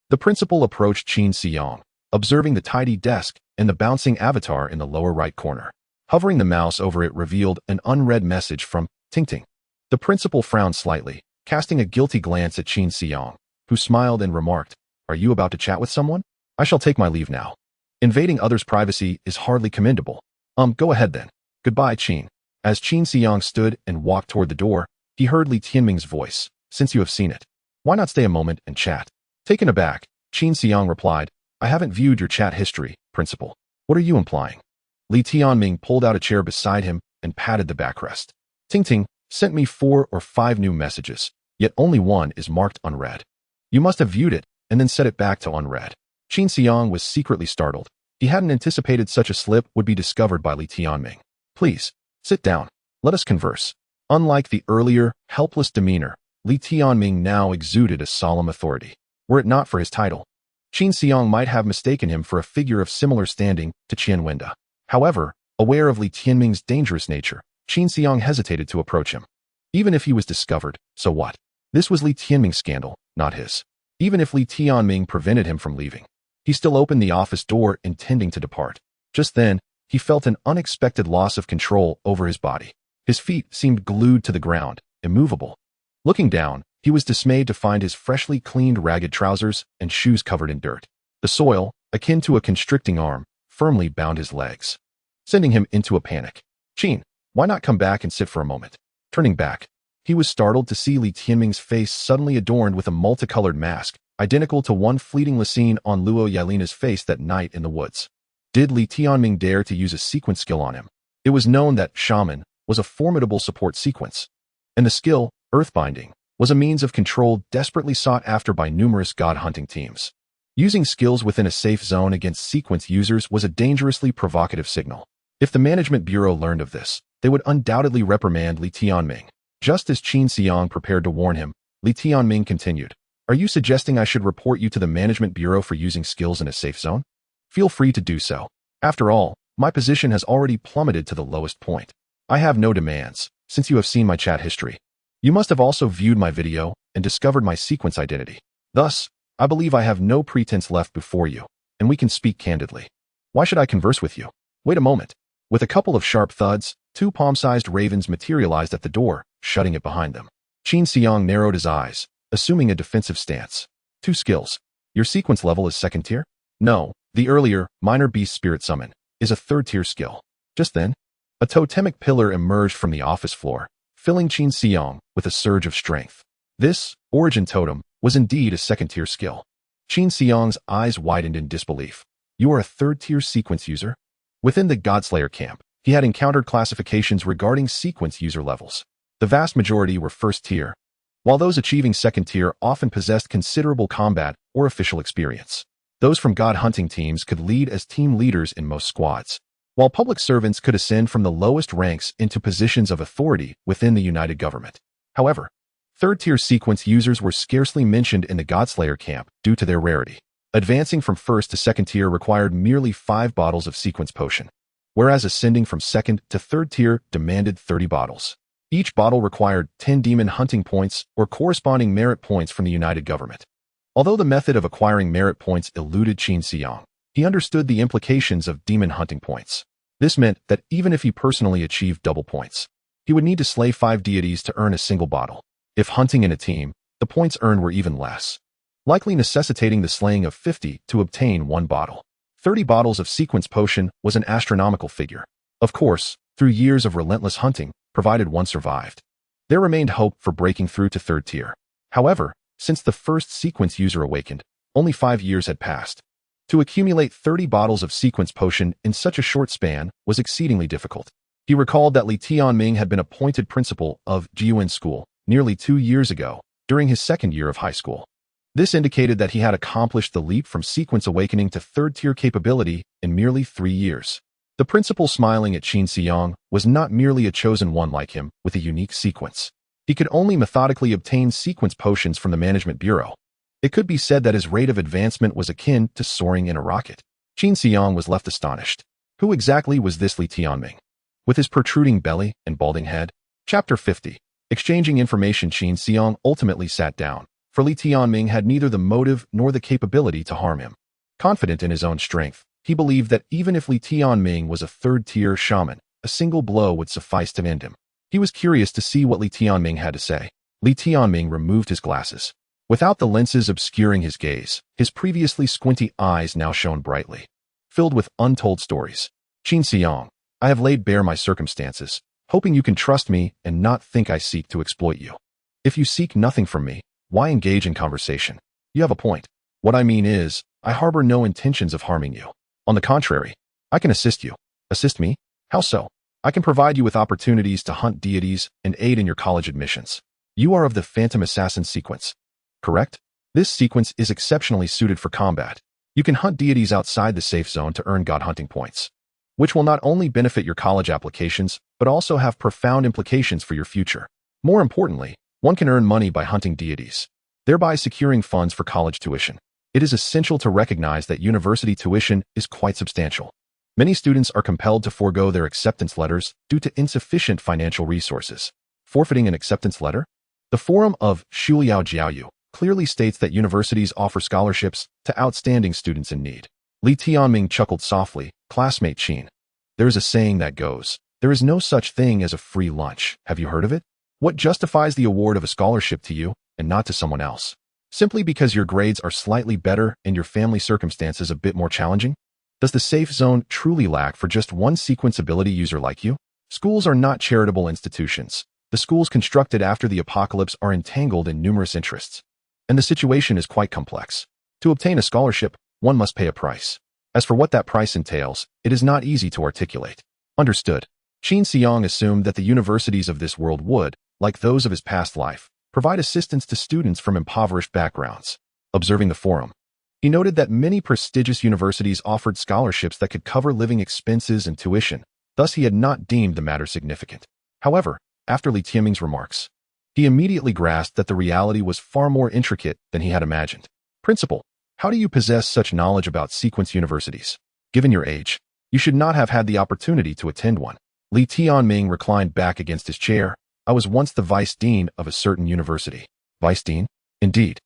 A: The principal approached Qin Xiang, observing the tidy desk and the bouncing avatar in the lower right corner. Hovering the mouse over it revealed an unread message from Tingting. The principal frowned slightly, casting a guilty glance at Qin Xiang, who smiled and remarked, Are you about to chat with someone? I shall take my leave now. Invading others' privacy is hardly commendable. Go ahead then. Goodbye, Qin. As Qin Xiang stood and walked toward the door, he heard Li Tianming's voice. Since you have seen it, why not stay a moment and chat? Taken aback, Qin Xiang replied, I haven't viewed your chat history, principal. What are you implying? Li Tianming pulled out a chair beside him and patted the backrest. Tingting sent me 4 or 5 new messages, yet only one is marked unread. You must have viewed it and then set it back to unread. Qin Xiang was secretly startled. He hadn't anticipated such a slip would be discovered by Li Tianming. Please, sit down. Let us converse. Unlike the earlier, helpless demeanor, Li Tianming now exuded a solemn authority. Were it not for his title, Qin Xiang might have mistaken him for a figure of similar standing to Qianwenda. However, aware of Li Tianming's dangerous nature, Qin Xiang hesitated to approach him. Even if he was discovered, so what? This was Li Tianming's scandal, not his. Even if Li Tianming prevented him from leaving, he still opened the office door intending to depart. Just then, he felt an unexpected loss of control over his body. His feet seemed glued to the ground, immovable. Looking down, he was dismayed to find his freshly cleaned ragged trousers and shoes covered in dirt. The soil, akin to a constricting arm, firmly bound his legs, sending him into a panic. "Qin, why not come back and sit for a moment?" Turning back, he was startled to see Li Tianming's face suddenly adorned with a multicolored mask, identical to one fleetingly seen on Luo Yalina's face that night in the woods. Did Li Tianming dare to use a sequence skill on him? It was known that Shaman was a formidable support sequence, and the skill, Earthbinding, was a means of control desperately sought after by numerous god-hunting teams. Using skills within a safe zone against sequence users was a dangerously provocative signal. If the Management Bureau learned of this, they would undoubtedly reprimand Li Tianming. Just as Qin Xiang prepared to warn him, Li Tianming continued, "Are you suggesting I should report you to the Management Bureau for using skills in a safe zone? Feel free to do so. After all, my position has already plummeted to the lowest point. I have no demands, since you have seen my chat history. You must have also viewed my video and discovered my sequence identity. Thus, I believe I have no pretense left before you, and we can speak candidly. Why should I converse with you? Wait a moment." With a couple of sharp thuds, two palm-sized ravens materialized at the door, shutting it behind them. Qin Xiang narrowed his eyes, assuming a defensive stance. "Two skills. Your sequence level is second tier?" "No, the earlier, minor beast spirit summon, is a third-tier skill." Just then, a totemic pillar emerged from the office floor, filling Qin Xiang with a surge of strength. This, origin totem, was indeed a second-tier skill. Qin Xiang's eyes widened in disbelief. "You are a third-tier sequence user?" Within the Godslayer camp, he had encountered classifications regarding sequence user levels. The vast majority were first tier, while those achieving second tier often possessed considerable combat or official experience. Those from god-hunting teams could lead as team leaders in most squads, while public servants could ascend from the lowest ranks into positions of authority within the united government. However, third-tier sequence users were scarcely mentioned in the Godslayer camp due to their rarity. Advancing from first to second tier required merely 5 bottles of sequence potion, whereas ascending from second to third tier demanded 30 bottles. Each bottle required 10 demon hunting points or corresponding merit points from the united government. Although the method of acquiring merit points eluded Qin Xiang, he understood the implications of demon hunting points. This meant that even if he personally achieved double points, he would need to slay 5 deities to earn a single bottle. If hunting in a team, the points earned were even less, likely necessitating the slaying of 50 to obtain 1 bottle. 30 bottles of sequence potion was an astronomical figure. Of course, through years of relentless hunting, provided one survived, there remained hope for breaking through to third tier. However, since the first sequence user awakened, only 5 years had passed. To accumulate 30 bottles of sequence potion in such a short span was exceedingly difficult. He recalled that Li Tianming had been appointed principal of Jiuan School nearly 2 years ago, during his second year of high school. This indicated that he had accomplished the leap from sequence awakening to third-tier capability in merely 3 years. The principal, smiling at Qin Xiang, was not merely a chosen one like him with a unique sequence. He could only methodically obtain sequence potions from the Management Bureau. It could be said that his rate of advancement was akin to soaring in a rocket. Qin Xiang was left astonished. Who exactly was this Li Tianming, with his protruding belly and balding head? Chapter 50. Exchanging information. Qin Xiang ultimately sat down, for Li Tianming had neither the motive nor the capability to harm him. Confident in his own strength, he believed that even if Li Tianming was a third-tier shaman, a single blow would suffice to end him. He was curious to see what Li Tianming had to say. Li Tianming removed his glasses. Without the lenses obscuring his gaze, his previously squinty eyes now shone brightly, filled with untold stories. "Qin Xiang, I have laid bare my circumstances, hoping you can trust me and not think I seek to exploit you. If you seek nothing from me, why engage in conversation? You have a point. What I mean is, I harbor no intentions of harming you. On the contrary, I can assist you." "Assist me? How so?" "I can provide you with opportunities to hunt deities and aid in your college admissions. You are of the Phantom Assassin sequence, correct? This sequence is exceptionally suited for combat. You can hunt deities outside the safe zone to earn god hunting points, which will not only benefit your college applications, but also have profound implications for your future. More importantly, one can earn money by hunting deities, thereby securing funds for college tuition. It is essential to recognize that university tuition is quite substantial. Many students are compelled to forego their acceptance letters due to insufficient financial resources. Forfeiting an acceptance letter? The forum of Shuliao Jiaoyu clearly states that universities offer scholarships to outstanding students in need. Li Tianming chuckled softly. Classmate Qin. There is a saying that goes, there is no such thing as a free lunch. Have you heard of it? What justifies the award of a scholarship to you and not to someone else? Simply because your grades are slightly better and your family circumstances a bit more challenging? Does the safe zone truly lack for just one sequence ability user like you? Schools are not charitable institutions. The schools constructed after the apocalypse are entangled in numerous interests. And the situation is quite complex. To obtain a scholarship, one must pay a price. As for what that price entails, it is not easy to articulate. Understood. Qin Xiang assumed that the universities of this world would, like those of his past life, provide assistance to students from impoverished backgrounds. Observing the forum, he noted that many prestigious universities offered scholarships that could cover living expenses and tuition, thus he had not deemed the matter significant. However, after Li Tianming's remarks, he immediately grasped that the reality was far more intricate than he had imagined. Principal, how do you possess such knowledge about sequence universities? Given your age, you should not have had the opportunity to attend one. Li Tianming reclined back against his chair. I was once the vice dean of a certain university. Vice dean? Indeed.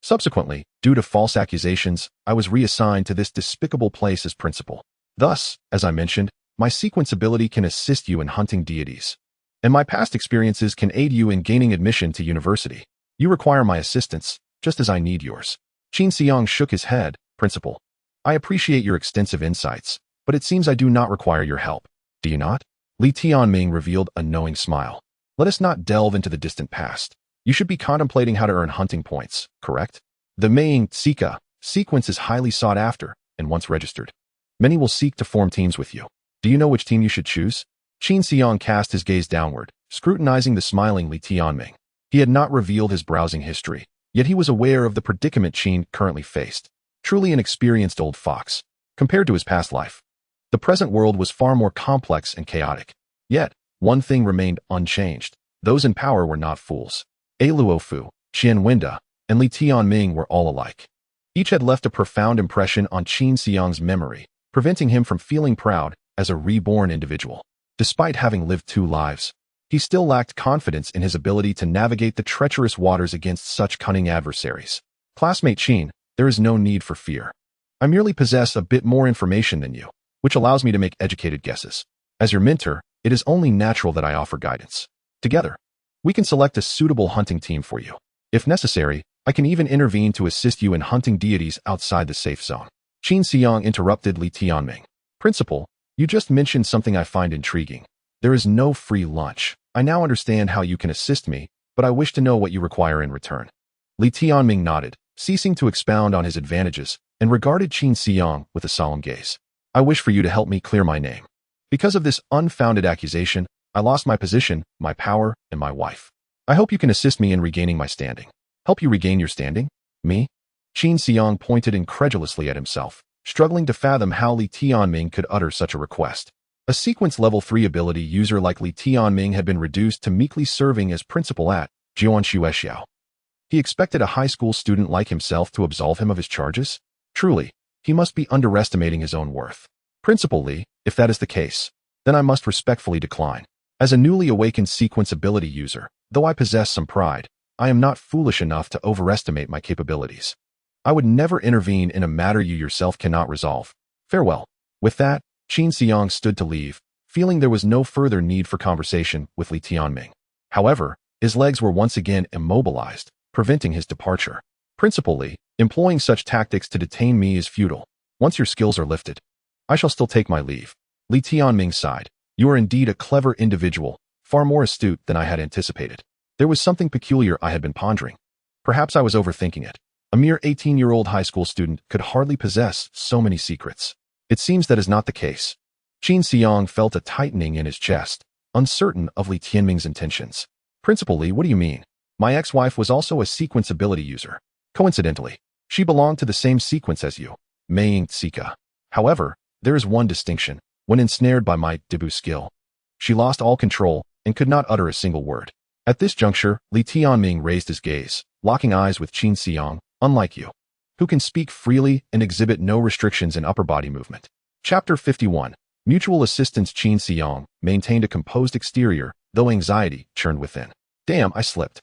A: Subsequently, due to false accusations, I was reassigned to this despicable place as principal. Thus, as I mentioned, my sequence ability can assist you in hunting deities. And my past experiences can aid you in gaining admission to university. You require my assistance, just as I need yours. Qin Xiang shook his head. Principal, I appreciate your extensive insights, but it seems I do not require your help. Do you not? Li Tianming revealed a knowing smile. Let us not delve into the distant past. You should be contemplating how to earn hunting points, correct? The Maying Tsika sequence is highly sought after, and once registered, many will seek to form teams with you. Do you know which team you should choose? Qin Xiang cast his gaze downward, scrutinizing the smiling Li Tianming. He had not revealed his browsing history, yet he was aware of the predicament Qin currently faced. Truly an experienced old fox. Compared to his past life, the present world was far more complex and chaotic. Yet, one thing remained unchanged. Those in power were not fools. A Luofu, Qian Winda, and Li Tianming were all alike. Each had left a profound impression on Qin Xiang's memory, preventing him from feeling proud as a reborn individual. Despite having lived 2 lives, he still lacked confidence in his ability to navigate the treacherous waters against such cunning adversaries. Classmate Qin, there is no need for fear. I merely possess a bit more information than you, which allows me to make educated guesses. As your mentor, it is only natural that I offer guidance. Together, we can select a suitable hunting team for you. If necessary, I can even intervene to assist you in hunting deities outside the safe zone. Qin Xiang interrupted Li Tianming. Principal, you just mentioned something I find intriguing. There is no free lunch. I now understand how you can assist me, but I wish to know what you require in return. Li Tianming nodded, ceasing to expound on his advantages, and regarded Qin Xiang with a solemn gaze. I wish for you to help me clear my name. Because of this unfounded accusation, I lost my position, my power, and my wife. I hope you can assist me in regaining my standing. Help you regain your standing? Me? Qin Xiang pointed incredulously at himself, struggling to fathom how Li Tianming could utter such a request. A sequence level 3 ability user like Li Tianming had been reduced to meekly serving as principal at Jiuanshu. He expected a high school student like himself to absolve him of his charges? Truly, he must be underestimating his own worth. Principal Li, if that is the case, then I must respectfully decline. As a newly awakened sequence ability user, though I possess some pride, I am not foolish enough to overestimate my capabilities. I would never intervene in a matter you yourself cannot resolve. Farewell. With that, Qin Xiang stood to leave, feeling there was no further need for conversation with Li Tianming. However, his legs were once again immobilized, preventing his departure. Principal Li, employing such tactics to detain me is futile. Once your skills are lifted, I shall still take my leave. Li Tianming sighed. You are indeed a clever individual, far more astute than I had anticipated. There was something peculiar I had been pondering. Perhaps I was overthinking it. A mere 18-year-old high school student could hardly possess so many secrets. It seems that is not the case. Qin Xiang felt a tightening in his chest, uncertain of Li Tianming's intentions. Principal Li, what do you mean? My ex-wife was also a sequence ability user. Coincidentally, she belonged to the same sequence as you, Maying Tsika. However, there is one distinction. When ensnared by my debut skill, she lost all control and could not utter a single word. At this juncture, Li Tianming raised his gaze, locking eyes with Qin Xiang, unlike you, who can speak freely and exhibit no restrictions in upper body movement. Chapter 51. Mutual assistance. Qin Xiang maintained a composed exterior, though anxiety churned within. Damn, I slipped.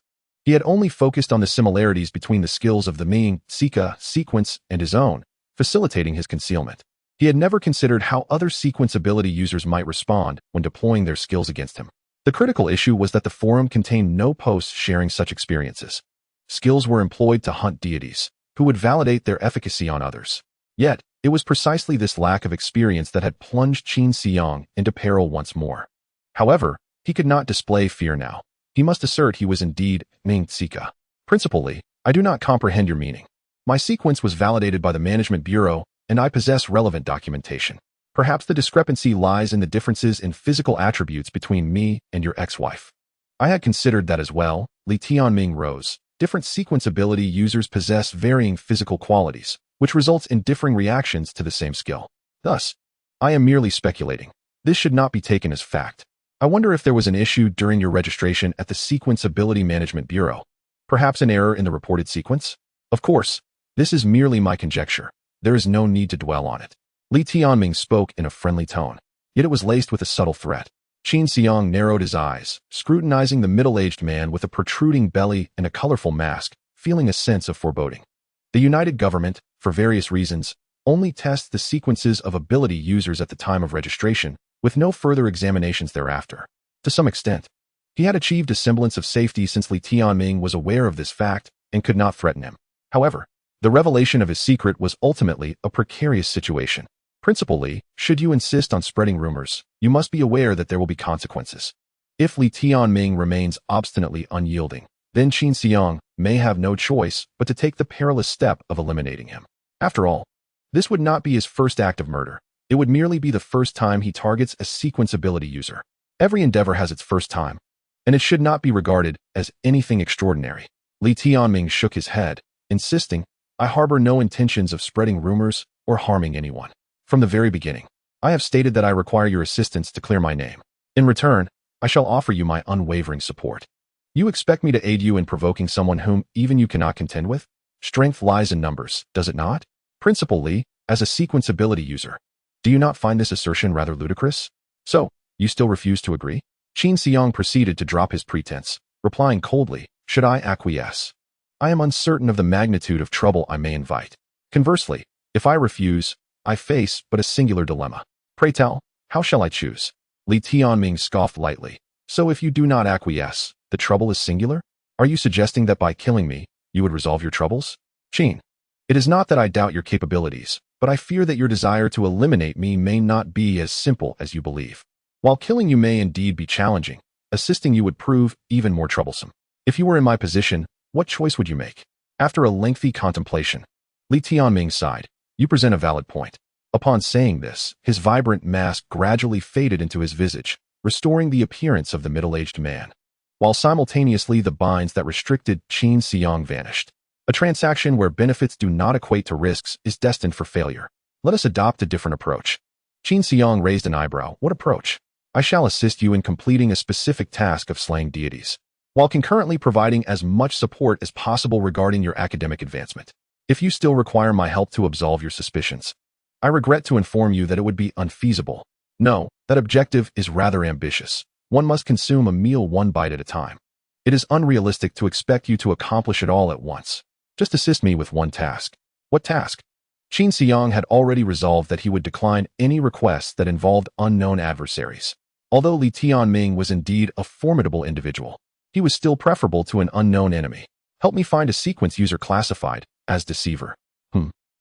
A: He had only focused on the similarities between the skills of the Ming, Sika, sequence, and his own, facilitating his concealment. He had never considered how other sequence ability users might respond when deploying their skills against him. The critical issue was that the forum contained no posts sharing such experiences. Skills were employed to hunt deities, who would validate their efficacy on others. Yet, it was precisely this lack of experience that had plunged Qin Xiang into peril once more. However, he could not display fear now. He must assert he was indeed Ming Sika. Principally, I do not comprehend your meaning. My sequence was validated by the Management Bureau, and I possess relevant documentation. Perhaps the discrepancy lies in the differences in physical attributes between me and your ex-wife. I had considered that as well. Li Tianming rose. Different sequence ability users possess varying physical qualities, which results in differing reactions to the same skill. Thus, I am merely speculating. This should not be taken as fact. I wonder if there was an issue during your registration at the Sequence Ability Management Bureau. Perhaps an error in the reported sequence? Of course, this is merely my conjecture. There is no need to dwell on it. Li Tianming spoke in a friendly tone, yet it was laced with a subtle threat. Qin Xiang narrowed his eyes, scrutinizing the middle-aged man with a protruding belly and a colorful mask, feeling a sense of foreboding. The United Government, for various reasons, only tests the sequences of ability users at the time of registration, with no further examinations thereafter. To some extent, he had achieved a semblance of safety since Li Tianming was aware of this fact and could not threaten him. However, the revelation of his secret was ultimately a precarious situation. Principally, should you insist on spreading rumors, you must be aware that there will be consequences. If Li Tianming remains obstinately unyielding, then Qin Xiang may have no choice but to take the perilous step of eliminating him. After all, this would not be his first act of murder. It would merely be the first time he targets a sequence ability user. Every endeavor has its first time, and it should not be regarded as anything extraordinary. Li Tianming shook his head, insisting, I harbor no intentions of spreading rumors or harming anyone. From the very beginning, I have stated that I require your assistance to clear my name. In return, I shall offer you my unwavering support. You expect me to aid you in provoking someone whom even you cannot contend with? Strength lies in numbers, does it not? Principally, as a sequence ability user. Do you not find this assertion rather ludicrous? So, you still refuse to agree? Qin Xiang proceeded to drop his pretense, replying coldly, should I acquiesce? I am uncertain of the magnitude of trouble I may invite. Conversely, if I refuse, I face but a singular dilemma. Pray tell, how shall I choose? Li Tianming scoffed lightly. So if you do not acquiesce, the trouble is singular? Are you suggesting that by killing me, you would resolve your troubles? Qin, it is not that I doubt your capabilities, but I fear that your desire to eliminate me may not be as simple as you believe. While killing you may indeed be challenging, assisting you would prove even more troublesome. If you were in my position, what choice would you make? After a lengthy contemplation, Li Tianming sighed. You present a valid point. Upon saying this, his vibrant mask gradually faded into his visage, restoring the appearance of the middle-aged man, while simultaneously the binds that restricted Qin Xiang vanished. A transaction where benefits do not equate to risks is destined for failure. Let us adopt a different approach. Qin Xiang raised an eyebrow. What approach? I shall assist you in completing a specific task of slaying deities, while concurrently providing as much support as possible regarding your academic advancement. If you still require my help to absolve your suspicions, I regret to inform you that it would be unfeasible. No, that objective is rather ambitious. One must consume a meal one bite at a time. It is unrealistic to expect you to accomplish it all at once. Just assist me with one task. What task? Qin Xiang had already resolved that he would decline any requests that involved unknown adversaries. Although Li Tianming was indeed a formidable individual, he was still preferable to an unknown enemy. Help me find a sequence user classified as deceiver.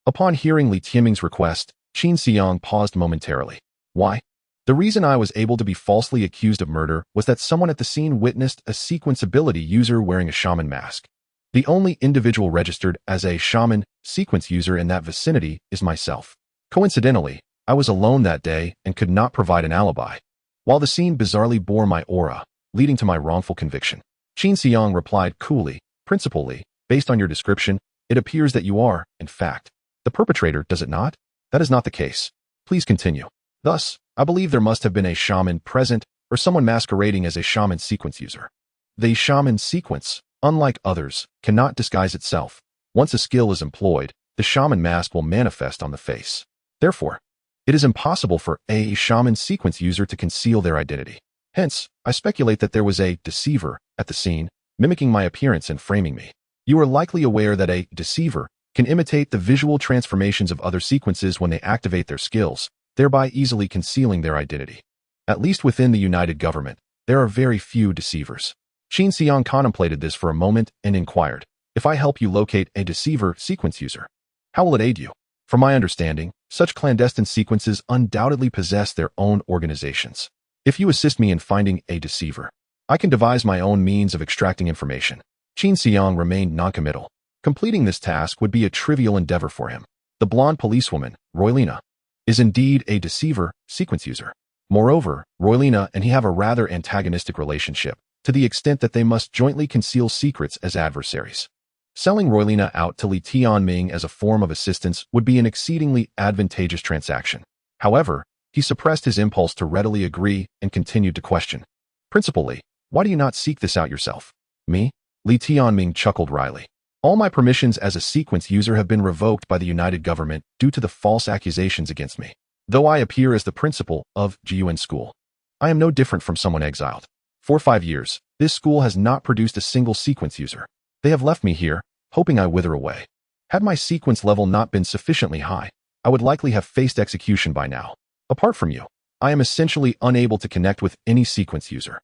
A: Upon hearing Li Tianming's request, Qin Xiang paused momentarily. Why? The reason I was able to be falsely accused of murder was that someone at the scene witnessed a sequence ability user wearing a shaman mask. The only individual registered as a shaman sequence user in that vicinity is myself. Coincidentally, I was alone that day and could not provide an alibi, while the scene bizarrely bore my aura, leading to my wrongful conviction. Qin Xiang replied coolly, principally, based on your description, it appears that you are, in fact, the perpetrator, does it not? That is not the case. Please continue. Thus, I believe there must have been a shaman present or someone masquerading as a shaman sequence user. The shaman sequence, unlike others, cannot disguise itself. Once a skill is employed, the shaman mask will manifest on the face. Therefore, it is impossible for a shaman sequence user to conceal their identity. Hence, I speculate that there was a deceiver at the scene mimicking my appearance and framing me. You are likely aware that a deceiver can imitate the visual transformations of other sequences when they activate their skills, thereby easily concealing their identity. At least within the United Government, there are very few deceivers. Qin Xiang contemplated this for a moment and inquired, if I help you locate a deceiver sequence user, how will it aid you? From my understanding, such clandestine sequences undoubtedly possess their own organizations. If you assist me in finding a deceiver, I can devise my own means of extracting information. Qin Xiang remained noncommittal. Completing this task would be a trivial endeavor for him. The blonde policewoman, Roylina, is indeed a deceiver sequence user. Moreover, Roylina and he have a rather antagonistic relationship, to the extent that they must jointly conceal secrets as adversaries. Selling Roylina out to Li Tianming as a form of assistance would be an exceedingly advantageous transaction. However, he suppressed his impulse to readily agree and continued to question. Principal Li, why do you not seek this out yourself? Me? Li Tianming chuckled wryly. All my permissions as a sequence user have been revoked by the United Government due to the false accusations against me. Though I appear as the principal of Jiyuan School, I am no different from someone exiled. For 5 years, this school has not produced a single sequence user. They have left me here, hoping I wither away. Had my sequence level not been sufficiently high, I would likely have faced execution by now. Apart from you, I am essentially unable to connect with any sequence user.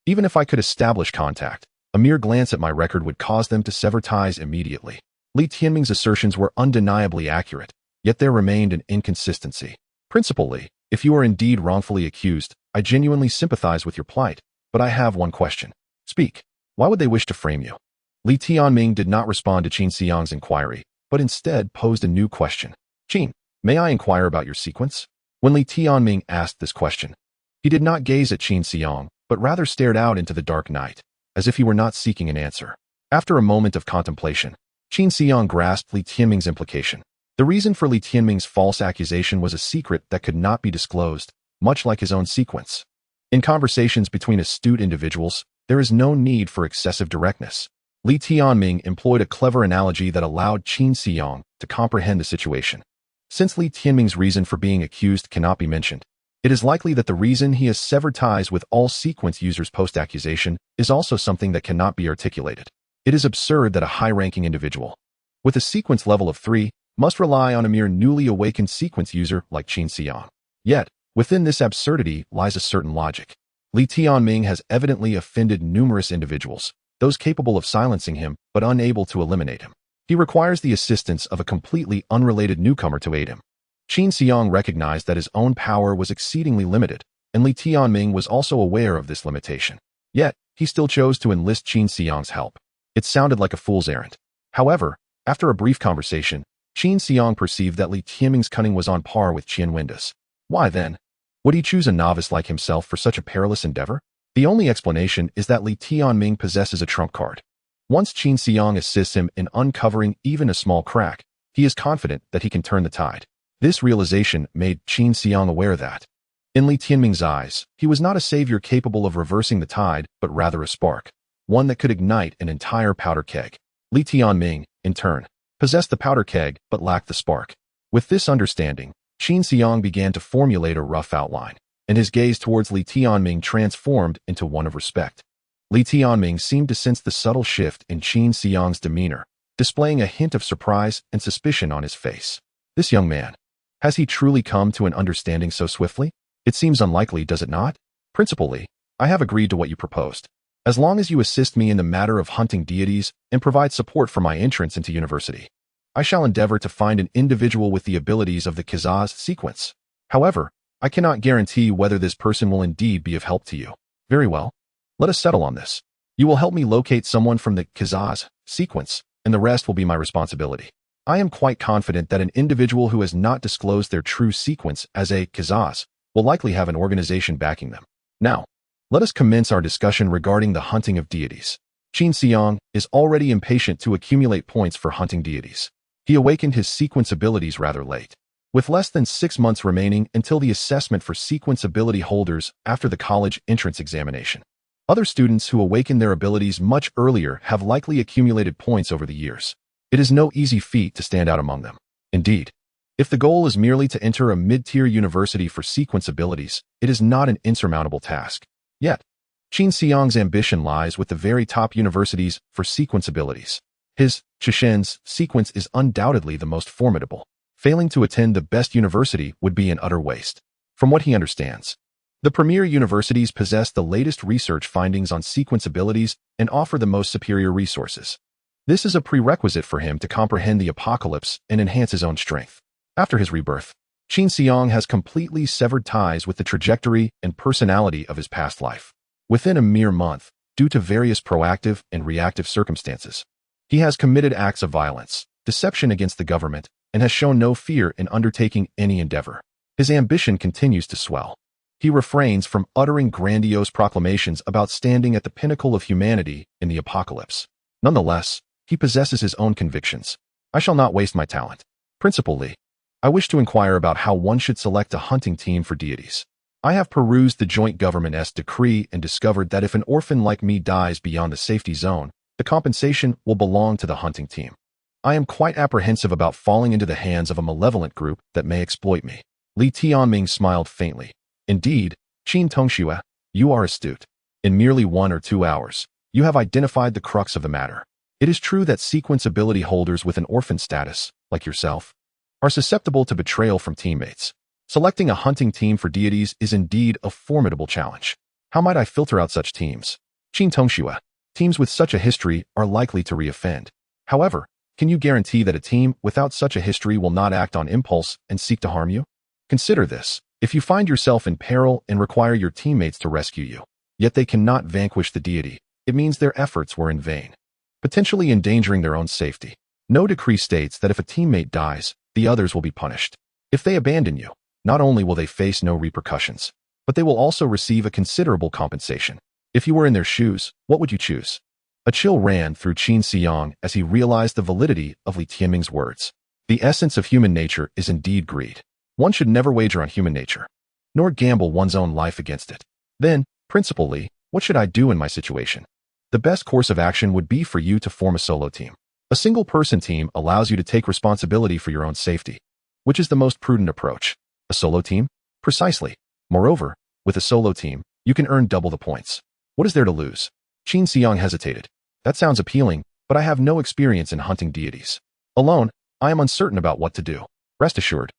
A: Even if I could establish contact, a mere glance at my record would cause them to sever ties immediately. Li Tianming's assertions were undeniably accurate, yet there remained an inconsistency. Principal Li, if you are indeed wrongfully accused, I genuinely sympathize with your plight, but I have one question. Speak. Why would they wish to frame you? Li Tianming did not respond to Qin Xiang's inquiry, but instead posed a new question. Qin, may I inquire about your sequence? When Li Tianming asked this question, he did not gaze at Qin Xiang, but rather stared out into the dark night, as if he were not seeking an answer. After a moment of contemplation, Qin Xiang grasped Li Tianming's implication. The reason for Li Tianming's false accusation was a secret that could not be disclosed, much like his own sequence. In conversations between astute individuals, there is no need for excessive directness. Li Tianming employed a clever analogy that allowed Qin Xiang to comprehend the situation. Since Li Tianming's reason for being accused cannot be mentioned, it is likely that the reason he has severed ties with all sequence users post-accusation is also something that cannot be articulated. It is absurd that a high-ranking individual, with a sequence level of 3, must rely on a mere newly awakened sequence user like Qin Xiang. Yet, within this absurdity lies a certain logic. Li Tianming has evidently offended numerous individuals, those capable of silencing him but unable to eliminate him. He requires the assistance of a completely unrelated newcomer to aid him. Qin Xiang recognized that his own power was exceedingly limited, and Li Tianming was also aware of this limitation. Yet, he still chose to enlist Qin Xiang's help. It sounded like a fool's errand. However, after a brief conversation, Qin Xiang perceived that Li Tianming's cunning was on par with Qian Wenda's. Why then would he choose a novice like himself for such a perilous endeavor? The only explanation is that Li Tianming possesses a trump card. Once Qin Xiang assists him in uncovering even a small crack, he is confident that he can turn the tide. This realization made Qin Xiang aware that, in Li Tianming's eyes, he was not a savior capable of reversing the tide, but rather a spark, one that could ignite an entire powder keg. Li Tianming, in turn, possessed the powder keg but lacked the spark. With this understanding, Qin Xiang began to formulate a rough outline, and his gaze towards Li Tianming transformed into one of respect. Li Tianming seemed to sense the subtle shift in Qin Xiang's demeanor, displaying a hint of surprise and suspicion on his face. This young man, has he truly come to an understanding so swiftly? It seems unlikely, does it not? Principal Li, I have agreed to what you proposed. As long as you assist me in the matter of hunting deities and provide support for my entrance into university, I shall endeavor to find an individual with the abilities of the Kazaz sequence. However, I cannot guarantee whether this person will indeed be of help to you. Very well. Let us settle on this. You will help me locate someone from the Kazaz sequence, and the rest will be my responsibility. I am quite confident that an individual who has not disclosed their true sequence as a Kazaz will likely have an organization backing them. Now, let us commence our discussion regarding the hunting of deities. Qin Xiang is already impatient to accumulate points for hunting deities. He awakened his sequence abilities rather late, with less than 6 months remaining until the assessment for sequence ability holders after the college entrance examination. Other students who awaken their abilities much earlier have likely accumulated points over the years. It is no easy feat to stand out among them. Indeed, if the goal is merely to enter a mid-tier university for sequence abilities, it is not an insurmountable task. Yet, Qin Xiang's ambition lies with the very top universities for sequence abilities. His, Chishen's, sequence is undoubtedly the most formidable. Failing to attend the best university would be an utter waste. From what he understands, the premier universities possess the latest research findings on sequence abilities and offer the most superior resources. This is a prerequisite for him to comprehend the apocalypse and enhance his own strength. After his rebirth, Qin Xiang has completely severed ties with the trajectory and personality of his past life. Within a mere month, due to various proactive and reactive circumstances, he has committed acts of violence, deception against the government, and has shown no fear in undertaking any endeavor. His ambition continues to swell. He refrains from uttering grandiose proclamations about standing at the pinnacle of humanity in the apocalypse. Nonetheless, he possesses his own convictions. I shall not waste my talent. Principal Li, I wish to inquire about how one should select a hunting team for deities. I have perused the joint government's decree and discovered that if an orphan like me dies beyond the safety zone, the compensation will belong to the hunting team. I am quite apprehensive about falling into the hands of a malevolent group that may exploit me. Li Tianming smiled faintly. Indeed, Qin Tongxue, you are astute. In merely 1 or 2 hours, you have identified the crux of the matter. It is true that sequence ability holders with an orphan status, like yourself, are susceptible to betrayal from teammates. Selecting a hunting team for deities is indeed a formidable challenge. How might I filter out such teams? Qin Tongxue, teams with such a history are likely to reoffend. However, can you guarantee that a team without such a history will not act on impulse and seek to harm you? Consider this. If you find yourself in peril and require your teammates to rescue you, yet they cannot vanquish the deity, it means their efforts were in vain, potentially endangering their own safety. No decree states that if a teammate dies, the others will be punished. If they abandon you, not only will they face no repercussions, but they will also receive a considerable compensation. If you were in their shoes, what would you choose? A chill ran through Qin Xiang as he realized the validity of Li Tianming's words. The essence of human nature is indeed greed. One should never wager on human nature, nor gamble one's own life against it. Then, Principal Li, what should I do in my situation? The best course of action would be for you to form a solo team. A single-person team allows you to take responsibility for your own safety, which is the most prudent approach. A solo team? Precisely. Moreover, with a solo team, you can earn double the points. What is there to lose? Qin Xiang hesitated. That sounds appealing, but I have no experience in hunting deities. Alone, I am uncertain about what to do. Rest assured,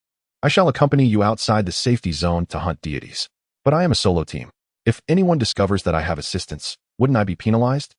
A: I shall accompany you outside the safety zone to hunt deities. But I am a solo team. If anyone discovers that I have assistance, wouldn't I be penalized?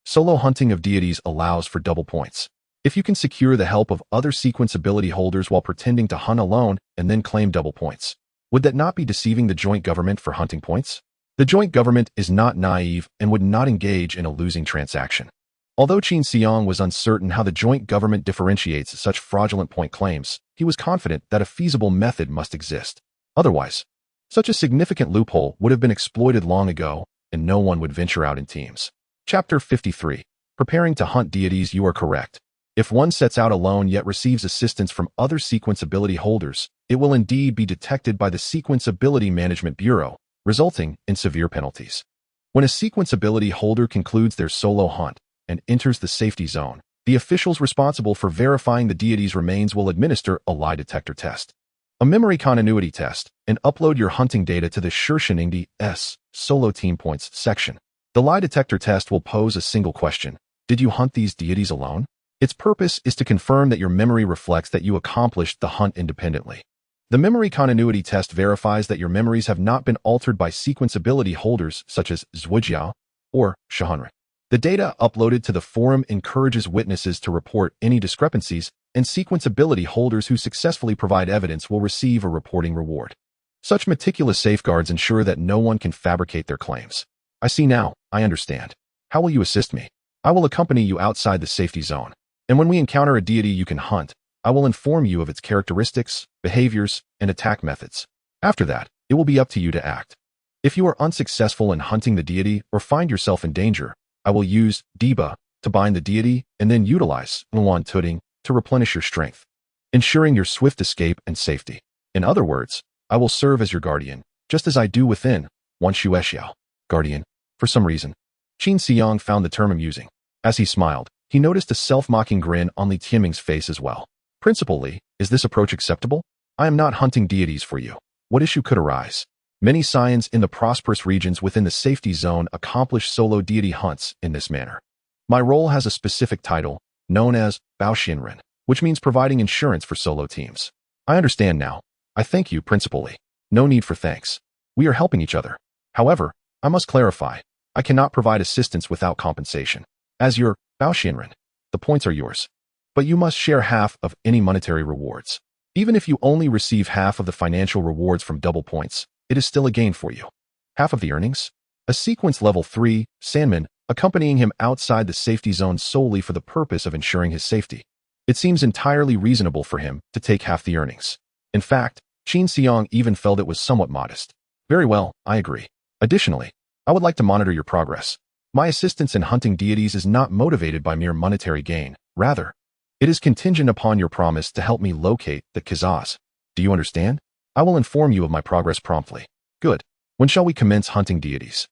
A: Solo hunting of deities allows for double points. If you can secure the help of other sequence ability holders while pretending to hunt alone and then claim double points, would that not be deceiving the joint government for hunting points? The joint government is not naive and would not engage in a losing transaction. Although Qin Xiang was uncertain how the joint government differentiates such fraudulent point claims, he was confident that a feasible method must exist. Otherwise, such a significant loophole would have been exploited long ago, and no one would venture out in teams. Chapter 53. Preparing to hunt deities. You are correct. If one sets out alone yet receives assistance from other sequence ability holders, it will indeed be detected by the Sequence Ability Management Bureau, resulting in severe penalties. When a sequence ability holder concludes their solo hunt and enters the safety zone, the officials responsible for verifying the deity's remains will administer a lie detector test, a memory continuity test, and upload your hunting data to the Shishengdi's Solo Team Points section. The lie detector test will pose a single question. Did you hunt these deities alone? Its purpose is to confirm that your memory reflects that you accomplished the hunt independently. The memory continuity test verifies that your memories have not been altered by sequence ability holders such as Zhujiao or Shahanri. The data uploaded to the forum encourages witnesses to report any discrepancies, and sequence ability holders who successfully provide evidence will receive a reporting reward. Such meticulous safeguards ensure that no one can fabricate their claims. I see now, I understand. How will you assist me? I will accompany you outside the safety zone, and when we encounter a deity you can hunt, I will inform you of its characteristics, behaviors, and attack methods. After that, it will be up to you to act. If you are unsuccessful in hunting the deity or find yourself in danger, I will use Deba to bind the deity and then utilize Luan Tuding to replenish your strength, ensuring your swift escape and safety. In other words, I will serve as your guardian, just as I do within Wan Shuexiao. Guardian. For some reason, Qin Xiang found the term amusing. As he smiled, he noticed a self-mocking grin on Li Tianming's face as well. Principal Li, is this approach acceptable? I am not hunting deities for you. What issue could arise? Many scions in the prosperous regions within the safety zone accomplish solo deity hunts in this manner. My role has a specific title, known as Baoxianren, which means providing insurance for solo teams. I understand now. I thank you principally. No need for thanks. We are helping each other. However, I must clarify, I cannot provide assistance without compensation. As your Baoxianren, the points are yours. But you must share half of any monetary rewards. Even if you only receive half of the financial rewards from double points, it is still a gain for you. Half of the earnings? A sequence level 3, Sandman, accompanying him outside the safety zone solely for the purpose of ensuring his safety. It seems entirely reasonable for him to take half the earnings. In fact, Qin Xiang even felt it was somewhat modest. Very well, I agree. Additionally, I would like to monitor your progress. My assistance in hunting deities is not motivated by mere monetary gain. Rather, it is contingent upon your promise to help me locate the Kazaz. Do you understand? I will inform you of my progress promptly. Good. When shall we commence hunting deities?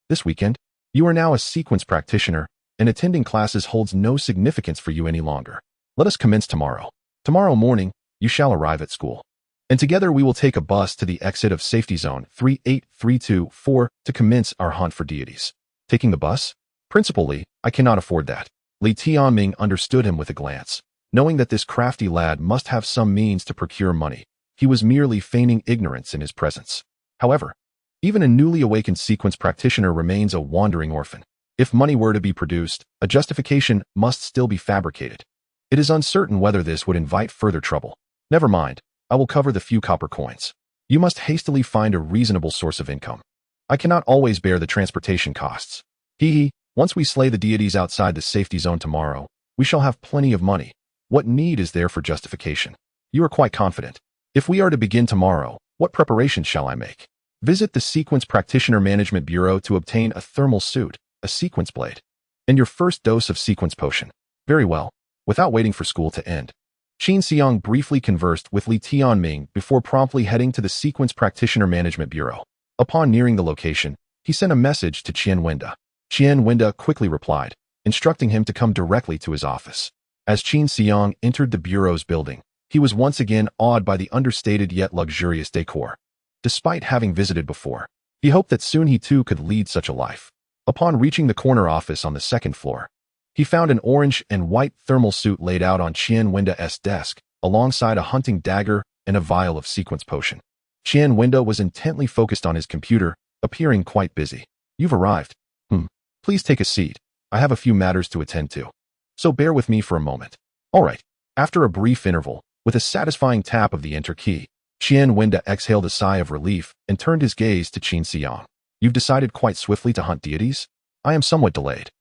A: This weekend? You are now a sequence practitioner, and attending classes holds no significance for you any longer. Let us commence tomorrow. Tomorrow morning, you shall arrive at school. And together we will take a bus to the exit of Safety Zone 38324 to commence our hunt for deities. Taking the bus? Principally, I cannot afford that. Li Tianming understood him with a glance. Knowing that this crafty lad must have some means to procure money, he was merely feigning ignorance in his presence. However, even a newly awakened sequence practitioner remains a wandering orphan. If money were to be produced, a justification must still be fabricated. It is uncertain whether this would invite further trouble. Never mind, I will cover the few copper coins. You must hastily find a reasonable source of income. I cannot always bear the transportation costs. Once we slay the deities outside the safety zone tomorrow, we shall have plenty of money. What need is there for justification? You are quite confident. If we are to begin tomorrow, what preparations shall I make? Visit the Sequence Practitioner Management Bureau to obtain a thermal suit, a sequence blade, and your first dose of sequence potion. Very well. Without waiting for school to end, Qin Xiang briefly conversed with Li Tianming before promptly heading to the Sequence Practitioner Management Bureau. Upon nearing the location, he sent a message to Qian Wenda. Qian Wenda quickly replied, instructing him to come directly to his office. As Qin Xiang entered the bureau's building, he was once again awed by the understated yet luxurious decor. Despite having visited before, he hoped that soon he too could lead such a life. Upon reaching the corner office on the second floor, he found an orange and white thermal suit laid out on Qian Wenda's desk, alongside a hunting dagger and a vial of sequence potion. Qian Wenda was intently focused on his computer, appearing quite busy. You've arrived. Please take a seat. I have a few matters to attend to. So bear with me for a moment. All right. After a brief interval, with a satisfying tap of the enter key, Qian Wenda exhaled a sigh of relief and turned his gaze to Qin Xiang. You've decided quite swiftly to hunt deities? I am somewhat delayed.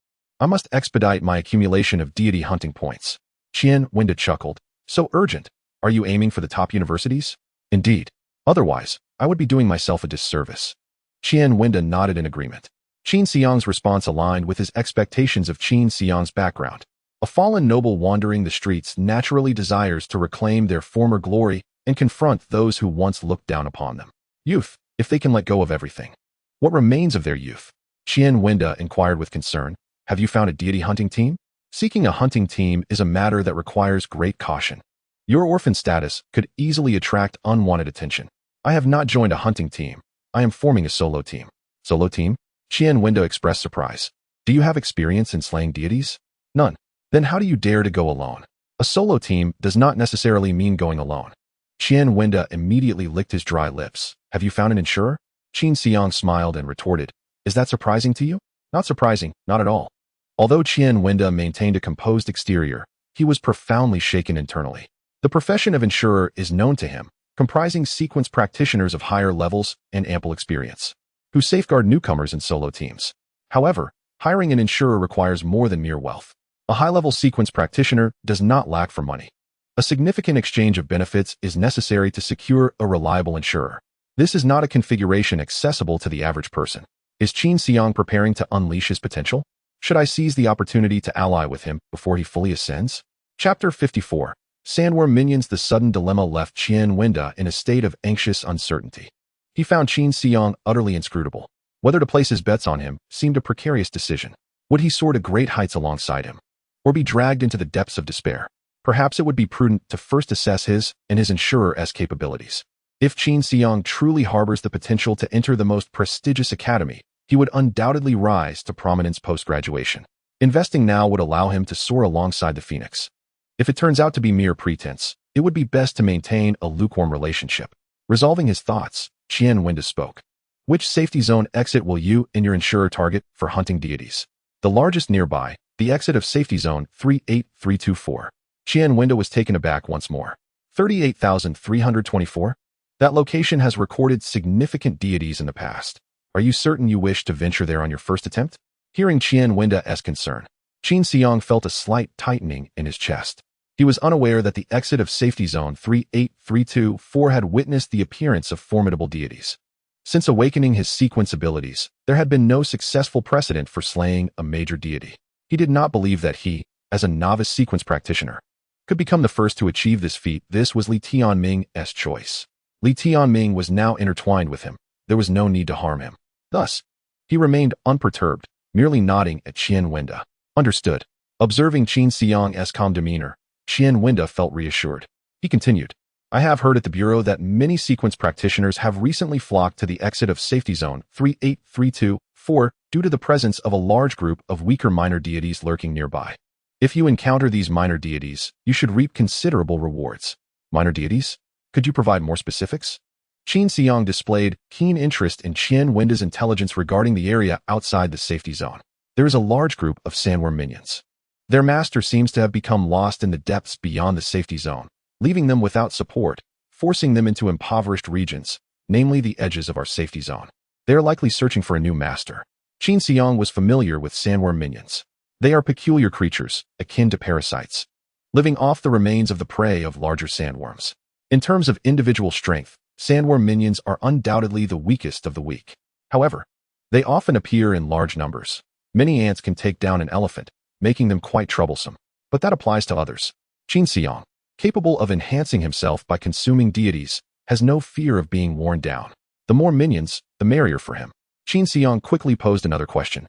A: I must expedite my accumulation of deity hunting points. Qian Wenda chuckled. So urgent. Are you aiming for the top universities? Indeed. Otherwise, I would be doing myself a disservice. Qian Wenda nodded in agreement. Qin Xiang's response aligned with his expectations of Qin Xiang's background. A fallen noble wandering the streets naturally desires to reclaim their former glory and confront those who once looked down upon them. Youth, if they can let go of everything. What remains of their youth? Qian Wenda inquired with concern. Have you found a deity hunting team? Seeking a hunting team is a matter that requires great caution. Your orphan status could easily attract unwanted attention. I have not joined a hunting team. I am forming a solo team. Solo team? Qian Wenda expressed surprise. Do you have experience in slaying deities? None. Then how do you dare to go alone? A solo team does not necessarily mean going alone. Qian Wenda immediately licked his dry lips. Have you found an insurer? Qin Xiang smiled and retorted. Is that surprising to you? Not surprising, not at all. Although Qian Wenda maintained a composed exterior, he was profoundly shaken internally. The profession of insurer is known to him, comprising sequence practitioners of higher levels and ample experience, who safeguard newcomers in solo teams. However, hiring an insurer requires more than mere wealth. A high-level sequence practitioner does not lack for money. A significant exchange of benefits is necessary to secure a reliable insurer. This is not a configuration accessible to the average person. Is Qin Xiang preparing to unleash his potential? Should I seize the opportunity to ally with him before he fully ascends? Chapter 54. Sandworm Minions. The sudden dilemma left Qian Wenda in a state of anxious uncertainty. He found Qin Xiang utterly inscrutable. Whether to place his bets on him seemed a precarious decision. Would he soar to great heights alongside him, or be dragged into the depths of despair? Perhaps it would be prudent to first assess his and his insurer's capabilities. If Qin Xiang truly harbors the potential to enter the most prestigious academy, he would undoubtedly rise to prominence post-graduation. Investing now would allow him to soar alongside the phoenix. If it turns out to be mere pretense, it would be best to maintain a lukewarm relationship. Resolving his thoughts, Qian Wenda spoke. Which safety zone exit will you and your insurer target for hunting deities? The largest nearby, the exit of safety zone 38324. Qian Wenda was taken aback once more. 38,324? That location has recorded significant deities in the past. Are you certain you wish to venture there on your first attempt? Hearing Qian Wenda's concern, Qin Xiang felt a slight tightening in his chest. He was unaware that the exit of safety zone 38324 had witnessed the appearance of formidable deities. Since awakening his sequence abilities, there had been no successful precedent for slaying a major deity. He did not believe that he, as a novice sequence practitioner, could become the first to achieve this feat. This was Li Tianming's choice. Li Tianming was now intertwined with him. There was no need to harm him. Thus, he remained unperturbed, merely nodding at Qian Wenda. Understood. Observing Qin Xiang's calm demeanor, Qian Wenda felt reassured. He continued, I have heard at the Bureau that many sequence practitioners have recently flocked to the exit of safety zone 38324 due to the presence of a large group of weaker minor deities lurking nearby. If you encounter these minor deities, you should reap considerable rewards. Minor deities? Could you provide more specifics? Qin Xiang displayed keen interest in Qian Wenda's intelligence regarding the area outside the safety zone. There is a large group of sandworm minions. Their master seems to have become lost in the depths beyond the safety zone, leaving them without support, forcing them into impoverished regions, namely the edges of our safety zone. They are likely searching for a new master. Qin Xiang was familiar with sandworm minions. They are peculiar creatures, akin to parasites, living off the remains of the prey of larger sandworms. In terms of individual strength, sandworm minions are undoubtedly the weakest of the weak. However, they often appear in large numbers. Many ants can take down an elephant, making them quite troublesome. But that applies to others. Qin Xiang, capable of enhancing himself by consuming deities, has no fear of being worn down. The more minions, the merrier for him. Qin Xiang quickly posed another question.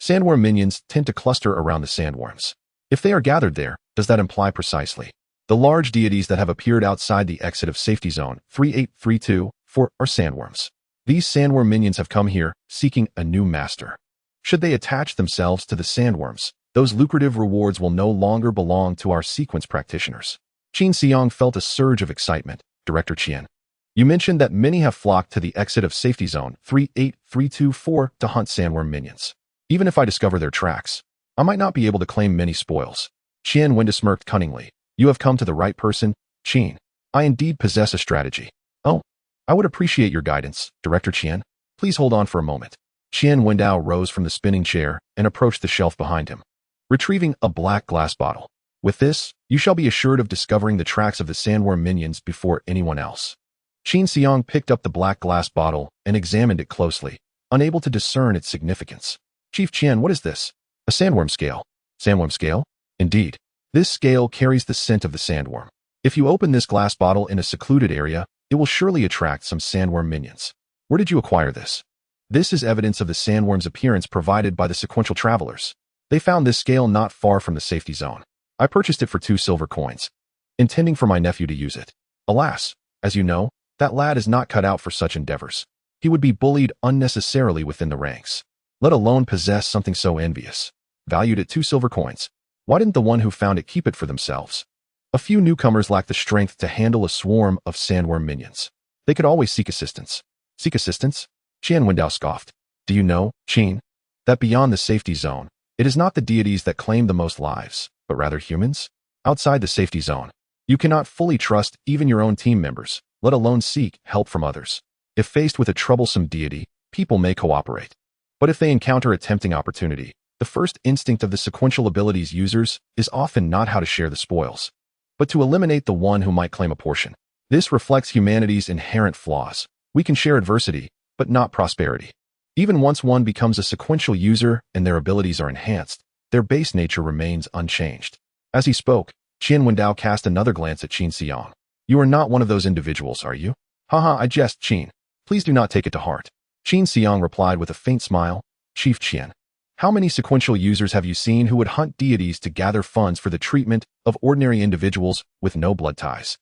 A: Sandworm minions tend to cluster around the sandworms. If they are gathered there, does that imply precisely the large deities that have appeared outside the exit of safety zone 38324 are sandworms? These sandworm minions have come here, seeking a new master. Should they attach themselves to the sandworms, those lucrative rewards will no longer belong to our sequence practitioners. Qin Xiang felt a surge of excitement. Director Qian, you mentioned that many have flocked to the exit of safety zone 38324 to hunt sandworm minions. Even if I discover their tracks, I might not be able to claim many spoils. Qian Wenda smirked cunningly. You have come to the right person, Qin. I indeed possess a strategy. Oh, I would appreciate your guidance, Director Qian. Please hold on for a moment. Qian Wendao rose from the spinning chair and approached the shelf behind him, retrieving a black glass bottle. With this, you shall be assured of discovering the tracks of the sandworm minions before anyone else. Qin Xiang picked up the black glass bottle and examined it closely, unable to discern its significance. Chief Qian, what is this? A sandworm scale. Sandworm scale? Indeed. This scale carries the scent of the sandworm. If you open this glass bottle in a secluded area, it will surely attract some sandworm minions. Where did you acquire this? This is evidence of the sandworm's appearance provided by the sequential travelers. They found this scale not far from the safety zone. I purchased it for 2 silver coins, intending for my nephew to use it. Alas, as you know, that lad is not cut out for such endeavors. He would be bullied unnecessarily within the ranks, let alone possess something so envious. Valued at 2 silver coins. Why didn't the one who found it keep it for themselves? A few newcomers lack the strength to handle a swarm of sandworm minions. They could always seek assistance. Seek assistance? Qian Wendao scoffed. Do you know, Qin, that beyond the safety zone, it is not the deities that claim the most lives, but rather humans? Outside the safety zone, you cannot fully trust even your own team members, let alone seek help from others. If faced with a troublesome deity, people may cooperate. But if they encounter a tempting opportunity, the first instinct of the sequential abilities users is often not how to share the spoils, but to eliminate the one who might claim a portion. This reflects humanity's inherent flaws. We can share adversity, but not prosperity. Even once one becomes a sequential user and their abilities are enhanced, their base nature remains unchanged. As he spoke, Qian Wendao cast another glance at Qin Xiang. You are not one of those individuals, are you? Haha, I jest, Qin. Please do not take it to heart. Qin Xiang replied with a faint smile. Chief Qian, how many sequential users have you seen who would hunt deities to gather funds for the treatment of ordinary individuals with no blood ties?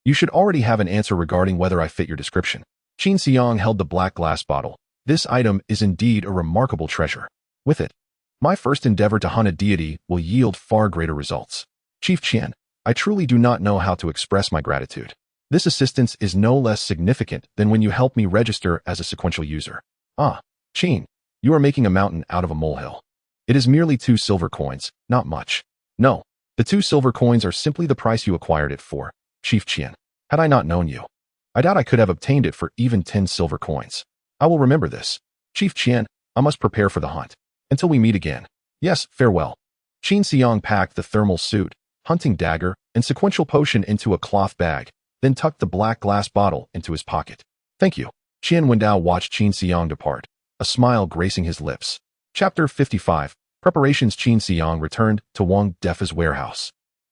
A: You should already have an answer regarding whether I fit your description. Qin Xiang held the black glass bottle. This item is indeed a remarkable treasure. With it, my first endeavor to hunt a deity will yield far greater results. Chief Qian, I truly do not know how to express my gratitude. This assistance is no less significant than when you helped me register as a sequential user. Ah, Qin, you are making a mountain out of a molehill. It is merely 2 silver coins, not much. No, the 2 silver coins are simply the price you acquired it for, Chief Qian. Had I not known you, I doubt I could have obtained it for even 10 silver coins. I will remember this. Chief Qian, I must prepare for the hunt. Until we meet again. Yes, farewell. Qin Xiang packed the thermal suit, hunting dagger, and sequential potion into a cloth bag, then tucked the black glass bottle into his pocket. Thank you. Qian Wendao watched Qin Xiang depart, a smile gracing his lips. Chapter 55. Preparations. Qin Xiang returned to Wang Defa's warehouse.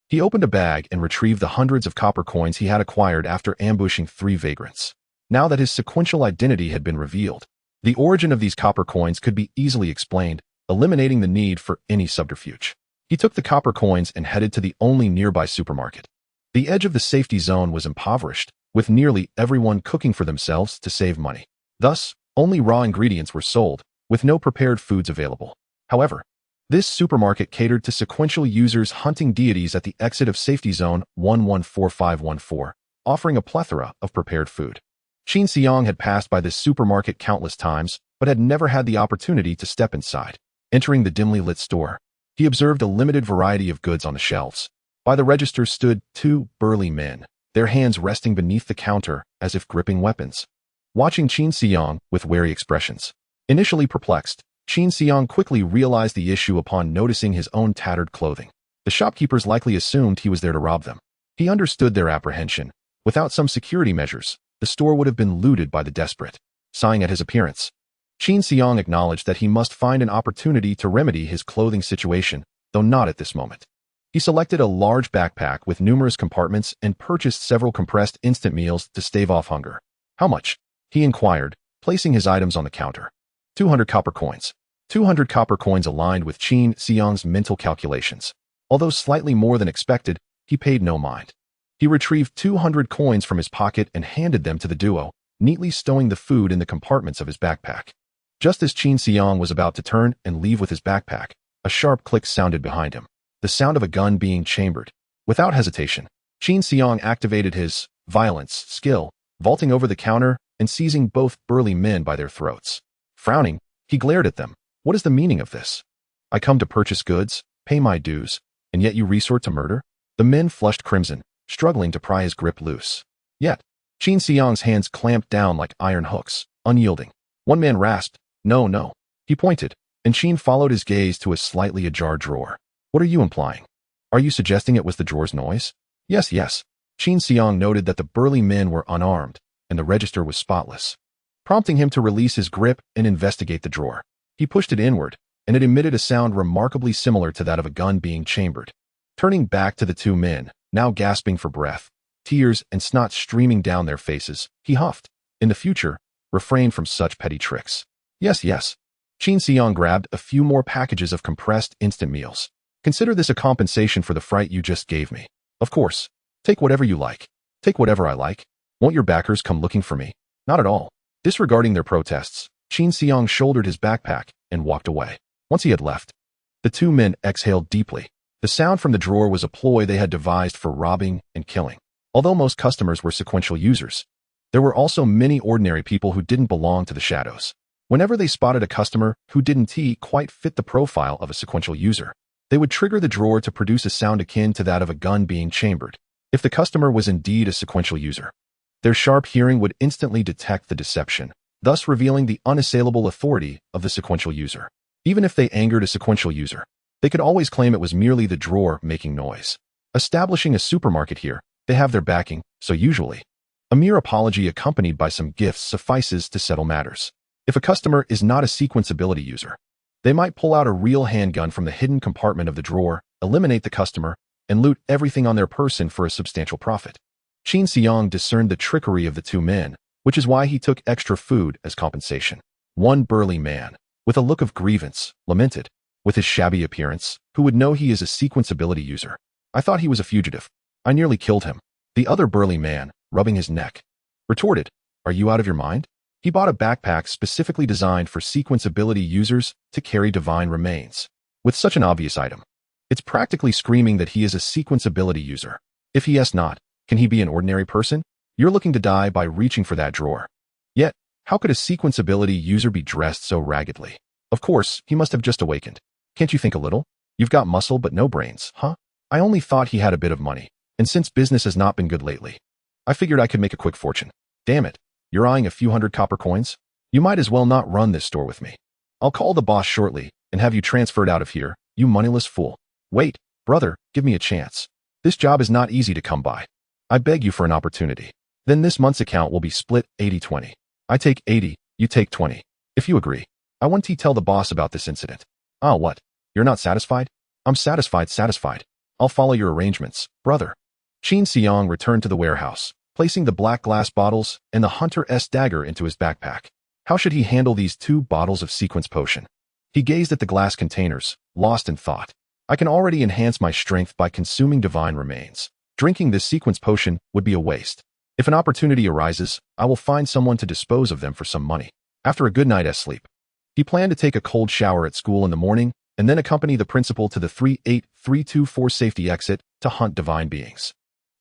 A: He opened a bag and retrieved the hundreds of copper coins he had acquired after ambushing 3 vagrants. Now that his sequential identity had been revealed, the origin of these copper coins could be easily explained, eliminating the need for any subterfuge. He took the copper coins and headed to the only nearby supermarket. The edge of the safety zone was impoverished, with nearly everyone cooking for themselves to save money. Thus, only raw ingredients were sold, with no prepared foods available. However, this supermarket catered to sequential users hunting deities at the exit of safety zone 114514, offering a plethora of prepared food. Qin Xiang had passed by this supermarket countless times, but had never had the opportunity to step inside. Entering the dimly lit store, he observed a limited variety of goods on the shelves. By the register stood 2 burly men, their hands resting beneath the counter as if gripping weapons, watching Qin Xiang with wary expressions. Initially perplexed, Qin Xiang quickly realized the issue upon noticing his own tattered clothing. The shopkeepers likely assumed he was there to rob them. He understood their apprehension. Without some security measures, the store would have been looted by the desperate. Sighing at his appearance, Qin Xiang acknowledged that he must find an opportunity to remedy his clothing situation, though not at this moment. He selected a large backpack with numerous compartments and purchased several compressed instant meals to stave off hunger. How much? He inquired, placing his items on the counter. 200 copper coins. 200 copper coins aligned with Qin Xiang's mental calculations. Although slightly more than expected, he paid no mind. He retrieved 200 coins from his pocket and handed them to the duo, neatly stowing the food in the compartments of his backpack. Just as Qin Xiang was about to turn and leave with his backpack, a sharp click sounded behind him, the sound of a gun being chambered. Without hesitation, Qin Xiang activated his violence skill, vaulting over the counter and seizing both burly men by their throats. Frowning, he glared at them. What is the meaning of this? I come to purchase goods, pay my dues, and yet you resort to murder? The men flushed crimson, struggling to pry his grip loose. Yet, Qin Xiang's hands clamped down like iron hooks, unyielding. One man rasped, "No, no." He pointed, and Qin followed his gaze to a slightly ajar drawer. What are you implying? Are you suggesting it was the drawer's noise? Yes, yes. Qin Xiang noted that the burly men were unarmed, and the register was spotless, prompting him to release his grip and investigate the drawer. He pushed it inward, and it emitted a sound remarkably similar to that of a gun being chambered. Turning back to the 2 men, now gasping for breath, tears and snot streaming down their faces, he huffed. In the future, refrain from such petty tricks. Yes, yes. Qin Xiang grabbed a few more packages of compressed instant meals. Consider this a compensation for the fright you just gave me. Of course. Take whatever you like. Take whatever I like. Won't your backers come looking for me? Not at all. Disregarding their protests, Qin Xiang shouldered his backpack and walked away. Once he had left, the 2 men exhaled deeply. The sound from the drawer was a ploy they had devised for robbing and killing. Although most customers were sequential users, there were also many ordinary people who didn't belong to the shadows. Whenever they spotted a customer who didn't quite fit the profile of a sequential user, they would trigger the drawer to produce a sound akin to that of a gun being chambered. If the customer was indeed a sequential user, their sharp hearing would instantly detect the deception, thus revealing the unassailable authority of the sequential user. Even if they angered a sequential user, they could always claim it was merely the drawer making noise. Establishing a supermarket here, they have their backing, so usually, a mere apology accompanied by some gifts suffices to settle matters. If a customer is not a sequenceability user, they might pull out a real handgun from the hidden compartment of the drawer, eliminate the customer, and loot everything on their person for a substantial profit. Qin Xiang discerned the trickery of the 2 men, which is why he took extra food as compensation. One burly man, with a look of grievance, lamented, with his shabby appearance, who would know he is a sequenceability user. I thought he was a fugitive. I nearly killed him. The other burly man, rubbing his neck, retorted, "Are you out of your mind? He bought a backpack specifically designed for sequence ability users to carry divine remains. With such an obvious item, it's practically screaming that he is a sequence ability user. If he is not, can he be an ordinary person? You're looking to die by reaching for that drawer. Yet, how could a sequence ability user be dressed so raggedly? Of course, he must have just awakened. Can't you think a little? You've got muscle but no brains, huh? I only thought he had a bit of money, and since business has not been good lately, I figured I could make a quick fortune. Damn it, you're eyeing a few hundred copper coins? You might as well not run this store with me. I'll call the boss shortly and have you transferred out of here, you moneyless fool. Wait, brother, give me a chance. This job is not easy to come by. I beg you for an opportunity. Then this month's account will be split 80-20. I take 80, you take 20. If you agree, I want to tell the boss about this incident. Ah, what? You're not satisfied? I'm satisfied. I'll follow your arrangements, brother. Qin Xiang returned to the warehouse, placing the black glass bottles and the hunter-s dagger into his backpack. How should he handle these 2 bottles of sequence potion? He gazed at the glass containers, lost in thought. I can already enhance my strength by consuming divine remains. Drinking this sequence potion would be a waste. If an opportunity arises, I will find someone to dispose of them for some money. After a good night's sleep, he planned to take a cold shower at school in the morning and then accompany the principal to the 38324 safety exit to hunt divine beings.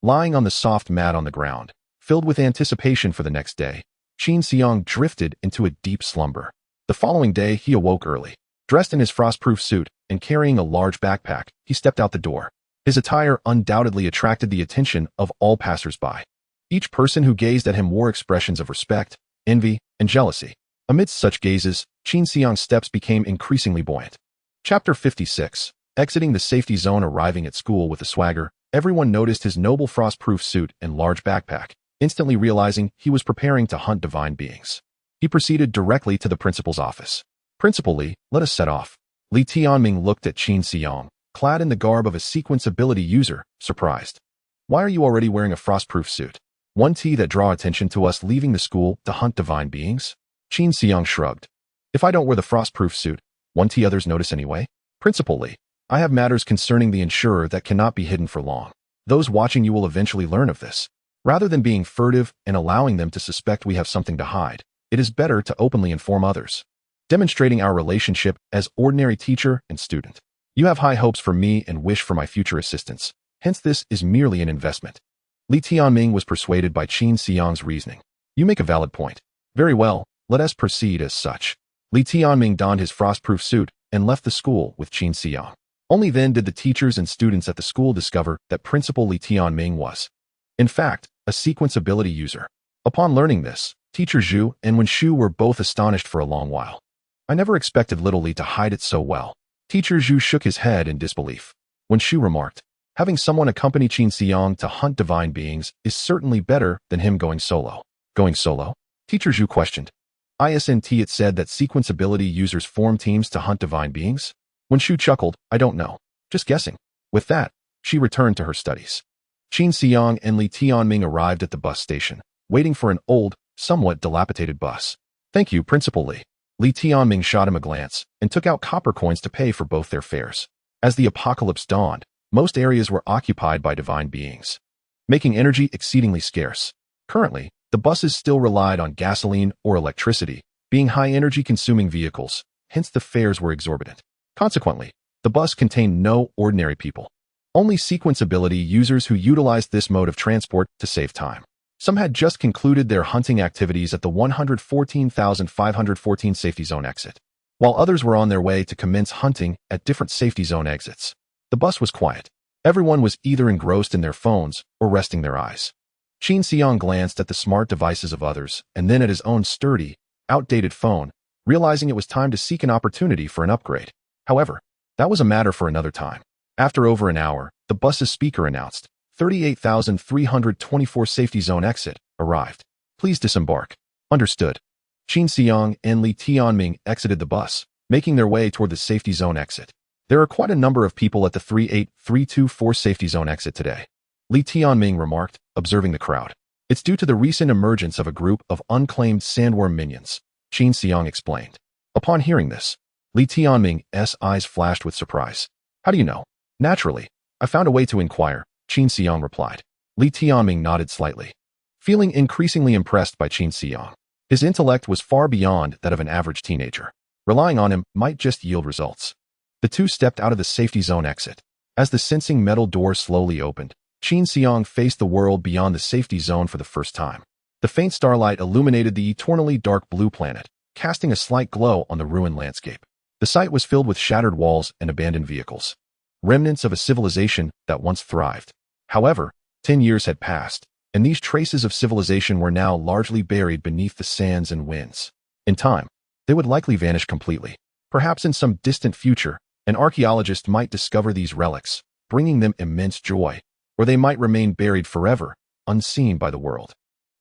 A: Lying on the soft mat on the ground, filled with anticipation for the next day, Qin Xiang drifted into a deep slumber. The following day, he awoke early. Dressed in his frost-proof suit and carrying a large backpack, he stepped out the door. His attire undoubtedly attracted the attention of all passers-by. Each person who gazed at him wore expressions of respect, envy, and jealousy. Amidst such gazes, Qin Xiang's steps became increasingly buoyant. Chapter 56. Exiting the safety zone. Arriving at school with a swagger, everyone noticed his noble frost-proof suit and large backpack, instantly realizing he was preparing to hunt divine beings. He proceeded directly to the principal's office. "Principal Li, let us set off." Li Tianming looked at Qin Xiang, clad in the garb of a sequence ability user, surprised. "Why are you already wearing a frost-proof suit? Won't that draw attention to us leaving the school to hunt divine beings?" Qin Xiang shrugged. "If I don't wear the frost-proof suit, won't others notice anyway? Principal Li, I have matters concerning the insurer that cannot be hidden for long. Those watching you will eventually learn of this. Rather than being furtive and allowing them to suspect we have something to hide, it is better to openly inform others, demonstrating our relationship as ordinary teacher and student. You have high hopes for me and wish for my future assistance. Hence this is merely an investment." Li Tianming was persuaded by Qin Xiang's reasoning. "You make a valid point. Very well, let us proceed as such." Li Tianming donned his frost-proof suit and left the school with Qin Xiang. Only then did the teachers and students at the school discover that Principal Li Tianming was, in fact, a sequence ability user. Upon learning this, Teacher Zhu and Wen Shu were both astonished for a long while. "I never expected little Li to hide it so well." Teacher Zhu shook his head in disbelief. Wen Shu remarked, "Having someone accompany Qin Xiang to hunt divine beings is certainly better than him going solo." "Going solo?" Teacher Zhu questioned. "Isn't it said that sequence ability users form teams to hunt divine beings?" When Shu chuckled, "I don't know. Just guessing." With that, she returned to her studies. Qin Xiang and Li Tianming arrived at the bus station, waiting for an old, somewhat dilapidated bus. "Thank you, Principal Li." Li Tianming shot him a glance and took out copper coins to pay for both their fares. As the apocalypse dawned, most areas were occupied by divine beings, making energy exceedingly scarce. Currently, the buses still relied on gasoline or electricity, being high-energy consuming vehicles, hence the fares were exorbitant. Consequently, the bus contained no ordinary people. Only sequence ability users who utilized this mode of transport to save time. Some had just concluded their hunting activities at the 114,514 safety zone exit, while others were on their way to commence hunting at different safety zone exits. The bus was quiet. Everyone was either engrossed in their phones or resting their eyes. Qin Xiang glanced at the smart devices of others and then at his own sturdy, outdated phone, realizing it was time to seek an opportunity for an upgrade. However, that was a matter for another time. After over an hour, the bus's speaker announced, 38,324 safety zone exit arrived. Please disembark. Understood. Qin Xiang and Li Tianming exited the bus, making their way toward the safety zone exit. There are quite a number of people at the 38324 safety zone exit today, Li Tianming remarked, observing the crowd. It's due to the recent emergence of a group of unclaimed sandworm minions, Qin Xiang explained. Upon hearing this, Li Tianming's eyes flashed with surprise. How do you know? Naturally, I found a way to inquire, Qin Xiang replied. Li Tianming nodded slightly, feeling increasingly impressed by Qin Xiang. His intellect was far beyond that of an average teenager. Relying on him might just yield results. The two stepped out of the safety zone exit. As the sensing metal door slowly opened, Qin Xiang faced the world beyond the safety zone for the first time. The faint starlight illuminated the eternally dark blue planet, casting a slight glow on the ruined landscape. The site was filled with shattered walls and abandoned vehicles, remnants of a civilization that once thrived. However, 10 years had passed, and these traces of civilization were now largely buried beneath the sands and winds. In time, they would likely vanish completely. Perhaps in some distant future, an archaeologist might discover these relics, bringing them immense joy, or they might remain buried forever, unseen by the world.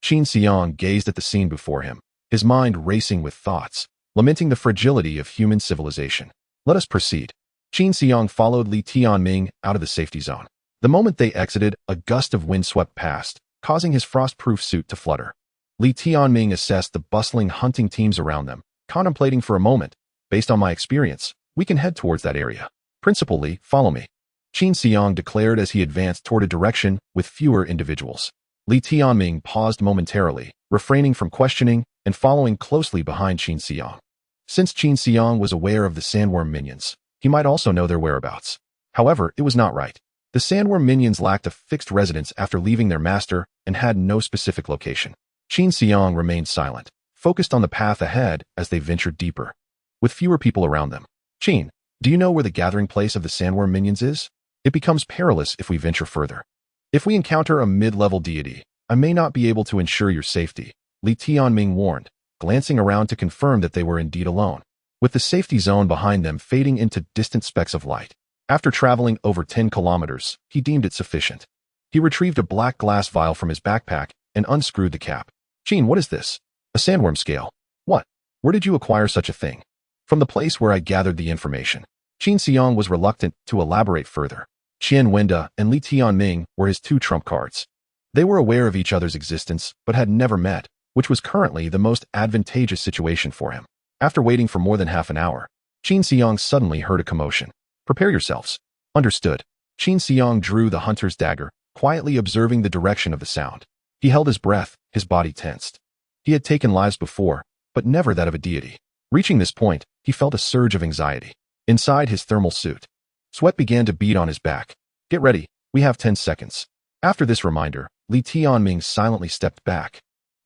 A: Qin Xiang gazed at the scene before him, his mind racing with thoughts, lamenting the fragility of human civilization. Let us proceed. Qin Xiang followed Li Tianming out of the safety zone. The moment they exited, a gust of wind swept past, causing his frost-proof suit to flutter. Li Tianming assessed the bustling hunting teams around them, contemplating for a moment. Based on my experience, we can head towards that area. Principal Li, follow me. Qin Xiang declared as he advanced toward a direction with fewer individuals. Li Tianming paused momentarily, refraining from questioning and following closely behind Qin Xiang. Since Qin Xiang was aware of the sandworm minions, he might also know their whereabouts. However, it was not right. The sandworm minions lacked a fixed residence after leaving their master and had no specific location. Qin Xiang remained silent, focused on the path ahead as they ventured deeper. With fewer people around them. Qin, do you know where the gathering place of the sandworm minions is? It becomes perilous if we venture further. If we encounter a mid-level deity, I may not be able to ensure your safety, Li Tianming warned, glancing around to confirm that they were indeed alone. With the safety zone behind them fading into distant specks of light. After traveling over 10 kilometers, he deemed it sufficient. He retrieved a black glass vial from his backpack and unscrewed the cap. Qin, what is this? A sandworm scale. What? Where did you acquire such a thing? From the place where I gathered the information. Qin Xiang was reluctant to elaborate further. Qian Wenda and Li Tianming were his two trump cards. They were aware of each other's existence, but had never met, which was currently the most advantageous situation for him. After waiting for more than half an hour, Qin Xiang suddenly heard a commotion. Prepare yourselves. Understood. Qin Xiang drew the hunter's dagger, quietly observing the direction of the sound. He held his breath, his body tensed. He had taken lives before, but never that of a deity. Reaching this point, he felt a surge of anxiety. Inside his thermal suit, sweat began to bead on his back. Get ready, we have 10 seconds. After this reminder, Li Tianming silently stepped back,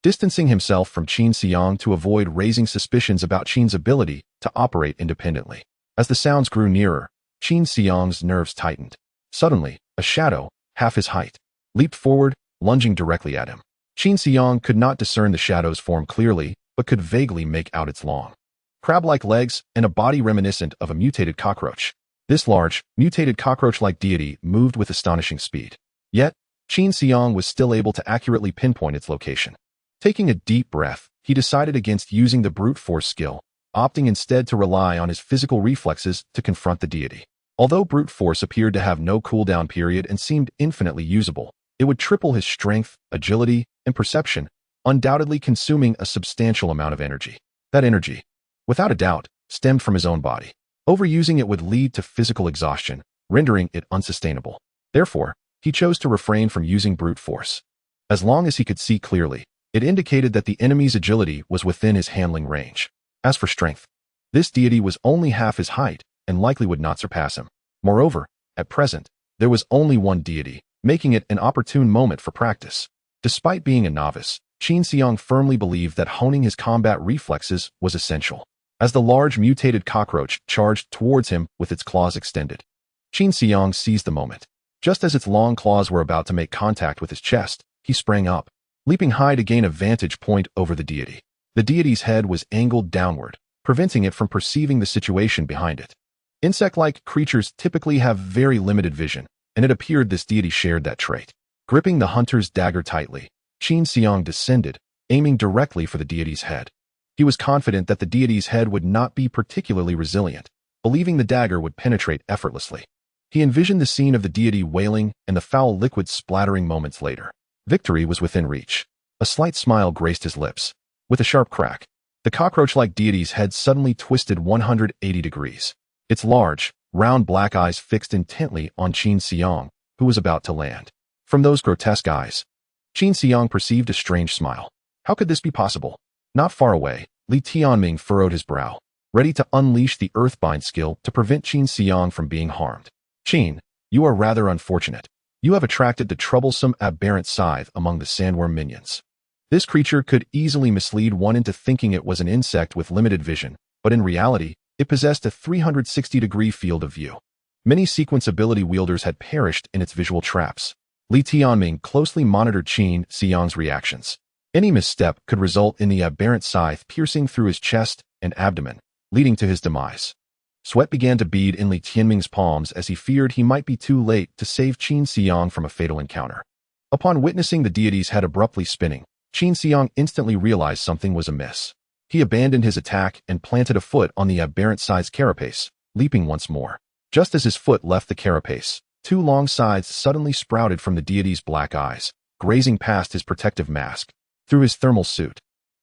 A: distancing himself from Qin Xiang to avoid raising suspicions about Qin's ability to operate independently. As the sounds grew nearer, Qin Xiang's nerves tightened. Suddenly, a shadow, half his height, leaped forward, lunging directly at him. Qin Xiang could not discern the shadow's form clearly, but could vaguely make out its long, crab-like legs and a body reminiscent of a mutated cockroach. This large, mutated cockroach-like deity moved with astonishing speed. Yet, Qin Xiang was still able to accurately pinpoint its location. Taking a deep breath, he decided against using the brute force skill, opting instead to rely on his physical reflexes to confront the deity. Although brute force appeared to have no cooldown period and seemed infinitely usable, it would triple his strength, agility, and perception, undoubtedly consuming a substantial amount of energy. That energy, without a doubt, stemmed from his own body. Overusing it would lead to physical exhaustion, rendering it unsustainable. Therefore, he chose to refrain from using brute force. As long as he could see clearly, it indicated that the enemy's agility was within his handling range. As for strength, this deity was only half his height and likely would not surpass him. Moreover, at present, there was only one deity, making it an opportune moment for practice. Despite being a novice, Qin Xiang firmly believed that honing his combat reflexes was essential. As the large mutated cockroach charged towards him with its claws extended, Qin Xiang seized the moment. Just as its long claws were about to make contact with his chest, he sprang up, leaping high to gain a vantage point over the deity. The deity's head was angled downward, preventing it from perceiving the situation behind it. Insect-like creatures typically have very limited vision, and it appeared this deity shared that trait. Gripping the hunter's dagger tightly, Qin Xiang descended, aiming directly for the deity's head. He was confident that the deity's head would not be particularly resilient, believing the dagger would penetrate effortlessly. He envisioned the scene of the deity wailing and the foul liquid splattering moments later. Victory was within reach. A slight smile graced his lips. With a sharp crack, the cockroach-like deity's head suddenly twisted 180 degrees. Its large, round black eyes fixed intently on Qin Xiang, who was about to land. from those grotesque eyes. Qin Xiang perceived a strange smile. How could this be possible? Not far away, Li Tianming furrowed his brow, ready to unleash the earthbind skill to prevent Qin Xiang from being harmed. Qin, you are rather unfortunate. You have attracted the troublesome aberrant scythe among the sandworm minions. This creature could easily mislead one into thinking it was an insect with limited vision, but in reality, it possessed a 360-degree field of view. Many sequence ability wielders had perished in its visual traps. Li Tianming closely monitored Qin Xiang's reactions. Any misstep could result in the aberrant scythe piercing through his chest and abdomen, leading to his demise. Sweat began to bead in Li Tianming's palms as he feared he might be too late to save Qin Xiang from a fatal encounter. Upon witnessing the deity's head abruptly spinning, Qin Xiang instantly realized something was amiss. He abandoned his attack and planted a foot on the aberrant scythe's carapace, leaping once more. Just as his foot left the carapace, two long scythes suddenly sprouted from the deity's black eyes, grazing past his protective mask. Through his thermal suit,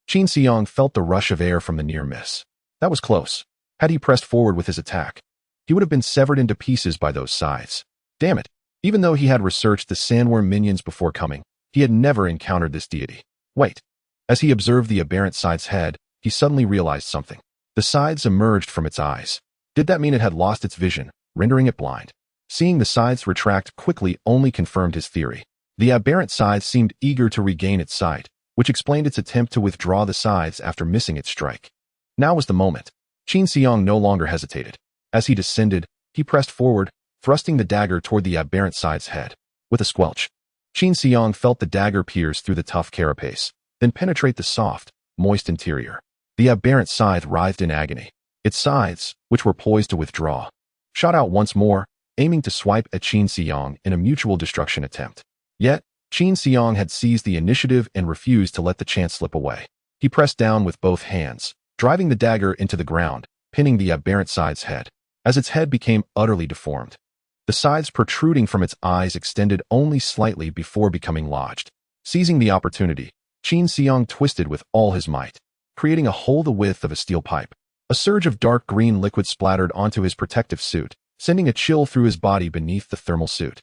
A: Qin Xiang felt the rush of air from the near miss. That was close. Had he pressed forward with his attack, he would have been severed into pieces by those scythes. Damn it! Even though he had researched the sandworm minions before coming, he had never encountered this deity. Wait. As he observed the aberrant scythe's head, he suddenly realized something. The scythes emerged from its eyes. Did that mean it had lost its vision, rendering it blind? Seeing the scythes retract quickly only confirmed his theory. The aberrant scythe seemed eager to regain its sight, which explained its attempt to withdraw the scythes after missing its strike. Now was the moment. Qin Xiang no longer hesitated. As he descended, he pressed forward, thrusting the dagger toward the aberrant scythe's head. With a squelch, Qin Xiang felt the dagger pierce through the tough carapace, then penetrate the soft, moist interior. The aberrant scythe writhed in agony. Its scythes, which were poised to withdraw, shot out once more, aiming to swipe at Qin Xiang in a mutual destruction attempt. Yet, Qin Xiang had seized the initiative and refused to let the chance slip away. He pressed down with both hands, driving the dagger into the ground, pinning the aberrant scythe's head. As its head became utterly deformed, the scythes protruding from its eyes extended only slightly before becoming lodged. Seizing the opportunity, Qin Xiang twisted with all his might, creating a hole the width of a steel pipe. A surge of dark green liquid splattered onto his protective suit, sending a chill through his body beneath the thermal suit.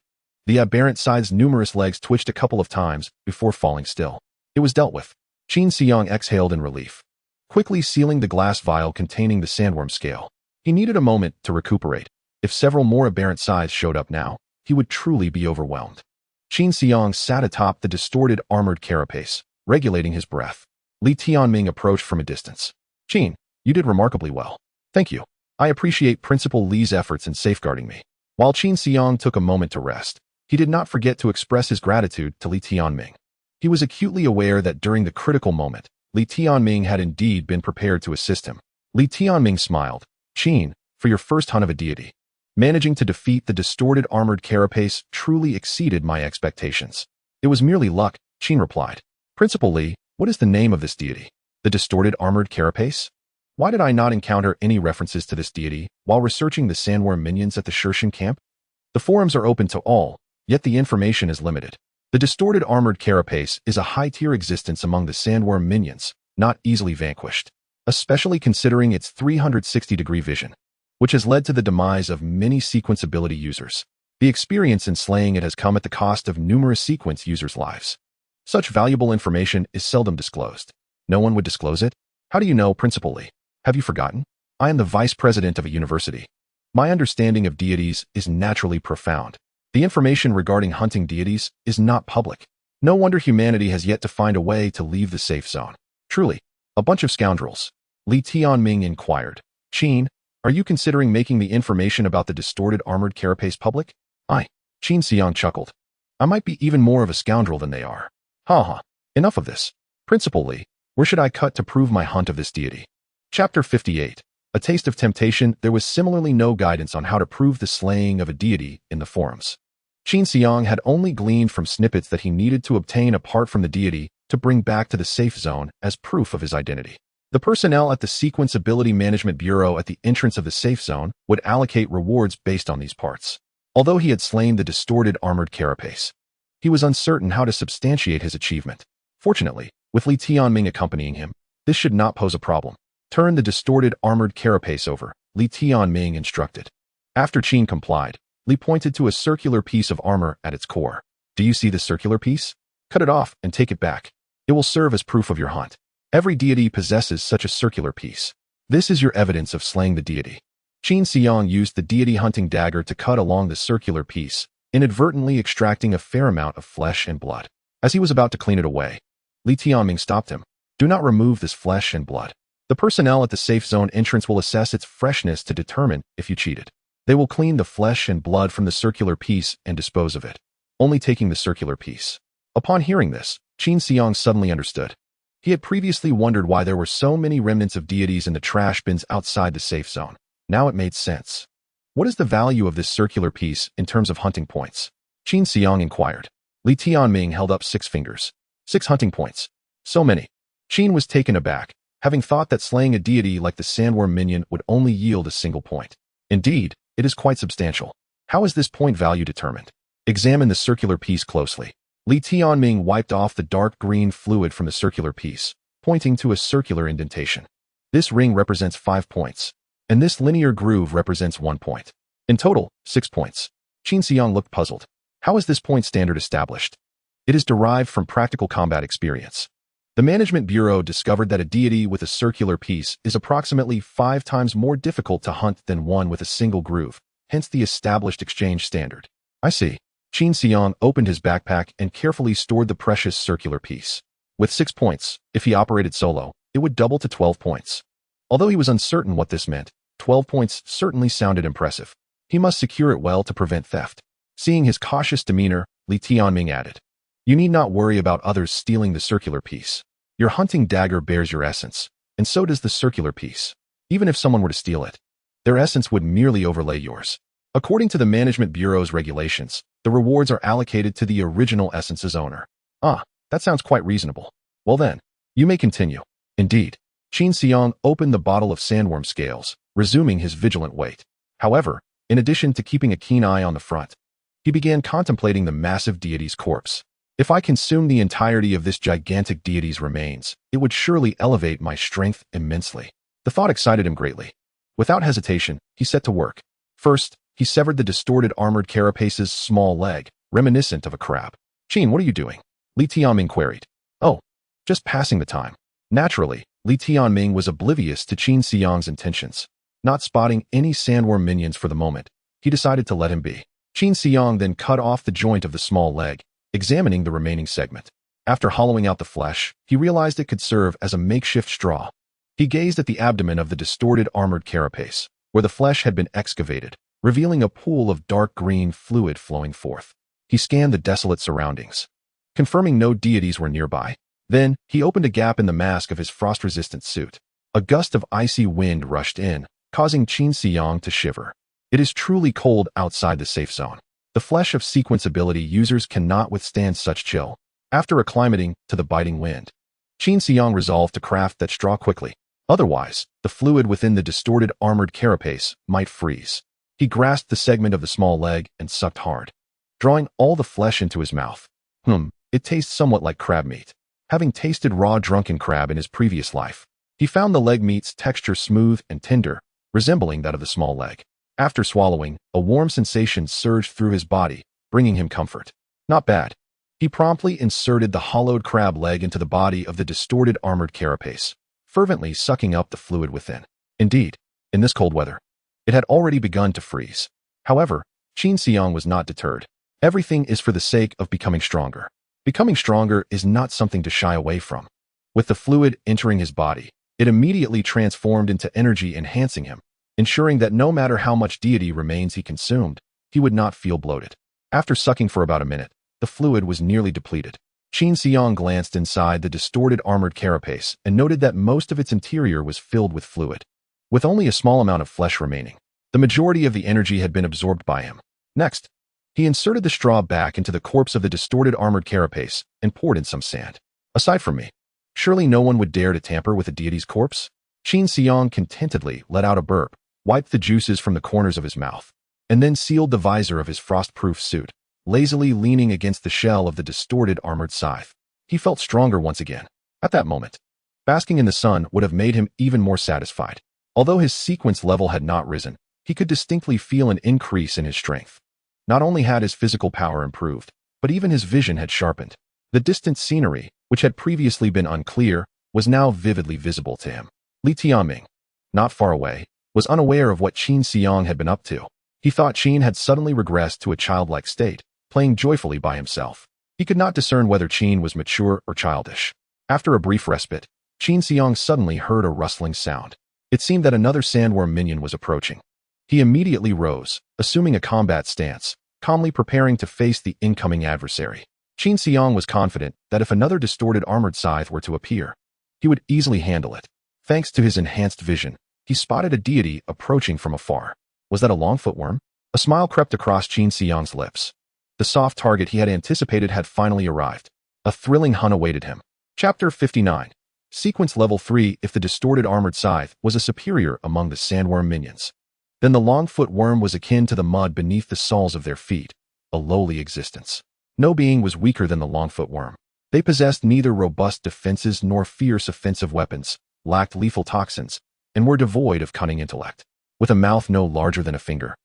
A: The aberrant scythe's numerous legs twitched a couple of times before falling still. It was dealt with. Qin Xiang exhaled in relief, quickly sealing the glass vial containing the sandworm scale. He needed a moment to recuperate. If several more aberrant scythes showed up now, he would truly be overwhelmed. Qin Xiang sat atop the distorted armored carapace, regulating his breath. Li Tianming approached from a distance. Qin, you did remarkably well. Thank you. I appreciate Principal Li's efforts in safeguarding me. While Qin Xiang took a moment to rest, he did not forget to express his gratitude to Li Tianming. He was acutely aware that during the critical moment, Li Tianming had indeed been prepared to assist him. Li Tianming smiled. Qin, for your first hunt of a deity, managing to defeat the distorted armored carapace truly exceeded my expectations. It was merely luck, Qin replied. Principal Li, what is the name of this deity? The distorted armored carapace? Why did I not encounter any references to this deity while researching the sandworm minions at the Shirshin camp? The forums are open to all, yet the information is limited. The distorted armored carapace is a high-tier existence among the sandworm minions, not easily vanquished, especially considering its 360-degree vision, which has led to the demise of many sequence ability users. The experience in slaying it has come at the cost of numerous sequence users' lives. Such valuable information is seldom disclosed. No one would disclose it? How do you know, Principal Li? Have you forgotten? I am the vice president of a university. My understanding of deities is naturally profound. The information regarding hunting deities is not public. No wonder humanity has yet to find a way to leave the safe zone. Truly, a bunch of scoundrels. Li Tianming inquired. Qin, are you considering making the information about the distorted armored carapace public? Qin Xiang chuckled. I might be even more of a scoundrel than they are. Ha. Enough of this. Principal Li, where should I cut to prove my hunt of this deity? Chapter 58. A Taste of Temptation. There was similarly no guidance on how to prove the slaying of a deity in the forums. Qin Xiang had only gleaned from snippets that he needed to obtain apart from the deity to bring back to the safe zone as proof of his identity. The personnel at the Sequence Ability Management Bureau at the entrance of the safe zone would allocate rewards based on these parts. Although he had slain the distorted armored carapace, he was uncertain how to substantiate his achievement. Fortunately, with Li Tianming accompanying him, this should not pose a problem. Turn the distorted armored carapace over, Li Tianming instructed. After Qin complied, Li pointed to a circular piece of armor at its core. Do you see the circular piece? Cut it off and take it back. It will serve as proof of your hunt. Every deity possesses such a circular piece. This is your evidence of slaying the deity. Qin Xiang used the deity hunting dagger to cut along the circular piece, inadvertently extracting a fair amount of flesh and blood. As he was about to clean it away, Li Tianming stopped him. Do not remove this flesh and blood. The personnel at the safe zone entrance will assess its freshness to determine if you cheated. They will clean the flesh and blood from the circular piece and dispose of it, only taking the circular piece. Upon hearing this, Qin Xiang suddenly understood. He had previously wondered why there were so many remnants of deities in the trash bins outside the safe zone. Now it made sense. What is the value of this circular piece in terms of hunting points? Qin Xiang inquired. Li Tianming held up 6 fingers. 6 hunting points. So many. Qin was taken aback, having thought that slaying a deity like the sandworm minion would only yield a single point. Indeed, it is quite substantial. How is this point value determined? Examine the circular piece closely. Li Tianming wiped off the dark green fluid from the circular piece, pointing to a circular indentation. This ring represents 5 points, and this linear groove represents 1 point. In total, 6 points. Qin Xiang looked puzzled. How is this point standard established? It is derived from practical combat experience. The Management Bureau discovered that a deity with a circular piece is approximately 5 times more difficult to hunt than one with a single groove, hence the established exchange standard. I see. Qin Xiang opened his backpack and carefully stored the precious circular piece. With 6 points, if he operated solo, it would double to 12 points. Although he was uncertain what this meant, 12 points certainly sounded impressive. He must secure it well to prevent theft. Seeing his cautious demeanor, Li Tianming added, "You need not worry about others stealing the circular piece. Your hunting dagger bears your essence, and so does the circular piece. Even if someone were to steal it, their essence would merely overlay yours. According to the Management Bureau's regulations, the rewards are allocated to the original essence's owner." Ah, that sounds quite reasonable. Well then, you may continue. Indeed, Qin Xiang opened the bottle of sandworm scales, resuming his vigilant wait. However, in addition to keeping a keen eye on the front, he began contemplating the massive deity's corpse. If I consumed the entirety of this gigantic deity's remains, it would surely elevate my strength immensely. The thought excited him greatly. Without hesitation, he set to work. First, he severed the distorted armored carapace's small leg, reminiscent of a crab. "Qin, what are you doing?" Li Tianming queried. "Oh, just passing the time." Naturally, Li Tianming was oblivious to Qin Xiang's intentions. Not spotting any sandworm minions for the moment, he decided to let him be. Qin Xiang then cut off the joint of the small leg, examining the remaining segment. After hollowing out the flesh, he realized it could serve as a makeshift straw. He gazed at the abdomen of the distorted armored carapace, where the flesh had been excavated, revealing a pool of dark green fluid flowing forth. He scanned the desolate surroundings, confirming no deities were nearby. Then, he opened a gap in the mask of his frost-resistant suit. A gust of icy wind rushed in, causing Qin Xiang to shiver. It is truly cold outside the safe zone. The flesh of sequence ability users cannot withstand such chill. After acclimating to the biting wind, Qin Xiang resolved to craft that straw quickly. Otherwise, the fluid within the distorted armored carapace might freeze. He grasped the segment of the small leg and sucked hard, drawing all the flesh into his mouth. It tastes somewhat like crab meat. Having tasted raw drunken crab in his previous life, he found the leg meat's texture smooth and tender, resembling that of the small leg. After swallowing, a warm sensation surged through his body, bringing him comfort. Not bad. He promptly inserted the hollowed crab leg into the body of the distorted armored carapace, fervently sucking up the fluid within. Indeed, in this cold weather, it had already begun to freeze. However, Qin Xiang was not deterred. Everything is for the sake of becoming stronger. Becoming stronger is not something to shy away from. With the fluid entering his body, it immediately transformed into energy, enhancing him, ensuring that no matter how much deity remains he consumed, he would not feel bloated. After sucking for about a minute, the fluid was nearly depleted. Qin Xiang glanced inside the distorted armored carapace and noted that most of its interior was filled with fluid, with only a small amount of flesh remaining. The majority of the energy had been absorbed by him. Next, he inserted the straw back into the corpse of the distorted armored carapace and poured in some sand. Aside from me, surely no one would dare to tamper with a deity's corpse? Qin Xiang contentedly let out a burp, wiped the juices from the corners of his mouth, and then sealed the visor of his frost-proof suit, lazily leaning against the shell of the distorted armored scythe. He felt stronger once again. At that moment, basking in the sun would have made him even more satisfied. Although his sequence level had not risen, he could distinctly feel an increase in his strength. Not only had his physical power improved, but even his vision had sharpened. The distant scenery, which had previously been unclear, was now vividly visible to him. Li Tianming, not far away, was unaware of what Qin Xiang had been up to. He thought Qin had suddenly regressed to a childlike state, playing joyfully by himself. He could not discern whether Qin was mature or childish. After a brief respite, Qin Xiang suddenly heard a rustling sound. It seemed that another sandworm minion was approaching. He immediately rose, assuming a combat stance, calmly preparing to face the incoming adversary. Qin Xiang was confident that if another distorted armored scythe were to appear, he would easily handle it. Thanks to his enhanced vision, he spotted a deity approaching from afar. Was that a Longfoot worm? A smile crept across Qin Xiang's lips. The soft target he had anticipated had finally arrived. A thrilling hunt awaited him. Chapter 59. Sequence Level 3. If the distorted armored scythe was a superior among the sandworm minions, then the Longfoot worm was akin to the mud beneath the soles of their feet, a lowly existence. No being was weaker than the Longfoot worm. They possessed neither robust defenses nor fierce offensive weapons, lacked lethal toxins, and were devoid of cunning intellect. With a mouth no larger than a finger,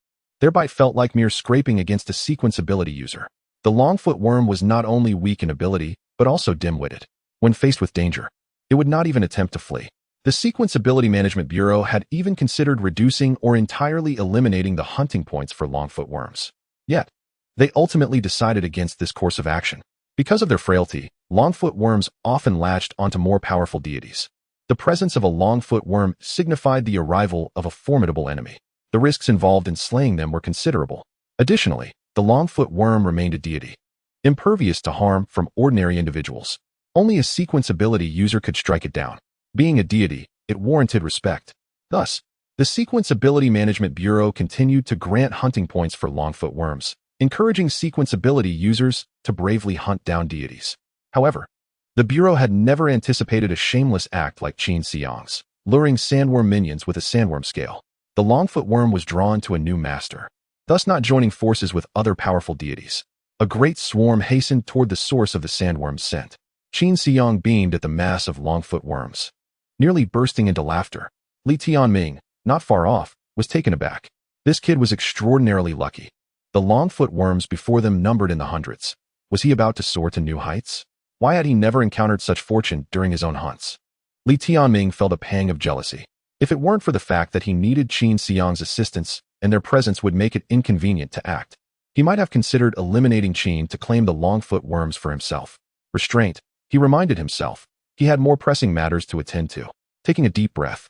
A: their bite felt like mere scraping against a sequence ability user. The Longfoot worm was not only weak in ability, but also dim-witted. When faced with danger, it would not even attempt to flee. The Sequence Ability Management Bureau had even considered reducing or entirely eliminating the hunting points for Longfoot worms. Yet, they ultimately decided against this course of action. Because of their frailty, Longfoot worms often latched onto more powerful deities. The presence of a Longfoot worm signified the arrival of a formidable enemy. The risks involved in slaying them were considerable. Additionally, the Longfoot worm remained a deity, impervious to harm from ordinary individuals. Only a sequence ability user could strike it down. Being a deity, it warranted respect. Thus, the Sequence Ability Management Bureau continued to grant hunting points for Longfoot worms, encouraging sequence ability users to bravely hunt down deities. However, the Bureau had never anticipated a shameless act like Qin Xiang's, luring sandworm minions with a sandworm scale. The Longfoot worm was drawn to a new master, thus not joining forces with other powerful deities. A great swarm hastened toward the source of the sandworm's scent. Qin Xiang beamed at the mass of Longfoot worms. Nearly bursting into laughter, Li Tianming, not far off, was taken aback. This kid was extraordinarily lucky. The Longfoot worms before them numbered in the hundreds. Was he about to soar to new heights? Why had he never encountered such fortune during his own hunts? Li Tianming felt a pang of jealousy. If it weren't for the fact that he needed Qin Xiang's assistance and their presence would make it inconvenient to act, he might have considered eliminating Qin to claim the Longfoot worms for himself. Restraint, he reminded himself. He had more pressing matters to attend to. Taking a deep breath,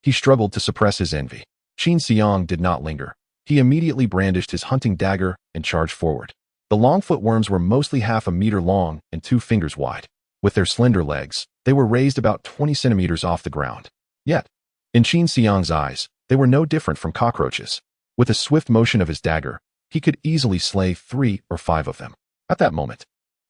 A: he struggled to suppress his envy. Qin Xiang did not linger. He immediately brandished his hunting dagger and charged forward. The Longfoot worms were mostly half a meter long and 2 fingers wide. With their slender legs, they were raised about 20 centimeters off the ground. Yet, in Qin Xiang's eyes, they were no different from cockroaches. With a swift motion of his dagger, he could easily slay 3 or 5 of them. At that moment,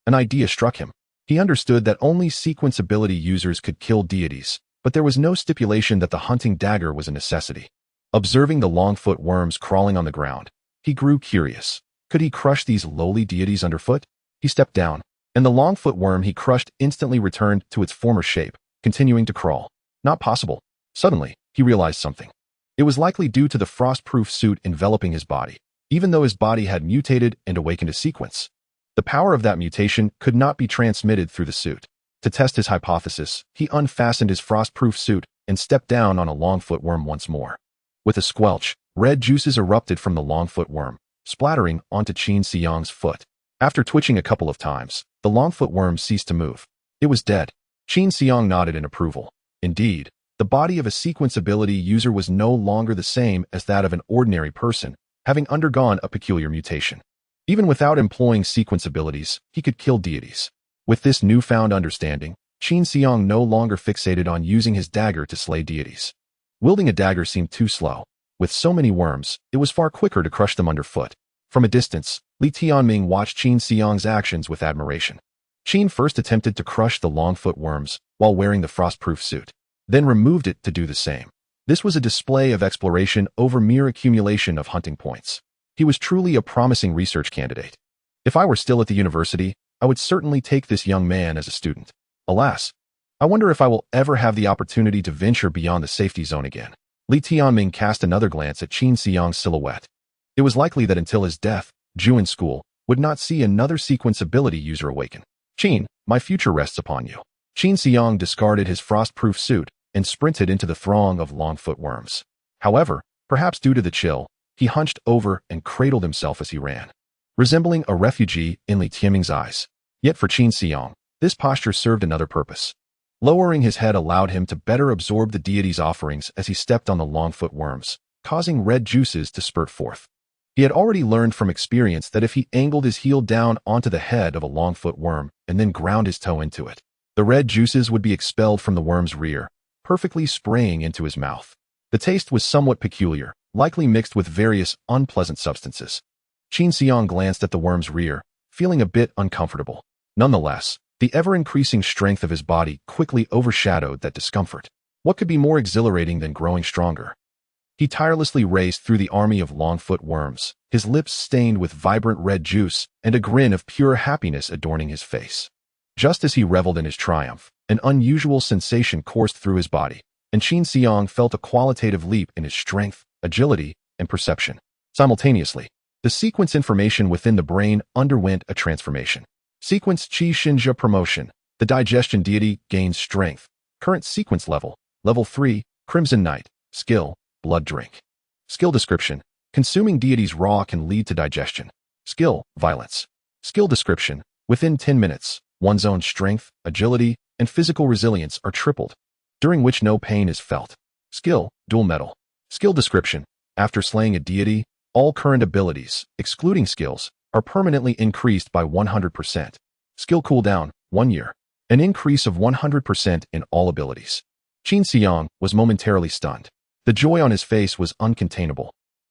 A: an idea struck him. He understood that only sequence ability users could kill deities, but there was no stipulation that the hunting dagger was a necessity. Observing the Longfoot worms crawling on the ground, he grew curious. Could he crush these lowly deities underfoot? He stepped down, and the Longfoot worm he crushed instantly returned to its former shape, continuing to crawl. Not possible. Suddenly, he realized something. It was likely due to the frost-proof suit enveloping his body. Even though his body had mutated and awakened a sequence, the power of that mutation could not be transmitted through the suit. To test his hypothesis, he unfastened his frost-proof suit and stepped down on a Longfoot worm once more. With a squelch, red juices erupted from the Longfoot worm, splattering onto Qin Xiang's foot. After twitching a couple of times, the Longfoot worm ceased to move. It was dead. Qin Xiang nodded in approval. Indeed, the body of a sequence ability user was no longer the same as that of an ordinary person, having undergone a peculiar mutation. Even without employing sequence abilities, he could kill deities. With this newfound understanding, Qin Xiang no longer fixated on using his dagger to slay deities. Wielding a dagger seemed too slow. With so many worms, it was far quicker to crush them underfoot. From a distance, Li Tianming watched Qin Xiang's actions with admiration. Qin first attempted to crush the Longfoot worms while wearing the frost-proof suit, then removed it to do the same. This was a display of exploration over mere accumulation of hunting points. He was truly a promising research candidate. If I were still at the university, I would certainly take this young man as a student. Alas, I wonder if I will ever have the opportunity to venture beyond the safety zone again. Li Tianming cast another glance at Qin Xiang's silhouette. It was likely that until his death, Juin School would not see another sequence ability user awaken. Qin, my future rests upon you. Qin Xiang discarded his frost-proof suit and sprinted into the throng of long-foot worms. However, perhaps due to the chill, he hunched over and cradled himself as he ran, resembling a refugee in Li Tianming's eyes. Yet for Qin Xiang, this posture served another purpose. Lowering his head allowed him to better absorb the deity's offerings as he stepped on the long-foot worms, causing red juices to spurt forth. He had already learned from experience that if he angled his heel down onto the head of a long-foot worm and then ground his toe into it, the red juices would be expelled from the worm's rear, perfectly spraying into his mouth. The taste was somewhat peculiar, likely mixed with various unpleasant substances. Qin Xiang glanced at the worm's rear, feeling a bit uncomfortable. Nonetheless, the ever-increasing strength of his body quickly overshadowed that discomfort. What could be more exhilarating than growing stronger? He tirelessly raced through the army of long-foot worms, his lips stained with vibrant red juice and a grin of pure happiness adorning his face. Just as he reveled in his triumph, an unusual sensation coursed through his body, and Qin Xiang felt a qualitative leap in his strength, agility, and perception. Simultaneously, the sequence information within the brain underwent a transformation. Sequence Qi Xinjia Promotion. The digestion deity gains strength. Current sequence level, level 3, Crimson Knight. Skill, blood drink. Skill description. Consuming deities raw can lead to digestion. Skill, violence. Skill description. Within 10 minutes, one's own strength, agility, and physical resilience are tripled, during which no pain is felt. Skill, dual metal. Skill description. After slaying a deity, all current abilities, excluding skills, are permanently increased by 100%. Skill cooldown, 1 year. An increase of 100% in all abilities. Qin Xiang was momentarily stunned. The joy on his face was uncontainable,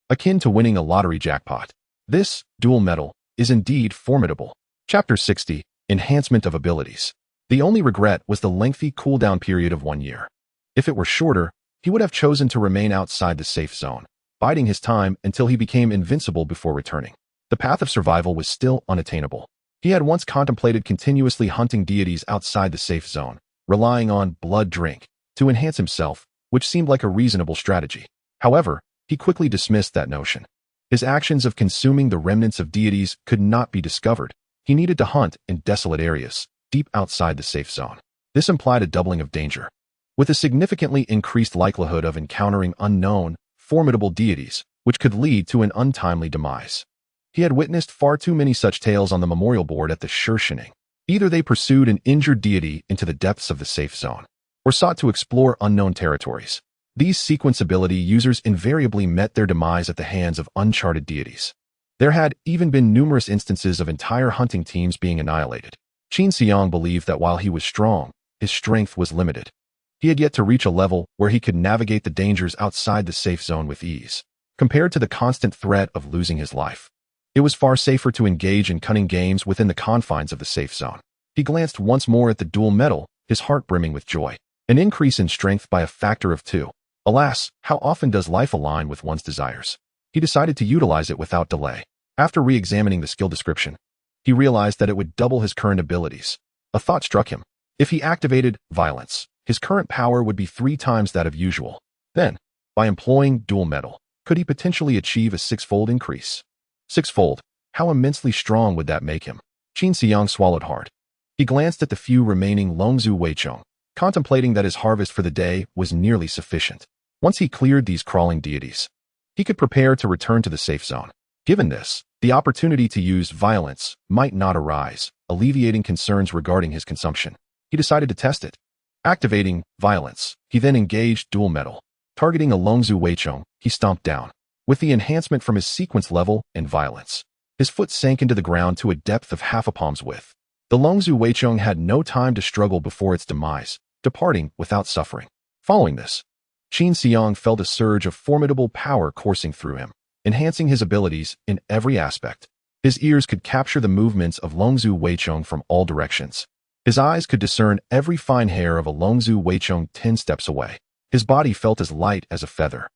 A: akin to winning a lottery jackpot. This, dual metal, is indeed formidable. Chapter 60, Enhancement of Abilities. The only regret was the lengthy cooldown period of 1 year. If it were shorter, he would have chosen to remain outside the safe zone, biding his time until he became invincible before returning. The path of survival was still unattainable. He had once contemplated continuously hunting deities outside the safe zone, relying on blood drink to enhance himself, which seemed like a reasonable strategy. However, he quickly dismissed that notion. His actions of consuming the remnants of deities could not be discovered. He needed to hunt in desolate areas, deep outside the safe zone. This implied a doubling of danger, with a significantly increased likelihood of encountering unknown, formidable deities, which could lead to an untimely demise. He had witnessed far too many such tales on the memorial board at the Shirshining. Either they pursued an injured deity into the depths of the safe zone, or sought to explore unknown territories. These sequence ability users invariably met their demise at the hands of uncharted deities. There had even been numerous instances of entire hunting teams being annihilated. Qin Xiang believed that while he was strong, his strength was limited. He had yet to reach a level where he could navigate the dangers outside the safe zone with ease. Compared to the constant threat of losing his life, it was far safer to engage in cunning games within the confines of the safe zone. He glanced once more at the dual metal, his heart brimming with joy. An increase in strength by a factor of 2. Alas, how often does life align with one's desires? He decided to utilize it without delay. After re-examining the skill description, he realized that it would double his current abilities. A thought struck him. If he activated violence, his current power would be 3 times that of usual. Then, by employing dual metal, could he potentially achieve a 6-fold increase? 6-fold. How immensely strong would that make him? Qin Xiang swallowed hard. He glanced at the few remaining Longzhu Weichong, contemplating that his harvest for the day was nearly sufficient. Once he cleared these crawling deities, he could prepare to return to the safe zone. Given this, the opportunity to use violence might not arise, alleviating concerns regarding his consumption. He decided to test it. Activating violence, he then engaged dual metal. Targeting a Longzhu Weichong, he stomped down. With the enhancement from his sequence level and violence, his foot sank into the ground to a depth of half a palm's width. The Longzhu Weichong had no time to struggle before its demise, departing without suffering. Following this, Qin Xiang felt a surge of formidable power coursing through him, enhancing his abilities in every aspect. His ears could capture the movements of Longzhu Weichong from all directions. His eyes could discern every fine hair of a Longzhu Weichong 10 steps away. His body felt as light as a feather,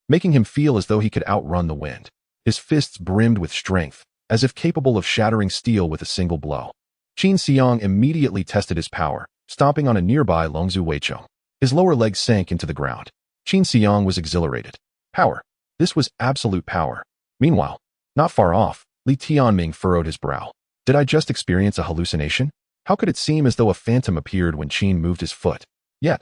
A: making him feel as though he could outrun the wind. His fists brimmed with strength, as if capable of shattering steel with a single blow. Qin Xiang immediately tested his power, stomping on a nearby Longzhu Weichong. His lower leg sank into the ground. Qin Xiang was exhilarated. Power. This was absolute power. Meanwhile, not far off, Li Tianming furrowed his brow. Did I just experience a hallucination? How could it seem as though a phantom appeared when Qin moved his foot? Yet,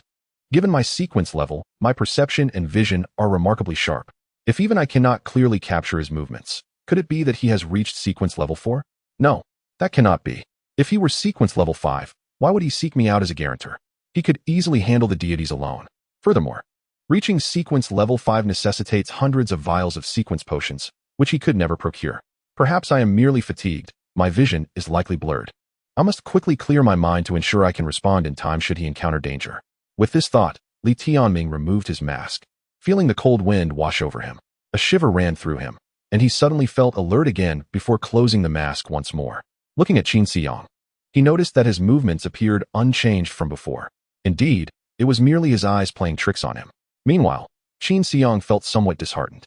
A: given my sequence level, my perception and vision are remarkably sharp. If even I cannot clearly capture his movements, could it be that he has reached sequence level 4? No, that cannot be. If he were sequence level 5, why would he seek me out as a guarantor? He could easily handle the deities alone. Furthermore, reaching sequence level 5 necessitates hundreds of vials of sequence potions, which he could never procure. Perhaps I am merely fatigued. My vision is likely blurred. I must quickly clear my mind to ensure I can respond in time should he encounter danger. With this thought, Li Tianming removed his mask. Feeling the cold wind wash over him, a shiver ran through him, and he suddenly felt alert again before closing the mask once more. Looking at Qin Xiang, he noticed that his movements appeared unchanged from before. Indeed, it was merely his eyes playing tricks on him. Meanwhile, Qin Xiang felt somewhat disheartened,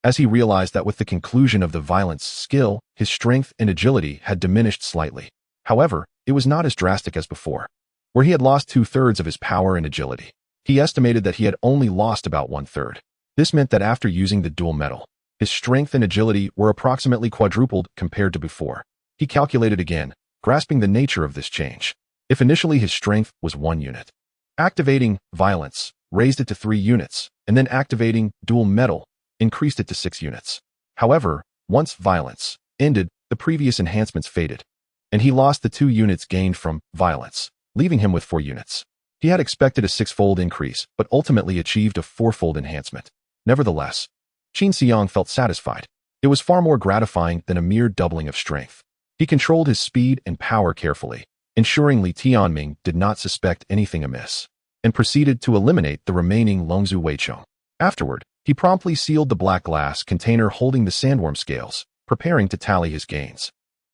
A: as he realized that with the conclusion of the violence skill, his strength and agility had diminished slightly. However, it was not as drastic as before, where he had lost 2/3 of his power and agility. He estimated that he had only lost about 1/3. This meant that after using the dual metal, his strength and agility were approximately quadrupled compared to before. He calculated again, grasping the nature of this change. If initially his strength was 1 unit, activating violence raised it to 3 units, and then activating dual metal increased it to 6 units. However, once violence ended, the previous enhancements faded, and he lost the 2 units gained from violence, leaving him with 4 units. He had expected a 6-fold increase, but ultimately achieved a 4-fold enhancement. Nevertheless, Qin Xiang felt satisfied. It was far more gratifying than a mere doubling of strength. He controlled his speed and power carefully, ensuring Li Tianming did not suspect anything amiss, and proceeded to eliminate the remaining Longzhu Weichong. Afterward, he promptly sealed the black glass container holding the sandworm scales, preparing to tally his gains.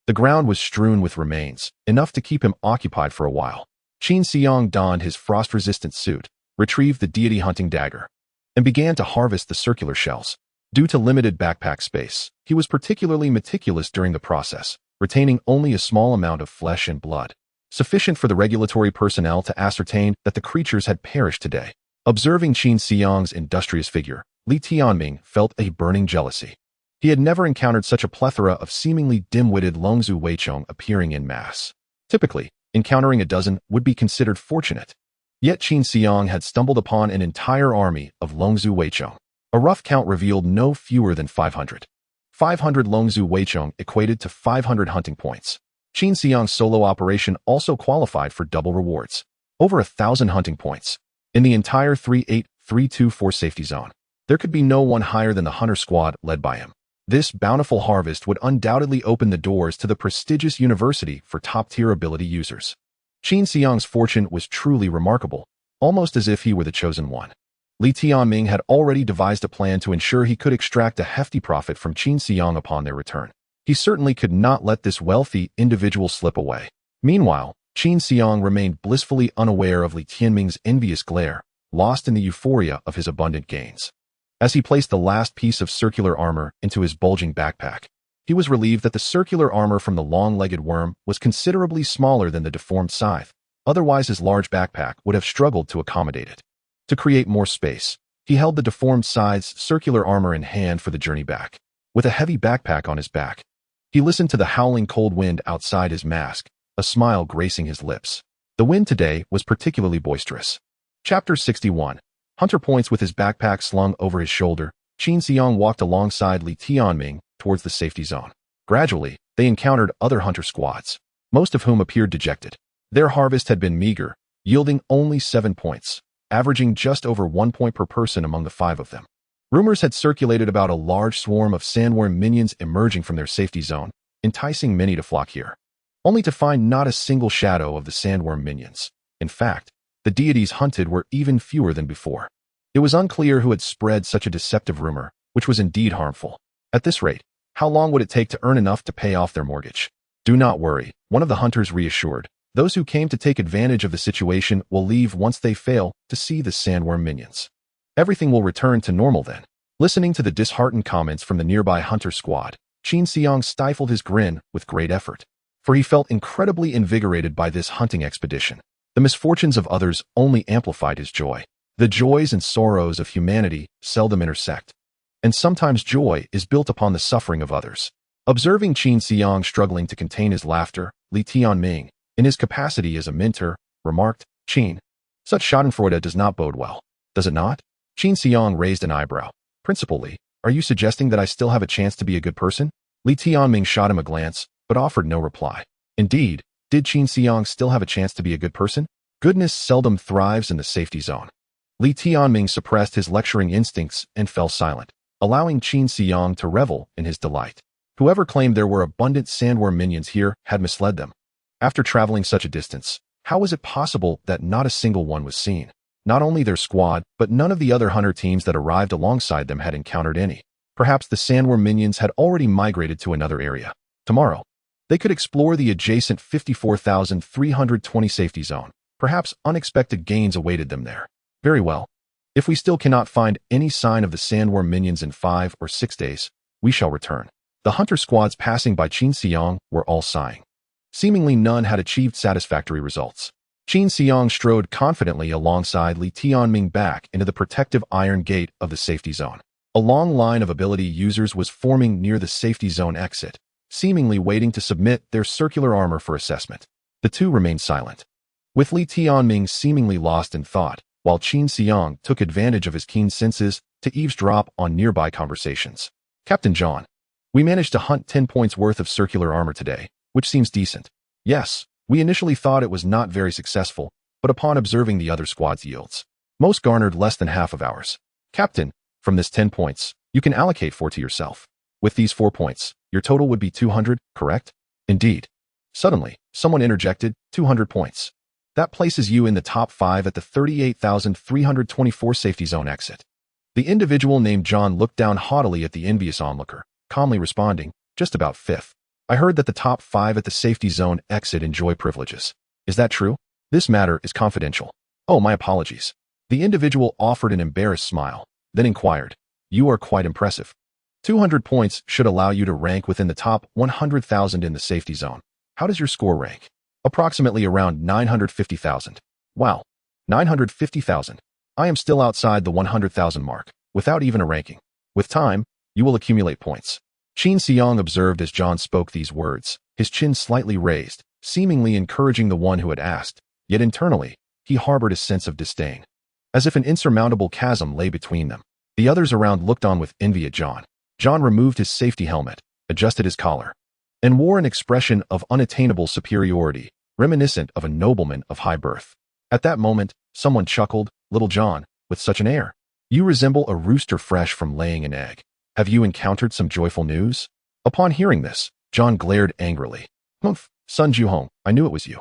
A: The ground was strewn with remains, enough to keep him occupied for a while. Qin Xiang donned his frost-resistant suit, retrieved the deity hunting dagger, and began to harvest the circular shells. Due to limited backpack space, he was particularly meticulous during the process, retaining only a small amount of flesh and blood, sufficient for the regulatory personnel to ascertain that the creatures had perished today. Observing Qin Xiang's industrious figure, Li Tianming felt a burning jealousy. He had never encountered such a plethora of seemingly dim-witted Longzhu Weichong appearing in mass. Typically, encountering a dozen would be considered fortunate. Yet Qin Xiang had stumbled upon an entire army of Longzhu Weichong. A rough count revealed no fewer than 500. 500 Longzhu Weichong equated to 500 hunting points. Qin Xiang's solo operation also qualified for double rewards. Over 1,000 hunting points. In the entire 38324 safety zone, there could be no one higher than the hunter squad led by him. This bountiful harvest would undoubtedly open the doors to the prestigious university for top-tier ability users. Qin Xiang's fortune was truly remarkable, almost as if he were the chosen one. Li Tianming had already devised a plan to ensure he could extract a hefty profit from Qin Xiang upon their return. He certainly could not let this wealthy individual slip away. Meanwhile, Qin Xiang remained blissfully unaware of Li Tianming's envious glare, lost in the euphoria of his abundant gains. As he placed the last piece of circular armor into his bulging backpack, he was relieved that the circular armor from the long-legged worm was considerably smaller than the deformed scythe. Otherwise, his large backpack would have struggled to accommodate it. To create more space, he held the deformed scythe's circular armor in hand for the journey back. With a heavy backpack on his back, he listened to the howling cold wind outside his mask, a smile gracing his lips. The wind today was particularly boisterous. Chapter 61. Hunter points. With his backpack slung over his shoulder, Qin Xiang walked alongside Li Tianming towards the safety zone. Gradually, they encountered other hunter squads, most of whom appeared dejected. Their harvest had been meager, yielding only 7 points, averaging just over 1 point per person among the 5 of them. Rumors had circulated about a large swarm of sandworm minions emerging from their safety zone, enticing many to flock here, only to find not a single shadow of the sandworm minions. In fact, the deities hunted were even fewer than before. It was unclear who had spread such a deceptive rumor, which was indeed harmful. At this rate, how long would it take to earn enough to pay off their mortgage? Do not worry, one of the hunters reassured. Those who came to take advantage of the situation will leave once they fail to see the sandworm minions. Everything will return to normal then. Listening to the disheartened comments from the nearby hunter squad, Qin Xiang stifled his grin with great effort, for he felt incredibly invigorated by this hunting expedition. The misfortunes of others only amplified his joy. The joys and sorrows of humanity seldom intersect, and sometimes joy is built upon the suffering of others. Observing Qin Xiang struggling to contain his laughter, Li Tianming, in his capacity as a mentor, remarked, "Qin, such schadenfreude does not bode well, does it not?" Qin Xiang raised an eyebrow. "Principal Li, are you suggesting that I still have a chance to be a good person?" Li Tianming shot him a glance, but offered no reply. Indeed, did Qin Xiang still have a chance to be a good person? Goodness seldom thrives in the safety zone. Li Tianming suppressed his lecturing instincts and fell silent, allowing Qin Xiang to revel in his delight. Whoever claimed there were abundant sandworm minions here had misled them. After traveling such a distance, how was it possible that not a single one was seen? Not only their squad, but none of the other hunter teams that arrived alongside them had encountered any. Perhaps the sandworm minions had already migrated to another area. Tomorrow, they could explore the adjacent 54,320 safety zone. Perhaps unexpected gains awaited them there. Very well. If we still cannot find any sign of the sandworm minions in 5 or 6 days, we shall return. The hunter squads passing by Qin Xiang were all sighing. Seemingly none had achieved satisfactory results. Qin Xiang strode confidently alongside Li Tianming back into the protective iron gate of the safety zone. A long line of ability users was forming near the safety zone exit, seemingly waiting to submit their circular armor for assessment. The two remained silent, with Li Tianming seemingly lost in thought, while Qin Xiang took advantage of his keen senses to eavesdrop on nearby conversations. "Captain John, we managed to hunt 10 points worth of circular armor today, which seems decent." "Yes, we initially thought it was not very successful, but upon observing the other squad's yields, most garnered less than half of ours." "Captain, from this 10 points, you can allocate 4 to yourself. With these 4 points, your total would be 200, correct?" "Indeed." Suddenly, someone interjected, 200 points. That places you in the top 5 at the 38,324 safety zone exit. The individual named John looked down haughtily at the envious onlooker, calmly responding, "Just about 5th. I heard that the top 5 at the safety zone exit enjoy privileges. Is that true? This matter is confidential." "Oh, my apologies." The individual offered an embarrassed smile, then inquired, "You are quite impressive. 200 points should allow you to rank within the top 100,000 in the safety zone. How does your score rank?" "Approximately around 950,000. "Wow, 950,000. I am still outside the 100,000 mark, without even a ranking. With time, you will accumulate points." Qin Xiang observed as John spoke these words, his chin slightly raised, seemingly encouraging the one who had asked, yet internally, he harbored a sense of disdain. As if an insurmountable chasm lay between them. The others around looked on with envy at John. John removed his safety helmet, adjusted his collar, and wore an expression of unattainable superiority, reminiscent of a nobleman of high birth. At that moment, someone chuckled, "Little John, with such an air. You resemble a rooster fresh from laying an egg. Have you encountered some joyful news?" Upon hearing this, John glared angrily. "Humph, Sun Juhong, I knew it was you.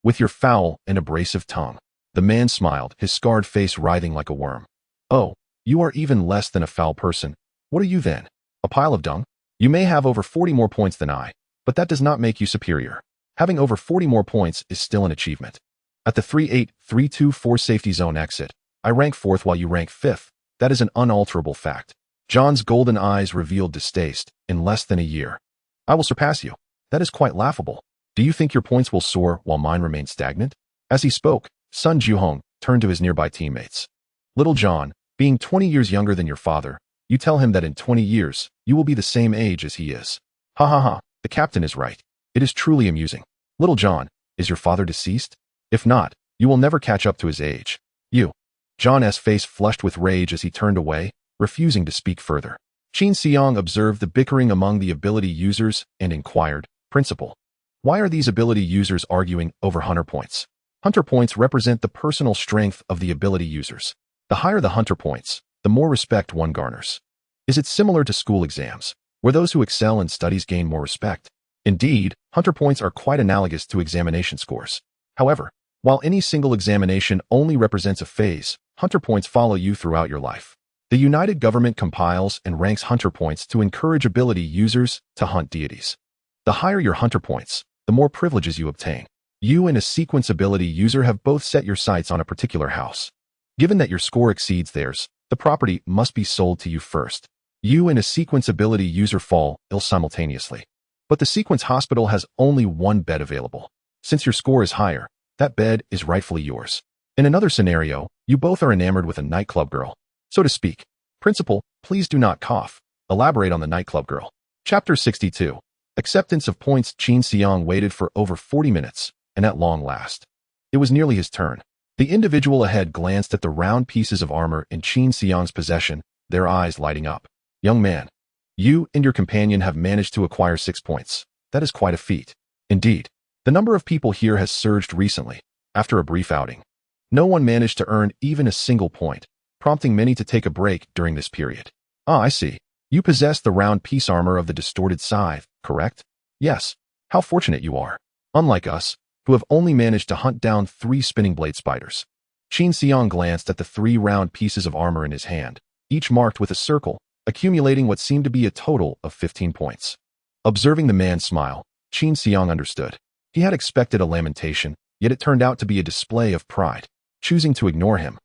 A: With your foul and abrasive tongue." The man smiled, his scarred face writhing like a worm. "Oh, you are even less than a foul person. What are you then? A pile of dung? You may have over 40 more points than I, but that does not make you superior. Having over 40 more points is still an achievement. At the 38,324 safety zone exit, I rank 4th while you rank 5th. That is an unalterable fact." John's golden eyes revealed distaste. "In less than a year, I will surpass you. That is quite laughable. Do you think your points will soar while mine remain stagnant?" As he spoke, Sun Juhong turned to his nearby teammates. "Little John, being 20 years younger than your father, you tell him that in 20 years, you will be the same age as he is." "Ha ha ha, the captain is right. It is truly amusing. Little John, is your father deceased? If not, you will never catch up to his age. You." John's face flushed with rage as he turned away, refusing to speak further. Qin Xiang observed the bickering among the ability users and inquired, "Principal, why are these ability users arguing over hunter points?" Hunter points represent the personal strength of the ability users. The higher the hunter points, the more respect one garners. Is it similar to school exams, where those who excel in studies gain more respect? Indeed, hunter points are quite analogous to examination scores. However, while any single examination only represents a phase, hunter points follow you throughout your life. The United Government compiles and ranks hunter points to encourage ability users to hunt deities. The higher your hunter points, the more privileges you obtain. You and a sequence ability user have both set your sights on a particular house. Given that your score exceeds theirs, the property must be sold to you first. You and a sequence ability user fall ill simultaneously. But the sequence hospital has only one bed available. Since your score is higher, that bed is rightfully yours. In another scenario, you both are enamored with a nightclub girl, so to speak. Principal, please do not cough. Elaborate on the nightclub girl. Chapter 62. Acceptance of points. Qin Xiang waited for over 40 minutes, and at long last, it was nearly his turn. The individual ahead glanced at the round pieces of armor in Qin Xiang's possession, their eyes lighting up. Young man, you and your companion have managed to acquire 6 points. That is quite a feat. Indeed, the number of people here has surged recently, after a brief outing. No one managed to earn even a single point, prompting many to take a break during this period. Ah, I see. You possess the round piece armor of the distorted scythe, correct? Yes. How fortunate you are. Unlike us, who have only managed to hunt down 3 spinning blade spiders. Qin Xiang glanced at the 3 round pieces of armor in his hand, each marked with a circle, accumulating what seemed to be a total of 15 points. Observing the man smile, Qin Xiang understood. He had expected a lamentation, yet it turned out to be a display of pride. Choosing to ignore him,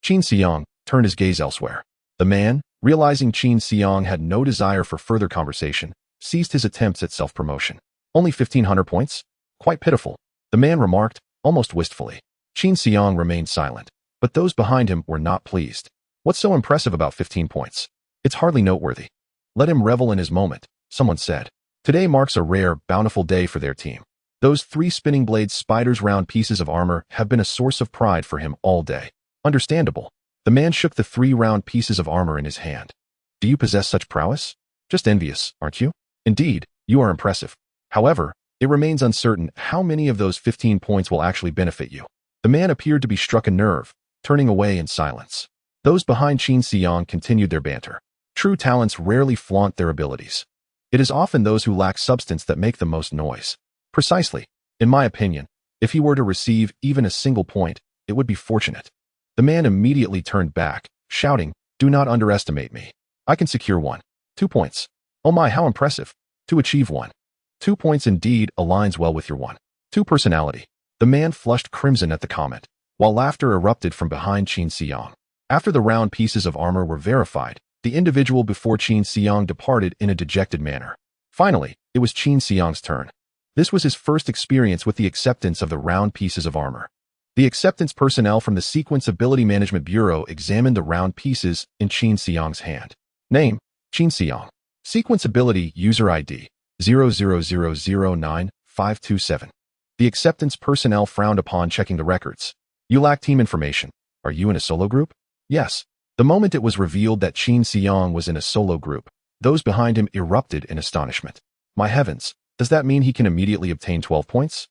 A: Qin Xiang turned his gaze elsewhere. The man, realizing Qin Xiang had no desire for further conversation, ceased his attempts at self-promotion. Only 1,500 points? Quite pitiful, the man remarked, almost wistfully. Qin Xiang remained silent, but those behind him were not pleased. What's so impressive about 15 points? It's hardly noteworthy. Let him revel in his moment, someone said. Today marks a rare, bountiful day for their team. Those 3 spinning blade spiders' round pieces of armor have been a source of pride for him all day. Understandable. The man shook the 3 round pieces of armor in his hand. Do you possess such prowess? Just envious, aren't you? Indeed, you are impressive. However, it remains uncertain how many of those 15 points will actually benefit you. The man appeared to be struck a nerve, turning away in silence. Those behind Qin Xiang continued their banter. True talents rarely flaunt their abilities. It is often those who lack substance that make the most noise. Precisely. In my opinion, if he were to receive even a single point, it would be fortunate. The man immediately turned back, shouting, "Do not underestimate me. I can secure 1. 2 points. Oh my, how impressive. To achieve 1. 2 points indeed aligns well with your 1. 2 personality." The man flushed crimson at the comment, while laughter erupted from behind Qin Xiang. After the round pieces of armor were verified, the individual before Qin Xiang departed in a dejected manner. Finally, it was Qin Xiang's turn. This was his first experience with the acceptance of the round pieces of armor. The acceptance personnel from the Sequence Ability Management Bureau examined the round pieces in Qin Xiang's hand. Name, Qin Xiang. Sequence Ability User ID, 00009527. The acceptance personnel frowned upon checking the records. You lack team information. Are you in a solo group? Yes. The moment it was revealed that Qin Xiang was in a solo group, those behind him erupted in astonishment. My heavens, does that mean he can immediately obtain 12 points?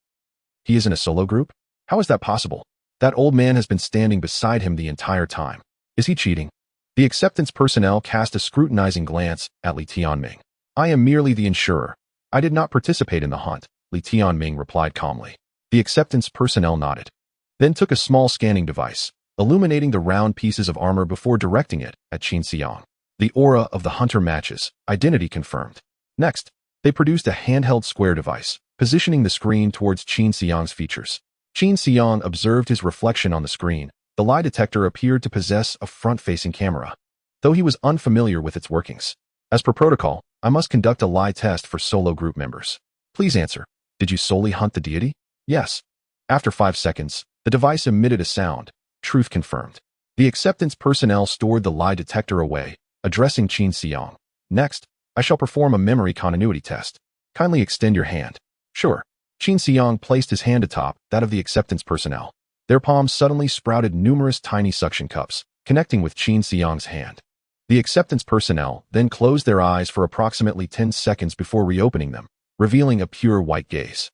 A: He is in a solo group? How is that possible? That old man has been standing beside him the entire time. Is he cheating? The acceptance personnel cast a scrutinizing glance at Li Tianming. I am merely the insurer. I did not participate in the hunt, Li Tianming replied calmly. The acceptance personnel nodded, then took a small scanning device, illuminating the round pieces of armor before directing it at Qin Xiang. The aura of the hunter matches, identity confirmed. Next, they produced a handheld square device, positioning the screen towards Qin Xiang's features. Qin Xiang observed his reflection on the screen. The lie detector appeared to possess a front-facing camera, though he was unfamiliar with its workings. As per protocol, I must conduct a lie test for solo group members. Please answer. Did you solely hunt the deity? Yes. After 5 seconds, the device emitted a sound. Truth confirmed. The acceptance personnel stored the lie detector away, addressing Qin Xiang. Next, I shall perform a memory continuity test. Kindly extend your hand. Sure. Qin Xiang placed his hand atop that of the acceptance personnel. Their palms suddenly sprouted numerous tiny suction cups, connecting with Qin Xiang's hand. The acceptance personnel then closed their eyes for approximately 10 seconds before reopening them, revealing a pure white gaze.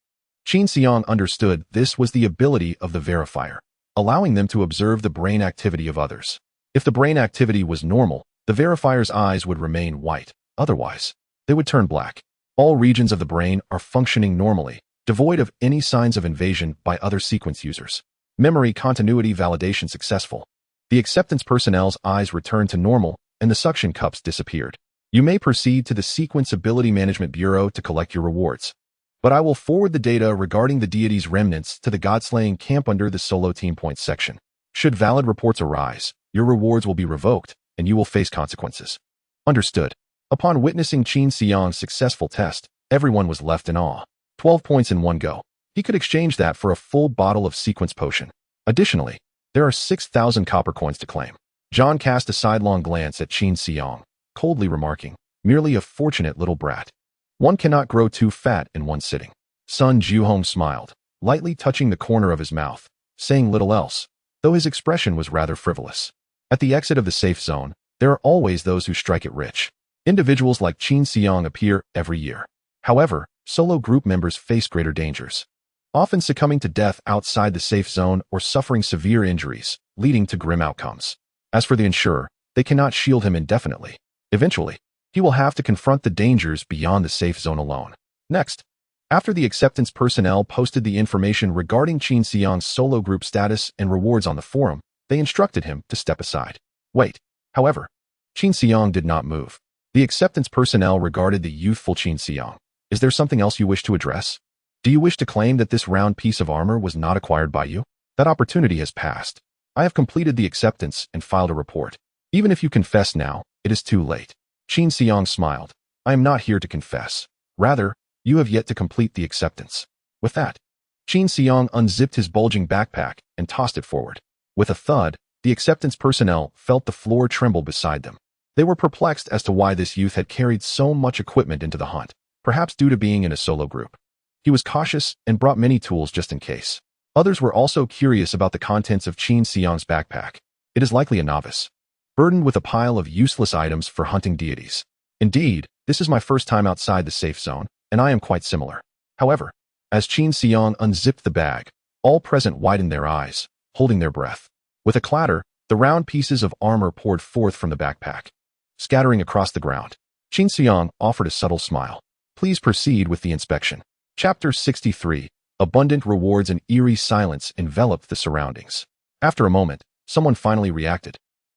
A: Qin Xiang understood this was the ability of the verifier, allowing them to observe the brain activity of others. If the brain activity was normal, the verifier's eyes would remain white. Otherwise, they would turn black. All regions of the brain are functioning normally, devoid of any signs of invasion by other sequence users. Memory continuity validation successful. The acceptance personnel's eyes returned to normal, and the suction cups disappeared. You may proceed to the Sequence Ability Management Bureau to collect your rewards. But I will forward the data regarding the deity's remnants to the God-slaying camp under the solo team points section. Should valid reports arise, your rewards will be revoked, and you will face consequences. Understood. Upon witnessing Qin Xiang's successful test, everyone was left in awe. 12 points in one go. He could exchange that for a full bottle of sequence potion. Additionally, there are 6,000 copper coins to claim. John cast a sidelong glance at Qin Xiang, coldly remarking, merely a fortunate little brat. One cannot grow too fat in one sitting. Sun Juhong smiled, lightly touching the corner of his mouth, saying little else, though his expression was rather frivolous. At the exit of the safe zone, there are always those who strike it rich. Individuals like Qin Xiang appear every year. However, solo group members face greater dangers, often succumbing to death outside the safe zone or suffering severe injuries, leading to grim outcomes. As for the insurer, they cannot shield him indefinitely. Eventually, he will have to confront the dangers beyond the safe zone alone. Next, after the acceptance personnel posted the information regarding Qin Xiang's solo group status and rewards on the forum, they instructed him to step aside. Wait. However, Qin Xiang did not move. The acceptance personnel regarded the youthful Qin Xiang. Is there something else you wish to address? Do you wish to claim that this round piece of armor was not acquired by you? That opportunity has passed. I have completed the acceptance and filed a report. Even if you confess now, it is too late. Qin Xiang smiled. I am not here to confess. Rather, you have yet to complete the acceptance. With that, Qin Xiang unzipped his bulging backpack and tossed it forward. With a thud, the acceptance personnel felt the floor tremble beside them. They were perplexed as to why this youth had carried so much equipment into the hunt, perhaps due to being in a solo group. He was cautious and brought many tools just in case. Others were also curious about the contents of Qin Xiang's backpack. It is likely a novice, burdened with a pile of useless items for hunting deities. Indeed, this is my first time outside the safe zone, and I am quite similar. However, as Qin Xiang unzipped the bag, all present widened their eyes, holding their breath. With a clatter, the round pieces of armor poured forth from the backpack, scattering across the ground. Qin Xiang offered a subtle smile. Please proceed with the inspection. Chapter 63. Abundant rewards and eerie silence enveloped the surroundings. After a moment, someone finally reacted.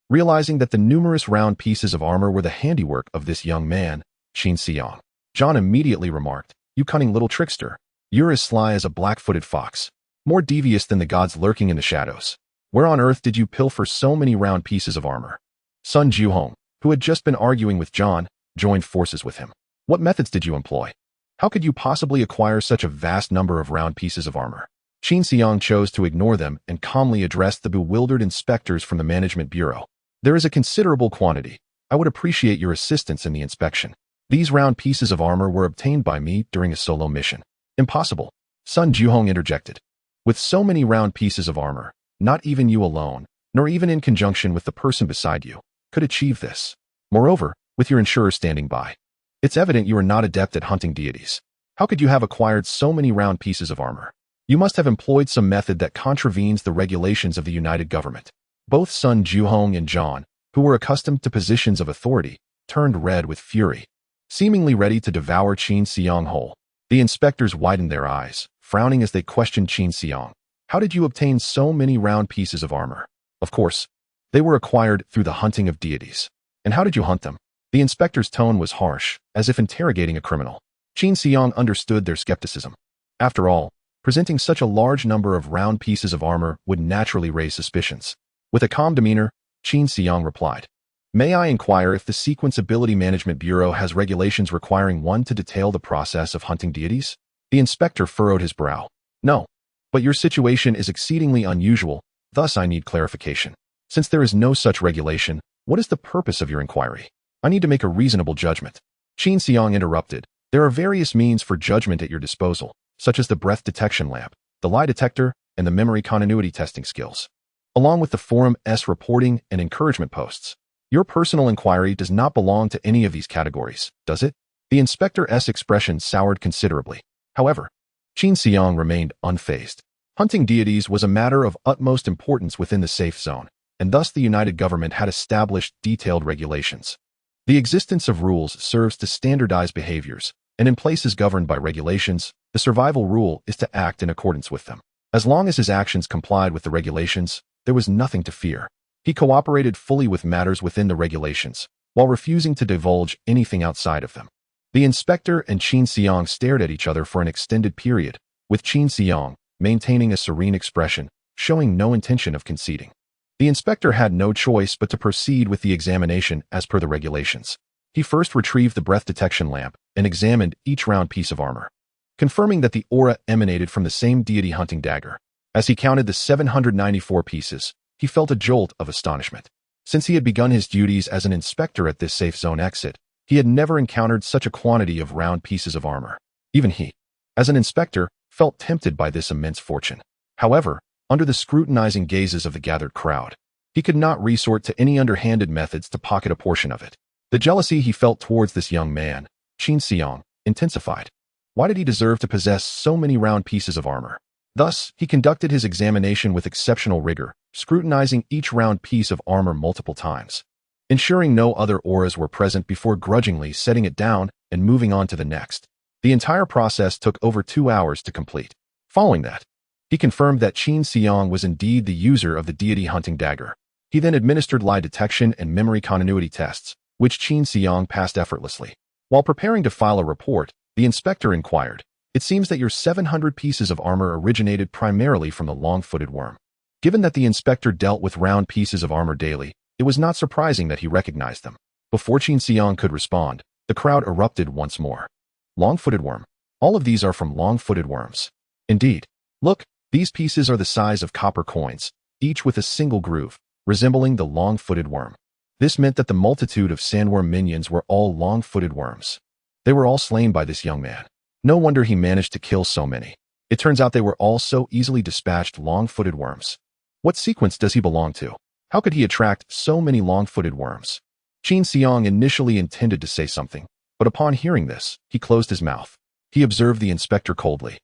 A: Realizing that the numerous round pieces of armor were the handiwork of this young man, Qin Xiang, John immediately remarked, "You cunning little trickster. You're as sly as a black-footed fox, more devious than the gods lurking in the shadows. Where on earth did you pilfer so many round pieces of armor?" Sun Juhong, who had just been arguing with John, joined forces with him. "What methods did you employ? How could you possibly acquire such a vast number of round pieces of armor?" Qin Xiang chose to ignore them and calmly addressed the bewildered inspectors from the Management Bureau. "There is a considerable quantity. I would appreciate your assistance in the inspection. These round pieces of armor were obtained by me during a solo mission." "Impossible," Sun Juhong interjected. "With so many round pieces of armor, not even you alone, nor even in conjunction with the person beside you, could achieve this. Moreover, with your insurer standing by, it's evident you are not adept at hunting deities. How could you have acquired so many round pieces of armor? You must have employed some method that contravenes the regulations of the United Government." Both Sun Juhong and John, who were accustomed to positions of authority, turned red with fury, seemingly ready to devour Qin Xiang whole. The inspectors widened their eyes, frowning as they questioned Qin Xiang. "How did you obtain so many round pieces of armor?" "Of course, they were acquired through the hunting of deities." "And how did you hunt them?" The inspector's tone was harsh, as if interrogating a criminal. Qin Xiang understood their skepticism. After all, presenting such a large number of round pieces of armor would naturally raise suspicions. With a calm demeanor, Qin Xiang replied, "May I inquire if the Sequence Ability Management Bureau has regulations requiring one to detail the process of hunting deities?" The inspector furrowed his brow. "No. But your situation is exceedingly unusual, thus I need clarification. Since there is no such regulation, what is the purpose of your inquiry? I need to make a reasonable judgment." Qin Xiang interrupted. "There are various means for judgment at your disposal, such as the breath detection lamp, the lie detector, and the memory continuity testing skills, along with the Forum's reporting and encouragement posts. Your personal inquiry does not belong to any of these categories, does it?" The inspector's expression soured considerably. However, Qin Xiang remained unfazed. Hunting deities was a matter of utmost importance within the safe zone, and thus the United Government had established detailed regulations. The existence of rules serves to standardize behaviors, and in places governed by regulations, the survival rule is to act in accordance with them. As long as his actions complied with the regulations, there was nothing to fear. He cooperated fully with matters within the regulations, while refusing to divulge anything outside of them. The inspector and Qin Xiang stared at each other for an extended period, with Qin Xiang maintaining a serene expression, showing no intention of conceding. The inspector had no choice but to proceed with the examination as per the regulations. He first retrieved the breath detection lamp and examined each round piece of armor, confirming that the aura emanated from the same deity hunting dagger. As he counted the 794 pieces, he felt a jolt of astonishment. Since he had begun his duties as an inspector at this safe zone exit, He had never encountered such a quantity of round pieces of armor. Even he, as an inspector, felt tempted by this immense fortune. However, under the scrutinizing gazes of the gathered crowd, he could not resort to any underhanded methods to pocket a portion of it. The jealousy he felt towards this young man, Qin Xiang, intensified. Why did he deserve to possess so many round pieces of armor? Thus, he conducted his examination with exceptional rigor, scrutinizing each round piece of armor multiple times, ensuring no other auras were present before grudgingly setting it down and moving on to the next. The entire process took over 2 hours to complete. Following that, he confirmed that Qin Xiang was indeed the user of the deity hunting dagger. He then administered lie detection and memory continuity tests, which Qin Xiang passed effortlessly. While preparing to file a report, the inspector inquired, "It seems that your 700 pieces of armor originated primarily from the long-footed worm." Given that the inspector dealt with round pieces of armor daily, it was not surprising that he recognized them. Before Qin Xiang could respond, the crowd erupted once more. Long-footed worm. All of these are from long-footed worms. Indeed. Look, these pieces are the size of copper coins, each with a single groove, resembling the long-footed worm. This meant that the multitude of sandworm minions were all long-footed worms. They were all slain by this young man. No wonder he managed to kill so many. It turns out they were all so easily dispatched long-footed worms. What sequence does he belong to? How could he attract so many long-footed worms? Qin Xiang initially intended to say something, but upon hearing this, he closed his mouth. He observed the inspector coldly,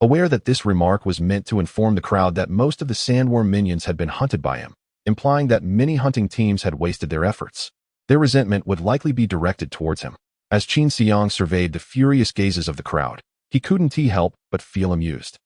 A: aware that this remark was meant to inform the crowd that most of the sandworm minions had been hunted by him, implying that many hunting teams had wasted their efforts. Their resentment would likely be directed towards him. As Qin Xiang surveyed the furious gazes of the crowd, he couldn't help but feel amused.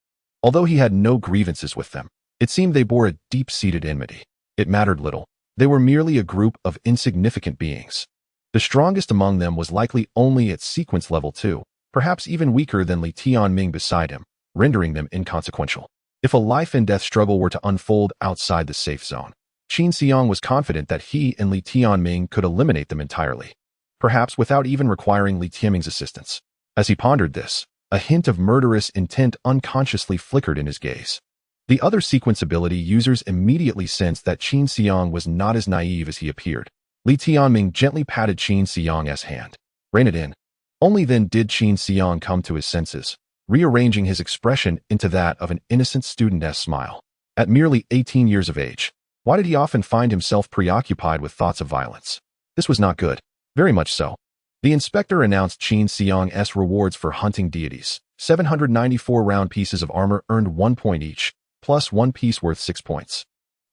A: Although he had no grievances with them, it seemed they bore a deep-seated enmity. It mattered little. They were merely a group of insignificant beings. The strongest among them was likely only at sequence level 2, perhaps even weaker than Li Tianming beside him, rendering them inconsequential. If a life-and-death struggle were to unfold outside the safe zone, Qin Xiang was confident that he and Li Tianming could eliminate them entirely, perhaps without even requiring Li Tianming's assistance. As he pondered this, a hint of murderous intent unconsciously flickered in his gaze. The other sequence ability users immediately sensed that Qin Xiang was not as naive as he appeared. Li Tianming gently patted Qin Xiang's hand. "Rein it in." Only then did Qin Xiang come to his senses, rearranging his expression into that of an innocent student's smile. At merely 18 years of age, why did he often find himself preoccupied with thoughts of violence? This was not good. Very much so. The inspector announced Qin Xiang's rewards for hunting deities. 794 round pieces of armor earned 1 point each, plus 1 piece worth 6 points,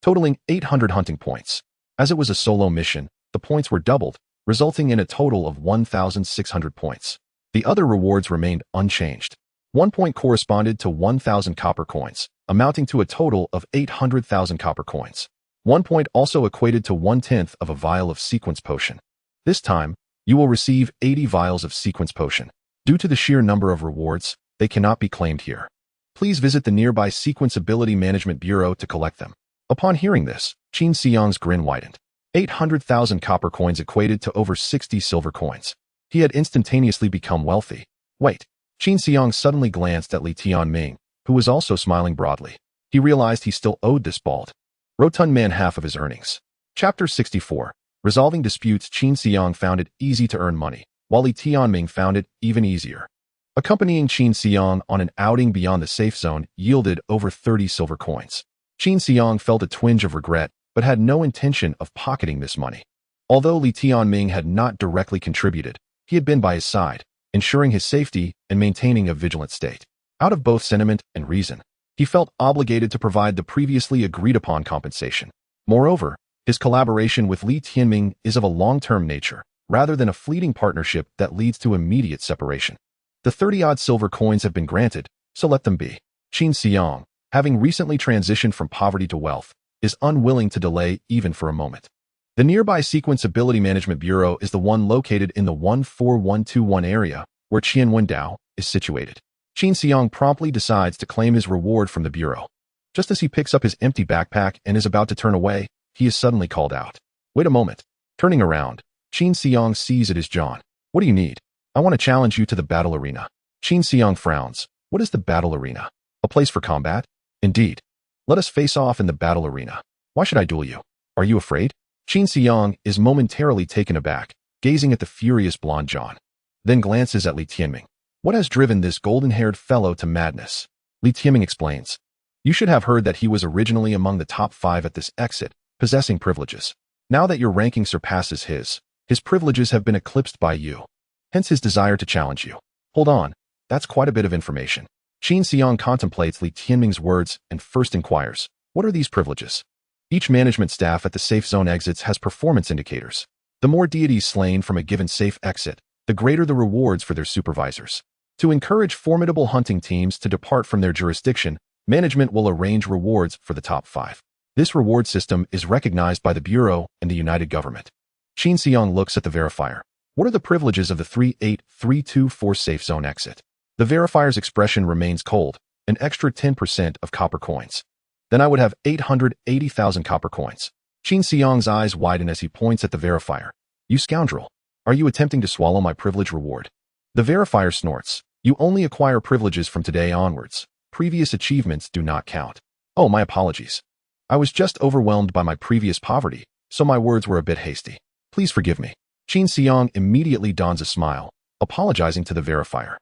A: totaling 800 hunting points. As it was a solo mission, the points were doubled, resulting in a total of 1,600 points. The other rewards remained unchanged. 1 point corresponded to 1,000 copper coins, amounting to a total of 800,000 copper coins. 1 point also equated to 1/10 of a vial of sequence potion. This time, you will receive 80 vials of sequence potion. Due to the sheer number of rewards, they cannot be claimed here. Please visit the nearby Sequence Ability Management Bureau to collect them. Upon hearing this, Qin Xiang's grin widened. 800,000 copper coins equated to over 60 silver coins. He had instantaneously become wealthy. Wait. Qin Xiang suddenly glanced at Li Tianming, who was also smiling broadly. He realized he still owed this bald, rotund man half of his earnings. Chapter 64. Resolving disputes. Qin Xiang found it easy to earn money, while Li Tianming found it even easier. Accompanying Qin Xiang on an outing beyond the safe zone yielded over 30 silver coins. Qin Xiang felt a twinge of regret, but had no intention of pocketing this money. Although Li Tianming had not directly contributed, he had been by his side, ensuring his safety and maintaining a vigilant state. Out of both sentiment and reason, he felt obligated to provide the previously agreed-upon compensation. Moreover, his collaboration with Li Tianming is of a long-term nature, rather than a fleeting partnership that leads to immediate separation. The 30-odd silver coins have been granted, so let them be. Qin Xiang, having recently transitioned from poverty to wealth, is unwilling to delay even for a moment. The nearby Sequence Ability Management Bureau is the one located in the 14121 area, where Qianwendao is situated. Qin Xiang promptly decides to claim his reward from the bureau. Just as he picks up his empty backpack and is about to turn away, he is suddenly called out. Wait a moment. Turning around, Qin Xiang sees it is John. What do you need? I want to challenge you to the battle arena. Qin Xiang frowns. What is the battle arena? A place for combat? Indeed. Let us face off in the battle arena. Why should I duel you? Are you afraid? Qin Xiang is momentarily taken aback, gazing at the furious blonde John. Then glances at Li Tianming. What has driven this golden-haired fellow to madness? Li Tianming explains. You should have heard that he was originally among the top 5 at this exit, possessing privileges. Now that your ranking surpasses his privileges have been eclipsed by you. Hence his desire to challenge you. Hold on, that's quite a bit of information. Qin Xiang contemplates Li Tianming's words and first inquires, what are these privileges? Each management staff at the safe zone exits has performance indicators. The more deities slain from a given safe exit, the greater the rewards for their supervisors. To encourage formidable hunting teams to depart from their jurisdiction, management will arrange rewards for the top 5. This reward system is recognized by the Bureau and the United Government. Qin Xiang looks at the verifier. What are the privileges of the 38324 safe zone exit? The verifier's expression remains cold, an extra 10% of copper coins. Then I would have 880,000 copper coins. Qin Xiang's eyes widen as he points at the verifier. You scoundrel. Are you attempting to swallow my privilege reward? The verifier snorts. You only acquire privileges from today onwards. Previous achievements do not count. Oh, my apologies. I was just overwhelmed by my previous poverty, so my words were a bit hasty. Please forgive me. Qin Xiang immediately dons a smile, apologizing to the verifier.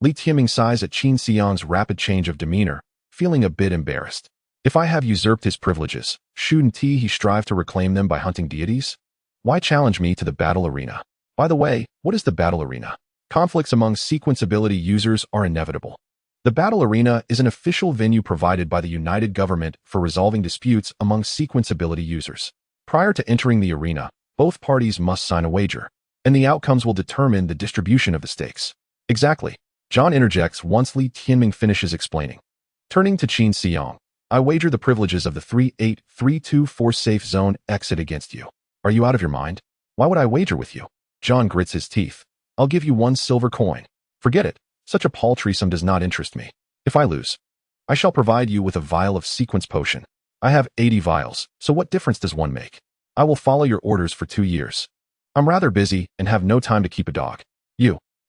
A: Li Tianming sighs at Qin Xiang's rapid change of demeanor, feeling a bit embarrassed. If I have usurped his privileges, shouldn't he strive to reclaim them by hunting deities? Why challenge me to the battle arena? By the way, what is the battle arena? Conflicts among sequence ability users are inevitable. The battle arena is an official venue provided by the United Government for resolving disputes among sequence ability users. Prior to entering the arena, both parties must sign a wager, and the outcomes will determine the distribution of the stakes. Exactly. John interjects once Li Tianming finishes explaining. Turning to Qin Xiang, I wager the privileges of the 38324 safe zone exit against you. Are you out of your mind? Why would I wager with you? John grits his teeth. I'll give you 1 silver coin. Forget it. Such a paltry sum does not interest me. If I lose, I shall provide you with a vial of sequence potion. I have 80 vials, so what difference does one make? I will follow your orders for 2 years. I'm rather busy and have no time to keep a dog.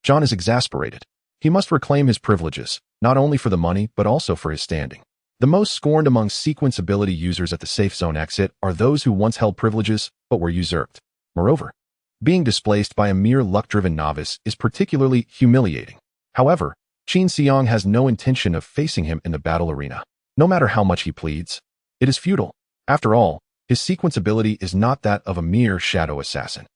A: John is exasperated. He must reclaim his privileges, not only for the money but also for his standing. The most scorned among sequence ability users at the safe zone exit are those who once held privileges but were usurped. Moreover, being displaced by a mere luck-driven novice is particularly humiliating. However, Qin Xiang has no intention of facing him in the battle arena. No matter how much he pleads, it is futile. After all, his sequence ability is not that of a mere shadow assassin.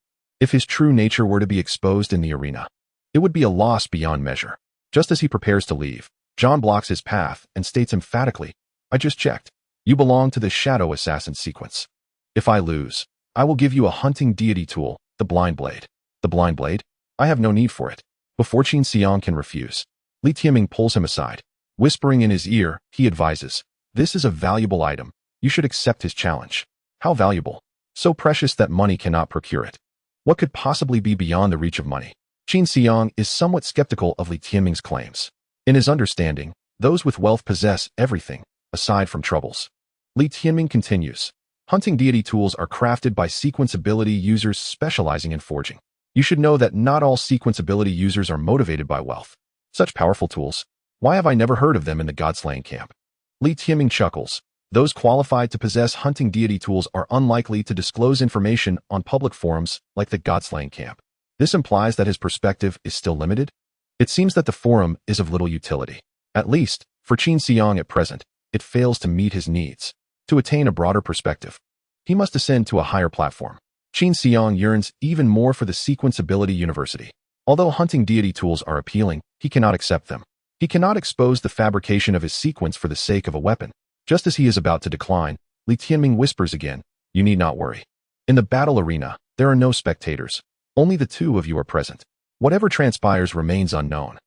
A: If his true nature were to be exposed in the arena, it would be a loss beyond measure. Just as he prepares to leave, John blocks his path and states emphatically, I just checked. You belong to the shadow assassin sequence. If I lose, I will give you a hunting deity tool, the blind blade. The blind blade? I have no need for it. Before Qin Xiang can refuse, Li Tianming pulls him aside. Whispering in his ear, he advises, this is a valuable item. You should accept his challenge. How valuable? So precious that money cannot procure it. What could possibly be beyond the reach of money? Qin Xiang is somewhat skeptical of Li Tianming's claims. In his understanding, those with wealth possess everything, aside from troubles. Li Tianming continues. Hunting deity tools are crafted by sequence ability users specializing in forging. You should know that not all sequence ability users are motivated by wealth. Such powerful tools. Why have I never heard of them in the God-slaying camp? Li Tianming chuckles. Those qualified to possess hunting deity tools are unlikely to disclose information on public forums like the God-slaying camp. This implies that his perspective is still limited? It seems that the forum is of little utility. At least, for Qin Xiang at present, it fails to meet his needs. To attain a broader perspective, he must ascend to a higher platform. Qin Xiang yearns even more for the sequence ability university. Although hunting deity tools are appealing, he cannot accept them. He cannot expose the fabrication of his sequence for the sake of a weapon. Just as he is about to decline, Li Tianming whispers again, you need not worry. In the battle arena, there are no spectators. Only the 2 of you are present. Whatever transpires remains unknown.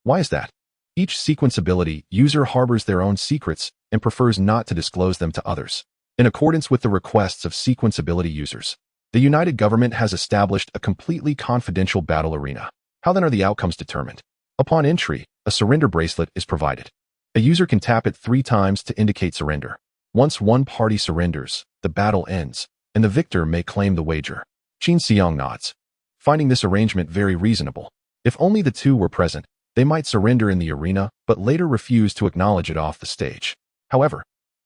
A: Why is that? Each sequence ability user harbors their own secrets and prefers not to disclose them to others. In accordance with the requests of sequence ability users, the United Government has established a completely confidential battle arena. How then are the outcomes determined? Upon entry, a surrender bracelet is provided. A user can tap it 3 times to indicate surrender. Once one party surrenders, the battle ends, and the victor may claim the wager. Qin Xiang nods, finding this arrangement very reasonable. If only the 2 were present, they might surrender in the arena, but later refuse to acknowledge it off the stage. However,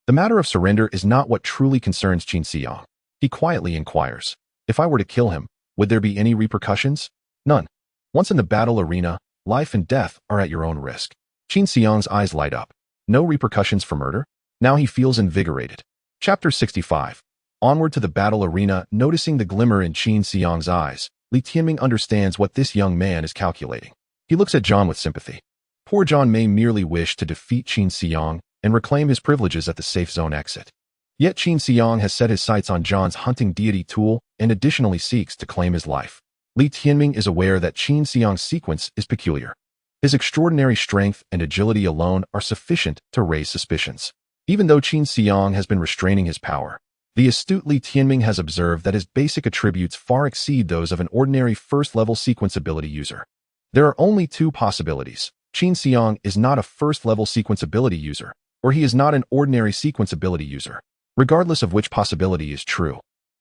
A: the matter of surrender is not what truly concerns Qin Xiang. He quietly inquires, if I were to kill him, Would there be any repercussions? None. Once in the battle arena, life and death are at your own risk. Qin Xiang's eyes light up. No repercussions for murder? Now he feels invigorated. Chapter 65. Onward to the battle arena. Noticing the glimmer in Qin Xiang's eyes, Li Tianming understands what this young man is calculating. He looks at John with sympathy. Poor John may merely wish to defeat Qin Xiang and reclaim his privileges at the safe zone exit. Yet Qin Xiang has set his sights on John's hunting deity tool and additionally seeks to claim his life. Li Tianming is aware that Qin Xiang's sequence is peculiar. His extraordinary strength and agility alone are sufficient to raise suspicions. Even though Qin Xiang has been restraining his power, the astute Li Tianming has observed that his basic attributes far exceed those of an ordinary first-level sequence ability user. There are only two possibilities. Qin Xiang is not a first-level sequence ability user, or he is not an ordinary sequence ability user. Regardless of which possibility is true,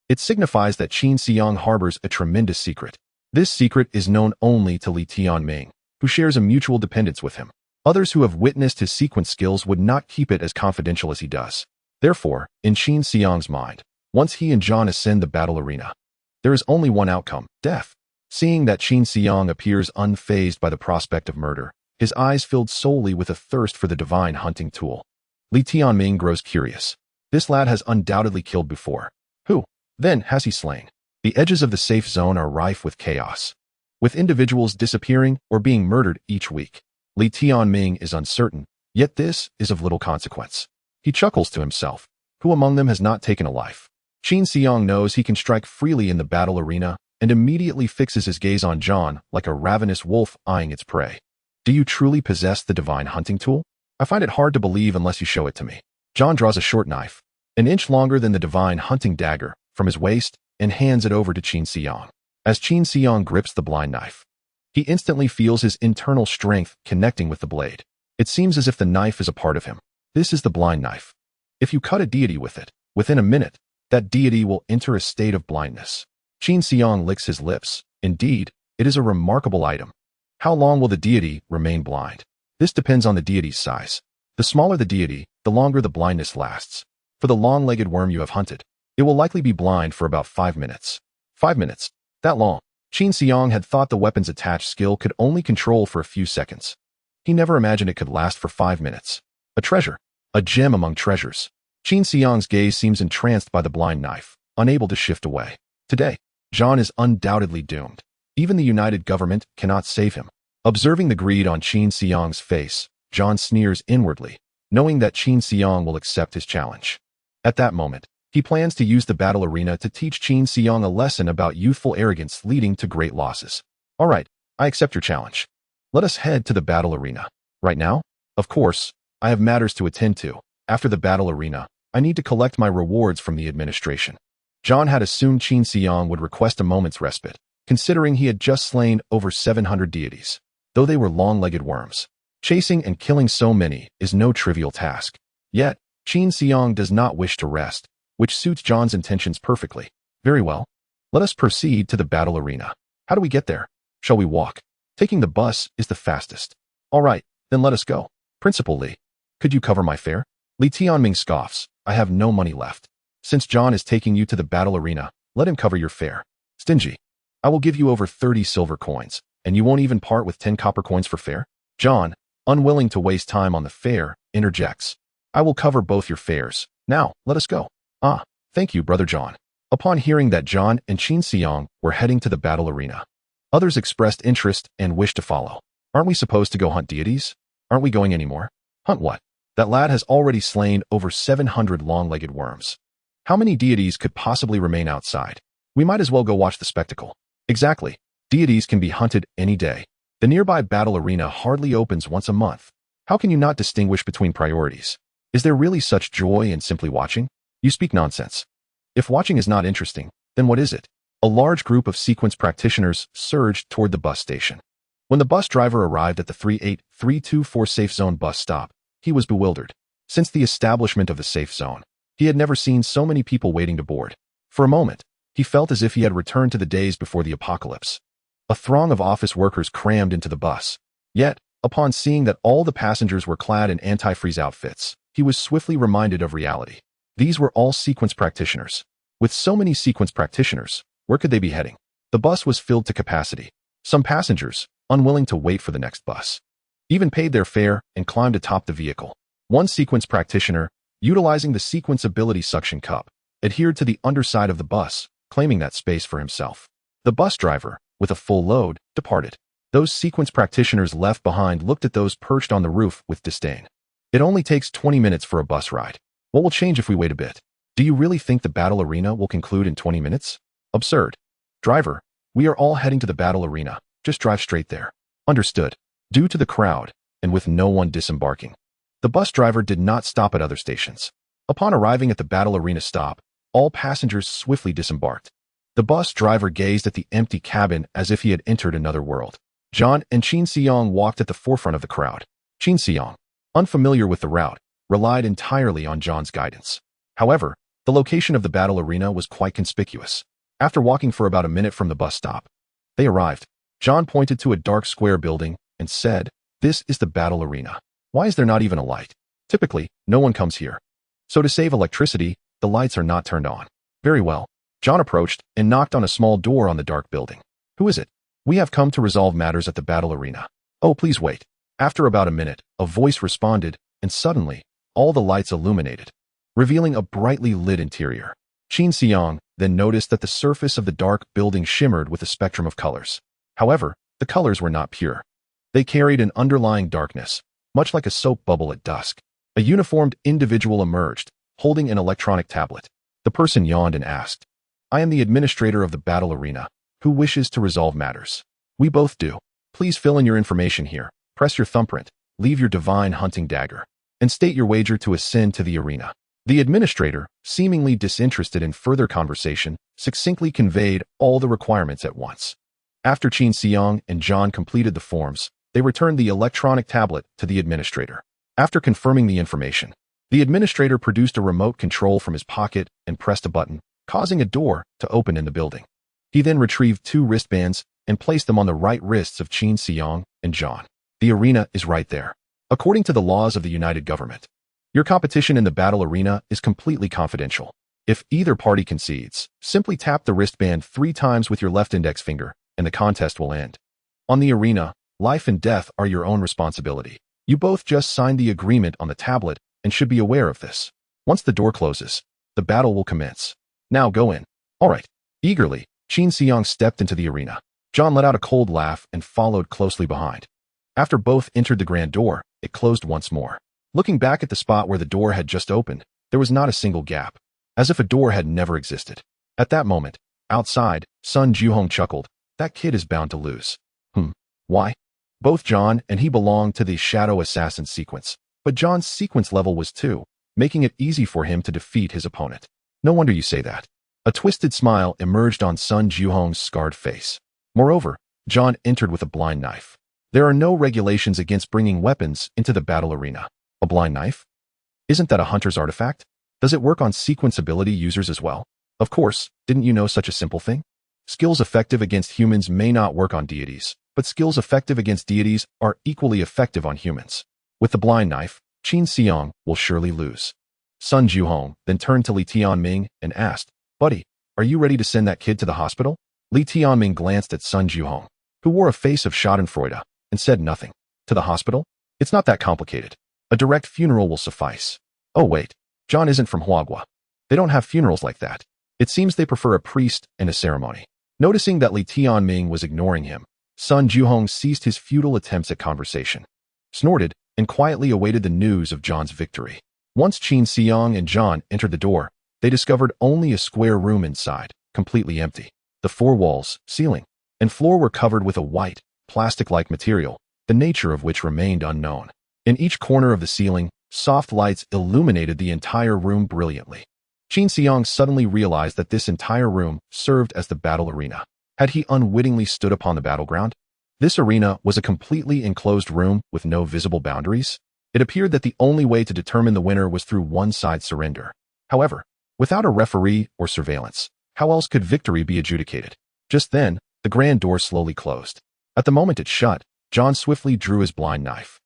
A: it signifies that Qin Xiang harbors a tremendous secret. This secret is known only to Li Tianming, who shares a mutual dependence with him. Others who have witnessed his sequence skills would not keep it as confidential as he does. Therefore, in Qin Xiang's mind, once he and John ascend the battle arena, there is only one outcome: death. Seeing that Qin Xiang appears unfazed by the prospect of murder, his eyes filled solely with a thirst for the divine hunting tool, Li Tianming grows curious. This lad has undoubtedly killed before. Who, then, has he slain? The edges of the safe zone are rife with chaos, with individuals disappearing or being murdered each week. Li Tianming is uncertain, yet this is of little consequence. He chuckles to himself. Who among them has not taken a life? Qin Xiang knows he can strike freely in the battle arena and immediately fixes his gaze on John like a ravenous wolf eyeing its prey. Do you truly possess the divine hunting tool? I find it hard to believe unless you show it to me. John draws a short knife, an inch longer than the divine hunting dagger, from his waist and hands it over to Qin Xiang. As Qin Xiang grips the blind knife, he instantly feels his internal strength connecting with the blade. It seems as if the knife is a part of him. This is the blind knife. If you cut a deity with it, within a minute, that deity will enter a state of blindness. Qin Xiang licks his lips. Indeed, it is a remarkable item. How long will the deity remain blind? This depends on the deity's size. The smaller the deity, the longer the blindness lasts. For the long-legged worm you have hunted, it will likely be blind for about 5 minutes. 5 minutes? That long? Qin Xiang had thought the weapon's attached skill could only control for a few seconds. He never imagined it could last for 5 minutes. A treasure. A gem among treasures. Qin Xiang's gaze seems entranced by the blind knife, unable to shift away. Today, John is undoubtedly doomed. Even the united government cannot save him. Observing the greed on Qin Xiang's face, John sneers inwardly, knowing that Qin Xiang will accept his challenge. At that moment, he plans to use the battle arena to teach Qin Xiang a lesson about youthful arrogance leading to great losses. All right, I accept your challenge. Let us head to the battle arena. Right now? Of course, I have matters to attend to. After the battle arena, I need to collect my rewards from the administration. John had assumed Qin Xiang would request a moment's respite, considering he had just slain over 700 deities, though they were long-legged worms. Chasing and killing so many is no trivial task. Yet, Qin Xiang does not wish to rest, which suits John's intentions perfectly. Very well. Let us proceed to the battle arena. How do we get there? Shall we walk? Taking the bus is the fastest. All right, then let us go. Principal Li, could you cover my fare? Li Tianming scoffs. I have no money left. Since John is taking you to the battle arena, let him cover your fare. Stingy. I will give you over 30 silver coins, and you won't even part with 10 copper coins for fare? John, unwilling to waste time on the fare, interjects. I will cover both your fares. Now, let us go. Ah, thank you, Brother John. Upon hearing that John and Qin Xiang were heading to the battle arena, others expressed interest and wished to follow. Aren't we supposed to go hunt deities? Aren't we going anymore? Hunt what? That lad has already slain over 700 long-legged worms. How many deities could possibly remain outside? We might as well go watch the spectacle. Exactly. Deities can be hunted any day. The nearby battle arena hardly opens once a month. How can you not distinguish between priorities? Is there really such joy in simply watching? You speak nonsense. If watching is not interesting, then what is it? A large group of sequence practitioners surged toward the bus station. When the bus driver arrived at the 38324 safe zone bus stop, he was bewildered. Since the establishment of the safe zone, he had never seen so many people waiting to board. For a moment, he felt as if he had returned to the days before the apocalypse. A throng of office workers crammed into the bus. Yet, upon seeing that all the passengers were clad in anti-freeze outfits, he was swiftly reminded of reality. These were all sequence practitioners. With so many sequence practitioners, where could they be heading? The bus was filled to capacity. Some passengers, unwilling to wait for the next bus, even paid their fare and climbed atop the vehicle. One sequence practitioner, utilizing the sequence ability suction cup, adhered to the underside of the bus, claiming that space for himself. The bus driver, with a full load, departed. Those sequence practitioners left behind looked at those perched on the roof with disdain. It only takes 20 minutes for a bus ride. What will change if we wait a bit? Do you really think the battle arena will conclude in 20 minutes? Absurd. Driver, we are all heading to the battle arena. Just drive straight there. Understood. Due to the crowd, and with no one disembarking, the bus driver did not stop at other stations. Upon arriving at the battle arena stop, all passengers swiftly disembarked. The bus driver gazed at the empty cabin as if he had entered another world. John and Qin Xiang walked at the forefront of the crowd. Qin Xiang, unfamiliar with the route, relied entirely on John's guidance. However, the location of the battle arena was quite conspicuous. After walking for about a minute from the bus stop, they arrived. John pointed to a dark square building and said, "This is the battle arena. Why is there not even a light? Typically, no one comes here. So to save electricity, the lights are not turned on." Very well. John approached and knocked on a small door on the dark building. "Who is it?" "We have come to resolve matters at the battle arena." "Oh, please wait." After about a minute, a voice responded, and suddenly, all the lights illuminated, revealing a brightly lit interior. Qin Xiang then noticed that the surface of the dark building shimmered with a spectrum of colors. However, the colors were not pure. They carried an underlying darkness, much like a soap bubble at dusk. A uniformed individual emerged, holding an electronic tablet. The person yawned and asked, "I am the administrator of the battle arena. Who wishes to resolve matters?" "We both do. Please fill in your information here. Press your thumbprint, leave your divine hunting dagger, and state your wager to ascend to the arena." The administrator, seemingly disinterested in further conversation, succinctly conveyed all the requirements at once. After Qin Xiang and John completed the forms, they returned the electronic tablet to the administrator. After confirming the information, the administrator produced a remote control from his pocket and pressed a button, causing a door to open in the building. He then retrieved 2 wristbands and placed them on the right wrists of Qin Xiang and John. "The arena is right there. According to the laws of the United Government, your competition in the battle arena is completely confidential. If either party concedes, simply tap the wristband 3 times with your left index finger, and the contest will end. On the arena, life and death are your own responsibility. You both just signed the agreement on the tablet and should be aware of this. Once the door closes, the battle will commence. Now go in." "All right." Eagerly, Qin Xiang stepped into the arena. John let out a cold laugh and followed closely behind. After both entered the grand door, it closed once more. Looking back at the spot where the door had just opened, there was not a single gap, as if a door had never existed. At that moment, outside, Sun Juhong chuckled, "That kid is bound to lose." Why? Both John and he belonged to the Shadow Assassin sequence, but John's sequence level was 2, making it easy for him to defeat his opponent. "No wonder you say that." A twisted smile emerged on Sun Juhong's scarred face. Moreover, John entered with a blind knife. There are no regulations against bringing weapons into the battle arena. A blind knife? Isn't that a hunter's artifact? Does it work on sequence ability users as well? Of course, didn't you know such a simple thing? Skills effective against humans may not work on deities, but skills effective against deities are equally effective on humans. With the blind knife, Qin Xiang will surely lose. Sun Juhong then turned to Li Tianming and asked, "Buddy, are you ready to send that kid to the hospital?" Li Tianming glanced at Sun Juhong, who wore a face of schadenfreude, and said nothing. "To the hospital? It's not that complicated. A direct funeral will suffice." "Oh wait, John isn't from Huagua. They don't have funerals like that. It seems they prefer a priest and a ceremony." Noticing that Li Tianming was ignoring him, Sun Juhong ceased his futile attempts at conversation, snorted, and quietly awaited the news of John's victory. Once Qin Xiang and John entered the door, they discovered only a square room inside, completely empty. The 4 walls, ceiling, and floor were covered with a white, plastic-like material, the nature of which remained unknown. In each corner of the ceiling, soft lights illuminated the entire room brilliantly. Qin Xiang suddenly realized that this entire room served as the battle arena. Had he unwittingly stood upon the battleground? This arena was a completely enclosed room with no visible boundaries. It appeared that the only way to determine the winner was through one side's surrender. However, without a referee or surveillance, how else could victory be adjudicated? Just then, the grand door slowly closed. At the moment it shut, John swiftly drew his blind knife.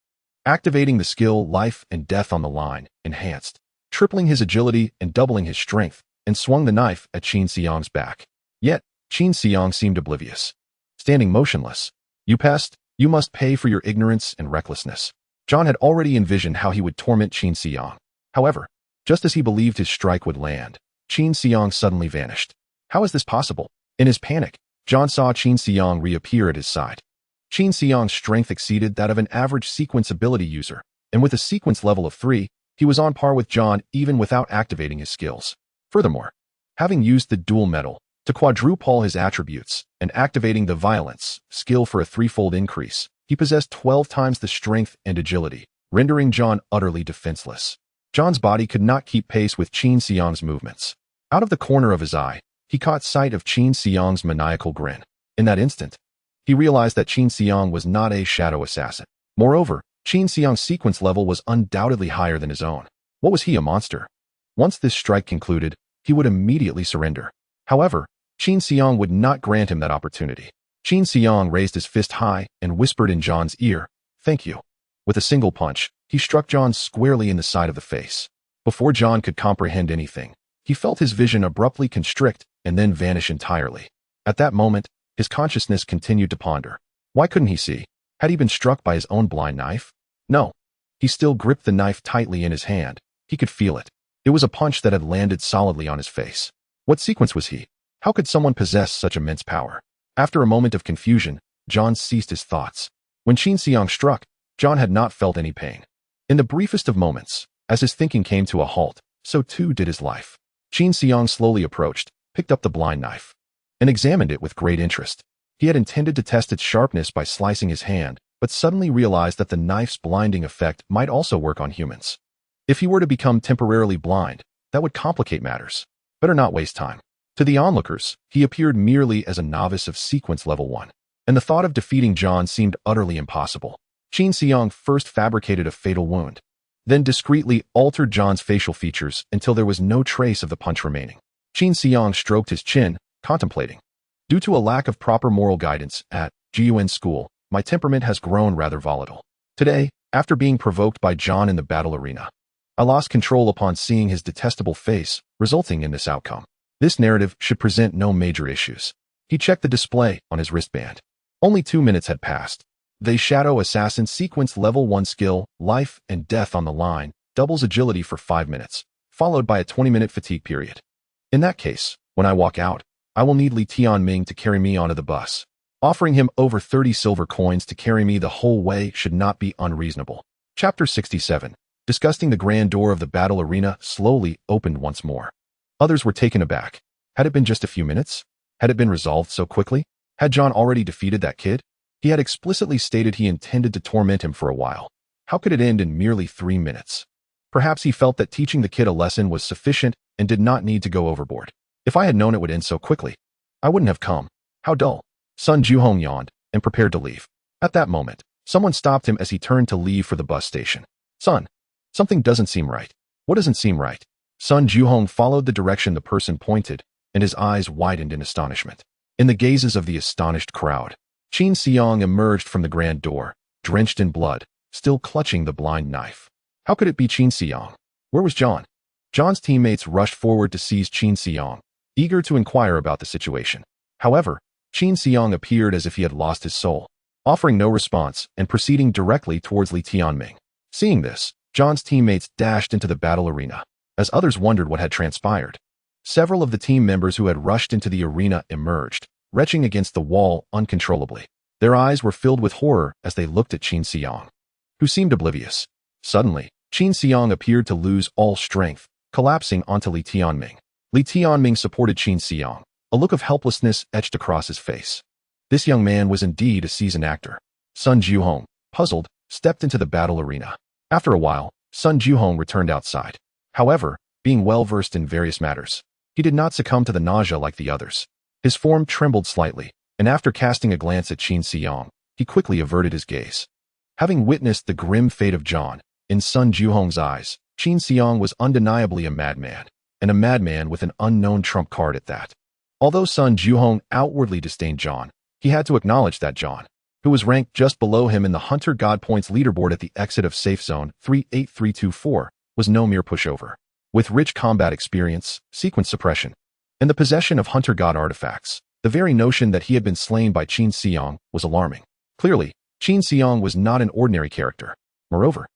A: Activating the skill Life and Death on the Line, enhanced, tripling his agility and doubling his strength, and swung the knife at Qin Xiang's back. Yet, Qin Xiang seemed oblivious. Standing motionless. You pest, you must pay for your ignorance and recklessness. John had already envisioned how he would torment Qin Xiang. However, just as he believed his strike would land, Qin Xiang suddenly vanished. How is this possible? In his panic, John saw Qin Xiang reappear at his side. Qin Xiang's strength exceeded that of an average sequence ability user, and with a sequence level of 3, he was on par with John even without activating his skills. Furthermore, having used the dual metal to quadruple his attributes and activating the violence skill for a 3-fold increase, he possessed 12 times the strength and agility, rendering John utterly defenseless. John's body could not keep pace with Qin Xiang's movements. Out of the corner of his eye, he caught sight of Qin Xiang's maniacal grin. In that instant, he realized that Qin Xiang was not a shadow assassin. Moreover, Qin Xiang's sequence level was undoubtedly higher than his own. What was he, a monster? Once this strike concluded, he would immediately surrender. However, Qin Xiang would not grant him that opportunity. Qin Xiang raised his fist high and whispered in John's ear, "Thank you." With a single punch, he struck John squarely in the side of the face. Before John could comprehend anything, he felt his vision abruptly constrict and then vanish entirely. At that moment, his consciousness continued to ponder. Why couldn't he see? Had he been struck by his own blind knife? No. He still gripped the knife tightly in his hand. He could feel it. It was a punch that had landed solidly on his face. What sequence was he? How could someone possess such immense power? After a moment of confusion, John ceased his thoughts. When Qin Xiang struck, John had not felt any pain. In the briefest of moments, as his thinking came to a halt, so too did his life. Qin Xiang slowly approached, picked up the blind knife, and examined it with great interest. He had intended to test its sharpness by slicing his hand, but suddenly realized that the knife's blinding effect might also work on humans. If he were to become temporarily blind, that would complicate matters. Better not waste time. To the onlookers, he appeared merely as a novice of sequence level 1, and the thought of defeating John seemed utterly impossible. Qin Xiang first fabricated a fatal wound, then discreetly altered John's facial features until there was no trace of the punch remaining. Qin Xiang stroked his chin, contemplating. Due to a lack of proper moral guidance at GUN school, my temperament has grown rather volatile. Today, after being provoked by John in the battle arena, I lost control upon seeing his detestable face, resulting in this outcome. This narrative should present no major issues. He checked the display on his wristband. Only 2 minutes had passed. The Shadow Assassin sequence level 1 skill, life and death on the line, doubles agility for 5 minutes, followed by a 20-minute fatigue period. In that case, when I walk out, I will need Li Tianming to carry me onto the bus. Offering him over 30 silver coins to carry me the whole way should not be unreasonable. Chapter 67. Disgusting. The grand door of the battle arena slowly opened once more. Others were taken aback. Had it been just a few minutes? Had it been resolved so quickly? Had John already defeated that kid? He had explicitly stated he intended to torment him for a while. How could it end in merely 3 minutes? Perhaps he felt that teaching the kid a lesson was sufficient and did not need to go overboard. If I had known it would end so quickly, I wouldn't have come. How dull. Sun Juhong yawned and prepared to leave. At that moment, someone stopped him as he turned to leave for the bus station. Son, something doesn't seem right. What doesn't seem right? Sun Juhong followed the direction the person pointed, and his eyes widened in astonishment. In the gazes of the astonished crowd, Qin Xiang emerged from the grand door, drenched in blood, still clutching the blind knife. How could it be Qin Xiang? Where was John? John's teammates rushed forward to seize Qin Xiang, eager to inquire about the situation. However, Qin Xiang appeared as if he had lost his soul, offering no response and proceeding directly towards Li Tianming. Seeing this, John's teammates dashed into the battle arena. As others wondered what had transpired, several of the team members who had rushed into the arena emerged, retching against the wall uncontrollably. Their eyes were filled with horror as they looked at Qin Xiang, who seemed oblivious. Suddenly, Qin Xiang appeared to lose all strength, collapsing onto Li Tianming. Li Tianming supported Qin Xiang, a look of helplessness etched across his face. This young man was indeed a seasoned actor. Sun Juhong, puzzled, stepped into the battle arena. After a while, Sun Juhong returned outside. However, being well-versed in various matters, he did not succumb to the nausea like the others. His form trembled slightly, and after casting a glance at Qin Xiang, he quickly averted his gaze. Having witnessed the grim fate of John, in Sun Juhong's eyes, Qin Xiang was undeniably a madman, and a madman with an unknown trump card at that. Although Sun Juhong outwardly disdained John, he had to acknowledge that John, who was ranked just below him in the Hunter God Points leaderboard at the exit of Safe Zone 38324, was no mere pushover. With rich combat experience, sequence suppression, and the possession of Hunter God artifacts, The very notion that he had been slain by Qin Xiang was alarming. Clearly, Qin Xiang was not an ordinary character. Moreover,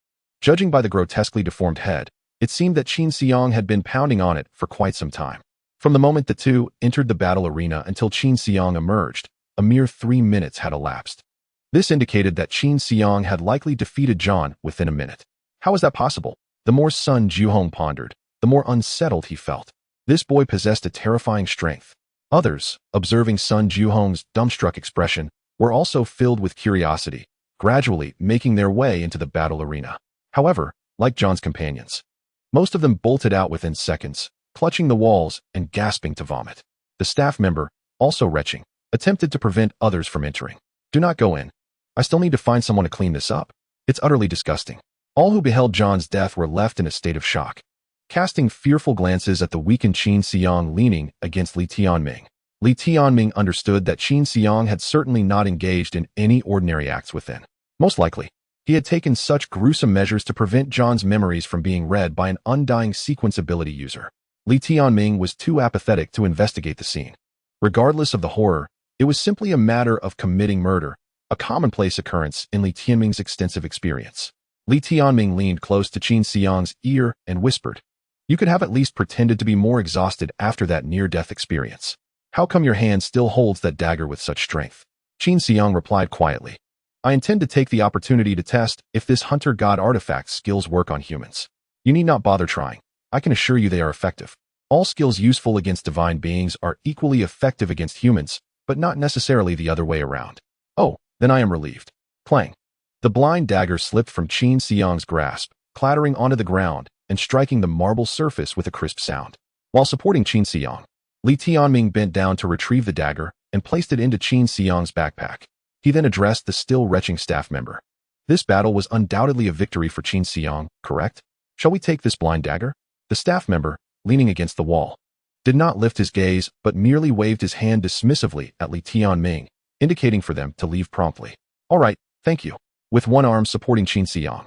A: judging by the grotesquely deformed head, it seemed that Qin Xiang had been pounding on it for quite some time. From the moment the two entered the battle arena until Qin Xiang emerged, a mere 3 minutes had elapsed. This indicated that Qin Xiang had likely defeated Zhan within a minute. How was that possible? The more Sun Juhong pondered, the more unsettled he felt. This boy possessed a terrifying strength. Others, observing Sun Juhong's dumbstruck expression, were also filled with curiosity, gradually making their way into the battle arena. However, like Zhan's companions, most of them bolted out within seconds, clutching the walls and gasping to vomit. The staff member, also retching, attempted to prevent others from entering. Do not go in. I still need to find someone to clean this up. It's utterly disgusting. All who beheld Zhan's death were left in a state of shock, casting fearful glances at the weakened Qin Xiang leaning against Li Tianming. Li Tianming understood that Qin Xiang had certainly not engaged in any ordinary acts within. Most likely, he had taken such gruesome measures to prevent Zhan's memories from being read by an undying sequence ability user. Li Tianming was too apathetic to investigate the scene. Regardless of the horror, it was simply a matter of committing murder, a commonplace occurrence in Li Tianming's extensive experience. Li Tianming leaned close to Qin Xiang's ear and whispered, "You could have at least pretended to be more exhausted after that near-death experience. How come your hand still holds that dagger with such strength?" Qin Xiang replied quietly, "I intend to take the opportunity to test if this hunter god artifact skills work on humans. You need not bother trying. I can assure you they are effective. All skills useful against divine beings are equally effective against humans, but not necessarily the other way around." "Oh, then I am relieved." Clang. The blind dagger slipped from Qin Xiang's grasp, clattering onto the ground and striking the marble surface with a crisp sound. While supporting Qin Xiang, Li Tianming bent down to retrieve the dagger and placed it into Qin Xiang's backpack. He then addressed the still retching staff member. "This battle was undoubtedly a victory for Qin Xiang, correct? Shall we take this blind dagger?" The staff member, leaning against the wall, did not lift his gaze but merely waved his hand dismissively at Li Tianming, indicating for them to leave promptly. "All right, thank you." With one arm supporting Qin Xiang,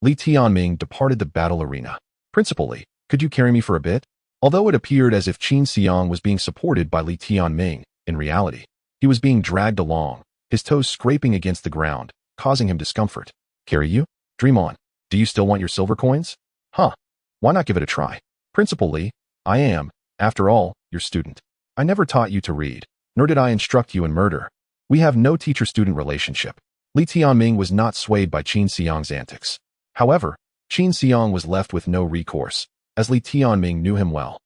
A: Li Tianming departed the battle arena. "Principal Li, could you carry me for a bit?" Although it appeared as if Qin Xiang was being supported by Li Tianming, in reality, he was being dragged along, his toes scraping against the ground, causing him discomfort. "Carry you? Dream on. Do you still want your silver coins?" "Huh. Why not give it a try?" "Principal Li, I am, after all, your student. I never taught you to read, nor did I instruct you in murder. We have no teacher-student relationship." Li Tianming was not swayed by Qin Xiang's antics. However, Qin Xiang was left with no recourse, as Li Tianming knew him well,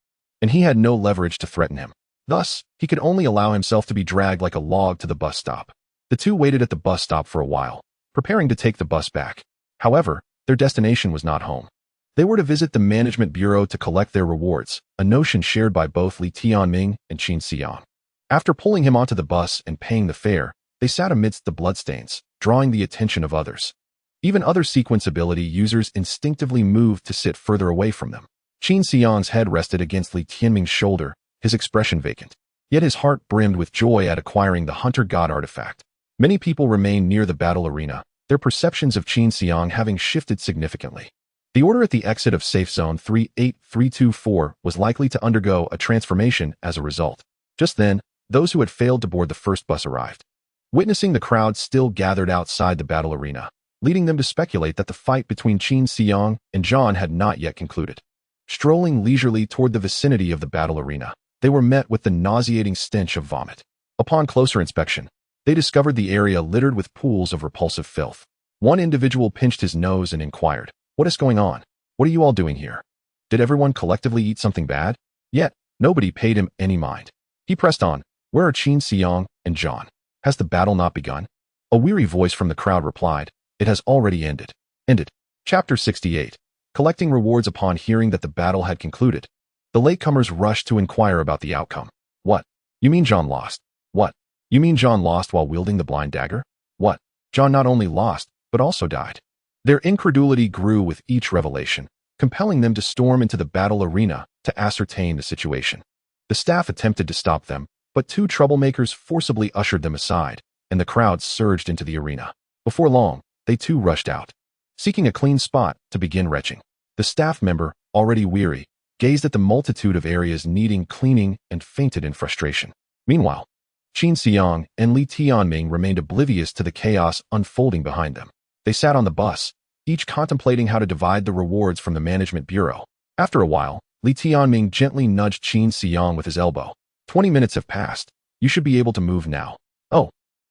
A: and he had no leverage to threaten him. Thus, he could only allow himself to be dragged like a log to the bus stop. The two waited at the bus stop for a while, preparing to take the bus back. However, their destination was not home. They were to visit the management bureau to collect their rewards, a notion shared by both Li Tianming and Qin Xiang. After pulling him onto the bus and paying the fare, they sat amidst the bloodstains, drawing the attention of others. Even other sequence ability users instinctively moved to sit further away from them. Qin Xiang's head rested against Li Tianming's shoulder, his expression vacant. Yet his heart brimmed with joy at acquiring the hunter god artifact. Many people remained near the battle arena, their perceptions of Qin Xiang having shifted significantly. The order at the exit of Safe Zone 38324 was likely to undergo a transformation as a result. Just then, those who had failed to board the first bus arrived. Witnessing the crowd still gathered outside the battle arena, leading them to speculate that the fight between Qin Xiang and Zhan had not yet concluded. Strolling leisurely toward the vicinity of the battle arena, they were met with the nauseating stench of vomit. Upon closer inspection, they discovered the area littered with pools of repulsive filth. One individual pinched his nose and inquired, "What is going on? What are you all doing here? Did everyone collectively eat something bad?" Yet, nobody paid him any mind. He pressed on, "Where are Qin Xiang and Zhan? Has the battle not begun?" A weary voice from the crowd replied, "It has already ended." Chapter 68. Collecting rewards upon hearing that the battle had concluded. The latecomers rushed to inquire about the outcome. "What? You mean Zhan lost? What? You mean Zhan lost while wielding the blind dagger? What? Zhan not only lost, but also died." Their incredulity grew with each revelation, compelling them to storm into the battle arena to ascertain the situation. The staff attempted to stop them, but two troublemakers forcibly ushered them aside, and the crowd surged into the arena. Before long, they too rushed out, seeking a clean spot to begin retching. The staff member, already weary, gazed at the multitude of areas needing cleaning and fainted in frustration. Meanwhile, Qin Xiang and Li Tianming remained oblivious to the chaos unfolding behind them. They sat on the bus, each contemplating how to divide the rewards from the management bureau. After a while, Li Tianming gently nudged Qin Xiang with his elbow. 20 minutes have passed. You should be able to move now. Oh.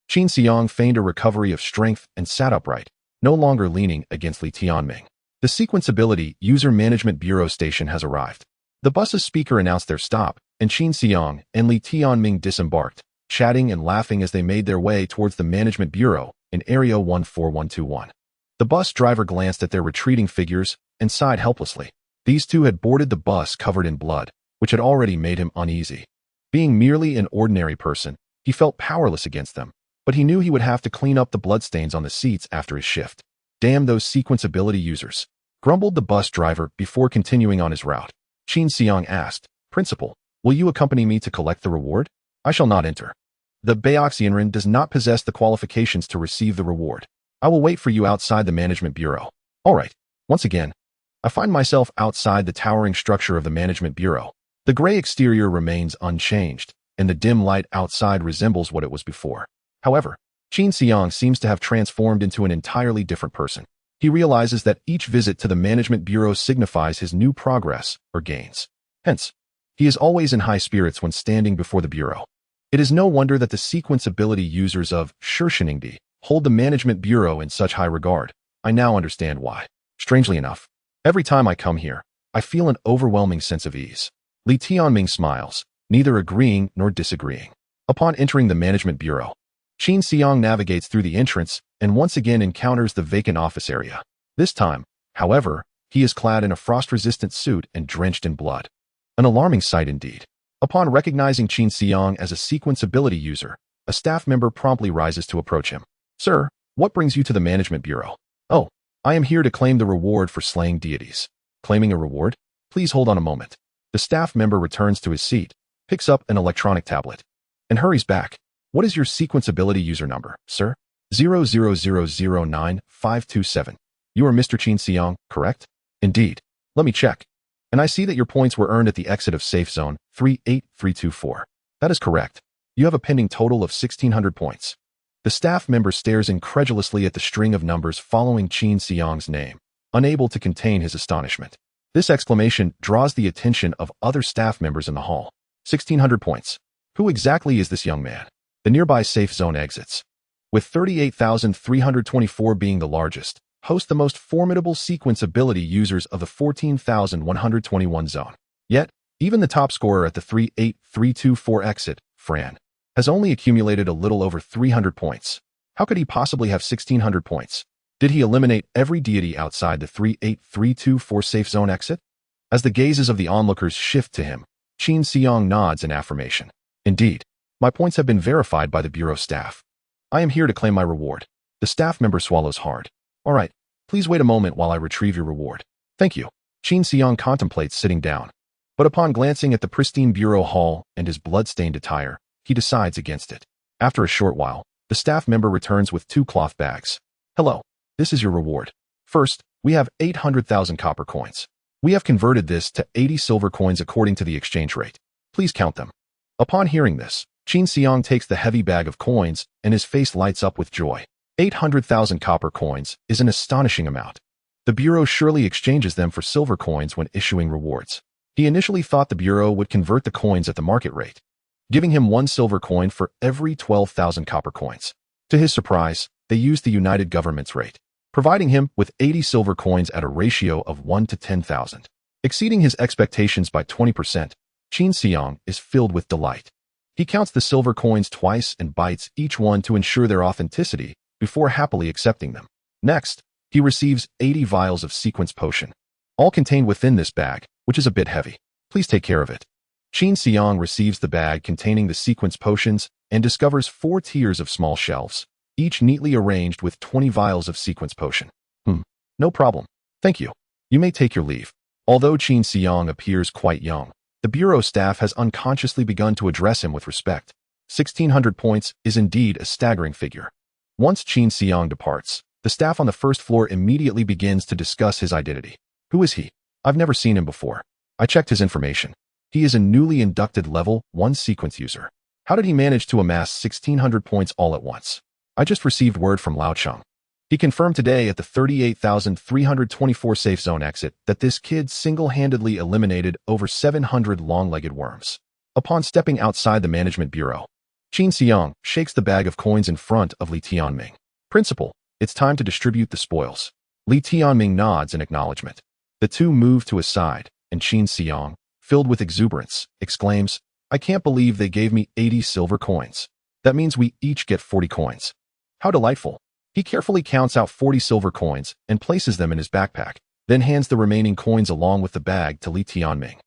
A: Qin Xiang feigned a recovery of strength and sat upright, no longer leaning against Li Tianming. The Sequenceability User Management Bureau station has arrived. The bus's speaker announced their stop, and Qin Xiang and Li Tianming disembarked, chatting and laughing as they made their way towards the management bureau in Area 14121. The bus driver glanced at their retreating figures and sighed helplessly. These two had boarded the bus covered in blood, which had already made him uneasy. Being merely an ordinary person, he felt powerless against them, but he knew he would have to clean up the bloodstains on the seats after his shift. Damn those sequenceability users, grumbled the bus driver before continuing on his route. Qin Xiang asked, Principal, will you accompany me to collect the reward? I shall not enter. The Baoxianren does not possess the qualifications to receive the reward. I will wait for you outside the management bureau. All right. Once again, I find myself outside the towering structure of the management bureau. The gray exterior remains unchanged, and the dim light outside resembles what it was before. However, Qin Xiang seems to have transformed into an entirely different person. He realizes that each visit to the management bureau signifies his new progress or gains. Hence, he is always in high spirits when standing before the bureau. It is no wonder that the sequenceability users of Shirshiningdi hold the management bureau in such high regard. I now understand why. Strangely enough, every time I come here, I feel an overwhelming sense of ease. Li Tianming smiles, neither agreeing nor disagreeing. Upon entering the management bureau, Qin Xiang navigates through the entrance and once again encounters the vacant office area. This time, however, he is clad in a frost-resistant suit and drenched in blood. An alarming sight indeed. Upon recognizing Qin Xiang as a sequenceability user, a staff member promptly rises to approach him. Sir, what brings you to the management bureau? Oh, I am here to claim the reward for slaying deities. Claiming a reward? Please hold on a moment. The staff member returns to his seat, picks up an electronic tablet, and hurries back. What is your sequenceability user number, sir? 000095527. You are Mr. Qin Xiang, correct? Indeed. Let me check. And I see that your points were earned at the exit of safe zone 38324. That is correct. You have a pending total of 1,600 points. The staff member stares incredulously at the string of numbers following Qin Xiang's name, unable to contain his astonishment. This exclamation draws the attention of other staff members in the hall. 1,600 points. Who exactly is this young man? The nearby safe zone exits, with 38,324 being the largest, host the most formidable sequenceability users of the 14,121 zone. Yet, even the top scorer at the 38324 exit, Fran, has only accumulated a little over 300 points. How could he possibly have 1,600 points? Did he eliminate every deity outside the 38324 safe zone exit? As the gazes of the onlookers shift to him, Qin Xiang nods in affirmation. Indeed, my points have been verified by the bureau staff. I am here to claim my reward. The staff member swallows hard. All right, please wait a moment while I retrieve your reward. Thank you. Qin Xiang contemplates sitting down, but upon glancing at the pristine bureau hall and his blood-stained attire, he decides against it. After a short while, the staff member returns with 2 cloth bags. Hello, this is your reward. First, we have 800,000 copper coins. We have converted this to 80 silver coins according to the exchange rate. Please count them. Upon hearing this, Qin Xiang takes the heavy bag of coins and his face lights up with joy. 800,000 copper coins is an astonishing amount. The bureau surely exchanges them for silver coins when issuing rewards. He initially thought the bureau would convert the coins at the market rate, giving him 1 silver coin for every 12,000 copper coins. To his surprise, they used the United Government's rate, providing him with 80 silver coins at a ratio of 1 to 10,000. Exceeding his expectations by 20%, Qin Xiang is filled with delight. He counts the silver coins twice and bites each one to ensure their authenticity before happily accepting them. Next, he receives 80 vials of sequence potion, all contained within this bag, which is a bit heavy. Please take care of it. Qin Xiang receives the bag containing the sequence potions and discovers 4 tiers of small shelves, each neatly arranged with 20 vials of sequence potion. No problem. Thank you. You may take your leave. Although Qin Xiang appears quite young, the bureau staff has unconsciously begun to address him with respect. 1,600 points is indeed a staggering figure. Once Qin Xiang departs, the staff on the first floor immediately begins to discuss his identity. Who is he? I've never seen him before. I checked his information. He is a newly inducted level 1 sequence user. How did he manage to amass 1,600 points all at once? I just received word from Lao Cheng. He confirmed today at the 38,324 safe zone exit that this kid single-handedly eliminated over 700 long-legged worms. Upon stepping outside the management bureau, Qin Xiang shakes the bag of coins in front of Li Tianming. Principal, it's time to distribute the spoils. Li Tianming nods in acknowledgement. The two move to his side, and Qin Xiang, filled with exuberance, exclaims, I can't believe they gave me 80 silver coins. That means we each get 40 coins. How delightful. He carefully counts out 40 silver coins and places them in his backpack, then hands the remaining coins along with the bag to Li Tianming.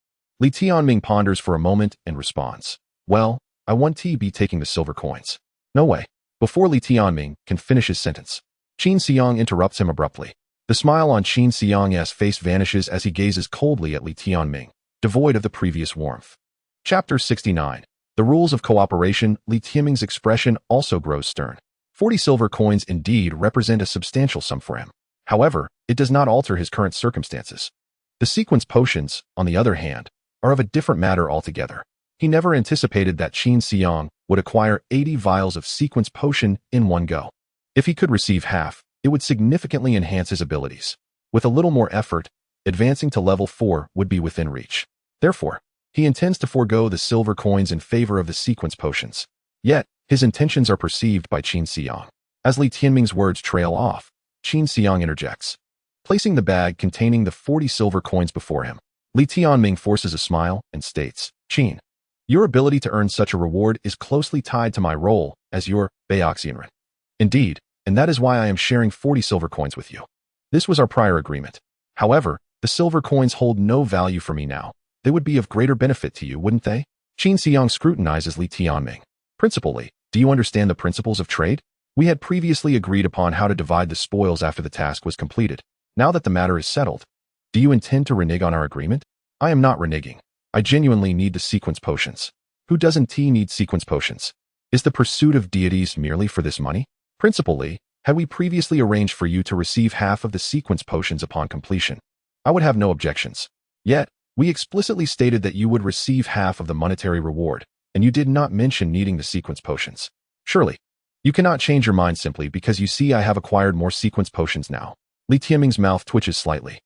A: Li Tianming ponders for a moment and responds, well, I want to be taking the silver coins. No way. Before Li Tianming can finish his sentence, Qin Xiang interrupts him abruptly. The smile on Qin Xiang's face vanishes as he gazes coldly at Li Tianming, devoid of the previous warmth. Chapter 69. The Rules of Cooperation. Li Tianming's expression also grows stern. 40 silver coins indeed represent a substantial sum for him. However, it does not alter his current circumstances. The sequence potions, on the other hand, are of a different matter altogether. He never anticipated that Qin Xiang would acquire 80 vials of sequence potion in one go. If he could receive half, it would significantly enhance his abilities. With a little more effort, advancing to level 4 would be within reach. Therefore, he intends to forego the silver coins in favor of the sequence potions. Yet, his intentions are perceived by Qin Xiang. As Li Tianming's words trail off, Qin Xiang interjects. Placing the bag containing the 40 silver coins before him, Li Tianming forces a smile and states, Qin, your ability to earn such a reward is closely tied to my role as your Baoxianren. Indeed, and that is why I am sharing 40 silver coins with you. This was our prior agreement. However, the silver coins hold no value for me now. They would be of greater benefit to you, wouldn't they? Qin Xiang scrutinizes Li Tianming. Principally, do you understand the principles of trade? We had previously agreed upon how to divide the spoils after the task was completed. Now that the matter is settled, do you intend to renege on our agreement? I am not reneging. I genuinely need the sequence potions. Who doesn't need sequence potions? Is the pursuit of deities merely for this money? Principally, had we previously arranged for you to receive half of the sequence potions upon completion, I would have no objections. Yet, we explicitly stated that you would receive half of the monetary reward, and you did not mention needing the sequence potions. Surely, you cannot change your mind simply because you see I have acquired more sequence potions now. Li Tianming's mouth twitches slightly.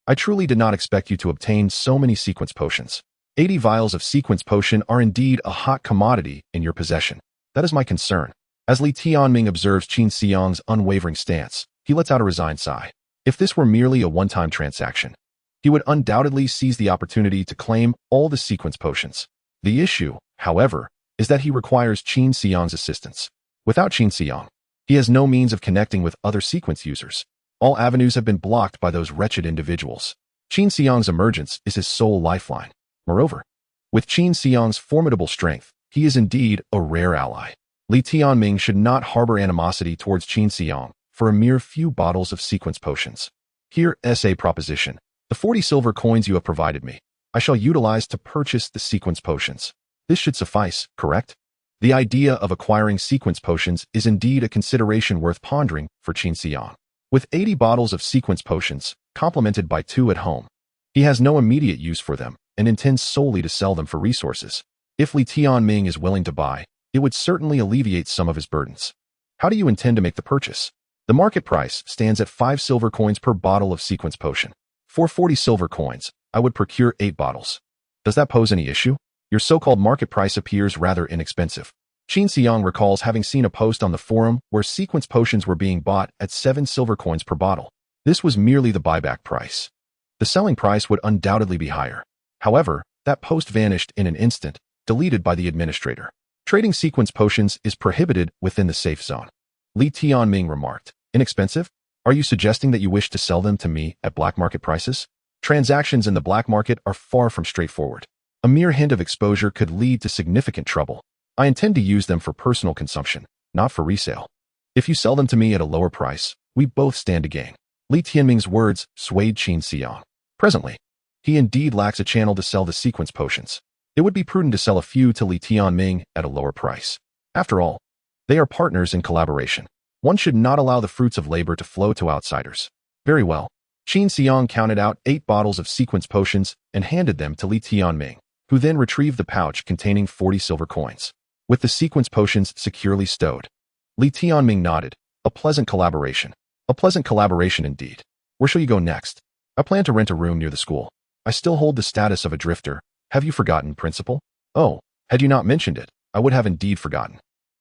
A: I truly did not expect you to obtain so many sequence potions. 80 vials of sequence potion are indeed a hot commodity in your possession. That is my concern. As Li Tianming observes Qin Xiang's unwavering stance, he lets out a resigned sigh. If this were merely a one-time transaction, he would undoubtedly seize the opportunity to claim all the sequence potions. The issue, however, is that he requires Qin Xiang's assistance. Without Qin Xiang, he has no means of connecting with other sequence users. All avenues have been blocked by those wretched individuals. Qin Xiang's emergence is his sole lifeline. Moreover, with Qin Xiang's formidable strength, he is indeed a rare ally. Li Tianming should not harbor animosity towards Qin Xiang for a mere few bottles of sequence potions. Here is a proposition. The 40 silver coins you have provided me, I shall utilize to purchase the sequence potions. This should suffice, correct? The idea of acquiring sequence potions is indeed a consideration worth pondering for Qin Xiang. With 80 bottles of sequence potions, complemented by 2 at home, he has no immediate use for them and intends solely to sell them for resources. If Li Tianming is willing to buy, it would certainly alleviate some of his burdens. How do you intend to make the purchase? The market price stands at 5 silver coins per bottle of sequence potion. For 40 silver coins, I would procure 8 bottles. Does that pose any issue? Your so-called market price appears rather inexpensive. Qin Xiang recalls having seen a post on the forum where sequence potions were being bought at 7 silver coins per bottle. This was merely the buyback price. The selling price would undoubtedly be higher. However, that post vanished in an instant, deleted by the administrator. Trading sequence potions is prohibited within the safe zone. Li Tianming remarked, inexpensive? Are you suggesting that you wish to sell them to me at black market prices? Transactions in the black market are far from straightforward. A mere hint of exposure could lead to significant trouble. I intend to use them for personal consumption, not for resale. If you sell them to me at a lower price, we both stand to gain. Li Tianming's words swayed Qin Xiang. Presently, he indeed lacks a channel to sell the sequence potions. It would be prudent to sell a few to Li Tianming at a lower price. After all, they are partners in collaboration. One should not allow the fruits of labor to flow to outsiders. Very well. Qin Xiang counted out 8 bottles of sequence potions and handed them to Li Tianming, who then retrieved the pouch containing 40 silver coins. with the sequence potions securely stowed. Li Tianming nodded. A pleasant collaboration. A pleasant collaboration indeed. Where shall you go next? I plan to rent a room near the school. I still hold the status of a drifter. Have you forgotten, Principal? Oh, had you not mentioned it, I would have indeed forgotten.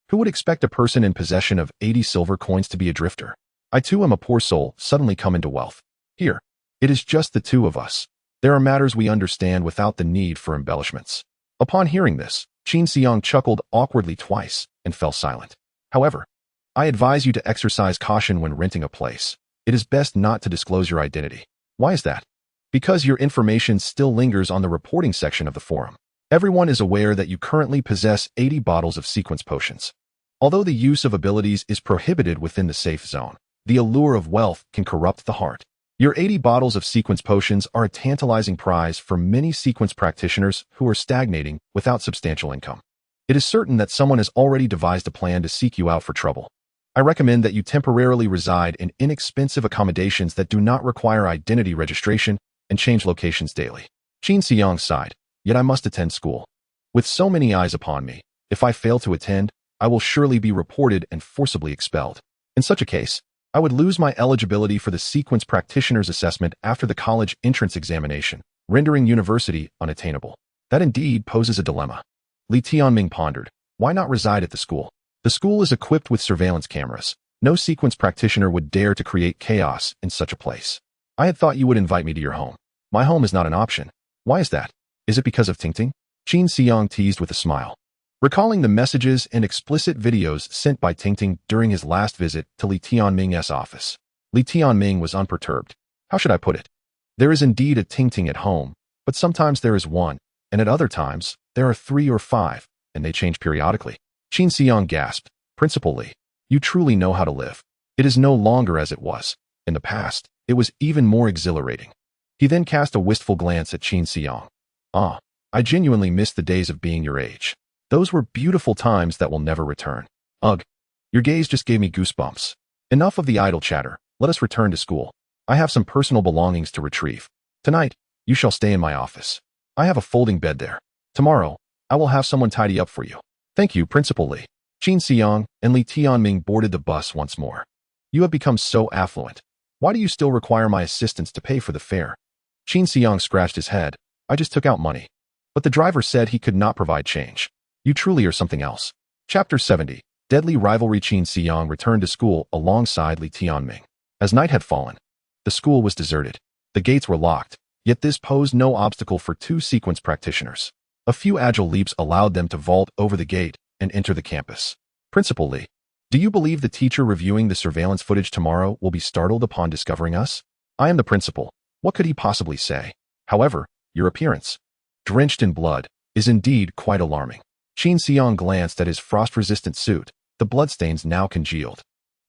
A: Who would expect a person in possession of 80 silver coins to be a drifter? I too am a poor soul, suddenly come into wealth. Here, it is just the two of us. There are matters we understand without the need for embellishments. Upon hearing this, Qin Xiang chuckled awkwardly twice and fell silent. However, I advise you to exercise caution when renting a place. It is best not to disclose your identity. Why is that? Because your information still lingers on the reporting section of the forum. Everyone is aware that you currently possess 80 bottles of sequence potions. Although the use of abilities is prohibited within the safe zone, the allure of wealth can corrupt the heart. Your 80 bottles of sequence potions are a tantalizing prize for many sequence practitioners who are stagnating without substantial income. It is certain that someone has already devised a plan to seek you out for trouble. I recommend that you temporarily reside in inexpensive accommodations that do not require identity registration and change locations daily. Qin Xiang sighed, yet I must attend school. With so many eyes upon me, if I fail to attend, I will surely be reported and forcibly expelled. In such a case, I would lose my eligibility for the sequence practitioner's assessment after the college entrance examination, rendering university unattainable. That indeed poses a dilemma. Li Tianming pondered. Why not reside at the school? The school is equipped with surveillance cameras. No sequence practitioner would dare to create chaos in such a place. I had thought you would invite me to your home. My home is not an option. Why is that? Is it because of Tingting? Qin Xiang teased with a smile. Recalling the messages and explicit videos sent by Tingting during his last visit to Li Tianming's office, Li Tianming was unperturbed. How should I put it? There is indeed a Tingting at home, but sometimes there is one, and at other times, there are 3 or 5, and they change periodically. Qin Xiang gasped. Principal Li, you truly know how to live. It is no longer as it was. In the past, it was even more exhilarating. He then cast a wistful glance at Qin Xiang. Ah, I genuinely miss the days of being your age. Those were beautiful times that will never return. Ugh, your gaze just gave me goosebumps. Enough of the idle chatter. Let us return to school. I have some personal belongings to retrieve. Tonight, you shall stay in my office. I have a folding bed there. Tomorrow, I will have someone tidy up for you. Thank you, Principal Li. Qin Xiang and Li Tianming boarded the bus once more. You have become so affluent. Why do you still require my assistance to pay for the fare? Qin Xiang scratched his head. I just took out money. But the driver said he could not provide change. You truly are something else. Chapter 70. Deadly Rivalry. Qin Xiang returned to school alongside Li Tianming. As night had fallen, the school was deserted. The gates were locked, yet this posed no obstacle for 2 sequence practitioners. A few agile leaps allowed them to vault over the gate and enter the campus. Principal Li, do you believe the teacher reviewing the surveillance footage tomorrow will be startled upon discovering us? I am the principal. What could he possibly say? However, your appearance, drenched in blood, is indeed quite alarming. Qin Xiang glanced at his frost-resistant suit. The bloodstains now congealed.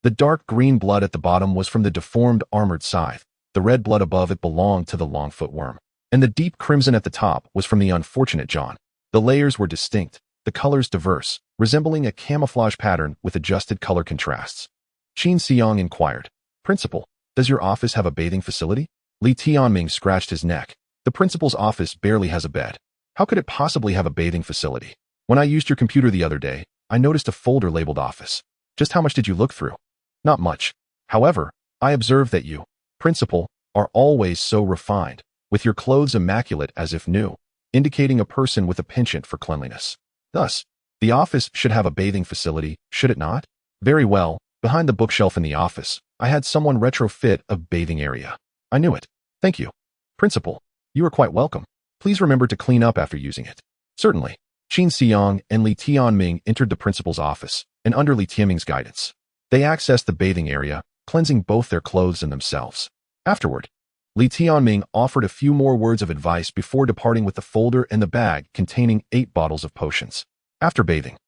A: The dark green blood at the bottom was from the deformed armored scythe. The red blood above it belonged to the Longfoot worm. And the deep crimson at the top was from the unfortunate John. The layers were distinct, the colors diverse, resembling a camouflage pattern with adjusted color contrasts. Qin Xiang inquired, Principal, does your office have a bathing facility? Li Tianming scratched his neck. The principal's office barely has a bed. How could it possibly have a bathing facility? When I used your computer the other day, I noticed a folder labeled office. Just how much did you look through? Not much. However, I observed that you, Principal, are always so refined, with your clothes immaculate as if new, indicating a person with a penchant for cleanliness. Thus, the office should have a bathing facility, should it not? Very well, behind the bookshelf in the office, I had someone retrofit a bathing area. I knew it. Thank you. Principal, you are quite welcome. Please remember to clean up after using it. Certainly. Qin Xiang and Li Tianming entered the principal's office, and under Li Tianming's guidance, they accessed the bathing area, cleansing both their clothes and themselves. Afterward, Li Tianming offered a few more words of advice before departing with the folder and the bag containing 8 bottles of potions. After bathing,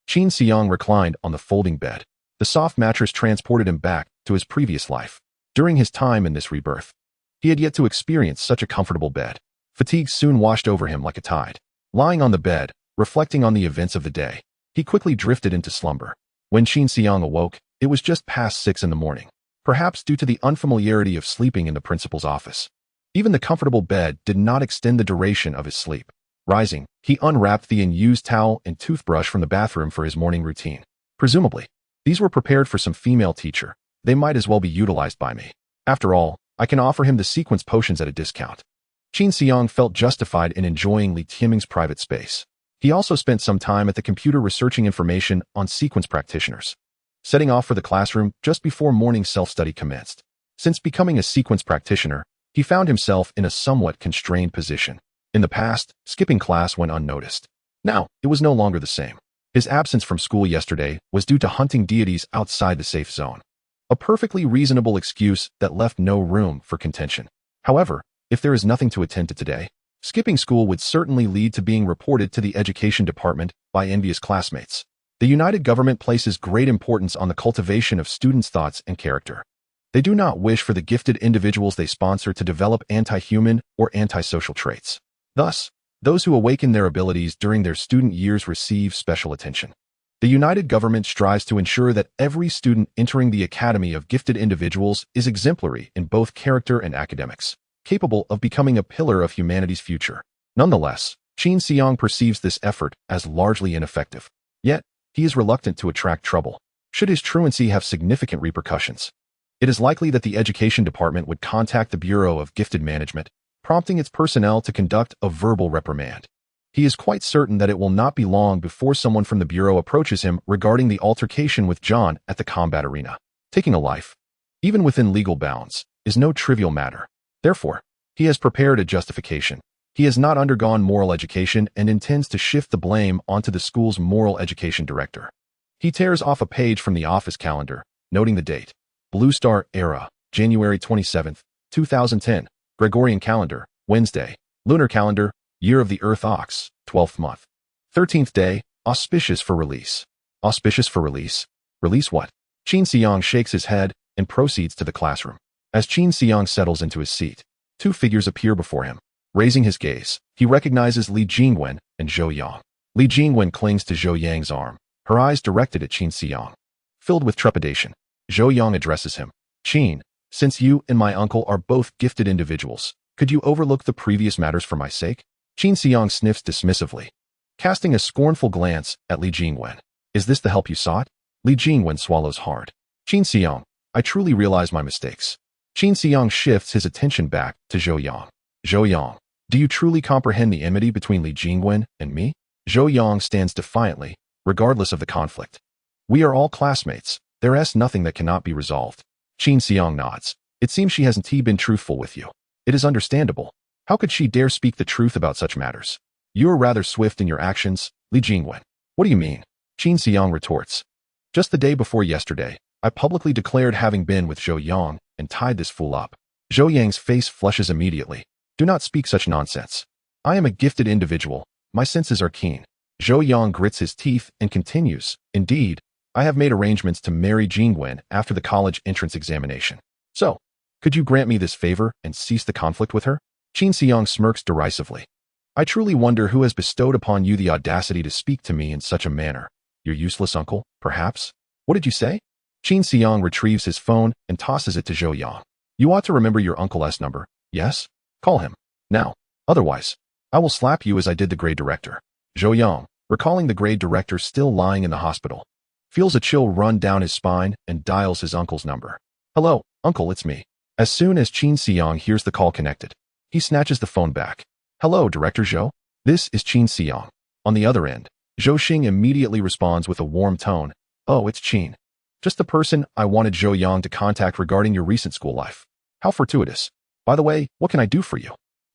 A: Qin Xiang reclined on the folding bed. The soft mattress transported him back to his previous life. During his time in this rebirth, he had yet to experience such a comfortable bed. Fatigue soon washed over him like a tide. Lying on the bed, reflecting on the events of the day, he quickly drifted into slumber. When Qin Xiang awoke, it was just past 6 in the morning, perhaps due to the unfamiliarity of sleeping in the principal's office. Even the comfortable bed did not extend the duration of his sleep. Rising, he unwrapped the unused towel and toothbrush from the bathroom for his morning routine. Presumably, these were prepared for some female teacher. They might as well be utilized by me. After all, I can offer him the sequence potions at a discount. Qin Xiang felt justified in enjoying Li Tianming's private space. He also spent some time at the computer researching information on sequence practitioners, setting off for the classroom just before morning self-study commenced. Since becoming a sequence practitioner, he found himself in a somewhat constrained position. In the past, skipping class went unnoticed. Now, it was no longer the same. His absence from school yesterday was due to hunting deities outside the safe zone. A perfectly reasonable excuse that left no room for contention. However, if there is nothing to attend to today, skipping school would certainly lead to being reported to the education department by envious classmates. The United Government places great importance on the cultivation of students' thoughts and character. They do not wish for the gifted individuals they sponsor to develop anti-human or antisocial traits. Thus, those who awaken their abilities during their student years receive special attention. The United Government strives to ensure that every student entering the Academy of Gifted Individuals is exemplary in both character and academics, capable of becoming a pillar of humanity's future. Nonetheless, Qin Xiang perceives this effort as largely ineffective. Yet, he is reluctant to attract trouble, should his truancy have significant repercussions. It is likely that the Education Department would contact the Bureau of Gifted Management, prompting its personnel to conduct a verbal reprimand. He is quite certain that it will not be long before someone from the Bureau approaches him regarding the altercation with John at the combat arena. Taking a life, even within legal bounds, is no trivial matter. Therefore, he has prepared a justification. He has not undergone moral education and intends to shift the blame onto the school's moral education director. He tears off a page from the office calendar, noting the date. Blue Star Era, January 27, 2010. Gregorian calendar, Wednesday. Lunar calendar, Year of the Earth Ox, 12th month. 13th day, auspicious for release. Auspicious for release? Release what? Qin Xiang shakes his head and proceeds to the classroom. As Qin Xiang settles into his seat, two figures appear before him. Raising his gaze, he recognizes Li Jingwen and Zhou Yang. Li Jingwen clings to Zhou Yang's arm, her eyes directed at Qin Xiang. Filled with trepidation, Zhou Yang addresses him. Qin, since you and my uncle are both gifted individuals, could you overlook the previous matters for my sake? Qin Xiang sniffs dismissively, casting a scornful glance at Li Jingwen. Is this the help you sought? Li Jingwen swallows hard. Qin Xiang, I truly realize my mistakes. Qin Xiang shifts his attention back to Zhou Yang. Zhou Yang, do you truly comprehend the enmity between Li Jingwen and me? Zhou Yang stands defiantly, regardless of the conflict. We are all classmates. There is nothing that cannot be resolved. Qin Xiang nods. It seems she hasn't been truthful with you. It is understandable. How could she dare speak the truth about such matters? You are rather swift in your actions, Li Jingwen. What do you mean? Qin Xiang retorts. Just the day before yesterday, I publicly declared having been with Zhou Yang and tied this fool up. Zhou Yang's face flushes immediately. Do not speak such nonsense. I am a gifted individual. My senses are keen. Zhou Yang grits his teeth and continues. Indeed, I have made arrangements to marry Jingwen after the college entrance examination. So, could you grant me this favor and cease the conflict with her? Qin Xiang smirks derisively. I truly wonder who has bestowed upon you the audacity to speak to me in such a manner. Your useless uncle, perhaps? What did you say? Qin Xiang retrieves his phone and tosses it to Zhou Yang. You ought to remember your uncle's number, yes? Call him. Now. Otherwise, I will slap you as I did the grade director. Zhou Yang, recalling the grade director still lying in the hospital, feels a chill run down his spine and dials his uncle's number. Hello, uncle, it's me. As soon as Qin Xiang hears the call connected, he snatches the phone back. Hello, Director Zhou. This is Qin Xiang. On the other end, Zhou Xing immediately responds with a warm tone. Oh, it's Qin. Just the person I wanted Zhou Yang to contact regarding your recent school life. How fortuitous. By the way, what can I do for you?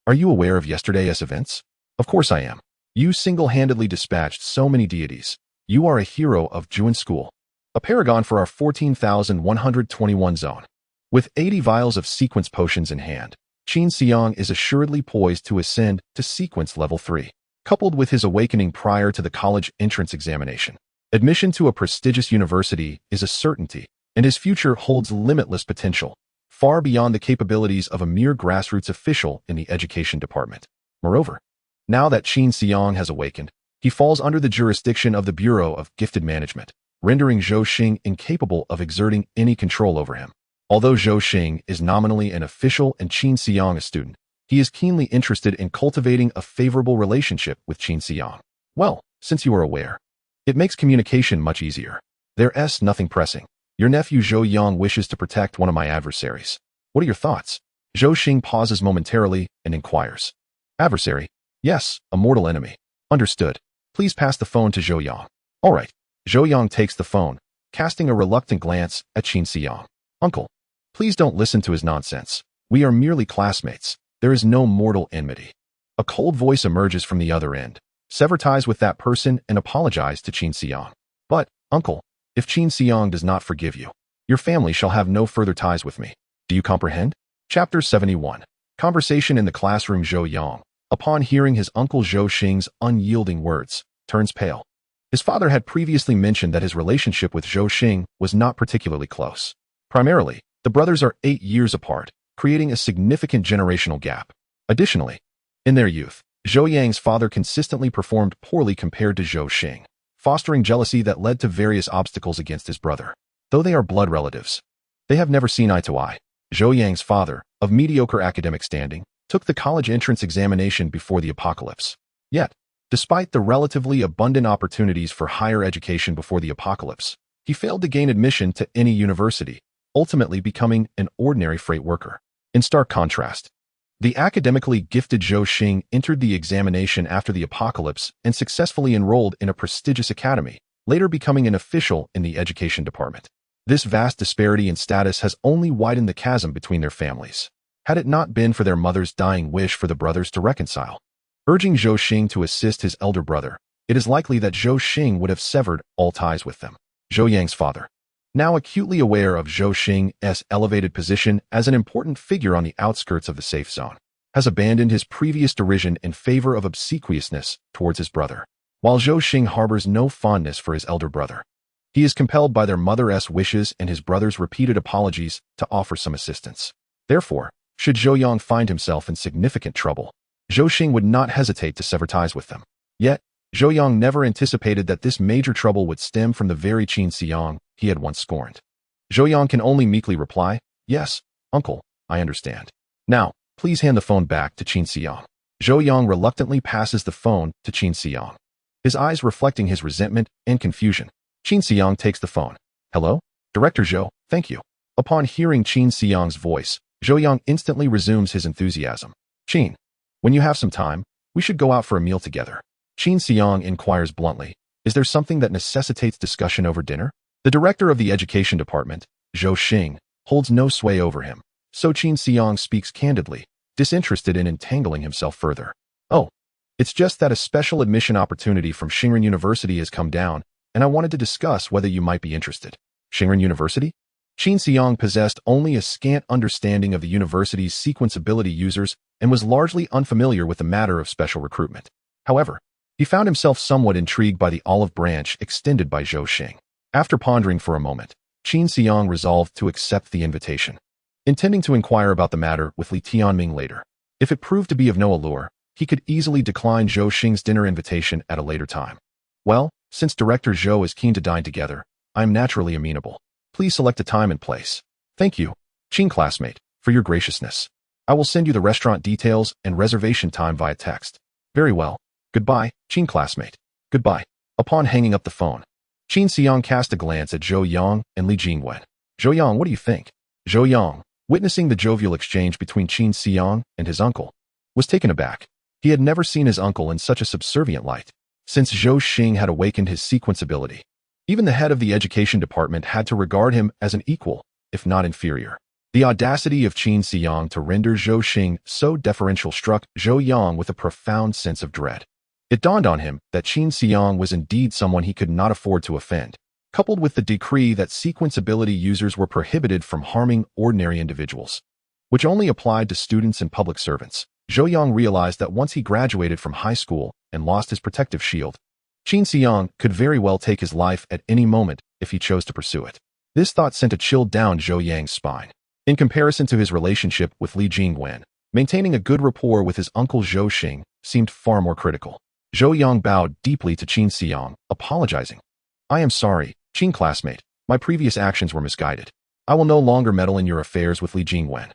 A: Are you aware of yesterday's events? Of course I am. You single-handedly dispatched so many deities. You are a hero of Juan School. A paragon for our 14,121 zone. With 80 vials of sequence potions in hand, Qin Xiang is assuredly poised to ascend to sequence level 3. Coupled with his awakening prior to the college entrance examination, admission to a prestigious university is a certainty, and his future holds limitless potential, far beyond the capabilities of a mere grassroots official in the education department. Moreover, now that Qin Xiang has awakened, he falls under the jurisdiction of the Bureau of Gifted Management, rendering Zhou Xing incapable of exerting any control over him. Although Zhou Xing is nominally an official and Qin Xiang a student, He is keenly interested in cultivating a favorable relationship with Qin Xiyang. Well, since you are aware, it makes communication much easier. There's nothing pressing. Your nephew Zhou Yang wishes to protect one of my adversaries. What are your thoughts? Zhou Xing pauses momentarily and inquires. Adversary? Yes, a mortal enemy. Understood. Please pass the phone to Zhou Yang. All right. Zhou Yang takes the phone, casting a reluctant glance at Qin Xiyang. Uncle, please don't listen to his nonsense. We are merely classmates. There is no mortal enmity. A cold voice emerges from the other end. Sever ties with that person and apologize to Qin Xiyang. But, uncle, if Qin Xiyang does not forgive you, your family shall have no further ties with me. Do you comprehend? Chapter 71. Conversation in the classroom. Zhou Yang, upon hearing his uncle Zhou Xing's unyielding words, turns pale. His father had previously mentioned that his relationship with Zhou Xing was not particularly close. Primarily, the brothers are 8 years apart, creating a significant generational gap. Additionally, in their youth, Zhou Yang's father consistently performed poorly compared to Zhou Xing, fostering jealousy that led to various obstacles against his brother. Though they are blood relatives, they have never seen eye to eye. Zhou Yang's father, of mediocre academic standing, took the college entrance examination before the apocalypse. Yet, despite the relatively abundant opportunities for higher education before the apocalypse, he failed to gain admission to any university, ultimately becoming an ordinary freight worker. In stark contrast, the academically gifted Zhou Xing entered the examination after the apocalypse and successfully enrolled in a prestigious academy, later becoming an official in the education department. This vast disparity in status has only widened the chasm between their families. Had it not been for their mother's dying wish for the brothers to reconcile, urging Zhou Xing to assist his elder brother, it is likely that Zhou Xing would have severed all ties with them. Zhou Yang's father, now acutely aware of Zhou Xing's elevated position as an important figure on the outskirts of the safe zone, has abandoned his previous derision in favor of obsequiousness towards his brother. While Zhou Xing harbors no fondness for his elder brother, he is compelled by their mother's wishes and his brother's repeated apologies to offer some assistance. Therefore, should Zhou Yang find himself in significant trouble, Zhou Xing would not hesitate to sever ties with them. Yet, Zhou Yang never anticipated that this major trouble would stem from the very Qin Xiyang he had once scorned. Zhou Yang can only meekly reply, "Yes, uncle, I understand. Now, please hand the phone back to Qin Xiyang." Zhou Yang reluctantly passes the phone to Qin Xiyang, his eyes reflecting his resentment and confusion. Qin Xiyang takes the phone. "Hello? Director Zhou, thank you." Upon hearing Qin Xiyang's voice, Zhou Yang instantly resumes his enthusiasm. "Qin, when you have some time, we should go out for a meal together." Qin Xiyang inquires bluntly, "Is there something that necessitates discussion over dinner?" The director of the education department, Zhou Xing, holds no sway over him, so Qin Xiyang speaks candidly, disinterested in entangling himself further. "Oh, it's just that a special admission opportunity from Xingren University has come down, and I wanted to discuss whether you might be interested." Xingren University? Qin Xiyang possessed only a scant understanding of the university's sequenceability users and was largely unfamiliar with the matter of special recruitment. However, he found himself somewhat intrigued by the olive branch extended by Zhou Xing. After pondering for a moment, Qin Xiyang resolved to accept the invitation, intending to inquire about the matter with Li Tianming later. If it proved to be of no allure, he could easily decline Zhou Xing's dinner invitation at a later time. "Well, since Director Zhou is keen to dine together, I am naturally amenable. Please select a time and place." "Thank you, Qin classmate, for your graciousness. I will send you the restaurant details and reservation time via text." "Very well. Goodbye, Qin classmate." "Goodbye." Upon hanging up the phone, Qin Xiyang cast a glance at Zhou Yang and Li Jingwen. "Zhou Yang, what do you think?" Zhou Yang, witnessing the jovial exchange between Qin Xiyang and his uncle, was taken aback. He had never seen his uncle in such a subservient light. Since Zhou Xing had awakened his sequence ability, even the head of the education department had to regard him as an equal, if not inferior. The audacity of Qin Xiyang to render Zhou Xing so deferential struck Zhou Yang with a profound sense of dread. It dawned on him that Qin Xiyang was indeed someone he could not afford to offend, coupled with the decree that sequence ability users were prohibited from harming ordinary individuals, which only applied to students and public servants. Zhou Yang realized that once he graduated from high school and lost his protective shield, Qin Xiyang could very well take his life at any moment if he chose to pursue it. This thought sent a chill down Zhou Yang's spine. In comparison to his relationship with Li Jingwen, maintaining a good rapport with his uncle Zhou Xing seemed far more critical. Zhou Yang bowed deeply to Qin Xiyang, apologizing. "I am sorry, Qin classmate. My previous actions were misguided. I will no longer meddle in your affairs with Li Jingwen."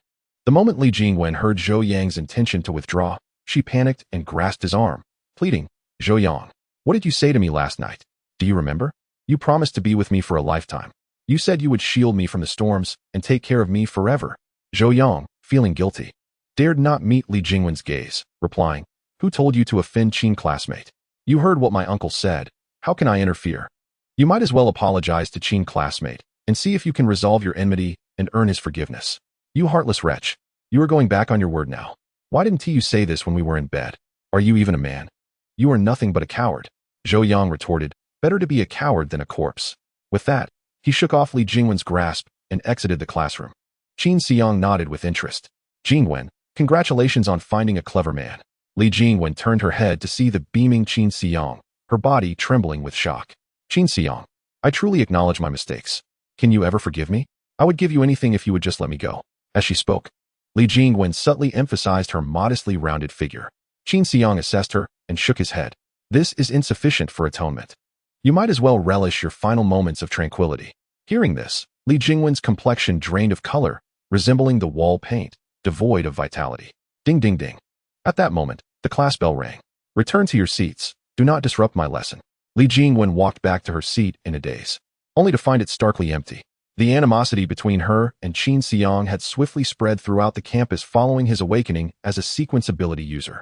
A: The moment Li Jingwen heard Zhou Yang's intention to withdraw, she panicked and grasped his arm, pleading, "Zhou Yang, what did you say to me last night? Do you remember? You promised to be with me for a lifetime. You said you would shield me from the storms and take care of me forever." Zhou Yang, feeling guilty, dared not meet Li Jingwen's gaze, replying, "Who told you to offend Qin classmate? You heard what my uncle said. How can I interfere? You might as well apologize to Qin classmate and see if you can resolve your enmity and earn his forgiveness. You heartless wretch. You are going back on your word now. Why didn't you say this when we were in bed? Are you even a man? You are nothing but a coward." Zhou Yang retorted, "Better to be a coward than a corpse." With that, he shook off Li Jingwen's grasp and exited the classroom. Qin Xiang nodded with interest. "Jingwen, congratulations on finding a clever man." Li Jingwen turned her head to see the beaming Qin Xiang, her body trembling with shock. "Qin Xiang, I truly acknowledge my mistakes. Can you ever forgive me? I would give you anything if you would just let me go." As she spoke, Li Jingwen subtly emphasized her modestly rounded figure. Qin Xiang assessed her and shook his head. "This is insufficient for atonement. You might as well relish your final moments of tranquility." Hearing this, Li Jingwen's complexion drained of color, resembling the wall paint, devoid of vitality. Ding ding ding. At that moment, the class bell rang. "Return to your seats. Do not disrupt my lesson." Li Jingwen walked back to her seat in a daze, only to find it starkly empty. The animosity between her and Qin Xiang had swiftly spread throughout the campus following his awakening as a sequence ability user.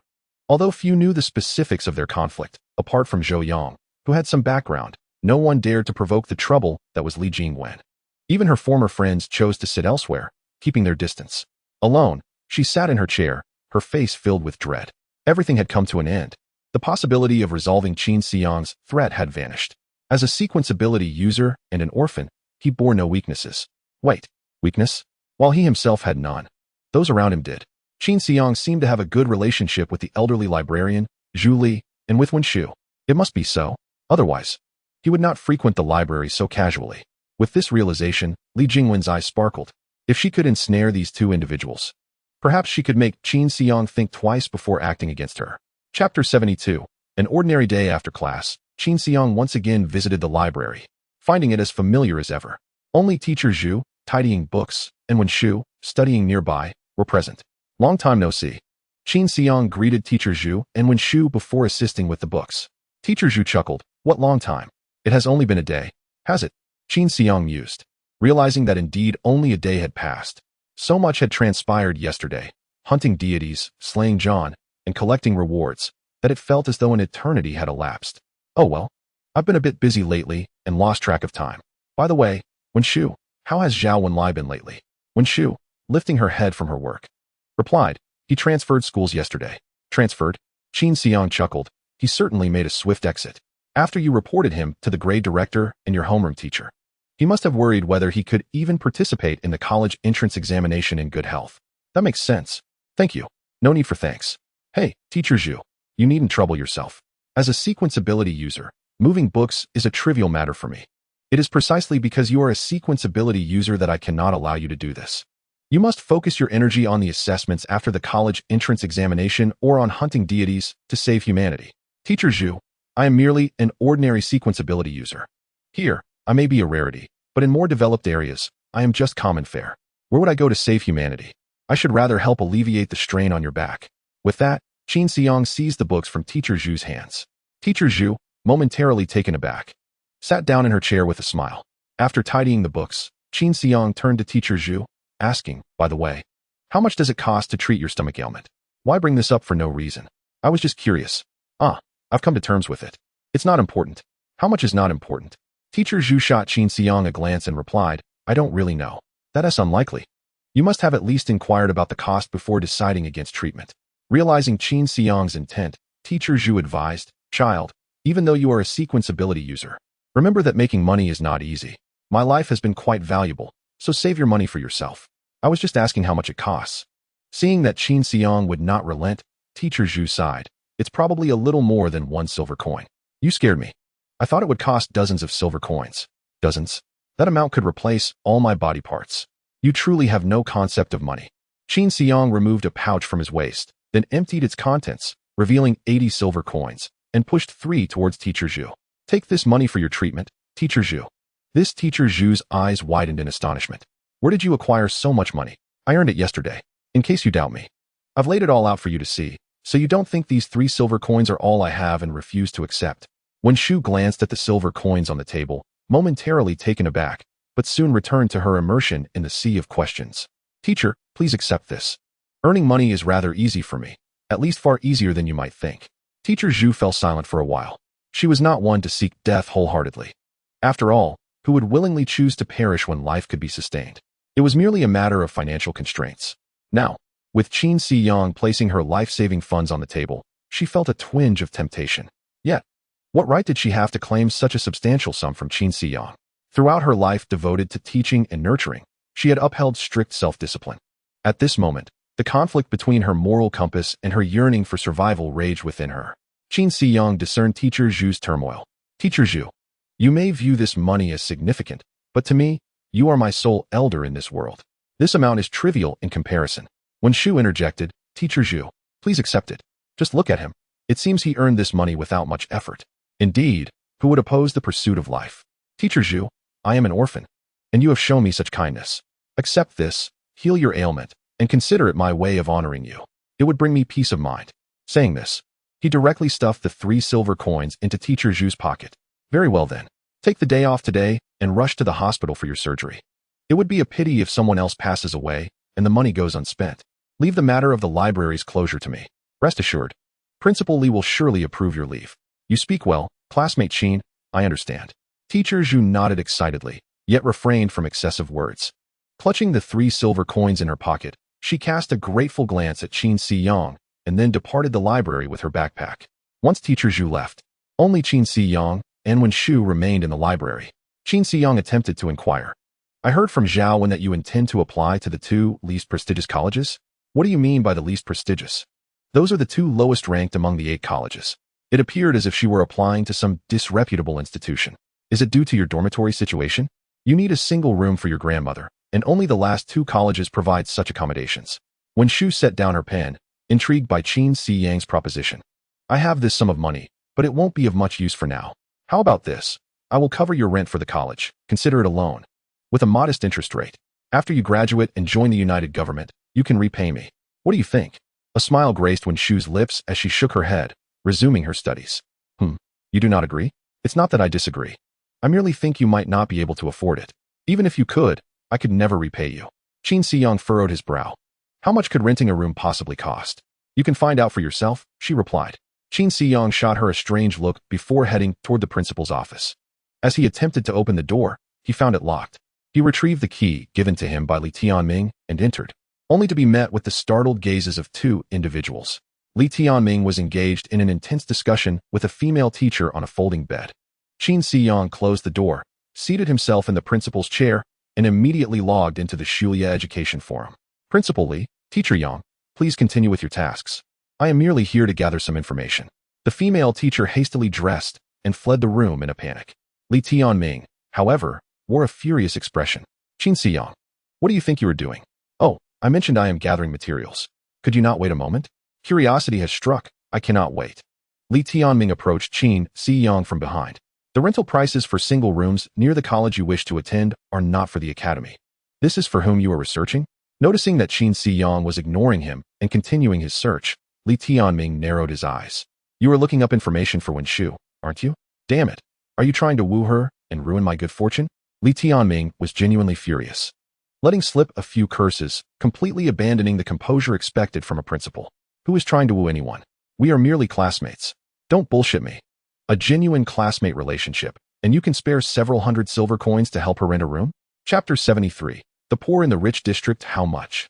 A: Although few knew the specifics of their conflict, apart from Zhou Yang, who had some background, no one dared to provoke the trouble that was Li Jingwen. Even her former friends chose to sit elsewhere, keeping their distance. Alone, she sat in her chair, her face filled with dread. Everything had come to an end. The possibility of resolving Qin Xiang's threat had vanished. As a sequence ability user and an orphan, he bore no weaknesses. Wait, weakness? While he himself had none, those around him did. Qin Xiang seemed to have a good relationship with the elderly librarian, Zhu Li, and with Wen Shu. It must be so. Otherwise, he would not frequent the library so casually. With this realization, Li Jingwen's eyes sparkled. If she could ensnare these two individuals, perhaps she could make Qin Xiang think twice before acting against her. Chapter 72. An ordinary day after class, Qin Xiang once again visited the library, finding it as familiar as ever. Only teacher Zhu, tidying books, and Wen Shu, studying nearby, were present. "Long time no see." Qin Xiang greeted teacher Zhu and Wen Shu before assisting with the books. Teacher Zhu chuckled. "What long time? It has only been a day, has it?" Qin Xiang mused, realizing that indeed only a day had passed. So much had transpired yesterday, hunting deities, slaying John, and collecting rewards, that it felt as though an eternity had elapsed. "Oh well, I've been a bit busy lately and lost track of time. By the way, Wen Shu, how has Zhao Wenlai been lately?" Wen Shu, lifting her head from her work, replied, "He transferred schools yesterday." "Transferred?" Qin Xiang chuckled. "He certainly made a swift exit. After you reported him to the grade director and your homeroom teacher, he must have worried whether he could even participate in the college entrance examination in good health." "That makes sense. Thank you. No need for thanks." "Hey, teacher Zhu, you needn't trouble yourself. As a sequence ability user, moving books is a trivial matter for me. It is precisely because you are a sequence ability user that I cannot allow you to do this. You must focus your energy on the assessments after the college entrance examination or on hunting deities to save humanity." "Teacher Zhu, I am merely an ordinary sequence ability user. Here, I may be a rarity, but in more developed areas, I am just common fare. Where would I go to save humanity? I should rather help alleviate the strain on your back." With that, Qin Xiang seized the books from teacher Zhu's hands. Teacher Zhu, momentarily taken aback, sat down in her chair with a smile. After tidying the books, Qin Xiang turned to teacher Zhu, asking, "By the way, how much does it cost to treat your stomach ailment? Why bring this up for no reason? I was just curious." "Ah, I've come to terms with it. It's not important." "How much is not important?" Teacher Zhu shot Qin Xiang a glance and replied, "I don't really know. That is unlikely. You must have at least inquired about the cost before deciding against treatment." Realizing Qin Xiang's intent, teacher Zhu advised, "Child, even though you are a sequence ability user, remember that making money is not easy. My life has been quite valuable, so save your money for yourself. I was just asking how much it costs." Seeing that Qin Xiang would not relent, teacher Zhu sighed. "It's probably a little more than 1 silver coin." "You scared me. I thought it would cost dozens of silver coins." "Dozens? That amount could replace all my body parts. You truly have no concept of money." Qin Xiang removed a pouch from his waist, then emptied its contents, revealing 80 silver coins, and pushed 3 towards teacher Zhu. "Take this money for your treatment, teacher Zhu." This teacher Zhu's eyes widened in astonishment. "Where did you acquire so much money?" "I earned it yesterday." In case you doubt me, I've laid it all out for you to see, so you don't think these 3 silver coins are all I have and refuse to accept. When Shu glanced at the silver coins on the table, momentarily taken aback, but soon returned to her immersion in the sea of questions. Teacher, please accept this. Earning money is rather easy for me, at least far easier than you might think. Teacher Zhu fell silent for a while. She was not one to seek death wholeheartedly. After all, who would willingly choose to perish when life could be sustained? It was merely a matter of financial constraints. Now, with Qin Si Yang placing her life-saving funds on the table, she felt a twinge of temptation. Yet, what right did she have to claim such a substantial sum from Qin Si Yang? Throughout her life devoted to teaching and nurturing, she had upheld strict self-discipline. At this moment, the conflict between her moral compass and her yearning for survival raged within her. Qin Si Yang discerned Teacher Zhu's turmoil. Teacher Zhu, you may view this money as significant, but to me, you are my sole elder in this world. This amount is trivial in comparison. When Shu interjected, Teacher Zhu, please accept it. Just look at him. It seems he earned this money without much effort. Indeed, who would oppose the pursuit of life? Teacher Zhu, I am an orphan, and you have shown me such kindness. Accept this, heal your ailment, and consider it my way of honoring you. It would bring me peace of mind. Saying this, he directly stuffed the 3 silver coins into Teacher Zhu's pocket. Very well then. Take the day off today and rush to the hospital for your surgery. It would be a pity if someone else passes away and the money goes unspent. Leave the matter of the library's closure to me. Rest assured, Principal Li will surely approve your leave. You speak well, classmate Qin, I understand. Teacher Zhu nodded excitedly, yet refrained from excessive words. Clutching the 3 silver coins in her pocket, she cast a grateful glance at Qin Si Yang and then departed the library with her backpack. Once Teacher Zhu left, only Qin Si Yang and Wen Shu remained in the library. Qin Si Yang attempted to inquire. I heard from Zhao Wen that you intend to apply to the 2 least prestigious colleges? What do you mean by the least prestigious? Those are the 2 lowest ranked among the 8 colleges. It appeared as if she were applying to some disreputable institution. Is it due to your dormitory situation? You need a single room for your grandmother, and only the last 2 colleges provide such accommodations. When Shu set down her pen, intrigued by Qin Si Yang's proposition. I have this sum of money, but it won't be of much use for now. How about this? I will cover your rent for the college. Consider it a loan. With a modest interest rate. After you graduate and join the united government, you can repay me. What do you think? A smile graced Wen Shu's lips as she shook her head, resuming her studies. You do not agree? It's not that I disagree. I merely think you might not be able to afford it. Even if you could, I could never repay you. Qin Si Yang furrowed his brow. How much could renting a room possibly cost? You can find out for yourself, she replied. Qin Si Yang shot her a strange look before heading toward the principal's office. As he attempted to open the door, he found it locked. He retrieved the key given to him by Li Tianming and entered, only to be met with the startled gazes of 2 individuals. Li Tianming was engaged in an intense discussion with a female teacher on a folding bed. Qin Si Yang closed the door, seated himself in the principal's chair, and immediately logged into the Shulia Education Forum. Principal Li, Teacher Yang, please continue with your tasks. I am merely here to gather some information. The female teacher hastily dressed and fled the room in a panic. Li Tianming, however, wore a furious expression. Qin Si Yang, what do you think you are doing? Oh, I mentioned I am gathering materials. Could you not wait a moment? Curiosity has struck. I cannot wait. Li Tianming approached Qin Si Yang from behind. The rental prices for single rooms near the college you wish to attend are not for the academy. This is for whom you are researching? Noticing that Qin Si Yang was ignoring him and continuing his search, Li Tianming narrowed his eyes. You are looking up information for Wen Shu, aren't you? Damn it. Are you trying to woo her and ruin my good fortune? Li Tianming was genuinely furious. Letting slip a few curses, completely abandoning the composure expected from a principal. Who is trying to woo anyone? We are merely classmates. Don't bullshit me. A genuine classmate relationship, and you can spare several hundred silver coins to help her rent a room? Chapter 73. The poor in the rich district, how much?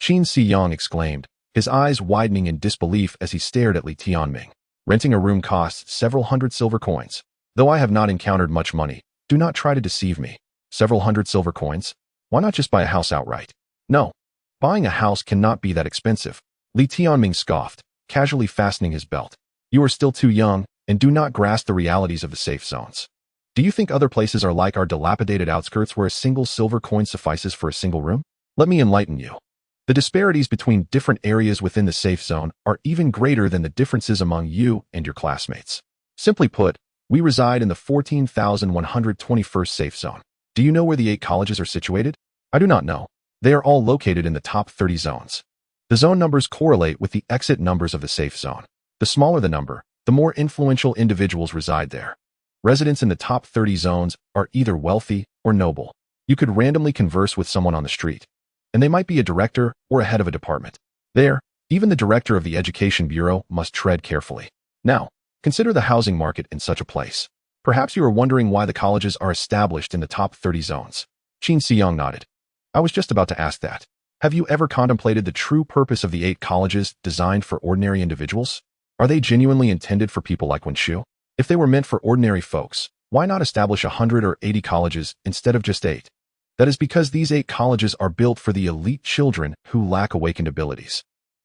A: Qin Si Yang exclaimed, his eyes widening in disbelief as he stared at Li Tianming. Renting a room costs several hundred silver coins. Though I have not encountered much money, do not try to deceive me. Several hundred silver coins? Why not just buy a house outright? No. Buying a house cannot be that expensive. Li Tianming scoffed, casually fastening his belt. You are still too young, and do not grasp the realities of the safe zones. Do you think other places are like our dilapidated outskirts where a single silver coin suffices for a single room? Let me enlighten you. The disparities between different areas within the safe zone are even greater than the differences among you and your classmates. Simply put, we reside in the 14,121st safe zone. Do you know where the 8 colleges are situated? I do not know. They are all located in the top 30 zones. The zone numbers correlate with the exit numbers of the safe zone. The smaller the number, the more influential individuals reside there. Residents in the top 30 zones are either wealthy or noble. You could randomly converse with someone on the street, and they might be a director or a head of a department. There, even the director of the Education Bureau must tread carefully. Now, consider the housing market in such a place. Perhaps you are wondering why the colleges are established in the top 30 zones. Qin Xiang nodded. I was just about to ask that. Have you ever contemplated the true purpose of the 8 colleges designed for ordinary individuals? Are they genuinely intended for people like Wenshu? If they were meant for ordinary folks, why not establish 100 or 80 colleges instead of just 8? That is because these 8 colleges are built for the elite children who lack awakened abilities.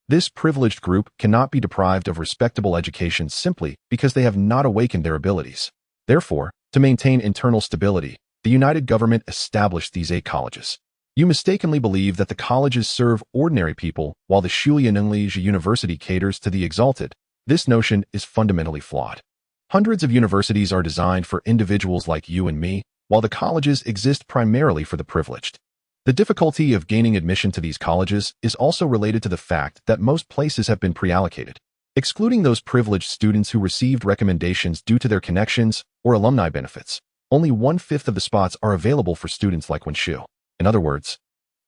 A: This privileged group cannot be deprived of respectable education simply because they have not awakened their abilities. Therefore, to maintain internal stability, the United Government established these 8 colleges. You mistakenly believe that the colleges serve ordinary people while the Shulianengliji University caters to the exalted. This notion is fundamentally flawed. Hundreds of universities are designed for individuals like you and me, while the colleges exist primarily for the privileged. The difficulty of gaining admission to these colleges is also related to the fact that most places have been pre-allocated. Excluding those privileged students who received recommendations due to their connections or alumni benefits, only 1/5 of the spots are available for students like Wenshu. In other words,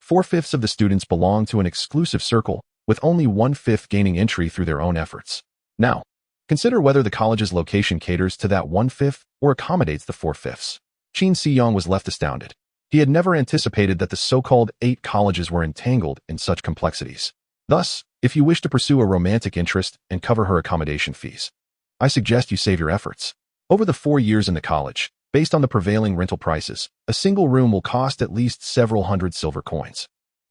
A: 4/5 of the students belong to an exclusive circle, with only 1/5 gaining entry through their own efforts. Now, consider whether the college's location caters to that 1/5 or accommodates the 4/5. Qin Xiang was left astounded. He had never anticipated that the so-called 8 colleges were entangled in such complexities. Thus, if you wish to pursue a romantic interest and cover her accommodation fees, I suggest you save your efforts. Over the 4 years in the college, based on the prevailing rental prices, a single room will cost at least several hundred silver coins.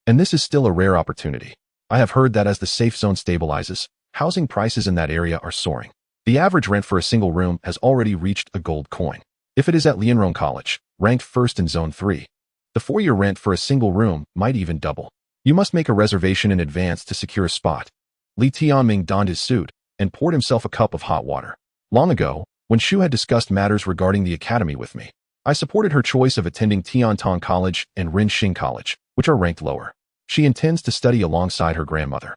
A: And this is still a rare opportunity. I have heard that as the safe zone stabilizes, housing prices in that area are soaring. The average rent for a single room has already reached a gold coin. If it is at Lianrong College, ranked first in Zone 3, the 4-year rent for a single room might even double. You must make a reservation in advance to secure a spot. Li Tianming donned his suit and poured himself a cup of hot water. Long ago, when Shu had discussed matters regarding the academy with me, I supported her choice of attending Tiantong College and Renxing College, which are ranked lower. She intends to study alongside her grandmother.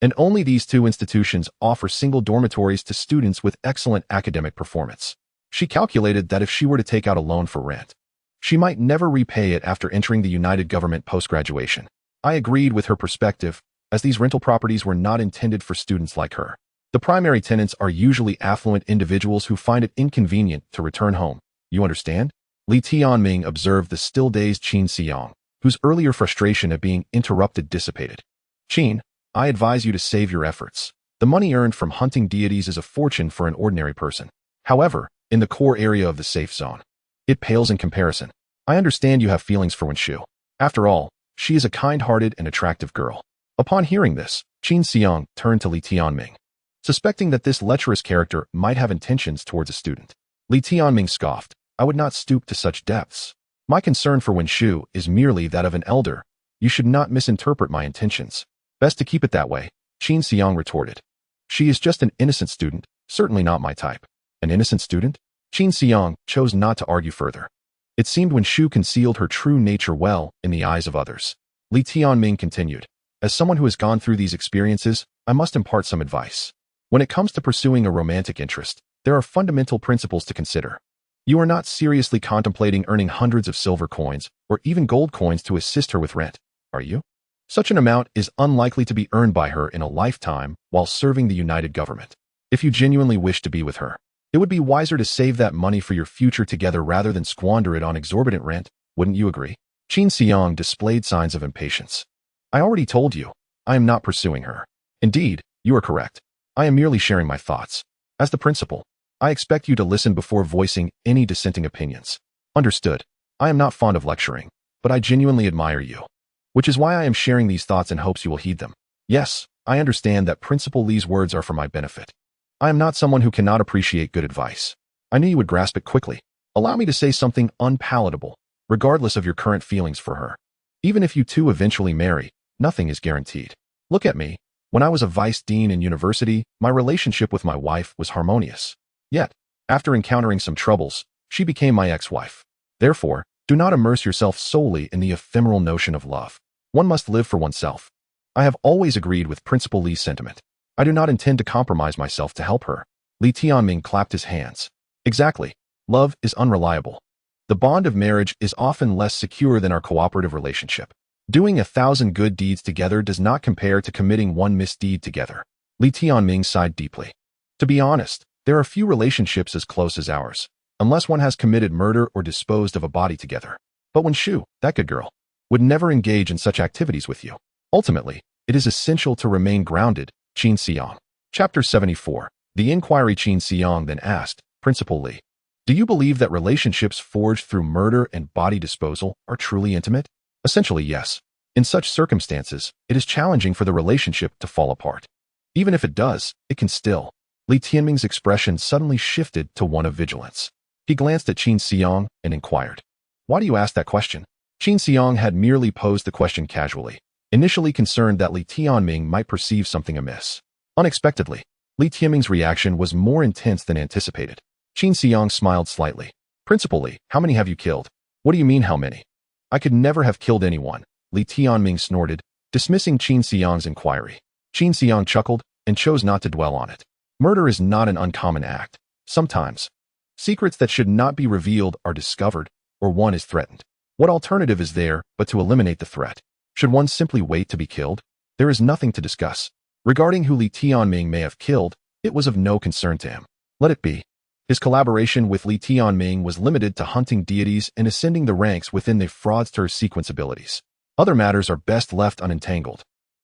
A: And only these 2 institutions offer single dormitories to students with excellent academic performance. She calculated that if she were to take out a loan for rent, she might never repay it after entering the United Government post-graduation. I agreed with her perspective, as these rental properties were not intended for students like her. The primary tenants are usually affluent individuals who find it inconvenient to return home. You understand? Li Tianming observed the still-dazed Qin Xiang, whose earlier frustration at being interrupted dissipated. Qin, I advise you to save your efforts. The money earned from hunting deities is a fortune for an ordinary person. However, in the core area of the safe zone, it pales in comparison. I understand you have feelings for Wenshu. After all, she is a kind-hearted and attractive girl. Upon hearing this, Qin Xiang turned to Li Tianming, suspecting that this lecherous character might have intentions towards a student. Li Tianming scoffed. I would not stoop to such depths. My concern for Wenshu is merely that of an elder. You should not misinterpret my intentions. Best to keep it that way, Qin Xiang retorted. She is just an innocent student, certainly not my type. An innocent student? Qin Xiang chose not to argue further. It seemed Wenshu concealed her true nature well in the eyes of others. Li Tianming continued. As someone who has gone through these experiences, I must impart some advice. When it comes to pursuing a romantic interest, there are fundamental principles to consider. You are not seriously contemplating earning hundreds of silver coins or even gold coins to assist her with rent, are you? Such an amount is unlikely to be earned by her in a lifetime while serving the United Government. If you genuinely wish to be with her, it would be wiser to save that money for your future together rather than squander it on exorbitant rent, wouldn't you agree? Qin Xiang displayed signs of impatience. I already told you, I am not pursuing her. Indeed, you are correct. I am merely sharing my thoughts. As the principal, I expect you to listen before voicing any dissenting opinions. Understood. I am not fond of lecturing, but I genuinely admire you, which is why I am sharing these thoughts in hopes you will heed them. Yes, I understand that Principal Li's words are for my benefit. I am not someone who cannot appreciate good advice. I knew you would grasp it quickly. Allow me to say something unpalatable, regardless of your current feelings for her. Even if you two eventually marry, nothing is guaranteed. Look at me. When I was a vice dean in university, my relationship with my wife was harmonious. Yet, after encountering some troubles, she became my ex-wife. Therefore, do not immerse yourself solely in the ephemeral notion of love. One must live for oneself. I have always agreed with Principal Li's sentiment. I do not intend to compromise myself to help her. Li Tianming clapped his hands. Exactly. Love is unreliable. The bond of marriage is often less secure than our cooperative relationship. Doing 1,000 good deeds together does not compare to committing one misdeed together. Li Tianming sighed deeply. To be honest, there are few relationships as close as ours, unless one has committed murder or disposed of a body together. But when Shu, that good girl, would never engage in such activities with you. Ultimately, it is essential to remain grounded. Qin Xiang. Chapter 74. The inquiry. Qin Xiang then asked, Principal Li, do you believe that relationships forged through murder and body disposal are truly intimate? Essentially, yes. In such circumstances, it is challenging for the relationship to fall apart. Even if it does, it can still. Li Tianming's expression suddenly shifted to one of vigilance. He glanced at Qin Xiang and inquired, why do you ask that question? Qin Xiang had merely posed the question casually, initially concerned that Li Tianming might perceive something amiss. Unexpectedly, Li Tianming's reaction was more intense than anticipated. Qin Xiang smiled slightly. Principal Li, how many have you killed? What do you mean how many? I could never have killed anyone, Li Tianming snorted, dismissing Qin Xiang's inquiry. Qin Xiang chuckled and chose not to dwell on it. Murder is not an uncommon act. Sometimes, secrets that should not be revealed are discovered, or one is threatened. What alternative is there but to eliminate the threat? Should one simply wait to be killed? There is nothing to discuss. Regarding who Li Tianming may have killed, it was of no concern to him. Let it be. His collaboration with Li Tianming was limited to hunting deities and ascending the ranks within the fraudster's sequence abilities. Other matters are best left unentangled.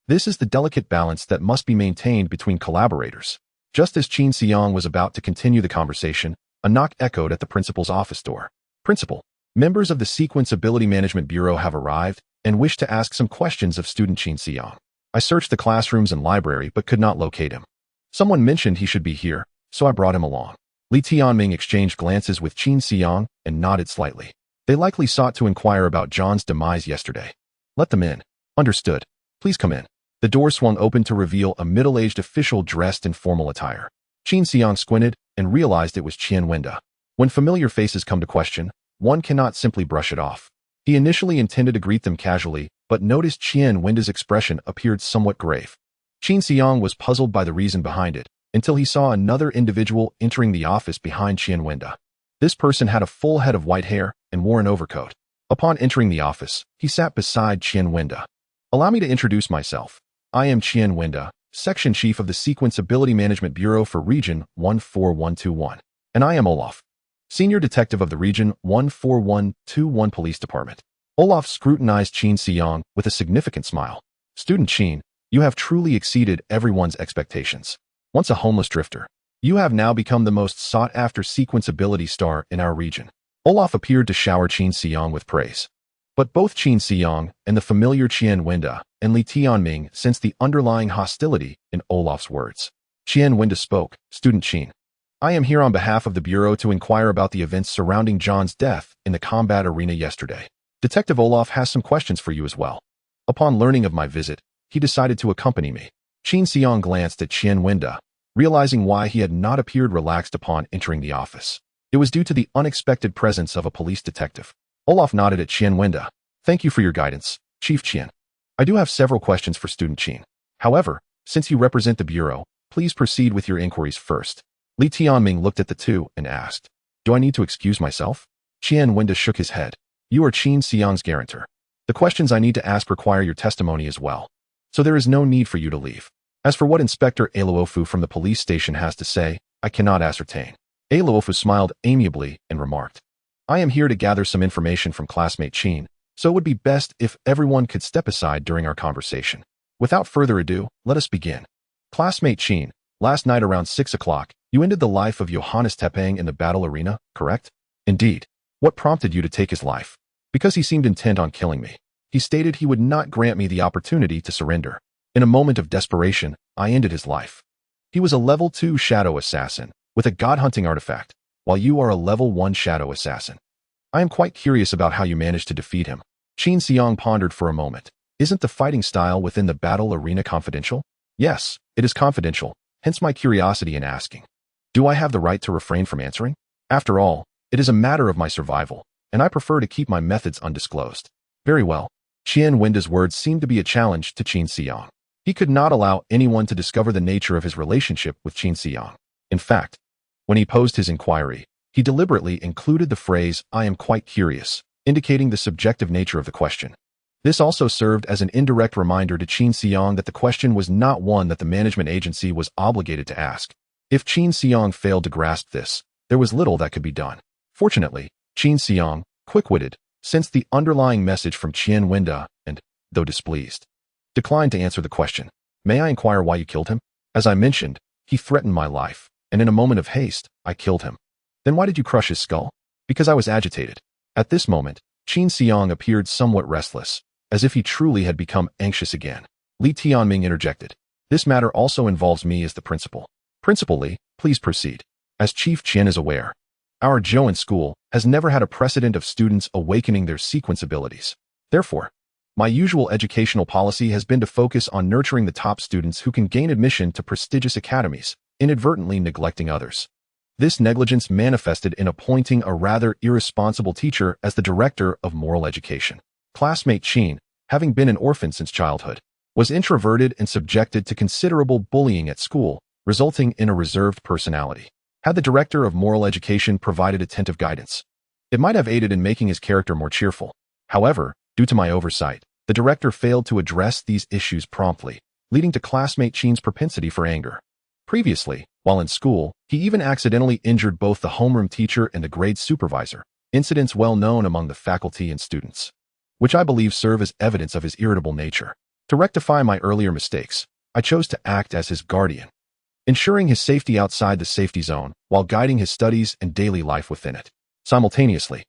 A: This is the delicate balance that must be maintained between collaborators. Just as Qin Xiang was about to continue the conversation, a knock echoed at the principal's office door. Principal, members of the Sequence Ability Management Bureau have arrived and wish to ask some questions of student Qin Xiang. I searched the classrooms and library but could not locate him. Someone mentioned he should be here, so I brought him along. Li Tianming exchanged glances with Qin Xiang and nodded slightly. They likely sought to inquire about John's demise yesterday. Let them in. Understood. Please come in. The door swung open to reveal a middle-aged official dressed in formal attire. Qin Xiang squinted and realized it was Qian Wenda. When familiar faces come to question, one cannot simply brush it off. He initially intended to greet them casually, but noticed Qian Wenda's expression appeared somewhat grave. Qin Xiang was puzzled by the reason behind it, until he saw another individual entering the office behind Qian Wenda. This person had a full head of white hair and wore an overcoat. Upon entering the office, he sat beside Qian Wenda. Allow me to introduce myself. I am Qian Wenda, Section Chief of the Sequence Ability Management Bureau for Region 14121. And I am Olaf, Senior Detective of the Region 14121 Police Department. Olaf scrutinized Qin Xiang with a significant smile. Student Qin, you have truly exceeded everyone's expectations. Once a homeless drifter, you have now become the most sought-after sequence ability star in our region. Olaf appeared to shower Qin Xiang with praise. But both Qin Xiang and the familiar Qian Wenda and Li Tianming sensed the underlying hostility in Olaf's words. Qian Wenda spoke, Student Qin, I am here on behalf of the Bureau to inquire about the events surrounding John's death in the combat arena yesterday. Detective Olaf has some questions for you as well. Upon learning of my visit, he decided to accompany me. Qin Xiang glanced at Qian Wenda, realizing why he had not appeared relaxed upon entering the office. It was due to the unexpected presence of a police detective. Olaf nodded at Qian Wenda. Thank you for your guidance, Chief Qian. I do have several questions for Student Qin. However, since you represent the Bureau, please proceed with your inquiries first. Li Tianming looked at the two and asked, Do I need to excuse myself? Qian Wenda shook his head. You are Qin Xiang's guarantor. The questions I need to ask require your testimony as well. So there is no need for you to leave. As for what Inspector Aluofu from the police station has to say, I cannot ascertain. Aluofu smiled amiably and remarked, I am here to gather some information from classmate Qin, so it would be best if everyone could step aside during our conversation. Without further ado, let us begin. Classmate Qin, last night around 6 o'clock, you ended the life of Johannes Tepang in the battle arena, correct? Indeed. What prompted you to take his life? Because he seemed intent on killing me. He stated he would not grant me the opportunity to surrender. In a moment of desperation, I ended his life. He was a level 2 shadow assassin, with a god-hunting artifact, while you are a level 1 shadow assassin. I am quite curious about how you managed to defeat him. Qin Xiang pondered for a moment. Isn't the fighting style within the battle arena confidential? Yes, it is confidential, hence my curiosity in asking. Do I have the right to refrain from answering? After all, it is a matter of my survival, and I prefer to keep my methods undisclosed. Very well. Qian Wenda's words seemed to be a challenge to Qin Xiang. He could not allow anyone to discover the nature of his relationship with Qin Xiang. In fact, when he posed his inquiry, he deliberately included the phrase, "I am quite curious," indicating the subjective nature of the question. This also served as an indirect reminder to Qin Xiang that the question was not one that the management agency was obligated to ask. If Qin Xiang failed to grasp this, there was little that could be done. Fortunately, Qin Xiang, quick-witted, sensed the underlying message from Qian Wenda and, though displeased, declined to answer the question. "May I inquire why you killed him?" "As I mentioned, he threatened my life, and in a moment of haste, I killed him." "Then why did you crush his skull?" "Because I was agitated." At this moment, Qin Xiang appeared somewhat restless, as if he truly had become anxious again. Li Tianming interjected. "This matter also involves me as the principal." "Principal Li, please proceed." As Chief Qian is aware, our Zhouan school has never had a precedent of students awakening their sequence abilities. Therefore, my usual educational policy has been to focus on nurturing the top students who can gain admission to prestigious academies, inadvertently neglecting others. This negligence manifested in appointing a rather irresponsible teacher as the director of moral education. Classmate Qin, having been an orphan since childhood, was introverted and subjected to considerable bullying at school, resulting in a reserved personality. Had the director of moral education provided attentive guidance, it might have aided in making his character more cheerful. However, due to my oversight, the director failed to address these issues promptly, leading to classmate Qin's propensity for anger. Previously, while in school, he even accidentally injured both the homeroom teacher and the grade supervisor, incidents well known among the faculty and students, which I believe serve as evidence of his irritable nature. To rectify my earlier mistakes, I chose to act as his guardian, ensuring his safety outside the safety zone while guiding his studies and daily life within it. Simultaneously,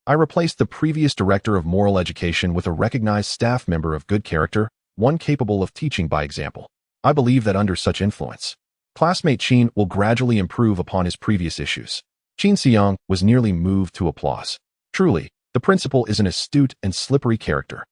A: I replaced the previous director of moral education with a recognized staff member of good character, one capable of teaching by example. I believe that under such influence, classmate Qin will gradually improve upon his previous issues. Qin Xiang was nearly moved to applause. Truly, the principal is an astute and slippery character.